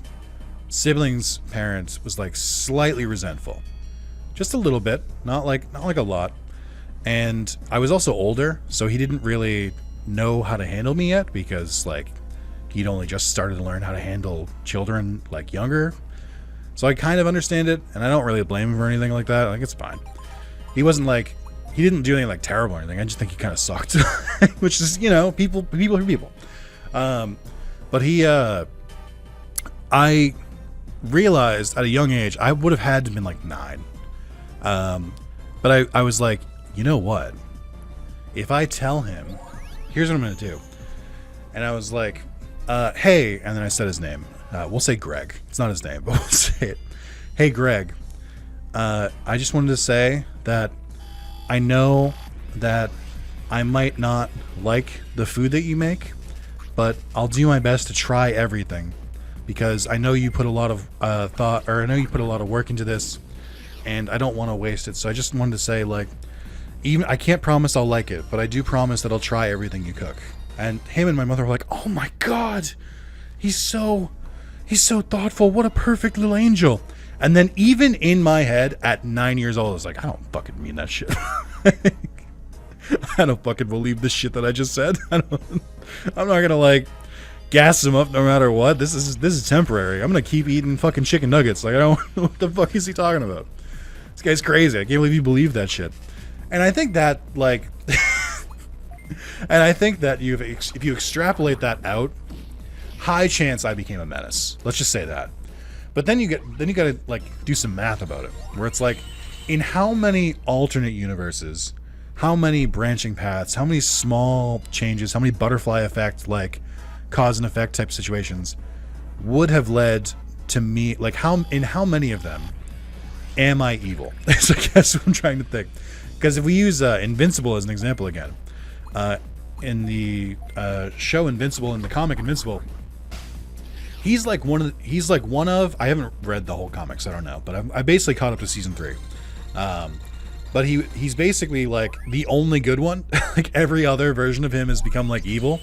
sibling's parent was like slightly resentful, just a little bit, not like a lot. And I was also older, so he didn't really know how to handle me yet, because like he'd only just started to learn how to handle children like younger. So I kind of understand it, and I don't really blame him for anything like that. Like it's fine. He didn't do anything like terrible or anything. I just think he kind of sucked, which is, people are people. But I realized at a young age, I would have had to have been like 9. But I was like, you know what? If I tell him, here's what I'm going to do. And I was like, hey, and then I said his name. We'll say Greg. It's not his name, but we'll say it. Hey, Greg. I just wanted to say that I know that I might not like the food that you make, but I'll do my best to try everything, because I know you put a lot of thought, or I know you put a lot of work into this, and I don't want to waste it. So I just wanted to say, like, even I can't promise I'll like it, but I do promise that I'll try everything you cook. And him and my mother were like, oh my God, he's so thoughtful. What a perfect little angel. And then even in my head at 9 years old, I was like, I don't fucking mean that shit. I don't fucking believe this shit that I just said. I'm not gonna like gas him up no matter what. This is temporary. I'm gonna keep eating fucking chicken nuggets. Like I don't what the fuck is he talking about? This guy's crazy. I can't believe you believe that shit. And I think that like and I think that if you extrapolate that out, high chance I became a menace. Let's just say that. But then you gotta like do some math about it, where it's like, in how many alternate universes, how many branching paths, how many small changes, how many butterfly effect, like cause and effect type situations would have led to me, like in how many of them am I evil? So I guess what I'm trying to think. Because if we use Invincible as an example again, in the show Invincible, in the comic Invincible, he's like one of I haven't read the whole comics, I don't know, but I basically caught up to season 3. But he's basically like the only good one. Like every other version of him has become like evil.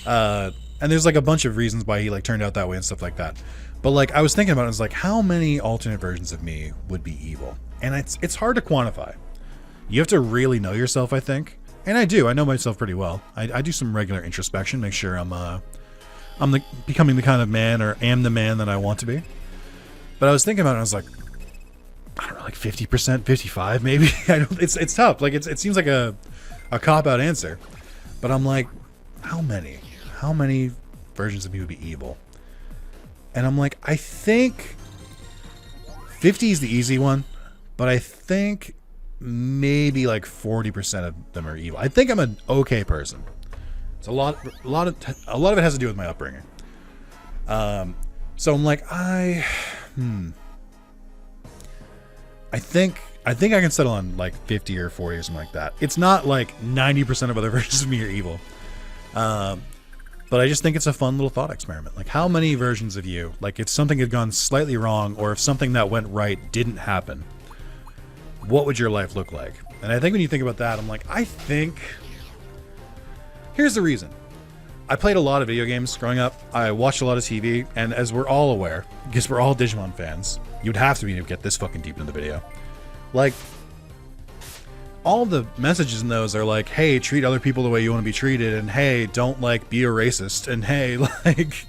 And there's like a bunch of reasons why he like turned out that way and stuff like that. But like I was thinking about it, it's like, how many alternate versions of me would be evil? And it's hard to quantify. You have to really know yourself, I think. And I do. I know myself pretty well. I do some regular introspection, make sure I'm becoming the kind of man, or am the man that I want to be. But I was thinking about it, and I was like, I don't know, like 50%, 55 maybe. It's tough. Like it seems like a cop-out answer. But I'm like, how many versions of me would be evil? And I'm like, I think 50 is the easy one, but I think maybe like 40% of them are evil. I think I'm an okay person. It's a lot of it has to do with my upbringing. So I'm like, I think I can settle on like 50 or 40 or something like that. It's not like 90% of other versions of me are evil. But I just think it's a fun little thought experiment. Like, how many versions of you, like if something had gone slightly wrong, or if something that went right didn't happen, what would your life look like? And I think when you think about that, I'm like, here's the reason. I played a lot of video games growing up. I watched a lot of TV, and as we're all aware, because we're all Digimon fans, you'd have to be to get this fucking deep into the video. Like, all the messages in those are like, hey, treat other people the way you want to be treated, and hey, don't like be a racist, and hey, like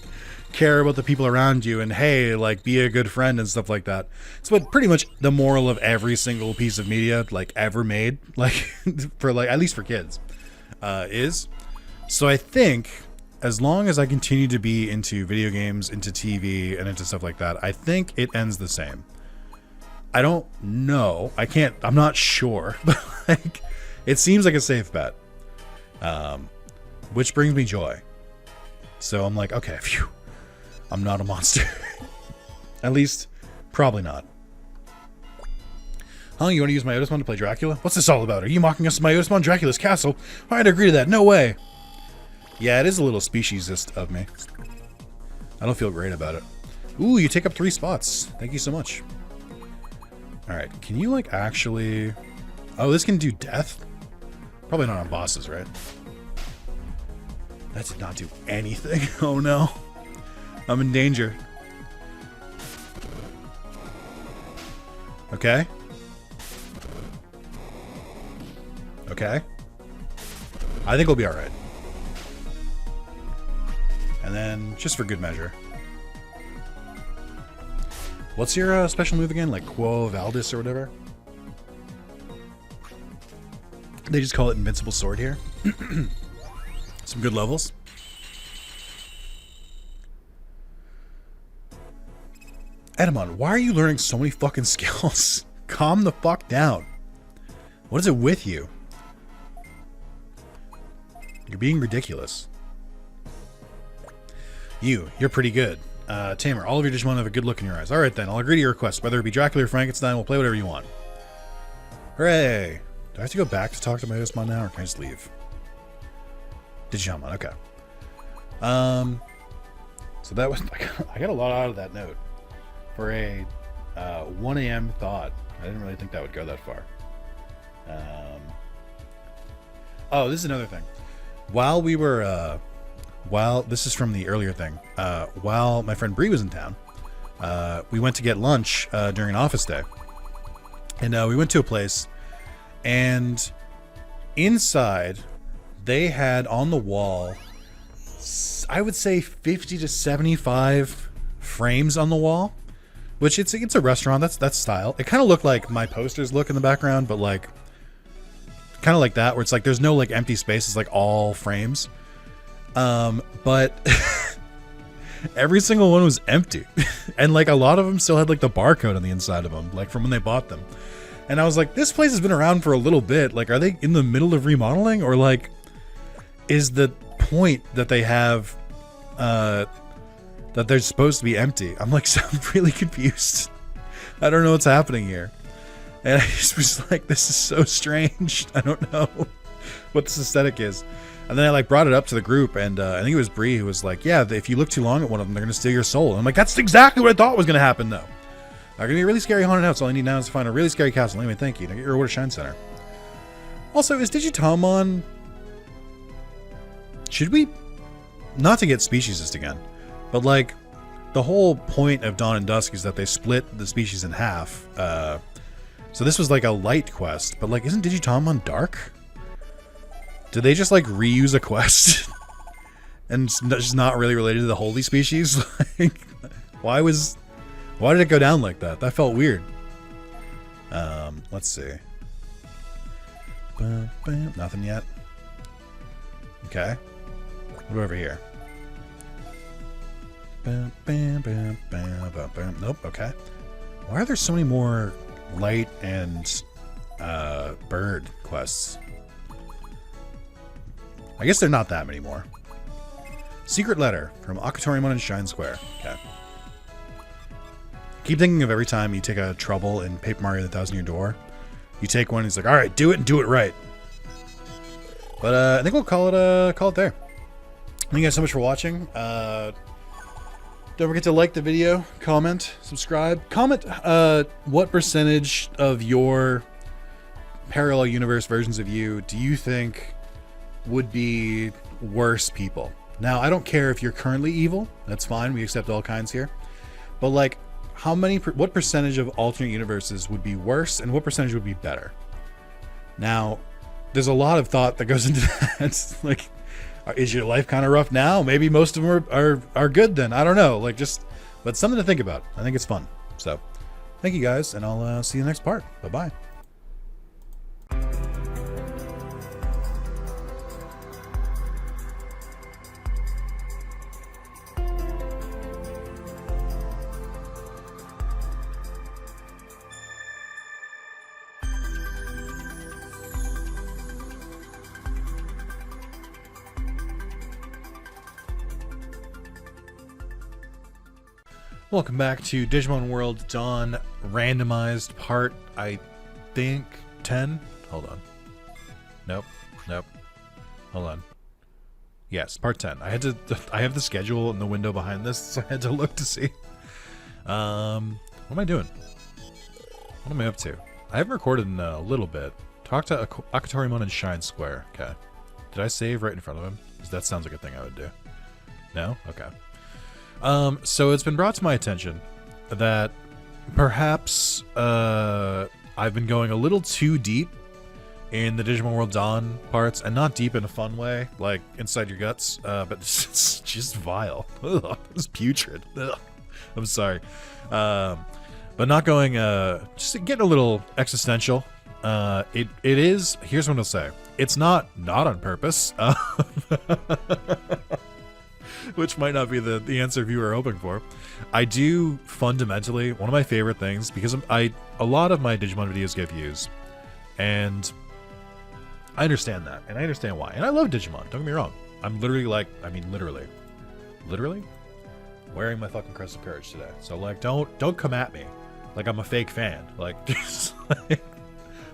care about the people around you, and hey, like be a good friend and stuff like that. It's what pretty much the moral of every single piece of media like ever made, like for like at least for kids, is. So I think as long as I continue to be into video games, into TV, and into stuff like that, I think it ends the same. I don't know. I'm not sure. But like, it seems like a safe bet. Which brings me joy. So I'm like, okay, phew. I'm not a monster. At least, probably not. Huh, you want to use my Otismon to play Dracula? What's this all about? Are you mocking us in my Otismon Dracula's castle? I'd agree to that. No way. Yeah, it is a little speciesist of me. I don't feel great about it. Ooh, you take up 3 spots. Thank you so much. Alright, can you, like, actually... Oh, this can do death? Probably not on bosses, right? That did not do anything. Oh, no. I'm in danger. Okay. Okay. I think we'll be alright. And then, just for good measure. What's your special move again? Like Quo Valdis or whatever? They just call it Invincible Sword here. Some good levels. Edamon, why are you learning so many fucking skills? Calm the fuck down. What is it with you? You're being ridiculous. You're pretty good. Tamer, all of your Digimon have a good look in your eyes. Alright then, I'll agree to your request. Whether it be Dracula or Frankenstein, we'll play whatever you want. Hooray! Do I have to go back to talk to my Digimon now, or can I just leave? Digimon, okay. So that was... I got a lot out of that note. For a 1 a.m. thought. I didn't really think that would go that far. Oh, this is another thing. While we were... this is from the earlier thing. While my friend Bree was in town, we went to get lunch during an office day. And we went to a place, and inside they had on the wall, I would say 50 to 75 frames on the wall, which it's a restaurant. That's style. It kind of looked like my posters look in the background, but like kind of like that, where it's like there's no like empty space. It's like all frames. But every single one was empty. And like a lot of them still had like the barcode on the inside of them, like from when they bought them. And I was like, this place has been around for a little bit. Like, are they in the middle of remodeling, or like, is the point that they have, that they're supposed to be empty? I'm like, so I'm really confused. I don't know what's happening here. And I just was like, this is so strange. I don't know what this aesthetic is. And then I like brought it up to the group, and I think it was Bree who was like, yeah, if you look too long at one of them, they're going to steal your soul. And I'm like, that's exactly what I thought was going to happen, though. They're going to be a really scary haunted house. All I need now is to find a really scary castle. Anyway, thank you. Now get your reward at Shine Center. Also, is Digitalmon... Should we... Not to get speciesist again, but like, the whole point of Dawn and Dusk is that they split the species in half. So this was like a light quest, but like, isn't Digitalmon dark? Did they just like reuse a quest and it's just not really related to the holy species? Like, why did it go down like that? That felt weird. Let's see. Nothing yet. Okay. What about over here? Nope. Okay. Why are there so many more light and bird quests? I guess they're not that many more. Secret letter from Akatoriamon in Shine Square. Okay. Keep thinking of every time you take a trouble in Paper Mario the 1,000-Year Door. You take one, and he's like, all right, do it and do it right. But I think we'll call it there. Thank you guys so much for watching. Don't forget to like the video, comment, subscribe. Comment what percentage of your parallel universe versions of you do you think would be worse people. Now, I don't care if you're currently evil. That's fine. We accept all kinds here. But like, what percentage of alternate universes would be worse, and what percentage would be better? Now, there's a lot of thought that goes into that. Like, is your life kind of rough now? Maybe most of them are good then. I don't know. Like, but something to think about. I think it's fun. So, thank you guys, and I'll see you in the next part. Bye-bye. Welcome back to Digimon World Dawn Randomized part, I think, 10? Hold on. Nope. Hold on. Yes, part 10. I have the schedule in the window behind this, so I had to look to see. What am I doing? What am I up to? I haven't recorded in a little bit. Talk to Akatorimon and Shine Square. Okay. Did I save right in front of him? Because that sounds like a thing I would do. No? Okay. So it's been brought to my attention that perhaps I've been going a little too deep in the Digimon World Dawn parts, and not deep in a fun way, like inside your guts, but it's just vile. Ugh, it's putrid. Ugh. I'm sorry. But not going, just getting a little existential. It is, here's what I'll say. It's not on purpose. Which might not be the answer you were hoping for. I do fundamentally, one of my favorite things, because a lot of my Digimon videos get views, and I understand that, and I understand why. And I love Digimon, don't get me wrong. I'm literally literally wearing my fucking Crest of Courage today. So like, don't come at me like I'm a fake fan. Like,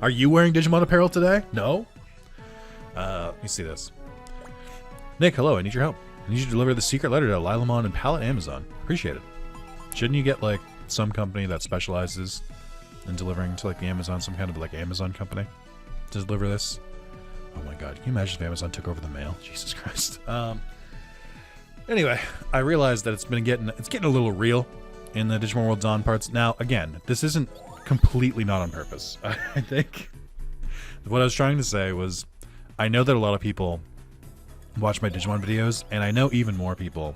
are you wearing Digimon apparel today? No? Let me see this. Nick, hello, I need your help. I need you to deliver the secret letter to Lilamon and Palette Amazon. Appreciate it. Shouldn't you get, like, some company that specializes in delivering to, like, the Amazon, some kind of, like, Amazon company to deliver this? Oh my god, can you imagine if Amazon took over the mail? Jesus Christ. Anyway, I realized that it's getting a little real in the Digimon World Dawn parts. Now, again, this isn't completely not on purpose. I think what I was trying to say was, I know that a lot of people watch my Digimon videos, and I know even more people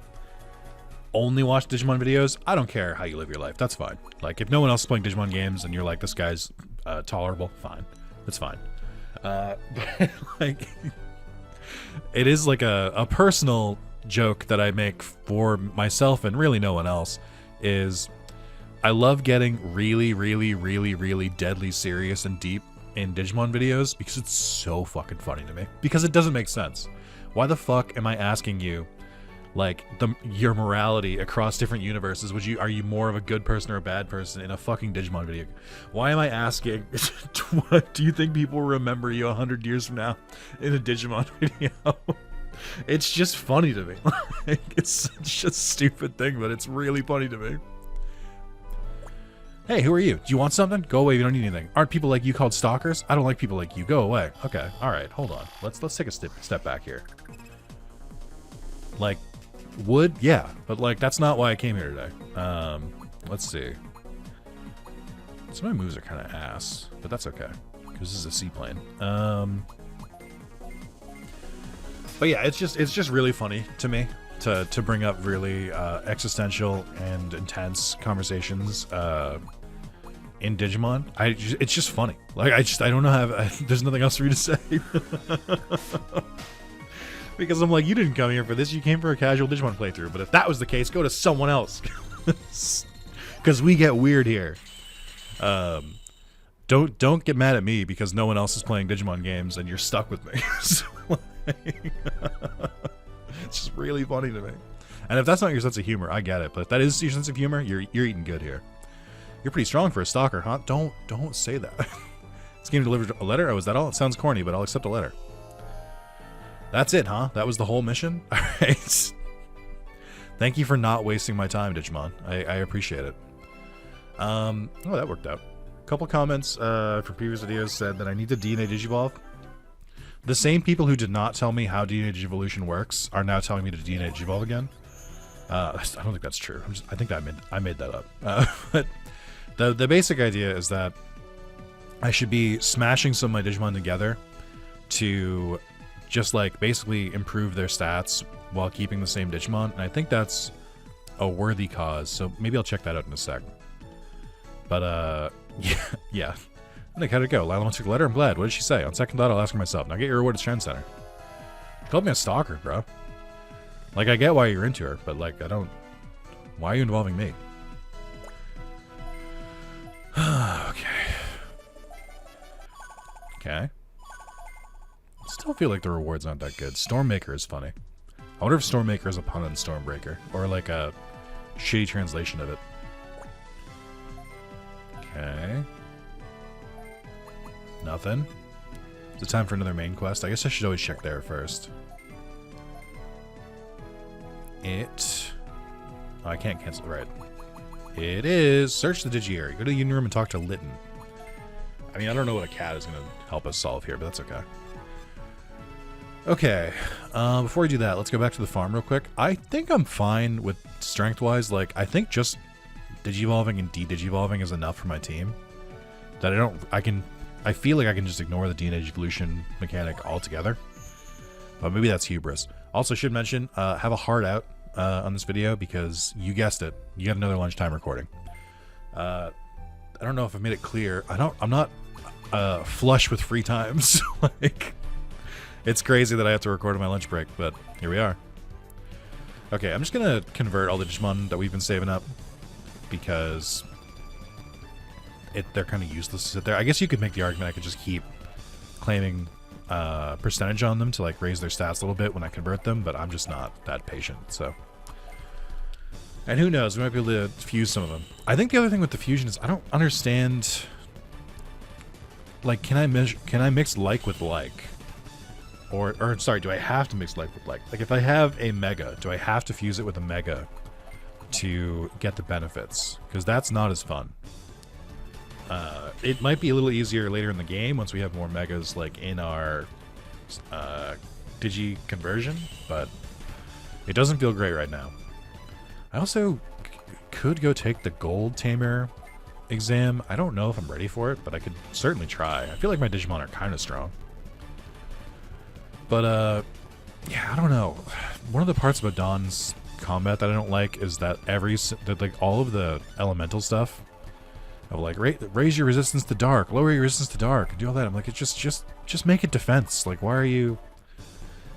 only watch Digimon videos. I don't care how you live your life. That's fine. Like, if no one else is playing Digimon games and you're like, this guy's tolerable, fine. That's fine. But, like, it is like a personal joke that I make for myself and really no one else, is I love getting really, really, really, really deadly serious and deep in Digimon videos because it's so fucking funny to me. Because it doesn't make sense. Why the fuck am I asking you, like, your morality across different universes? Are you more of a good person or a bad person in a fucking Digimon video? Why am I asking, what do you think people will remember you 100 years from now in a Digimon video? It's just funny to me. Like, it's such a stupid thing, but it's really funny to me. Hey, who are you? Do you want something? Go away, you don't need anything. Aren't people like you called stalkers? I don't like people like you. Go away. Okay, alright, hold on. Let's take a step back here. Like, would? Yeah, but like, that's not why I came here today. Let's see. Some of my moves are kind of ass, but that's okay, because this is a seaplane. But yeah, it's just really funny to me to bring up really existential and intense conversations in Digimon. It's just funny. Like, I don't know how. There's nothing else for me to say. Because I'm like, you didn't come here for this. You came for a casual Digimon playthrough. But if that was the case, go to someone else. Because we get weird here. Don't get mad at me because no one else is playing Digimon games and you're stuck with me. So, like, it's just really funny to me. And if that's not your sense of humor, I get it. But if that is your sense of humor, you're eating good here. You're pretty strong for a stalker, huh? Don't say that. This game delivered a letter? Oh, is that all? It sounds corny, but I'll accept a letter. That's it, huh? That was the whole mission? Alright. Thank you for not wasting my time, Digimon. I appreciate it. Oh, that worked out. A couple comments from previous videos said that I need to DNA Digivolve. The same people who did not tell me how DNA Digivolution works are now telling me to DNA Digivolve again. I don't think that's true. I think I made that up. But the basic idea is that I should be smashing some of my Digimon together to just, like, basically improve their stats while keeping the same Digimon, and I think that's a worthy cause, so maybe I'll check that out in a sec. But, yeah. Nick, how'd it go? Lila took the letter? I'm glad. What did she say? On second thought, I'll ask her myself. Now get your reward at Trend Center. She called me a stalker, bro. Like, I get why you're into her, but, like, I don't... Why are you involving me? Okay. Still feel like the rewards aren't that good. Stormmaker is funny. I wonder if Stormmaker is a pun on Stormbreaker, or like a shitty translation of it. Okay. Nothing. Is it time for another main quest? I guess I should always check there first. Oh, I can't cancel it, right. It is search the Digi area. Go to the union room and talk to Lytton. I mean, I don't know what a cat is going to help us solve here, but that's okay. Okay, before we do that, let's go back to the farm real quick. I think I'm fine with strength-wise. Like, I think just Digivolving and de-Digivolving is enough for my team. That I feel like I can just ignore the de-evolution mechanic altogether. But maybe that's hubris. Also, should mention, have a heart out on this video because you guessed it, you got another lunchtime recording. I don't know if I've made it clear. I'm not flush with free time. So, like, it's crazy that I have to record on my lunch break, but here we are. Okay, I'm just gonna convert all the Digimon that we've been saving up because they're kind of useless to sit there. I guess you could make the argument I could just keep claiming percentage on them to like raise their stats a little bit when I convert them, but I'm just not that patient. So, and who knows, we might be able to fuse some of them. I think the other thing with the fusion is I don't understand. Like, can I mix like with like? Or sorry, do I have to mix like with like? Like, if I have a Mega, do I have to fuse it with a Mega to get the benefits? Because that's not as fun. It might be a little easier later in the game once we have more Megas, like, in our Digi conversion, but it doesn't feel great right now. I also could go take the Gold Tamer exam. I don't know if I'm ready for it, but I could certainly try. I feel like my Digimon are kind of strong. But, yeah, I don't know. One of the parts about Dawn's combat that I don't like is that like, all of the elemental stuff of, like, raise your resistance to dark, lower your resistance to dark, do all that. I'm like, it's just make it defense. Like, why do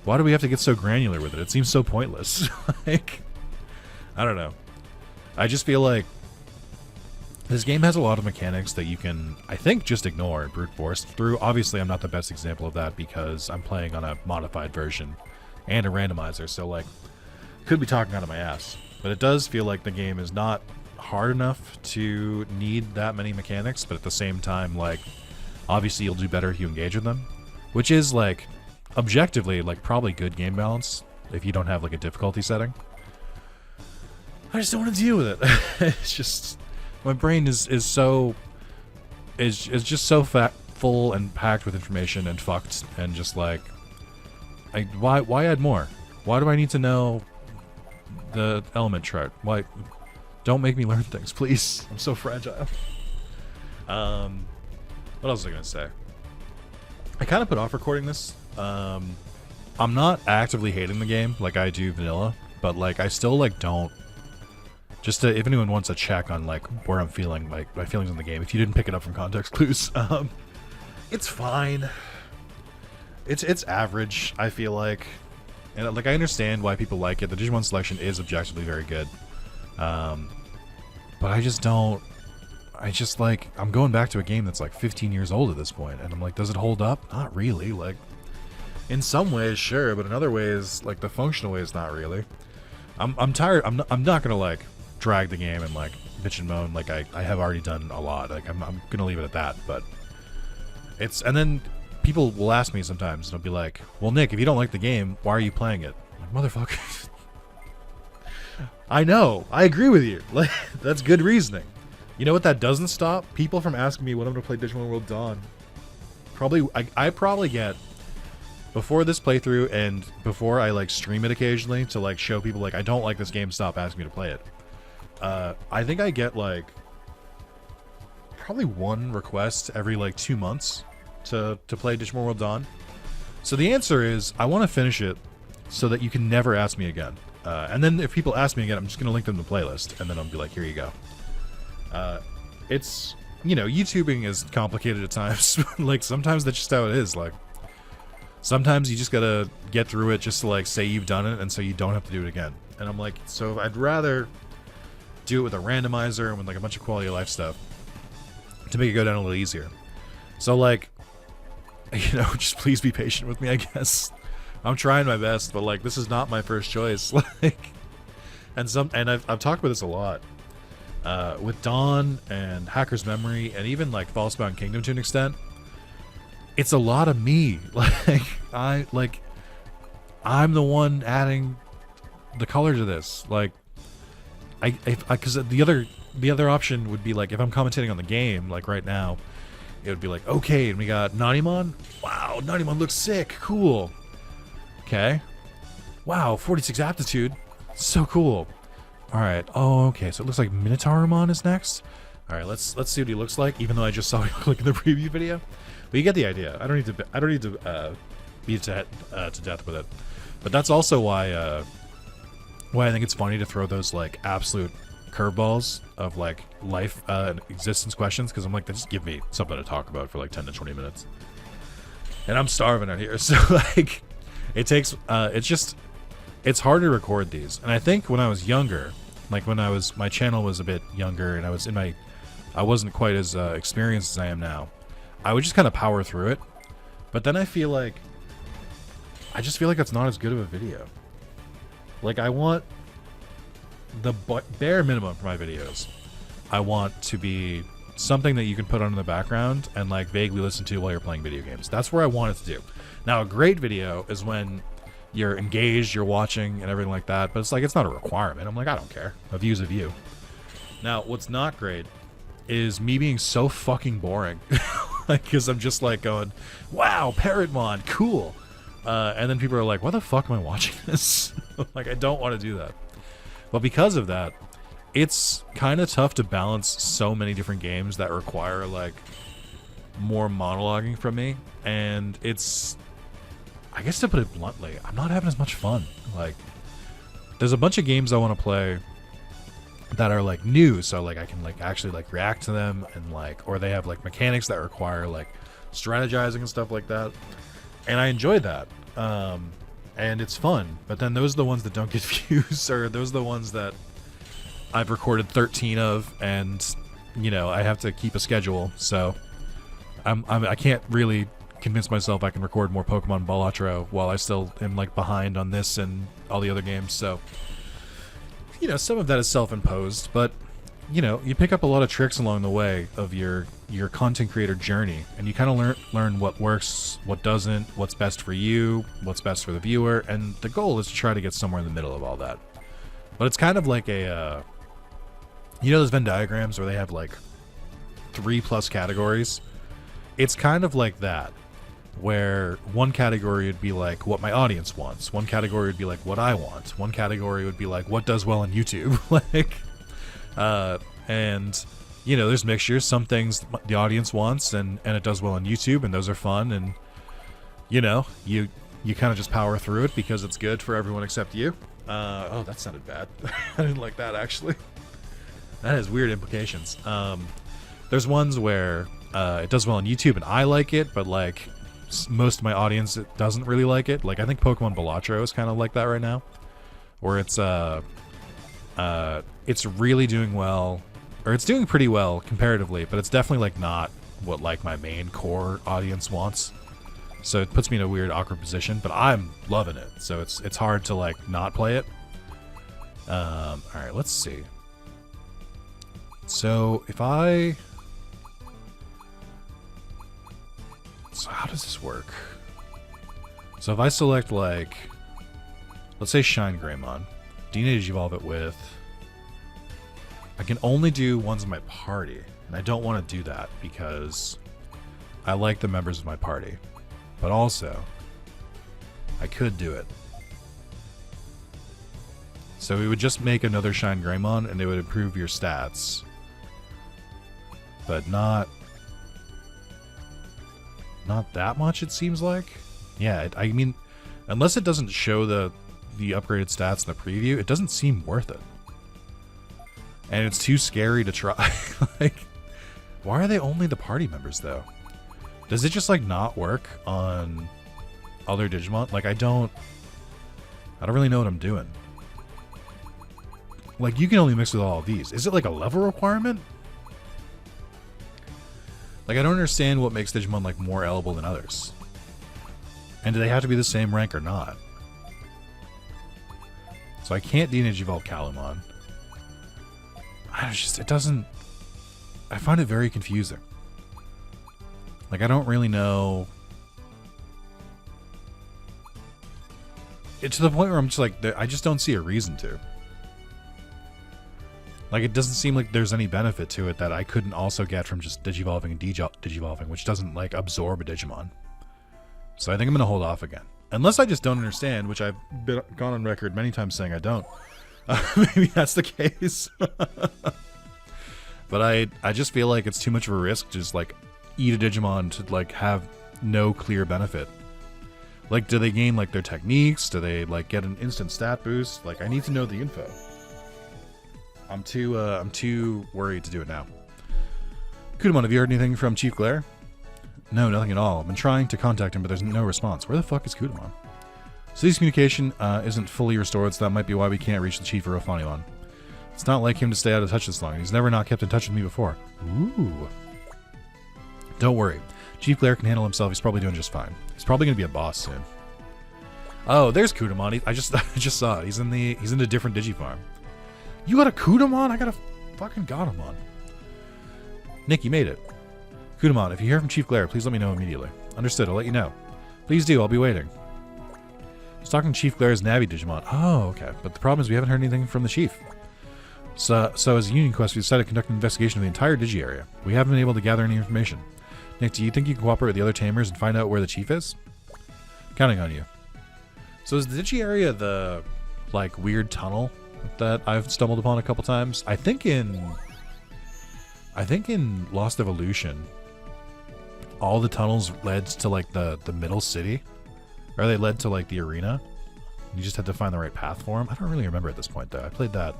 we have to get so granular with it? It seems so pointless. Like, I don't know. I just feel like this game has a lot of mechanics that you can, I think, just ignore and brute force through. Obviously, I'm not the best example of that because I'm playing on a modified version and a randomizer, so, like, could be talking out of my ass. But it does feel like the game is not hard enough to need that many mechanics, but at the same time, like, obviously you'll do better if you engage with them, which is, like, objectively, like, probably good game balance if you don't have, like, a difficulty setting. I just don't want to deal with it. It's just, my brain is just so full and packed with information and fucked, and just like, why add more? Why do I need to know the element chart? Why? Don't make me learn things, please. I'm so fragile. What else was I gonna say? I kind of put off recording this. I'm not actively hating the game like I do vanilla, but like I still like don't. Just to, if anyone wants a check on like where I'm feeling, like my feelings on the game, if you didn't pick it up from context clues, it's fine. It's average, I feel like, and like I understand why people like it. The Digimon selection is objectively very good, but I just don't. I'm going back to a game that's like 15 years old at this point, and I'm like, does it hold up? Not really. Like, in some ways, sure, but in other ways, like the functional ways, not really. I'm tired. I'm not gonna like drag the game and like bitch and moan like I have already done a lot. Like I'm gonna leave it at that. But it's, and then people will ask me sometimes, and they'll be like, "Well, Nick, if you don't like the game, why are you playing it?" I'm like, motherfucker. I know. I agree with you. Like, that's good reasoning. You know what? That doesn't stop people from asking me when I'm gonna play Digimon World Dawn. I probably get, before this playthrough and before I like stream it occasionally to like show people like I don't like this game, stop asking me to play it. I think I get like probably one request every like 2 months to play Digimon World Dawn. So the answer is I want to finish it so that you can never ask me again. And then if people ask me again, I'm just gonna link them to the playlist, and then I'll be like, here you go. It's, you know, YouTubing is complicated at times. Like sometimes that's just how it is. Like, sometimes you just gotta get through it just to like say you've done it, and so you don't have to do it again. And I'm like, so I'd rather do it with a randomizer and with like a bunch of quality of life stuff to make it go down a little easier. So like, you know, just please be patient with me, I guess. I'm trying my best, but like this is not my first choice. Like, and I've talked about this a lot. With Dawn and Hacker's Memory and even like Falsebound Kingdom to an extent, it's a lot of me. I'm the one adding the color to this. Like, because the other option would be like if I'm commentating on the game, like right now, it would be like, okay, and we got Nanimon. Wow, Nanimon looks sick, cool. Okay, wow, 46 aptitude, so cool. All right, oh, okay, so it looks like Minotauromon is next. All right, let's see what he looks like. Even though I just saw him look in the preview video, but you get the idea. I don't need to beat to death with it. But that's also why I think it's funny to throw those like absolute curveballs of like life existence questions, because I'm like, just give me something to talk about for like 10 to 20 minutes, and I'm starving out here. So like, it takes it's hard to record these. And I think when I was younger, like when my channel was a bit younger and I wasn't quite as experienced as I am now, I would just kind of power through it. But then I just feel like that's not as good of a video. Like, I want the bare minimum for my videos. I want to be something that you can put on in the background and like vaguely listen to while you're playing video games. That's where I want it to do. Now, a great video is when you're engaged, you're watching and everything like that, but it's like, it's not a requirement. I'm like, I don't care. A view's a view. Now, what's not great is me being so fucking boring. Like, because I'm just like going, wow, Parrotmon, cool. And then people are like, why the fuck am I watching this? Like, I don't want to do that. But because of that, it's kind of tough to balance so many different games that require like more monologuing from me. And it's, I guess to put it bluntly, I'm not having as much fun. Like, there's a bunch of games I want to play that are like new, so like I can like actually like react to them, and like, or they have like mechanics that require like strategizing and stuff like that, and I enjoy that, and it's fun. But then those are the ones that don't get views, or those are the ones that I've recorded 13 of, and you know, I have to keep a schedule, so I can't really convince myself I can record more Pokemon Balatro while I still am like behind on this and all the other games. So, you know, some of that is self-imposed, but you know, you pick up a lot of tricks along the way of your content creator journey, and you kind of learn what works, what doesn't, what's best for you, what's best for the viewer, and the goal is to try to get somewhere in the middle of all that. But it's kind of like a you know those Venn diagrams where they have like 3+ categories? It's kind of like that, where one category would be like what my audience wants, one category would be like what I want, one category would be like what does well on YouTube. Like, and you know, there's mixtures. Some things the audience wants and it does well on YouTube, and those are fun, and you know, you kind of just power through it because it's good for everyone except you. Oh, that sounded bad. I didn't like that, actually. That has weird implications. There's ones where it does well on YouTube and I like it, but like most of my audience it doesn't really like it. Like, I think Pokemon Balatro is kind of like that right now, where it's really doing well, or it's doing pretty well comparatively, but it's definitely like not what like my main core audience wants. So it puts me in a weird, awkward position, but I'm loving it. So it's hard to like not play it. All right, let's see. So so how does this work? So if I select like, let's say Shine Greymon, Teenage Evolve it with, I can only do ones in my party, and I don't want to do that because I like the members of my party. But also, I could do it. So we would just make another Shine Greymon, and it would improve your stats. But not that much, it seems like. Yeah, I mean, unless it doesn't show the upgraded stats in the preview, it doesn't seem worth it. And it's too scary to try. Like, why are they only the party members, though? Does it just, like, not work on other Digimon? Like, I don't really know what I'm doing. Like, you can only mix with all of these. Is it, like, a level requirement? Like, I don't understand what makes Digimon, like, more eligible than others. And do they have to be the same rank or not? So I can't Teenage Evolve Calumon. it doesn't, I find it very confusing. Like, I don't really know. It's to the point where I'm just like, I just don't see a reason to. Like, it doesn't seem like there's any benefit to it that I couldn't also get from just digivolving and digivolving, which doesn't, like, absorb a Digimon. So I think I'm going to hold off again. Unless I just don't understand, which I've gone on record many times saying I don't. Maybe that's the case. But I just feel like it's too much of a risk to just, like, eat a Digimon to, like, have no clear benefit. Like, do they gain, like, their techniques? Do they, like, get an instant stat boost? Like, I need to know the info. I'm too worried to do it now. Kudamon, have you heard anything from Chief Glare? No, nothing at all. I've been trying to contact him, but there's no response. Where the fuck is Kudamon? City's communication isn't fully restored, so that might be why we can't reach the Chief or Ophanimon. It's not like him to stay out of touch this long. He's never not kept in touch with me before. Ooh. Don't worry. Chief Glare can handle himself. He's probably doing just fine. He's probably going to be a boss soon. Oh, there's Kudamon. I just saw it. He's in a different Digifarm. You got a Kudamon? I got a fucking Godamon. Nick, you made it. Kudamon, if you hear from Chief Glare, please let me know immediately. Understood, I'll let you know. Please do, I'll be waiting. I was talking to Chief Glare's Navi Digimon. Oh, okay. But the problem is we haven't heard anything from the Chief. So as a Union Quest, we decided to conduct an investigation of the entire Digi area. We haven't been able to gather any information. Nick, do you think you can cooperate with the other Tamers and find out where the Chief is? Counting on you. So is the Digi area the, like, weird tunnel that I've stumbled upon a couple times? I think in Lost Evolution, all the tunnels led to, like, the middle city. Or they led to, like, the arena. You just had to find the right path for them. I don't really remember at this point, though. I played that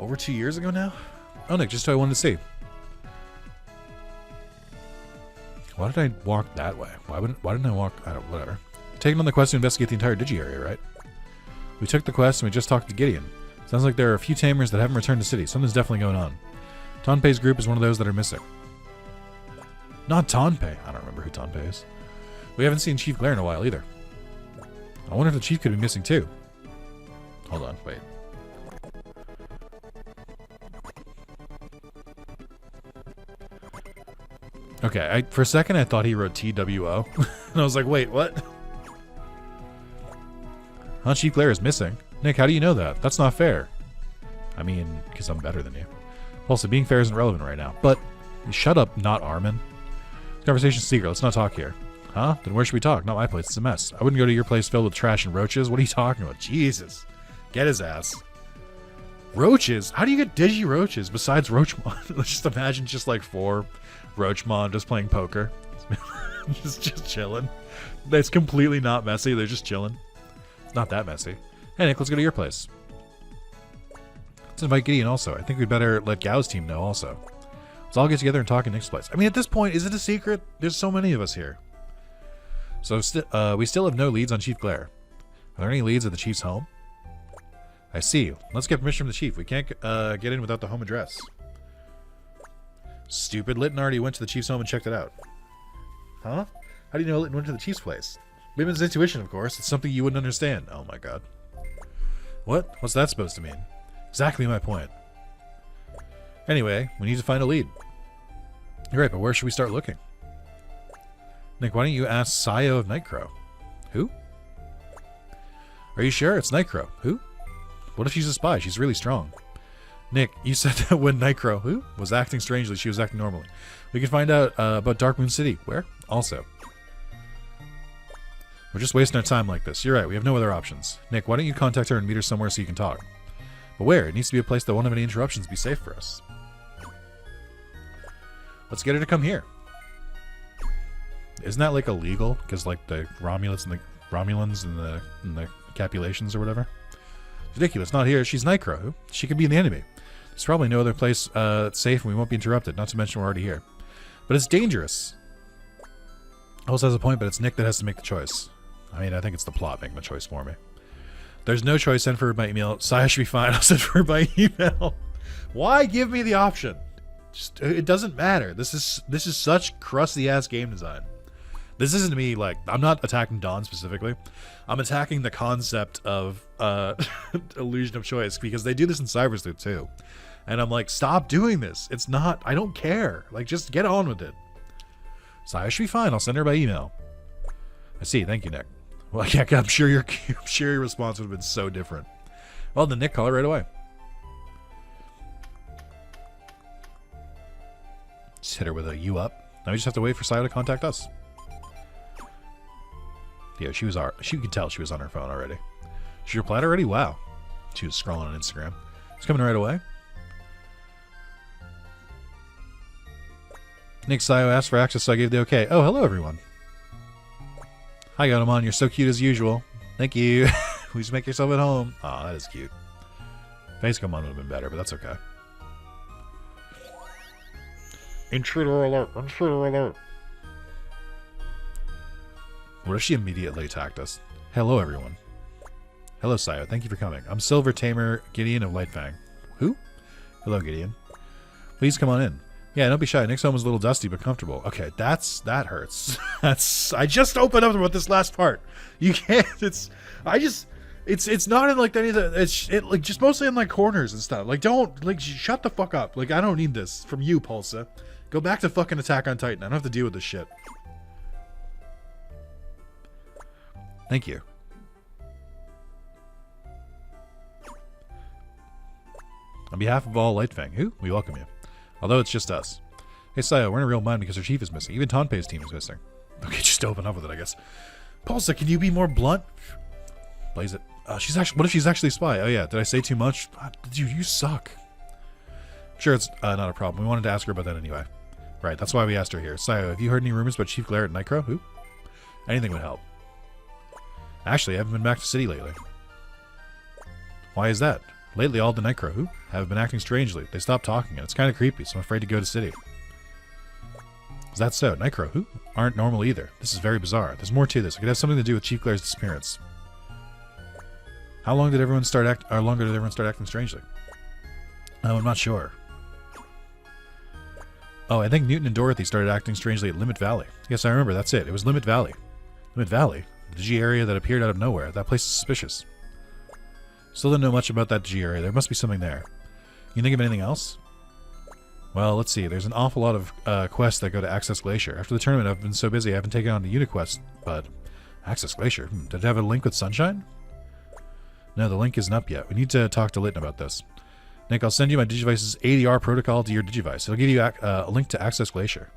over 2 years ago now. Oh, Nick, just what I wanted to see. Why did I walk that way? Why didn't I walk? I don't. Whatever. Taking on the quest to investigate the entire Digi area, right? We took the quest and we just talked to Gideon. Sounds like there are a few Tamers that haven't returned to city. Something's definitely going on. Tonpei's group is one of those that are missing. Not Tonpei. I don't remember who Tonpei is. We haven't seen Chief Glare in a while either. I wonder if the Chief could be missing too. Hold on, wait. Okay, for a second I thought he wrote TWO. And I was like, wait, what? Huh, Chief Glare is missing. Nick, how do you know that? That's not fair. I mean, because I'm better than you. Also, being fair isn't relevant right now. But, shut up, not Armin. This conversation's secret. Let's not talk here. Huh? Then where should we talk? Not my place. It's a mess. I wouldn't go to your place filled with trash and roaches. What are you talking about? Jesus. Get his ass. Roaches? How do you get Digi Roaches besides Roachmon? Let's just imagine just like 4 Roachmon just playing poker. just chilling. It's completely not messy. They're just chilling. It's not that messy. Hey, Nick, let's go to your place. Let's invite Gideon also. I think we'd better let Gao's team know also. Let's all get together and talk in Nick's place. I mean, at this point, is it a secret? There's so many of us here. So we still have no leads on Chief Glare. Are there any leads at the Chief's home? I see. Let's get permission from the Chief. We can't get in without the home address. Stupid. Litton already went to the Chief's home and checked it out. Huh? How do you know Litton went to the Chief's place? Women's intuition, of course. It's something you wouldn't understand. Oh my god. What? What's that supposed to mean? Exactly my point. Anyway, we need to find a lead. You're right, but where should we start looking? Nick, why don't you ask Sayo of Nightcrow? Who? Are you sure? It's Nightcrow. Who? What if she's a spy? She's really strong. Nick, you said that when Nightcrow, who, was acting strangely, she was acting normally. We can find out about Dark Moon City. Where? Also. We're just wasting our time like this. You're right, we have no other options. Nick, why don't you contact her and meet her somewhere so you can talk? But where? It needs to be a place that won't have any interruptions, be safe for us. Let's get her to come here. Isn't that, like, illegal? Because, like, the Romulans and the Capulations or whatever? Ridiculous. Not here. She's Nightcrow. She could be in the enemy. There's probably no other place that's safe and we won't be interrupted. Not to mention we're already here. But it's dangerous. Also has a point, but it's Nick that has to make the choice. I mean, I think it's the plot making the choice for me. There's no choice. Send for her by email. Saya should be fine. I'll send for her by email. Why give me the option? Just, it doesn't matter. This is such crusty ass game design This isn't me, like, I'm not attacking Dawn specifically. I'm attacking the concept of illusion of choice, because they do this in Cyber Sleuth too. And I'm like, stop doing this. It's not, I don't care. Like, just get on with it. So I should be fine. I'll send her by email. I see. Thank you, Nick. Well, yeah, I'm sure your response would have been so different. Well, then Nick, call her right away. Just hit her with a U up. Now we just have to wait for Sayo to contact us. Yeah, she could tell she was on her phone already. She replied already? Wow. She was scrolling on Instagram. It's coming right away. Nick, Sayo asked for access, so I gave the okay. Oh, hello, everyone. Hi, Gotomon. You're so cute as usual. Thank you. Please make yourself at home. Aw, that is cute. Facecam would have been better, but that's okay. Intruder alert! Intruder alert! What if she immediately attacked us? Hello, everyone. Hello, Sayo. Thank you for coming. I'm Silver Tamer Gideon of Lightfang. Who? Hello, Gideon. Please come on in. Yeah, don't be shy. Nick's home is a little dusty, but comfortable. Okay, that hurts. I just opened up about this last part. You can't. It's not in like any of the. Like just mostly in like corners and stuff. Like don't like shut the fuck up. Like I don't need this from you, Pulsa. Go back to fucking Attack on Titan. I don't have to deal with this shit. Thank you. On behalf of all Lightfang, who? We welcome you. Although it's just us. Hey, Sayo, we're in a real bind because our chief is missing. Even Tanpei's team is missing. Okay, just open up with it, I guess. Pulsa, can you be more blunt? Blaze it. She's actually. What if she's actually a spy? Oh yeah, did I say too much? Dude, you suck. Sure, it's not a problem. We wanted to ask her about that anyway. Right, that's why we asked her here. Sayo, have you heard any rumors about Chief Glare at Nightcrow? Who? Anything would help. Actually, I haven't been back to city lately. Why is that? Lately, all the Nightcrow who have been acting strangely. They stopped talking, and it's kind of creepy, so I'm afraid to go to city. Is that so? Nightcrow who aren't normal either. This is very bizarre. There's more to this. It could have something to do with Chief Glare's disappearance. How long did everyone start acting strangely? Oh, I'm not sure. Oh, I think Newton and Dorothy started acting strangely at Limit Valley. Yes, I remember. That's it. It was Limit Valley. Limit Valley? The Digi area that appeared out of nowhere. That place is suspicious. Still don't know much about that Digi area. There must be something there. You think of anything else? Well, let's see. There's an awful lot of quests that go to Access Glacier. After the tournament, I've been so busy I haven't taken on the UniQuest, but... Access Glacier? Did it have a link with Sunshine? No, the link isn't up yet. We need to talk to Litton about this. Nick, I'll send you my Digivice's ADR protocol to your Digivice. It'll give you a link to Access Glacier.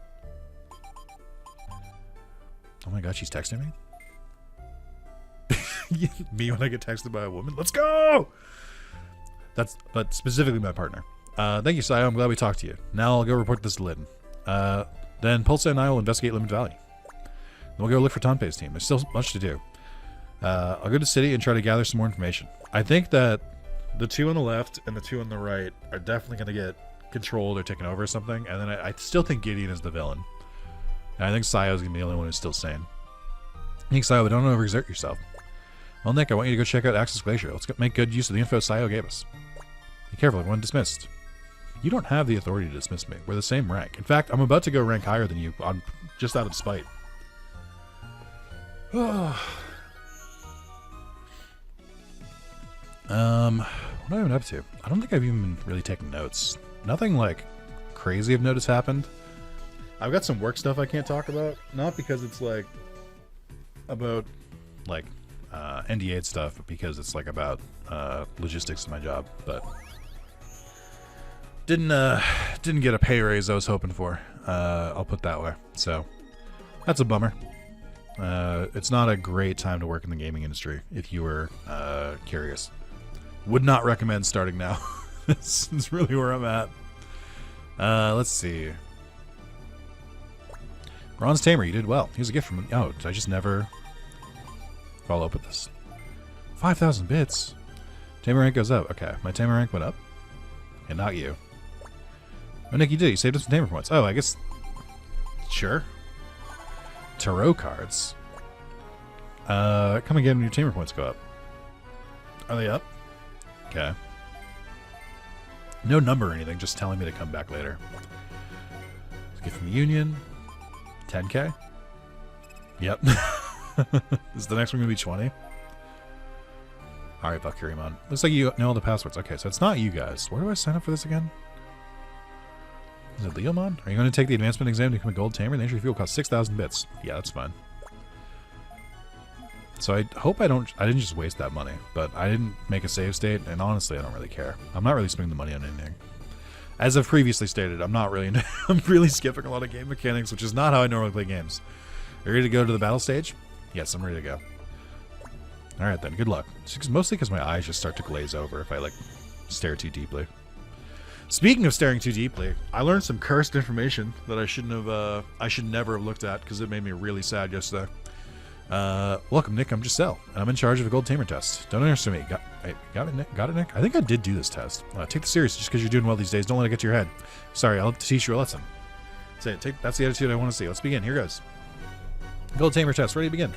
Oh my god, she's texting me? Me when I get texted by a woman? Let's go! But specifically my partner. Thank you, Sayo. I'm glad we talked to you. Now I'll go report this to Litton. Then Pulsa and I will investigate Limit Valley. Then we'll go look for Tanpei's team. There's still much to do. I'll go to the city and try to gather some more information. I think that the two on the left and the two on the right are definitely going to get controlled or taken over or something. And then I still think Gideon is the villain. And I think Sayo's going to be the only one who's still sane. I think Sayo, but don't overexert yourself. Well, Nick, I want you to go check out Access Glacier. Let's make good use of the info Sayo gave us. Be careful, everyone. Dismissed. You don't have the authority to dismiss me. We're the same rank. In fact, I'm about to go rank higher than you, just out of spite. What have I been up to? I don't think I've even been really taking notes. Nothing, like, crazy of note has happened. I've got some work stuff I can't talk about. Not because it's, like, about, like, NDA stuff, but because it's, like, about logistics of my job. But didn't get a pay raise I was hoping for. I'll put it that way. So that's a bummer. It's not a great time to work in the gaming industry if you were curious. Would not recommend starting now. This is really where I'm at. Let's see. Bronze Tamer, you did well. Here's a gift from... Oh, did I just never follow up with this? 5,000 bits. Tamer rank goes up. Okay, my Tamer rank went up. And not you. Oh, Nick, you did. You saved us some Tamer points. Oh, I guess... Sure. Tarot cards. Come again when your Tamer points go up. Are they up? Okay. No number or anything, just telling me to come back later. Let's get from Union. 10k? Yep. Is the next one going to be 20? Alright, Valkyriemon. Looks like you know all the passwords. Okay, so it's not you guys. Where do I sign up for this again? Is it Leomon? Are you going to take the advancement exam to become a gold tamer? The entry fee will cost 6,000 bits. Yeah, that's fine. So I hope I didn't just waste that money, but I didn't make a save state, and honestly, I don't really care. I'm not really spending the money on anything. As I've previously stated, I'm not really I'm really skipping a lot of game mechanics, which is not how I normally play games. Are you ready to go to the battle stage? Yes, I'm ready to go. Alright then, good luck. Mostly because my eyes just start to glaze over if I, like, stare too deeply. Speaking of staring too deeply, I learned some cursed information that I should never have looked at because it made me really sad yesterday. Welcome, Nick. I'm Giselle, and I'm in charge of a gold tamer test. Don't underestimate me. Got it, Nick? Got it, Nick? I think I did do this test. Take this serious just because you're doing well these days. Don't let it get to your head. Sorry, I'll teach you a lesson. Say it. That's the attitude I want to see. Let's begin. Here goes. Gold tamer test. Ready to begin.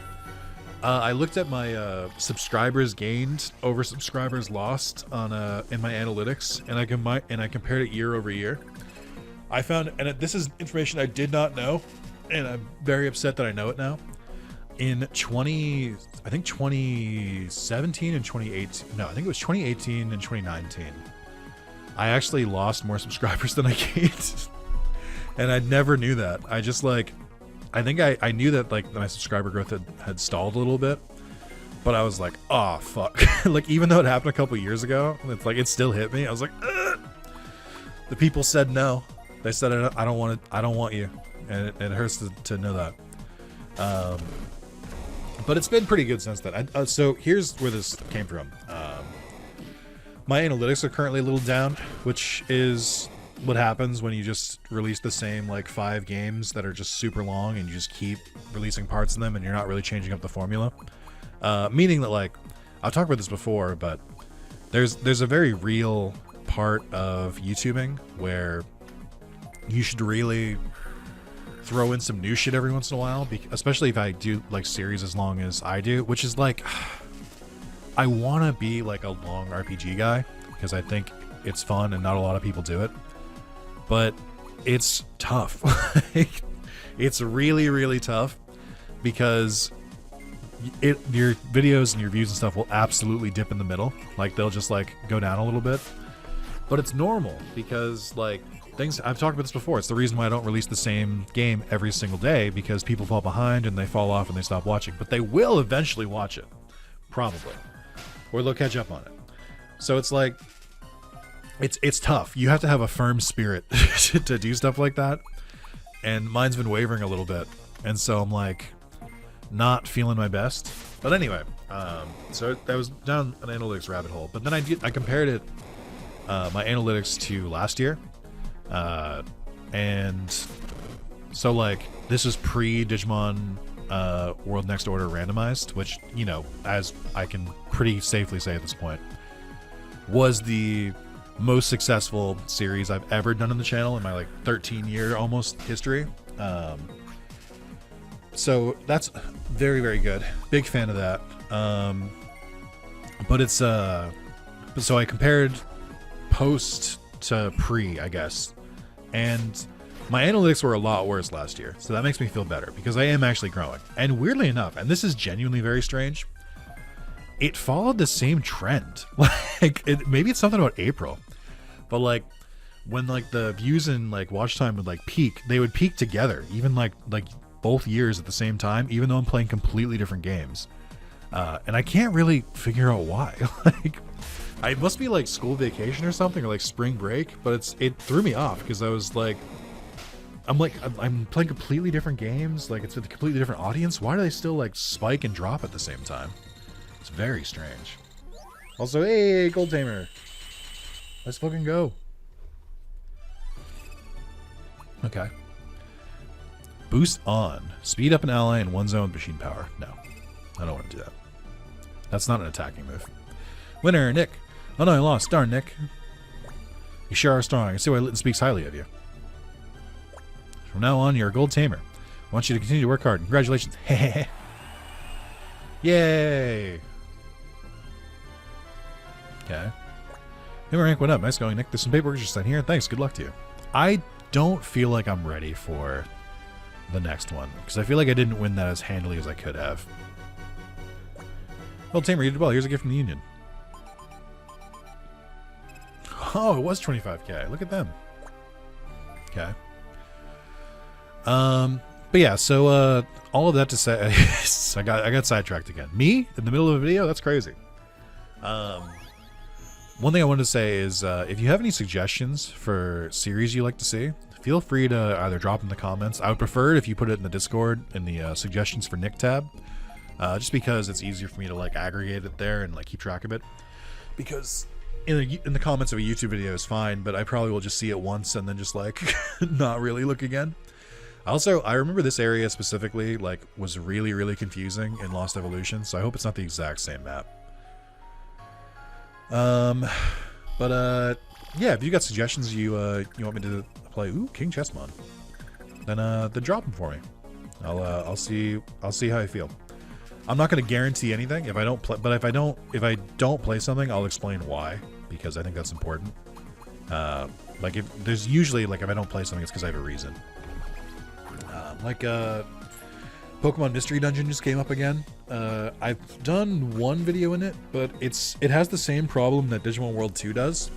I looked at my subscribers gained over subscribers lost on in my analytics, and I compared it year over year. I found, and this is information I did not know, and I'm very upset that I know it now. In 2017 and 2018, no, I think it was 2018 and 2019, I actually lost more subscribers than I gained. And I never knew that. I just, like, I think I knew that, like, my subscriber growth had stalled a little bit, but I was like, oh, fuck. Like, even though it happened a couple years ago, it's like, it still hit me. I was like, ugh. The people said no. They said, I don't want you. And it hurts to know that. But it's been pretty good since then. So here's where this came from. My analytics are currently a little down, which is what happens when you just release the same, like, 5 games that are just super long and you just keep releasing parts of them and you're not really changing up the formula. Meaning that, like, I've talked about this before, but there's a very real part of YouTubing where you should really throw in some new shit every once in a while, especially if I do, like, series as long as I do, which is, like, I want to be, like, a long RPG guy because I think it's fun and not a lot of people do it, but it's tough. It's really, really tough because your videos and your views and stuff will absolutely dip in the middle. Like, they'll just, like, go down a little bit, but it's normal because, like, I've talked about this before. It's the reason why I don't release the same game every single day, because people fall behind and they fall off and they stop watching. But they will eventually watch it. Probably. Or they'll catch up on it. So it's like, it's tough. You have to have a firm spirit to do stuff like that. And mine's been wavering a little bit. And so I'm, like, not feeling my best. But anyway, so that was down an analytics rabbit hole. But then I compared it, my analytics to last year. And so, like, this is pre-Digimon World Next Order Randomized, which, you know, as I can pretty safely say at this point, was the most successful series I've ever done on the channel in my, like, 13-year almost history. So that's very, very good. Big fan of that. But it's so I compared post to pre, I guess, and my analytics were a lot worse last year, so that makes me feel better because I am actually growing. And weirdly enough, and this is genuinely very strange, it followed the same trend. Like, maybe it's something about April, but, like, when, like, the views and, like, watch time would, like, peak, they would peak together, even like both years at the same time, even though I'm playing completely different games. And I can't really figure out why. Like, it must be, like, school vacation or something, or, like, spring break, but it threw me off because I was like, I'm playing completely different games, like, it's with a completely different audience. Why do they still, like, spike and drop at the same time? It's very strange. Also, hey, Gold Tamer, let's fucking go. Okay. Boost on. Speed up an ally in one zone with machine power. No, I don't want to do that. That's not an attacking move. Winner, Nick. Oh no, I lost. Darn, Nick. You sure are strong. I can see why Litton speaks highly of you. From now on, you're a gold tamer. I want you to continue to work hard. Congratulations. Yay. Okay. Human rank went up. Nice going, Nick. There's some paperwork just sign here. Thanks. Good luck to you. I don't feel like I'm ready for the next one, because I feel like I didn't win that as handily as I could have. Well, Tamer, you did well. Here's a gift from the Union. Oh, it was 25k. Look at them. Okay. But yeah, so all of that to say, I got sidetracked again. Me in the middle of a video? That's crazy. One thing I wanted to say is if you have any suggestions for series you like to see, feel free to either drop in the comments. I would prefer it if you put it in the Discord in the suggestions for Nick tab, just because it's easier for me to like aggregate it there and like keep track of it. Because in the comments of a YouTube video is fine, but I probably will just see it once and then just like not really look again. Also, I remember this area specifically like was really confusing in Lost Evolution, so I hope it's not the exact same map. But yeah, if you got suggestions you want me to play, ooh, King Chessmon, then drop them for me. I'll see how I feel. I'm not going to guarantee anything if I don't play, but if I don't play something, I'll explain why, because I think that's important. Like if there's usually like if I don't play something, it's because I have a reason. Pokemon Mystery Dungeon just came up again. I've done one video in it, but it has the same problem that Digimon World 2 does,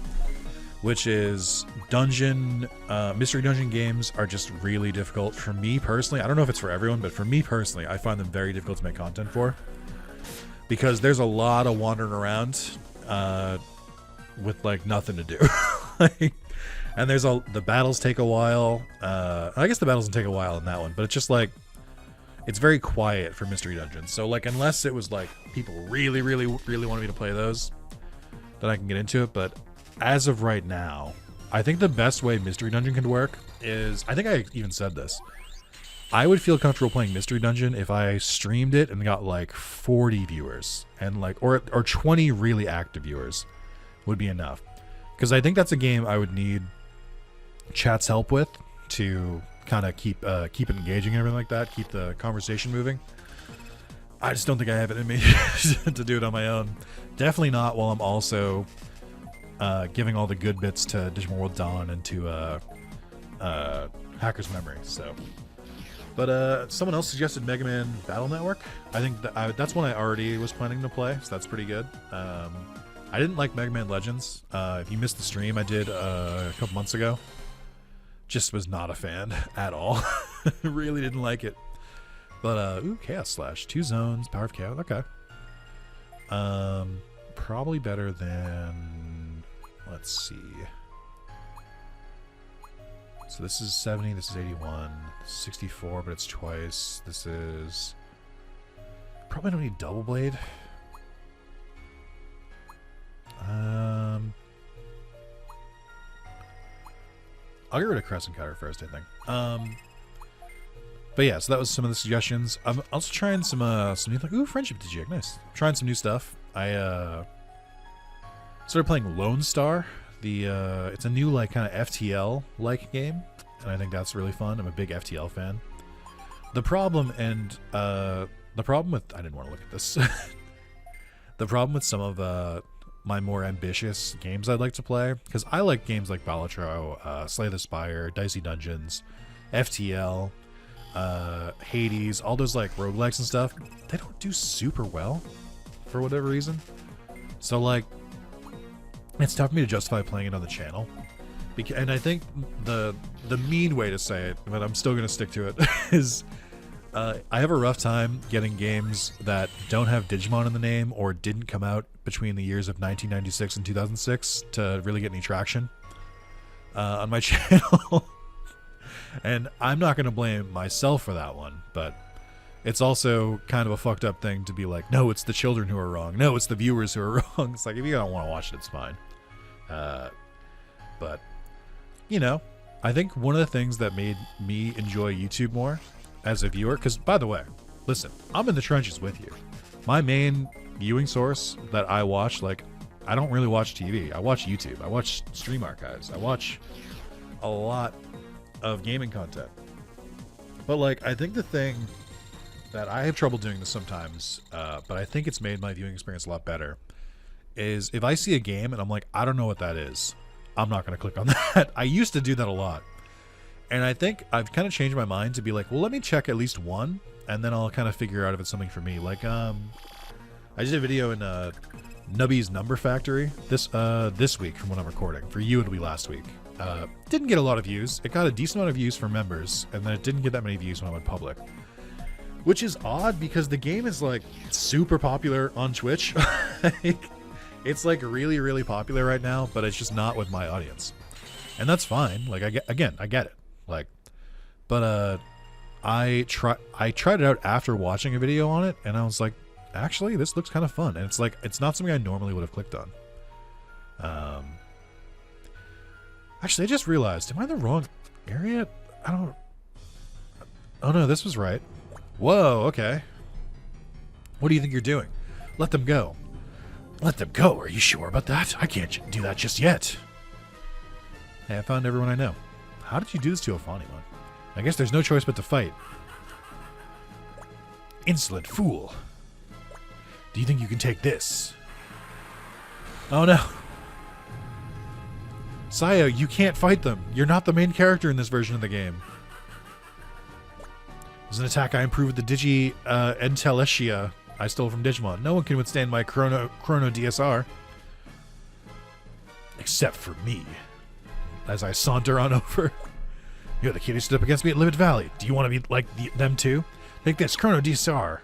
which is Mystery Dungeon games are just really difficult for me personally. I don't know if it's for everyone, but for me personally, I find them very difficult to make content for, because there's a lot of wandering around with like nothing to do. And the battles take a while. I guess the battles don't take a while in that one, but it's just like, it's very quiet for Mystery Dungeons. So like, unless it was like people really want me to play those, then I can get into it. But as of right now, I think the best way Mystery Dungeon can work is, I think I even said this, I would feel comfortable playing Mystery Dungeon if I streamed it and got like 40 viewers and like, or 20 really active viewers would be enough. Because I think that's a game I would need chat's help with to kind of keep it engaging and everything like that, keep the conversation moving. I just don't think I have it in me to do it on my own. Definitely not while I'm also giving all the good bits to Digimon World Dawn and to Hacker's Memory. So, but someone else suggested Mega Man Battle Network. I think that's one I already was planning to play, so that's pretty good. I didn't like Mega Man Legends. If you missed the stream I did a couple months ago, just was not a fan at all. Really didn't like it. But ooh, Chaos Slash, 2 zones, Power of Chaos. Okay. Probably better than, let's see. So this is 70, this is 81, 64, but it's twice. This is probably don't need Double Blade. I'll get rid of Crescent Cutter first, I think. But yeah, so that was some of the suggestions. I'm also trying some new, like, ooh, Friendship Digijig, nice. Trying some new stuff. I started playing Lone Star. It's a new like kind of FTL like game, and I think that's really fun. I'm a big FTL fan. The problem with I didn't want to look at this. The problem with some of my more ambitious games I'd like to play, because I like games like Balatro, Slay the Spire, Dicey Dungeons, FTL, Hades, all those like roguelikes and stuff. They don't do super well for whatever reason. So like, it's tough for me to justify playing it on the channel. And I think the mean way to say it, but I'm still going to stick to it, is I have a rough time getting games that don't have Digimon in the name or didn't come out between the years of 1996 and 2006 to really get any traction on my channel. And I'm not going to blame myself for that one, but it's also kind of a fucked up thing to be like, no, it's the children who are wrong. No, it's the viewers who are wrong. It's like, if you don't want to watch it, it's fine. But, you know, I think one of the things that made me enjoy YouTube more as a viewer, because, by the way, listen, I'm in the trenches with you. My main viewing source that I watch, like, I don't really watch TV. I watch YouTube. I watch stream archives. I watch a lot of gaming content. But, like, I think the thing that I have trouble doing this sometimes, but I think it's made my viewing experience a lot better, is if I see a game and I'm like, I don't know what that is, I'm not going to click on that. I used to do that a lot. And I think I've kind of changed my mind to be like, well, let me check at least one, and then I'll kind of figure out if it's something for me. Like, I did a video in Nubby's Number Factory this week from when I'm recording. For you, it'll be last week. Didn't get a lot of views. It got a decent amount of views for members, and then it didn't get that many views when I went public. Which is odd because the game is like super popular on Twitch. It's like really, really popular right now, but it's just not with my audience. And that's fine. Like I get it. Like, but I tried it out after watching a video on it, and I was like, actually, this looks kind of fun. And it's like, it's not something I normally would have clicked on. Actually, I just realized, am I in the wrong area? I don't. Oh no, this was right. Whoa, okay. What do you think you're doing? Let them go. Let them go? Are you sure about that? I can't do that just yet. Hey, I found everyone I know. How did you do this to Ophanimon? I guess there's no choice but to fight. Insolent fool. Do you think you can take this? Oh no. Sayo, you can't fight them. You're not the main character in this version of the game. It was an attack I improved with the Digi Enteletia I stole from Digimon. No one can withstand my Chrono DSR. Except for me. As I saunter on over. You're the kid who stood up against me at Limit Valley. Do you want to be like them too? Take this, Chrono DSR.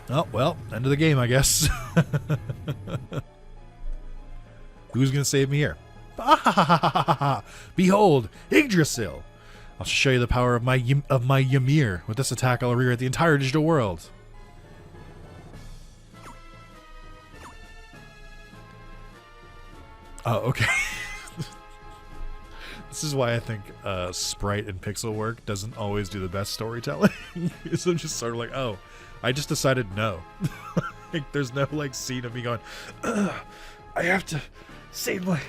Oh, well, end of the game, I guess. Who's going to save me here? Behold, Yggdrasil! I'll show you the power of my Ymir. With this attack, I'll rewrite the entire digital world. Oh, okay. This is why I think sprite and pixel work doesn't always do the best storytelling. So I'm just sort of like, oh, I just decided no. Like, there's no like scene of me going, I have to save my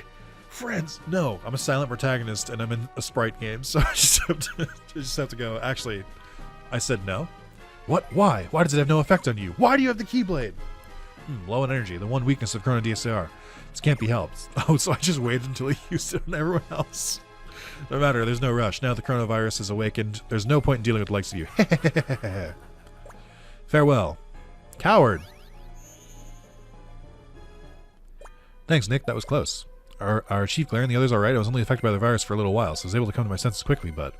friends. No, I'm a silent protagonist and I'm in a sprite game, so I just have to go. Actually, I said no. What? Why? Why does it have no effect on you? Why do you have the Keyblade? Low on energy, the one weakness of Chrono DSR. This can't be helped. Oh, so I just waited until he used it on everyone else. No matter, there's no rush. Now the coronavirus is awakened. There's no point in dealing with the likes of you. Farewell. Coward. Thanks, Nick. That was close. Our Chief Glare and the others alright? I was only affected by the virus for a little while, so I was able to come to my senses quickly, but...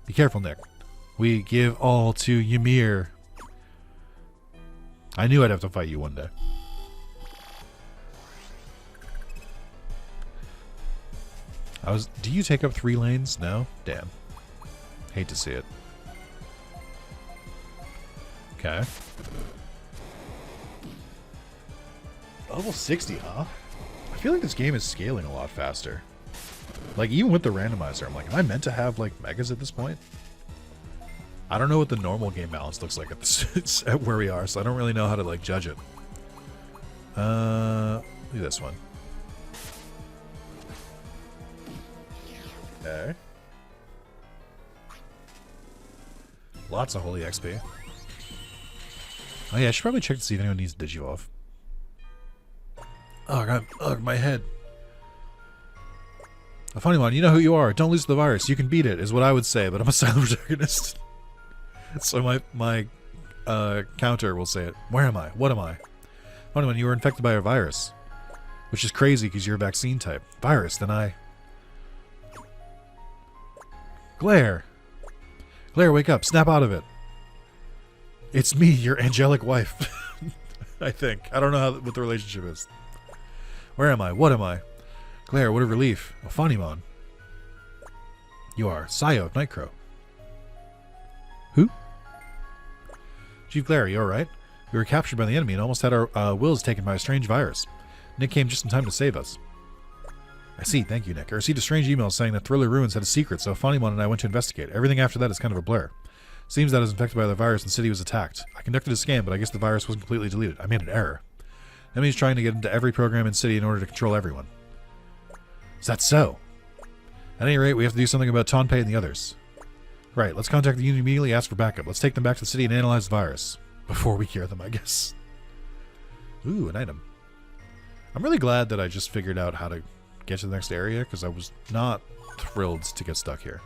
Be careful, Nick. We give all to Ymir. I knew I'd have to fight you one day. Do you take up 3 lanes? No? Damn. Hate to see it. Okay. Level 60, huh? I feel like this game is scaling a lot faster. Like, even with the randomizer, I'm like, am I meant to have, like, megas at this point? I don't know what the normal game balance looks like at this at where we are, so I don't really know how to, like, judge it. Do this one. Okay. Lots of holy XP. Oh yeah, I should probably check to see if anyone needs Digivolve. Oh god, ugh, my head. A funny one, you know who you are. Don't lose the virus. You can beat it, is what I would say, but I'm a silent protagonist. So my counter will say it. Where am I? What am I? Funny one, you were infected by a virus. Which is crazy because you're a vaccine type. Virus, then I... Glare! Glare, wake up. Snap out of it. It's me, your angelic wife. I think. I don't know what the relationship is. Where am I? What am I? Glare, what a relief. Ophanimon. You are Sayo of Nightcrow. Who? Chief Glare, you alright? We were captured by the enemy and almost had our wills taken by a strange virus. Nick came just in time to save us. I see, thank you, Nick. I received a strange email saying that Thriller Ruins had a secret, so Ophanimon and I went to investigate. Everything after that is kind of a blur. Seems that I was infected by the virus and the city was attacked. I conducted a scan, but I guess the virus wasn't completely deleted. I made an error. Enemy's trying to get into every program in city in order to control everyone. Is that so? At any rate, we have to do something about Tonpei and the others. Right, let's contact the unit immediately, ask for backup. Let's take them back to the city and analyze the virus. before we cure them, I guess. Ooh, an item. I'm really glad that I just figured out how to get to the next area, because I was not thrilled to get stuck here.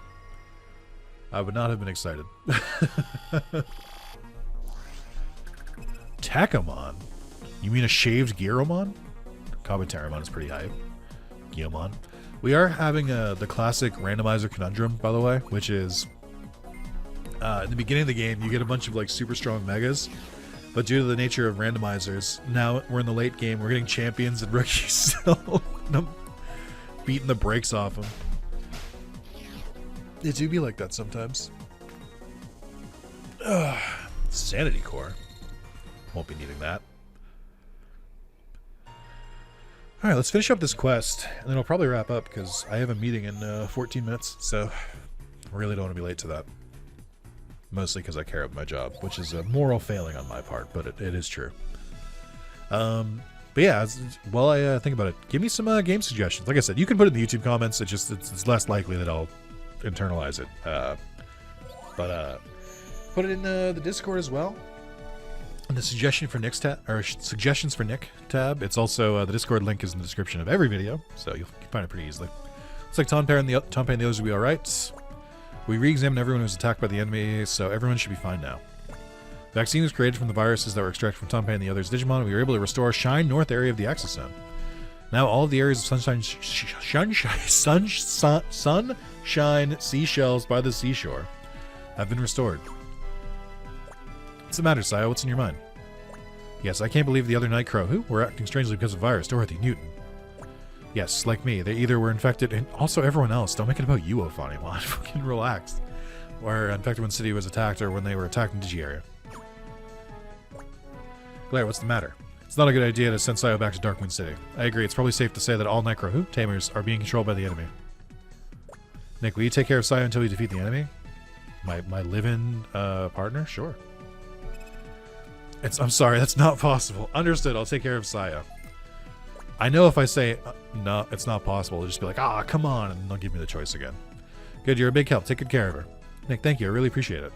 I would not have been excited. Takamon? You mean a shaved Gyaromon? Kabuterimon is pretty hype. Gyomon. We are having the classic randomizer conundrum, by the way, which is in the beginning of the game, you get a bunch of like super strong megas, but due to the nature of randomizers, now we're in the late game, we're getting champions and rookies still beating the brakes off them. It do be like that sometimes. Sanity core. Won't be needing that. Alright, let's finish up this quest, and then I'll probably wrap up, because I have a meeting in 14 minutes, so I really don't want to be late to that. Mostly because I care about my job, which is a moral failing on my part, but it is true. But yeah, while I think about it, give me some game suggestions. Like I said, you can put it in the YouTube comments, it's less likely that I'll internalize it. But put it in the Discord as well. And the suggestion for Nick's tab, or suggestions for Nick tab, it's also the Discord link is in the description of every video, so you'll find it pretty easily. Looks like Tonpei and the others will be alright. We re-examined everyone who was attacked by the enemy, so everyone should be fine now. The vaccine was created from the viruses that were extracted from Tonpei and the others' Digimon, and we were able to restore Shine North area of the Axis Zone. Now all of the areas of sunshine seashells by the seashore have been restored. What's the matter, Sayo? What's in your mind? Yes, I can't believe the other Nightcrow, who were acting strangely because of virus, Dorothy Newton. Yes, like me. They either were infected, and also everyone else. Don't make it about you, Ophanimon. Fucking relax. Or infected when City was attacked, or when they were attacked in Digi area. Claire, what's the matter? It's not a good idea to send Sayo back to Darkmoon City. I agree. It's probably safe to say that all Nightcrow tamers are being controlled by the enemy. Nick, will you take care of Sayo until we defeat the enemy? My live-in partner? Sure. I'm sorry, that's not possible. Understood, I'll take care of Sayo. I know if I say, no, it's not possible, they'll just be like, ah, come on, and they'll give me the choice again. Good, you're a big help. Take good care of her. Nick, thank you. I really appreciate it.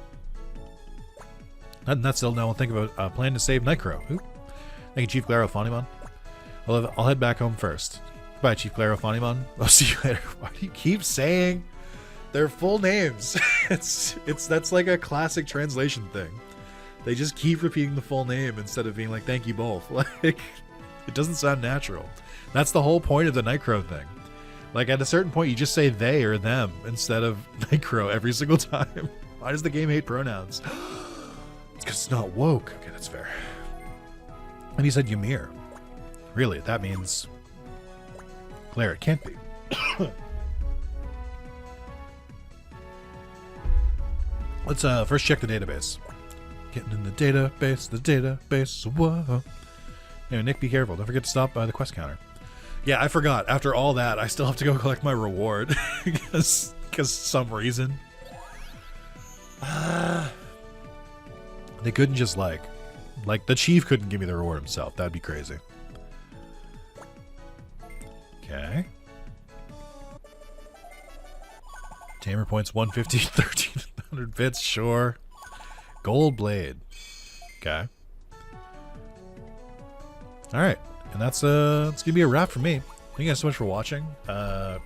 That's still now we'll think about a plan to save Nightcrow. Who? Thank you, Chief Claro Fonimon. I'll head back home first. Goodbye, Chief Claro Fonimon. I'll see you later. Why do you keep saying their full names? That's like a classic translation thing. They just keep repeating the full name instead of being like, thank you both. Like, it doesn't sound natural. That's the whole point of the Nightcrow thing. Like, at a certain point, you just say they or them instead of Nightcrow every single time. Why does the game hate pronouns? It's because it's not woke. Okay, that's fair. And he said Ymir. Really, that means Claire, it can't be. Let's first check the database. Getting in the database, whoa. Anyway, Nick, be careful. Don't forget to stop by the quest counter. Yeah, I forgot. After all that, I still have to go collect my reward. Because some reason. They couldn't just like, the chief couldn't give me the reward himself. That'd be crazy. Okay. Tamer points 150, 1300 bits, sure. Gold blade. Okay. Alright. And that's it's gonna be a wrap for me. Thank you guys so much for watching. I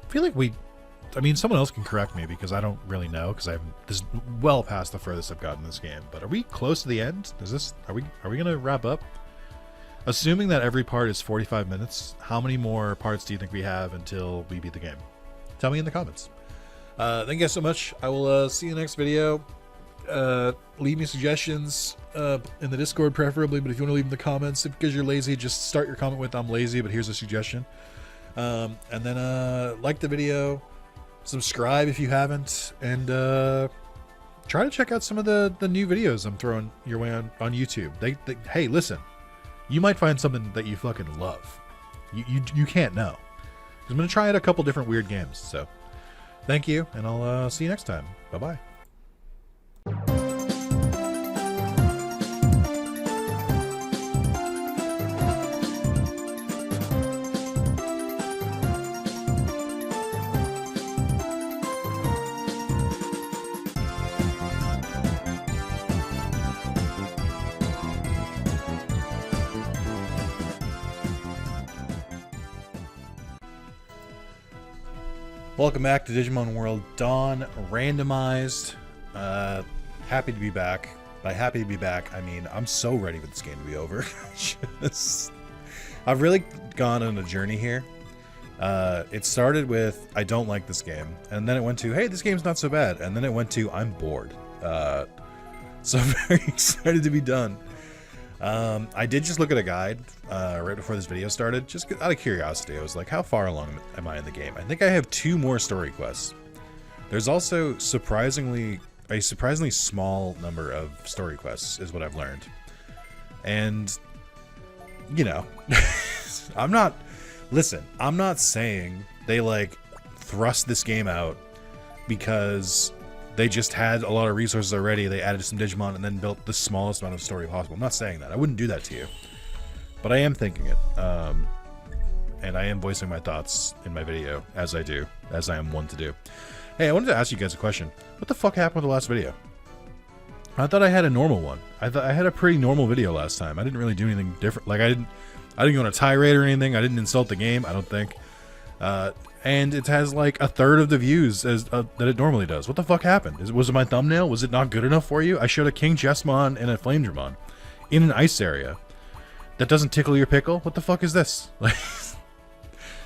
feel like someone else can correct me because I don't really know, because this is well past the furthest I've gotten in this game. But are we close to the end? Are we gonna wrap up? Assuming that every part is 45 minutes, how many more parts do you think we have until we beat the game? Tell me in the comments. Thank you guys so much. I will see you in the next video. Leave me suggestions in the Discord preferably, but if you want to leave in the comments, because you're lazy, just start your comment with I'm lazy, but here's a suggestion. And then like the video, subscribe if you haven't, and try to check out some of the new videos I'm throwing your way on YouTube. Hey, listen, you might find something that you fucking love. You can't know. I'm gonna try out a couple different weird games. So thank you, and I'll see you next time. Bye bye. Welcome back to Digimon World Dawn Randomized. Happy to be back. By happy to be back, I mean I'm so ready for this game to be over. I've really gone on a journey here. It started with I don't like this game, and then it went to hey, this game's not so bad, and then it went to I'm bored. So I'm very excited to be done. I did just look at a guide right before this video started, just out of curiosity. I was like, how far along am I in the game? I think I have 2 more story quests. There's also a surprisingly small number of story quests, is what I've learned. And, you know, I'm not saying they, like, thrust this game out because they just had a lot of resources already, they added some Digimon, and then built the smallest amount of story possible. I'm not saying that. I wouldn't do that to you. But I am thinking it. And I am voicing my thoughts in my video, as I am one to do. Hey, I wanted to ask you guys a question. What the fuck happened with the last video? I thought I had a normal one. I thought I had a pretty normal video last time. I didn't really do anything different. Like, I didn't go on a tirade or anything. I didn't insult the game, I don't think. And it has like 1/3 of the views as that it normally does. What the fuck happened? Was it my thumbnail? Was it not good enough for you? I showed a King Chessmon and a Flame Dramon in an ice area. That doesn't tickle your pickle? What the fuck is this? Like,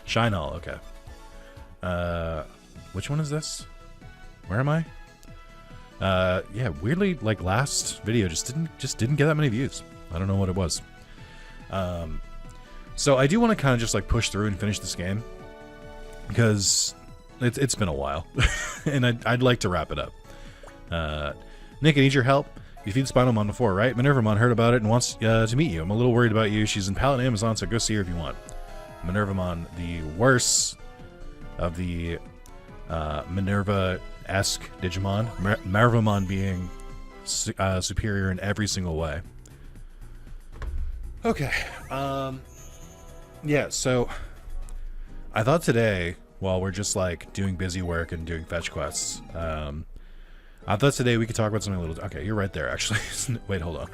Shine All, okay. Which one is this? Where am I? Yeah, weirdly, like last video just didn't get that many views. I don't know what it was. So I do want to kind of just like push through and finish this game, because it's been a while, and I'd like to wrap it up. Nick, I need your help. You feed Spinalmon before, right? Minervamon heard about it and wants to meet you. I'm a little worried about you. She's in Palette Amazon, so go see her if you want. Minervamon, the worst of the Minerva-esque Digimon. Minervamon being superior in every single way. Okay. Yeah, so I thought today, while we're just like doing busy work and doing fetch quests, I thought today we could talk about something a little... Okay, you're right there, actually. Wait, hold on.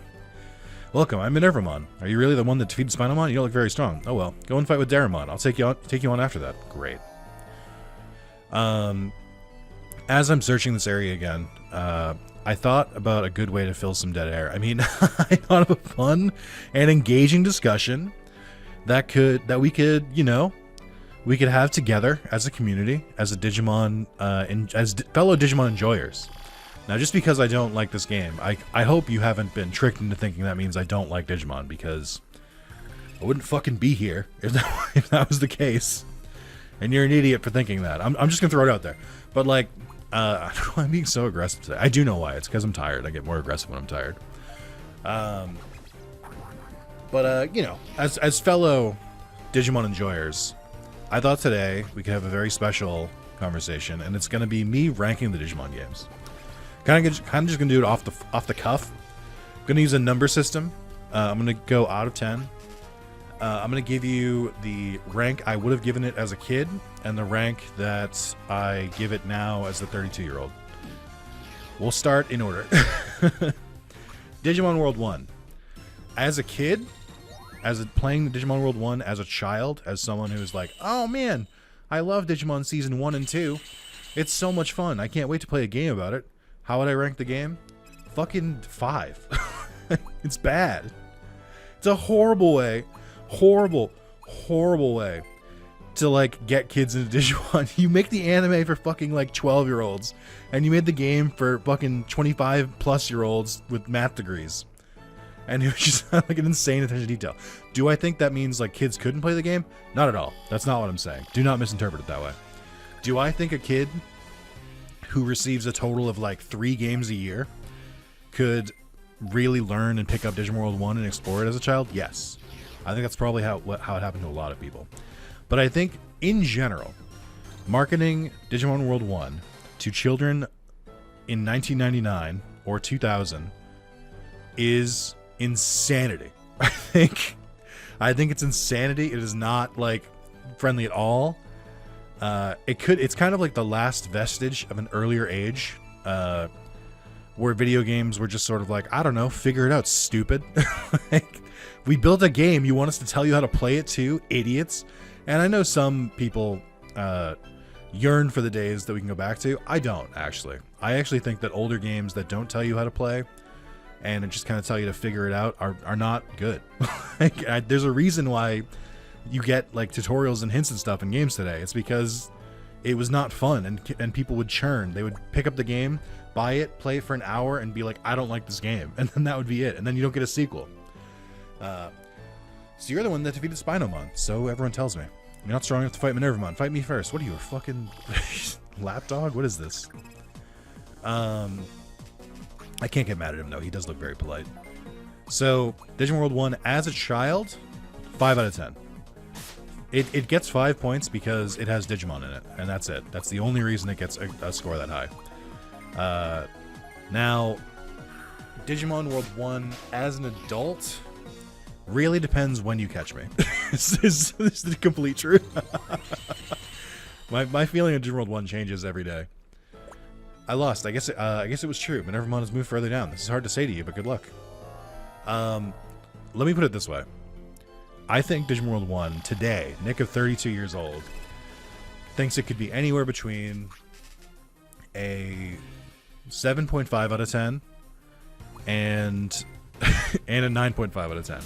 Welcome, I'm Minervamon. Are you really the one that defeated Spinalmon? You don't look very strong. Oh well, go and fight with Daramon. I'll take you on after that. Great. As I'm searching this area again, I thought about a good way to fill some dead air. I mean, I thought of a fun and engaging discussion that we could, you know, we could have together as a community, as a Digimon, fellow Digimon enjoyers. Now, just because I don't like this game, I hope you haven't been tricked into thinking that means I don't like Digimon, because I wouldn't fucking be here if that was the case. And you're an idiot for thinking that. I'm just gonna throw it out there. But like, I don't know why I'm being so aggressive today. I do know why. It's because I'm tired. I get more aggressive when I'm tired. But you know, as fellow Digimon enjoyers, I thought today we could have a very special conversation, and it's gonna be me ranking the Digimon games. Kind of just gonna do it off the cuff. I'm gonna use a number system. I'm gonna go out of 10. I'm gonna give you the rank I would have given it as a kid, and the rank that I give it now as the 32-year-old. We'll start in order. Digimon World 1. As a kid, playing Digimon World 1 as a child, as someone who's like, oh man, I love Digimon Season 1 and 2. It's so much fun. I can't wait to play a game about it. How would I rank the game? Fucking 5. It's bad. It's a horrible way. Horrible way to like get kids into Digimon. You make the anime for fucking like 12-year-olds, and you made the game for fucking 25-plus-year-olds with math degrees. And it was just like an insane attention to detail. Do I think that means like kids couldn't play the game? Not at all. That's not what I'm saying. Do not misinterpret it that way. Do I think a kid who receives a total of like 3 games a year could really learn and pick up Digimon World 1 and explore it as a child? Yes. I think that's probably how it happened to a lot of people. But I think, in general, marketing Digimon World 1 to children in 1999 or 2000 is insanity. I think it's insanity. It is not, like, friendly at all. It's kind of like the last vestige of an earlier age, where video games were just sort of like, I don't know, figure it out, stupid. Like, we built a game, you want us to tell you how to play it too, idiots? And I know some people yearn for the days that we can go back to. I don't, actually. I actually think that older games that don't tell you how to play and just kind of tell you to figure it out are not good. There's a reason why you get like tutorials and hints and stuff in games today. It's because it was not fun, and people would churn. They would pick up the game, buy it, play it for an hour, and be like, I don't like this game. And then that would be it. And then you don't get a sequel. So you're the one that defeated Spinomon, so everyone tells me. You're not strong enough to fight Minervamon. Fight me first. What are you, a fucking lapdog? What is this? I can't get mad at him, though. He does look very polite. So, Digimon World 1, as a child, 5 out of 10. It gets 5 points because it has Digimon in it, and that's it. That's the only reason it gets a score that high. Now, Digimon World 1, as an adult, really depends when you catch me. This is the complete truth. My feeling of Digimon World 1 changes every day. I lost. I guess it was true. Minervamon has moved further down. This is hard to say to you, but good luck. Let me put it this way. I think Digimon World 1 today, Nick of 32 years old, thinks it could be anywhere between a 7.5 out of 10 and a 9.5 out of 10.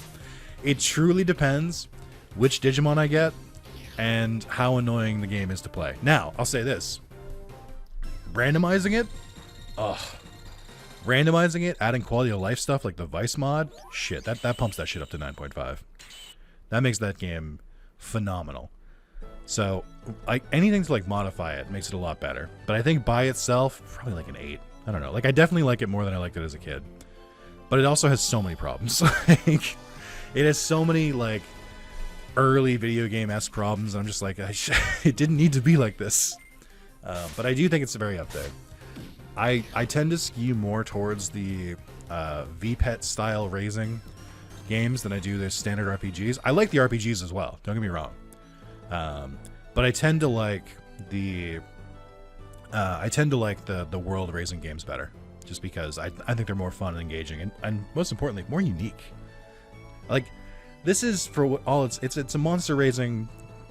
It truly depends which Digimon I get and how annoying the game is to play. Now, I'll say this. Randomizing it? Ugh. Randomizing it, adding quality of life stuff like the Vice mod? Shit, that pumps that shit up to 9.5. That makes that game phenomenal. So, anything to like modify it makes it a lot better. But I think by itself, probably like an 8. I don't know. Like, I definitely like it more than I liked it as a kid. But it also has so many problems. Like, it has so many, like, early video game-esque problems. I'm just like, it didn't need to be like this. But I do think it's very up there. I tend to skew more towards the VPET style raising games than I do the standard RPGs. I like the RPGs as well, don't get me wrong. But I tend to like the world raising games better, just because I think they're more fun and engaging, and most importantly, more unique. Like, this is, for all it's a monster raising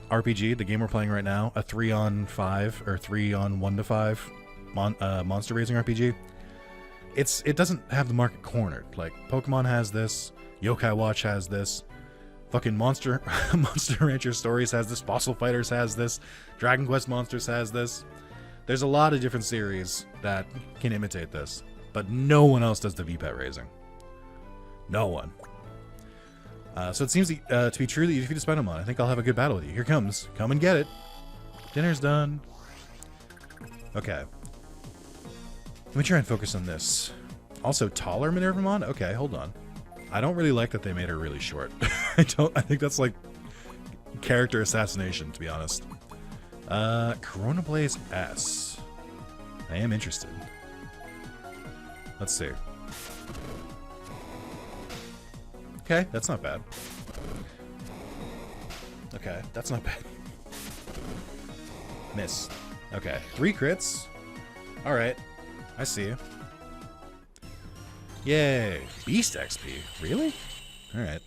RPG, the game we're playing right now, a 3-on-5 or 3-on-1-to-5 monster raising RPG. It doesn't have the market cornered. Like, Pokemon has this, Yokai Watch has this, fucking Monster Rancher Stories has this, Fossil Fighters has this, Dragon Quest Monsters has this. There's a lot of different series that can imitate this, but no one else does the VPET raising. No one. So it seems to be true that you defeated Spinomon. I think I'll have a good battle with you. Here comes. Come and get it. Dinner's done. Okay. Let me try and focus on this. Also, taller Minervamon? Okay, hold on. I don't really like that they made her really short. I think that's like character assassination, to be honest. Corona Blaze S. I am interested. Let's see. Okay, that's not bad. Okay, that's not bad. Miss. Okay, 3 crits. Alright, I see you. Yay! Beast XP. Really? Alright.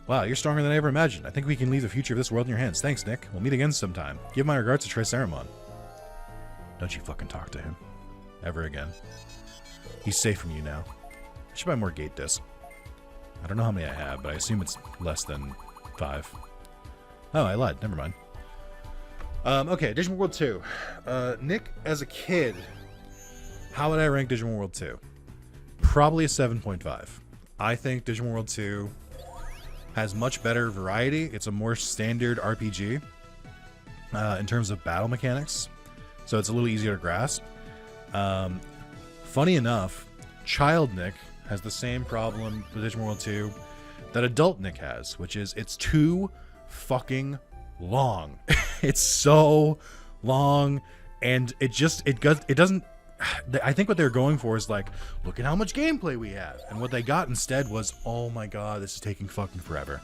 Wow, you're stronger than I ever imagined. I think we can leave the future of this world in your hands. Thanks, Nick. We'll meet again sometime. Give my regards to Triceramon. Don't you fucking talk to him. Ever again. He's safe from you now. I should buy more gate discs. I don't know how many I have, but I assume it's less than 5. Oh, I lied. Never mind. Okay, Digimon World 2. Nick, as a kid, how would I rank Digimon World 2? Probably a 7.5. I think Digimon World 2 has much better variety. It's a more standard RPG in terms of battle mechanics, so it's a little easier to grasp. Funny enough, Child Nick has the same problem with Digimon World 2 that Adult Nick has, which is it's too fucking long. It's so long, and it doesn't. I think what they're going for is like, look at how much gameplay we have, and what they got instead was, oh my god, this is taking fucking forever.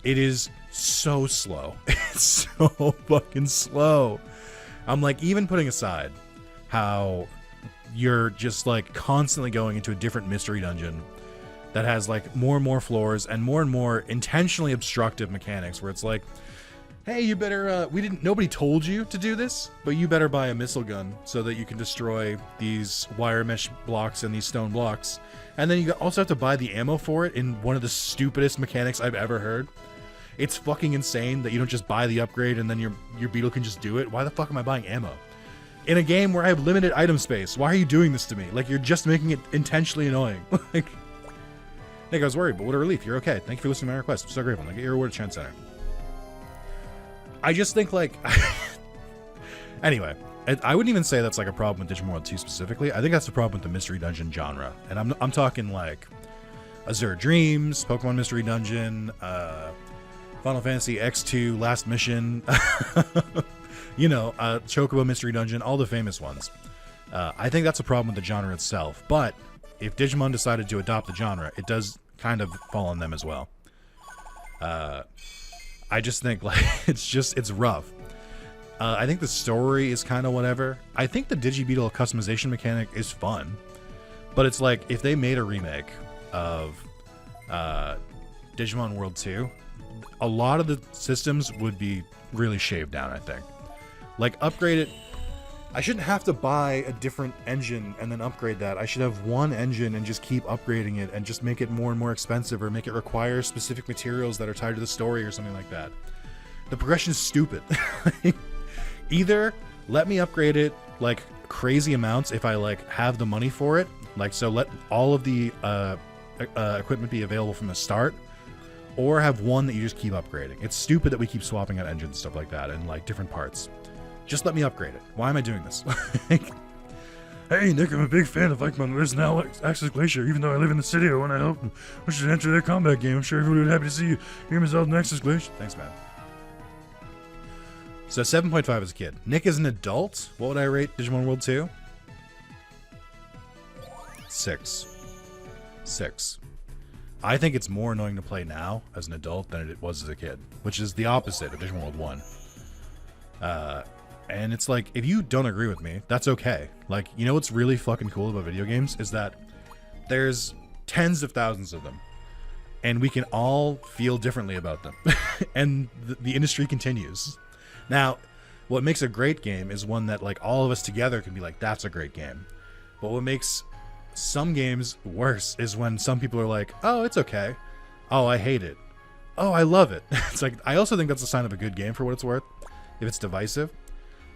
It is so slow. It's so fucking slow. I'm like, even putting aside how you're just like constantly going into a different mystery dungeon that has like more and more floors and more intentionally obstructive mechanics, where it's like, hey, you better, nobody told you to do this, but you better buy a missile gun so that you can destroy these wire mesh blocks and these stone blocks. And then you also have to buy the ammo for it in one of the stupidest mechanics I've ever heard. It's fucking insane that you don't just buy the upgrade and then your beetle can just do it. Why the fuck am I buying ammo? In a game where I have limited item space, why are you doing this to me? Like, you're just making it intentionally annoying. Like, Nick, I was worried, but what a relief. You're okay. Thank you for listening to my request. I'm so grateful. Like, get your reward at Trend Center. I just think, like... Anyway, I wouldn't even say that's, like, a problem with Digimon World 2 specifically. I think that's the problem with the Mystery Dungeon genre. And I'm talking, like, Azure Dreams, Pokemon Mystery Dungeon, Final Fantasy X2, Last Mission, you know, Chocobo Mystery Dungeon, all the famous ones. I think that's a problem with the genre itself. But if Digimon decided to adopt the genre, it does kind of fall on them as well. I just think, like, it's rough. I think the story is kind of whatever. I think the Digibeetle customization mechanic is fun. But it's like, if they made a remake of Digimon World 2, a lot of the systems would be really shaved down, I think. Like, upgrade it. I shouldn't have to buy a different engine and then upgrade that. I should have one engine and just keep upgrading it and just make it more and more expensive, or make it require specific materials that are tied to the story or something like that. The progression is stupid. Either let me upgrade it like crazy amounts if I like have the money for it. Like, so let all of the equipment be available from the start, or have one that you just keep upgrading. It's stupid that we keep swapping out engines and stuff like that and like different parts. Just let me upgrade it. Why am I doing this? Hey, Nick, I'm a big fan of Eichmann. Where's now Axis Glacier? Even though I live in the city, I want to help them. We should enter their combat game. I'm sure everybody would be happy to see you. Your name is Elden Axis Glacier. Thanks, man. So 7.5 as a kid. Nick is an adult. What would I rate Digimon World 2? 6. 6. I think it's more annoying to play now as an adult than it was as a kid, which is the opposite of Digimon World 1. And it's like, if you don't agree with me, that's okay. Like, you know what's really fucking cool about video games is that there's tens of thousands of them, and we can all feel differently about them. And the industry continues. Now, what makes a great game is one that, like, all of us together can be like, that's a great game. But what makes some games worse is when some people are like, oh, it's okay. Oh, I hate it. Oh, I love it. It's like, I also think that's a sign of a good game for what it's worth, if it's divisive.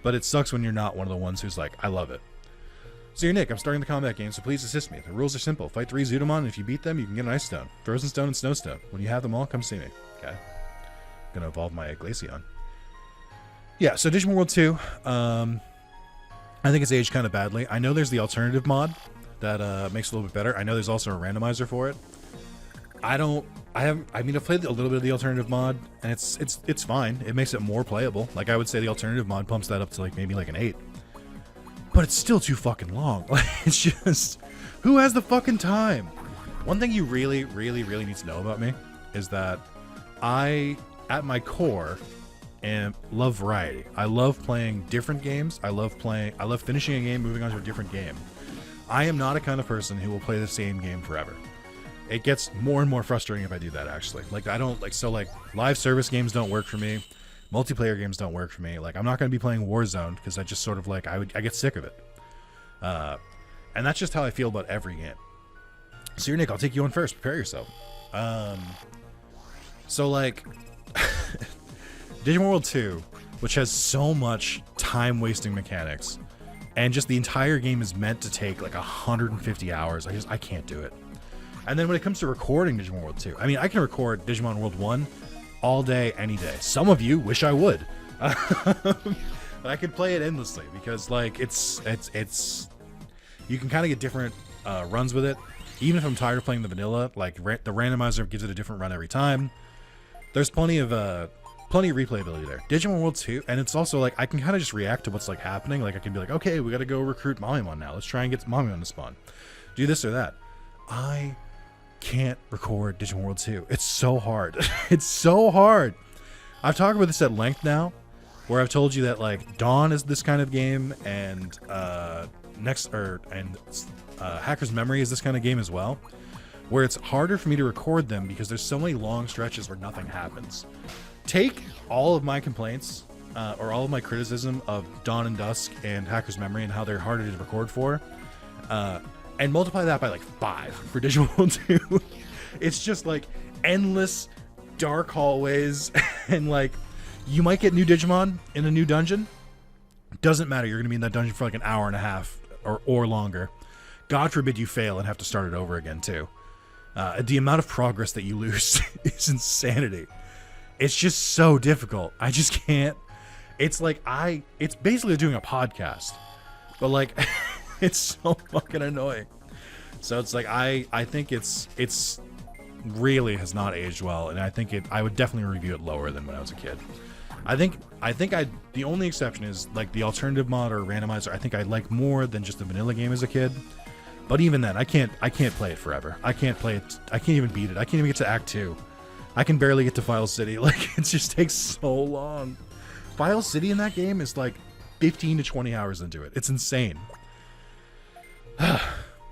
But it sucks when you're not one of the ones who's like, I love it. So you're Nick, I'm starting the combat game, so please assist me. The rules are simple. Fight 3 Zudomon, and if you beat them, you can get an Ice Stone, Frozen Stone, and Snow Stone. When you have them all, come see me. Okay? I'm gonna evolve my Glaceon. Yeah, so Digimon World 2, I think it's aged kind of badly. I know there's the alternative mod that makes it a little bit better. I know there's also a randomizer for it. I've played a little bit of the alternative mod, and it's fine. It makes it more playable. Like, I would say the alternative mod pumps that up to like maybe like an 8. But it's still too fucking long. Like, it's just, who has the fucking time? One thing you really, really, really need to know about me is that I, at my core, love variety. I love playing different games. I love finishing a game, moving on to a different game. I am not a kind of person who will play the same game forever. It gets more and more frustrating if I do that, actually. Like, I don't, like, so, like, live service games don't work for me. Multiplayer games don't work for me. Like, I'm not going to be playing Warzone because I just sort of, like, I get sick of it. And that's just how I feel about every game. So, you're Nick, I'll take you on first. Prepare yourself. So, like, Digimon World 2, which has so much time-wasting mechanics, and just the entire game is meant to take, like, 150 hours. I can't do it. And then when it comes to recording Digimon World 2, I mean, I can record Digimon World 1 all day, any day. Some of you wish I would. But I could play it endlessly because, like, it's you can kind of get different runs with it. Even if I'm tired of playing the vanilla, like, the randomizer gives it a different run every time. There's plenty of replayability there. Digimon World 2, and it's also, like, I can kind of just react to what's, like, happening. Like, I can be like, okay, we got to go recruit Mamimon now. Let's try and get Mamimon to spawn. Do this or that. I can't record Digimon World 2. It's so hard. It's so hard. I've talked about this at length now, where I've told you that, like, Dawn is this kind of game, and Hacker's Memory is this kind of game as well, where it's harder for me to record them because there's so many long stretches where nothing happens. Take all of my complaints or all of my criticism of Dawn and Dusk and Hacker's Memory and how they're harder to record for, and multiply that by like 5 for Digimon World 2. It's just like endless dark hallways and like you might get new Digimon in a new dungeon. Doesn't matter. You're going to be in that dungeon for like an hour and a half or longer. God forbid you fail and have to start it over again too. The amount of progress that you lose is insanity. It's just so difficult. I just can't. It's like it's basically doing a podcast, but like it's so fucking annoying. So it's like I think it's really has not aged well, and I think I would definitely review it lower than when I was a kid. I think the only exception is like the alternative mod or randomizer. I think I like more than just the vanilla game as a kid. But even then, I can't play it forever. I can't play it. I can't even beat it. I can't even get to Act 2. I can barely get to File City. Like, it just takes so long. File City in that game is like 15 to 20 hours into it. It's insane.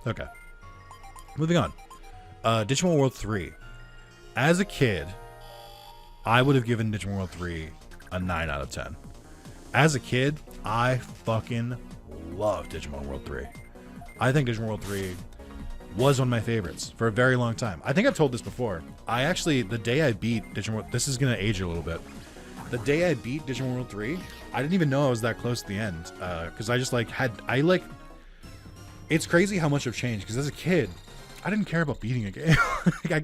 Okay. Moving on. Digimon World 3. As a kid, I would have given Digimon World 3 a 9 out of 10. As a kid, I fucking love Digimon World 3. I think Digimon World 3 was one of my favorites for a very long time. I think I've told this before. The day I beat Digimon World, this is going to age a little bit. The day I beat Digimon World 3, I didn't even know I was that close to the end. Because I just like it's crazy how much I've changed. Because as a kid, I didn't care about beating a game.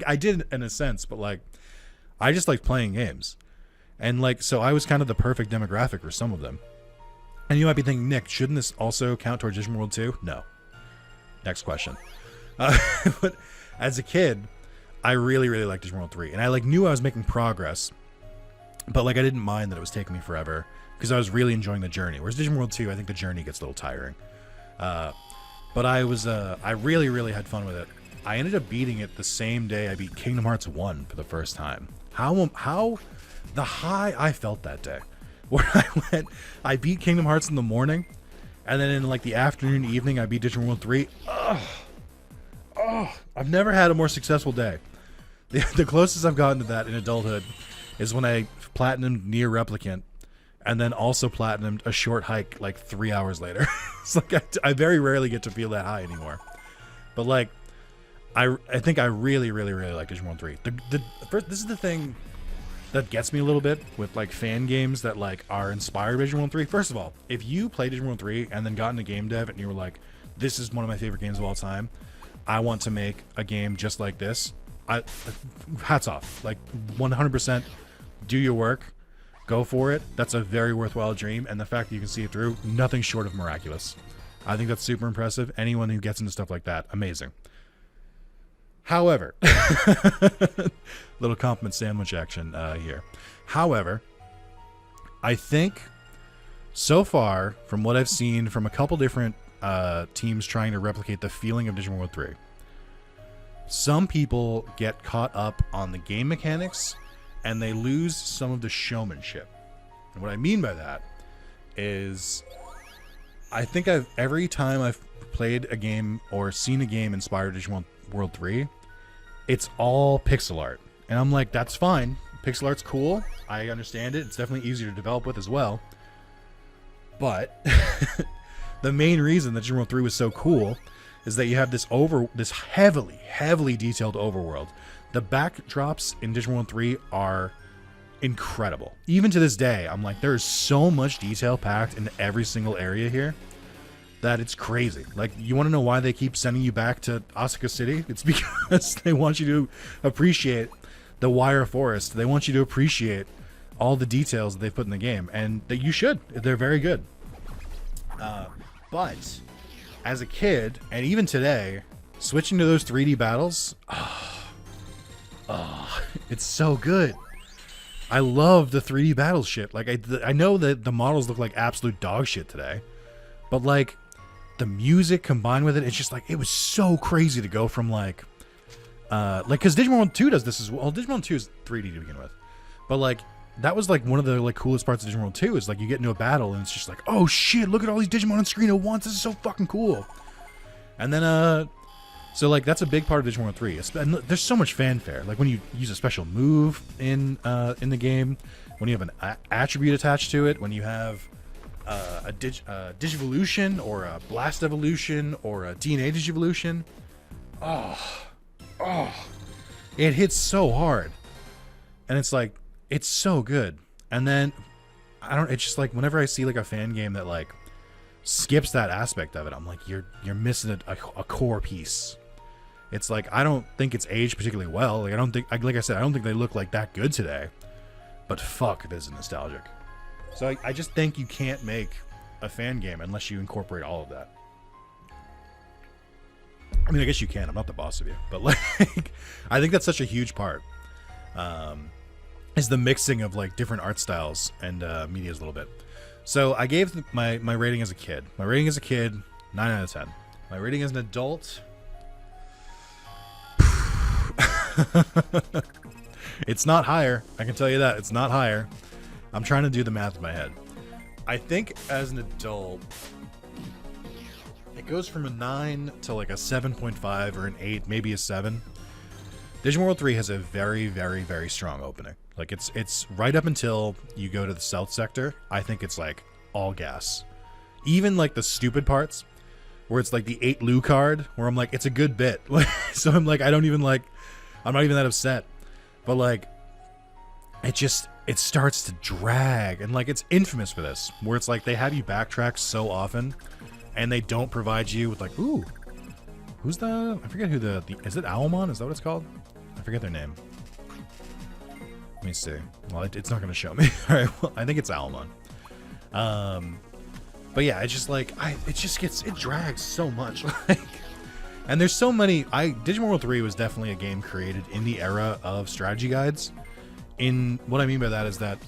I did in a sense, but like, I just like playing games. And like, so I was kind of the perfect demographic for some of them. And you might be thinking, Nick, shouldn't this also count towards Digimon World 2? No. Next question. But as a kid, I really, really liked Digimon World 3. And I like knew I was making progress. But like I didn't mind that it was taking me forever. Because I was really enjoying the journey. Whereas Digimon World 2, I think the journey gets a little tiring. But I really, really had fun with it. I ended up beating it the same day I beat Kingdom Hearts 1 for the first time. How the high I felt that day. Where I beat Kingdom Hearts in the morning. And then in like the afternoon, evening, I beat Digimon World 3. I've never had a more successful day. The closest I've gotten to that in adulthood is when I platinumed Nier Replicant and then also platinumed A Short Hike like 3 hours later. It's like I very rarely get to feel that high anymore. But like, I think I really, really, really like Digimon World 3. This is the thing that gets me a little bit with like fan games that like are inspired by Digimon World 3. First of all, if you play Digimon World 3 and then got into game dev and you were like, this is one of my favorite games of all time, I want to make a game just like this, hats off. Like 100% do your work, go for it. That's a very worthwhile dream, and the fact that you can see it through, nothing short of miraculous. I think that's super impressive. Anyone who gets into stuff like that, amazing. However, little compliment sandwich action here. However, I think so far, from what I've seen from a couple different teams trying to replicate the feeling of Digimon World 3, some people get caught up on the game mechanics and they lose some of the showmanship. And what I mean by that is, I think every time I've played a game or seen a game inspired Digimon World 3, it's all pixel art. And I'm like, that's fine. Pixel art's cool. I understand it. It's definitely easier to develop with as well. But the main reason that Digimon World 3 was so cool is that you have this heavily, heavily detailed overworld. The backdrops in Digimon World 3 are incredible. Even to this day, I'm like, there is so much detail packed into every single area here that it's crazy. Like, you want to know why they keep sending you back to Asuka City? It's because they want you to appreciate the wire forest. They want you to appreciate all the details that they put in the game, and that you should. They're very good. But as a kid, and even today, switching to those 3D battles, it's so good. I love the 3D battle shit. Like, I know that the models look like absolute dog shit today, but like, the music combined with it, it's just like, it was so crazy to go from like because Digimon World 2 does this as well. Digimon 2 is 3D to begin with, but like, that was like one of the like coolest parts of Digimon World 2 is like, you get into a battle and it's just like, oh shit, look at all these Digimon on screen at once. This is so fucking cool. And then So like that's a big part of Digimon World 3. And there's so much fanfare. Like when you use a special move in the game, when you have an attribute attached to it, when you have a Digivolution or a Blast Evolution or a DNA Digivolution. It hits so hard. And it's like, it's so good. And then, it's just like, whenever I see like a fan game that like skips that aspect of it, I'm like, you're missing a core piece. It's like, I don't think it's aged particularly well. Like, like I said, I don't think they look like that good today. But fuck, it is nostalgic. So I just think you can't make a fan game unless you incorporate all of that. I mean, I guess you can. I'm not the boss of you. But like, I think that's such a huge part. Is the mixing of like different art styles and medias a little bit. So I gave my rating as a kid. My rating as a kid, 9 out of 10. My rating as an adult... It's not higher. I can tell you that. It's not higher. I'm trying to do the math in my head. I think as an adult, it goes from a 9 to like a 7.5 or an 8, maybe a 7. Digimon World 3 has a very, very, very strong opening. Like it's right up until you go to the south sector. I think it's like all gas. Even like the stupid parts where it's like the 8 Lu card where I'm like, it's a good bit. So I'm like, I'm not even that upset. But like, it starts to drag, and like it's infamous for this, where it's like they have you backtrack so often, and they don't provide you with like, ooh, who's I forget who is it Owlmon? Is that what it's called? I forget their name. Let me see. Well, it's not going to show me. All right, well, I think it's Owlmon. But yeah, it's just like it drags so much. Like, and there's so many. Digimon World 3 was definitely a game created in the era of strategy guides. In what I mean by that is that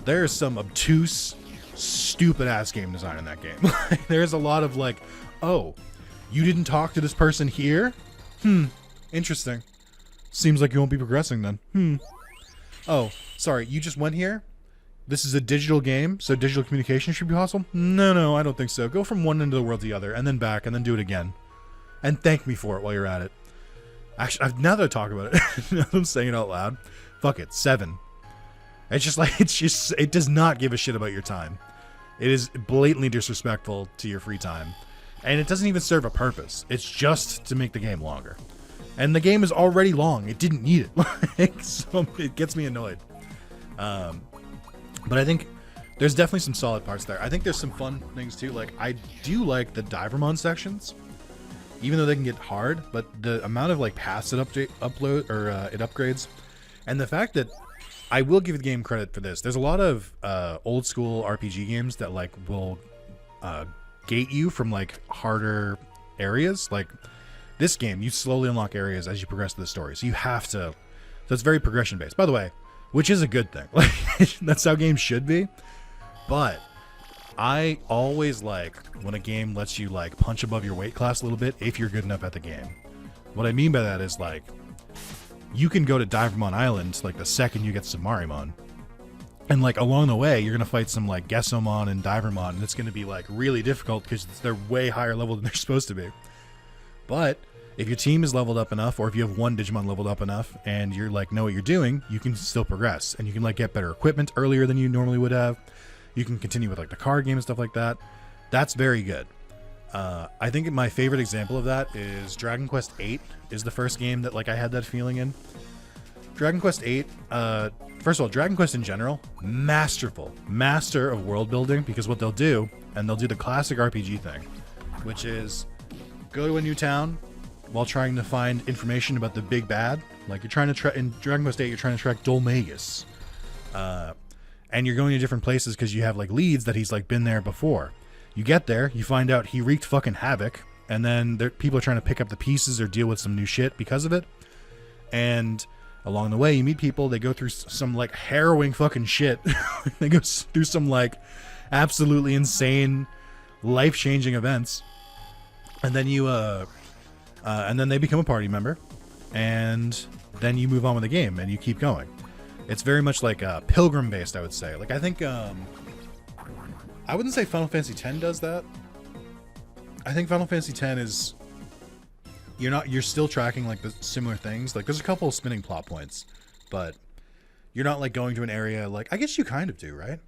there's some obtuse, stupid ass game design in that game. There's a lot of like, oh, you didn't talk to this person here? Interesting. Seems like you won't be progressing then. Oh, sorry, you just went here? This is a digital game, so digital communication should be possible? No, I don't think so. Go from one end of the world to the other, and then back, and then do it again. And thank me for it while you're at it. Actually, now that I talk about it, now that I'm saying it out loud, fuck it, 7. It's just like, it does not give a shit about your time. It is blatantly disrespectful to your free time. And it doesn't even serve a purpose. It's just to make the game longer. And the game is already long. It didn't need it. So it gets me annoyed. But I think there's definitely some solid parts there. I think there's some fun things too. Like, I do like the Divermon sections, even though they can get hard. But the amount of like paths it it upgrades, and the fact that I will give the game credit for this. There's a lot of old school RPG games that like will gate you from like harder areas. Like this game, you slowly unlock areas as you progress through the story. So you have to. So it's very progression based. By the way, which is a good thing. Like that's how games should be. But I always like when a game lets you like punch above your weight class a little bit if you're good enough at the game. What I mean by that is like you can go to Divermon Island like the second you get Sumarimon. And like along the way, you're going to fight some like Gesomon and Divermon, and it's going to be like really difficult because they're way higher level than they're supposed to be. But if your team is leveled up enough, or if you have one Digimon leveled up enough and you're like know what you're doing, you can still progress, and you can like get better equipment earlier than you normally would have. You can continue with like the card game and stuff like that. That's very good. I think my favorite example of that is Dragon Quest VIII is the first game that like I had that feeling in. Dragon Quest VIII, first of all, Dragon Quest in general, master of world building, because what they'll do, and they'll do the classic RPG thing, which is go to a new town while trying to find information about the big bad. Like you're trying to in Dragon Quest VIII, you're trying to track Dolmagus. And you're going to different places because you have like leads that he's like been there before. You get there, you find out he wreaked fucking havoc, and then people are trying to pick up the pieces or deal with some new shit because of it. And along the way, you meet people, they go through some like harrowing fucking shit. They go through some like absolutely insane, life-changing events. And then and then they become a party member, and then you move on with the game and you keep going. It's very much like Pilgrim based, I would say. Like I think I wouldn't say Final Fantasy X does that. I think Final Fantasy X is you're still tracking like the similar things. Like there's a couple of spinning plot points, but you're not like going to an area like, I guess you kind of do, right?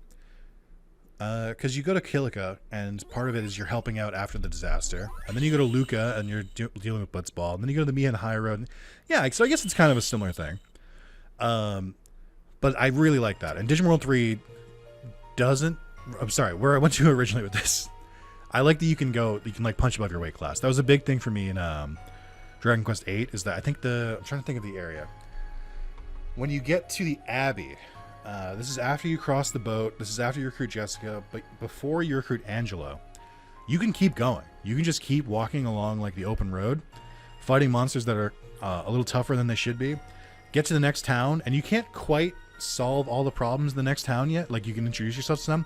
Because you go to Kilika, and part of it is you're helping out after the disaster, and then you go to Luca, and you're dealing with Blitzball, and then you go to the Mia and High Road. Yeah, so I guess it's kind of a similar thing. But I really like that. And Digimon World 3 doesn't. I'm sorry, where I went to originally with this. I like that you can like punch above your weight class. That was a big thing for me in Dragon Quest VIII. Is that I'm trying to think of the area. When you get to the Abbey. This is after you cross the boat. This is after you recruit Jessica, but before you recruit Angelo. You can keep going. You can just keep walking along like the open road, fighting monsters that are a little tougher than they should be. Get to the next town, and you can't quite solve all the problems in the next town yet. Like, you can introduce yourself to them,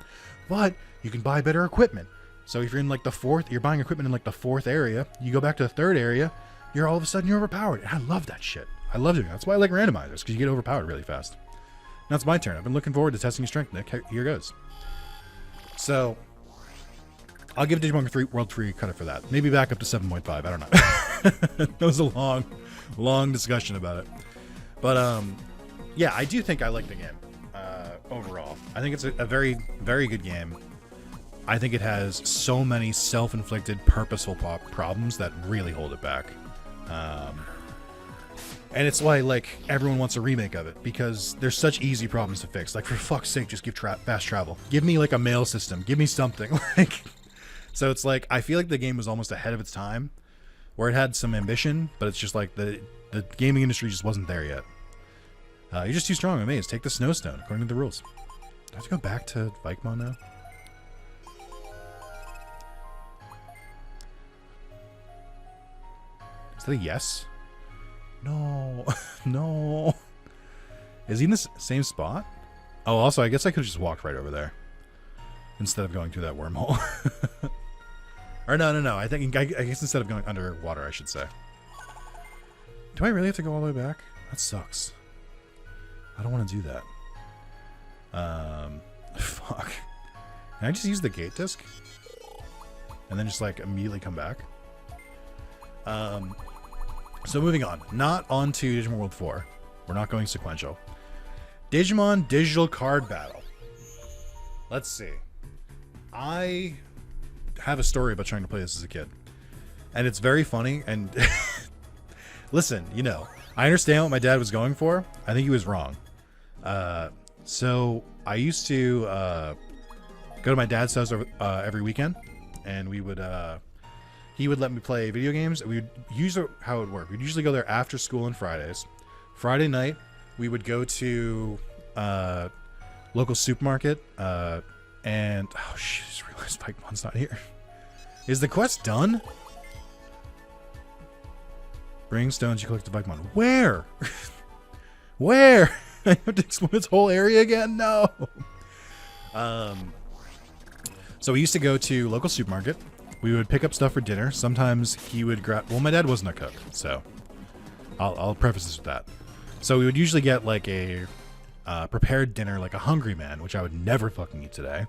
but you can buy better equipment. So if you're in like the fourth, you're buying equipment in like the fourth area, you go back to the third area, you're all of a sudden you're overpowered. And I love that shit. I love doing that. That's why I like randomizers, because you get overpowered really fast. Now it's my turn. I've been looking forward to testing your strength, Nick. Here goes. So, I'll give Digimon World 3 credit for that. Maybe back up to 7.5. I don't know. That was a long discussion about it. But, yeah, I do think I like the game overall. I think it's a very, very good game. I think it has so many self-inflicted, purposeful problems that really hold it back. And it's why, like, everyone wants a remake of it, because there's such easy problems to fix. Like, for fuck's sake, just give fast travel. Give me, like, a mail system. Give me something. Like, so it's like, I feel like the game was almost ahead of its time, where it had some ambition, but it's just like the gaming industry just wasn't there yet. You're just too strong, Amaze. Take the Snowstone, according to the rules. Do I have to go back to Vikemon now? Is that a yes? No. No. Is he in the same spot? Oh, also, I guess I could have just walked right over there instead of going through that wormhole. Or no. I guess instead of going underwater, I should say. Do I really have to go all the way back? That sucks. I don't want to do that. Fuck. Can I just use the gate disc? And then just, like, immediately come back? So moving on. Not on to Digimon World 4. We're not going sequential. Digimon Digital Card Battle. Let's see. I have a story about trying to play this as a kid. And it's very funny. And listen, you know, I understand what my dad was going for. I think he was wrong. So I used to go to my dad's house every weekend. And we would... he would let me play video games. We would usually, how it would work, we'd usually go there after school on Fridays. Friday night, we would go to local supermarket, and oh shit, I just realized Pikemon's not here. Is the quest done? Bring stones you collect to Pokemon. Where? Where? I have to explore this whole area again? No. So we used to go to local supermarket. We would pick up stuff for dinner. Sometimes he would grab... Well, my dad wasn't a cook, so I'll preface this with that. So we would usually get like a prepared dinner, like a Hungry Man, which I would never fucking eat today,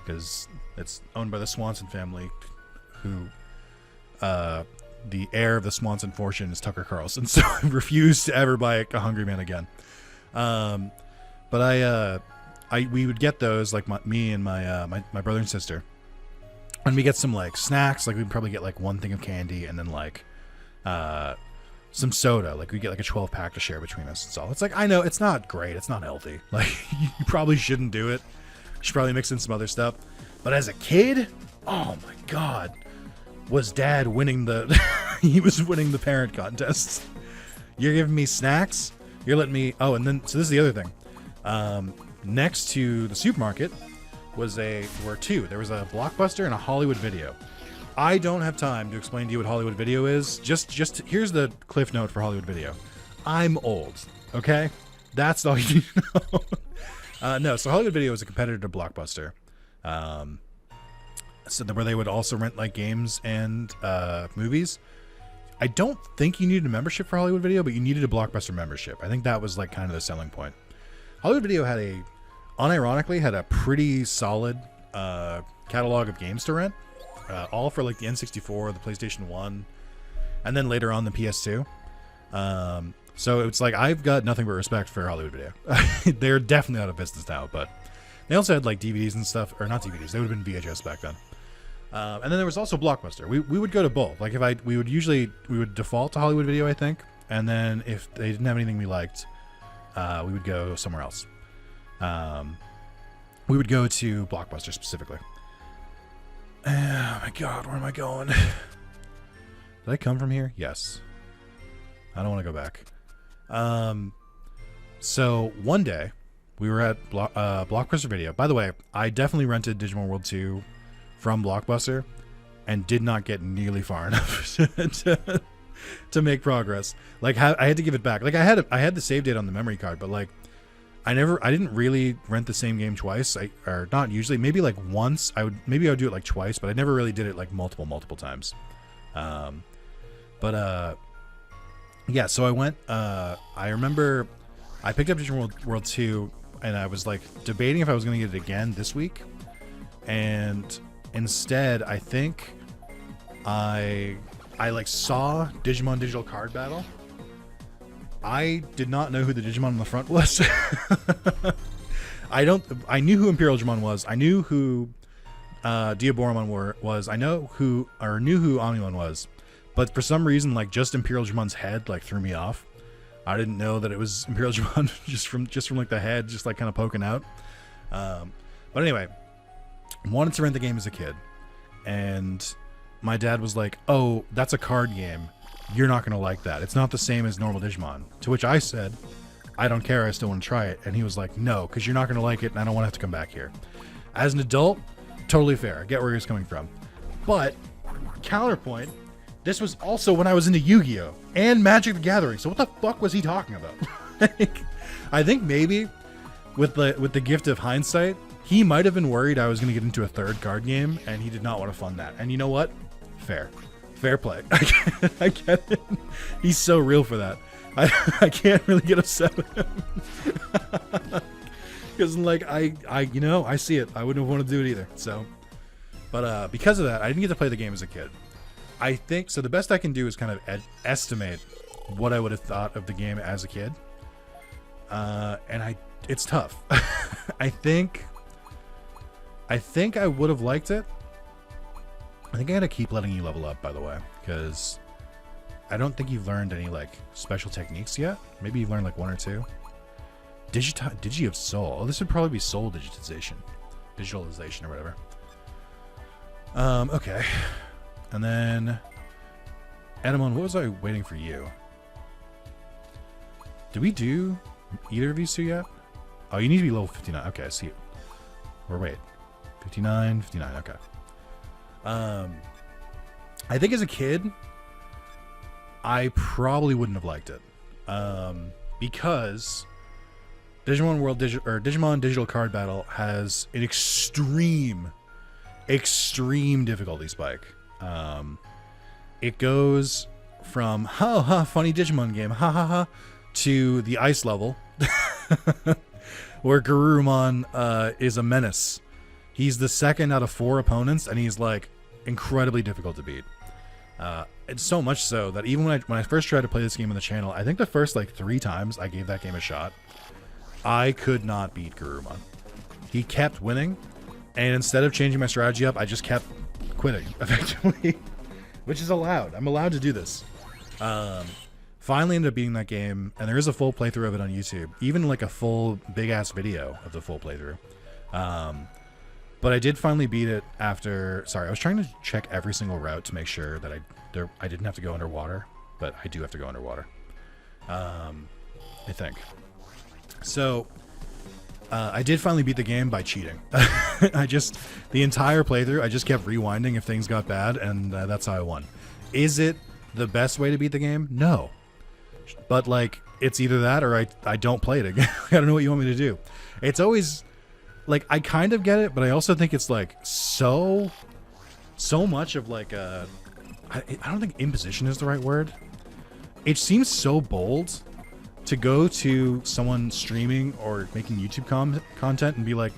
because it's owned by the Swanson family, who the heir of the Swanson fortune is Tucker Carlson. So I refused to ever buy a Hungry Man again. But we would get those, like me and my brother and sister. And we get some like snacks, like we'd probably get like one thing of candy and then like some soda. Like we get like a 12-pack to share between us. So it's like, I know it's not great, it's not healthy. Like you probably shouldn't do it. You should probably mix in some other stuff. But as a kid, oh my god, was dad winning the he was winning the parent contest. You're giving me snacks, you're letting me and then so this is the other thing. Next to the supermarket were two. There was a Blockbuster and a Hollywood Video. I don't have time to explain to you what Hollywood Video is. Just here's the cliff note for Hollywood Video. I'm old, okay? That's all you need to know. No, so Hollywood Video is a competitor to Blockbuster. So where they would also rent like games and movies. I don't think you needed a membership for Hollywood Video, but you needed a Blockbuster membership. I think that was like kind of the selling point. Hollywood Video unironically had a pretty solid catalog of games to rent, all for like the N64, the PlayStation 1, and then later on the PS2. So it's like I've got nothing but respect for Hollywood Video. They're definitely out of business now, but they also had like DVDs and stuff, or not DVDs. They would have been VHS back then. And then there was also Blockbuster. We would go to both. Like we would default to Hollywood Video, I think, and then if they didn't have anything we liked, we would go somewhere else. We would go to Blockbuster specifically. Oh my God, where am I going? Did I come from here? Yes. I don't want to go back. So one day we were at Blockbuster Video. By the way, I definitely rented Digimon World 2 from Blockbuster and did not get nearly far enough to make progress. Like I had to give it back. Like I had the save date on the memory card, but like I didn't really rent the same game twice. Or not usually, maybe like once. I would do it like twice, but I never really did it like multiple times. Yeah, so I went, I remember I picked up Digimon World 2 and I was like debating if I was going to get it again this week. And instead, I think I like saw Digimon Digital Card Battle. I did not know who the Digimon on the front was. I knew who Imperial Digimon was. I knew who Diaboromon was. I knew who Omnimon was. But for some reason, like just Imperial Digimon's head like threw me off. I didn't know that it was Imperial Digimon just from like the head, just like kind of poking out. But anyway, wanted to rent the game as a kid, and my dad was like, "Oh, that's a card game. You're not gonna like that. It's not the same as normal Digimon." To which I said, "I don't care. I still want to try it." And he was like, "No, because you're not gonna like it, and I don't want to have to come back here." As an adult, totally fair. I get where he was coming from, but counterpoint. This was also when I was into Yu-Gi-Oh! And Magic the Gathering, so what the fuck was he talking about? Like, I think maybe with the gift of hindsight, he might have been worried I was going to get into a third card game, and he did not want to fund that. And you know what? Fair play. I get it. He's so real for that. I can't really get upset with him. Because like I see it. I wouldn't want to do it either. So, but because of that, I didn't get to play the game as a kid. I think so. The best I can do is kind of estimate what I would have thought of the game as a kid, and it's tough. I think I would have liked it. I think I gotta keep letting you level up, by the way, because I don't think you've learned any like special techniques yet. Maybe you've learned like one or two. Digi of Soul. Oh, this would probably be soul digitalization or whatever. Okay. And then, Edamon, what was I waiting for you? Did we do either of these two yet? Oh, you need to be level 59. Okay, I see you. Or wait, 59, okay. I think as a kid, I probably wouldn't have liked it. Because Digimon Digital Card Battle has an extreme difficulty spike. It goes from funny Digimon game to the ice level where Garurumon is a menace. He's the second out of 4 opponents, and he's like incredibly difficult to beat. It's so much so that even when I first tried to play this game on the channel, I think the first like 3 times I gave that game a shot, I could not beat Garurumon. He kept winning, and instead of changing my strategy up, I just kept quitting effectively, which is allowed. I'm allowed to do this. Finally ended up beating that game, and there is a full playthrough of it on YouTube, even like a full big ass video of the full playthrough. But I did finally beat it after. Sorry, I was trying to check every single route to make sure that I didn't have to go underwater, but I do have to go underwater. I think. So I did finally beat the game by cheating. The entire playthrough, I just kept rewinding if things got bad, and that's how I won. Is it the best way to beat the game? No. But, like, it's either that or I don't play it again. I don't know what you want me to do. It's always, like, I kind of get it, but I also think it's, like, so much of, like, I don't think imposition is the right word. It seems so bold to go to someone streaming or making YouTube content and be like,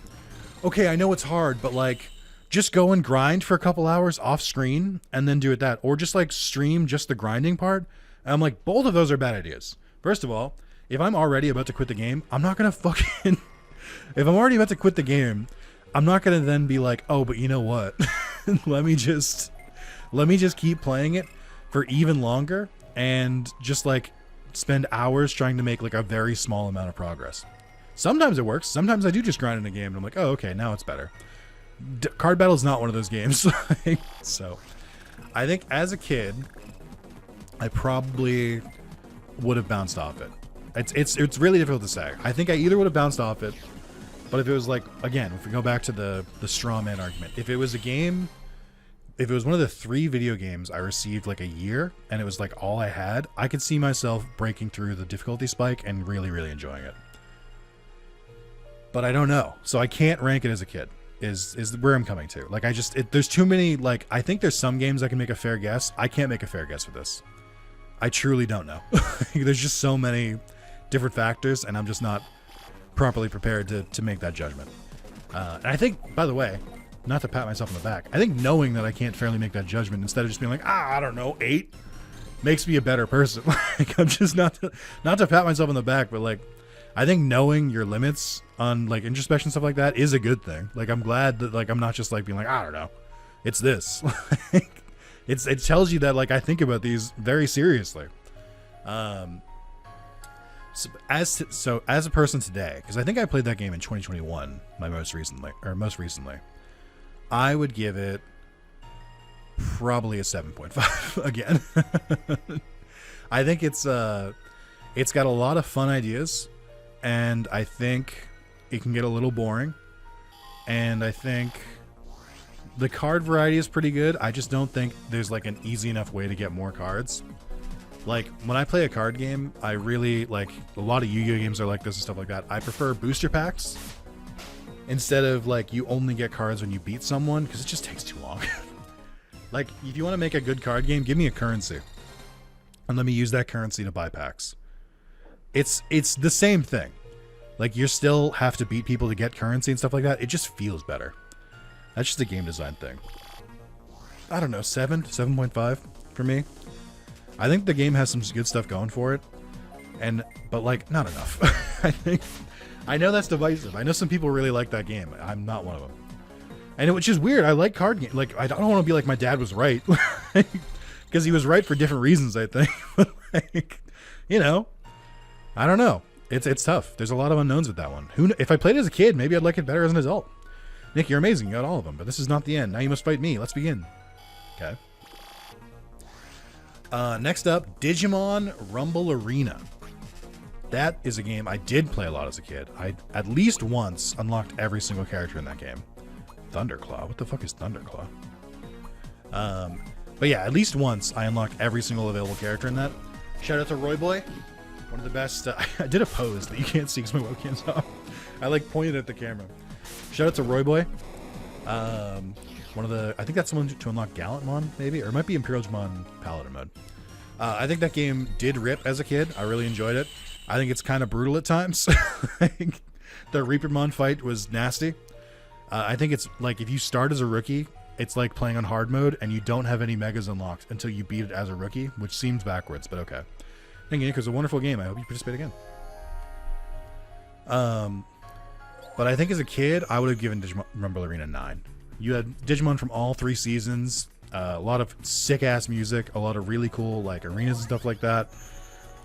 okay, I know it's hard, but like, just go and grind for a couple hours off screen and then do it that, or just like stream just the grinding part. And I'm like, both of those are bad ideas. First of all, if I'm already about to quit the game, I'm not gonna fucking if I'm already about to quit the game, I'm not gonna then be like, oh, but you know what? let me just keep playing it for even longer and just like spend hours trying to make like a very small amount of progress. Sometimes it works. Sometimes I do just grind in a game and I'm like, oh, okay, now it's better. Card Battle is not one of those games. So I think as a kid, I probably would have bounced off it. It's really difficult to say. I think I either would have bounced off it, but if it was like, again, if we go back to the straw man argument, if it was a game, if it was one of the 3 video games I received like a year and it was like all I had, I could see myself breaking through the difficulty spike and really, really enjoying it. But I don't know. So I can't rank it as a kid is where I'm coming to. Like there's too many, like, I think there's some games I can make a fair guess. I can't make a fair guess for this. I truly don't know. There's just so many different factors and I'm just not properly prepared to make that judgment. And I think, by the way, not to pat myself on the back, I think knowing that I can't fairly make that judgment instead of just being like, I don't know, 8 makes me a better person. Like, I'm just not to pat myself on the back, but like, I think knowing your limits on like introspection stuff like that is a good thing. Like, I'm glad that like I'm not just like being like, I don't know, it's this. It tells you that like I think about these very seriously. So as a person today, because I think I played that game in 2021, most recently, I would give it probably a 7.5 again. I think it's got a lot of fun ideas, and I think it can get a little boring, and I think the card variety is pretty good. I just don't think there's like an easy enough way to get more cards. Like, when I play a card game, I really, like, a lot of Yu-Gi-Oh games are like this and stuff like that. I prefer booster packs instead of, like, you only get cards when you beat someone, because it just takes too long. Like, if you want to make a good card game, give me a currency. And let me use that currency to buy packs. It's the same thing. Like, you still have to beat people to get currency and stuff like that. It just feels better. That's just a game design thing. I don't know, 7.5 for me. I think the game has some good stuff going for it, but like not enough. I know that's divisive. I know some people really like that game. I'm not one of them, and which is weird. I like card games. Like, I don't want to be like my dad was right, because he was right for different reasons. I think, like, you know, I don't know. It's tough. There's a lot of unknowns with that one. If I played it as a kid, maybe I'd like it better as an adult. Nick, you're amazing. You got all of them, but this is not the end. Now you must fight me. Let's begin. Okay. Next up, Digimon Rumble Arena. That is a game I did play a lot as a kid. I at least once unlocked every single character in that game. Thunderclaw? What the fuck is Thunderclaw? But yeah, at least once I unlocked every single available character in that. Shout out to Roy Boy. One of the best. I did a pose that you can't see because my webcam's off. I like pointed at the camera. Shout out to Roy Boy. One of the, I think that's someone to unlock Gallantmon, maybe, or it might be Imperial Digimon Paladin mode. I think that game did rip as a kid. I really enjoyed it. I think it's kind of brutal at times. I think the Reapermon fight was nasty. I think it's like if you start as a rookie, it's like playing on hard mode and you don't have any megas unlocked until you beat it as a rookie, which seems backwards, but okay. Thank you, Nick. It was a wonderful game. I hope you participate again. But I think as a kid, I would have given Digimon Rumble Arena 9. You had Digimon from all 3 seasons, a lot of sick-ass music, a lot of really cool like arenas and stuff like that.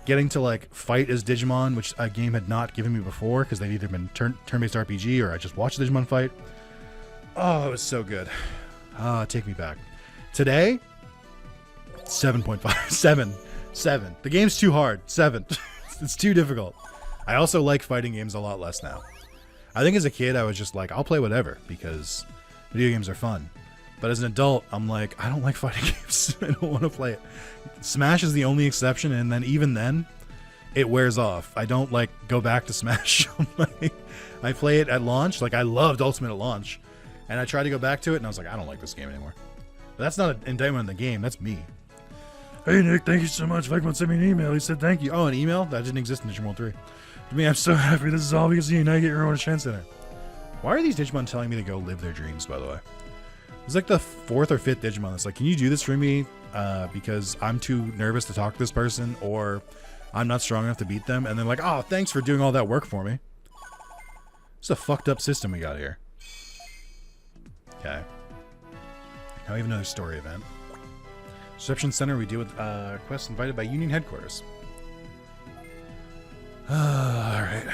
Getting to like fight as Digimon, which a game had not given me before because they'd either been turn-based RPG or I just watched Digimon fight. Oh, it was so good. Take me back. Today, 7.5. 7. The game's too hard. 7. It's too difficult. I also like fighting games a lot less now. I think as a kid, I was just like, I'll play whatever because video games are fun. But as an adult, I'm like, I don't like fighting games. I don't want to play it. Smash is the only exception, and then even then, it wears off. I don't like go back to Smash. I play it at launch. Like, I loved Ultimate at launch, and I tried to go back to it, and I was like, I don't like this game anymore. But that's not an indictment on the game. That's me. Hey, Nick, thank you so much. Vecmon sent me an email. He said thank you. Oh, an email? That didn't exist in Digimon World 3. To me, I'm so happy. This is all because you now get your own chance center. Why are these Digimon telling me to go live their dreams, by the way? It's like the 4th or 5th Digimon that's like, can you do this for me? Because I'm too nervous to talk to this person, or I'm not strong enough to beat them. And they're like, oh, thanks for doing all that work for me. It's a fucked up system we got here. Okay. Now we have another story event. Reception Center, we deal with quests invited by Union Headquarters. Alright.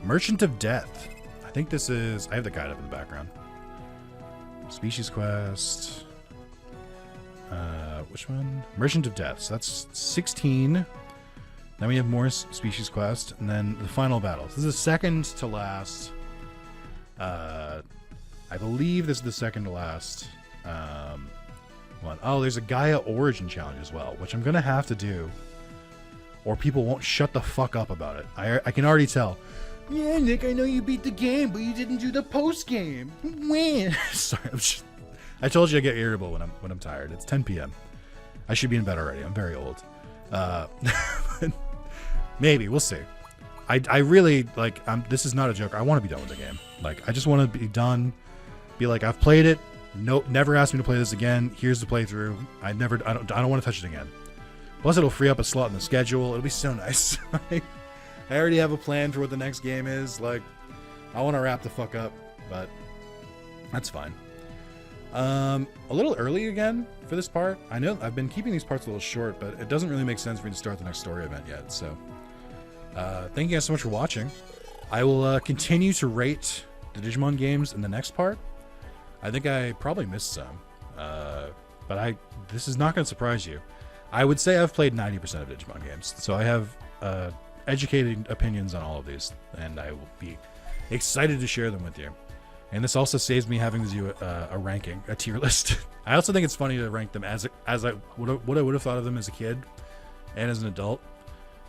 Merchant of Death. I think this is... I have the guide up in the background. Species quest. Which one? Merchant of Death. So that's 16. Then we have more species quest. And then the final battle. This is the second to last. I believe this is the second to last one. Oh, there's a Gaia Origin Challenge as well, which I'm going to have to do. Or people won't shut the fuck up about it. I can already tell. Yeah, Nick, I know you beat the game, but you didn't do the post game. When? Sorry, I told you I get irritable when I'm tired. It's 10 p.m. I should be in bed already. I'm very old. Maybe we'll see. I really like. This is not a joke. I want to be done with the game. Like, I just want to be done. Be like, I've played it. Nope, never asked me to play this again. Here's the playthrough. I don't want to touch it again. Plus, it'll free up a slot in the schedule. It'll be so nice. I already have a plan for what the next game is. Like, I want to wrap the fuck up, but that's fine. A little early again for this part. I know I've been keeping these parts a little short, but it doesn't really make sense for me to start the next story event yet. So, thank you guys so much for watching. I will continue to rate the Digimon games in the next part. I think I probably missed some, but this is not going to surprise you. I would say I've played 90% of Digimon games, so I have educated opinions on all of these, and I will be excited to share them with you. And this also saves me having to do a ranking, a tier list. I also think it's funny to rank them as I would have thought of them as a kid and as an adult,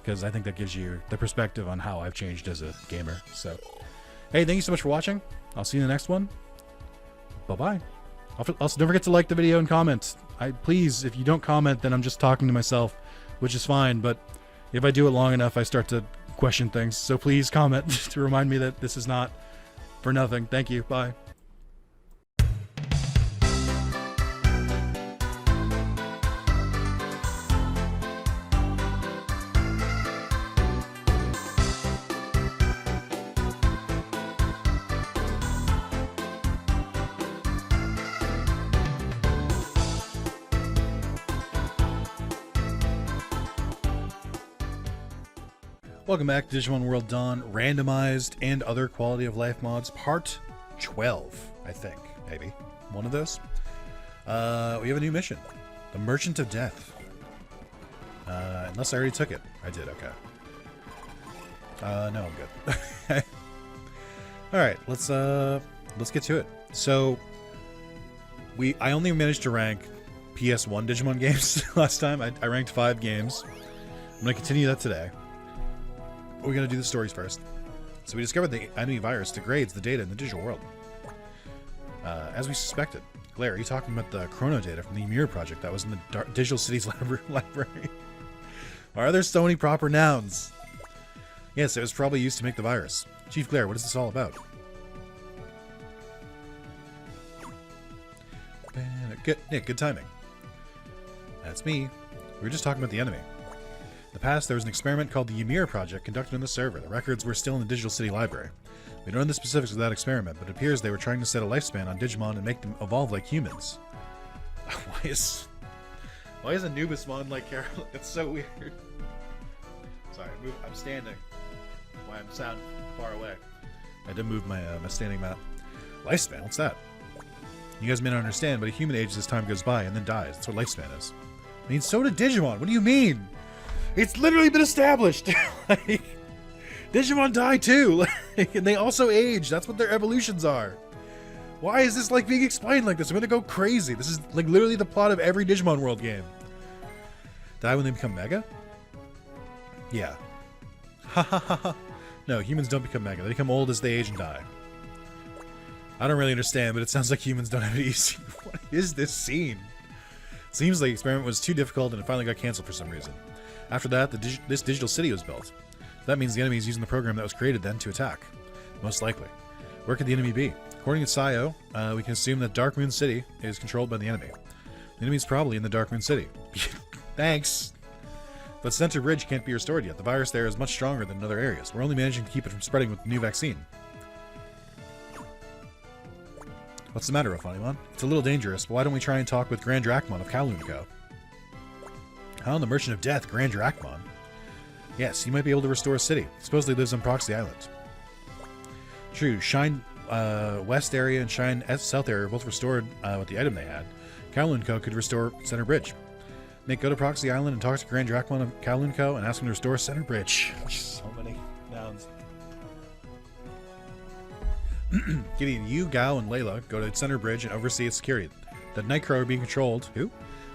because I think that gives you the perspective on how I've changed as a gamer. So, hey, thank you so much for watching. I'll see you in the next one. Bye-bye. Also, don't forget to like the video and comment. Please, if you don't comment, then I'm just talking to myself, which is fine. But if I do it long enough, I start to question things. So please comment to remind me that this is not for nothing. Thank you. Bye. Welcome back to Digimon World Dawn Randomized and Other Quality of Life Mods, Part 12, I think. Maybe. One of those. We have a new mission. The Merchant of Death. Unless I already took it. I did, okay. No, I'm good. Alright, let's get to it. So, I only managed to rank PS1 Digimon games last time. I ranked 5 games. I'm going to continue that today. We're going to do the stories first. So we discovered the enemy virus degrades the data in the digital world. As we suspected. Claire, are you talking about the chrono data from the Ymir project that was in the Digital Cities library? Why are there so many proper nouns? Yes, it was probably used to make the virus. Chief Claire, what is this all about? Good, Nick, good timing. That's me. We were just talking about the enemy. In the past, there was an experiment called the Ymir project conducted on the server. The records were still in the Digital City library. We don't know the specifics of that experiment, but it appears they were trying to set a lifespan on Digimon and make them evolve like humans. Why is Anubismon like Carol? It's so weird. Sorry, I'm standing. Why I'm sound far away. I did move my standing mat. Lifespan? What's that? You guys may not understand, but a human ages as time goes by and then dies. That's what lifespan is. I mean, so did Digimon. What do you mean? It's literally been established. Like, Digimon die too. Like, and they also age. That's what their evolutions are. Why is this like being explained like this? I'm gonna go crazy. This is like literally the plot of every Digimon World game. Die when they become Mega? Yeah. Ha ha ha ha. No, humans don't become Mega. They become old as they age and die. I don't really understand, but it sounds like humans don't have it easy. What is this scene? It seems like the experiment was too difficult and it finally got canceled for some reason. After that, this digital city was built. That means the enemy is using the program that was created then to attack. Most likely. Where could the enemy be? According to Sayo, we can assume that Dark Moon City is controlled by the enemy. The enemy's probably in the Dark Moon City. Thanks. But Center Bridge can't be restored yet. The virus there is much stronger than in other areas. We're only managing to keep it from spreading with the new vaccine. What's the matter, Funnyman? It's a little dangerous, but why don't we try and talk with Grand Drachmon of Kowloon Co? How, the Merchant of Death, Grand Drachmon? Yes, he might be able to restore a city. He supposedly lives on Proxy Island. True, Shine West area and Shine South area were both restored with the item they had. Kowloon Co could restore Center Bridge. Nick, go to Proxy Island and talk to Grand Drachmon of Kowloon Co and ask him to restore Center Bridge. So many nouns. Gideon, you, Gao, and Layla go to Center Bridge and oversee its security. The Nightcrow are being controlled. Who?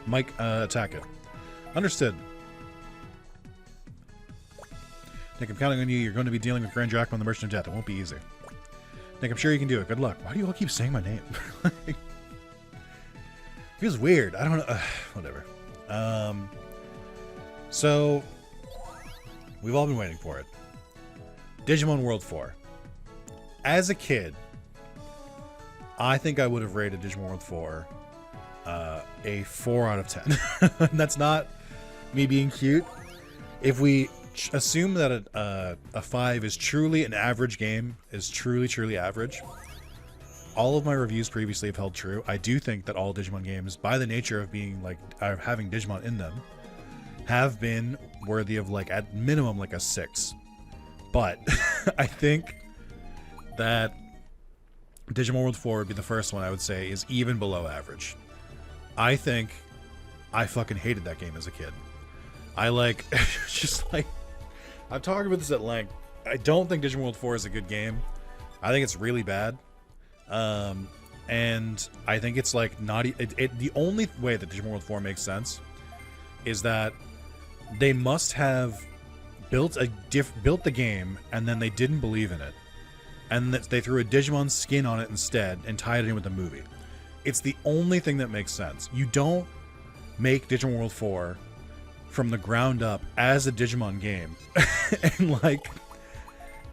Mike, attack it. Understood. Nick, I'm counting on you. You're going to be dealing with Grand Drachmon, the Merchant of Death. It won't be easy. Nick, I'm sure you can do it. Good luck. Why do you all keep saying my name? Feels weird. I don't know. Whatever. So, we've all been waiting for it. Digimon World 4. As a kid, I think I would have rated Digimon World 4 a 4 out of 10. That's not me being cute. If we assume that a 5 is truly an average game, is truly average, all of my reviews previously have held true. I do think that all Digimon games, by the nature of being like having Digimon in them, have been worthy of like at minimum like a 6. But I think that Digimon World 4 would be the first one I would say is even below average. I think I fucking hated that game as a kid. I like, just like, I've talked about this at length. I don't think Digimon World 4 is a good game. I think it's really bad. And I think it's like not, the only way that Digimon World 4 makes sense is that they must have built the game and then they didn't believe in it. And that they threw a Digimon skin on it instead and tied it in with the movie. It's the only thing that makes sense. You don't make Digimon World 4 from the ground up as a Digimon game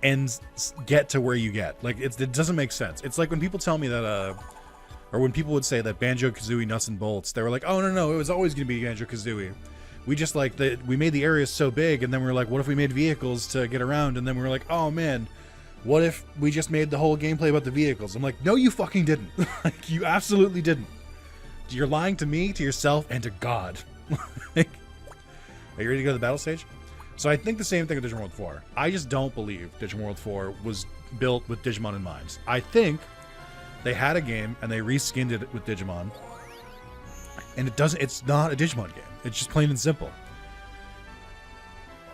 and get to where you get. Like, it doesn't make sense. It's like when people tell me that, or when people would say that Banjo-Kazooie Nuts and Bolts, they were like, oh, no, it was always going to be Banjo-Kazooie. We just like, we made the areas so big, and then we were like, what if we made vehicles to get around? And then we were like, oh, man, what if we just made the whole gameplay about the vehicles? I'm like, no, you fucking didn't. Like, you absolutely didn't. You're lying to me, to yourself, and to God. Like, are you ready to go to the battle stage? So I think the same thing with Digimon World 4. I just don't believe Digimon World 4 was built with Digimon in mind. I think they had a game and they reskinned it with Digimon. And it's not a Digimon game. It's just plain and simple.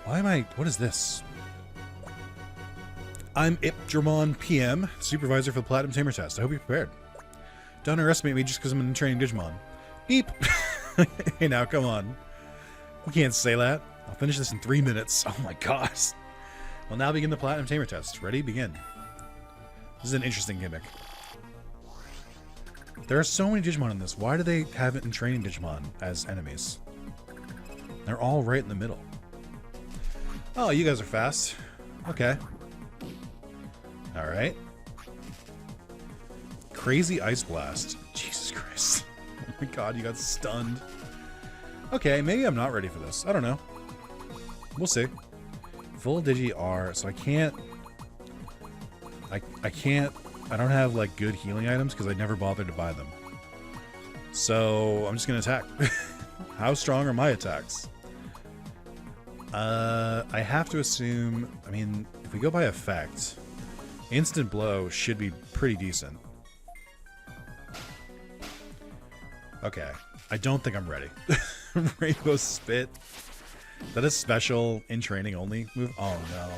What is this? I'm Ipdramon PM, supervisor for the Platinum Tamer test. I hope you're prepared. Don't underestimate me just because I'm in training Digimon. Beep! Hey now, come on. You can't say that. I'll finish this in 3 minutes. Oh my gosh. We'll now begin the Platinum Tamer test. Ready? Begin. This is an interesting gimmick. There are so many Digimon in this. Why do they have it in training Digimon as enemies? They're all right in the middle. Oh, you guys are fast. Okay. Alright. Crazy Ice Blast. Jesus Christ. Oh my god, you got stunned. Okay, maybe I'm not ready for this. I don't know. We'll see. Full Digi R, so I can't... I don't have, like, good healing items because I never bothered to buy them. So, I'm just gonna attack. How strong are my attacks? I have to assume... I mean, if we go by effect, Instant Blow should be pretty decent. Okay. I don't think I'm ready. Rainbow Spit. Is that a special in training only move? Oh no.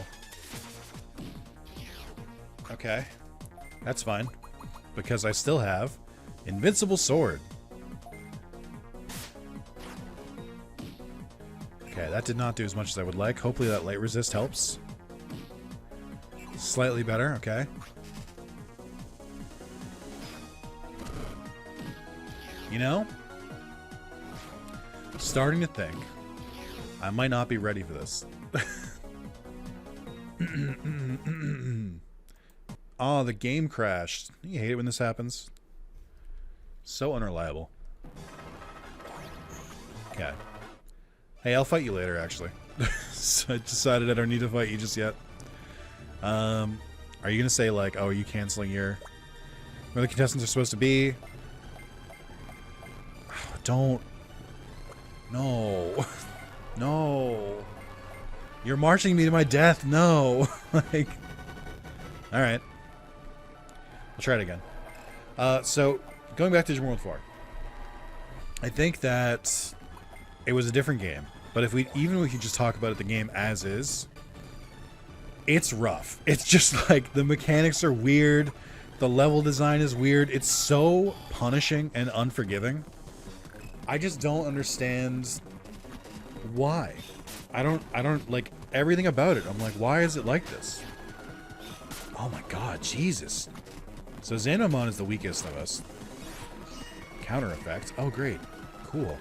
Okay. That's fine. Because I still have Invincible Sword. Okay, that did not do as much as I would like. Hopefully that light resist helps. Slightly better, okay. You know? Starting to think I might not be ready for this. Oh, the game crashed. You hate it when this happens. So unreliable. Okay. Hey, I'll fight you later, actually. So I decided I don't need to fight you just yet. Are you gonna say, like, oh, are you canceling your... where the contestants are supposed to be? Don't... No. No. You're marching me to my death. No. Like... Alright. I'll try it again. So, going back to Digimon World 4. I think that it was a different game. But if we just talk about it, the game as is, it's rough. It's just like the mechanics are weird. The level design is weird. It's so punishing and unforgiving. I just don't understand why. I don't like everything about it. I'm like, why is it like this? Oh my god, Jesus. So Zanmon is the weakest of us. Counter effect. Oh, great. Cool.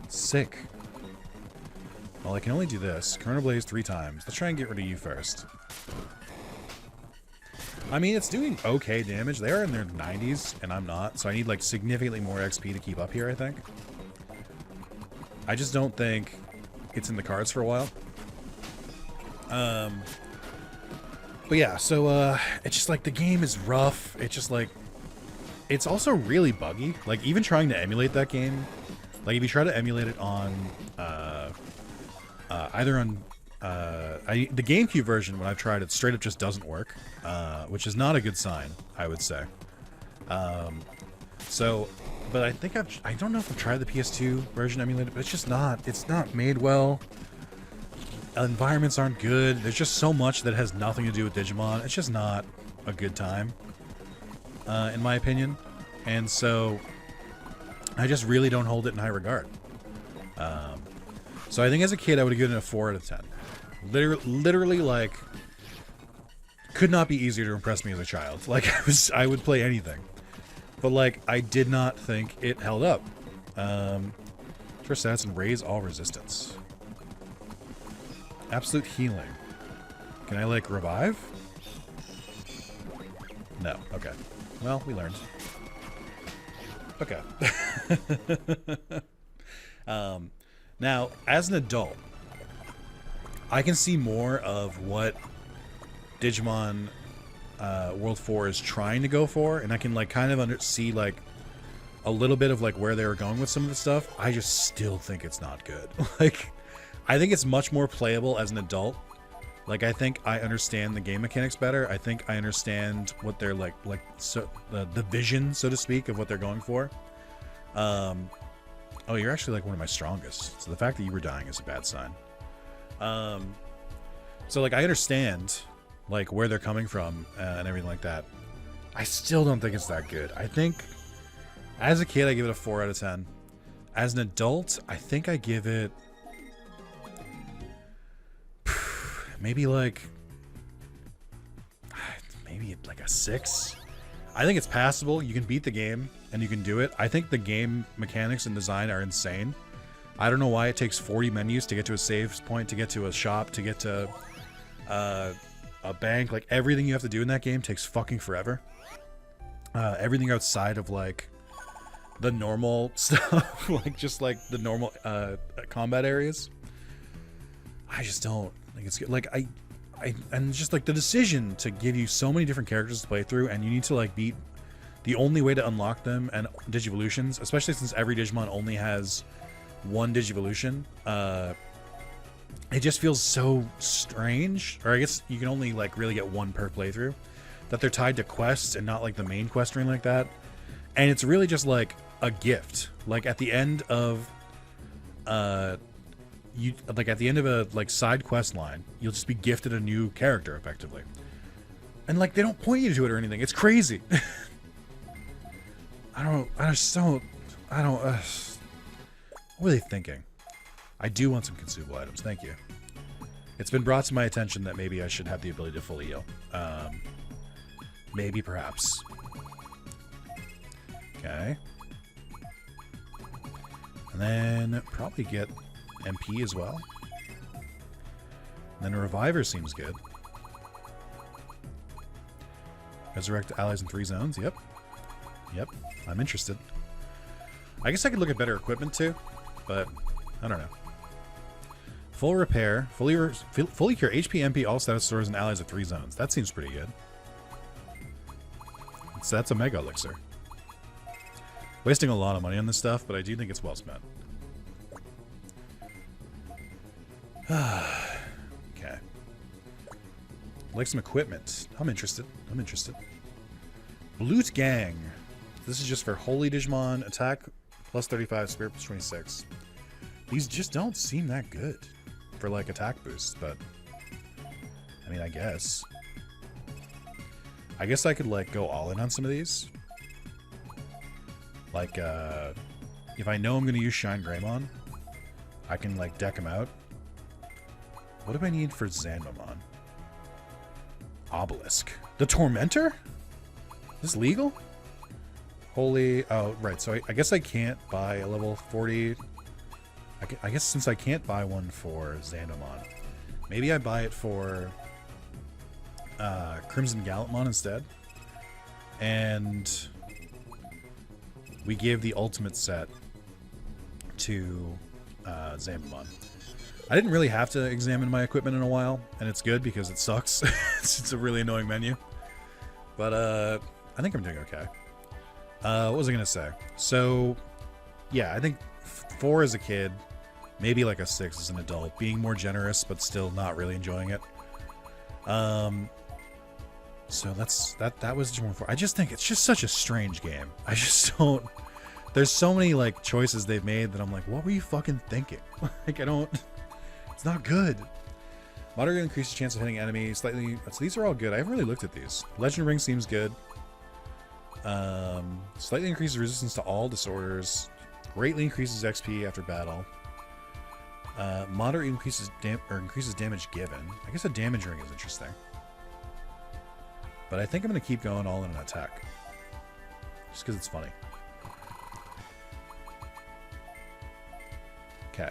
Sick. Well, I can only do this. Chronoblaze 3 times. Let's try and get rid of you first. I mean, it's doing okay damage. They are in their 90s, and I'm not. So I need, like, significantly more XP to keep up here, I think. I just don't think it's in the cards for a while. But yeah, so, it's just, like, the game is rough. It's just, like... It's also really buggy. Like, even trying to emulate that game... Like, if you try to emulate it on, either on, the GameCube version, when I've tried it, straight up just doesn't work, which is not a good sign, I would say. So, but I think I don't know if I've tried the PS2 version emulated, but it's not made well. Environments aren't good. There's just so much that has nothing to do with Digimon. It's just not a good time, in my opinion. And so... I just really don't hold it in high regard. So I think as a kid, I would have given it a 4 out of 10. Literally, like, could not be easier to impress me as a child. Like, I would play anything. But, like, I did not think it held up. For stats and raise all resistance. Absolute healing. Can I, like, revive? No. Okay. Well, we learned. Okay. Now, as an adult, I can see more of what Digimon World 4 is trying to go for, and I can like kind of see like a little bit of like where they were going with some of the stuff. I just still think it's not good. Like, I think it's much more playable as an adult. Like, I think I understand the game mechanics better. I think I understand what they're like so the vision, so to speak, of what they're going for. Oh, you're actually like one of my strongest. So the fact that you were dying is a bad sign. So like I understand like where they're coming from and everything like that. I still don't think it's that good. I think as a kid I give it a 4 out of 10. As an adult, I think I give it maybe like a 6. I think it's passable. You can beat the game and you can do it. I think the game mechanics and design are insane. I don't know why it takes 40 menus to get to a save point, to get to a shop, to get to a bank. Like, everything you have to do in that game takes fucking forever. Everything outside of like the normal stuff, like just like the normal combat areas, I just don't think it's good. Like and just like the decision to give you so many different characters to play through, and you need to like beat the only way to unlock them and Digivolutions, especially since every Digimon only has one Digivolution. It just feels so strange, or I guess you can only like really get one per playthrough, that they're tied to quests and not like the main quest or anything like that. And it's really just like a gift. Like at the end of at the end of a like side quest line, you'll just be gifted a new character effectively. And like they don't point you to it or anything. It's crazy. What are they thinking? I do want some consumable items. Thank you. It's been brought to my attention that maybe I should have the ability to fully heal. Maybe, perhaps. Okay. And then probably get MP as well. And then a reviver seems good. Resurrect allies in 3 zones. Yep. Yep. I'm interested. I guess I could look at better equipment too, but I don't know. Full repair. Fully cure HP, MP, all status stores and allies at 3 zones. That seems pretty good. So that's a mega elixir. Wasting a lot of money on this stuff, but I do think it's well spent. Okay. Like some equipment. I'm interested. I'm interested. Loot Gang. This is just for Holy Digimon. Attack plus 35, Spirit plus 26. These just don't seem that good for like attack boosts, but I mean, I guess I could like go all in on some of these. Like, if I know I'm going to use Shine Greymon, I can like deck him out. What do I need for Zanmamon? Obelisk. The Tormentor? Is this legal? Holy... Oh, right. So I guess I can't buy a level 40... I guess since I can't buy one for Zanmamon, maybe I buy it for Crimson Gallantmon instead. And we give the ultimate set to Zanmamon. I didn't really have to examine my equipment in a while, and it's good because it sucks. It's a really annoying menu. But I think I'm doing okay. What was I going to say? So, yeah, I think 4 as a kid, maybe like a 6 as an adult, being more generous but still not really enjoying it. So that was Digimon 4. I just think it's just such a strange game. I just don't... There's so many like choices they've made that I'm like, what were you fucking thinking? Like, I don't... It's not good. Moderate increases chance of hitting enemies. Slightly... So these are all good. I haven't really looked at these. Legend Ring seems good. Slightly increases resistance to all disorders. Greatly increases XP after battle. Moderate increases damage given. I guess a damage ring is interesting. But I think I'm going to keep going all in an attack. Just because it's funny. Okay.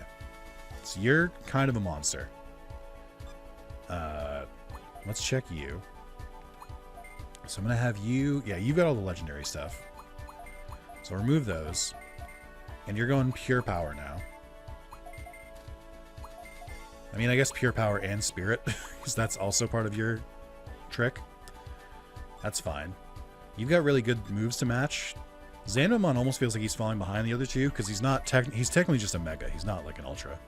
So you're kind of a monster. Let's check you. So I'm going to have you... Yeah, you've got all the legendary stuff. So remove those. And you're going pure power now. I mean, I guess pure power and spirit, because that's also part of your trick. That's fine. You've got really good moves to match. Zanmamon almost feels like he's falling behind the other two, because he's not he's technically just a mega. He's not like an ultra.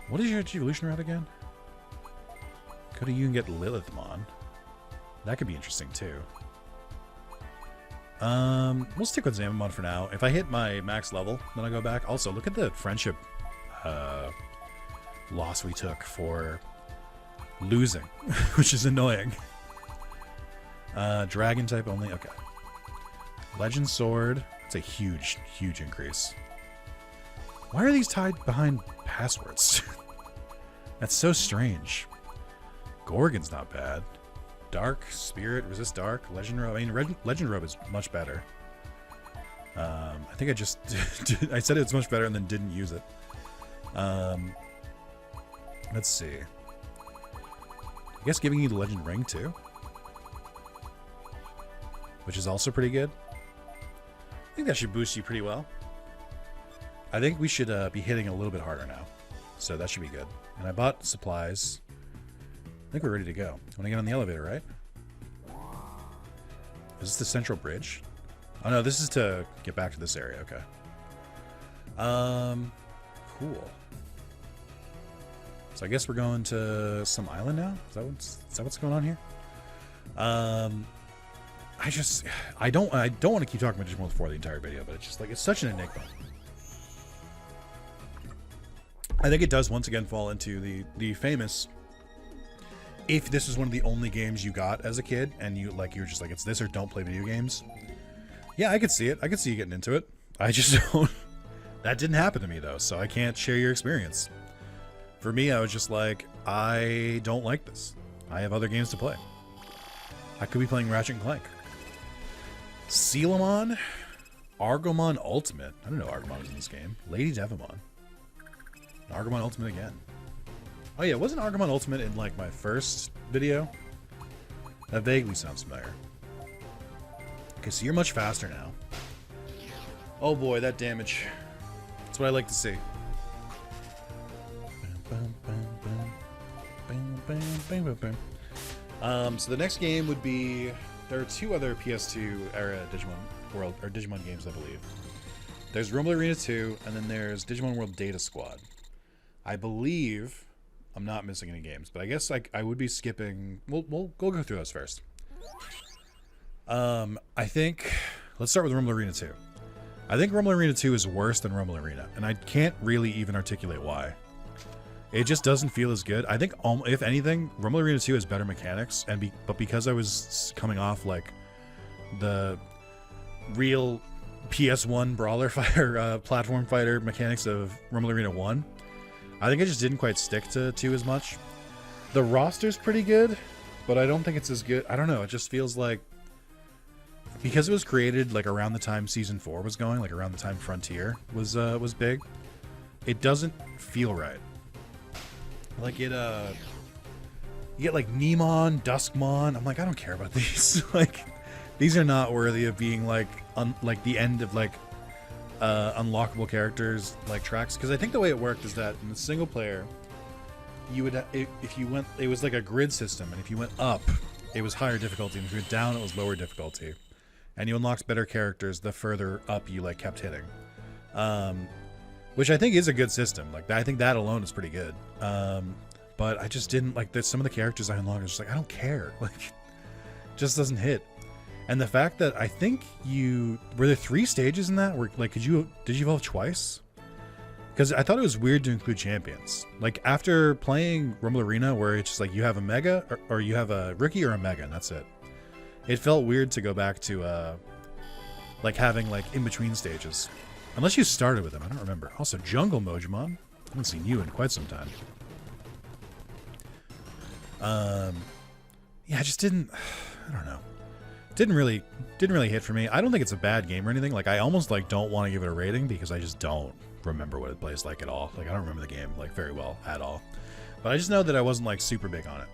What is your evolution route again? Go to you and get Lilithmon. That could be interesting too. We'll stick with Zanmamon for now. If I hit my max level, then I'll go back. Also, look at the friendship loss we took for losing, which is annoying. Dragon type only. Okay. Legend Sword. It's a huge, huge increase. Why are these tied behind passwords? That's so strange. Gorgon's not bad. Dark, Spirit, Resist Dark, Legend Robe. I mean, Legend Robe is much better. I think I just... I said it's much better and then didn't use it. Let's see. I guess giving you the Legend Ring, too. Which is also pretty good. I think that should boost you pretty well. I think we should be hitting a little bit harder now. So that should be good. And I bought supplies. I think we're ready to go. Want to get on the elevator, right? Is this the central bridge? Oh no, this is to get back to this area. Okay. Cool. So I guess we're going to some island now. Is that what's going on here? I don't want to keep talking about Digimon World 4 the entire video, but it's just like it's such an enigma. I think it does once again fall into the famous. If this is one of the only games you got as a kid, and you're just like, it's this or don't play video games. Yeah, I could see it. I could see you getting into it. I just don't. That didn't happen to me though, so I can't share your experience. For me, I was just like, I don't like this. I have other games to play. I could be playing Ratchet and Clank. Sealamon, Argomon Ultimate. I don't know Argomon was in this game. Lady Devamon. Argomon Ultimate again. Oh yeah, wasn't Argomon Ultimate in like my first video? That vaguely sounds familiar. Okay, so you're much faster now. Oh boy, that damage. That's what I like to see. So the next game would be... There are 2 other PS2 era Digimon World, or Digimon games, I believe. There's Rumble Arena 2, and then there's Digimon World Data Squad. I believe I'm not missing any games, but I guess I would be skipping... We'll go through those first. I think... Let's start with Rumble Arena 2. I think Rumble Arena 2 is worse than Rumble Arena, and I can't really even articulate why. It just doesn't feel as good. I think, if anything, Rumble Arena 2 has better mechanics, but because I was coming off, like, the real PS1 brawler fighter, platform fighter mechanics of Rumble Arena 1, I think I just didn't quite stick to 2 as much. The roster's pretty good, but I don't think it's as good. I don't know, it just feels like... Because it was created, like, around the time Season 4 was going, like, around the time Frontier was big, it doesn't feel right. Like, you get, like, Nemon, Duskmon. I'm like, I don't care about these. Like, these are not worthy of being, like, the end of, like, unlockable characters, like, tracks. Because I think the way it worked is that in the single player, you would, if you went, it was like a grid system. And if you went up, it was higher difficulty. And if you went down, it was lower difficulty. And you unlocked better characters the further up you, like, kept hitting. Which I think is a good system. Like, I think that alone is pretty good. But I just didn't like that. Some of the characters I unlocked, I was just like, I don't care. Like, just doesn't hit. And the fact that I think were there 3 stages in that? Where, like, did you evolve twice? Because I thought it was weird to include champions. Like, after playing Rumble Arena, where it's just like you have a Mega, or you have a Rookie or a Mega, and that's it. It felt weird to go back to, like, having, like, in-between stages. Unless you started with them, I don't remember. Also, Jungle Mojimon. I haven't seen you in quite some time. Yeah, I just didn't... I don't know. Didn't really hit for me. I don't think it's a bad game or anything. Like, I almost, like, don't want to give it a rating because I just don't remember what it plays like at all. Like, I don't remember the game, like, very well at all. But I just know that I wasn't, like, super big on it.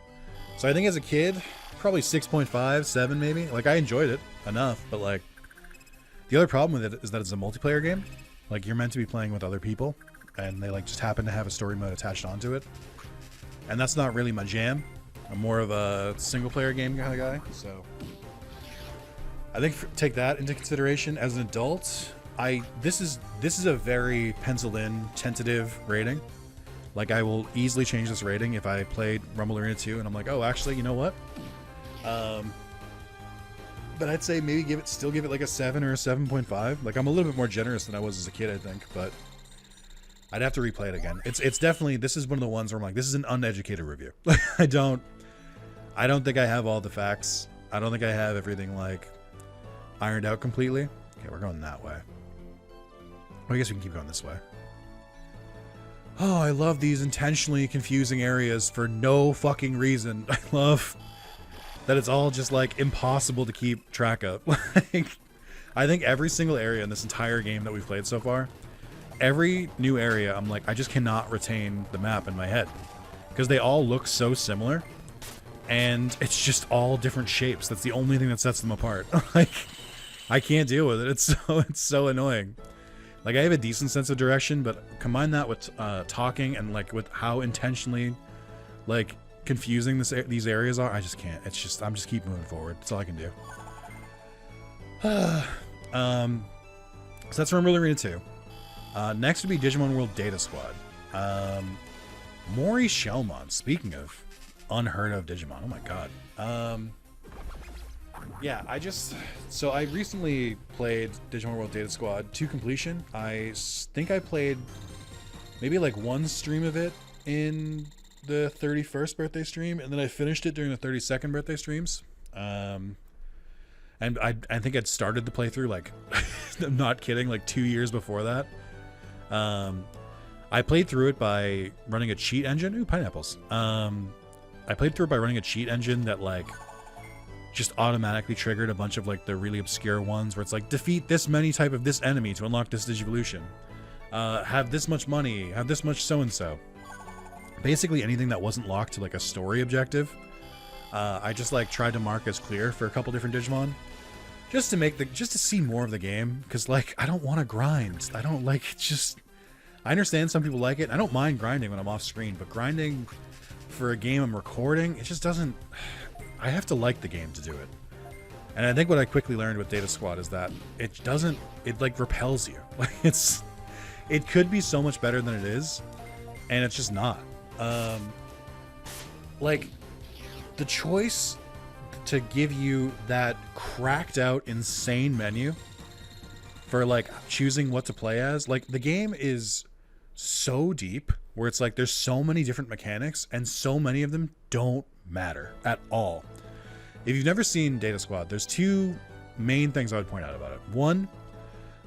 So I think as a kid, probably 6.5, 7 maybe. Like, I enjoyed it enough, but, like, the other problem with it is that it's a multiplayer game. Like, you're meant to be playing with other people, and they, like, just happen to have a story mode attached onto it. And that's not really my jam. I'm more of a single-player game kind of guy, so... I think take that into consideration. As an adult, this is a very penciled-in, tentative rating. Like, I will easily change this rating if I played Rumble Arena 2, and I'm like, oh, actually, you know what? But I'd say maybe still give it like a 7 or a 7.5. Like, I'm a little bit more generous than I was as a kid, I think, but I'd have to replay it again. It's definitely, this is one of the ones where I'm like, this is an uneducated review. I don't think I have all the facts. I don't think I have everything, like, ironed out completely. Okay, we're going that way. Well, I guess we can keep going this way. Oh, I love these intentionally confusing areas for no fucking reason. I love that it's all just, like, impossible to keep track of. Like, I think every single area in this entire game that we've played so far, every new area, I'm like, I just cannot retain the map in my head. Because they all look so similar, and it's just all different shapes. That's the only thing that sets them apart. Like, I can't deal with it. It's so annoying. Like, I have a decent sense of direction, but combine that with talking and, like, with how intentionally, like, confusing these areas are, I just can't. It's just, I'm just keep moving forward. That's all I can do. So that's Rumble Arena 2. Next would be Digimon World Data Squad. Mori Shellmon. Speaking of unheard of Digimon, oh my god. Yeah, so I recently played Digimon World Data Squad to completion. I think I played maybe like one stream of it in the 31st birthday stream, and then I finished it during the 32nd birthday streams. And I think I'd started the playthrough, like, I'm not kidding, like 2 years before that. I played through it by running a cheat engine. Ooh, pineapples. I played through it by running a cheat engine that, like, just automatically triggered a bunch of, like, the really obscure ones where it's like, defeat this many type of this enemy to unlock this Digivolution. Have this much money, have this much so-and-so. Basically anything that wasn't locked to, like, a story objective I just like tried to mark as clear for a couple different Digimon, just to see more of the game, because like I don't want to grind. I don't like just. I understand some people like it. I don't mind grinding when I'm off screen, but grinding for a game I'm recording, it just doesn't. I have to like the game to do it. And I think what I quickly learned with Data Squad is that it doesn't. It like repels you. Like it could be so much better than it is, and it's just not. Like the choice to give you that cracked out insane menu for like choosing what to play as, like the game is so deep where it's like there's so many different mechanics and so many of them don't matter at all. If you've never seen Data Squad, there's two main things I would point out about it. One,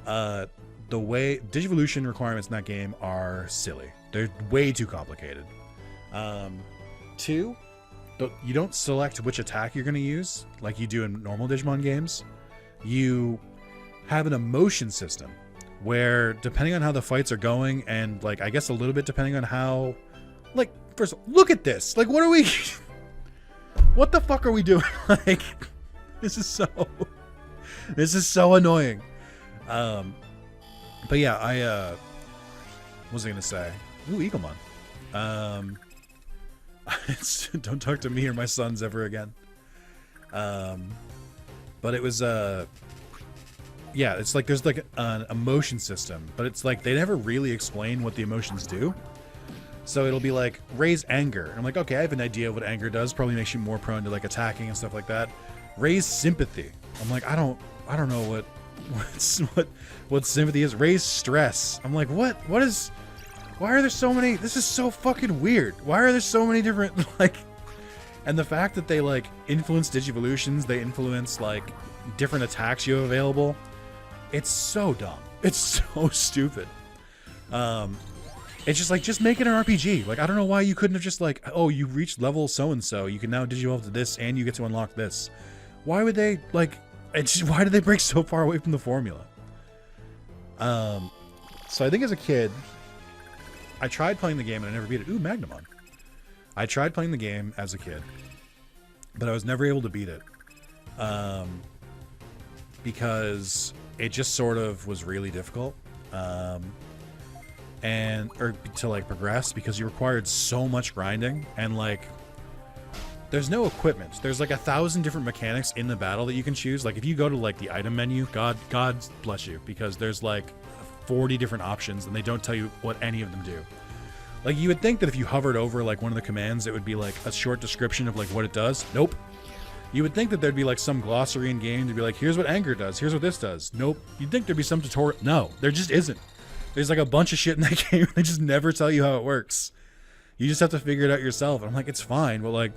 the way Digivolution requirements in that game are silly. They're way too complicated. Two, you don't select which attack you're going to use like you do in normal Digimon games. You have an emotion system where, depending on how the fights are going, and like I guess a little bit depending on how, like, first look at this, like what are we what the fuck are we doing? Like this is so annoying. But yeah, what was I gonna say? Ooh, Eaglemon. Don't talk to me or my sons ever again. But it was yeah, it's like there's like an emotion system, but it's like they never really explain what the emotions do. So it'll be like raise anger. And I'm like, okay, I have an idea of what anger does. Probably makes you more prone to like attacking and stuff like that. Raise sympathy. I'm like, I don't know what sympathy is. Raise stress. I'm like, why are there so many? This is so fucking weird. Why are there so many different like? And the fact that they like influence Digivolutions, they influence like different attacks you have available. It's so dumb. It's so stupid. It's just like, just make it an RPG. Like, I don't know why you couldn't have just like, oh, you reached level so-and-so. You can now digivolve to this and you get to unlock this. Why would they like, why did they break so far away from the formula? So I think as a kid, I tried playing the game and I never beat it. Ooh, Magnamon. I tried playing the game as a kid, but I was never able to beat it. Because it just sort of was really difficult. Or to like progress, because you required so much grinding, and like there's no equipment. There's like 1,000 different mechanics in the battle that you can choose. Like if you go to like the item menu, God bless you, because there's like 40 different options and they don't tell you what any of them do. Like you would think that if you hovered over like one of the commands, it would be like a short description of like what it does. Nope. You would think that there'd be like some glossary in game to be like, here's what anger does, here's what this does. Nope. You'd think there'd be some tutorial. No, there just isn't. There's like a bunch of shit in that game. They just never tell you how it works. You just have to figure it out yourself. And I'm like, it's fine, but like,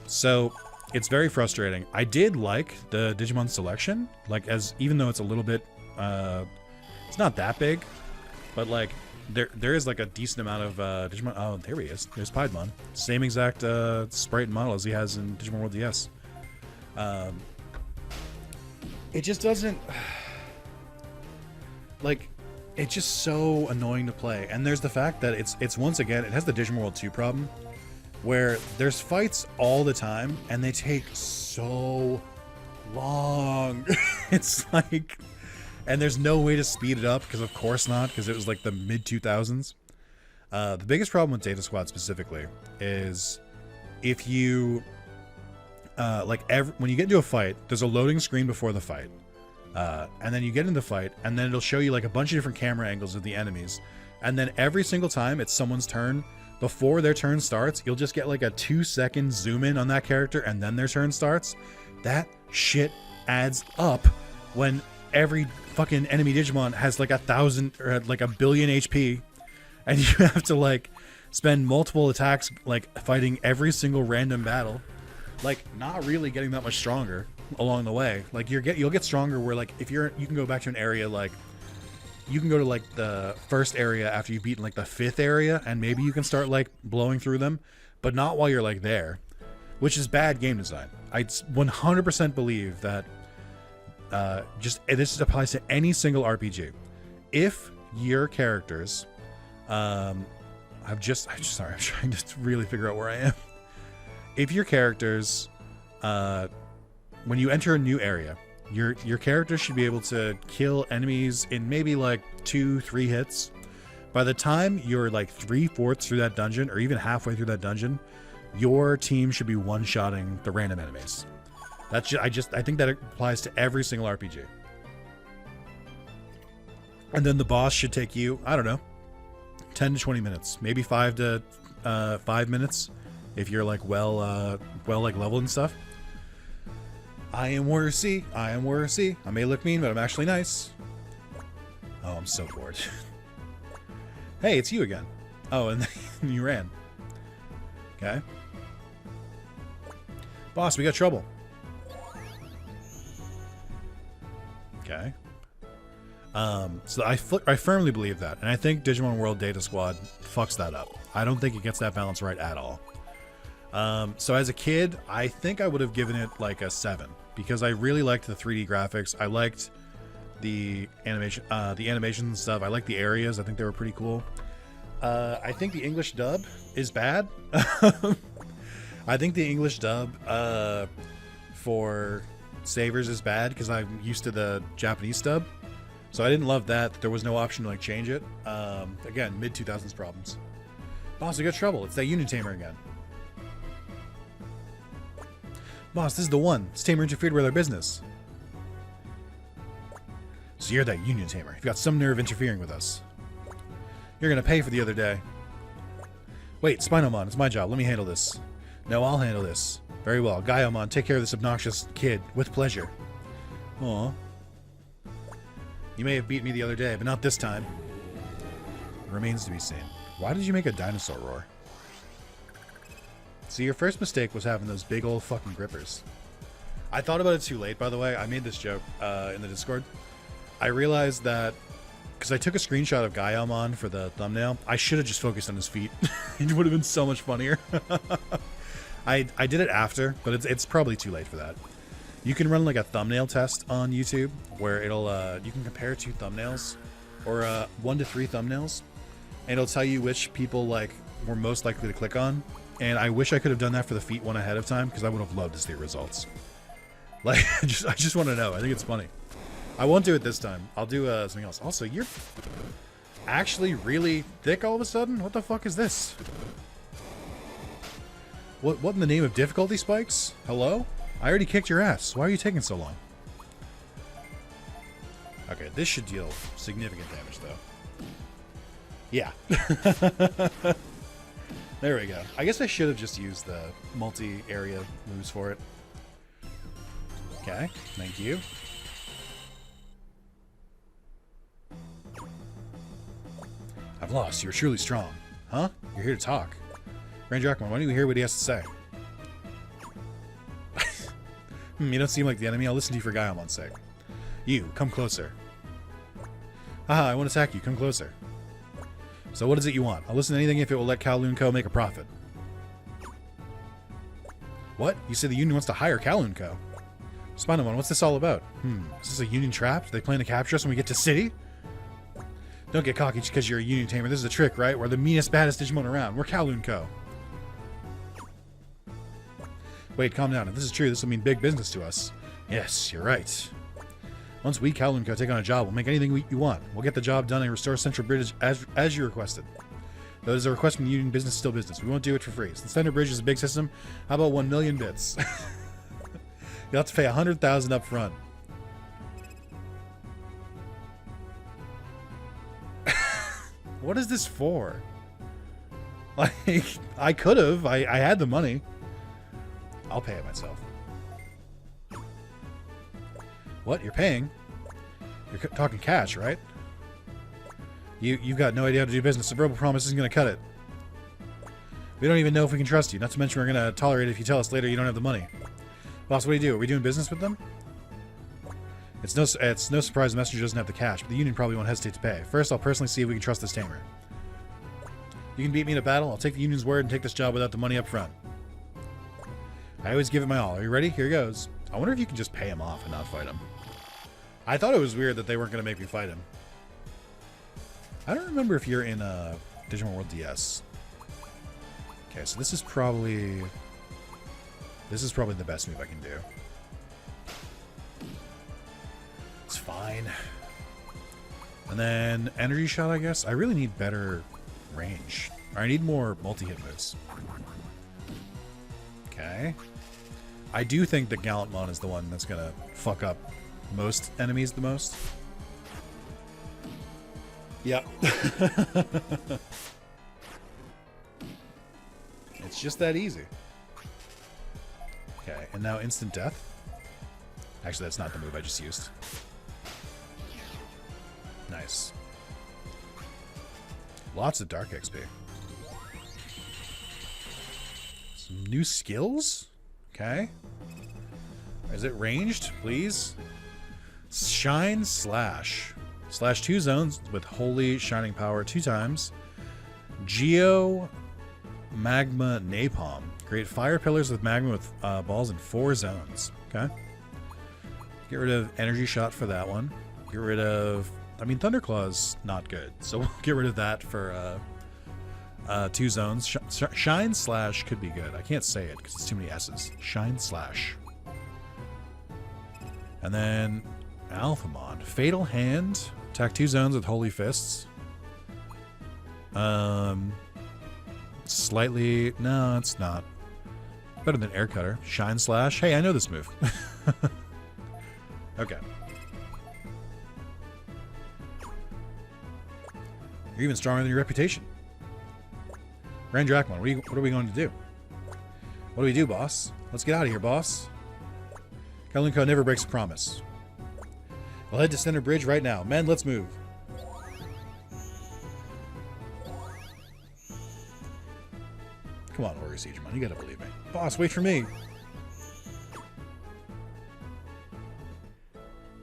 so it's very frustrating. I did like the Digimon selection, like even though it's a little bit, it's not that big, but like there is like a decent amount of Digimon. Oh, there he is. There's Piedmon. Same exact sprite and model as he has in Digimon World DS. It just doesn't like, it's just so annoying to play. And there's the fact that it's once again, it has the Digimon World 2 problem, where there's fights all the time and they take so long. It's like, and there's no way to speed it up, because of course not, because it was like the mid 2000s. The biggest problem with Data Squad specifically is if you when you get into a fight, there's a loading screen before the fight, and then you get into the fight, and then it'll show you like a bunch of different camera angles of the enemies, and then every single time it's someone's turn, before their turn starts, you'll just get like a 2-second zoom in on that character, and then their turn starts. That shit adds up when every fucking enemy Digimon has like 1,000 or like 1 billion HP, and you have to like spend multiple attacks like fighting every single random battle, like not really getting that much stronger along the way. Like you'll get stronger where like if you can go back to an area, like you can go to like the first area after you've beaten like the 5th area, and maybe you can start like blowing through them, but not while you're like there, which is bad game design. I 100% believe that this applies to any single RPG. If your characters, I'm sorry, I'm trying to really figure out where I am. If your characters, when you enter a new area, your character should be able to kill enemies in maybe like 2-3 hits. By the time you're like 3/4 through that dungeon, or even halfway through that dungeon, your team should be one-shotting the random enemies. That's I think that applies to every single RPG. And then the boss should take you, I don't know, 10 to 20 minutes, maybe 5 minutes if you're like well like leveled and stuff. I am Warrior C. I am Warrior C. I may look mean, but I'm actually nice. Oh, I'm so bored. Hey, it's you again. Oh, and you ran. Okay. Boss, we got trouble. Okay. So I firmly believe that, and I think Digimon World Data Squad fucks that up. I don't think it gets that balance right at all. So as a kid, I think I would have given it like a 7 because I really liked the 3D graphics. I liked the animation and stuff. I liked the areas. I think they were pretty cool. I think the English dub is bad. I think the English dub for Savers is bad because I'm used to the Japanese dub. So I didn't love that. There was no option to like change it. Again, mid-2000s problems. Boss, we got trouble. It's that Union Tamer again. Boss, this is the one. This Tamer interfered with our business. So you're that Union Tamer. You've got some nerve interfering with us. You're gonna pay for the other day. Wait, Spinomon, it's my job. Let me handle this. No, I'll handle this. Very well. Gaiomon, take care of this obnoxious kid. With pleasure. Aw. You may have beat me the other day, but not this time. Remains to be seen. Why did you make a dinosaur roar? So your first mistake was having those big old fucking grippers. I thought about it too late, by the way. I made this joke in the Discord. I realized that because I took a screenshot of Gaiomon for the thumbnail, I should have just focused on his feet. It would have been so much funnier. I did it after, but it's probably too late for that. You can run like a thumbnail test on YouTube where it'll you can compare 2 thumbnails or 1 to 3 thumbnails, and it'll tell you which people like were most likely to click on. And I wish I could have done that for the feet one ahead of time because I would have loved to see results. Like I just want to know. I think it's funny. I won't do it this time. I'll do something else. Also, you're actually really thick all of a sudden. What the fuck is this? What in the name of difficulty spikes? Hello? I already kicked your ass. Why are you taking so long? Okay, this should deal significant damage, though. Yeah. There we go. I guess I should have just used the multi-area moves for it. Okay, thank you. I've lost. You're truly strong. Huh? You're here to talk. Ranger Akman, why don't you hear what he has to say? You don't seem like the enemy. I'll listen to you for Gaiamon's sake. You, come closer. Haha, I won't attack you. Come closer. So what is it you want? I'll listen to anything if it will let Kowloon Co. make a profit. What? You said the Union wants to hire Kowloon Co. Spinomon, what's this all about? Is this a Union trap? Do they plan to capture us when we get to city? Don't get cocky just because you're a Union Tamer. This is a trick, right? We're the meanest, baddest Digimon around. We're Kowloon Co. Wait, calm down. If this is true, this will mean big business to us. Yes, you're right. Once we, Kowloon Co., take on a job, we'll make anything you want. We'll get the job done and restore Central Bridge as you requested. Though there's a request from the Union, business is still business. We won't do it for free. Since Central Bridge is a big system, how about 1 million bits? You'll have to pay 100,000 up front. What is this for? Like, I could have. I had the money. I'll pay it myself. What? You're paying? You're talking cash, right? You've got no idea how to do business. A verbal promise isn't going to cut it. We don't even know if we can trust you. Not to mention we're going to tolerate it if you tell us later you don't have the money. Boss, what do? Are we doing business with them? It's no surprise the messenger doesn't have the cash, but the Union probably won't hesitate to pay. First, I'll personally see if we can trust this tamer. You can beat me in a battle. I'll take the Union's word and take this job without the money up front. I always give it my all. Are you ready? Here goes. I wonder if you can just pay him off and not fight him. I thought it was weird that they weren't going to make me fight him. I don't remember if you're in Digimon World DS. Okay, so this is probably the best move I can do. It's fine. And then energy shot, I guess. I really need better range. Or I need more multi-hit moves. Okay. I do think that Gallantmon is the one that's gonna fuck up most enemies the most. Yep. It's just that easy. Okay, and now instant death. Actually, that's not the move I just used. Nice. Lots of dark XP. Some new skills? Okay. Is it ranged, please? Shine Slash. Slash 2 zones with Holy Shining Power 2 times. Geo Magma Napalm. Create fire pillars with magma with balls in 4 zones. Okay. Get rid of Energy Shot for that one. Get rid of... I mean, Thunderclaw's not good, so we'll get rid of that for 2 zones. Shine Slash could be good. I can't say it because it's too many S's. Shine Slash. And then Alphamon. Fatal Hand. Attack 2 zones with Holy Fists. Slightly... No, it's not. Better than Air Cutter. Shine Slash. Hey, I know this move. Okay. You're even stronger than your reputation. Grand Dracmon, what are we going to do? What do we do, boss? Let's get out of here, boss. Kalinko never breaks a promise. We'll head to Center Bridge right now. Men, let's move. Come on, Warrior Siegemon, you gotta believe me. Boss, wait for me.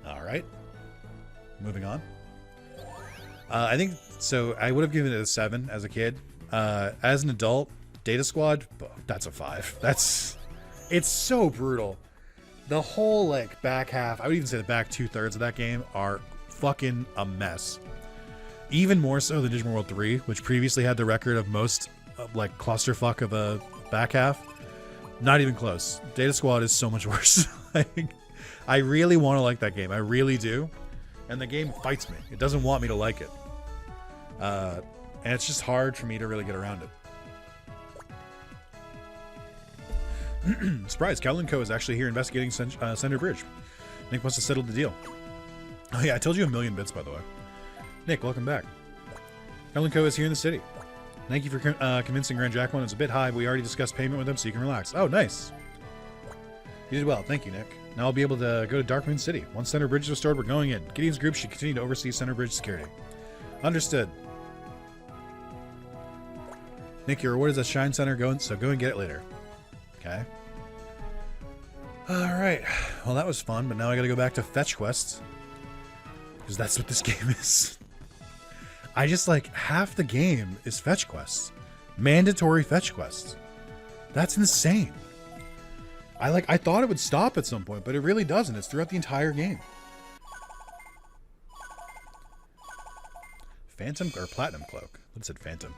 Alright. Moving on. I think, so I would have given it a 7 as a kid. As an adult, Data Squad, that's a 5. It's so brutal. The whole, like, back half, I would even say the back 2/3 of that game are fucking a mess. Even more so than Digimon World 3, which previously had the record of most, like, clusterfuck of a back half. Not even close. Data Squad is so much worse. I really want to like that game. I really do. And the game fights me. It doesn't want me to like it. And it's just hard for me to really get around it. Surprise, Kalinko is actually here investigating Center Bridge. Nick wants to settle the deal. Oh yeah, I told you a million bits, by the way. Nick, welcome back. Kalinko is here in the city. Thank you for convincing Grand Dracmon. It's a bit high, but we already discussed payment with him, so you can relax. Oh, nice. You did well. Thank you, Nick. Now I'll be able to go to Darkmoon City. Once Center Bridge is restored, we're going in. Gideon's group should continue to oversee Center Bridge security. Understood. Nick, your reward is a Shine Center, so go and get it later. Okay. Alright. Well, that was fun, but now I gotta go back to fetch quests. Because that's what this game is. I just, like, half the game is fetch quests. Mandatory fetch quests. That's insane. I thought it would stop at some point, but it really doesn't. It's throughout the entire game. Phantom or Platinum Cloak? Let's say Phantom.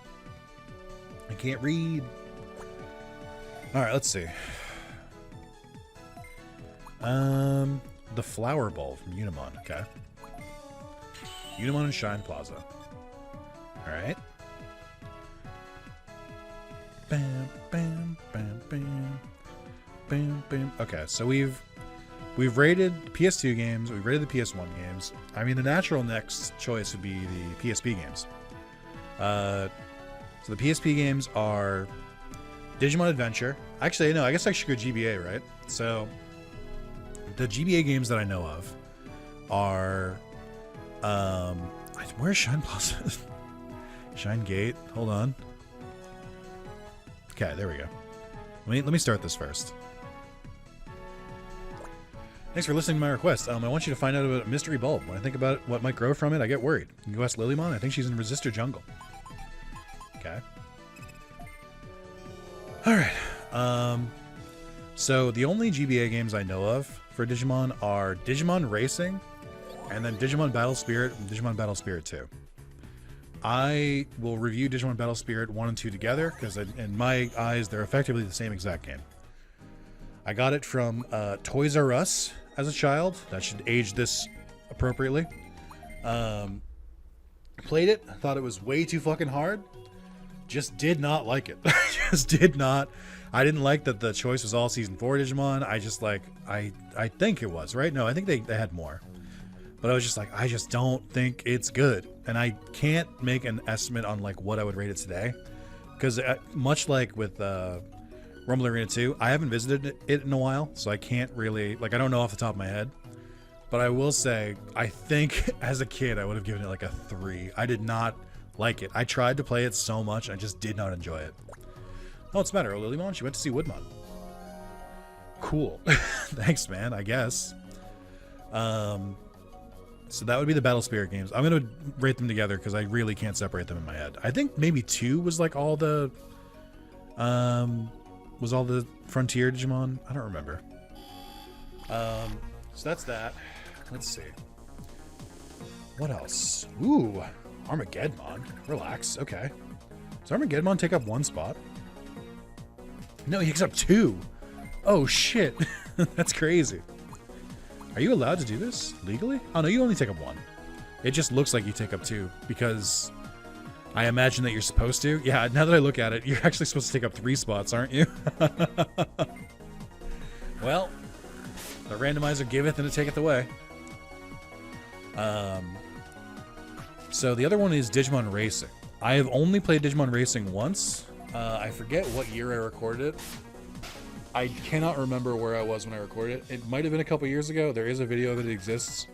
I can't read. Alright, let's see. The Flower Bowl from Unimon. Okay. Unimon and Shine Plaza. Alright. Bam, bam, bam, bam. Bam, bam. Okay, so we've rated PS2 games, we've rated the PS1 games. I mean, the natural next choice would be the PSP games. So the PSP games are Digimon Adventure. Actually, no, I guess I should go GBA, right? So the GBA games that I know of are where's Shine Plaza? Shine Gate. Hold on. Okay, there we go. Let me start this first. Thanks for listening to my request. I want you to find out about a mystery bulb. When I think about what might grow from it, I get worried. You can go ask Lilymon. I think she's in Resistor Jungle. Okay. Alright. So the only GBA games I know of for Digimon are Digimon Racing, and then Digimon Battle Spirit and Digimon Battle Spirit 2. I will review Digimon Battle Spirit 1 and 2 together, because in my eyes, they're effectively the same exact game. I got it from Toys R Us as a child. That should age this appropriately. Played it, thought it was way too fucking hard. Just did not like it. Just did not. I didn't like that the choice was all Season 4 Digimon. I just like, I think it was, right? No, I think they had more. But I was just like, I just don't think it's good. And I can't make an estimate on like what I would rate it today. Because much like with Rumble Arena 2, I haven't visited it in a while. So I can't really, like, I don't know off the top of my head. But I will say, I think as a kid, I would have given it like a 3. I did not like it. I tried to play it so much, I just did not enjoy it. Oh, it's better. Lilymon, she went to see Woodmon. Cool. Thanks, man, I guess. So that would be the Battle Spirit games. I'm going to rate them together because I really can't separate them in my head. I think maybe 2 was like all the... was all the Frontier Digimon? I don't remember. So that's that. Let's see. What else? Ooh, Armageddon. Relax. Okay. Does Armageddon take up 1 spot? No, he takes up 2. Oh, shit. That's crazy. Are you allowed to do this legally? Oh, no, you only take up 1. It just looks like you take up 2 because I imagine that you're supposed to. Yeah, now that I look at it, you're actually supposed to take up 3 spots, aren't you? Well, the randomizer giveth and it taketh away. So the other one is Digimon Racing. I have only played Digimon Racing once. I forget what year I recorded it. I cannot remember where I was when I recorded it. It might have been a couple years ago. There is a video of it that exists.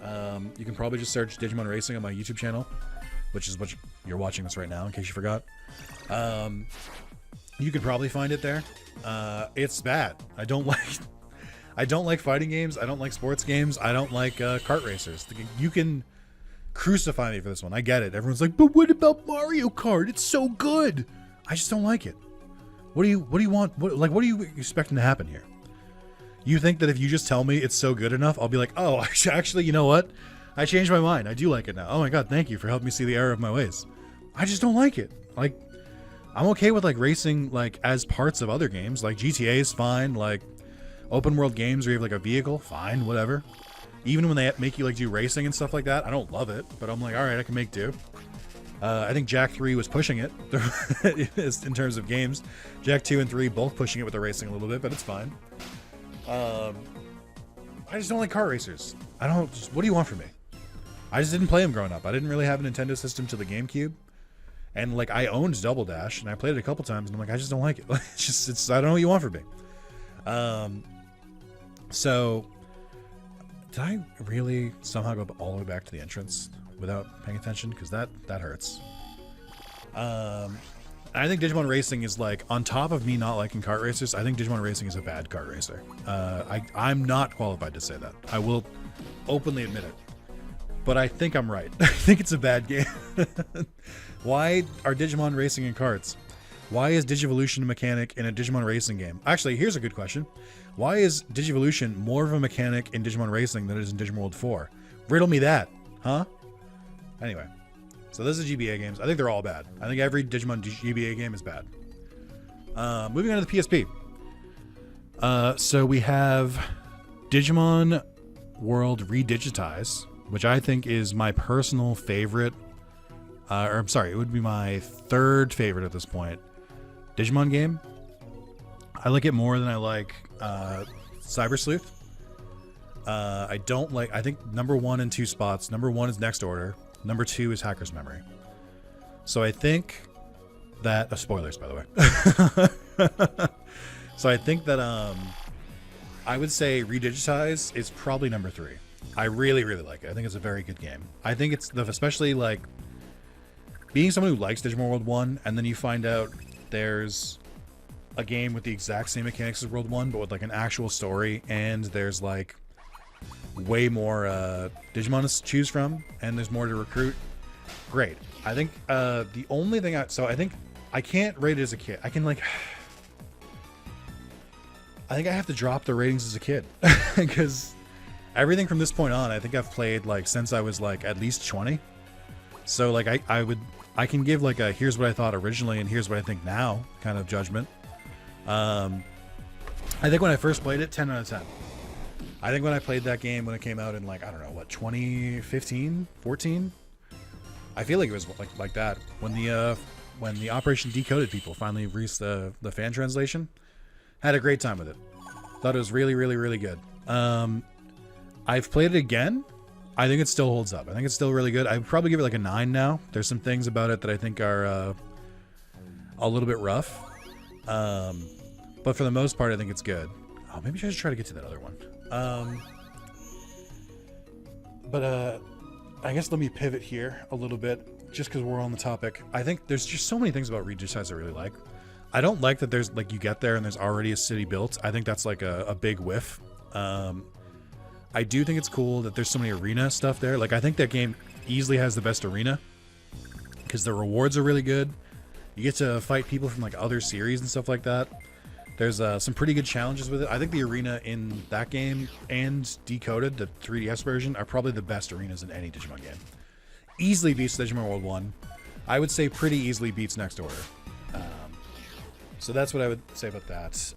You can probably just search Digimon Racing on my YouTube channel, which is what you're watching this right now, in case you forgot. You could probably find it there. It's bad. I don't like fighting games. I don't like sports games. I don't like kart racers. You can crucify me for this one. I get it. Everyone's like, but what about Mario Kart? It's so good. I just don't like it. What do you want? What are you expecting to happen here? You think that if you just tell me it's so good enough, I'll be like, oh, actually, you know what? I changed my mind. I do like it now. Oh my god, thank you for helping me see the error of my ways. I just don't like it. Like, I'm okay with like racing like as parts of other games. Like GTA is fine. Like open world games where you have like a vehicle, fine, whatever. Even when they make you like do racing and stuff like that, I don't love it, but I'm like, all right, I can make do. I think Jak 3 was pushing it in terms of games. Jak 2 and 3 both pushing it with the racing a little bit, but it's fine. I just don't like kart racers. What do you want from me? I just didn't play them growing up. I didn't really have a Nintendo system to the GameCube. And like I owned Double Dash and I played it a couple times and I'm like, I just don't like it. I don't know what you want from me. So did I really somehow go all the way back to the entrance without paying attention? Because that hurts. I think Digimon Racing is like, on top of me not liking kart racers, I think Digimon Racing is a bad kart racer. I'm not qualified to say that. I will openly admit it. But I think I'm right. I think it's a bad game. Why are Digimon racing in karts? Why is Digivolution a mechanic in a Digimon Racing game? Actually, here's a good question. Why is Digivolution more of a mechanic in Digimon Racing than it is in Digimon World 4? Riddle me that, huh? Anyway, so this is GBA games. I think they're all bad. I think every Digimon GBA game is bad. Moving on to the PSP. So we have Digimon World Redigitize, which I think is my personal favorite. Or I'm sorry, it would be my third favorite at this point. Digimon game. I like it more than I like Cyber Sleuth. I don't like, I think number 1 and 2 spots. Number 1 is Next Order. Number 2 is Hacker's Memory. So I think that, spoilers by the way. So I think that I would say Redigitize is probably number 3. I really, really like it. I think it's a very good game. I think it's especially like being someone who likes Digimon World 1 and then you find out there's a game with the exact same mechanics as World 1 but with like an actual story, and there's like way more Digimon to choose from and there's more to recruit. Great. I think the only thing I think I can't rate it as a kid. I can like, I think I have to drop the ratings as a kid because everything from this point on, I think I've played like since I was like at least 20. So like I would I can give like a here's what I thought originally and here's what I think now kind of judgment. I think when I first played it, 10 out of 10. I think when I played that game when it came out in like, I don't know, what, 2015, 14? I feel like it was like that when the Operation Decoded people finally released the fan translation. Had a great time with it. Thought it was really, really, really good. I've played it again. I think it still holds up. I think it's still really good. I would probably give it like a 9 now. There's some things about it that I think are a little bit rough. But for the most part, I think it's good. Oh, maybe I should try to get to that other one. I guess let me pivot here a little bit, just because we're on the topic. I think there's just so many things about Redigitize I really like. I don't like that there's, like, you get there and there's already a city built. I think that's, like, a big whiff. I do think it's cool that there's so many arena stuff there. Like, I think that game easily has the best arena, because the rewards are really good. You get to fight people from, like, other series and stuff like that. There's some pretty good challenges with it. I think the arena in that game and Decoded, the 3DS version, are probably the best arenas in any Digimon game. Easily beats Digimon World 1. I would say pretty easily beats Next Order. So that's what I would say about that.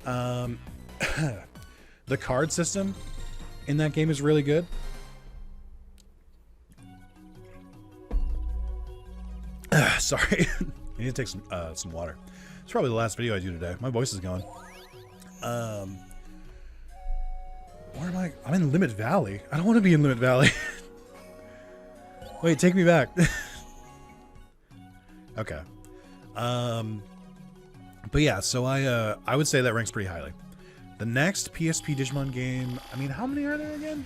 The card system in that game is really good. Sorry. I need to take some water. It's probably the last video I do today. My voice is going. Where am I? I'm in Limit Valley. I don't want to be in Limit Valley. Wait, take me back. Okay. But yeah, so I would say that ranks pretty highly. The next PSP Digimon game, I mean, how many are there again?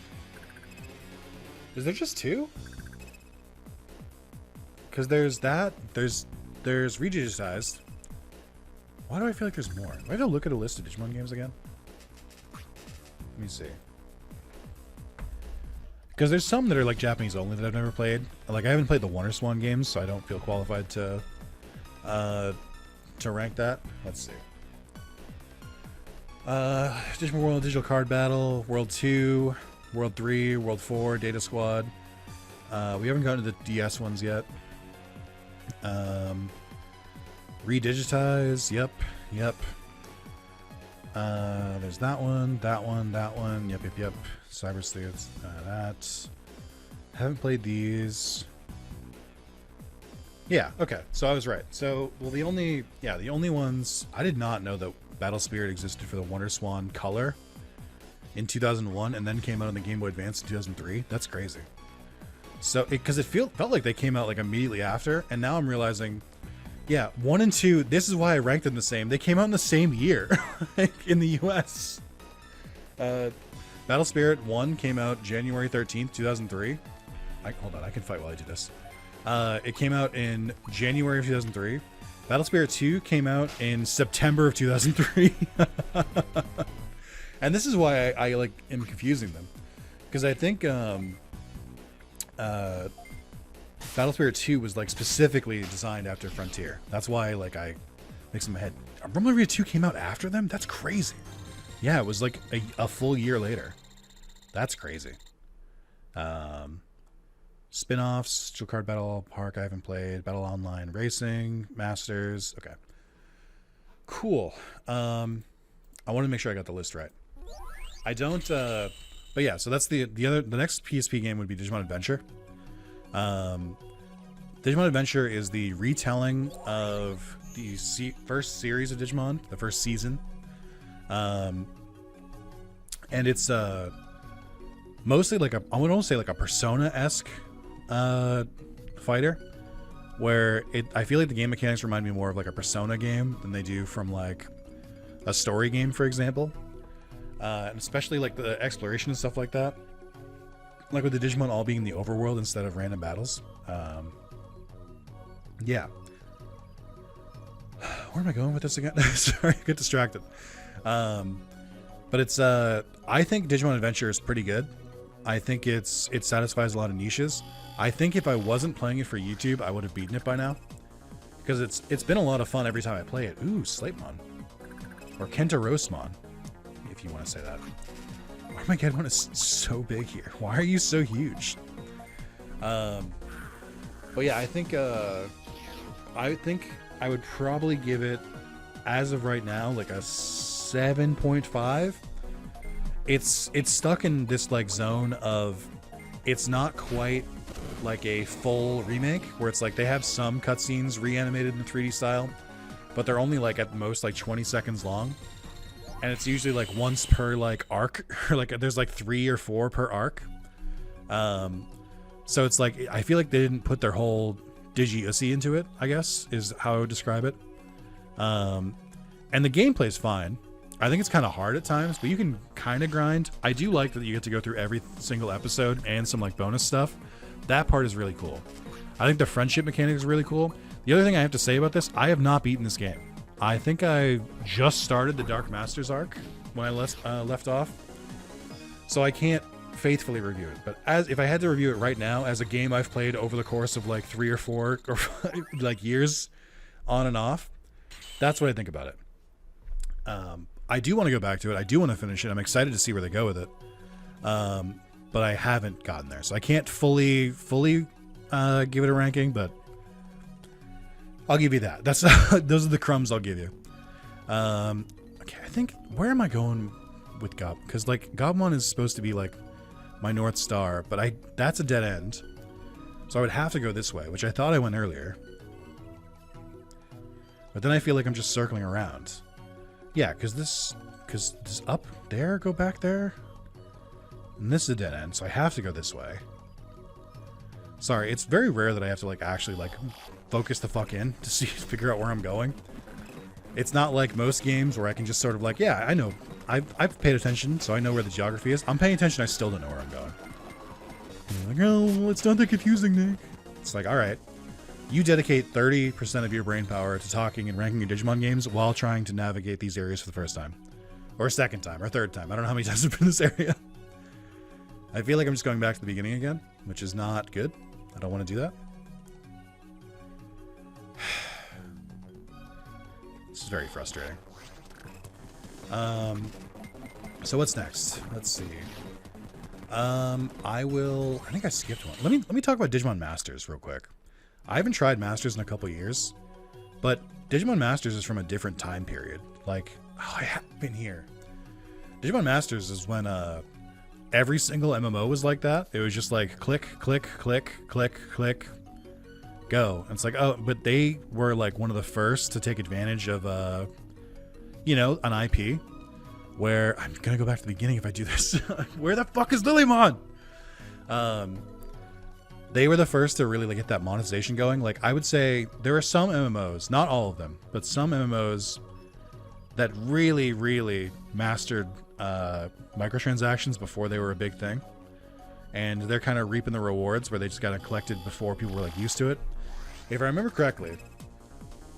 Is there just 2? Because there's that, there's Redigitized. Why do I feel like there's more? Do I have to look at a list of Digimon games again? Let me see. Because there's some that are like Japanese only that I've never played. Like, I haven't played the WonderSwan games, so I don't feel qualified to rank that. Let's see. Digimon World Digital Card Battle, World 2, World 3, World 4, Data Squad. We haven't gotten to the DS ones yet. Redigitize, yep. There's that one. Yep. Cyber Sleuths, that. Haven't played these. Yeah, okay. So I was right. So, well, the only ones, I did not know that Battle Spirit existed for the WonderSwan Color in 2001 and then came out on the Game Boy Advance in 2003. That's crazy. So, because it felt like they came out like immediately after, and now I'm realizing, yeah, 1 and 2, this is why I ranked them the same. They came out in the same year in the US. Battle Spirit 1 came out January 13th, 2003. Hold on, I can fight while I do this. It came out in January of 2003. Battle Spirit 2 came out in September of 2003. And this is why I like am confusing them. Because I think Battle Spirit 2 was like specifically designed after Frontier. That's why like I mix in my head. Randomizer 2 came out after them? That's crazy. Yeah, it was like a full year later. That's crazy. Spin-offs, Digital Card Battle Park I haven't played, Battle Online Racing, Masters. Okay. Cool. I want to make sure I got the list right. I don't but yeah, so that's the next PSP game would be Digimon Adventure. Digimon Adventure is the retelling of the first series of Digimon, the first season. And it's mostly like I would almost say like a Persona-esque fighter, where I feel like the game mechanics remind me more of like a Persona game than they do from like a story game, for example. And especially like the exploration and stuff like that. Like with the Digimon all being in the overworld instead of random battles. Yeah. Where am I going with this again? Sorry, I get distracted. But it's I think Digimon Adventure is pretty good. I think it satisfies a lot of niches. I think if I wasn't playing it for YouTube, I would have beaten it by now. Because it's been a lot of fun every time I play it. Ooh, Slapemon. Or Kentarosmon, if you want to say that. Oh my god, one is so big here. Why are you so huge? But yeah, I think I think I would probably give it, as of right now, like a 7.5. It's stuck in this like zone of, it's not quite like a full remake where it's like they have some cutscenes reanimated in the 3D style, but they're only like at most like 20 seconds long, and it's usually like once per like arc, or like there's like 3 or 4 per arc. So it's like, I feel like they didn't put their whole Digi-Ussy into it, I guess, is how I would describe it. And the gameplay's fine. I think it's kind of hard at times, but you can kind of grind. I do like that you get to go through every single episode and some like bonus stuff. That part is really cool. I think the friendship mechanic is really cool. The other thing I have to say about this, I have not beaten this game. I think I just started the Dark Masters arc when I left off. So I can't faithfully review it. But if I had to review it right now as a game I've played over the course of like 3 or 4 or 5, like years on and off, that's what I think about it. I do want to go back to it. I do want to finish it. I'm excited to see where they go with it. But I haven't gotten there. So I can't fully give it a ranking, but I'll give you that. That's those are the crumbs I'll give you. Okay, I think, where am I going with Gob? Because like Gobmon is supposed to be like my North Star, but that's a dead end. So I would have to go this way, which I thought I went earlier. But then I feel like I'm just circling around. Yeah, because this up there, go back there. And this is a dead end, so I have to go this way. Sorry, it's very rare that I have to like actually like focus the fuck in to figure out where I'm going. It's not like most games where I can just sort of like, yeah, I know. I've paid attention, so I know where the geography is. I'm paying attention, I still don't know where I'm going. I'm like, oh, it's not that confusing, Nick. It's like, all right. You dedicate 30% of your brain power to talking and ranking your Digimon games while trying to navigate these areas for the first time. Or second time, or third time. I don't know how many times I've been in this area. I feel like I'm just going back to the beginning again, which is not good. I don't want to do that. This is very frustrating. So what's next? Let's see. I think I skipped one. Let me talk about Digimon Masters real quick. I haven't tried Masters in a couple years, but Digimon Masters is from a different time period. Like, oh, I haven't been here. Digimon Masters is when every single MMO was like that. It was just like click, click, click, click, click, go. And it's like, oh, but they were like one of the first to take advantage of, you know, an IP where I'm going to go back to the beginning if I do this. Where the fuck is Lilymon? They were the first to really like get that monetization going. Like, I would say there are some MMOs, not all of them, but some MMOs that really, really mastered microtransactions before they were a big thing. And they're kind of reaping the rewards where they just got it collected before people were like used to it. If I remember correctly,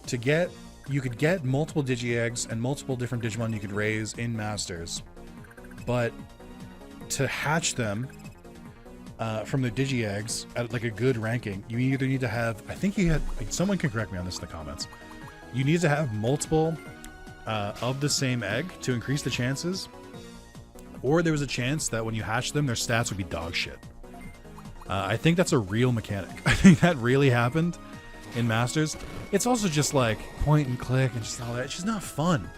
you could get multiple Digi-Eggs and multiple different Digimon you could raise in Masters. But to hatch them from the Digi-Eggs at like a good ranking, you either need to have, I think you had, someone can correct me on this in the comments, you need to have multiple of the same egg to increase the chances, or there was a chance that when you hatch them, their stats would be dog shit. I think that's a real mechanic. I think that really happened in Masters. It's also just like point and click and just all that. It's just not fun.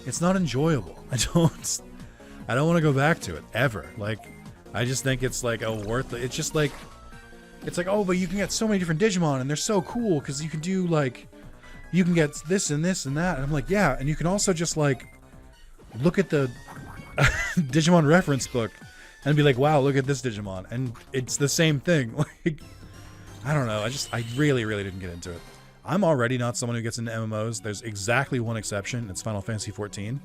It's not enjoyable. I don't want to go back to it ever. Like, I just think it's like a worth it. It's just like, it's like, oh, but you can get so many different Digimon and they're so cool because you can do like, you can get this and this and that. And I'm like, yeah. And you can also just like look at the Digimon reference book and be like, wow, look at this Digimon. And it's the same thing. Like, I don't know. I really, really didn't get into it. I'm already not someone who gets into MMOs. There's exactly one exception. It's Final Fantasy XIV.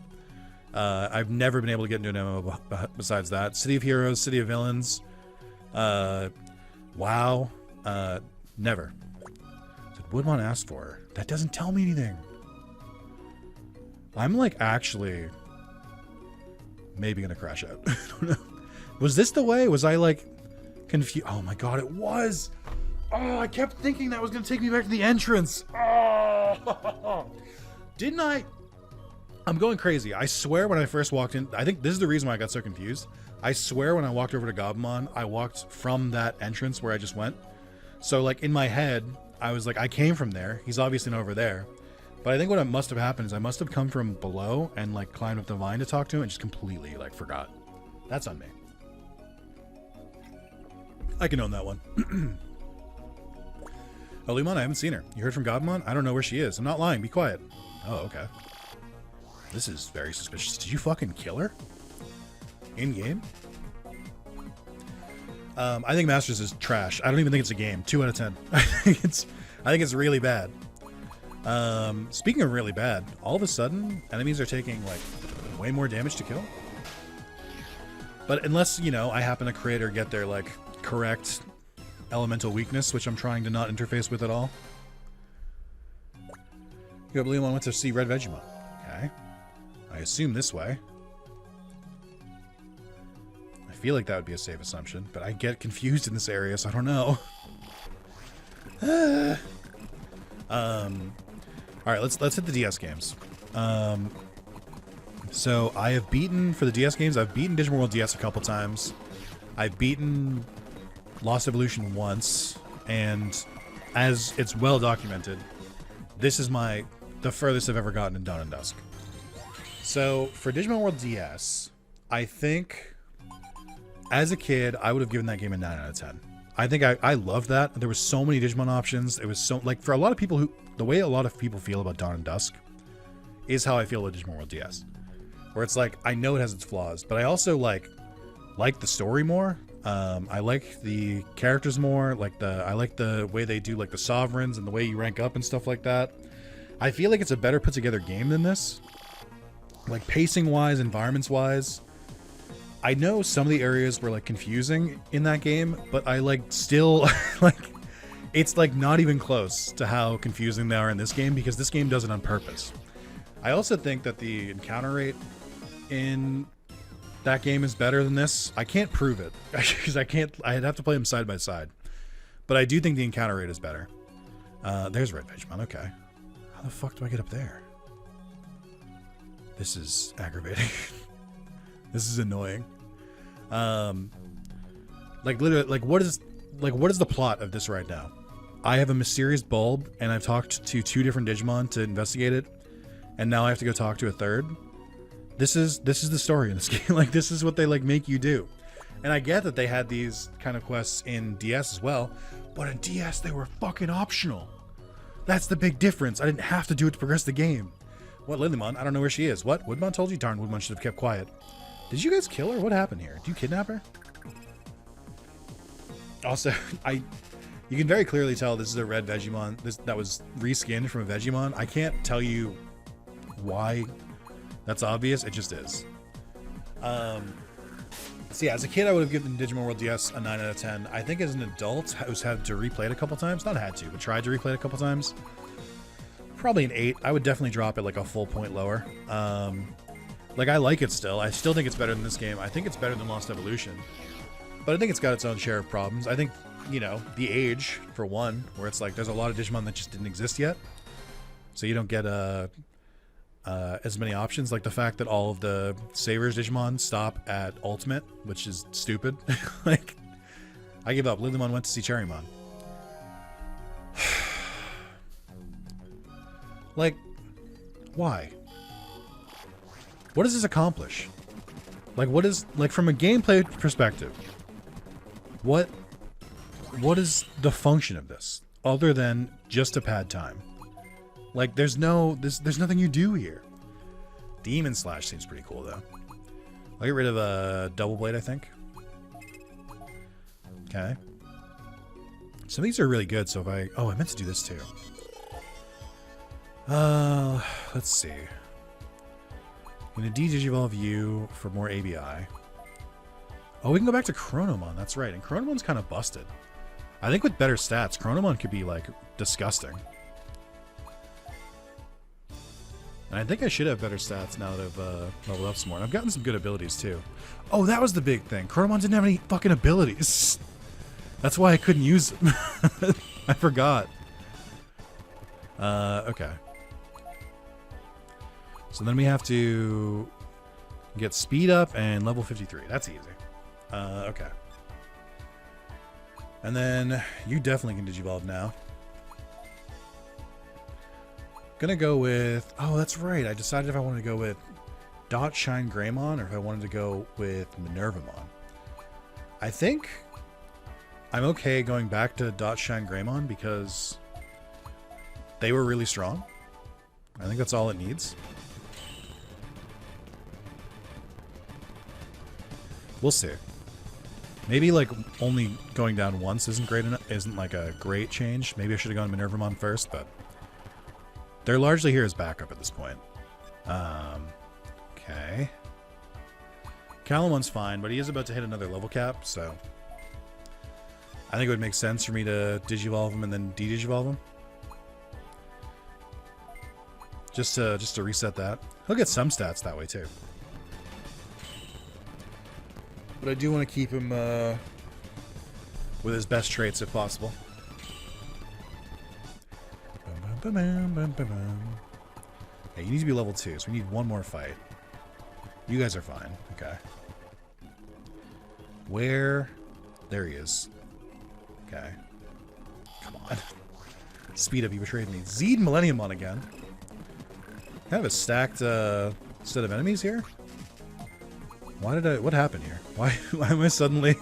I've never been able to get into an MMO besides that. City of Heroes, City of Villains, WoW, never. Did Woodmon ask for her? That doesn't tell me anything. I'm like actually maybe gonna crash out. I don't know. Was this the way? Was I like confused? Oh my god, it was. Oh, I kept thinking that was gonna take me back to the entrance. Oh, didn't I? I'm going crazy. I swear when I first walked in, I think this is the reason why I got so confused. I swear when I walked over to Gobmon, I walked from that entrance where I just went. So like in my head, I was like, I came from there. He's obviously not over there. But I think what must have happened is I must have come from below and like climbed up the vine to talk to him and just completely like forgot. That's on me. I can own that one. Oh, Limon, I haven't seen her. You heard from Godmon? I don't know where she is. I'm not lying. Be quiet. Oh, okay. This is very suspicious. Did you fucking kill her? In-game? I think Masters is trash. I don't even think it's a game. 2 out of 10. I think it's really bad. Speaking of really bad, all of a sudden, enemies are taking, like, way more damage to kill. But unless, you know, I happen to create or get their, like, correct elemental weakness, which I'm trying to not interface with at all. You believe I went to see Red Vegemon. Okay. I assume this way. I feel like that would be a safe assumption, but I get confused in this area, so I don't know. Alright, let's hit the DS games. So I have beaten, for the DS games, I've beaten Digimon World DS a couple times. I've beaten Lost Evolution once, and as it's well documented, this is the furthest I've ever gotten in Dawn and Dusk. So for Digimon World DS, I think as a kid I would have given that game a 9 out of 10. I think I loved that. There was so many Digimon options. It was so, like, for a lot of people the way a lot of people feel about Dawn and Dusk is how I feel about Digimon World DS. Where it's like, I know it has its flaws, but I also like the story more. I like the characters more. I like the way they do like the sovereigns and the way you rank up and stuff like that. I feel like it's a better put together game than this. Like pacing wise, environments wise. I know some of the areas were like confusing in that game, but I like still like it's like not even close to how confusing they are in this game, because this game does it on purpose. I also think that the encounter rate in that game is better than this. I can't prove it because I'd have to play them side by side, but I do think the encounter rate is better. There's Red Vegemon. Okay, how the fuck do I get up there? This is aggravating. This is annoying. Like literally, like what is the plot of this right now? I have a mysterious bulb, and I've talked to 2 different Digimon to investigate it, and now I have to go talk to a third. This is the story in this game. Like, this is what they like make you do. And I get that they had these kind of quests in DS as well, but in DS they were fucking optional. That's the big difference. I didn't have to do it to progress the game. What, Lilymon? I don't know where she is. What? Woodmon told you? Darn, Woodmon should have kept quiet. Did you guys kill her? What happened here? Did you kidnap her? Also, you can very clearly tell this is a red Vegemon that was reskinned from a Vegemon. I can't tell you why that's obvious. It just is. So yeah, as a kid, I would have given Digimon World DS a 9 out of 10. I think as an adult, I was had to replay it a couple times. Not had to, but tried to replay it a couple times. Probably an 8. I would definitely drop it like a full point lower. Like, I like it still. I still think it's better than this game. I think it's better than Lost Evolution. But I think it's got its own share of problems. I think, you know, the age, for one, where it's like there's a lot of Digimon that just didn't exist yet. So you don't get as many options. Like the fact that all of the Savers Digimon stop at Ultimate, which is stupid. Like, I give up. Lilymon went to see Cherrymon. Like, why? What does this accomplish? Like, what is, like, from a gameplay perspective, what is the function of this other than just to pad time? Like, there's nothing you do here. Demon Slash seems pretty cool though. I'll get rid of a Double Blade, I think. Okay. Some of these are really good, so if I meant to do this too. Let's see. I'm gonna de-digivolve you for more ABI. Oh, we can go back to Chronomon, that's right. And Chronomon's kind of busted. I think with better stats, Chronomon could be, like, disgusting. And I think I should have better stats now that I've leveled up some more. And I've gotten some good abilities, too. Oh, that was the big thing. Chronomon didn't have any fucking abilities. That's why I couldn't use them. I forgot. Okay. So then we have to get speed up and level 53. That's easy. Okay. And then you definitely can digivolve now. Gonna go with... Oh, that's right. I decided if I wanted to go with Dot Shine Greymon or if I wanted to go with Minervamon. I think I'm okay going back to Dot Shine Greymon because they were really strong. I think that's all it needs. We'll see. Maybe like only going down once isn't great enough, isn't like a great change. Maybe I should have gone Minervamon first, but they're largely here as backup at this point. Okay. Calamon's fine, but he is about to hit another level cap, so I think it would make sense for me to Digivolve him and then de-Digivolve him. Just to reset that. He'll get some stats that way too. But I do want to keep him with his best traits if possible. Hey, you need to be level 2, so we need one more fight. You guys are fine. Okay. Where? There he is. Okay. Come on. Speed up, you betrayed me. Zed Millenniumon again. Kind of a stacked set of enemies here. Why did I... What happened here? Why am I suddenly...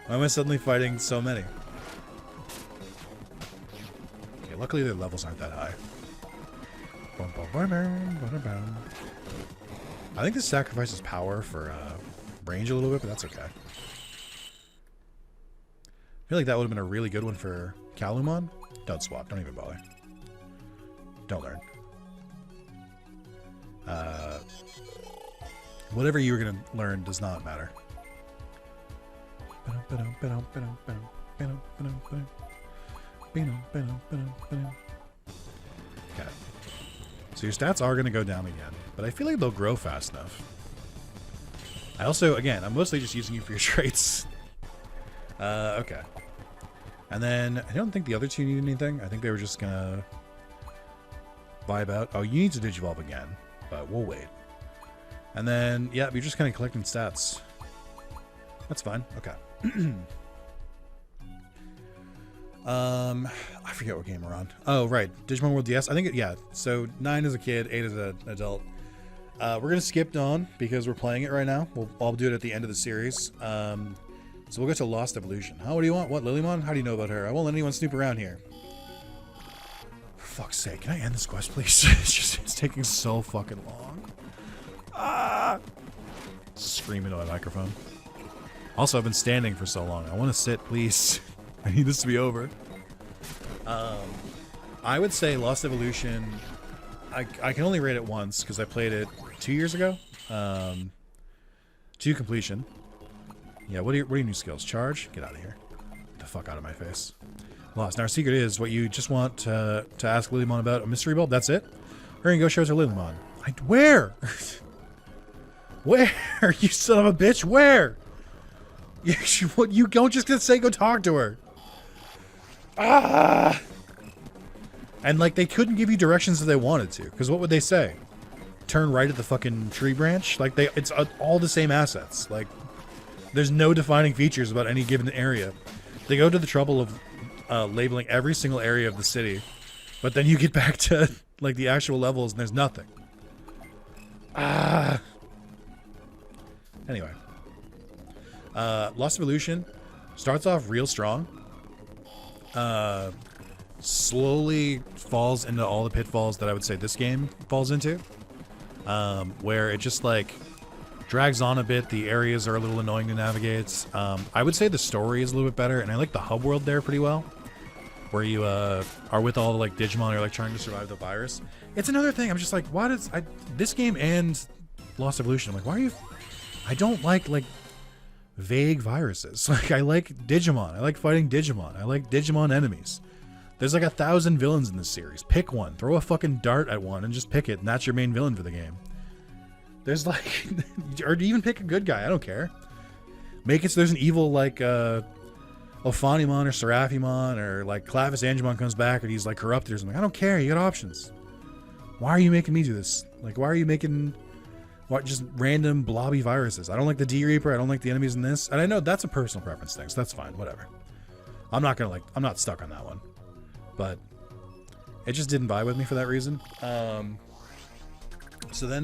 Why am I suddenly fighting so many? Okay, luckily their levels aren't that high. I think this sacrifices power for range a little bit, but that's okay. I feel like that would have been a really good one for Calumon. Don't swap. Don't even bother. Don't learn. Whatever you were going to learn does not matter. Okay. So your stats are going to go down again, but I feel like they'll grow fast enough. I also, again, I'm mostly just using you for your traits. Okay. And then, I don't think the other two need anything. I think they were just going to vibe out. Oh, you need to Digivolve again, but we'll wait. And then, yeah, you're just kind of collecting stats. That's fine. Okay. I forget what game we're on. Oh, right. Digimon World DS. I think, yeah. So 9 as a kid, 8 as an adult. We're going to skip Dawn because we're playing it right now. I'll do it at the end of the series. So we'll go to Lost Evolution. Oh, what do you want? What, Lilymon? How do you know about her? I won't let anyone snoop around here. For fuck's sake, can I end this quest, please? It's taking so fucking long. Ah! Screaming into my microphone. Also, I've been standing for so long. I want to sit, please. I need this to be over. I would say Lost Evolution, I can only rate it once because I played it 2 years ago. To completion. Yeah, what are your new skills? Charge? Get out of here. Get the fuck out of my face. Lost. Now our secret is what you just want to ask Lilymon about a mystery bulb. That's it? Hurry and go show it to Lilymon. Where? Where? You son of a bitch. Where? You don't just gonna say go talk to her. Ah! And like they couldn't give you directions if they wanted to, because what would they say? Turn right at the fucking tree branch? Like it's all the same assets. Like there's no defining features about any given area. They go to the trouble of labeling every single area of the city, but then you get back to like the actual levels and there's nothing. Ah. Anyway. Lost Evolution starts off real strong. Slowly falls into all the pitfalls that I would say this game falls into. Where it just like drags on a bit. The areas are a little annoying to navigate. I would say the story is a little bit better, and I like the hub world there pretty well. Where you are with all the like Digimon are like trying to survive the virus. It's another thing. I'm just like, why does this game and Lost Evolution? I'm like, why are you? I don't like vague viruses. Like I like Digimon. I like fighting Digimon. I like Digimon enemies. There's like 1,000 villains in this series. Pick one. Throw a fucking dart at one and just pick it, and that's your main villain for the game. There's like, or even pick a good guy. I don't care. Make it so there's an evil like Ophanimon or Seraphimon or like Clavis Angemon comes back and he's like corrupted or something. I don't care. You got options. Why are you making me do this? Like, why are you making just random blobby viruses? I don't like the D-Reaper. I don't like the enemies in this. And I know that's a personal preference thing, so that's fine. Whatever. I'm not stuck on that one. But It just didn't vibe with me for that reason. So then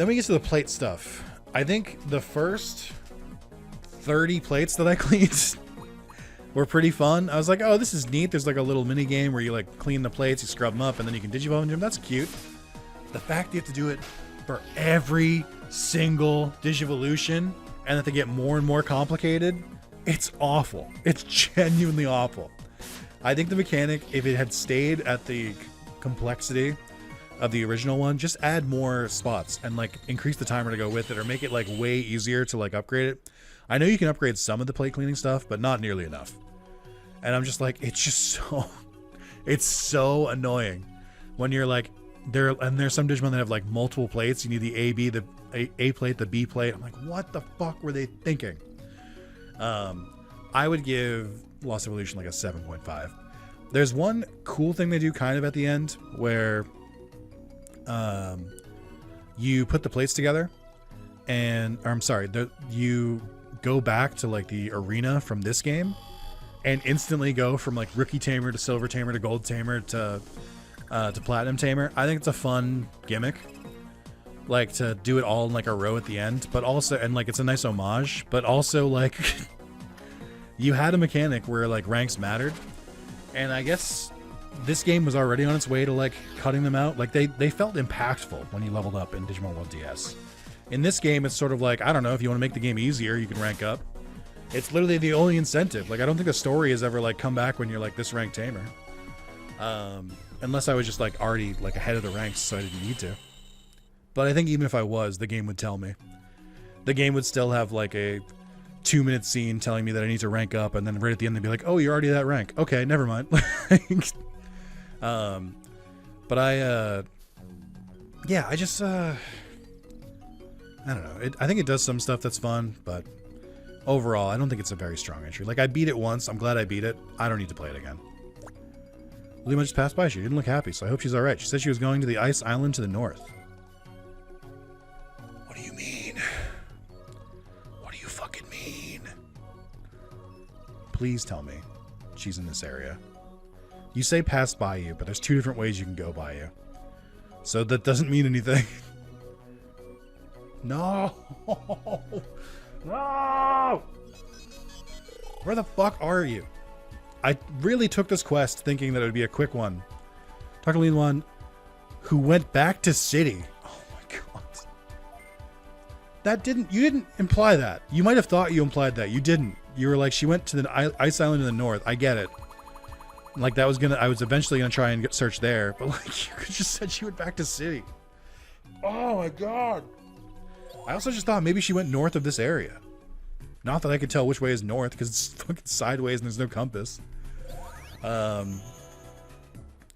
we get to the plate stuff. I think the first 30 plates that I cleaned were pretty fun. I was like, oh, this is neat. There's like a little mini game where you like clean the plates, you scrub them up, and then you can Digimon them. That's cute. The fact you have to do it for every single Digivolution and that they get more and more complicated, it's awful. It's genuinely awful. I think the mechanic, if it had stayed at the complexity of the original one, just add more spots and like increase the timer to go with it, or make it like way easier to like upgrade it. I know you can upgrade some of the plate cleaning stuff, but not nearly enough. And I'm just like, it's so annoying when you're like there's some Digimon that have like multiple plates. You need the A, B, the A plate, the B plate. I'm like, what the fuck were they thinking? I would give Lost Evolution like a 7.5. There's one cool thing they do kind of at the end where you put the plates together you go back to like the arena from this game and instantly go from like rookie tamer to silver tamer to gold tamer to platinum tamer. I think it's a fun gimmick, like to do it all in like a row at the end, but also, and like it's a nice homage, but also like you had a mechanic where like ranks mattered, and I guess this game was already on its way to like cutting them out. Like they felt impactful when you leveled up in Digimon World DS. In this game, it's sort of like, I don't know, if you want to make the game easier, you can rank up. It's literally the only incentive. Like I don't think the story has ever like come back when you're like this rank tamer. Unless I was just like already like ahead of the ranks, so I didn't need to. But I think even if I was, the game would tell me. The game would still have like a 2-minute scene telling me that I need to rank up, and then right at the end they'd be like, oh, you're already that rank. Okay, never mind. But I just I don't know. I think it does some stuff that's fun, but overall, I don't think it's a very strong entry. Like, I beat it once. I'm glad I beat it. I don't need to play it again. Luma just passed by. She didn't look happy, so I hope she's alright. She said she was going to the ice island to the north. What do you mean? What do you fucking mean? Please tell me she's in this area. You say pass by you, but there's 2 different ways you can go by you. So that doesn't mean anything. No! No! Where the fuck are you? I really took this quest thinking that it would be a quick one. Talk to Lean One, who went back to city. Oh my god. You didn't imply that. You might have thought you implied that. You didn't. You were like, she went to the ice island in the north. I get it. Like I was eventually gonna try and search there, but like you could just said she went back to city. Oh my god. I also just thought maybe she went north of this area. Not that I could tell which way is north, because it's fucking sideways and there's no compass.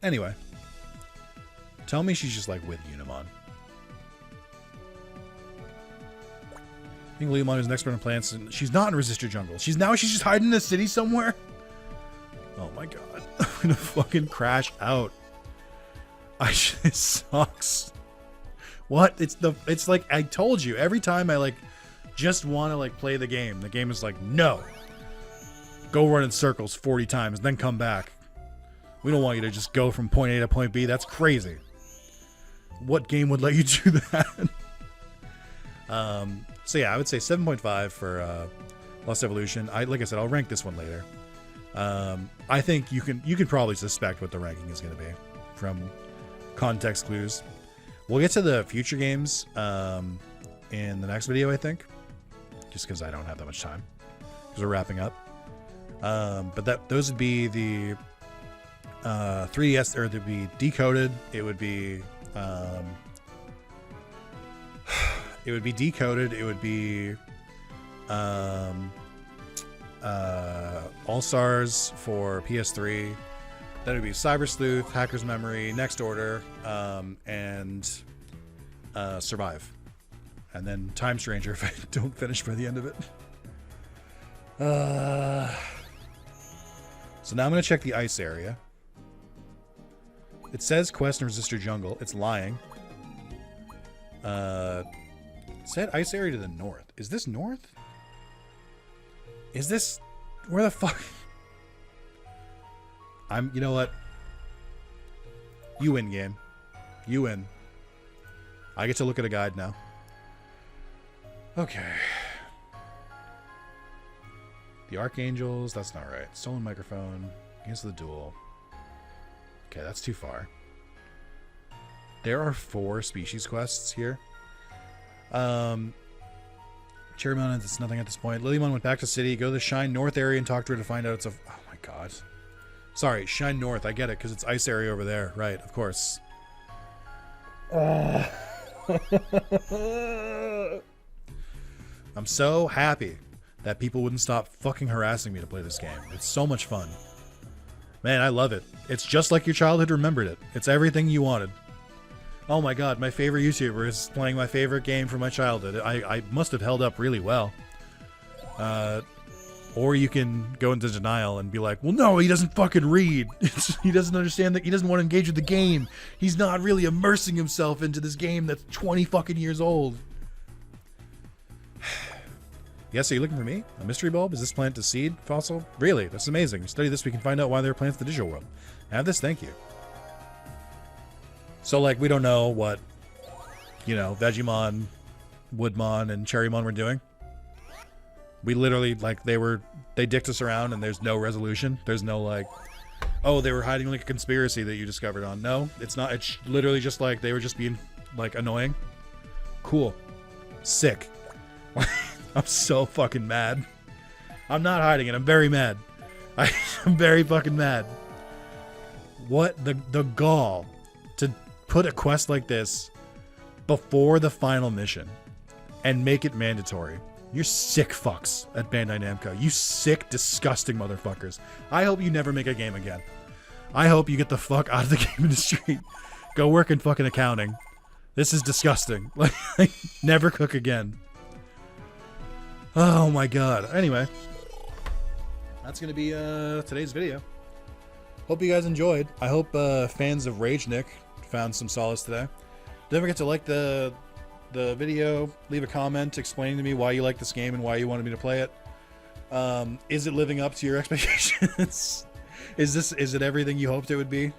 Anyway. Tell me she's just like with Unimon. I think Leomon is an expert on plants, and she's not in Resistor Jungle. She's just hiding in the city somewhere? Oh my god. I'm gonna fucking crash out. It sucks. What? It's like I told you, every time I like just want to like play the game is like, no. Go run in circles 40 times, then come back. We don't want you to just go from point A to point B. That's crazy. What game would let you do that? So yeah, I would say 7.5 for Lost Evolution. Like I said, I'll rank this one later. I think you can probably suspect what the ranking is going to be from context clues. We'll get to the future games in the next video, I think, just because I don't have that much time because we're wrapping up. But those would be the 3DS, or they'd be Decoded. It would be Decoded. It would be All Stars for PS3. Then it would be Cyber Sleuth, Hacker's Memory, Next Order, and Survive. And then Time Stranger if I don't finish by the end of it. So now I'm going to check the ice area. It says Quest and Resistor Jungle. It's lying. It said ice area to the north. Is this north? Is this... Where the fuck... You know what? You win, game. You win. I get to look at a guide now. Okay. The Archangels, that's not right. Stolen microphone. Against the duel. Okay, that's too far. There are 4 species quests here. Cherrymon, it's nothing at this point. Lilymon went back to city. Go to the Shine North area and talk to her to find out it's a... Oh my god. Sorry, Shine North. I get it, because it's ice area over there. Right, of course. I'm so happy that people wouldn't stop fucking harassing me to play this game. It's so much fun. Man, I love it. It's just like your childhood remembered it. It's everything you wanted. Oh my god, my favorite YouTuber is playing my favorite game from my childhood. I must have held up really well. Or you can go into denial and be like, well, no, he doesn't fucking read. He doesn't understand that. He doesn't want to engage with the game. He's not really immersing himself into this game that's 20 fucking years old. Yes, are you looking for me? A mystery bulb? Is this plant a seed fossil? Really? That's amazing. Study this, we can find out why there are plants in the digital world. Have this? Thank you. So, like, we don't know what, you know, Vegemon, Woodmon, and Cherrymon were doing. We literally, like, they dicked us around and there's no resolution. There's no, like, oh, they were hiding, like, a conspiracy that you discovered on. No, it's not. It's literally just, like, they were just being, like, annoying. Cool. Sick. I'm so fucking mad. I'm not hiding it. I'm very mad. I'm very fucking mad. What the gall to put a quest like this before the final mission and make it mandatory. You're sick fucks at Bandai Namco. You sick, disgusting motherfuckers. I hope you never make a game again. I hope you get the fuck out of the game industry. Go work in fucking accounting. This is disgusting. Like, never cook again. Oh my god. Anyway, that's gonna be today's video. Hope you guys enjoyed. I hope fans of Rage Nick found some solace today. Don't forget to like the video, leave a comment explaining to me why you like this game and why you wanted me to play it. Is it living up to your expectations? Is it everything you hoped it would be?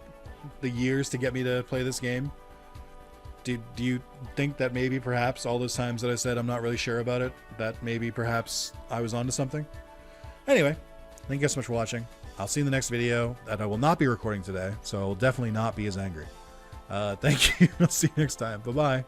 The years to get me to play this game? Do you think that maybe perhaps all those times that I said I'm not really sure about it, that maybe perhaps I was onto something? Anyway, thank you guys so much for watching. I'll see you in the next video that I will not be recording today, so I will definitely not be as angry. Thank you. I'll see you next time. Bye-bye.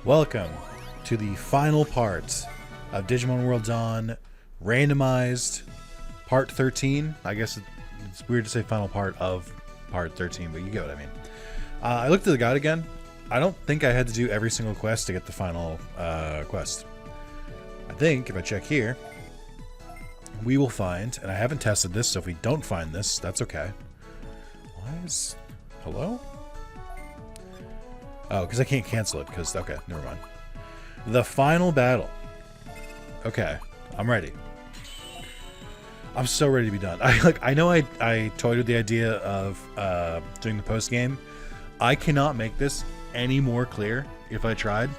Welcome to the final part of Digimon World Dawn Randomized Part 13. I guess it's weird to say final part of Part 13, but you get what I mean. I looked at the guide again. I don't think I had to do every single quest to get the final quest. I think if I check here, we will find, and I haven't tested this, so if we don't find this, that's okay. Why is... Hello? Oh, because I can't cancel it, because... Okay, never mind. The final battle. Okay, I'm ready. I'm so ready to be done. I know I toyed with the idea of doing the post-game. I cannot make this any more clear if I tried.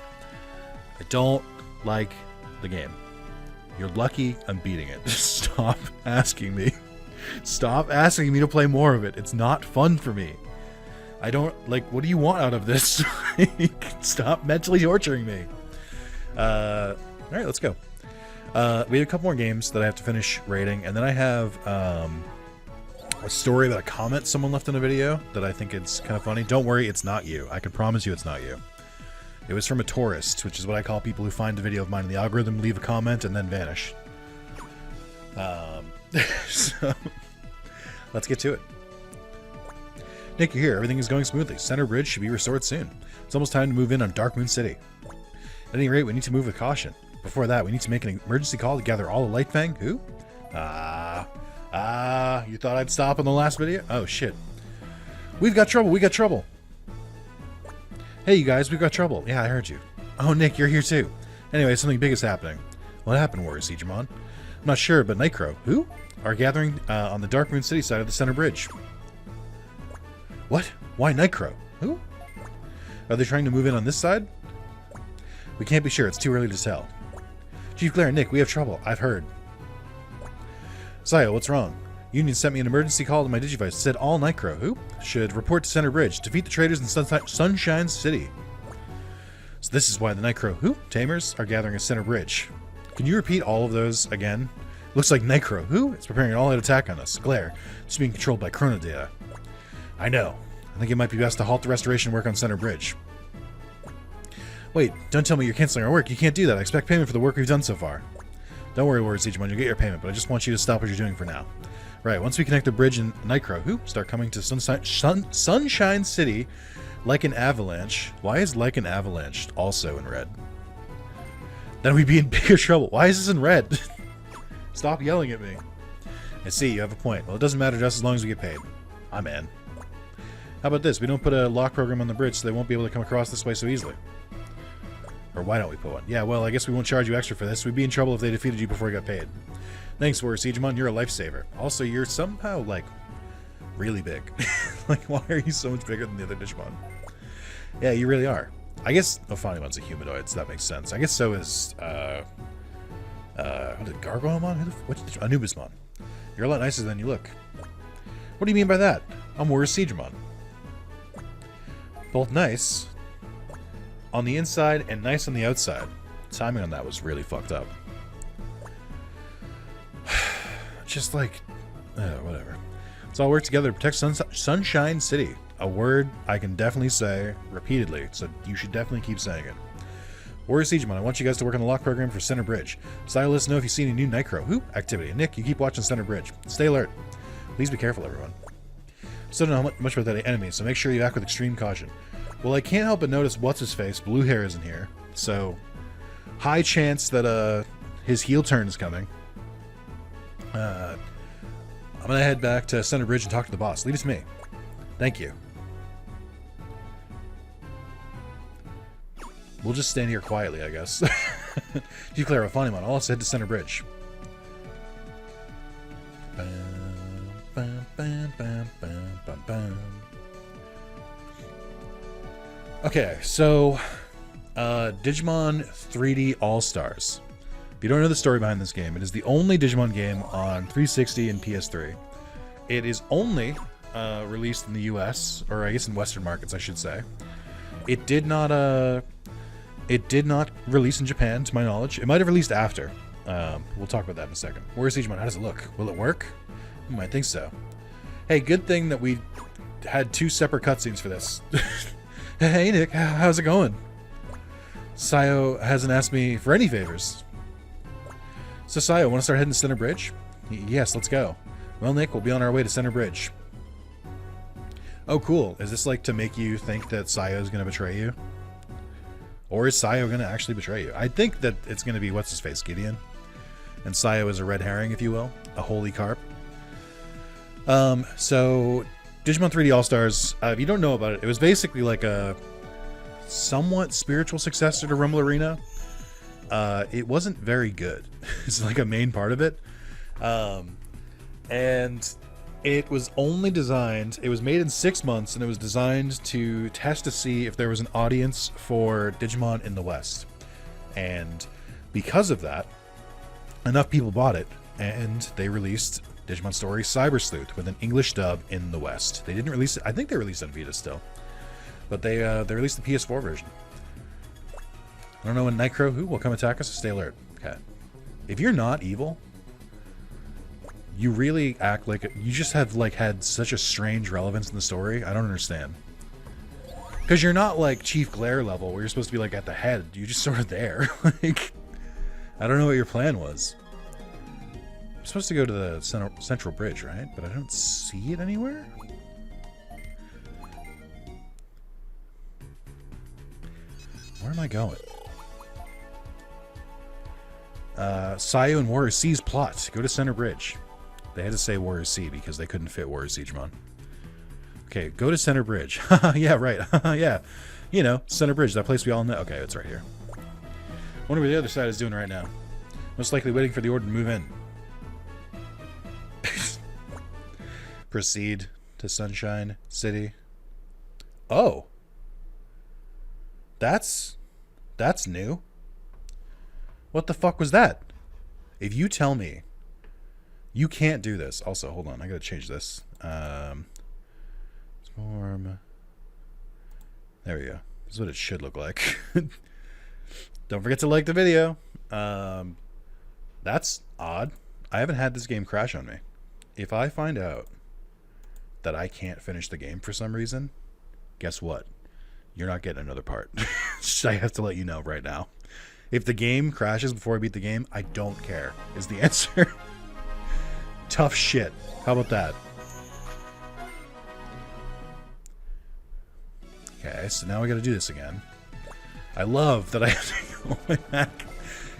I don't like the game. You're lucky I'm beating it. Stop asking me. Stop asking me to play more of it. It's not fun for me. I don't, like, what do you want out of this? Stop mentally torturing me. Alright, let's go. We have a couple more games that I have to finish rating, and then I have a story about a comment someone left in a video that I think is kind of funny. Don't worry, it's not you. I can promise you it's not you. It was from a tourist, which is what I call people who find a video of mine in the algorithm, leave a comment, and then vanish. So, let's get to it. Nick, you're here. Everything is going smoothly. Center Bridge should be restored soon. It's almost time to move in on Dark Moon City. At any rate, we need to move with caution. Before that, we need to make an emergency call to gather all the Light Fang. Who? You thought I'd stop in the last video? Oh, shit. We've got trouble. We got trouble. Hey, you guys, we've got trouble. Yeah, I heard you. Oh, Nick, you're here too. Anyway, something big is happening. What happened, Warrior Digimon? I'm not sure, but Nightcrow, who? Are gathering on the Dark Moon City side of the center bridge. What? Why Nightcrow? Who? Are they trying to move in on this side? We can't be sure. It's too early to tell. Chief Glare and Nick, we have trouble. I've heard. Sayo, what's wrong? Union sent me an emergency call to my Digivice. It said all Nightcrow, who? Should report to Center Bridge. Defeat the traitors in Sunshine City. So this is why the Nightcrow, who? Tamers are gathering at Center Bridge. Can you repeat all of those again? Looks like Nightcrow, who? It's preparing an all-out attack on us. Glare. It's being controlled by chrono data. I know. I think it might be best to halt the restoration work on Center Bridge. Wait, don't tell me you're canceling our work. You can't do that. I expect payment for the work we've done so far. Don't worry, Warrior Digimon. You'll get your payment, but I just want you to stop what you're doing for now. Right, once we connect the bridge and Nightcrow, who? Start coming to Sunshine City like an avalanche. Why is like an avalanche also in red? Then we'd be in bigger trouble. Why is this in red? Stop yelling at me. I see, you have a point. Well, it doesn't matter just as long as we get paid. I'm in. How about this? We don't put a lock program on the bridge so they won't be able to come across this way so easily. Or why don't we put one? Yeah, well, I guess we won't charge you extra for this. We'd be in trouble if they defeated you before you got paid. Thanks, Warrior Digimon. You're a lifesaver. Also, you're somehow, like, really big. Like, why are you so much bigger than the other Digimon? Yeah, you really are. I guess Ophanimon's a humanoid, so that makes sense. I guess so is, what did Gargoylemon? What's Anubismon? You're a lot nicer than you look. What do you mean by that? I'm Warrior Digimon. Both nice on the inside and nice on the outside. Timing on that was really fucked up. Just like, whatever. Let's all work together to protect Sunshine City. A word I can definitely say repeatedly, so you should definitely keep saying it. Warrior Digimon, I want you guys to work on the lock program for Center Bridge. Zalis, know if you see any new Nightcrow activity. And Nick, you keep watching Center Bridge. Stay alert. Please be careful, everyone. Still don't know much about that enemy, so make sure you act with extreme caution. Well, I can't help but notice what's-his-face, Blue Hair, isn't here. So, high chance that his heel turn is coming. I'm going to head back to Center Bridge and talk to the boss. Leave it to me. Thank you. We'll just stand here quietly, I guess. You clear up Ophanimonn. I'll also head to Center Bridge. Okay, so Digimon 3D All-Stars. If you don't know the story behind this game, it is the only Digimon game on 360 and PS3. It is only released in the US, or I guess in Western markets, I should say. It did not release in Japan, to my knowledge. It might have released after. We'll talk about that in a second. Where's Digimon? How does it look? Will it work? I think so. Hey, good thing that we had 2 separate cutscenes for this. Hey, Nick, how's it going? Sayo hasn't asked me for any favors. So, Sayo, want to start heading to Center Bridge? Yes, let's go. Well, Nick, we'll be on our way to Center Bridge. Oh, cool. Is this like to make you think that Sayo's going to betray you? Or is Sayo going to actually betray you? I think that it's going to be, what's-his-face, Gideon. And Sayo is a red herring, if you will. A holy carp. So, Digimon 3D All-Stars, if you don't know about it, it was basically like a somewhat spiritual successor to Rumble Arena. It wasn't very good. It's like a main part of it. And it was only designed, it was made in 6 months, and it was designed to test to see if there was an audience for Digimon in the West. And because of that, enough people bought it, and they released Digimon Story Cyber Sleuth with an English dub in the West. They didn't release it, I think they released it on Vita still. But they released the PS4 version. I don't know when Nightcrow will come attack us, so stay alert. Okay. If you're not evil, you really act like you just have like had such a strange relevance in the story. I don't understand. Because you're not like Chief Glare level where you're supposed to be like at the head. You're just sort of there. Like, I don't know what your plan was. I'm supposed to go to the Central Bridge, right? But I don't see it anywhere. Where am I going? Sayo and Warrior C's plot. Go to Center Bridge. They had to say Warrior C because they couldn't fit Warrior Digimon. Okay, go to Center Bridge. Yeah, right. Yeah. You know, Center Bridge, that place we all know. Okay, it's right here. Wonder what the other side is doing right now. Most likely waiting for the order to move in. Proceed to Sunshine City. Oh. That's new. What the fuck was that? If you tell me you can't do this. Also, hold on. I gotta change this. Swarm. There we go. This is what it should look like. Don't forget to like the video. That's odd. I haven't had this game crash on me. If I find out that I can't finish the game for some reason, guess what? You're not getting another part. I have to let you know right now. If the game crashes before I beat the game, I don't care, is the answer. Tough shit. How about that? Okay, so now we gotta do this again. I love that I have to go way back.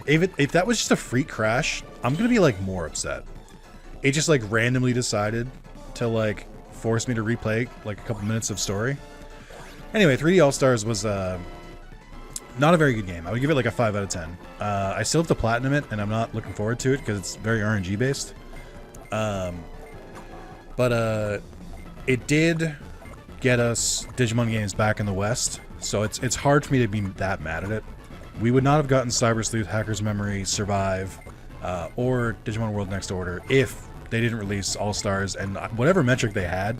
If that was just a freak crash, I'm gonna be like more upset. It just like randomly decided to like force me to replay like a couple minutes of story. Anyway, 3D All-Stars was not a very good game. I would give it like a 5 out of 10. I still have to platinum it, and I'm not looking forward to it because it's very RNG based. But it did get us Digimon games back in the West, so it's hard for me to be that mad at it. We would not have gotten Cyber Sleuth, Hacker's Memory, Survive, or Digimon World Next Order if they didn't release All-Stars, and whatever metric they had,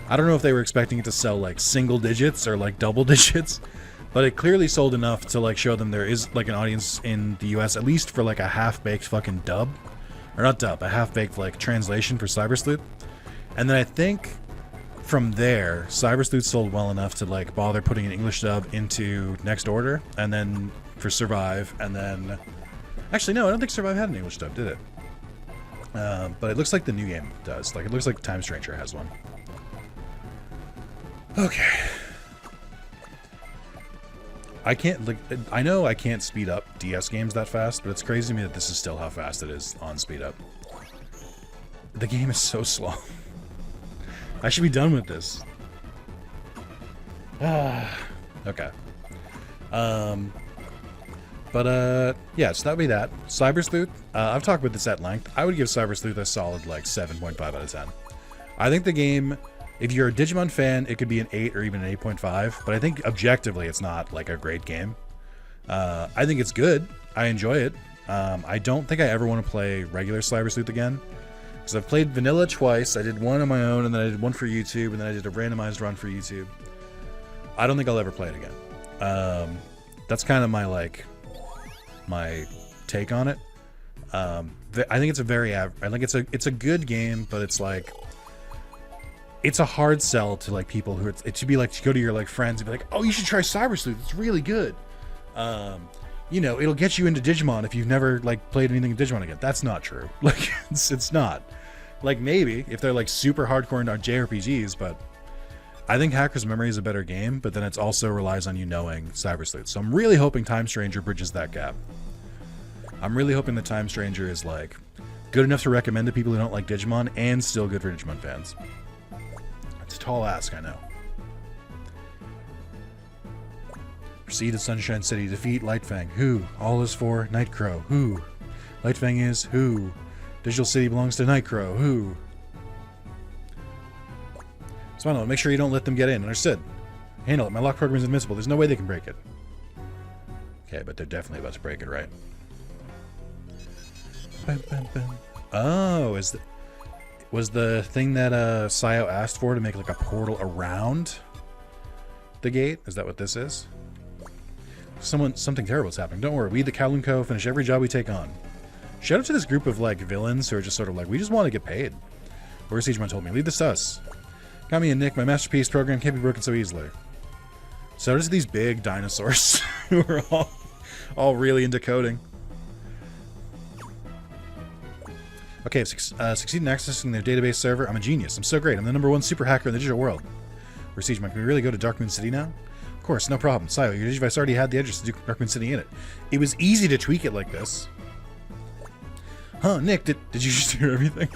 I don't know if they were expecting it to sell like single digits or like double digits, but it clearly sold enough to like show them there is like an audience in the US, at least for like a half-baked fucking dub. Or not dub, a half-baked like translation for Cyber Sleuth. And then I think from there, Cyber Sleuth sold well enough to like bother putting an English dub into Next Order, and then for Survive, and then... Actually, no, I don't think Survive had an English dub, did it? But it looks like the new game does. Like, it looks like Time Stranger has one. Okay. I can't, like, I know I can't speed up DS games that fast, but it's crazy to me that this is still how fast it is on speed up. The game is so slow. I should be done with this. Okay. Yeah, so that would be that. Cyber Sleuth, I've talked about this at length. I would give Cyber Sleuth a solid, like, 7.5 out of 10. I think the game, if you're a Digimon fan, it could be an 8 or even an 8.5, but I think objectively it's not, like, a great game. I think it's good. I enjoy it. I don't think I ever want to play regular Cyber Sleuth again, because I've played vanilla twice. I did one on my own, and then I did one for YouTube, and then I did a randomized run for YouTube. I don't think I'll ever play it again. That's kind of my, like, my take on it. I think it's a very I think it's a good game, but it's like, it's a hard sell to like people who it should be like to go to your like friends and be like, oh, you should try Cyber Sleuth, it's really good. You know, it'll get you into Digimon if you've never like played anything in Digimon again. That's not true. Like it's not. Like maybe if they're like super hardcore into JRPGs, but I think Hacker's Memory is a better game, but then it also relies on you knowing Cyber Sleuth. So I'm really hoping Time Stranger bridges that gap. I'm really hoping the Time Stranger is like good enough to recommend to people who don't like Digimon and still good for Digimon fans. It's a tall ask, I know. Proceed to Sunshine City, defeat Lightfang. Who? All is for Nightcrow. Who? Lightfang is who? Digital City belongs to Nightcrow. Who? Smile, make sure you don't let them get in. Understood. Handle it. My lock program is invincible. There's no way they can break it. Okay, but they're definitely about to break it, right? Oh, was the thing that Sayo asked for to make like a portal around the gate? Is that what this is? Something terrible is happening. Don't worry. We, the Kowloon Co., finish every job we take on. Shout out to this group of like villains who are just sort of like, we just want to get paid. Where's Siegemon told me? Leave this to us. Got me and Nick. My masterpiece program can't be broken so easily. So does these big dinosaurs who are all really into coding. Okay, I've succeeded in accessing their database server. I'm a genius. I'm so great. I'm the #1 super hacker in the digital world. Where's Siegemon? Can we really go to Darkmoon City now? Of course, no problem. Sayo, your Digivice already had the address to Darkmoon City in it. It was easy to tweak it like this. Huh, Nick, did you just hear everything?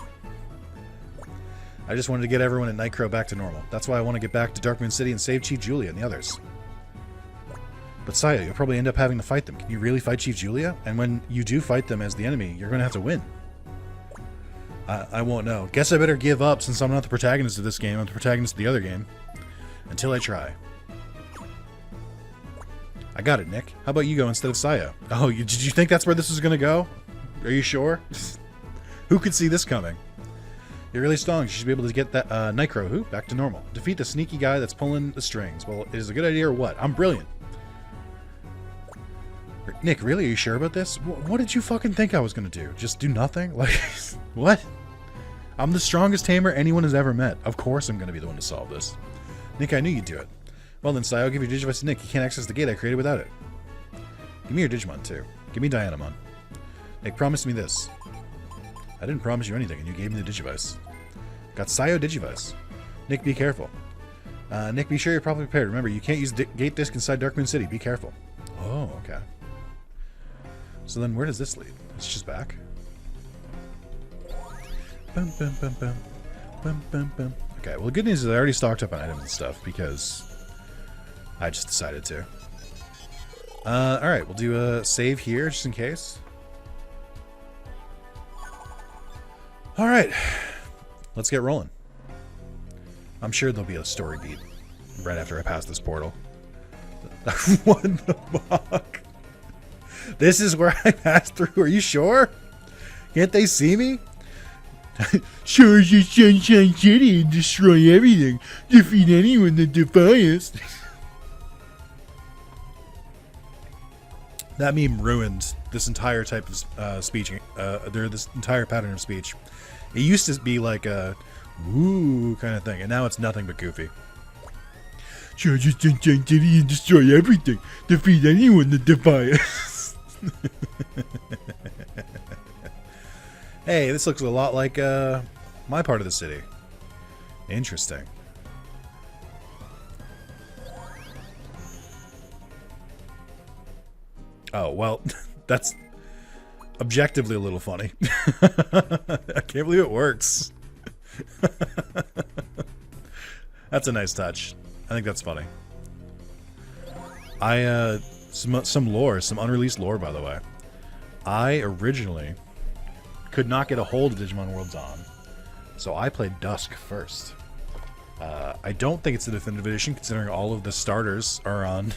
I just wanted to get everyone in Nightcrow back to normal. That's why I want to get back to Darkmoon City and save Chief Julia and the others. But Saya, you'll probably end up having to fight them. Can you really fight Chief Julia? And when you do fight them as the enemy, you're going to have to win. I won't know. Guess I better give up since I'm not the protagonist of this game. I'm the protagonist of the other game. Until I try. I got it, Nick. How about you go instead of Saya? Oh, did you think that's where this was going to go? Are you sure? Who could see this coming? You're really strong. You should be able to get that Nitro Who back to normal. Defeat the sneaky guy that's pulling the strings. Well, is it a good idea or what? I'm brilliant. Nick, really? Are you sure about this? What did you fucking think I was going to do? Just do nothing? Like, what? I'm the strongest tamer anyone has ever met. Of course I'm going to be the one to solve this. Nick, I knew you'd do it. Well then, Sai, I'll give your Digivice to Nick. You can't access the gate I created without it. Give me your Digimon, too. Give me Dianamon. Nick, promise me this. I didn't promise you anything, and you gave me the Digivice. Got Sayo Digivice. Nick, be careful. Nick, be sure you're properly prepared. Remember, you can't use gate disc inside Darkmoon City. Be careful. Oh, okay. So then where does this lead? It's just back? Bum, bum, bum, bum. Bum, bum, bum. Okay, well the good news is I already stocked up on items and stuff because I just decided to. Alright, we'll do a save here just in case. Alright, let's get rolling. I'm sure there'll be a story beat right after I pass this portal. What the fuck? This is where I passed through. Are you sure? Can't they see me? Sure as your Sunshine City and destroy everything. Defeat anyone that defies. That meme ruined this entire type of speech. This entire pattern of speech. It used to be like a woo kind of thing, and now it's nothing but goofy. Sure as your Sunshine City and destroy everything. Defeat anyone that defies. Hey, this looks a lot like my part of the city. Interesting. Oh, well, that's objectively a little funny. I can't believe it works. That's a nice touch. I think that's funny. Some lore, some unreleased lore, by the way. I originally could not get a hold of Digimon World Dawn, so I played Dusk first. I don't think it's the definitive edition, considering all of the starters are on.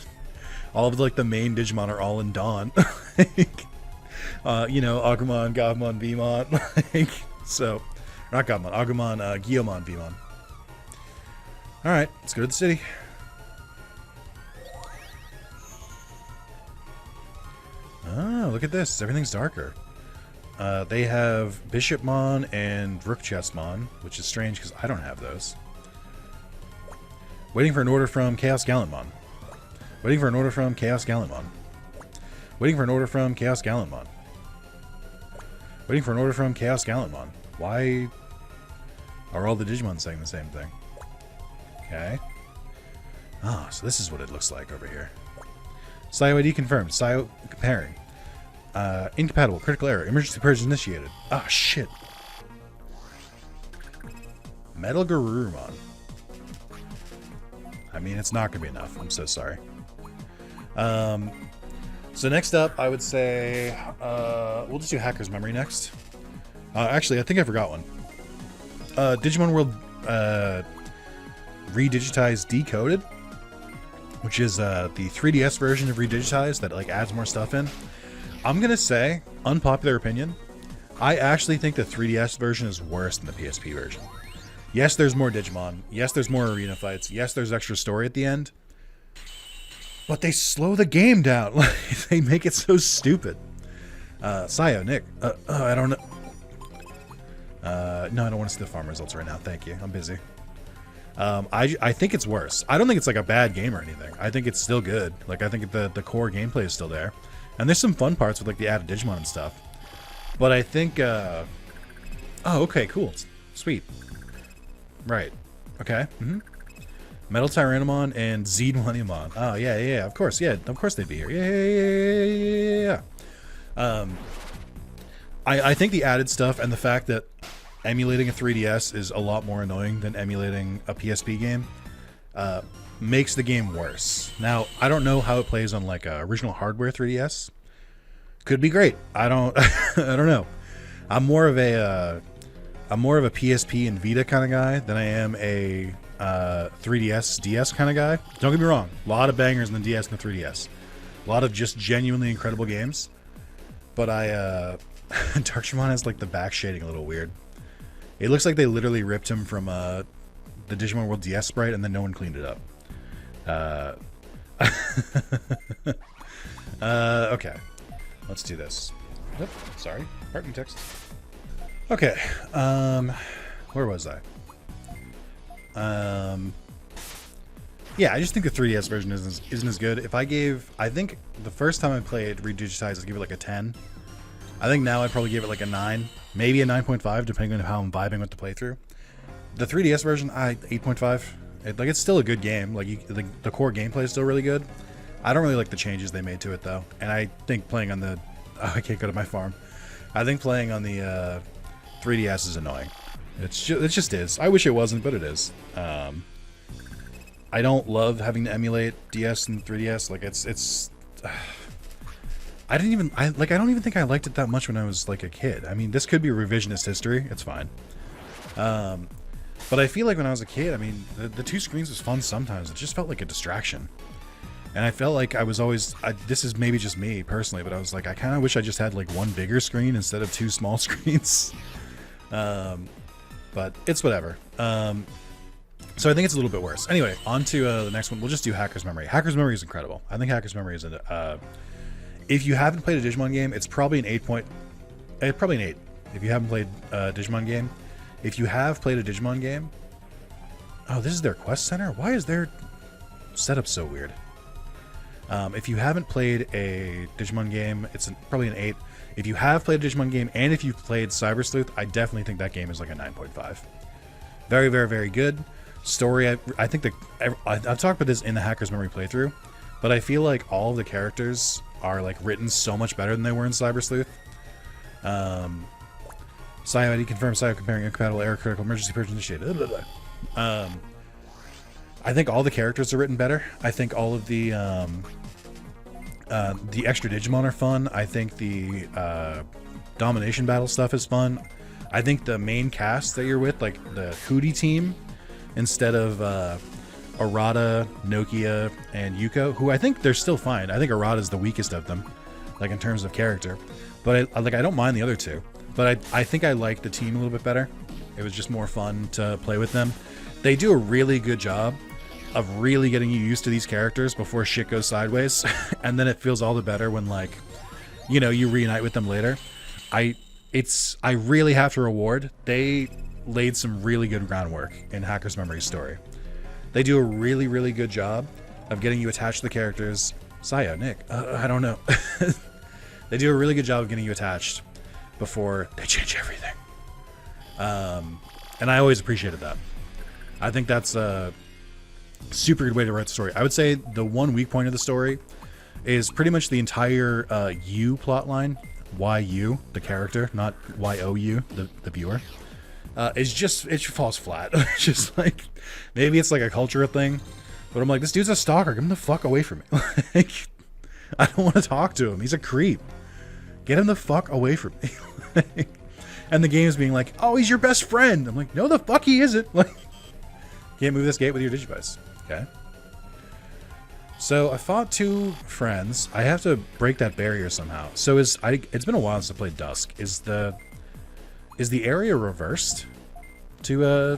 All of like the main Digimon are all in Dawn. You know, Agumon, Gabumon, Beamon. Like, so, not Gabumon, Agumon, Gyomon, Beamon. All right, let's go to the city. Oh, look at this. Everything's darker. They have Bishopmon and Rookchestmon, which is strange because I don't have those. Waiting for an order from Chaos Gallantmon. Waiting for an order from Chaos Gallantmon. Waiting for an order from Chaos Gallantmon. Waiting for an order from Chaos Gallantmon. Why are all the Digimon saying the same thing? Okay. Ah, so this is what it looks like over here. Sayo ID confirmed. Sayo comparing. Incompatible. Critical error. Emergency purge initiated. Ah, shit. Metal Garurumon. I mean, it's not going to be enough. I'm so sorry. So next up, I would say... we'll just do Hacker's Memory next. Actually, I think I forgot one. Digimon World Redigitized Decoded, which is the 3DS version of Redigitized that like adds more stuff in. I'm gonna say, unpopular opinion, I actually think the 3DS version is worse than the PSP version. Yes, there's more Digimon. Yes, there's more arena fights. Yes, there's extra story at the end. But they slow the game down. They make it so stupid. Sayo, Nick. I don't know. No, I don't want to see the farm results right now. Thank you. I'm busy. I think it's worse. I don't think it's like a bad game or anything. I think it's still good. Like, I think the core gameplay is still there. And there's some fun parts with like the added Digimon and stuff. But I think, oh, okay, cool. Sweet. Right. Okay. Mm-hmm. Metal Tyrannomon and Zed Millenniumon. Oh, yeah, of course. Yeah, of course they'd be here. Yeah. I think the added stuff and the fact that emulating a 3DS is a lot more annoying than emulating a PSP game makes the game worse. Now, I don't know how it plays on like original hardware 3DS. Could be great. I don't I don't know. I'm more of a PSP and Vita kind of guy than I am a 3DS DS kind of guy. Don't get me wrong. A lot of bangers in the DS and the 3DS. A lot of just genuinely incredible games. But Darkshimon has like the back shading a little weird. It looks like they literally ripped him from the Digimon World DS sprite and then no one cleaned it up. Okay. Let's do this. Oop, sorry. Partner text. Okay. Where was I? Yeah, I just think the 3DS version isn't as good. I think the first time I played Redigitized, I'd give it like a 10. I think now I'd probably give it like a 9, maybe a 9.5, depending on how I'm vibing with the playthrough. The 3DS version, 8.5. It's still a good game. The core gameplay is still really good. I don't really like the changes they made to it though, and I think playing on the I can't go to my farm. I think playing on the 3DS is annoying. It just is. I wish it wasn't, but it is. I don't love having to emulate DS and 3DS. Like it's. I don't even think I liked it that much when I was like a kid. I mean, this could be revisionist history. It's fine. But I feel like when I was a kid, I mean, the two screens was fun sometimes. It just felt like a distraction. And I felt like I was always, this is maybe just me personally, but I was like, I kind of wish I just had like one bigger screen instead of two small screens. But it's whatever. So I think it's a little bit worse. Anyway, on to the next one. We'll just do Hacker's Memory. Hacker's Memory is incredible. I think Hacker's Memory is if you haven't played a Digimon game, it's probably an 8 point. Probably an 8. If you haven't played a Digimon game. If you have played a Digimon game. Oh, this is their quest center? Why is their setup so weird? If you haven't played a Digimon game, it's probably an 8. If you have played a Digimon game, and if you've played Cyber Sleuth, I definitely think that game is like a 9.5. Very, very, very good. Story, I think I've talked about this in the Hacker's Memory playthrough, but I feel like all of the characters are like written so much better than they were in Cyber Sleuth. Scio ID confirmed, Scio comparing incompatible, error critical, emergency purge initiated. I think all the characters are written better. I think all of the extra Digimon are fun. I think the domination battle stuff is fun. I think the main cast that you're with, like the Hootie team, instead of Arata, Nokia, and Yuko, who I think they're still fine. I think Arata's the weakest of them, like in terms of character. But I don't mind the other two. But I think I like the team a little bit better. It was just more fun to play with them. They do a really good job of really getting you used to these characters before shit goes sideways. And then it feels all the better when, like, you know, you reunite with them later. I really have to reward. They laid some really good groundwork in Hacker's Memory story. They do a really, really good job of getting you attached to the characters. Saya, Nick, I don't know. They do a really good job of getting you attached before they change everything. And I always appreciated that. I think that's a super good way to write the story. I would say the one weak point of the story is pretty much the entire U plotline. YU, the character, not YOU, the viewer. It falls flat. Just like, maybe it's like a cultural thing, but I'm like, this dude's a stalker. Get him the fuck away from me. Like, I don't want to talk to him. He's a creep. Get him the fuck away from me. And the game's being like, oh, he's your best friend. I'm like, no, the fuck he isn't. Like, can't move this gate with your Digivice. Okay. So I fought two friends. I have to break that barrier somehow. So it's been a while since I played Dusk. Is the area reversed to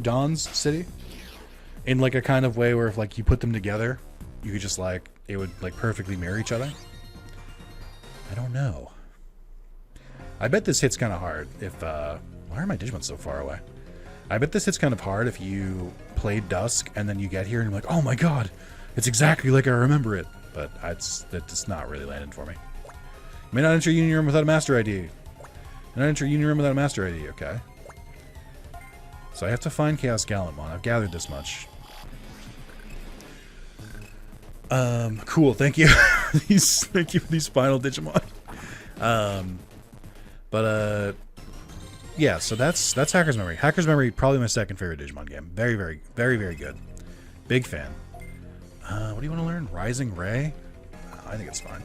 Dawn's city? In like a kind of way where if like you put them together, you could just like, it would like perfectly mirror each other? I don't know. I bet this hits kind of hard if, why are my Digimon so far away? I bet this hits kind of hard if you played Dusk and then you get here and you're like, oh my god, it's exactly like I remember it. But it's not really landing for me. You may not enter Union Room without a Master ID. You may not enter Union Room without a Master ID, okay. So I have to find Chaos Gallantmon. I've gathered this much. Cool, thank you. Thank you for these final Digimon. Yeah, so that's Hacker's Memory. Hacker's Memory, probably my second favorite Digimon game. Very, very, very, very good. Big fan. What do you want to learn? Rising Ray? I think it's fine.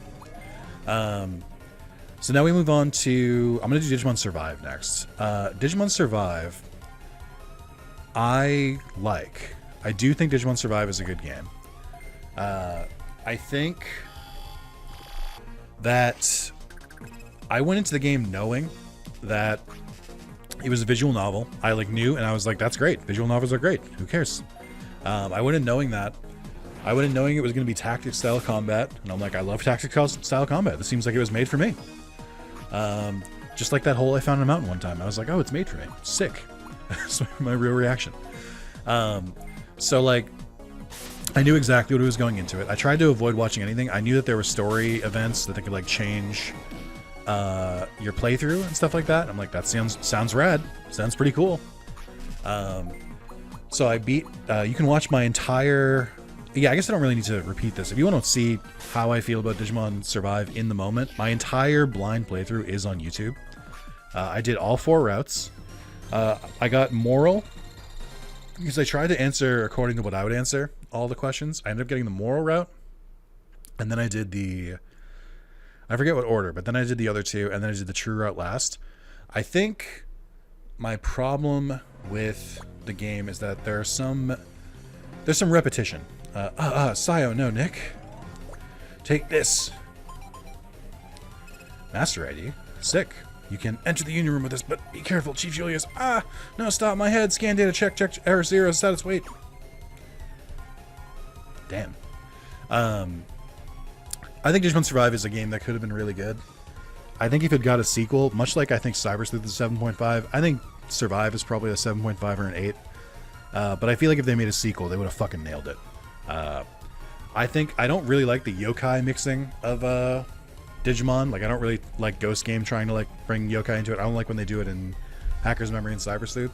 So now we move on to... I'm going to do Digimon Survive next. Digimon Survive, I do think Digimon Survive is a good game. I think that I went into the game knowing that it was a visual novel. I knew, and I was like, that's great. Visual novels are great. Who cares? I went in knowing that. I went in knowing it was going to be tactics style combat, and I'm like, I love tactics style combat. This seems like it was made for me. Just like that hole I found in a mountain one time. I was like, oh, it's made for me. Sick. That's my real reaction. So like, I knew exactly what I was going into it. I tried to avoid watching anything. I knew that there were story events that they could like change your playthrough and stuff like that. I'm like, that sounds rad. Sounds pretty cool. So I beat. You can watch my entire. Yeah, I guess I don't really need to repeat this. If you want to see how I feel about Digimon Survive in the moment, my entire blind playthrough is on YouTube. I did all 4 routes. I got moral because I tried to answer according to what I would answer all the questions. I ended up getting the moral route, and then I did the... I forget what order, but then I did the other 2, and then I did the true route last. I think my problem with the game is that there's some repetition. Sayo, no, Nick. Take this. Master ID. Sick. You can enter the union room with this, but be careful, Chief Julius. No, stop, my head. Scan data, check, error 0, status, wait. Damn. I think Digimon Survive is a game that could have been really good. I think if it got a sequel, much like I think Cyber Sleuth is 7.5, I think Survive is probably a 7.5 or an 8. But I feel like if they made a sequel, they would have fucking nailed it. I don't really like the yokai mixing of Digimon. Like, I don't really like Ghost Game trying to like bring yokai into it. I don't like when they do it in Hacker's Memory and Cyber Sleuth.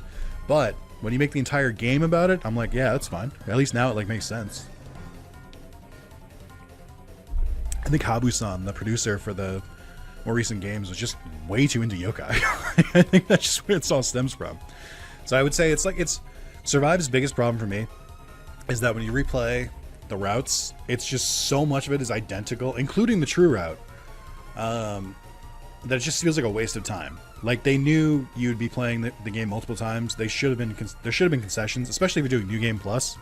But when you make the entire game about it, I'm like, yeah, that's fine. At least now it like makes sense. I think Habu-san, the producer for the more recent games, was just way too into yokai. I think that's just where it all stems from. So I would say it's Survive's biggest problem for me is that when you replay the routes, it's just so much of it is identical, including the true route, that it just feels like a waste of time. Like, they knew you'd be playing the game multiple times. There should have been concessions, especially if you're doing New Game Plus,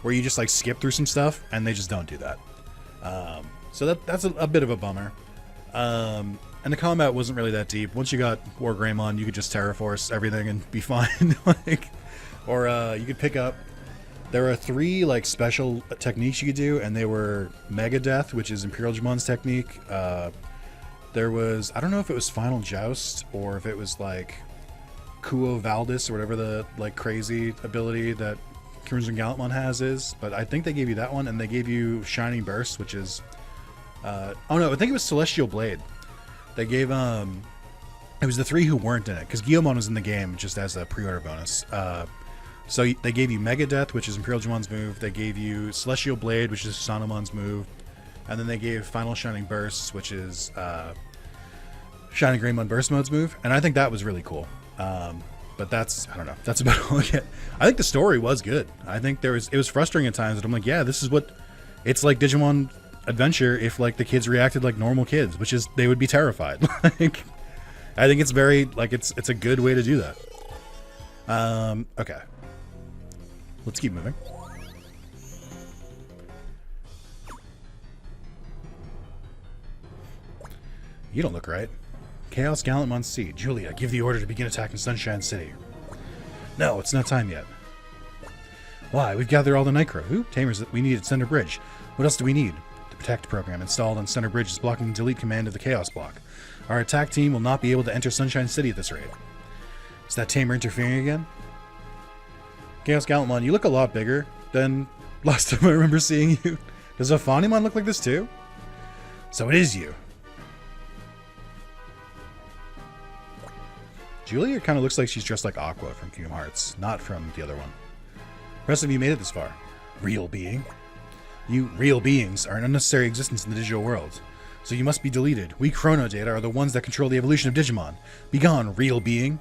where you just like skip through some stuff, and they just don't do that. So that's a bit of a bummer. And the combat wasn't really that deep. Once you got War Greymon, you could just Terraforce everything and be fine. You could pick up... There are 3 like special techniques you could do, and they were Mega Death, which is Imperial Digimon's technique. There was... I don't know if it was Final Joust, or if it was like Kuo Valdis, or whatever the like crazy ability that Crimson Gallantmon has is. But I think they gave you that one, and they gave you Shining Burst, which is... oh no, I think it was Celestial Blade. They gave it was the 3 who weren't in it, because Guillemon was in the game just as a pre-order bonus. So they gave you Mega Death, which is Imperial Digimon's move. They gave you Celestial Blade, which is Sanamon's move, and then they gave Final Shining Burst, which is Shining Greymon Burst Mode's move. And I think that was really cool. But that's, I don't know, that's about all I get. I think the story was good. I think it was frustrating at times that I'm like, yeah, this is what it's like Digimon Adventure if like the kids reacted like normal kids, which is they would be terrified. Like, I think it's very like it's a good way to do that. Okay, let's keep moving. You don't look right. Chaos Gallantmon C. Julia, give the order to begin attacking Sunshine City. No, it's not time yet. Why? We've gathered all the Nitro. Who? Tamers that we need at Center Bridge. What else do we need? The Protect program installed on Center Bridge is blocking the delete command of the Chaos block. Our attack team will not be able to enter Sunshine City at this rate. Is that Tamer interfering again? Chaos Gallantmon, you look a lot bigger than last time I remember seeing you. Does Ophanimon look like this too? So it is you. Julia kind of looks like she's dressed like Aqua from Kingdom Hearts, not from the other one. Impressive you made it this far. Real being? You real beings are an unnecessary existence in the digital world, so you must be deleted. We chrono data are the ones that control the evolution of Digimon. Begone, real being.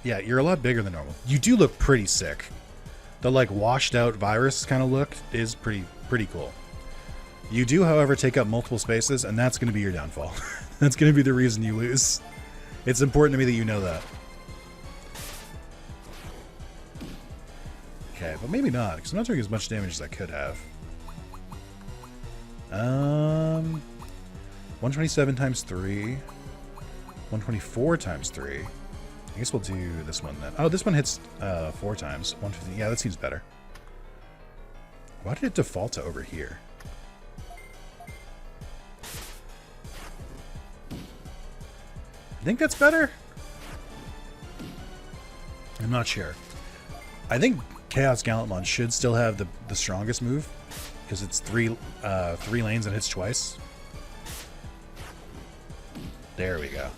Yeah, you're a lot bigger than normal. You do look pretty sick. The like washed out virus kind of look is pretty cool. You do, however, take up multiple spaces, and that's going to be your downfall. That's going to be the reason you lose. It's important to me that you know that. Okay, but maybe not, because I'm not doing as much damage as I could have. 127 times 3. 124 times 3. I guess we'll do this one then. Oh, this one hits 4 times. 150. Yeah, that seems better. Why did it default to over here? I think that's better. I'm not sure. I think Chaos Gallantmon should still have the strongest move because it's three lanes and hits twice. There we go.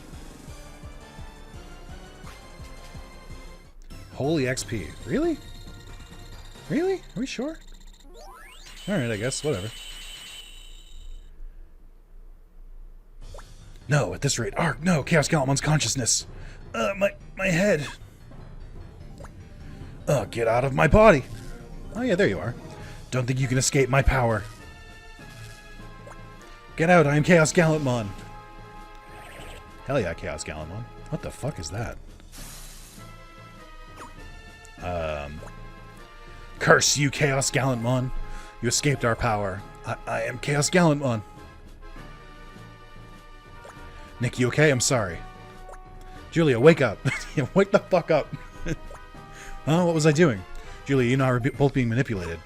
Holy XP. Really? Really? Are we sure? Alright, I guess. Whatever. No, at this rate. Arc, no! Chaos Gallantmon's consciousness! My head! Get out of my body! Oh yeah, there you are. Don't think you can escape my power. Get out, I am Chaos Gallantmon! Hell yeah, Chaos Gallantmon. What the fuck is that? Curse you, Chaos Gallantmon! You escaped our power. I am Chaos Gallantmon. Nick, you okay? I'm sorry. Julia, wake up. Wake the fuck up. Huh? What was I doing? Julia, you and I are both being manipulated.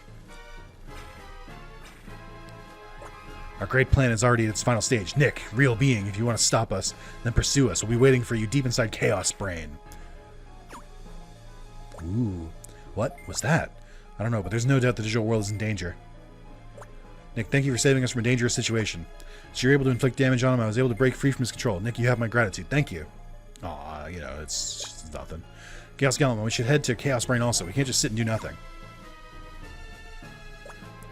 Our great plan is already at its final stage. Nick, real being, if you want to stop us, then pursue us. We'll be waiting for you deep inside Chaos Brain. Ooh. What was that? I don't know, but there's no doubt the digital world is in danger. Nick, thank you for saving us from a dangerous situation. So you're able to inflict damage on him. I was able to break free from his control. Nick, you have my gratitude. Thank you. Aw, you know, it's just nothing. Chaos Gallantmon, we should head to Chaos Brain also. We can't just sit and do nothing.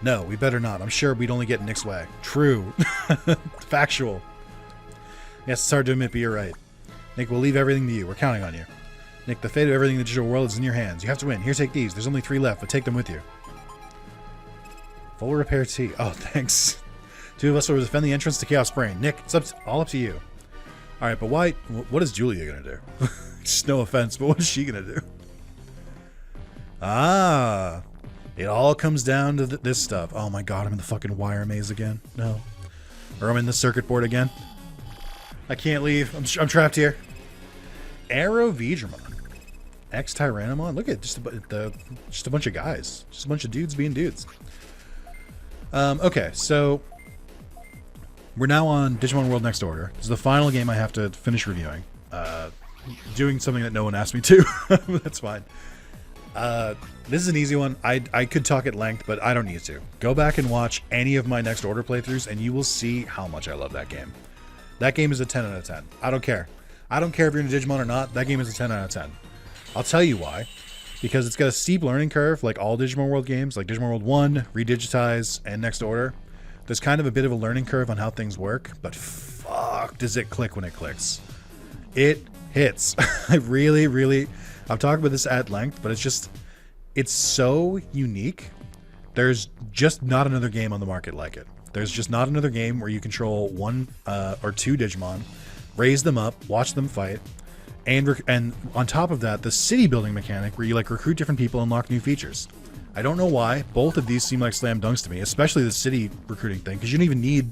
No, we better not. I'm sure we'd only get in Nick's way. True. Factual. Yes, it's hard to admit, but you're right. Nick, we'll leave everything to you. We're counting on you. Nick, the fate of everything in the digital world is in your hands. You have to win. Here, take these. There's only 3 left, but take them with you. Full repair tea. Oh, thanks. 2 of us will defend the entrance to Chaos Brain. Nick, it's all up to you. Alright, but why? What is Julia going to do? Just no offense, but what is she going to do? Ah. It all comes down to this stuff. Oh my god, I'm in the fucking wire maze again. No. Or I'm in the circuit board again. I can't leave. I'm trapped here. Arrow Vidramon. X-Tyrannomon. Look at just a bunch of guys. Just a bunch of dudes being dudes. Okay, so we're now on Digimon World Next Order. This is the final game I have to finish reviewing. Doing something that no one asked me to. That's fine. This is an easy one. I could talk at length, but I don't need to. Go back and watch any of my Next Order playthroughs, and you will see how much I love that game. That game is a 10 out of 10. I don't care. I don't care if you're into Digimon or not. That game is a 10 out of 10. I'll tell you why. Because it's got a steep learning curve, like all Digimon World games, like Digimon World 1, Redigitize, and Next Order. There's kind of a bit of a learning curve on how things work, but fuck does it click when it clicks. It hits. I've talked about this at length, but it's so unique. There's just not another game on the market like it. There's just not another game where you control 1 or 2 Digimon, raise them up, watch them fight, and on top of that, the city building mechanic where you like recruit different people and unlock new features. I don't know why. Both of these seem like slam dunks to me, especially the city recruiting thing, because you don't even need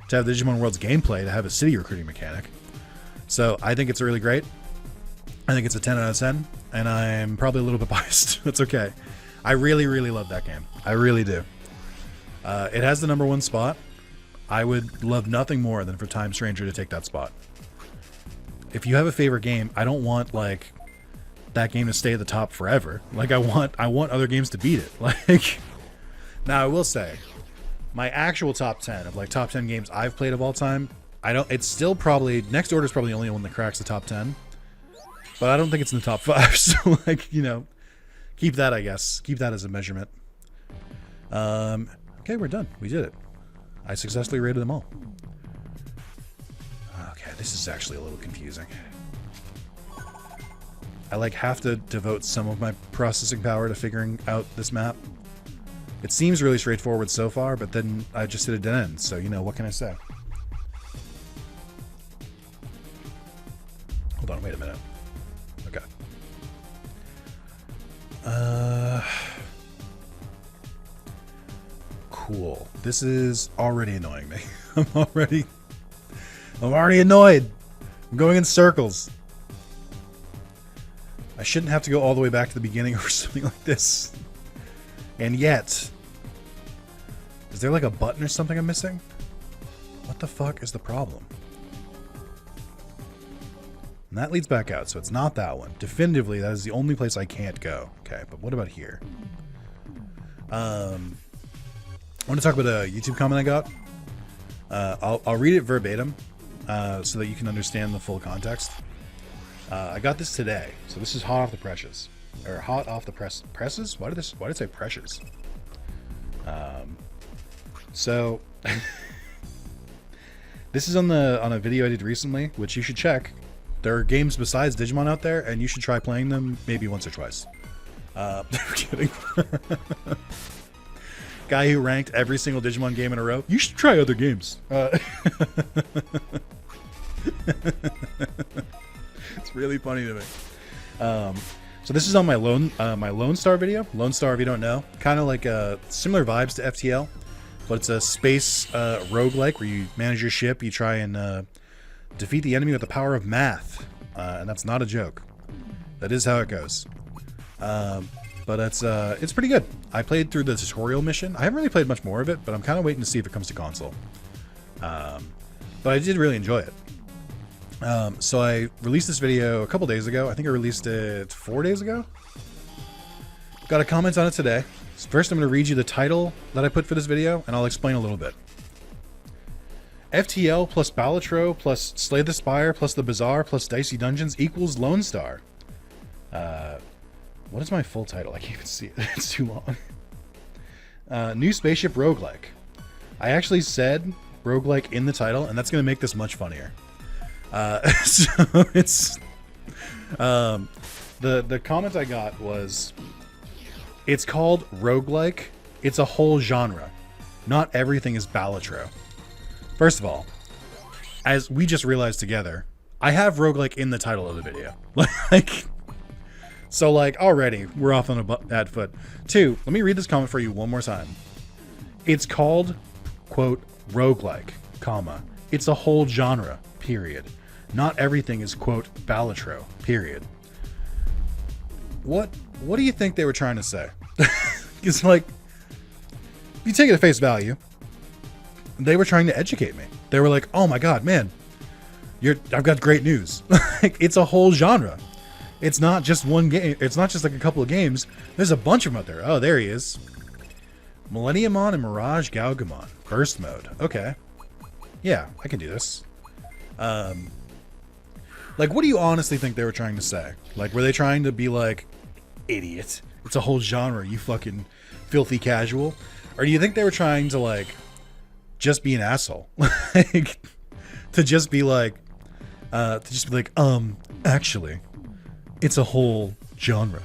to have the Digimon World's gameplay to have a city recruiting mechanic. So I think it's really great. I think it's a 10 out of 10, and I'm probably a little bit biased. That's okay. I really, really love that game. I really do. It has the #1 spot. I would love nothing more than for Time Stranger to take that spot. If you have a favorite game, I don't want like that game to stay at the top forever. Like I want other games to beat it. Like now I will say, my actual top 10 of like top 10 games I've played of all time, it's still probably Next Order is probably the only one that cracks the top 10. But I don't think it's in the top 5, so like, you know, keep that, I guess. Keep that as a measurement. Okay, we're done. We did it. I successfully rated them all. Okay, this is actually a little confusing. I like have to devote some of my processing power to figuring out this map. It seems really straightforward so far, but then I just hit a dead end, so you know, what can I say? Hold on, wait a minute. Okay. Cool. This is already annoying me. I'm already annoyed. I'm going in circles. I shouldn't have to go all the way back to the beginning or something like this. And yet, is there like a button or something I'm missing? What the fuck is the problem? And that leads back out, so it's not that one. Definitively, that is the only place I can't go. Okay, but what about here? I want to talk about a YouTube comment I got. I'll read it verbatim so that you can understand the full context. I got this today, so this is hot off the presses, or hot off the presses. Why did it say presses? So this is on a video I did recently, which you should check. There are games besides Digimon out there, and you should try playing them maybe once or twice. I'm kidding. Guy who ranked every single Digimon game in a row. You should try other games. It's really funny to me. So this is on my Lone Star video. Lone Star, if you don't know, kind of like similar vibes to FTL, but it's a space roguelike where you manage your ship. You try and defeat the enemy with the power of math, and that's not a joke. That is how it goes. But it's pretty good. I played through the tutorial mission. I haven't really played much more of it, but I'm kind of waiting to see if it comes to console. But I did really enjoy it. So I released this video a couple days ago. I think I released it 4 days ago. Got a comment on it today. So first, I'm going to read you the title that I put for this video, and I'll explain a little bit. FTL plus Balatro plus Slay the Spire plus the Bazaar plus Dicey Dungeons equals Lone Star. What is my full title? I can't even see it. It's too long. New Spaceship Roguelike. I actually said roguelike in the title, and that's going to make this much funnier. So it's the comment I got was, it's called roguelike. It's a whole genre. Not everything is Balatro. First of all, as we just realized together, I have roguelike in the title of the video. So already we're off on a bad foot. Two, let me read this comment for you one more time. It's called, quote, roguelike, comma. It's a whole genre, period. Not everything is, quote, Balatro, period. What do you think they were trying to say? It's like, if you take it at face value, they were trying to educate me. They were like, oh my god, man, I've got great news. It's a whole genre. It's not just one game. It's not just like a couple of games. There's a bunch of them out there. Oh, there he is. Millenniumon and Mirage Gaugamon. Burst mode. Okay. Yeah, I can do this. What do you honestly think they were trying to say? Were they trying to be like, idiot, it's a whole genre, you fucking filthy casual? Or do you think they were trying to, just be an asshole? To just be like, actually, it's a whole genre.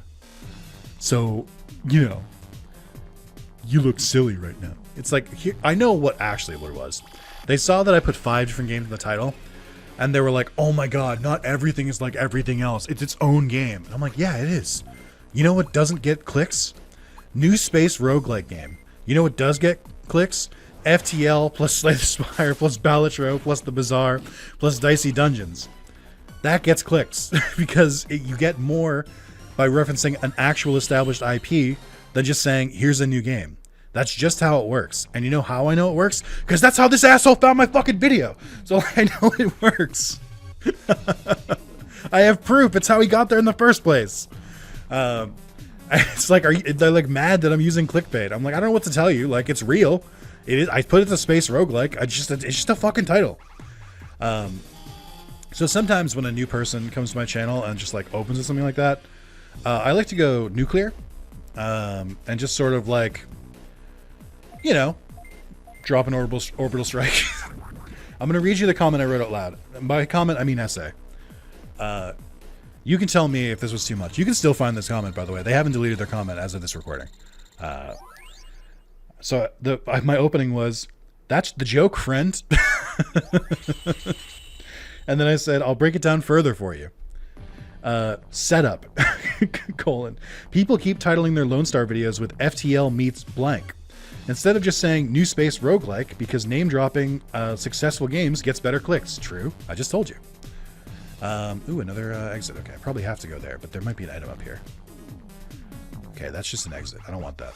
So, you look silly right now. It's like, here, I know what it was. They saw that I put 5 different games in the title, and they were like, oh my god, not everything is like everything else. It's its own game. And I'm like, yeah, it is. You know what doesn't get clicks? New Space Roguelike game. You know what does get clicks? FTL plus Slay the Spire plus Balatro plus the Bazaar plus Dicey Dungeons. That gets clicks because you get more by referencing an actual established IP than just saying, here's a new game. That's just how it works. And you know how I know it works? Because that's how this asshole found my fucking video. So I know it works. I have proof. It's how he got there in the first place. It's like, they're mad that I'm using clickbait. I'm like, I don't know what to tell you. It's real. It is. I put it to space roguelike. It's just a fucking title. So sometimes when a new person comes to my channel and just opens with something like that, I like to go nuclear, and just sort of drop an orbital strike. I'm gonna read you the comment I wrote out loud. By comment, I mean essay. You can tell me if this was too much. You can still find this comment, by the way. They haven't deleted their comment as of this recording. So my opening was, "That's the joke, friend." And then I said, "I'll break it down further for you." Setup, colon. People keep titling their Lone Star videos with FTL meets blank, instead of just saying new space roguelike, because name dropping successful games gets better clicks. True. I just told you. Ooh, another exit. Okay, I probably have to go there, but there might be an item up here. Okay, that's just an exit. I don't want that.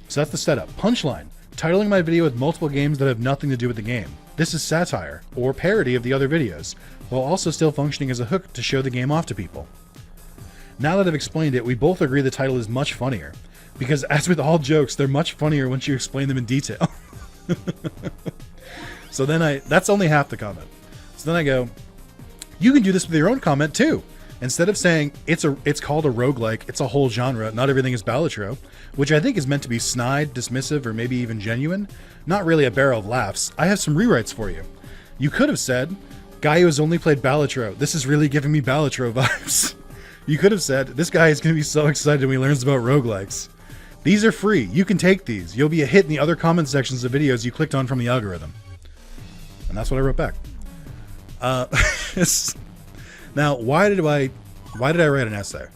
So that's the setup. Punchline. Titling my video with multiple games that have nothing to do with the game. This is satire, or parody of the other videos, while also still functioning as a hook to show the game off to people. Now that I've explained it, we both agree the title is much funnier, because as with all jokes, they're much funnier once you explain them in detail. So then that's only half the comment. So then I go, you can do this with your own comment too. Instead of saying it's called a roguelike, it's a whole genre, not everything is Balatro, which I think is meant to be snide, dismissive, or maybe even genuine, not really a barrel of laughs, I have some rewrites for you. You could have said, guy who has only played Balatro, this is really giving me Balatro vibes. You could have said, this guy is going to be so excited when he learns about roguelikes. These are free, you can take these, you'll be a hit in the other comment sections of videos you clicked on from the algorithm. And that's what I wrote back. Now, why did I write an essay?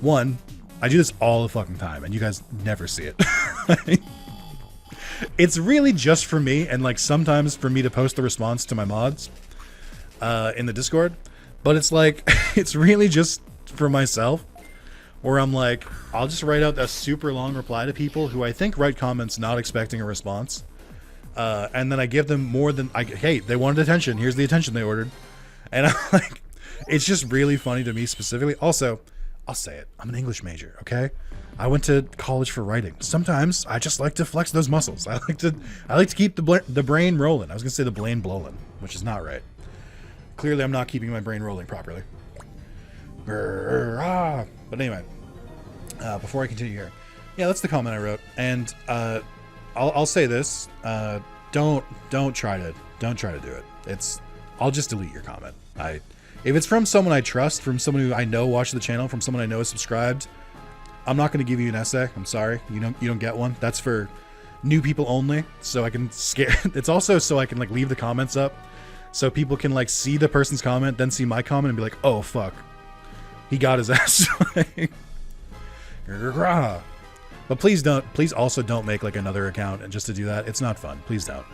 One, I do this all the fucking time, and you guys never see it. It's really just for me, and like sometimes for me to post the response to my mods in the Discord. But it's like, it's really just for myself, where I'm like, I'll just write out a super long reply to people who I think write comments not expecting a response. And then I give them more than, hey, they wanted attention. Here's the attention they ordered. And I'm like, it's just really funny to me specifically. Also, I'll say it. I'm an English major, okay? I went to college for writing. Sometimes I just like to flex those muscles. I like to keep the brain rolling. I was gonna say the brain blowing, which is not right. Clearly, I'm not keeping my brain rolling properly. But anyway, before I continue here, yeah, that's the comment I wrote. And I'll say this: don't try to do it. I'll just delete your comment. If it's from someone I trust, from someone who I know watched the channel, from someone I know is subscribed, I'm not going to give you an essay. I'm sorry, you don't get one. That's for new people only. So I can scare. It's also so I can like leave the comments up, so people can like see the person's comment, then see my comment and be like, oh fuck, he got his ass. But please also don't make like another account and just to do that. It's not fun. Please don't.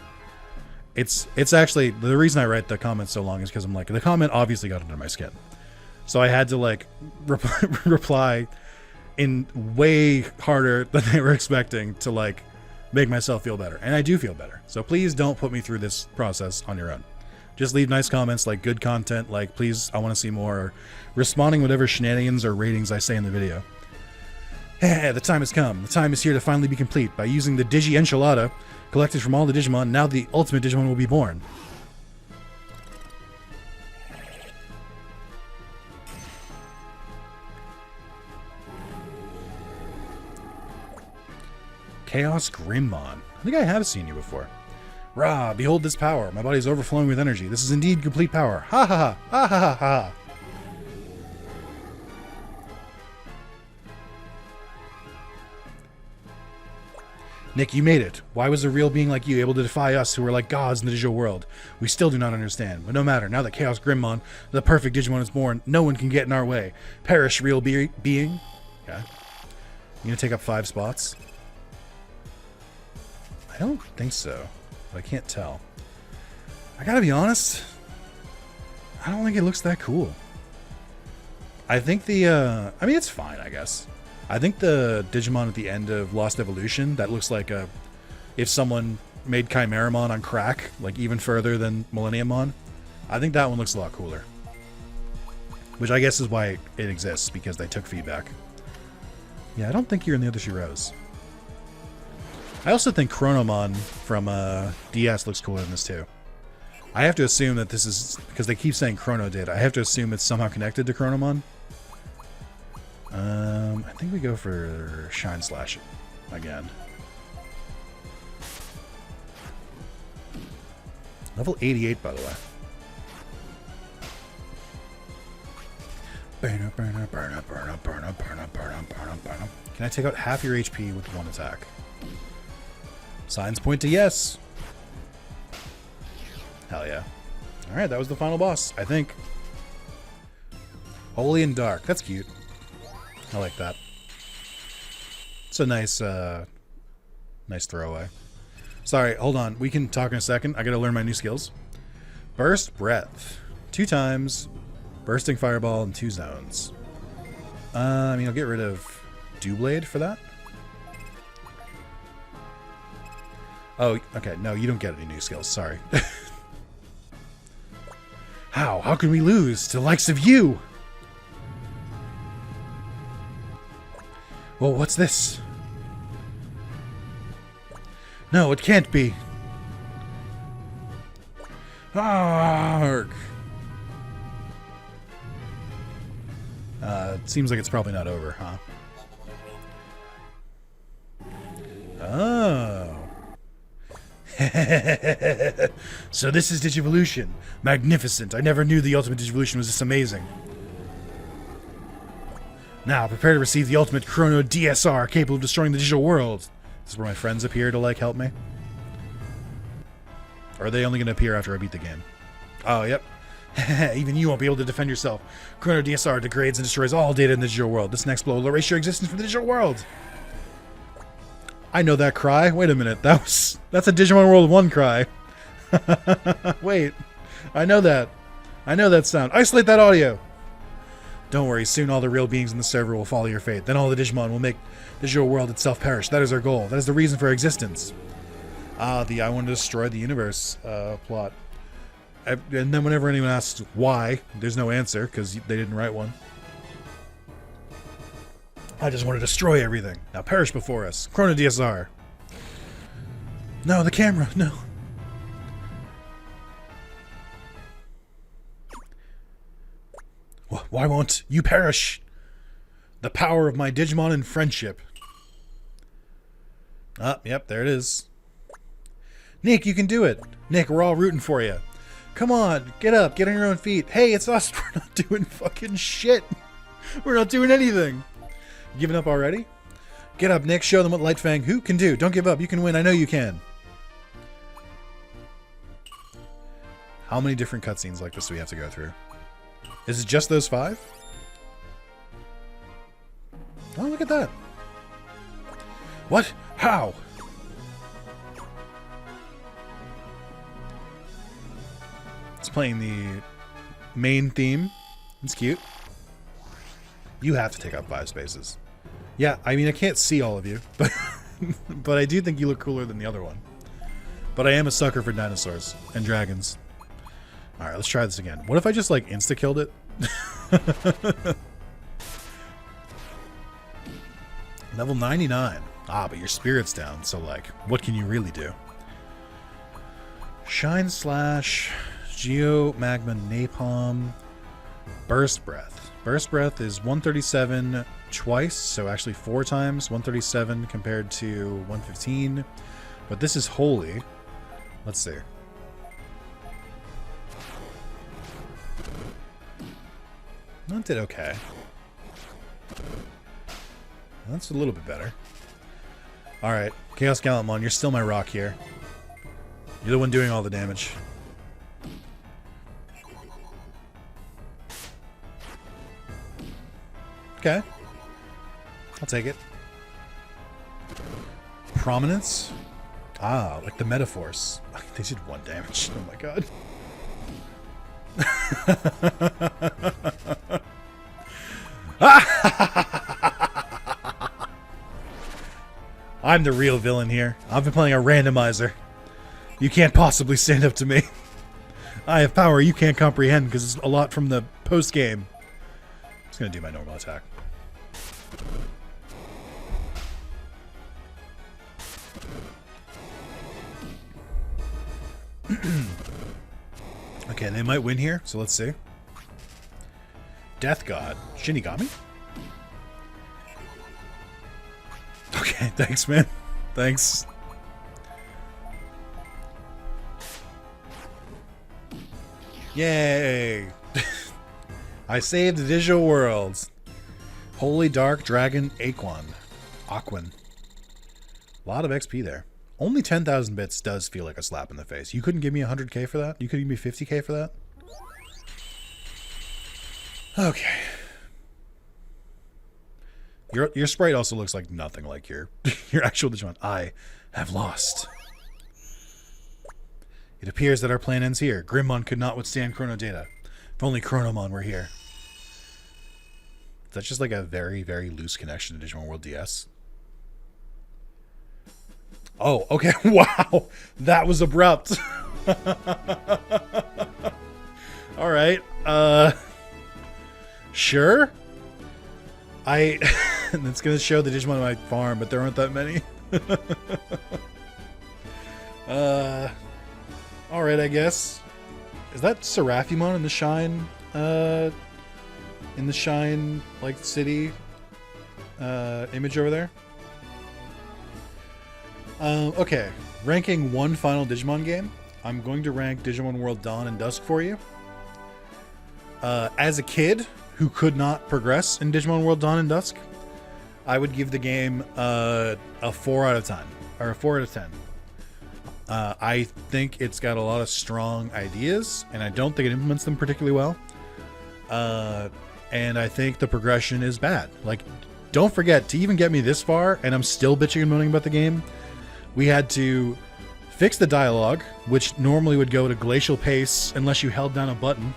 It's actually, the reason I write the comment so long is because I'm like, the comment obviously got under my skin. So I had to like reply in way harder than they were expecting to like make myself feel better. And I do feel better. So please don't put me through this process on your own. Just leave nice comments, like good content, like please, I want to see more, or responding whatever shenanigans or ratings I say in the video. Hey, the time has come. The time is here to finally be complete. By using the Digi Enchilada collected from all the Digimon, now the ultimate Digimon will be born. Chaos Grimmon. I think I have seen you before. Rah, behold this power. My body is overflowing with energy. This is indeed complete power. Ha ha ha. Ha ha ha ha. Nick, you made it. Why was a real being like you able to defy us who are like gods in the digital world? We still do not understand. But no matter, now that Chaos Grimmon, the perfect Digimon, is born, no one can get in our way. Perish, real being. Okay. You gonna take up 5 spots? I don't think so. But I can't tell. I gotta be honest. I don't think it looks that cool. I think I mean, it's fine, I guess. I think the Digimon at the end of Lost Evolution, that looks like if someone made Chimeramon on crack, like even further than Millenniummon, I think that one looks a lot cooler. Which I guess is why it exists, because they took feedback. Yeah, I don't think you're in the other 2 rows. I also think Chronomon from DS looks cooler than this too. I have to assume that this is, because they keep saying Chrono did, I have to assume it's somehow connected to Chronomon. I think we go for Shine Slash again. Level 88, by the way. Can I take out half your HP with one attack? Signs point to yes. Hell yeah. Alright, that was the final boss, I think. Holy and Dark. That's cute. I like that. It's a nice, nice throwaway. Sorry, hold on. We can talk in a second. I gotta learn my new skills. Burst Breath. 2 times. Bursting Fireball in 2 zones. I mean, I'll get rid of Dewblade for that. Oh, okay. No, you don't get any new skills. Sorry. How? How can we lose to the likes of you? Well, what's this? No, it can't be. Arg. It seems like it's probably not over, huh? Oh. So this is Digivolution. Magnificent. I never knew the Ultimate Digivolution was this amazing. Now, prepare to receive the Ultimate Chrono DSR, capable of destroying the digital world. This is where my friends appear to, like, help me. Or are they only going to appear after I beat the game? Oh, yep. Even you won't be able to defend yourself. Chrono DSR degrades and destroys all data in the digital world. This next blow will erase your existence from the digital world. I know that cry. Wait a minute. That's a Digimon World 1 cry. Wait. I know that. I know that sound. Isolate that audio. Don't worry. Soon all the real beings in the server will follow your fate. Then all the Digimon will make the digital world itself perish. That is our goal. That is the reason for our existence. The I want to destroy the universe plot. And then whenever anyone asks why, there's no answer, because they didn't write one. I just want to destroy everything. Now perish before us. Chrono DSR. No, the camera. No. Why won't you perish? The power of my Digimon and friendship. Yep, there it is. Nick, you can do it. Nick, we're all rooting for you. Come on, get up, get on your own feet. Hey, it's us. We're not doing fucking shit. We're not doing anything. Giving up already? Get up, Nick. Show them what Lightfang Who can do. Don't give up. You can win. I know you can. How many different cutscenes like this do we have to go through? Is it just those 5? Oh, look at that. What? How? It's playing the main theme. It's cute. You have to take up 5 spaces. Yeah, I mean, I can't see all of you, but but I do think you look cooler than the other one. But I am a sucker for dinosaurs and dragons. Alright, let's try this again. What if I just, like, insta-killed it? Level 99. But your spirit's down, so, like, what can you really do? Shine Slash, Geo, Magma, Napalm, Burst Breath. Burst Breath is 137 twice, so actually 4 times. 137 compared to 115. But this is Holy. Let's see. That did okay. That's a little bit better. Alright, Chaos Gallantmon, you're still my rock here. You're the one doing all the damage. Okay. I'll take it. Prominence? Like the Metaforce. They did 1 damage. Oh my god. I'm the real villain here. I've been playing a randomizer. You can't possibly stand up to me. I have power you can't comprehend because it's a lot from the post-game. I'm just going to do my normal attack. Okay, they might win here, so let's see. Death God. Shinigami? Okay, thanks, man. Thanks. Yay! I saved the digital world. Holy Dark Dragon Aquan. Aquan. A lot of XP there. Only 10,000 bits does feel like a slap in the face. You couldn't give me 100k for that? You couldn't give me 50k for that? Okay. Your sprite also looks like nothing like your actual Digimon. I have lost. It appears that our plan ends here. Grimmon could not withstand Chrono Data. If only Chronomon were here. That's just like a very, very loose connection to Digimon World DS. Oh, okay. Wow. That was abrupt. All right. Sure. It's going to show the Digimon on my farm, but there aren't that many. All right, I guess. Is that Seraphimon in the Shine? In the Shine, like, city image over there? Okay. Ranking one final Digimon game. I'm going to rank Digimon World Dawn and Dusk for you. As a kid who could not progress in Digimon World Dawn and Dusk, I would give the game a 4 out of 10. Or a 4 out of 10. I think it's got a lot of strong ideas, and I don't think it implements them particularly well. And I think the progression is bad. Like, don't forget, to even get me this far, and I'm still bitching and moaning about the game, we had to fix the dialogue, which normally would go at a glacial pace unless you held down a button.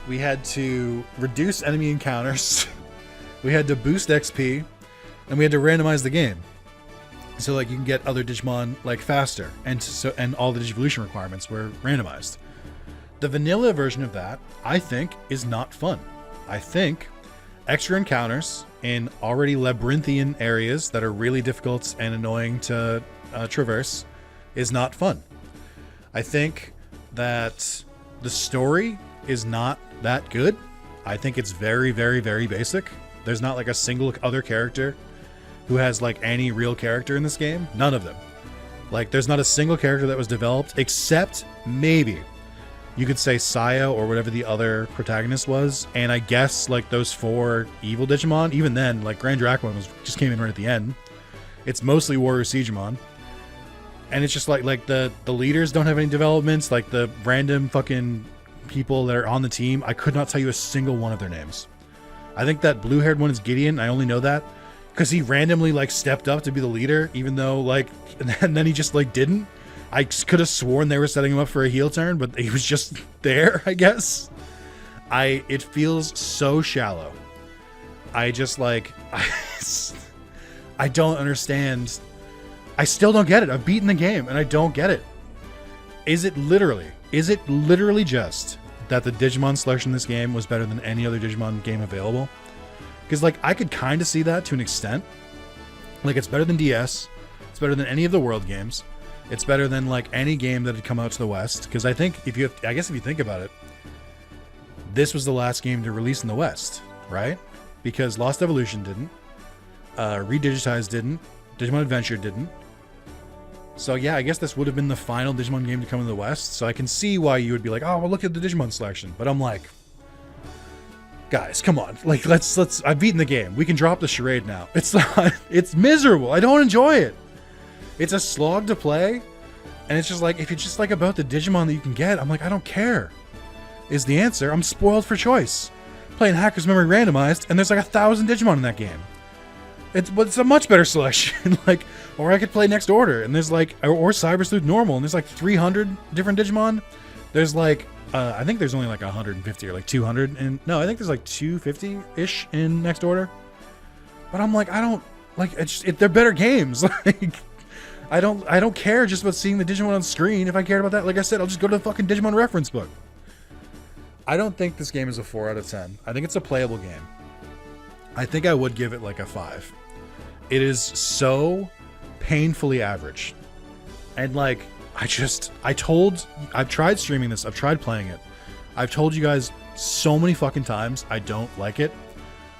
We had to reduce enemy encounters. We had to boost XP, and we had to randomize the game. So like you can get other Digimon like faster, and all the Digivolution requirements were randomized. The vanilla version of that, I think, is not fun. I think extra encounters in already labyrinthian areas that are really difficult and annoying to traverse is not fun. I think that the story is not that good. I think it's very, very, very basic. There's not like a single other character who has like any real character in this game. None of them. Like there's not a single character that was developed except maybe you could say Saya or whatever the other protagonist was, and I guess like those 4 evil Digimon. Even then, like Grand Dracmon just came in right at the end. It's mostly Warrior Siegemon, and it's just like the leaders don't have any developments. Like the random fucking people that are on the team, I could not tell you a single one of their names. I think that blue-haired one is Gideon. I only know that because he randomly like stepped up to be the leader, even though like, and then he just like didn't. I could have sworn they were setting him up for a heel turn, but he was just there, I guess. It feels so shallow. I just like, I don't understand. I still don't get it. I've beaten the game and I don't get it. Is it literally just that the Digimon selection in this game was better than any other Digimon game available? Because like I could kind of see that to an extent. Like it's better than DS. It's better than any of the World games. It's better than like any game that had come out to the West. Because I think if you think about it, this was the last game to release in the West, right? Because Lost Evolution didn't, Redigitized didn't, Digimon Adventure didn't. So yeah, I guess this would have been the final Digimon game to come to the West. So I can see why you would be like, oh, well, look at the Digimon selection. But I'm like, guys, come on. Like, let's. I've beaten the game. We can drop the charade now. It's not. It's miserable. I don't enjoy it. It's a slog to play, and it's just like if it's just like about the Digimon that you can get, I'm like, I don't care. Is the answer? I'm spoiled for choice. Playing Hacker's Memory Randomized, and there's like 1,000 Digimon in that game. It's a much better selection. Like, or I could play Next Order, and there's like, or Cyber Sleuth Normal, and there's like 300 different Digimon. There's like, I think there's only like 150 or like 200, and no, I think there's like 250-ish in Next Order. But I'm like, I don't like. They're better games. Like, I don't care just about seeing the Digimon on screen. If I cared about that, like I said, I'll just go to the fucking Digimon reference book. I don't think this game is a 4 out of 10. I think it's a playable game. I think I would give it like a 5. It is so painfully average. And like, I've tried streaming this. I've tried playing it. I've told you guys so many fucking times I don't like it.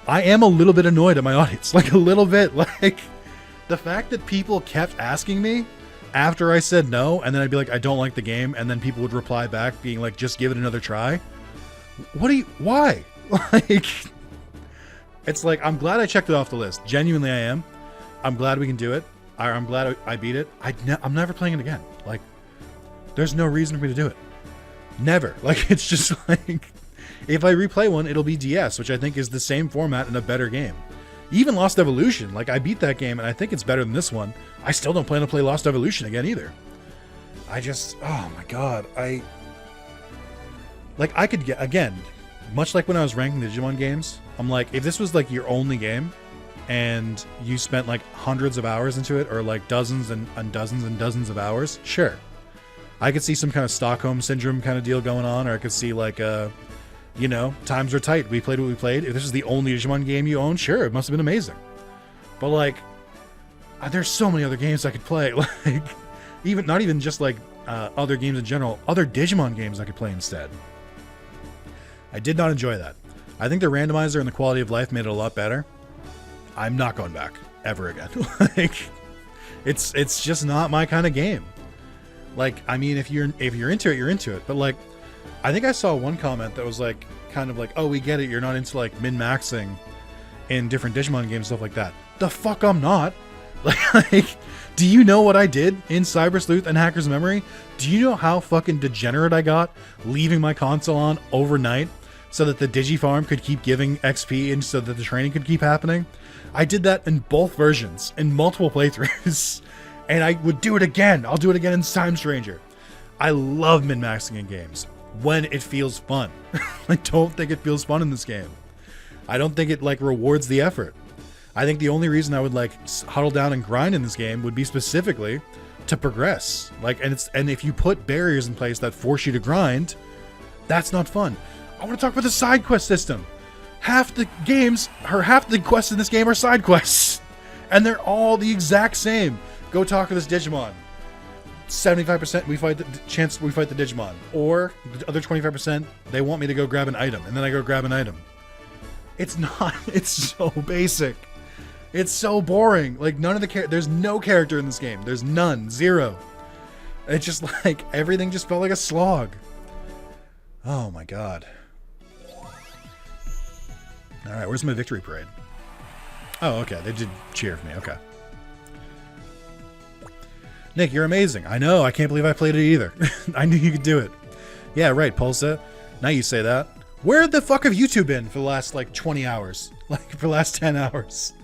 I am a little bit annoyed at my audience. Like a little bit. Like the fact that people kept asking me after I said no, and then I'd be like, I don't like the game, and then people would reply back being like, just give it another try. Why? Like, it's like, I'm glad I checked it off the list. Genuinely, I am. I'm glad we can do it. I'm glad I beat it. I'm never playing it again. Like, there's no reason for me to do it. Never. Like, it's just like, if I replay one, it'll be DS, which I think is the same format and a better game. Even Lost Evolution, like, I beat that game and I think it's better than this one. I still don't plan to play Lost Evolution again either. I just, oh my god, I could get, again, much like when I was ranking Digimon games, I'm like, if this was like your only game and you spent like hundreds of hours into it, or like dozens and dozens and dozens of hours, sure. I could see some kind of Stockholm Syndrome kind of deal going on, or I could see like, you know, times were tight. We played what we played. If this is the only Digimon game you own, sure, it must have been amazing. But like, there's so many other games I could play. Like, even not even just like other games in general, other Digimon games I could play instead. I did not enjoy that. I think the randomizer and the quality of life made it a lot better. I'm not going back ever again. Like, it's just not my kind of game. Like, I mean, if you're into it, you're into it. But like, I think I saw one comment that was like, kind of like, oh, we get it, you're not into like min-maxing in different Digimon games and stuff like that. The fuck I'm not. Like, do you know what I did in Cyber Sleuth and Hacker's Memory? Do you know how fucking degenerate I got leaving my console on overnight so that the Digifarm could keep giving XP and so that the training could keep happening? I did that in both versions, in multiple playthroughs, and I would do it again. I'll do it again in Time Stranger. I love min-maxing in games when it feels fun. I don't think it feels fun in this game. I don't think it like rewards the effort. I think the only reason I would like huddle down and grind in this game would be specifically to progress. Like, and if you put barriers in place that force you to grind, that's not fun. I want to talk about the side quest system. Half the quests in this game are side quests, and they're all the exact same. Go talk to this Digimon. 75% we fight the Digimon, or the other 25% they want me to go grab an item, and then I go grab an item. It's not. It's so basic. It's so boring. Like, none of the there's no character in this game. There's none. Zero. It's just like, everything just felt like a slog. Oh my god. Alright, where's my victory parade? Oh, okay. They did cheer for me. Okay. Nick, you're amazing. I know. I can't believe I played it either. I knew you could do it. Yeah, right, Pulsa. Now you say that. Where the fuck have you two been for the last, like, 20 hours? Like, for the last 10 hours?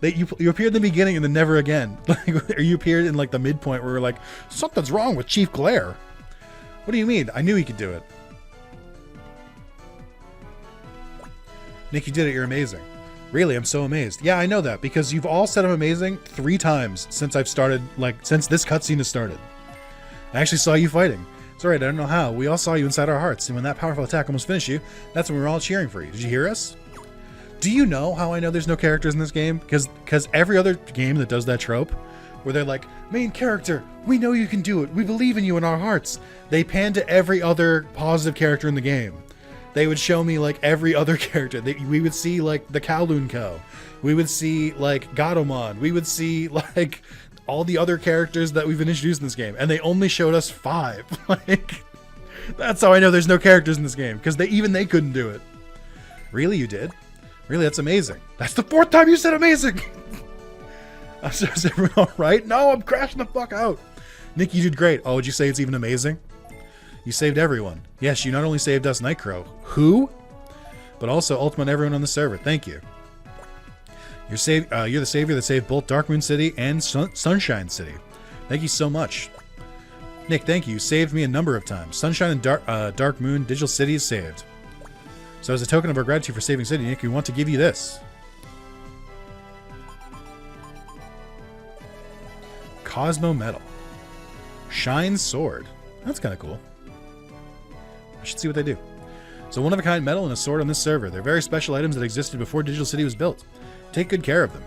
You appeared in the beginning and then never again. Like, or you appeared in, like, the midpoint where we're like, something's wrong with Chief Glare. What do you mean? I knew he could do it. Nick, you did it. You're amazing. Really, I'm so amazed. Yeah, I know that, because you've all said I'm amazing 3 times since I've started, like, since this cutscene has started. I actually saw you fighting. It's alright, I don't know how. We all saw you inside our hearts, and when that powerful attack almost finished you, that's when we were all cheering for you. Did you hear us? Do you know how I know there's no characters in this game? Because every other game that does that trope, where they're like, main character, we know you can do it. We believe in you in our hearts. They pan to every other positive character in the game. They would show me, like, every other character. We would see, like, the Kowloon Co. We would see, like, Gatomon. We would see, like, all the other characters that we've been introduced in this game. And they only showed us 5. Like, that's how I know there's no characters in this game. Because they couldn't do it. Really, you did? Really, that's amazing. That's the 4th time you said amazing! Is everyone alright? No, I'm crashing the fuck out. Nick, you did great. Oh, would you say it's even amazing? You saved everyone. Yes, you not only saved us, Nightcrow, who? But also Ultima and everyone on the server. Thank you. You're the savior that saved both Darkmoon City and Sunshine City. Thank you so much. Nick, thank you. You saved me a number of times. Sunshine and Dark Moon, Digital City is saved. So as a token of our gratitude for saving City, Nick, we want to give you this. Cosmo Medal. Shine Sword. That's kind of cool. I should see what they do. So one-of-a-kind medal and a sword on this server. They're very special items that existed before Digital City was built. Take good care of them.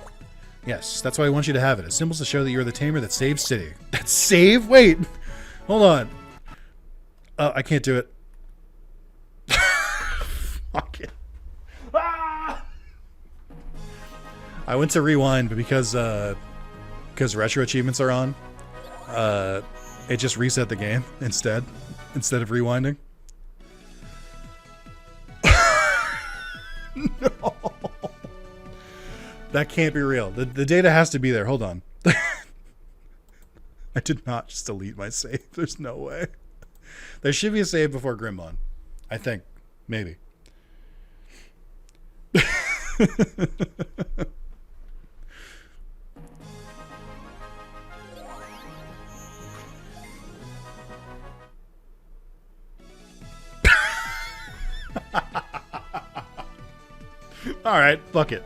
Yes, that's why I want you to have it. As symbols to show that you're the tamer that saves City. That save? Wait! Hold on. I can't do it. Fuck it. Ah! I went to rewind, but because retro achievements are on, it just reset the game instead of rewinding. That can't be real. The data has to be there. Hold on. I did not just delete my save. There's no way. There should be a save before Grimmon. I think. Maybe. All right, fuck it.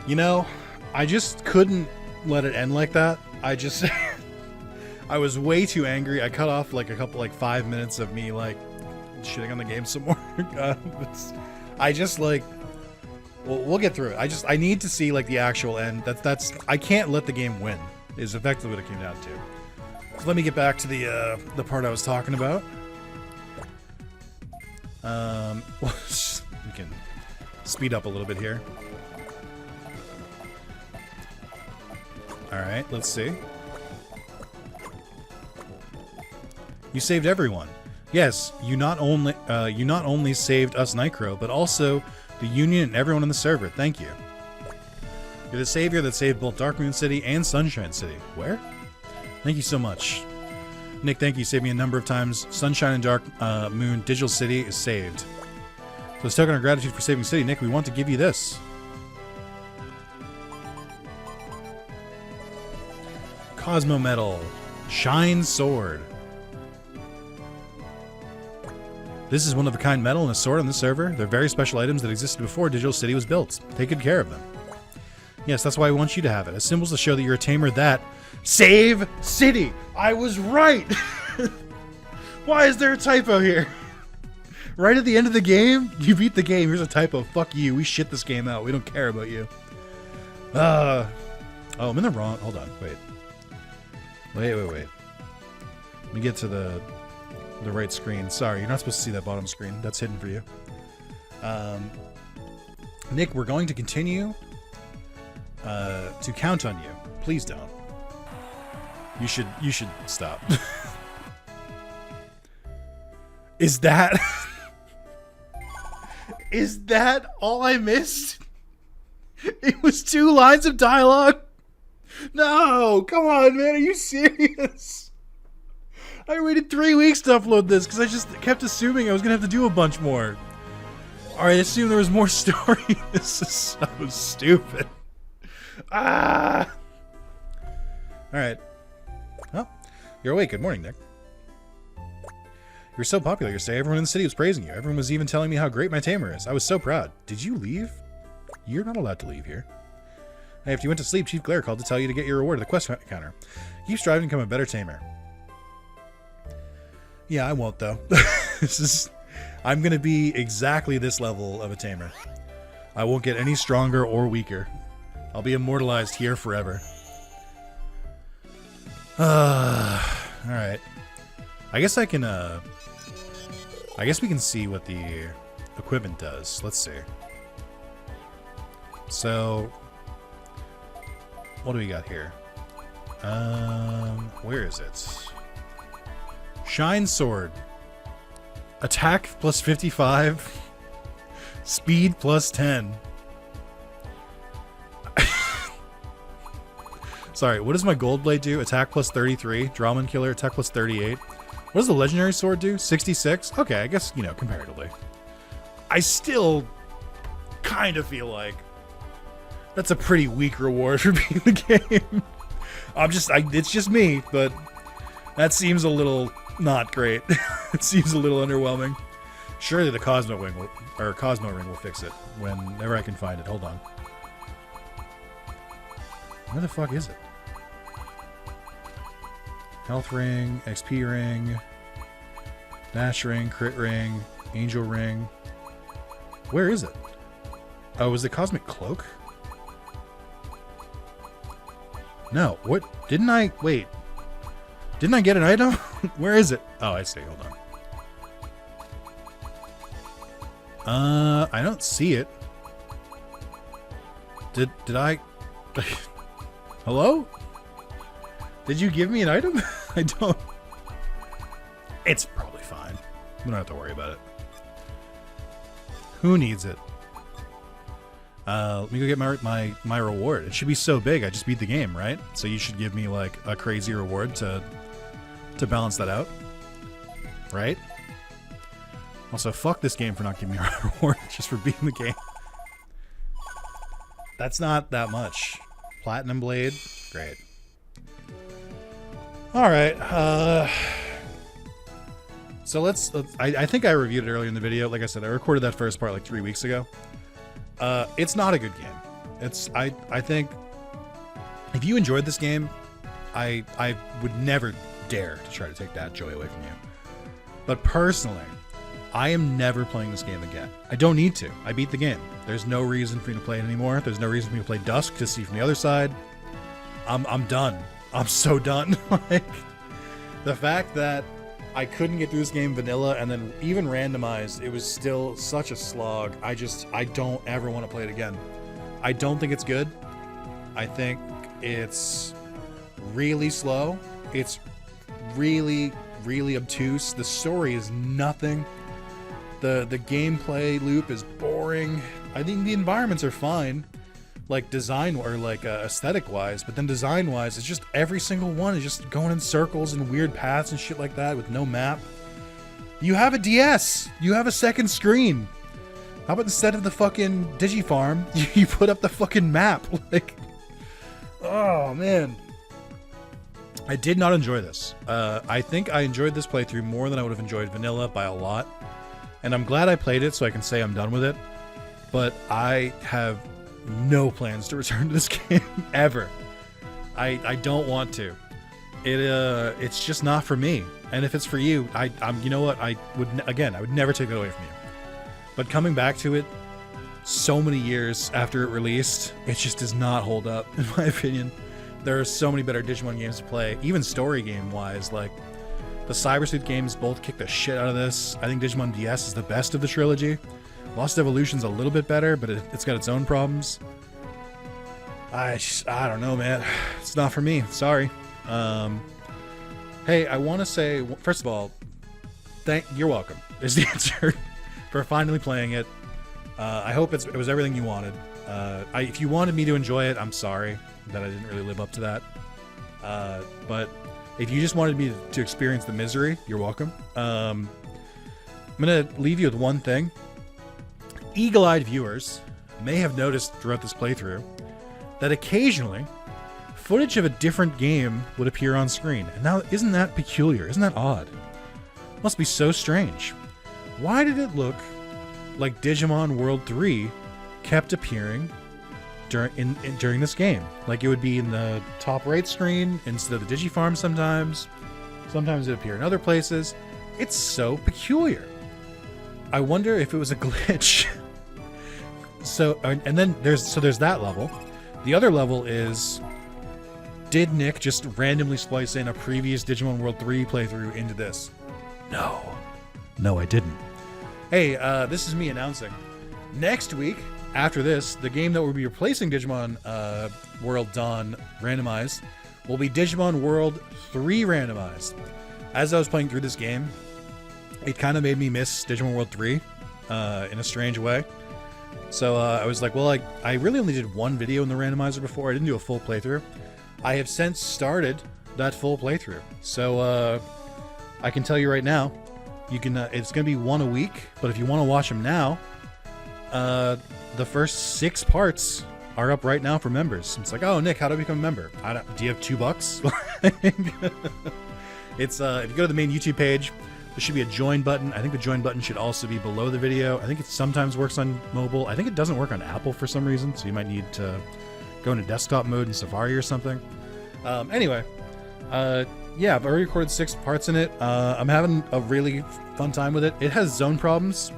You know, I just couldn't let it end like that. I was way too angry. I cut off like 5 minutes of me like shitting on the game some more. We'll get through it. I need to see like the actual end. I can't let the game win. Is effectively what it came down to. So let me get back to the part I was talking about. We can speed up a little bit here. All right, let's see. You saved everyone. Yes, you not only saved us Nitro, but also the Union and everyone in the server. Thank you. You're the savior that saved both Dark Moon City and Sunshine City. Where? Thank you so much. Nick, thank you. You saved me a number of times. Sunshine and Dark Moon Digital City is saved. So as token of gratitude for saving City, Nick, we want to give you this. Cosmo Medal. Shine Sword. This is one-of-a-kind metal and a sword on the server. They're very special items that existed before Digital City was built. Take good care of them. Yes, that's why I want you to have it. As symbols to show that you're a tamer that... Save City! I was right! Why is there a typo here? Right at the end of the game? You beat the game. Here's a typo. Fuck you. We shit this game out. We don't care about you. Oh, I'm in the wrong... Hold on. Wait. Wait. Let me get to the right screen. Sorry, you're not supposed to see that bottom screen. That's hidden for you. Nick, we're going to continue to count on you. Please don't. You should stop. Is that all I missed? It was 2 lines of dialogue. No, come on, man. Are you serious? I waited 3 weeks to upload this because I just kept assuming I was going to have to do a bunch more. Alright, I assumed there was more story. This is so stupid. Ah! Alright. Oh, you're awake. Good morning, Nick. You're so popular yesterday. Everyone in the city was praising you. Everyone was even telling me how great my tamer is. I was so proud. Did you leave? You're not allowed to leave here. Hey, after you went to sleep, Chief Glare called to tell you to get your reward at the quest counter. Keep striving to become a better tamer. Yeah, I won't, though. I'm going to be exactly this level of a tamer. I won't get any stronger or weaker. I'll be immortalized here forever. Alright. I guess I can, I guess we can see what the equipment does. Let's see. So... what do we got here? Where is it? Shine Sword. Attack plus 55. Speed plus 10. Sorry, what does my Gold Blade do? Attack plus 33. Drawman Killer, attack plus 38. What does the Legendary Sword do? 66? Okay, I guess, you know, comparatively. I still kind of feel like that's a pretty weak reward for beating the game. It's just me, but that seems a little not great. It seems a little underwhelming. Surely the Cosmo Ring will fix it whenever I can find it. Hold on. Where the fuck is it? Health Ring, XP Ring, Dash Ring, Crit Ring, Angel Ring. Where is it? Oh, is it Cosmic Cloak? No, what? Didn't I get an item? Where is it? Oh, I see. Hold on. I don't see it. Did I... Hello? Did you give me an item? I don't... It's probably fine. We don't have to worry about it. Who needs it? Let me go get my reward. It should be so big. I just beat the game, right? So you should give me like a crazy reward to balance that out, right? Also, fuck this game for not giving me a reward just for beating the game. That's not that much. Platinum Blade, great. All right. So let's I think I reviewed it earlier in the video. Like I said, I recorded that first part like 3 weeks ago. It's not a good game. It's I think if you enjoyed this game, I would never dare to try to take that joy away from you. But personally, I am never playing this game again. I don't need to. I beat the game. There's no reason for me to play it anymore. There's no reason for me to play Dusk to see from the other side. I'm done. I'm so done. Like, the fact that I couldn't get through this game vanilla and then even randomized, it was still such a slog. I don't ever want to play it again. I don't think it's good. I think it's really slow. It's really, really obtuse. The story is nothing. The gameplay loop is boring. I think the environments are fine, like design or like aesthetic wise, but then design wise, it's just every single one is just going in circles and weird paths and shit like that with no map. You have a DS. You have a second screen. How about instead of the fucking Digifarm, you put up the fucking map? Like, oh man. I did not enjoy this. I think I enjoyed this playthrough more than I would have enjoyed vanilla by a lot. And I'm glad I played it so I can say I'm done with it. But I have no plans to return to this game ever. I don't want to. It's just not for me. And if it's for you, I'm you know what? I would never take it away from you. But coming back to it so many years after it released, it just does not hold up, in my opinion. There are so many better Digimon games to play, even story game wise. Like, the Cybersuit games both kick the shit out of this. I think Digimon DS is the best of the trilogy. Lost Evolution's a little bit better, but it's got its own problems. I don't know, man. It's not for me. Sorry. Hey, I want to say, first of all, you're welcome, is the answer, for finally playing it. I hope it was everything you wanted. If you wanted me to enjoy it, I'm sorry that I didn't really live up to that. But if you just wanted me to experience the misery, you're welcome. I'm going to leave you with one thing. Eagle-eyed viewers may have noticed throughout this playthrough that occasionally footage of a different game would appear on screen. And now, isn't that peculiar? Isn't that odd? Must be so strange. Why did it look like Digimon World 3 kept appearing during this game? Like, it would be in the top right screen instead of the Digifarm sometimes. Sometimes it would appear in other places. It's so peculiar. I wonder if it was a glitch. And then there's that level. The other level is, did Nick just randomly splice in a previous Digimon World 3 playthrough into this? No, I didn't. Hey, this is me announcing. Next week, after this, the game that will be replacing Digimon World Dawn Randomized will be Digimon World 3 Randomized. As I was playing through this game, it kind of made me miss Digimon World 3 in a strange way. So I was like, well, I really only did one video in the randomizer before. I didn't do a full playthrough. I have since started that full playthrough. So I can tell you right now, you can. It's going to be one a week, but if you want to watch them now, the first 6 parts are up right now for members. It's like, oh, Nick, how do I become a member? Do you have $2? It's if you go to the main YouTube page, there should be a join button. I think the join button should also be below the video. I think it sometimes works on mobile. I think it doesn't work on Apple for some reason, so you might need to go into desktop mode in Safari or something. Anyway, yeah, I've already recorded 6 parts in it. I'm having a really fun time with it. It has zone problems,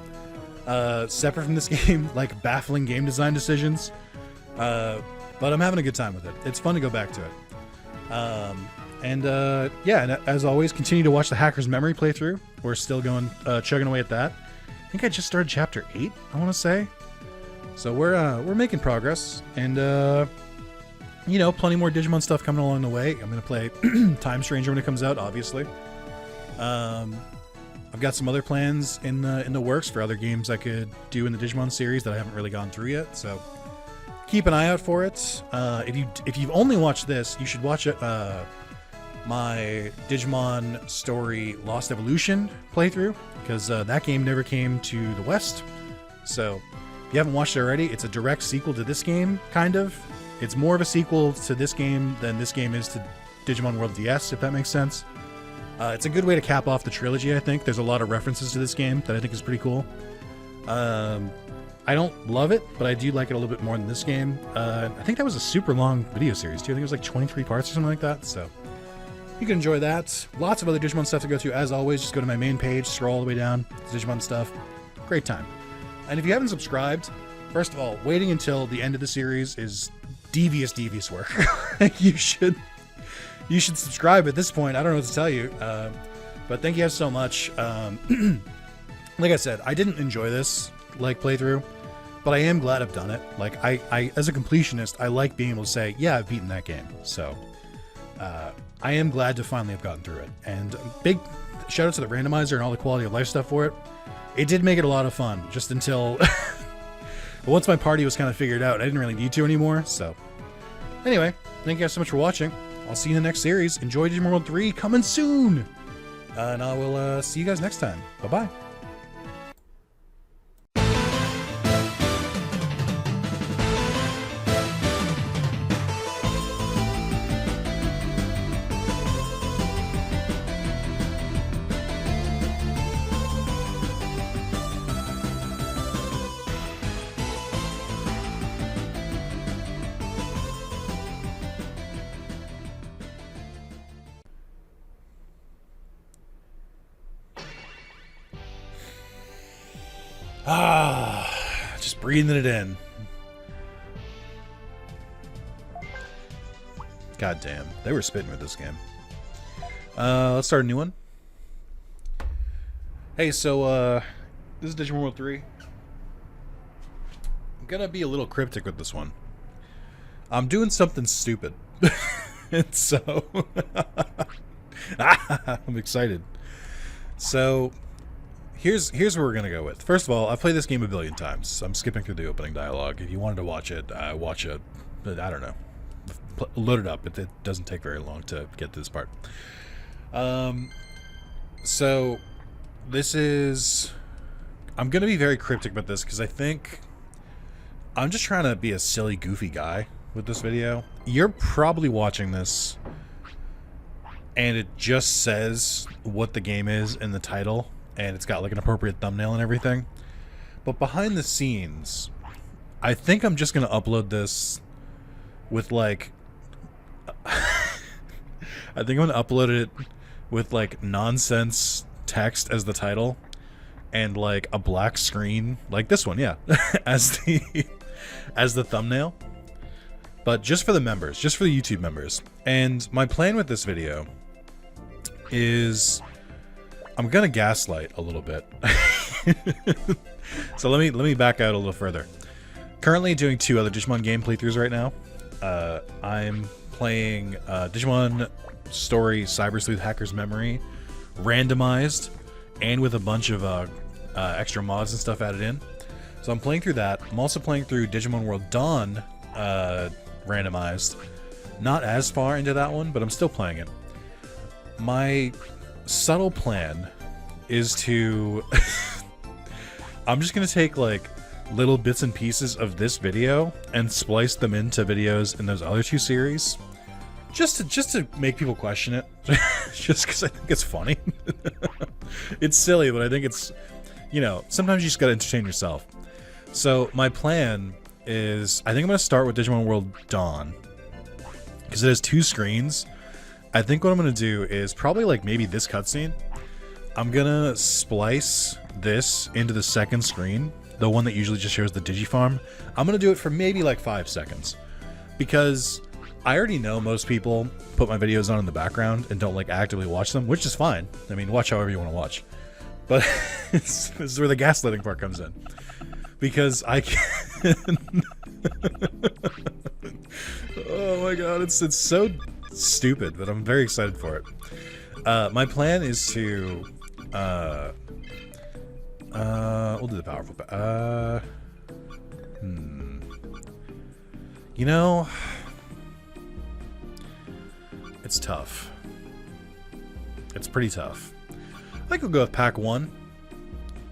separate from this game, like baffling game design decisions. But I'm having a good time with it. It's fun to go back to it. Yeah, and as always, continue to watch the Hacker's Memory playthrough. We're still going, chugging away at that. I think I just started chapter 8, I want to say. So we're making progress, and you know, plenty more Digimon stuff coming along the way. I'm gonna play Time Stranger when it comes out, obviously. I I've got some other plans in the works for other games I could do in the Digimon series that I haven't really gone through yet. So keep an eye out for it. If you've only watched this, you should watch it. My Digimon Story Lost Evolution playthrough, because that game never came to the West. So if you haven't watched it already, it's a direct sequel to this game, kind of. It's more of a sequel to this game than this game is to Digimon World DS, if that makes sense. It's a good way to cap off the trilogy, I think. There's a lot of references to this game that I think is pretty cool. I don't love it, but I do like it a little bit more than this game. I think that was a super long video series, too. I think it was like 23 parts or something like that, so you can enjoy that. Lots of other Digimon stuff to go to. As always, just go to my main page, scroll all the way down, Digimon stuff. Great time. And if you haven't subscribed, first of all, waiting until the end of the series is devious work. You should subscribe at this point. I don't know what to tell you. But thank you guys so much. Like I said, I didn't enjoy this playthrough, but I am glad I've done it. Like I as a completionist, I like being able to say, yeah, I've beaten that game. So I am glad to finally have gotten through it. And big shout out to the randomizer and all the quality of life stuff for it. It did make it a lot of fun, just until once my party was kind of figured out, I didn't really need to anymore. So anyway, thank you guys so much for watching. I'll see you in the next series. Enjoy Digimon World 3, coming soon! And I will see you guys next time. Bye-bye. Just breathing it in. God damn, they were spitting with this game. Let's start a new one. Hey, so this is Digimon World 3. I'm gonna be a little cryptic with this one. I'm doing something stupid. And so I'm excited. So here's where we're gonna go with. First of all, I've played this game a billion times. So I'm skipping through the opening dialogue. If you wanted to watch it, watch it. But I don't know. Load it up. It doesn't take very long to get to this part. So this is. I'm gonna be very cryptic about this because I think I'm just trying to be a silly, goofy guy with this video. You're probably watching this, and it just says what the game is in the title. And it's got like an appropriate thumbnail and everything. But behind the scenes, I think I'm just going to upload this with like... I think I'm going to upload it with like nonsense text as the title. And like a black screen, like this one, yeah, as the thumbnail. But just for the members, just for the YouTube members. And my plan with this video is I'm gonna gaslight a little bit. So let me back out a little further. Currently doing 2 other Digimon game playthroughs right now. I'm playing Digimon Story Cyber Sleuth Hacker's Memory randomized and with a bunch of extra mods and stuff added in. So I'm playing through that. I'm also playing through Digimon World Dawn randomized. Not as far into that one, but I'm still playing it. My subtle plan is to I'm just gonna take like little bits and pieces of this video and splice them into videos in those other 2 series just to make people question it. Just because I think it's funny. It's silly, but I think it's, you know, sometimes you just gotta entertain yourself. So my plan is I think I'm gonna start with Digimon World Dawn because it has 2 screens. I think what I'm going to do is probably like maybe this cutscene. I'm going to splice this into the second screen, the one that usually just shows the Digifarm. I'm going to do it for maybe like 5 seconds because I already know most people put my videos on in the background and don't like actively watch them, which is fine. I mean, watch however you want to watch. But this is where the gaslighting part comes in because I can... Oh my god, it's so stupid, but I'm very excited for it. My plan is to We'll do the powerful. You know, it's tough. It's pretty tough. I think we'll go with pack 1.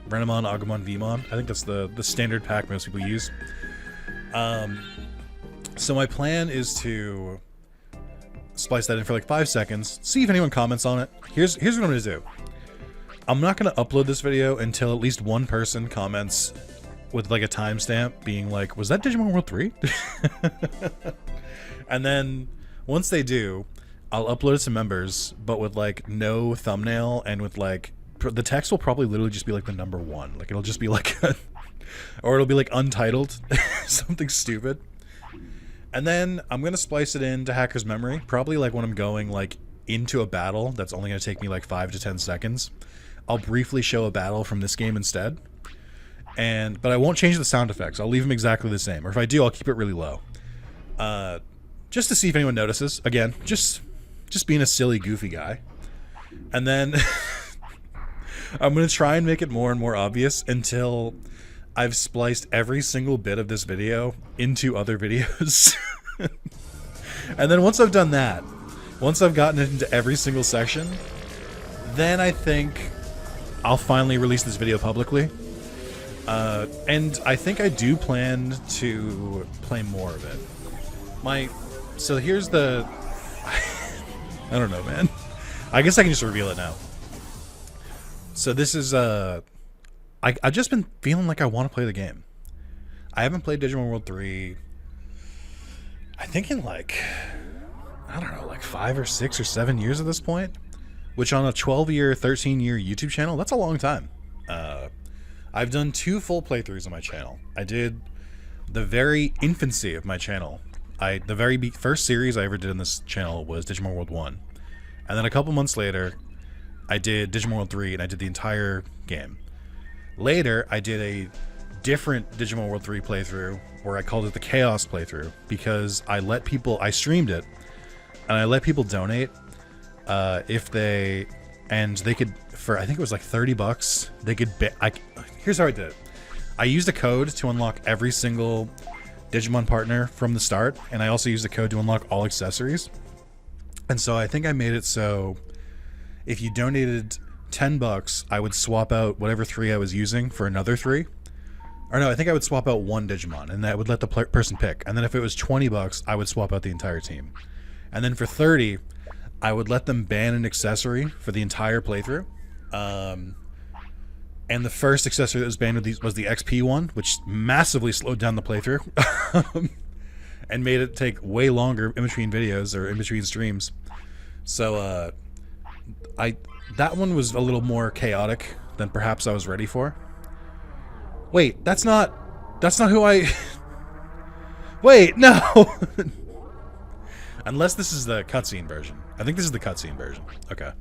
Renamon, Agumon, Vmon. I think that's the standard pack most people use. So my plan is to splice that in for like 5 seconds, see if anyone comments on it. Here's what I'm gonna do. I'm not gonna upload this video until at least one person comments with like a timestamp being like, was that Digimon World 3? And then once they do, I'll upload it to members, but with like no thumbnail and with like the text will probably literally just be like the number 1. Like it'll just be like or it'll be like untitled, something stupid. And then I'm gonna splice it into Hacker's Memory, probably like when I'm going like into a battle that's only gonna take me like 5 to 10 seconds. I'll briefly show a battle from this game instead. But I won't change the sound effects. I'll leave them exactly the same. Or if I do, I'll keep it really low. Just to see if anyone notices. Again, just being a silly, goofy guy. And then I'm going to try and make it more and more obvious until I've spliced every single bit of this video into other videos. And then once I've done that, once I've gotten it into every single section, then I think I'll finally release this video publicly. And I think I do plan to play more of it. So here's the... I don't know, man. I guess I can just reveal it now. So this is, I've just been feeling like I want to play the game. I haven't played Digimon World 3, I think in like, I don't know, like 5 or 6 or 7 years at this point. Which on a 12-year, 13-year YouTube channel, that's a long time. I've done 2 full playthroughs on my channel. I did the very infancy of my channel. The very first series I ever did on this channel was Digimon World 1. And then a couple months later, I did Digimon World 3, and I did the entire game. Later, I did a different Digimon World 3 playthrough, where I called it the Chaos playthrough, because I streamed it, and I let people donate, if they could, for I think it was like $30, they could here's how I did it. I used a code to unlock every single Digimon partner from the start, and I also used the code to unlock all accessories. And so I think I made it so if you donated $10, I would swap out whatever 3 I was using for another 3. Or no, I think I would swap out 1 Digimon, and that would let the person pick. And then if it was $20, I would swap out the entire team. And then for 30, I would let them ban an accessory for the entire playthrough. And the first accessory that was banned was the XP one, which massively slowed down the playthrough. And made it take way longer in between videos or in between streams. So that one was a little more chaotic than perhaps I was ready for. Wait, that's not who I... Wait, no! Unless this is the cutscene version. I think this is the cutscene version. Okay.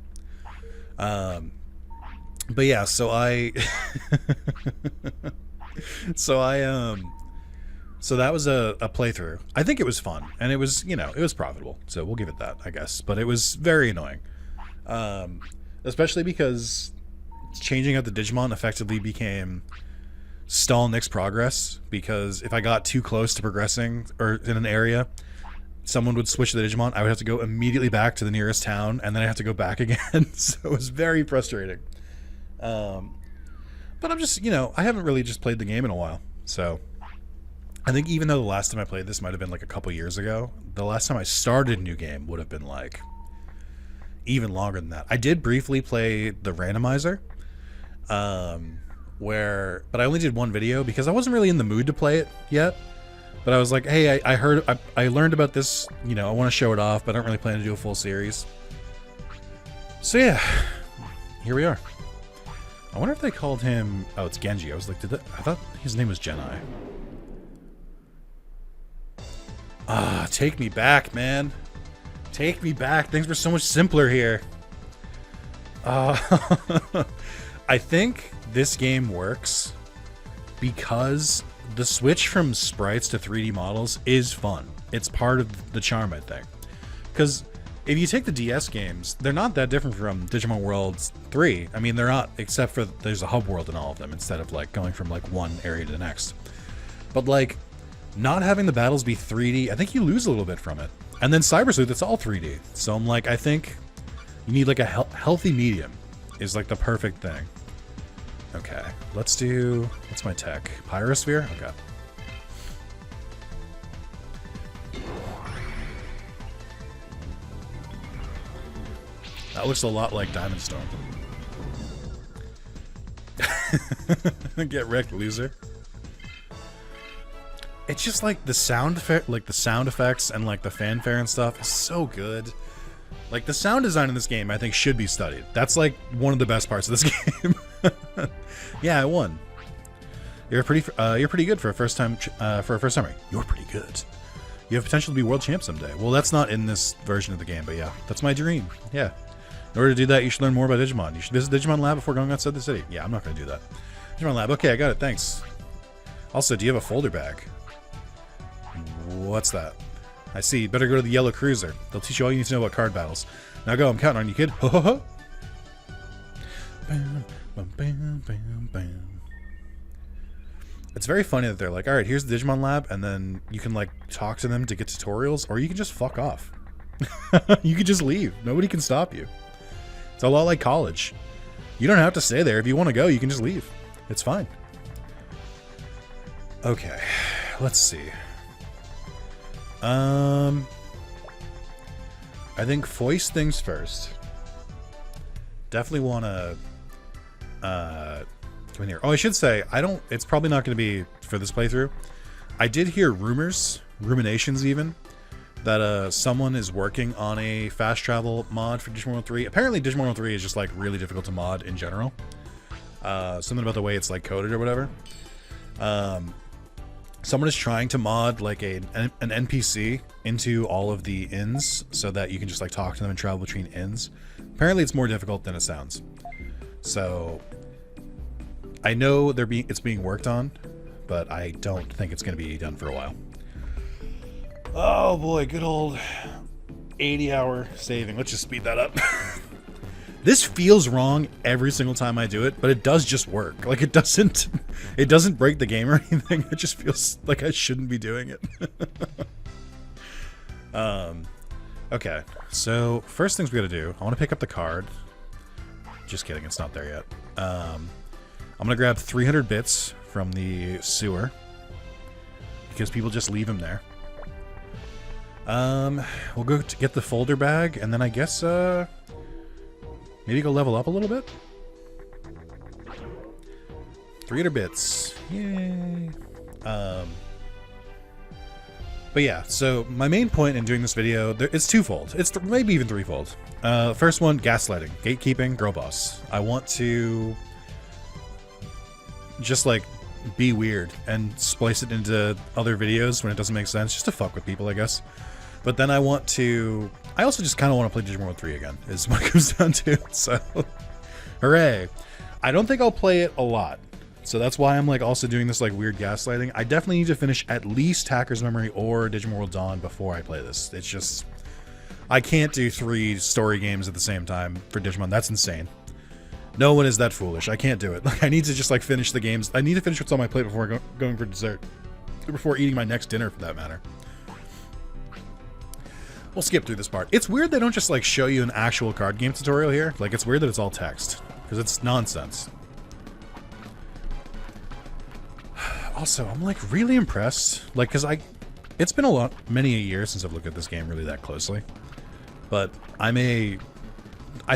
But yeah, so that was a playthrough. I think it was fun, and it was, it was profitable, so we'll give it that, I guess. But it was very annoying. Especially because changing out the Digimon effectively became stall Nick's progress, because if I got too close to progressing or in an area, someone would switch to the Digimon, I would have to go immediately back to the nearest town, and then I have to go back again. So it was very frustrating. But I'm just, I haven't really just played the game in a while. So I think even though the last time I played this might have been like a couple years ago, the last time I started a new game would have been like even longer than that. I did briefly play the Randomizer, but I only did one video because I wasn't really in the mood to play it yet. But I was like, hey, I learned about this, I want to show it off, but I don't really plan to do a full series. So yeah, here we are. I wonder if they called him... Oh, it's Genji. I was like, I thought his name was Genai. Ah, take me back, man. Take me back. Things were so much simpler here. I think this game works because the switch from sprites to 3D models is fun. It's part of the charm, I think. Because if you take the DS games, they're not that different from Digimon World 3. I mean, they're not, except for there's a hub world in all of them instead of like going from like one area to the next. But like, not having the battles be 3D, I think you lose a little bit from it. And then Cyber Sleuth, it's all 3D. So I'm like, I think you need like a healthy medium is like the perfect thing. Okay, let's do, what's my tech? Pyrosphere? Okay. That looks a lot like Diamond Storm. Get wrecked, loser. It's just like the sound effect, like the sound effects and like the fanfare and stuff is so good. Like the sound design in this game, I think should be studied. That's like one of the best parts of this game. Yeah, I won. You're pretty good for a first time. You're pretty good. You have potential to be world champ someday. Well, that's not in this version of the game, but yeah, that's my dream. Yeah. In order to do that, you should learn more about Digimon. You should visit Digimon Lab before going outside the city. Yeah, I'm not going to do that. Digimon Lab. Okay, I got it. Thanks. Also, do you have a folder bag? What's that? I see. Better go to the Yellow Cruiser. They'll teach you all you need to know about card battles. Now go. I'm counting on you, kid. Ho ho ho. Bam, bam, bam, bam, bam. It's very funny that they're like, all right, here's the Digimon Lab, and then you can like talk to them to get tutorials, or you can just fuck off. You can just leave. Nobody can stop you. It's a lot like college. You don't have to stay there. If you want to go, you can just leave. It's fine. Okay, let's see. I think foist things first. Definitely want to come in here. Oh, I should say, it's probably not going to be for this playthrough. I did hear ruminations even, that someone is working on a fast travel mod for Digimon World 3. Apparently Digimon World 3 is just like really difficult to mod in general. Something about the way it's like coded or whatever. Someone is trying to mod like an NPC into all of the inns so that you can just like talk to them and travel between inns. Apparently it's more difficult than it sounds. So I know it's being worked on, but I don't think it's going to be done for a while. Oh boy, good old 80-hour saving. Let's just speed that up. This feels wrong every single time I do it, but it does just work. Like it doesn't break the game or anything. It just feels like I shouldn't be doing it. Okay, so first things we gotta do, I want to pick up the card. Just kidding, it's not there yet. I'm gonna grab 300 bits from the sewer because people just leave them there. We'll go to get the folder bag, and then I guess maybe go level up a little bit. 300 bits, yay! But yeah, so my main point in doing this video, it's twofold. It's maybe even threefold. First one, gaslighting, gatekeeping, girl boss. I want to just like be weird and splice it into other videos when it doesn't make sense, just to fuck with people, I guess. But then I also just kind of want to play Digimon World 3 again, is what it comes down to, so hooray. I don't think I'll play it a lot, so that's why I'm like also doing this like weird gaslighting. I definitely need to finish at least Hacker's Memory or Digimon World Dawn before I play this. It's just, I can't do 3 story games at the same time for Digimon. That's insane. No one is that foolish. I can't do it. Like, I need to just like finish the games. I need to finish what's on my plate before going for dessert, before eating my next dinner for that matter. We'll skip through this part. It's weird they don't just like show you an actual card game tutorial here. Like, it's weird that it's all text, because it's nonsense. Also, I'm like really impressed, like, because it's been many a year since I've looked at this game really that closely, but I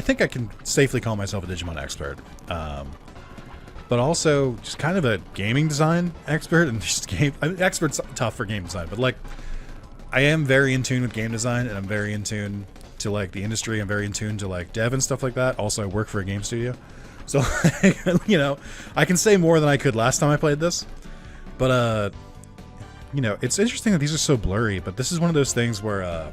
think I can safely call myself a Digimon expert, but also just kind of a gaming design expert, and just expert's tough for game design, but like, I am very in tune with game design, and I'm very in tune to like the industry. I'm very in tune to like dev and stuff like that. Also, I work for a game studio, so you know, I can say more than I could last time I played this. But you know, it's interesting that these are so blurry. But this is one of those things where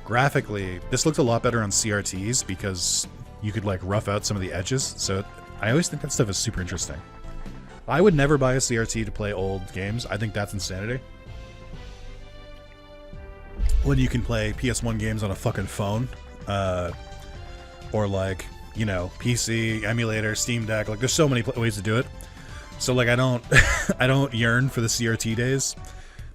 graphically, this looked a lot better on CRTs because you could like rough out some of the edges. So I always think that stuff is super interesting. I would never buy a CRT to play old games. I think that's insanity. when you can play PS1 games on a fucking phone, or like, you know, PC emulator, Steam Deck. Like, there's so many ways to do it. So like, I don't I don't yearn for the CRT days.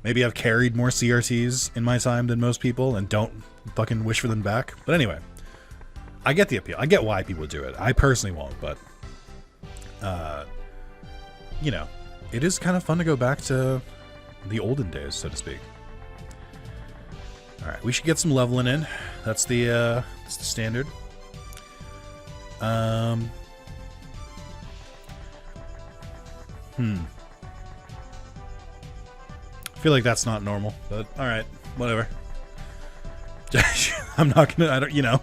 Maybe I've carried more CRTs in my time than most people and don't fucking wish for them back. But anyway, I get the appeal. I get why people do it. I personally won't, but you know, it is kind of fun to go back to the olden days, so to speak. All right, we should get some leveling in. That's the standard. I feel like that's not normal, but all right, whatever. I'm not gonna. I don't. You know,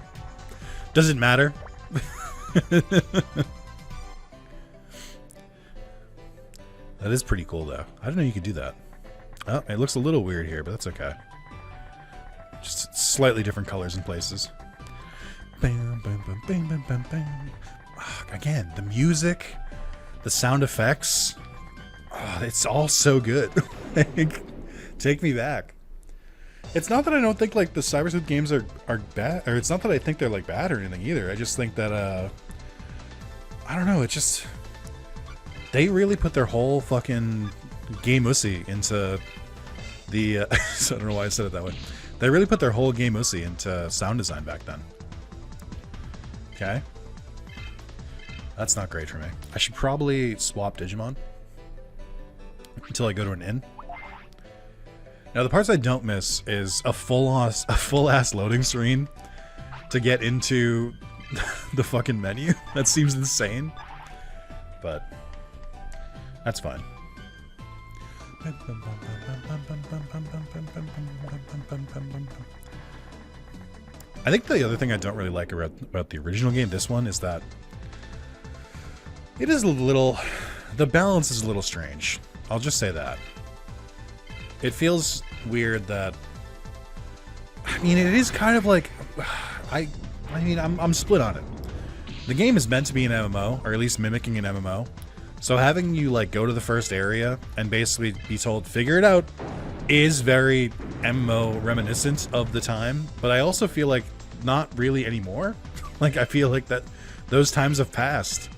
doesn't matter. That is pretty cool, though. I didn't know you could do that. Oh, it looks a little weird here, but that's okay. Just slightly different colors in places. Bam, bam, bam, bam, bam, bam, bam. Again, the music, the sound effects, it's all so good. Take me back. It's not that I don't think like the Cybersmith games are bad, or it's not that I think they're like bad or anything either. I just think that I don't know. It just, they really put their whole fucking game-ussy into the so I don't know why I said it that way. They really put their whole game-ussy into sound design back then. Okay. That's not great for me. I should probably swap Digimon until I go to an inn. Now the parts I don't miss is a full-ass loading screen to get into the fucking menu. That seems insane. But that's fine. I think the other thing I don't really like about the original game, this one, is that it is a little... The balance is a little strange. I'll just say that. It feels weird that... I mean, it is kind of like... I mean, I'm split on it. The game is meant to be an MMO, or at least mimicking an MMO. So having you, like, go to the first area and basically be told, figure it out, is very MMO reminiscent of the time. But I also feel like not really anymore. Like, I feel like that those times have passed.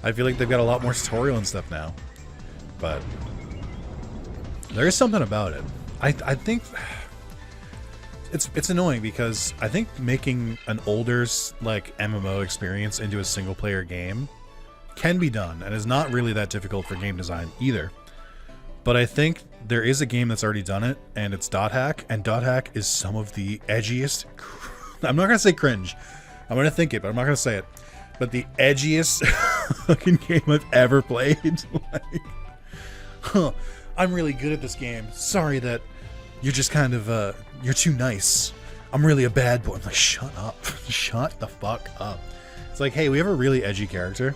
I feel like they've got a lot more tutorial and stuff now. But there is something about it. I think it's annoying because I think making an older like MMO experience into a single player game can be done and is not really that difficult for game design either. But I think there is a game that's already done it, and it's Dot Hack, and Dot Hack is some of the edgiest... I'm not going to say cringe. I'm going to think it, but I'm not going to say it. But the edgiest fucking game I've ever played. Like, huh, I'm really good at this game. Sorry that you're just kind of, you're too nice. I'm really a bad boy. I'm like, shut up. Shut the fuck up. It's like, hey, we have a really edgy character.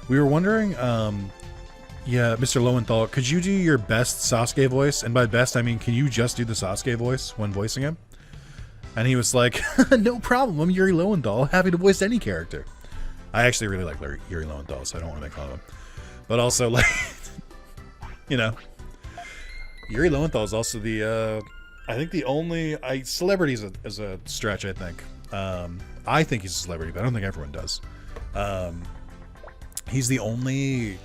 We were wondering, yeah, Mr. Lowenthal, could you do your best Sasuke voice? And by best, I mean, can you just do the Sasuke voice when voicing him? And he was like, no problem. I'm Yuri Lowenthal. Happy to voice any character. I actually really like Yuri Lowenthal, so I don't want to make fun of him. But also, like, you know, Yuri Lowenthal is also the, I think the only, celebrity is a stretch, I think. I think he's a celebrity, but I don't think everyone does. He's the only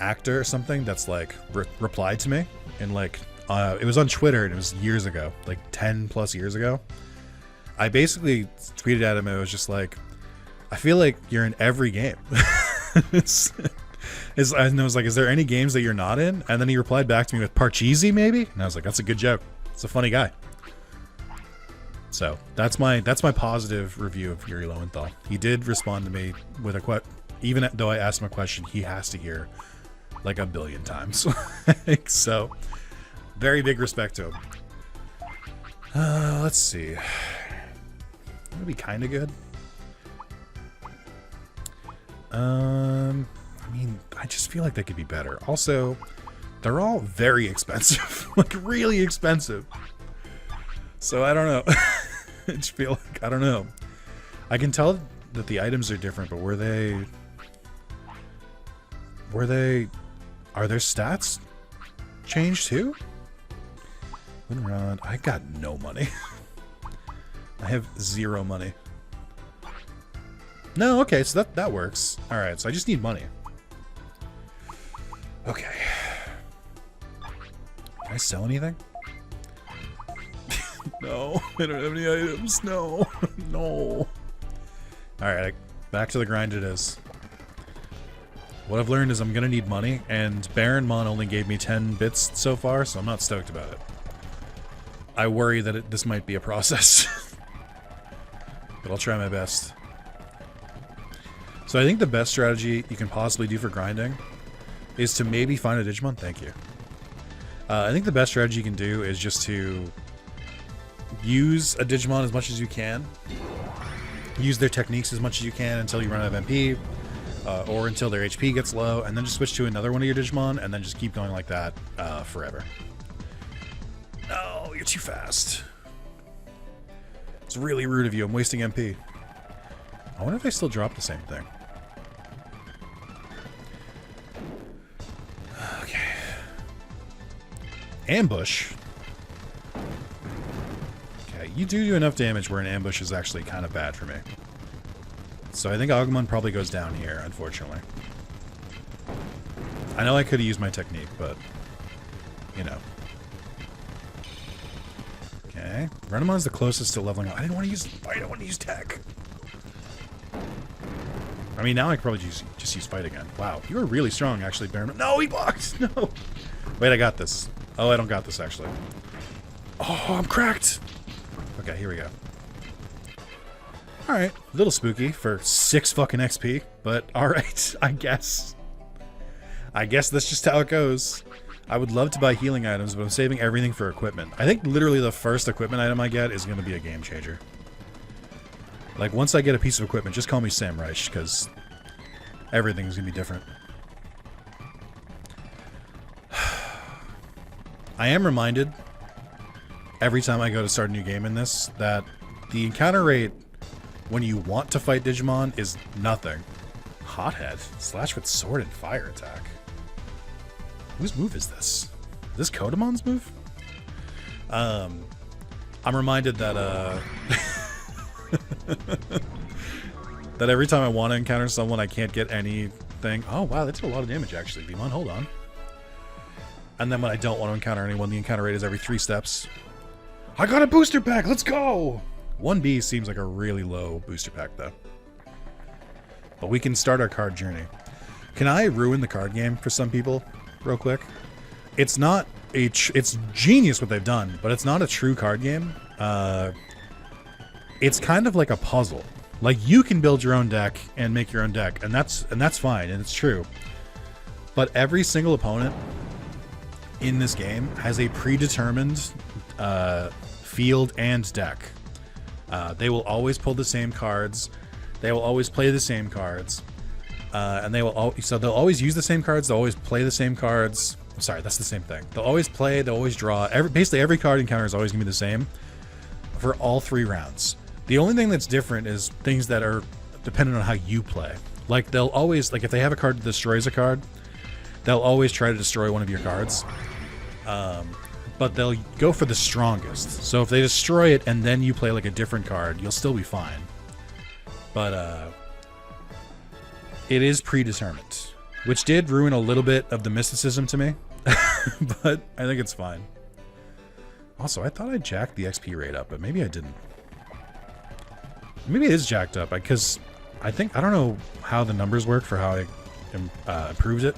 actor or something that's like replied to me, and like it was on Twitter, and it was years ago, like 10 plus years ago. I basically tweeted at him, and it was just like, I feel like you're in every game. And I was like, is there any games that you're not in? And then he replied back to me with Parcheesi, maybe, and I was like, that's a good joke. It's a funny guy. So that's my positive review of Yuri Lowenthal. He did respond to me with a even though I asked him a question, he has to hear like 1 billion times. So very big respect to him. Let's see. That'd be kind of good. I mean, I just feel like they could be better. Also, they're all very expensive. Like, really expensive. So, I don't know. I just feel like, I don't know. I can tell that the items are different, but are their stats changed too? Winrod. I got no money. I have 0 money. No, okay, so that works. Alright, so I just need money. Okay. Can I sell anything? No, I don't have any items. No. No. Alright, back to the grind it is. What I've learned is I'm gonna need money, and Baronmon only gave me 10 bits so far, so I'm not stoked about it. I worry that this might be a process. But I'll try my best. So I think the best strategy you can possibly do for grinding is to maybe find a Digimon. Thank you. I think the best strategy you can do is just to use a Digimon as much as you can. Use their techniques as much as you can until you run out of MP. Or until their HP gets low, and then just switch to another one of your Digimon, and then just keep going like that forever. No, you're too fast. It's really rude of you. I'm wasting MP. I wonder if they still drop the same thing. Okay. Ambush. Okay, you do enough damage where an ambush is actually kind of bad for me. So I think Agumon probably goes down here, unfortunately. I know I could have used my technique, but, you know. Okay. Randomize the closest to leveling up. I don't want to use tech. I mean, now I could probably just use fight again. Wow, you are really strong, actually, Baron. No, he blocked! No! Wait, I got this. Oh, I don't got this, actually. Oh, I'm cracked! Okay, here we go. Alright, a little spooky for 6 fucking XP, but alright, I guess. I guess that's just how it goes. I would love to buy healing items, but I'm saving everything for equipment. I think literally the first equipment item I get is going to be a game changer. Like, once I get a piece of equipment, just call me Sam Reich, because everything's going to be different. I am reminded, every time I go to start a new game in this, that the encounter rate when you want to fight Digimon is nothing. Hothead. Slash with sword and fire attack. Whose move is this? Is this Kodamon's move? I'm reminded that that every time I want to encounter someone, I can't get anything. Oh wow, that did a lot of damage actually. Beamon, hold on. And then when I don't want to encounter anyone, the encounter rate is every 3 steps. I got a booster pack. Let's go. 1B seems like a really low booster pack, though. But we can start our card journey. Can I ruin the card game for some people, real quick? It's not a... it's genius what they've done, but it's not a true card game. It's kind of like a puzzle. Like, you can build your own deck and make your own deck, and that's fine, and it's true. But every single opponent in this game has a predetermined field and deck. They will always pull the same cards. They will always play the same cards. And they will so they'll always use the same cards. They'll always play the same cards. I'm sorry, that's the same thing. They'll always play. They'll always draw. Basically, every card encounter is always going to be the same for all 3 rounds. The only thing that's different is things that are dependent on how you play. Like, they'll always... like, if they have a card that destroys a card, they'll always try to destroy one of your cards. But they'll go for the strongest. So if they destroy it and then you play like a different card, you'll still be fine. But it is predetermined, which did ruin a little bit of the mysticism to me. But I think it's fine. Also, I thought I jacked the XP rate up, but maybe I didn't. Maybe it is jacked up, because I don't know how the numbers work for how I improved it.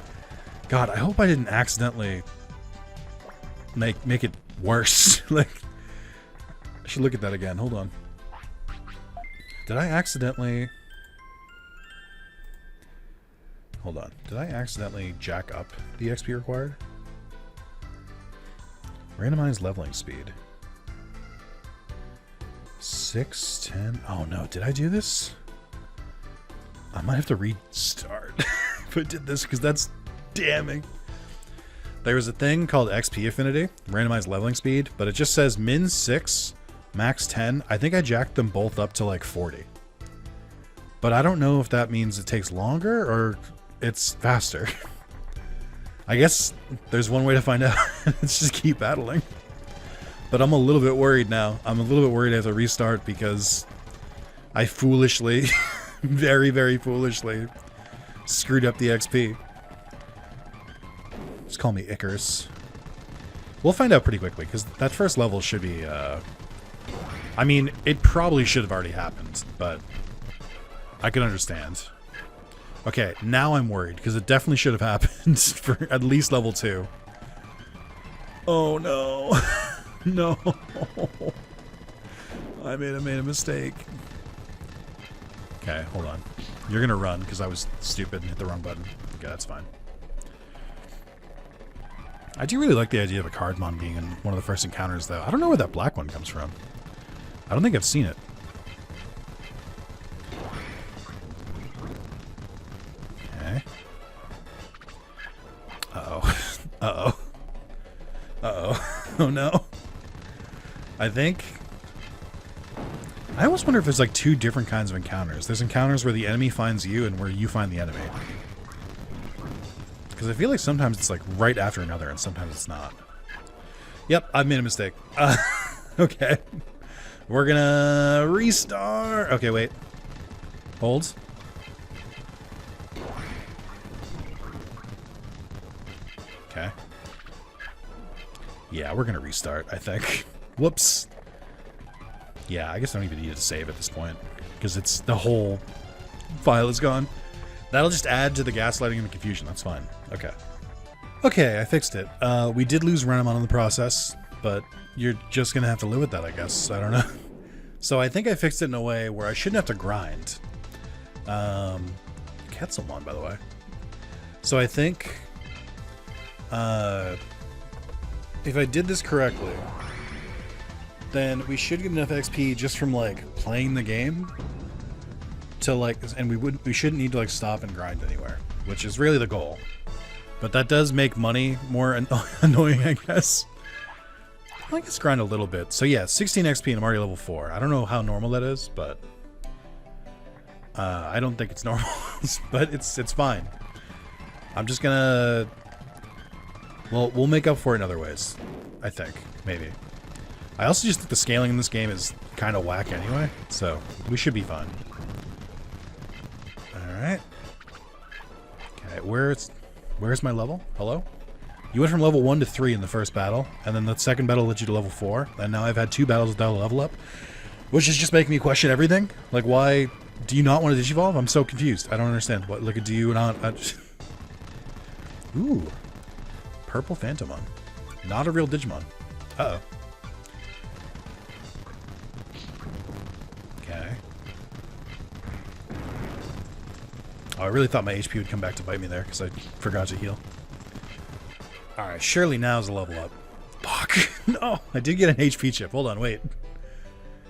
God, I hope I didn't accidentally make it worse. Like, I should look at that again. Hold on. Did I accidentally... hold on. Did I accidentally jack up the XP required? Randomized leveling speed. 6, 10... oh no, did I do this? I might have to restart if I did this, because that's damning. There was a thing called XP affinity, randomized leveling speed, but it just says min 6, max 10. I think I jacked them both up to like 40. But I don't know if that means it takes longer or it's faster. I guess there's one way to find out. Let's just keep battling. But I'm a little bit worried now. I'm a little bit worried I have to restart because I foolishly, very, very foolishly, screwed up the XP. Just call me Icarus. We'll find out pretty quickly, because that first level should be, I mean, it probably should have already happened, but I can understand. Okay, now I'm worried, because it definitely should have happened for at least level 2. Oh, no. No. I made a mistake. Okay, hold on. You're gonna run, because I was stupid and hit the wrong button. Okay, that's fine. I do really like the idea of a cardmon being in one of the first encounters, though. I don't know where that black one comes from. I don't think I've seen it. Okay. Uh-oh. Uh-oh. Uh-oh. Oh, no. I think... I always wonder if there's, like, 2 different kinds of encounters. There's encounters where the enemy finds you and where you find the enemy. Because I feel like sometimes it's like right after another and sometimes it's not. Yep, I've made a mistake. Okay. We're gonna restart. Okay, wait. Hold. Okay. Yeah, we're gonna restart, I think. Whoops. Yeah, I guess I don't even need to save at this point. Because it's the whole file is gone. That'll just add to the gaslighting and the confusion. That's fine. Okay. Okay, I fixed it. We did lose Renamon in the process, but you're just going to have to live with that, I guess. I don't know. So I think I fixed it in a way where I shouldn't have to grind. Ketzelmon, by the way. So I think if I did this correctly, then we should get enough XP just from, like, playing the game to, like, and we shouldn't need to, like, stop and grind anywhere, which is really the goal. But that does make money more annoying, I guess. I guess grind a little bit. So yeah, 16 XP and I'm already level 4. I don't know how normal that is, but I don't think it's normal, but it's fine. I'm just gonna, well, we'll make up for it in other ways, I think, maybe. I also just think the scaling in this game is kind of whack anyway, so we should be fine. Alright. Okay, where's my level? Hello? You went from level 1 to 3 in the first battle, and then the second battle led you to level 4, and now I've had 2 battles without a level up, which is just making me question everything. Like, why do you not want to digivolve? I'm so confused. I don't understand. What, like, do you not... Ooh. Purple Phantomon. Not a real Digimon. Uh-oh. Okay. Oh, I really thought my HP would come back to bite me there, because I forgot to heal. Alright, surely now's the level up. Fuck. No, I did get an HP chip. Hold on, wait.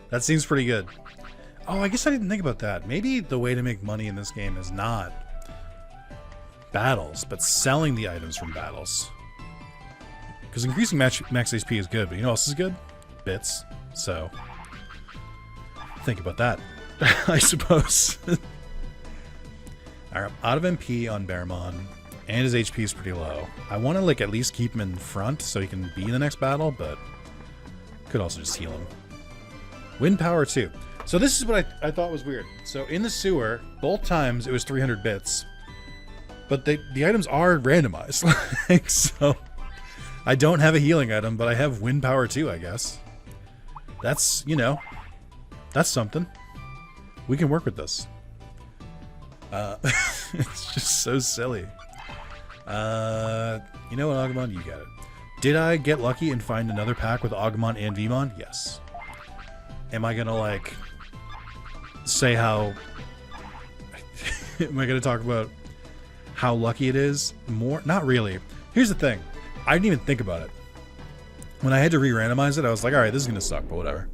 That seems pretty good. Oh, I guess I didn't think about that. Maybe the way to make money in this game is not battles, but selling the items from battles. Because increasing max HP is good, but you know what else is good? Bits. So, think about that, I suppose. Alright, out of MP on Bearmon, and his HP is pretty low. I want to, like, at least keep him in front so he can be in the next battle, but could also just heal him. Wind power too. So this is what I thought was weird. So in the sewer, both times it was 300 bits, but the items are randomized. Like, so I don't have a healing item, but I have wind power too, I guess. That's, you know, that's something. We can work with this. It's just so silly. You know what, Agumon? You got it. Did I get lucky and find another pack with Agumon and Vmon? Yes. Am I gonna, like, say how... Am I gonna talk about how lucky it is? More? Not really. Here's the thing. I didn't even think about it. When I had to re-randomize it, I was like, alright, this is gonna suck, but whatever.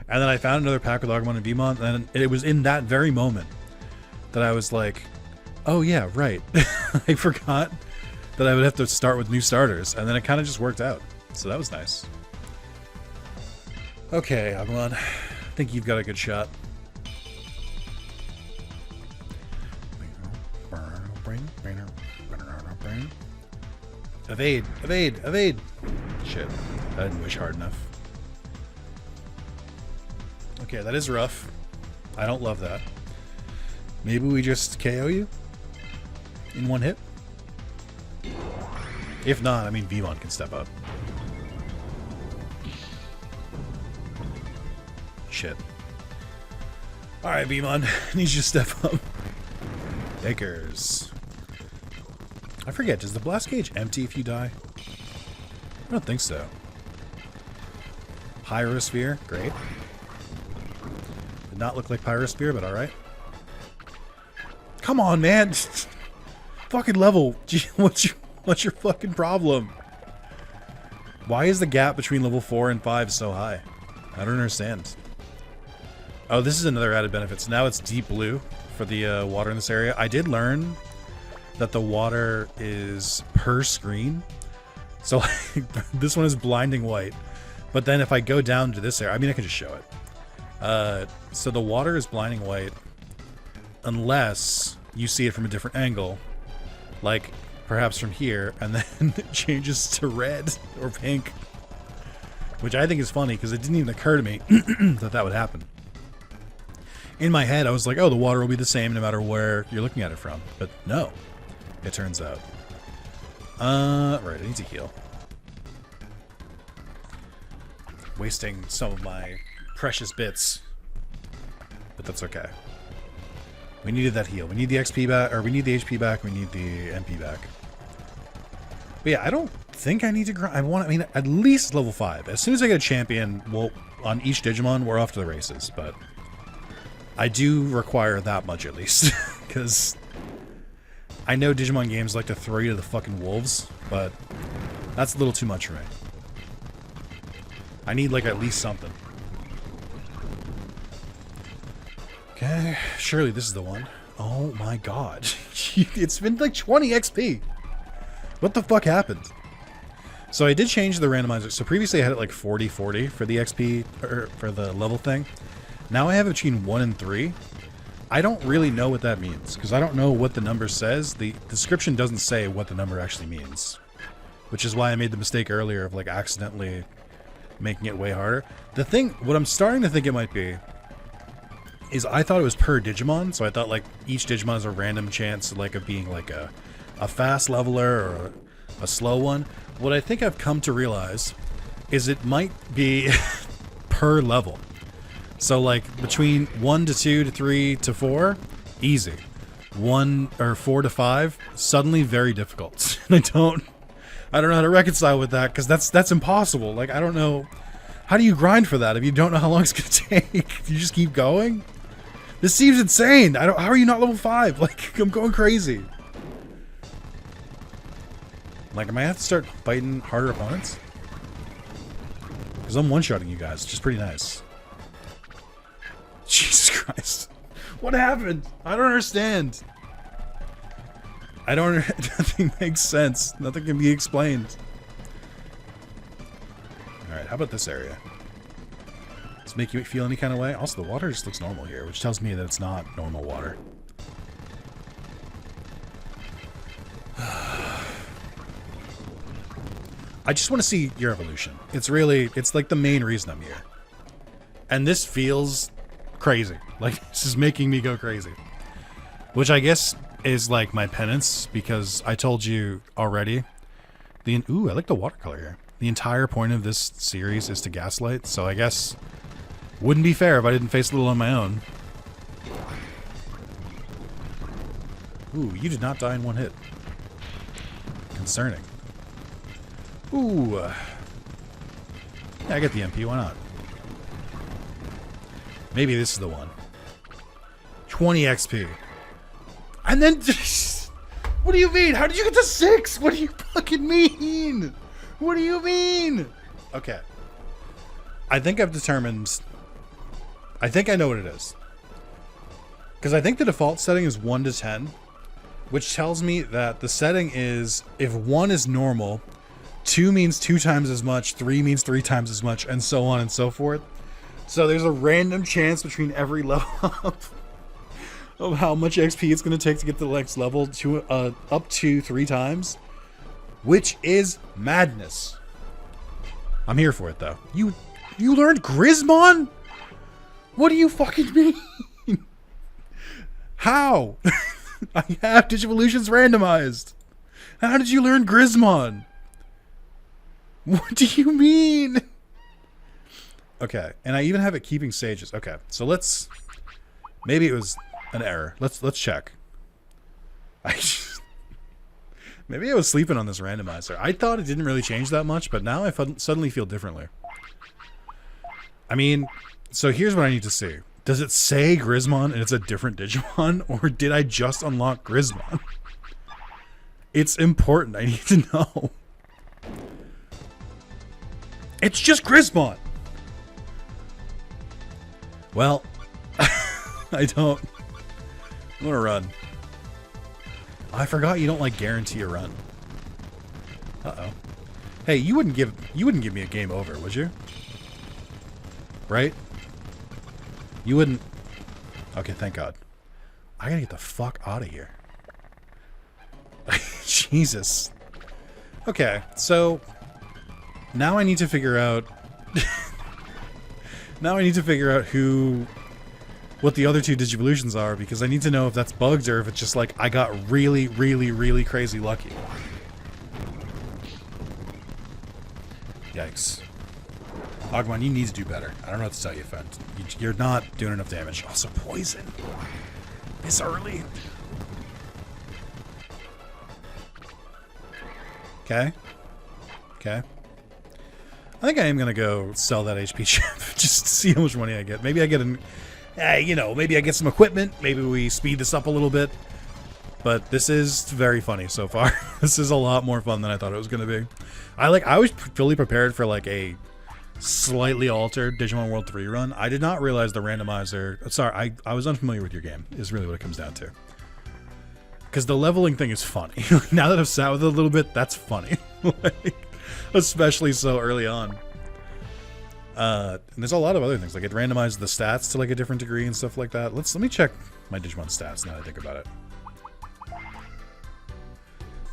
And then I found another pack with Agumon and Vmon, and it was in that very moment that I was like, oh yeah, right. I forgot that I would have to start with new starters, and then it kind of just worked out. So that was nice. Okay, Agumon, I think you've got a good shot. Evade, evade, evade! Shit, I didn't wish hard enough. Okay, that is rough. I don't love that. Maybe we just KO you in one hit? If not, I mean, Vmon can step up. Shit. Alright, Vmon. Needs you to step up. Takers. I forget, does the blast gauge empty if you die? I don't think so. Pyrosphere, great. Did not look like Pyrosphere, but alright. Come on, man! Fucking level! Gee, what's your fucking problem? Why is the gap between level 4 and 5 so high? I don't understand. Oh, this is another added benefit. So now it's deep blue for the water in this area. I did learn that the water is per screen. So like, this one is blinding white. But then if I go down to this area, I mean, I can just show it. So the water is blinding white unless you see it from a different angle. Like perhaps from here, and then it changes to red or pink. Which I think is funny because it didn't even occur to me that that would happen. In my head, I was like, oh, the water will be the same no matter where you're looking at it from. But no, it turns out. Right, I need to heal. Wasting some of my precious bits. But that's okay. We needed that heal. We need the XP back, or we need the HP back, we need the MP back. But yeah, I don't think I need to grind. I mean, at least level 5. As soon as I get a champion, well, on each Digimon, we're off to the races, but I do require that much at least. Because I know Digimon games like to throw you to the fucking wolves, but that's a little too much for me. I need, like, at least something. Okay, surely this is the one. Oh my god. It's been like 20 XP. What the fuck happened? So I did change the randomizer. So previously I had it like 40-40 for the XP, or for the level thing. Now I have it between 1 and 3. I don't really know what that means, because I don't know what the number says. The description doesn't say what the number actually means. Which is why I made the mistake earlier of like accidentally making it way harder. The thing, what I'm starting to think it might be, is I thought it was per Digimon, so I thought like each Digimon has a random chance like of being like a fast leveler or a slow one. What I think I've come to realize is it might be per level. So like between 1 to 2 to 3 to 4, easy. 1 or 4 to 5, suddenly very difficult. I don't know how to reconcile with that, because that's impossible. Like, I don't know, how do you grind for that if you don't know how long it's gonna take? You just keep going? This seems insane. How are you not level 5? Like, I'm going crazy. Like, am I gonna have to start fighting harder opponents? Because I'm one-shotting you guys, which is pretty nice. Jesus Christ. What happened? I don't understand. Nothing makes sense. Nothing can be explained. Alright, how about this area? Does it make you feel any kind of way? Also, the water just looks normal here, which tells me that it's not normal water. I just want to see your evolution. It's like the main reason I'm here. And this feels crazy. Like, this is making me go crazy. Which I guess is like my penance, because I told you already. Ooh, I like the watercolor here. The entire point of this series is to gaslight, so I guess wouldn't be fair if I didn't face Little on my own. Ooh, you did not die in one hit. Concerning. Ooh. Yeah, I get the MP, why not? Maybe this is the one. 20 XP. And then... What do you mean? How did you get to 6? What do you fucking mean? What do you mean? Okay. I think I've determined... I think I know what it is. Because I think the default setting is 1 to 10. Which tells me that the setting is... If 1 is normal, 2 means 2 times as much, 3 means 3 times as much, and so on and so forth. So there's a random chance between every level up of how much XP it's going to take to get to the next level, to up to 3 times, which is madness. I'm here for it though. You learned Grismon? What do you fucking mean? How? I have Digivolutions randomized. How did you learn Grismon? What do you mean? Okay, and I even have it keeping sages. Okay, so let's... Maybe it was an error. Let's check. Maybe I was sleeping on this randomizer. I thought it didn't really change that much, but now I suddenly feel differently. I mean, so here's what I need to see. Does it say Grismon and it's a different Digimon, or did I just unlock Grismon? It's important. I need to know. It's just Grismon! Well, I don't... I'm gonna run. I forgot you don't like guarantee a run. Uh-oh. Hey, you wouldn't give me a game over, would you? Right? You wouldn't... Okay, thank God. I gotta get the fuck out of here. Jesus. Okay, so... Now I need to figure out... now I need to figure out what the other two Digivolutions are, because I need to know if that's bugged or if it's just like I got really, really, really crazy lucky. Yikes. Agumon, you need to do better. I don't know what to tell you, friend. You're not doing enough damage. Also, poison. This early. Okay. Okay. I think I am going to go sell that HP chip just to see how much money I get. Maybe I get maybe I get some equipment. Maybe we speed this up a little bit. But this is very funny so far. This is a lot more fun than I thought it was going to be. I was fully prepared for like a slightly altered Digimon World 3 run. I did not realize the randomizer... Sorry, I was unfamiliar with your game, is really what it comes down to. Because the leveling thing is funny. Now that I've sat with it a little bit, that's funny. Like, especially so early on. And there's a lot of other things. Like it randomized the stats to like a different degree and stuff like that. Let me check my Digimon stats now that I think about it.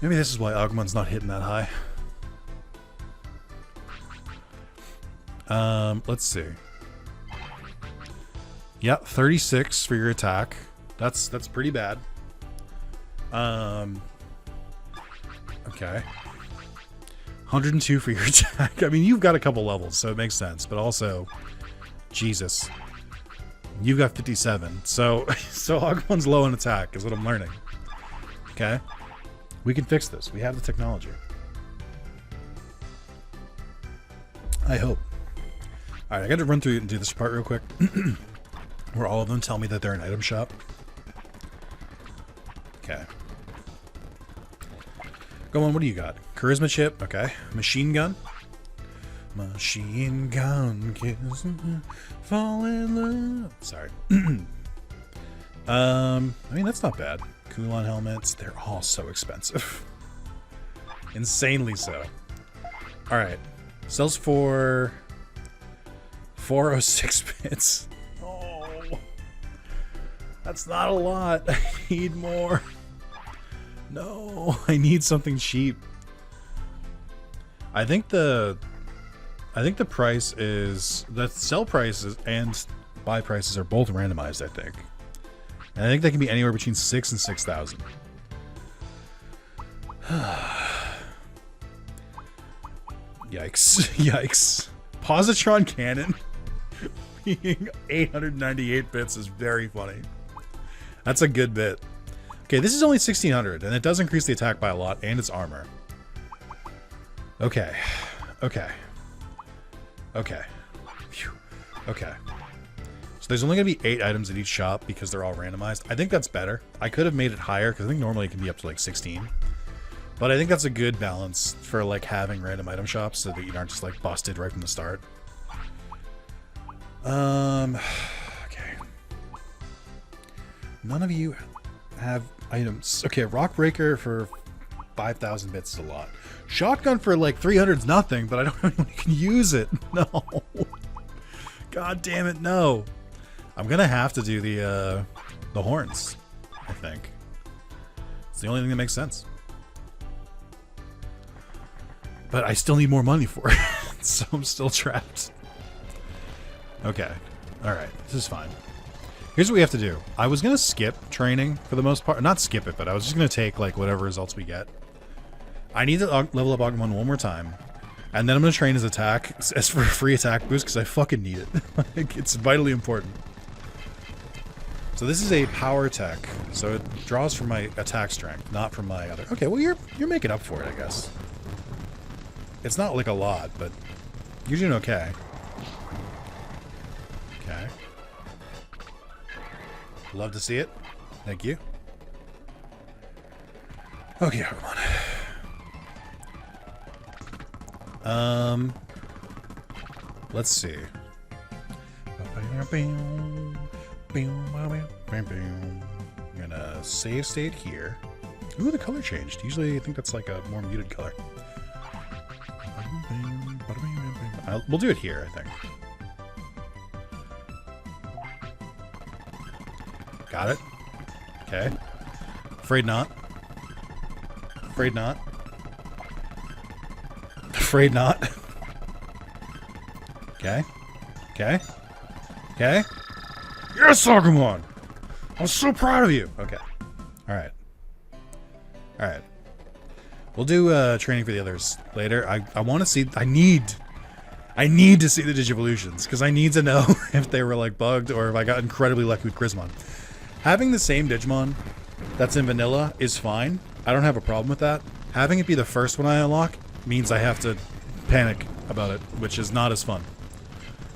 Maybe this is why Agumon's not hitting that high. Let's see. Yeah, 36 for your attack. That's pretty bad. Okay. 102 for your attack. I mean, you've got a couple levels, so it makes sense. But also, Jesus, you've got 57. So Agumon's low on attack is what I'm learning. Okay, we can fix this. We have the technology. I hope. All right, I got to run through and do this part real quick, where all of them tell me that they're an item shop. Okay. Go on, what do you got? Charisma chip, okay. Machine gun. Machine gun, kiss, fall in love. Sorry. I mean, that's not bad. Kulon helmets, they're all so expensive. Insanely so. Alright. Sells for 406 bits. Oh. That's not a lot. I need more. No, I need something cheap. I think the price is the sell prices and buy prices are both randomized, I think. And I think they can be anywhere between 6,000 and 6,000. Yikes. Yikes. Positron cannon being 898 bits is very funny. That's a good bit. Okay, this is only 1,600, and it does increase the attack by a lot, and its armor. Okay. Okay. Okay. Phew. Okay. So there's only going to be 8 items at each shop because they're all randomized. I think that's better. I could have made it higher, because I think normally it can be up to like 16. But I think that's a good balance for like having random item shops so that you aren't just like busted right from the start. Okay. None of you have items. Okay, Rock Breaker for 5,000 bits is a lot. Shotgun for like 300 is nothing, but I don't know anyone who can use it. No. God damn it, no. I'm gonna have to do the horns, I think. It's the only thing that makes sense. But I still need more money for it, so I'm still trapped. Okay. Alright, this is fine. Here's what we have to do. I was going to skip training for the most part. Not skip it, but I was just going to take, like, whatever results we get. I need to level up Agumon one more time. And then I'm going to train his attack as for a free attack boost because I fucking need it. Like, it's vitally important. So this is a power tech. So it draws from my attack strength, not from my other... Okay, well, you're making up for it, I guess. It's not, like, a lot, but you're doing okay. Okay. Love to see it. Thank you. Okay, come on. Let's see. I'm gonna save state here. Ooh, the color changed. Usually I think that's like a more muted color. We'll do it here, I think. Got it. Okay. Afraid not. Afraid not. Afraid not. Okay. Okay. Okay. Yes, Agumon! I'm so proud of you! Okay. Alright. Alright. We'll do training for the others later. I want to see... I need to see the Digivolutions, because I need to know if they were, like, bugged or if I got incredibly lucky with Grismon. Having the same Digimon that's in vanilla is fine. I don't have a problem with that. Having it be the first one I unlock means I have to panic about it, which is not as fun.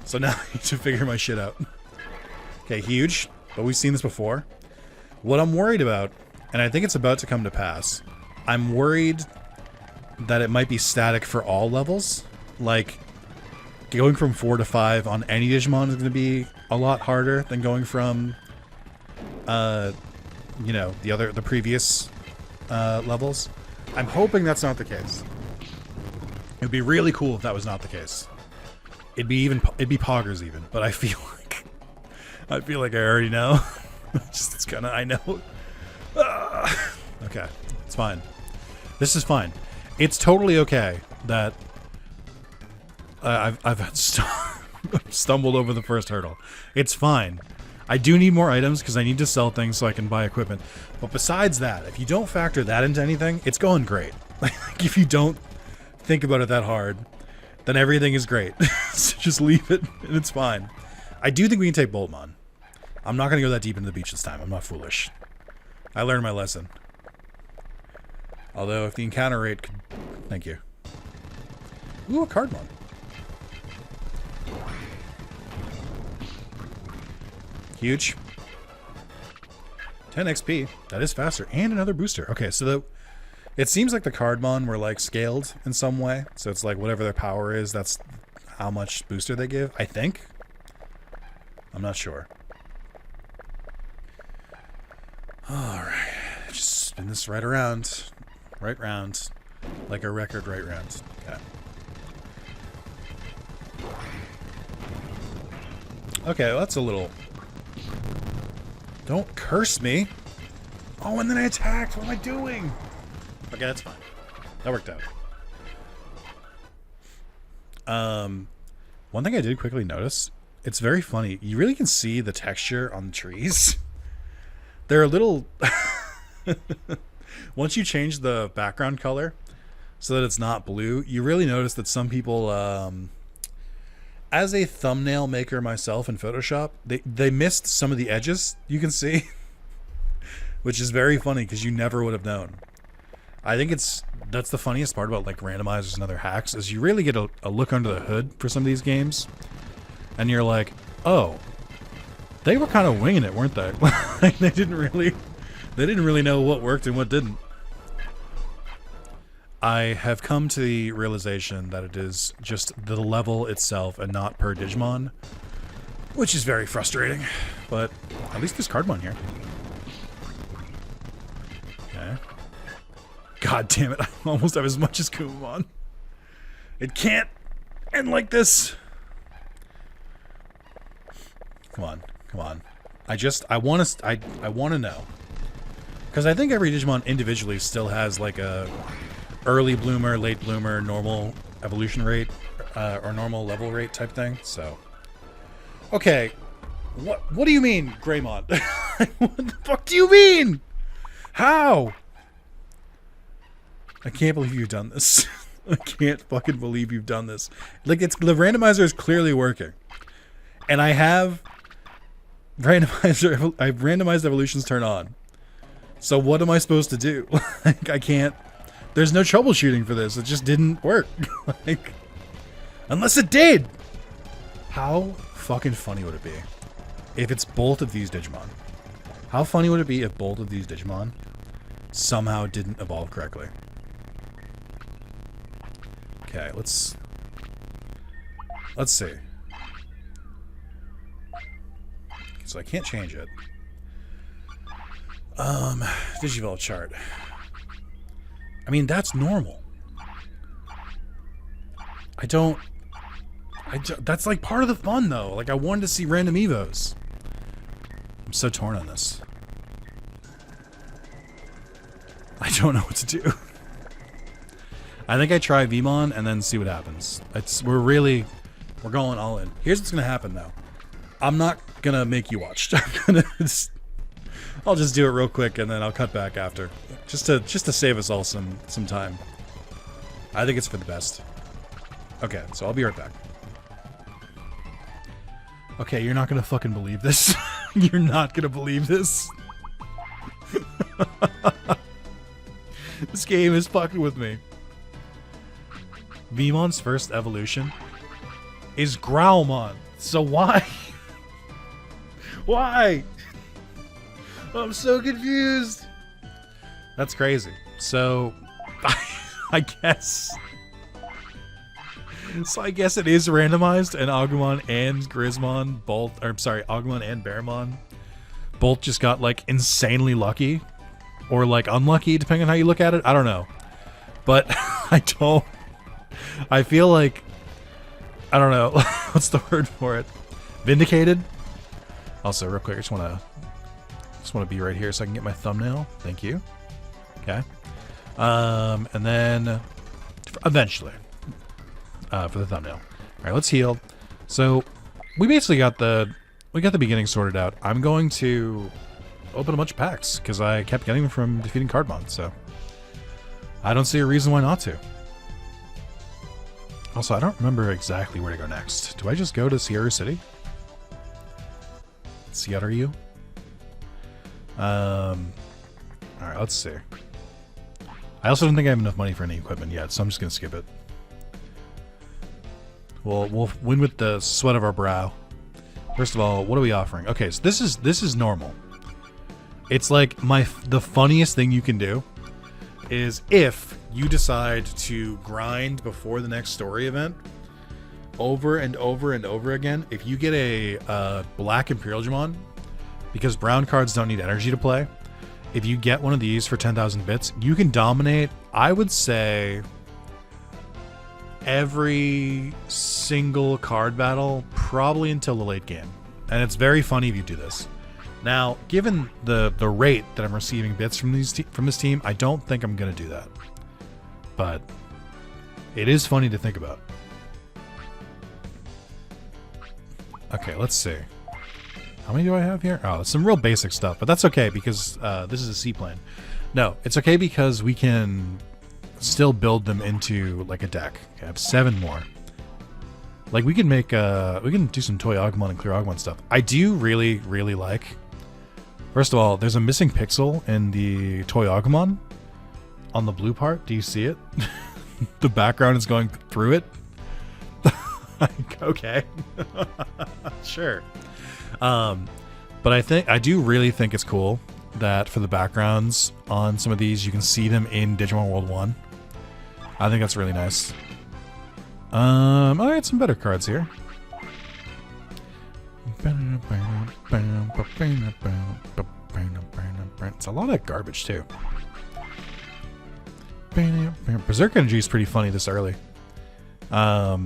So now I need to figure my shit out. Okay, huge. But we've seen this before. What I'm worried about, and I think it's about to come to pass, I'm worried that it might be static for all levels. Like, going from 4 to 5 on any Digimon is going to be a lot harder than going from, you know, the previous levels. I'm hoping that's not the case. It'd be really cool if that was not the case. It'd be poggers even, but I feel like I already know. It's kind of, I know. Okay, it's fine. This is fine. It's totally okay that I've stumbled over the first hurdle. It's fine. I do need more items because I need to sell things so I can buy equipment. But besides that, if you don't factor that into anything, it's going great. Like, if you don't think about it that hard, then everything is great. So just leave it and it's fine. I do think we can take Boltmon. I'm not going to go that deep into the beach this time. I'm not foolish. I learned my lesson. Although, if the encounter rate could... Thank you. Ooh, a Cardmon. Huge. 10 XP. That is faster. And another booster. Okay, so it seems like the Cardmon were, like, scaled in some way. So it's like whatever their power is, that's how much booster they give, I think. I'm not sure. Alright. Just spin this right around. Right round. Like a record right round. Okay. Okay, well, that's a little... Don't curse me! Oh, and then I attacked! What am I doing? Okay, that's fine. That worked out. One thing I did quickly notice, it's very funny. You really can see the texture on the trees. They're a little... Once you change the background color so that it's not blue, you really notice that some people... As a thumbnail maker myself in Photoshop, they missed some of the edges you can see. Which is very funny because you never would have known. I think that's the funniest part about like randomizers and other hacks is you really get a look under the hood for some of these games. And you're like, oh, they were kind of winging it, weren't they? Like, they didn't really know what worked and what didn't. I have come to the realization that it is just the level itself and not per Digimon, which is very frustrating, but at least there's Cardmon here. Okay. God damn it, I almost have as much as Kumamon. It can't end like this. Come on, come on. I want to know. Because I think every Digimon individually still has like a early bloomer, late bloomer, normal evolution rate, or normal level rate type thing, so. Okay, What do you mean, Greymon? What the fuck do you mean? How? I can't believe you've done this. I can't fucking believe you've done this. Like, the randomizer is clearly working. And I have randomized evolutions turn on. So what am I supposed to do? Like, I can't. There's no troubleshooting for this. It just didn't work. Like, unless it did. How fucking funny would it be if it's both of these Digimon? How funny would it be if both of these Digimon somehow didn't evolve correctly? Okay, let's see. So I can't change it. Digivolve chart. I mean, that's normal. That's like part of the fun, though. Like, I wanted to see random evos. I'm so torn on this. I don't know what to do. I think I try Vmon and then see what happens. We're going all in. Here's what's gonna happen, though. I'm not gonna make you watch. I'll just do it real quick and then I'll cut back after, just to save us all some time. I think it's for the best. Okay, so I'll be right back. Okay, you're not gonna fucking believe this. You're not gonna believe this. This game is fucking with me. Vmon's first evolution is Growlmon. So why? Why? I'm so confused. That's crazy. So, I guess. So I guess it is randomized, and Agumon and Grismon both, or I'm sorry, Agumon and Bearmon both just got like insanely lucky, or like unlucky, depending on how you look at it. I don't know, but I feel like, I don't know, what's the word for it? Vindicated. Also, real quick, I just want to be right here so I can get my thumbnail. Thank you. Okay. And then eventually. For the thumbnail. All right, let's heal. So we basically got the beginning sorted out. I'm going to open a bunch of packs because I kept getting them from defeating Cardmon. So I don't see a reason why not to. Also, I don't remember exactly where to go next. Do I just go to Sierra City? CRU? All right, let's see. I also don't think I have enough money for any equipment yet, so I'm just gonna skip it. We'll win with the sweat of our brow. First of all, what are we offering? Okay, so this is normal. It's like the funniest thing you can do is if you decide to grind before the next story event over and over and over again. If you get a black Imperial-Digimon, because brown cards don't need energy to play, if you get one of these for 10,000 bits, you can dominate, I would say, every single card battle probably until the late game. And it's very funny if you do this. Now, given the rate that I'm receiving bits from this team, I don't think I'm going to do that. But it is funny to think about. Okay, let's see. How many do I have here? Oh, it's some real basic stuff, but that's okay because this is a seaplane. No, it's okay because we can still build them into like a deck. Okay, I have 7 more. Like we can make we can do some toy Agumon and clear Agumon stuff. I do really like. First of all, there's a missing pixel in the toy Agumon on the blue part. Do you see it? The background is going through it. Okay. Sure. But I do really think it's cool that for the backgrounds on some of these, you can see them in Digimon World 1. I think that's really nice. I got some better cards here. It's a lot of garbage too. Berserk Energy is pretty funny this early. I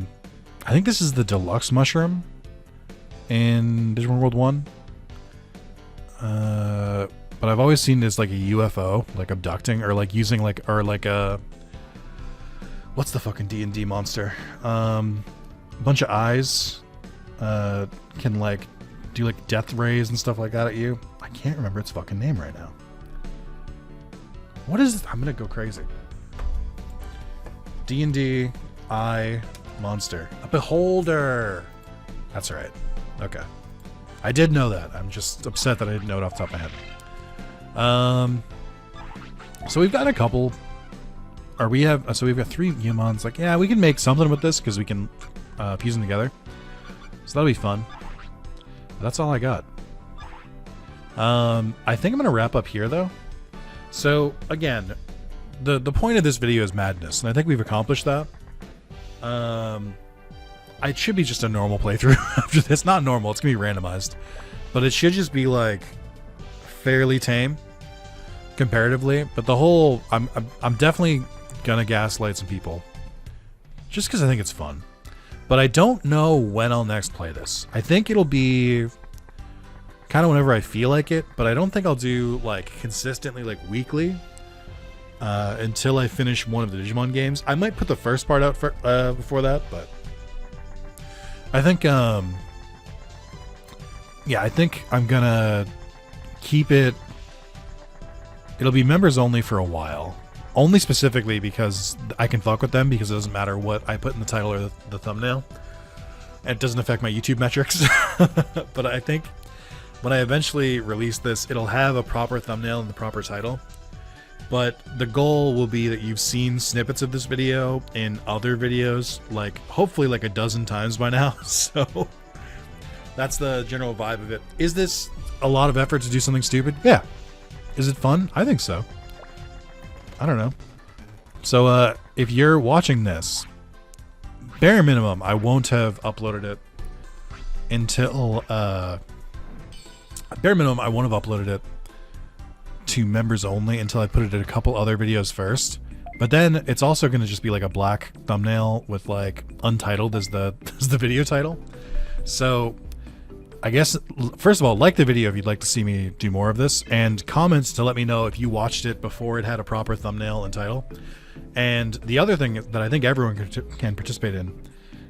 think this is the deluxe mushroom in Digimon World 1. But I've always seen this like a UFO, like abducting, or like using like a what's the fucking D&D monster? Bunch of eyes can like do like death rays and stuff like that at you. I can't remember its fucking name right now. What is it? I'm gonna go crazy. D&D eye monster. A beholder. That's right. Okay. I did know that. I'm just upset that I didn't know it off the top of my head. So we've got a couple, or we have, so we've got 3 Yumons. Like, yeah, we can make something with this because we can fuse them together. So that'll be fun. But that's all I got. I think I'm gonna wrap up here though. So again, the point of this video is madness, and I think we've accomplished that. It should be just a normal playthrough. It's not normal, it's gonna be randomized. But it should just be like fairly tame comparatively. But the whole I'm definitely gonna gaslight some people. Just because I think it's fun. But I don't know when I'll next play this. I think it'll be kind of whenever I feel like it, but I don't think I'll do like consistently like weekly until I finish one of the Digimon games. I might put the first part out for, before that, but I think yeah, I think I'm gonna keep it. It'll be members only for a while, only specifically because I can fuck with them, because it doesn't matter what I put in the title or the thumbnail, and it doesn't affect my YouTube metrics. But I think when I eventually release this, it'll have a proper thumbnail and the proper title. But the goal will be that you've seen snippets of this video in other videos, like hopefully like a dozen times by now. So that's the general vibe of it. Is this a lot of effort to do something stupid? Yeah. Is it fun? I think so. I don't know. So if you're watching this, bare minimum, I won't have uploaded it until bare minimum, I won't have uploaded it to members only until I put it in a couple other videos first. But then it's also going to just be like a black thumbnail with like untitled as the video title. So I guess, first of all, like the video if you'd like to see me do more of this, and comments to let me know if you watched it before it had a proper thumbnail and title. And the other thing that I think everyone can participate in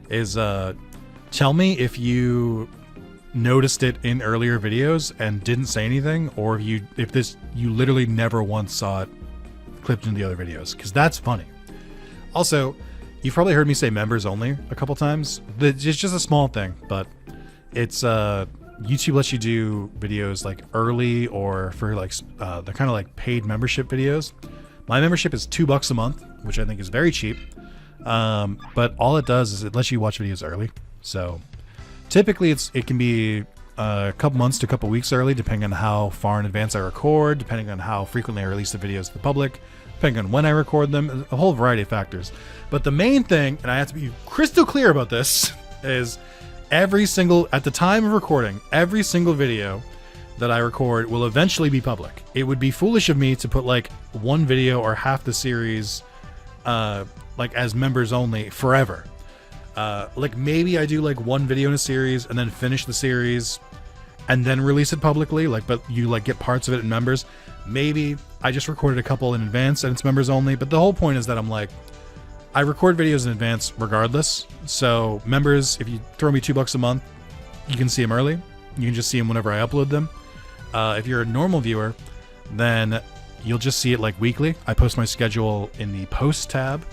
is tell me if you noticed it in earlier videos and didn't say anything, or if you literally never once saw it clipped into the other videos, because that's funny. Also, you've probably heard me say members only a couple times. It's just a small thing, but it's YouTube lets you do videos like early or for like the kind of like paid membership videos. My membership is $2 a month, which I think is very cheap. But all it does is it lets you watch videos early. So typically it can be a couple months to a couple weeks early, depending on how far in advance I record, depending on how frequently I release the videos to the public, depending on when I record them, a whole variety of factors. But the main thing, and I have to be crystal clear about this, is at the time of recording, every single video that I record will eventually be public. It would be foolish of me to put like one video or half the series like as members only forever. Like maybe I do like one video in a series and then finish the series and then release it publicly, like, but you like get parts of it in members. Maybe I just recorded a couple in advance and it's members only, but the whole point is that I'm like, I record videos in advance regardless. So members, if you throw me $2 a month, you can see them early. You can just see them whenever I upload them. If you're a normal viewer, then you'll just see it like weekly. I post my schedule in the post tab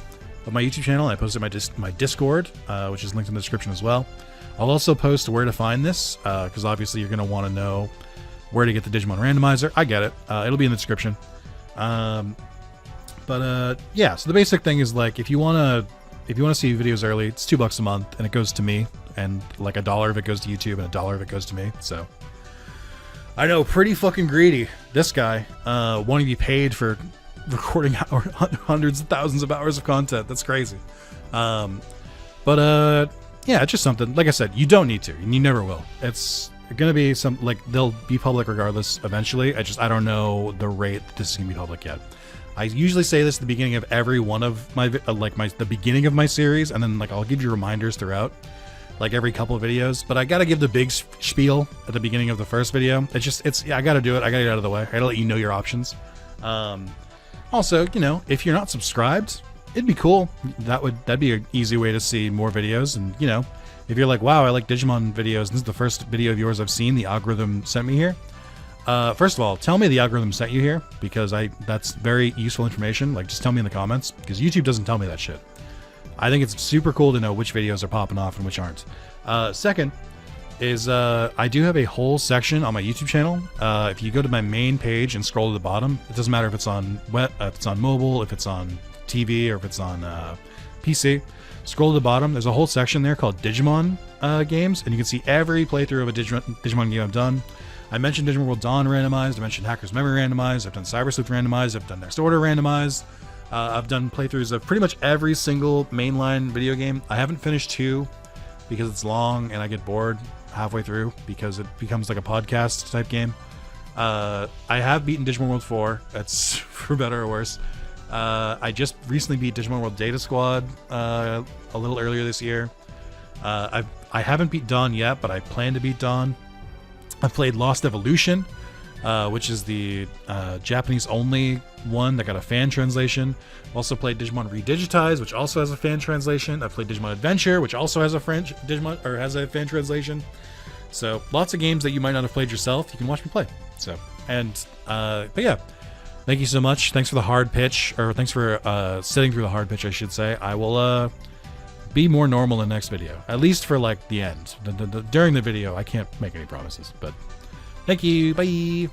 of my YouTube channel. I post it in my Discord, which is linked in the description as well. I'll also post where to find this, because obviously you're going to want to know where to get the Digimon Randomizer. I get it. It'll be in the description. But yeah, so the basic thing is like, if you want to see videos early, it's $2 a month and it goes to me, and like $1 if it goes to YouTube and $1 if it goes to me. So I know, pretty fucking greedy, this guy, wanting to be paid for recording hundreds of thousands of hours of content. That's crazy. But yeah, it's just something, like I said, you don't need to, and you never will. It's gonna be some, like, they'll be public regardless eventually. I don't know the rate that this is gonna be public yet. I usually say this at the beginning of every one of my the beginning of my series, and then like I'll give you reminders throughout, like every couple of videos. But I gotta give the big spiel at the beginning of the first video. Yeah, I gotta do it. I gotta get out of the way. I gotta let you know your options. Also, you know, if you're not subscribed, it'd be cool. That'd be an easy way to see more videos, and you know, If you're like, wow, I like Digimon videos, this is the first video of yours I've seen, the algorithm sent me here. First of all, tell me the algorithm sent you here, because that's very useful information. Like, just tell me in the comments, because YouTube doesn't tell me that shit. I think it's super cool to know which videos are popping off and which aren't. Second is I do have a whole section on my YouTube channel. If you go to my main page and scroll to the bottom, it doesn't matter if it's on if it's on mobile, if it's on TV, or if it's on PC. Scroll to the bottom. There's a whole section there called Digimon games, and you can see every playthrough of a Digimon game I've done. I mentioned Digimon World Dawn Randomized. I mentioned Hacker's Memory Randomized. I've done Cyber Sleuth Randomized. I've done Next Order Randomized. I've done playthroughs of pretty much every single mainline video game. I haven't finished 2 because it's long and I get bored halfway through because it becomes like a podcast type game. I have beaten Digimon World 4. That's for better or worse. I just recently beat Digimon World Data Squad a little earlier this year. I haven't beat Dawn yet, but I plan to beat Dawn. I've played Lost Evolution, which is the Japanese-only one that got a fan translation. Also played Digimon Redigitized, which also has a fan translation. I've played Digimon Adventure, which also has a fan translation. So lots of games that you might not have played yourself, you can watch me play. So but yeah, thank you so much. Thanks for the hard pitch, or thanks for sitting through the hard pitch, I should say. I will be more normal in the next video, at least for like the end. During the video, I can't make any promises, but thank you. Bye.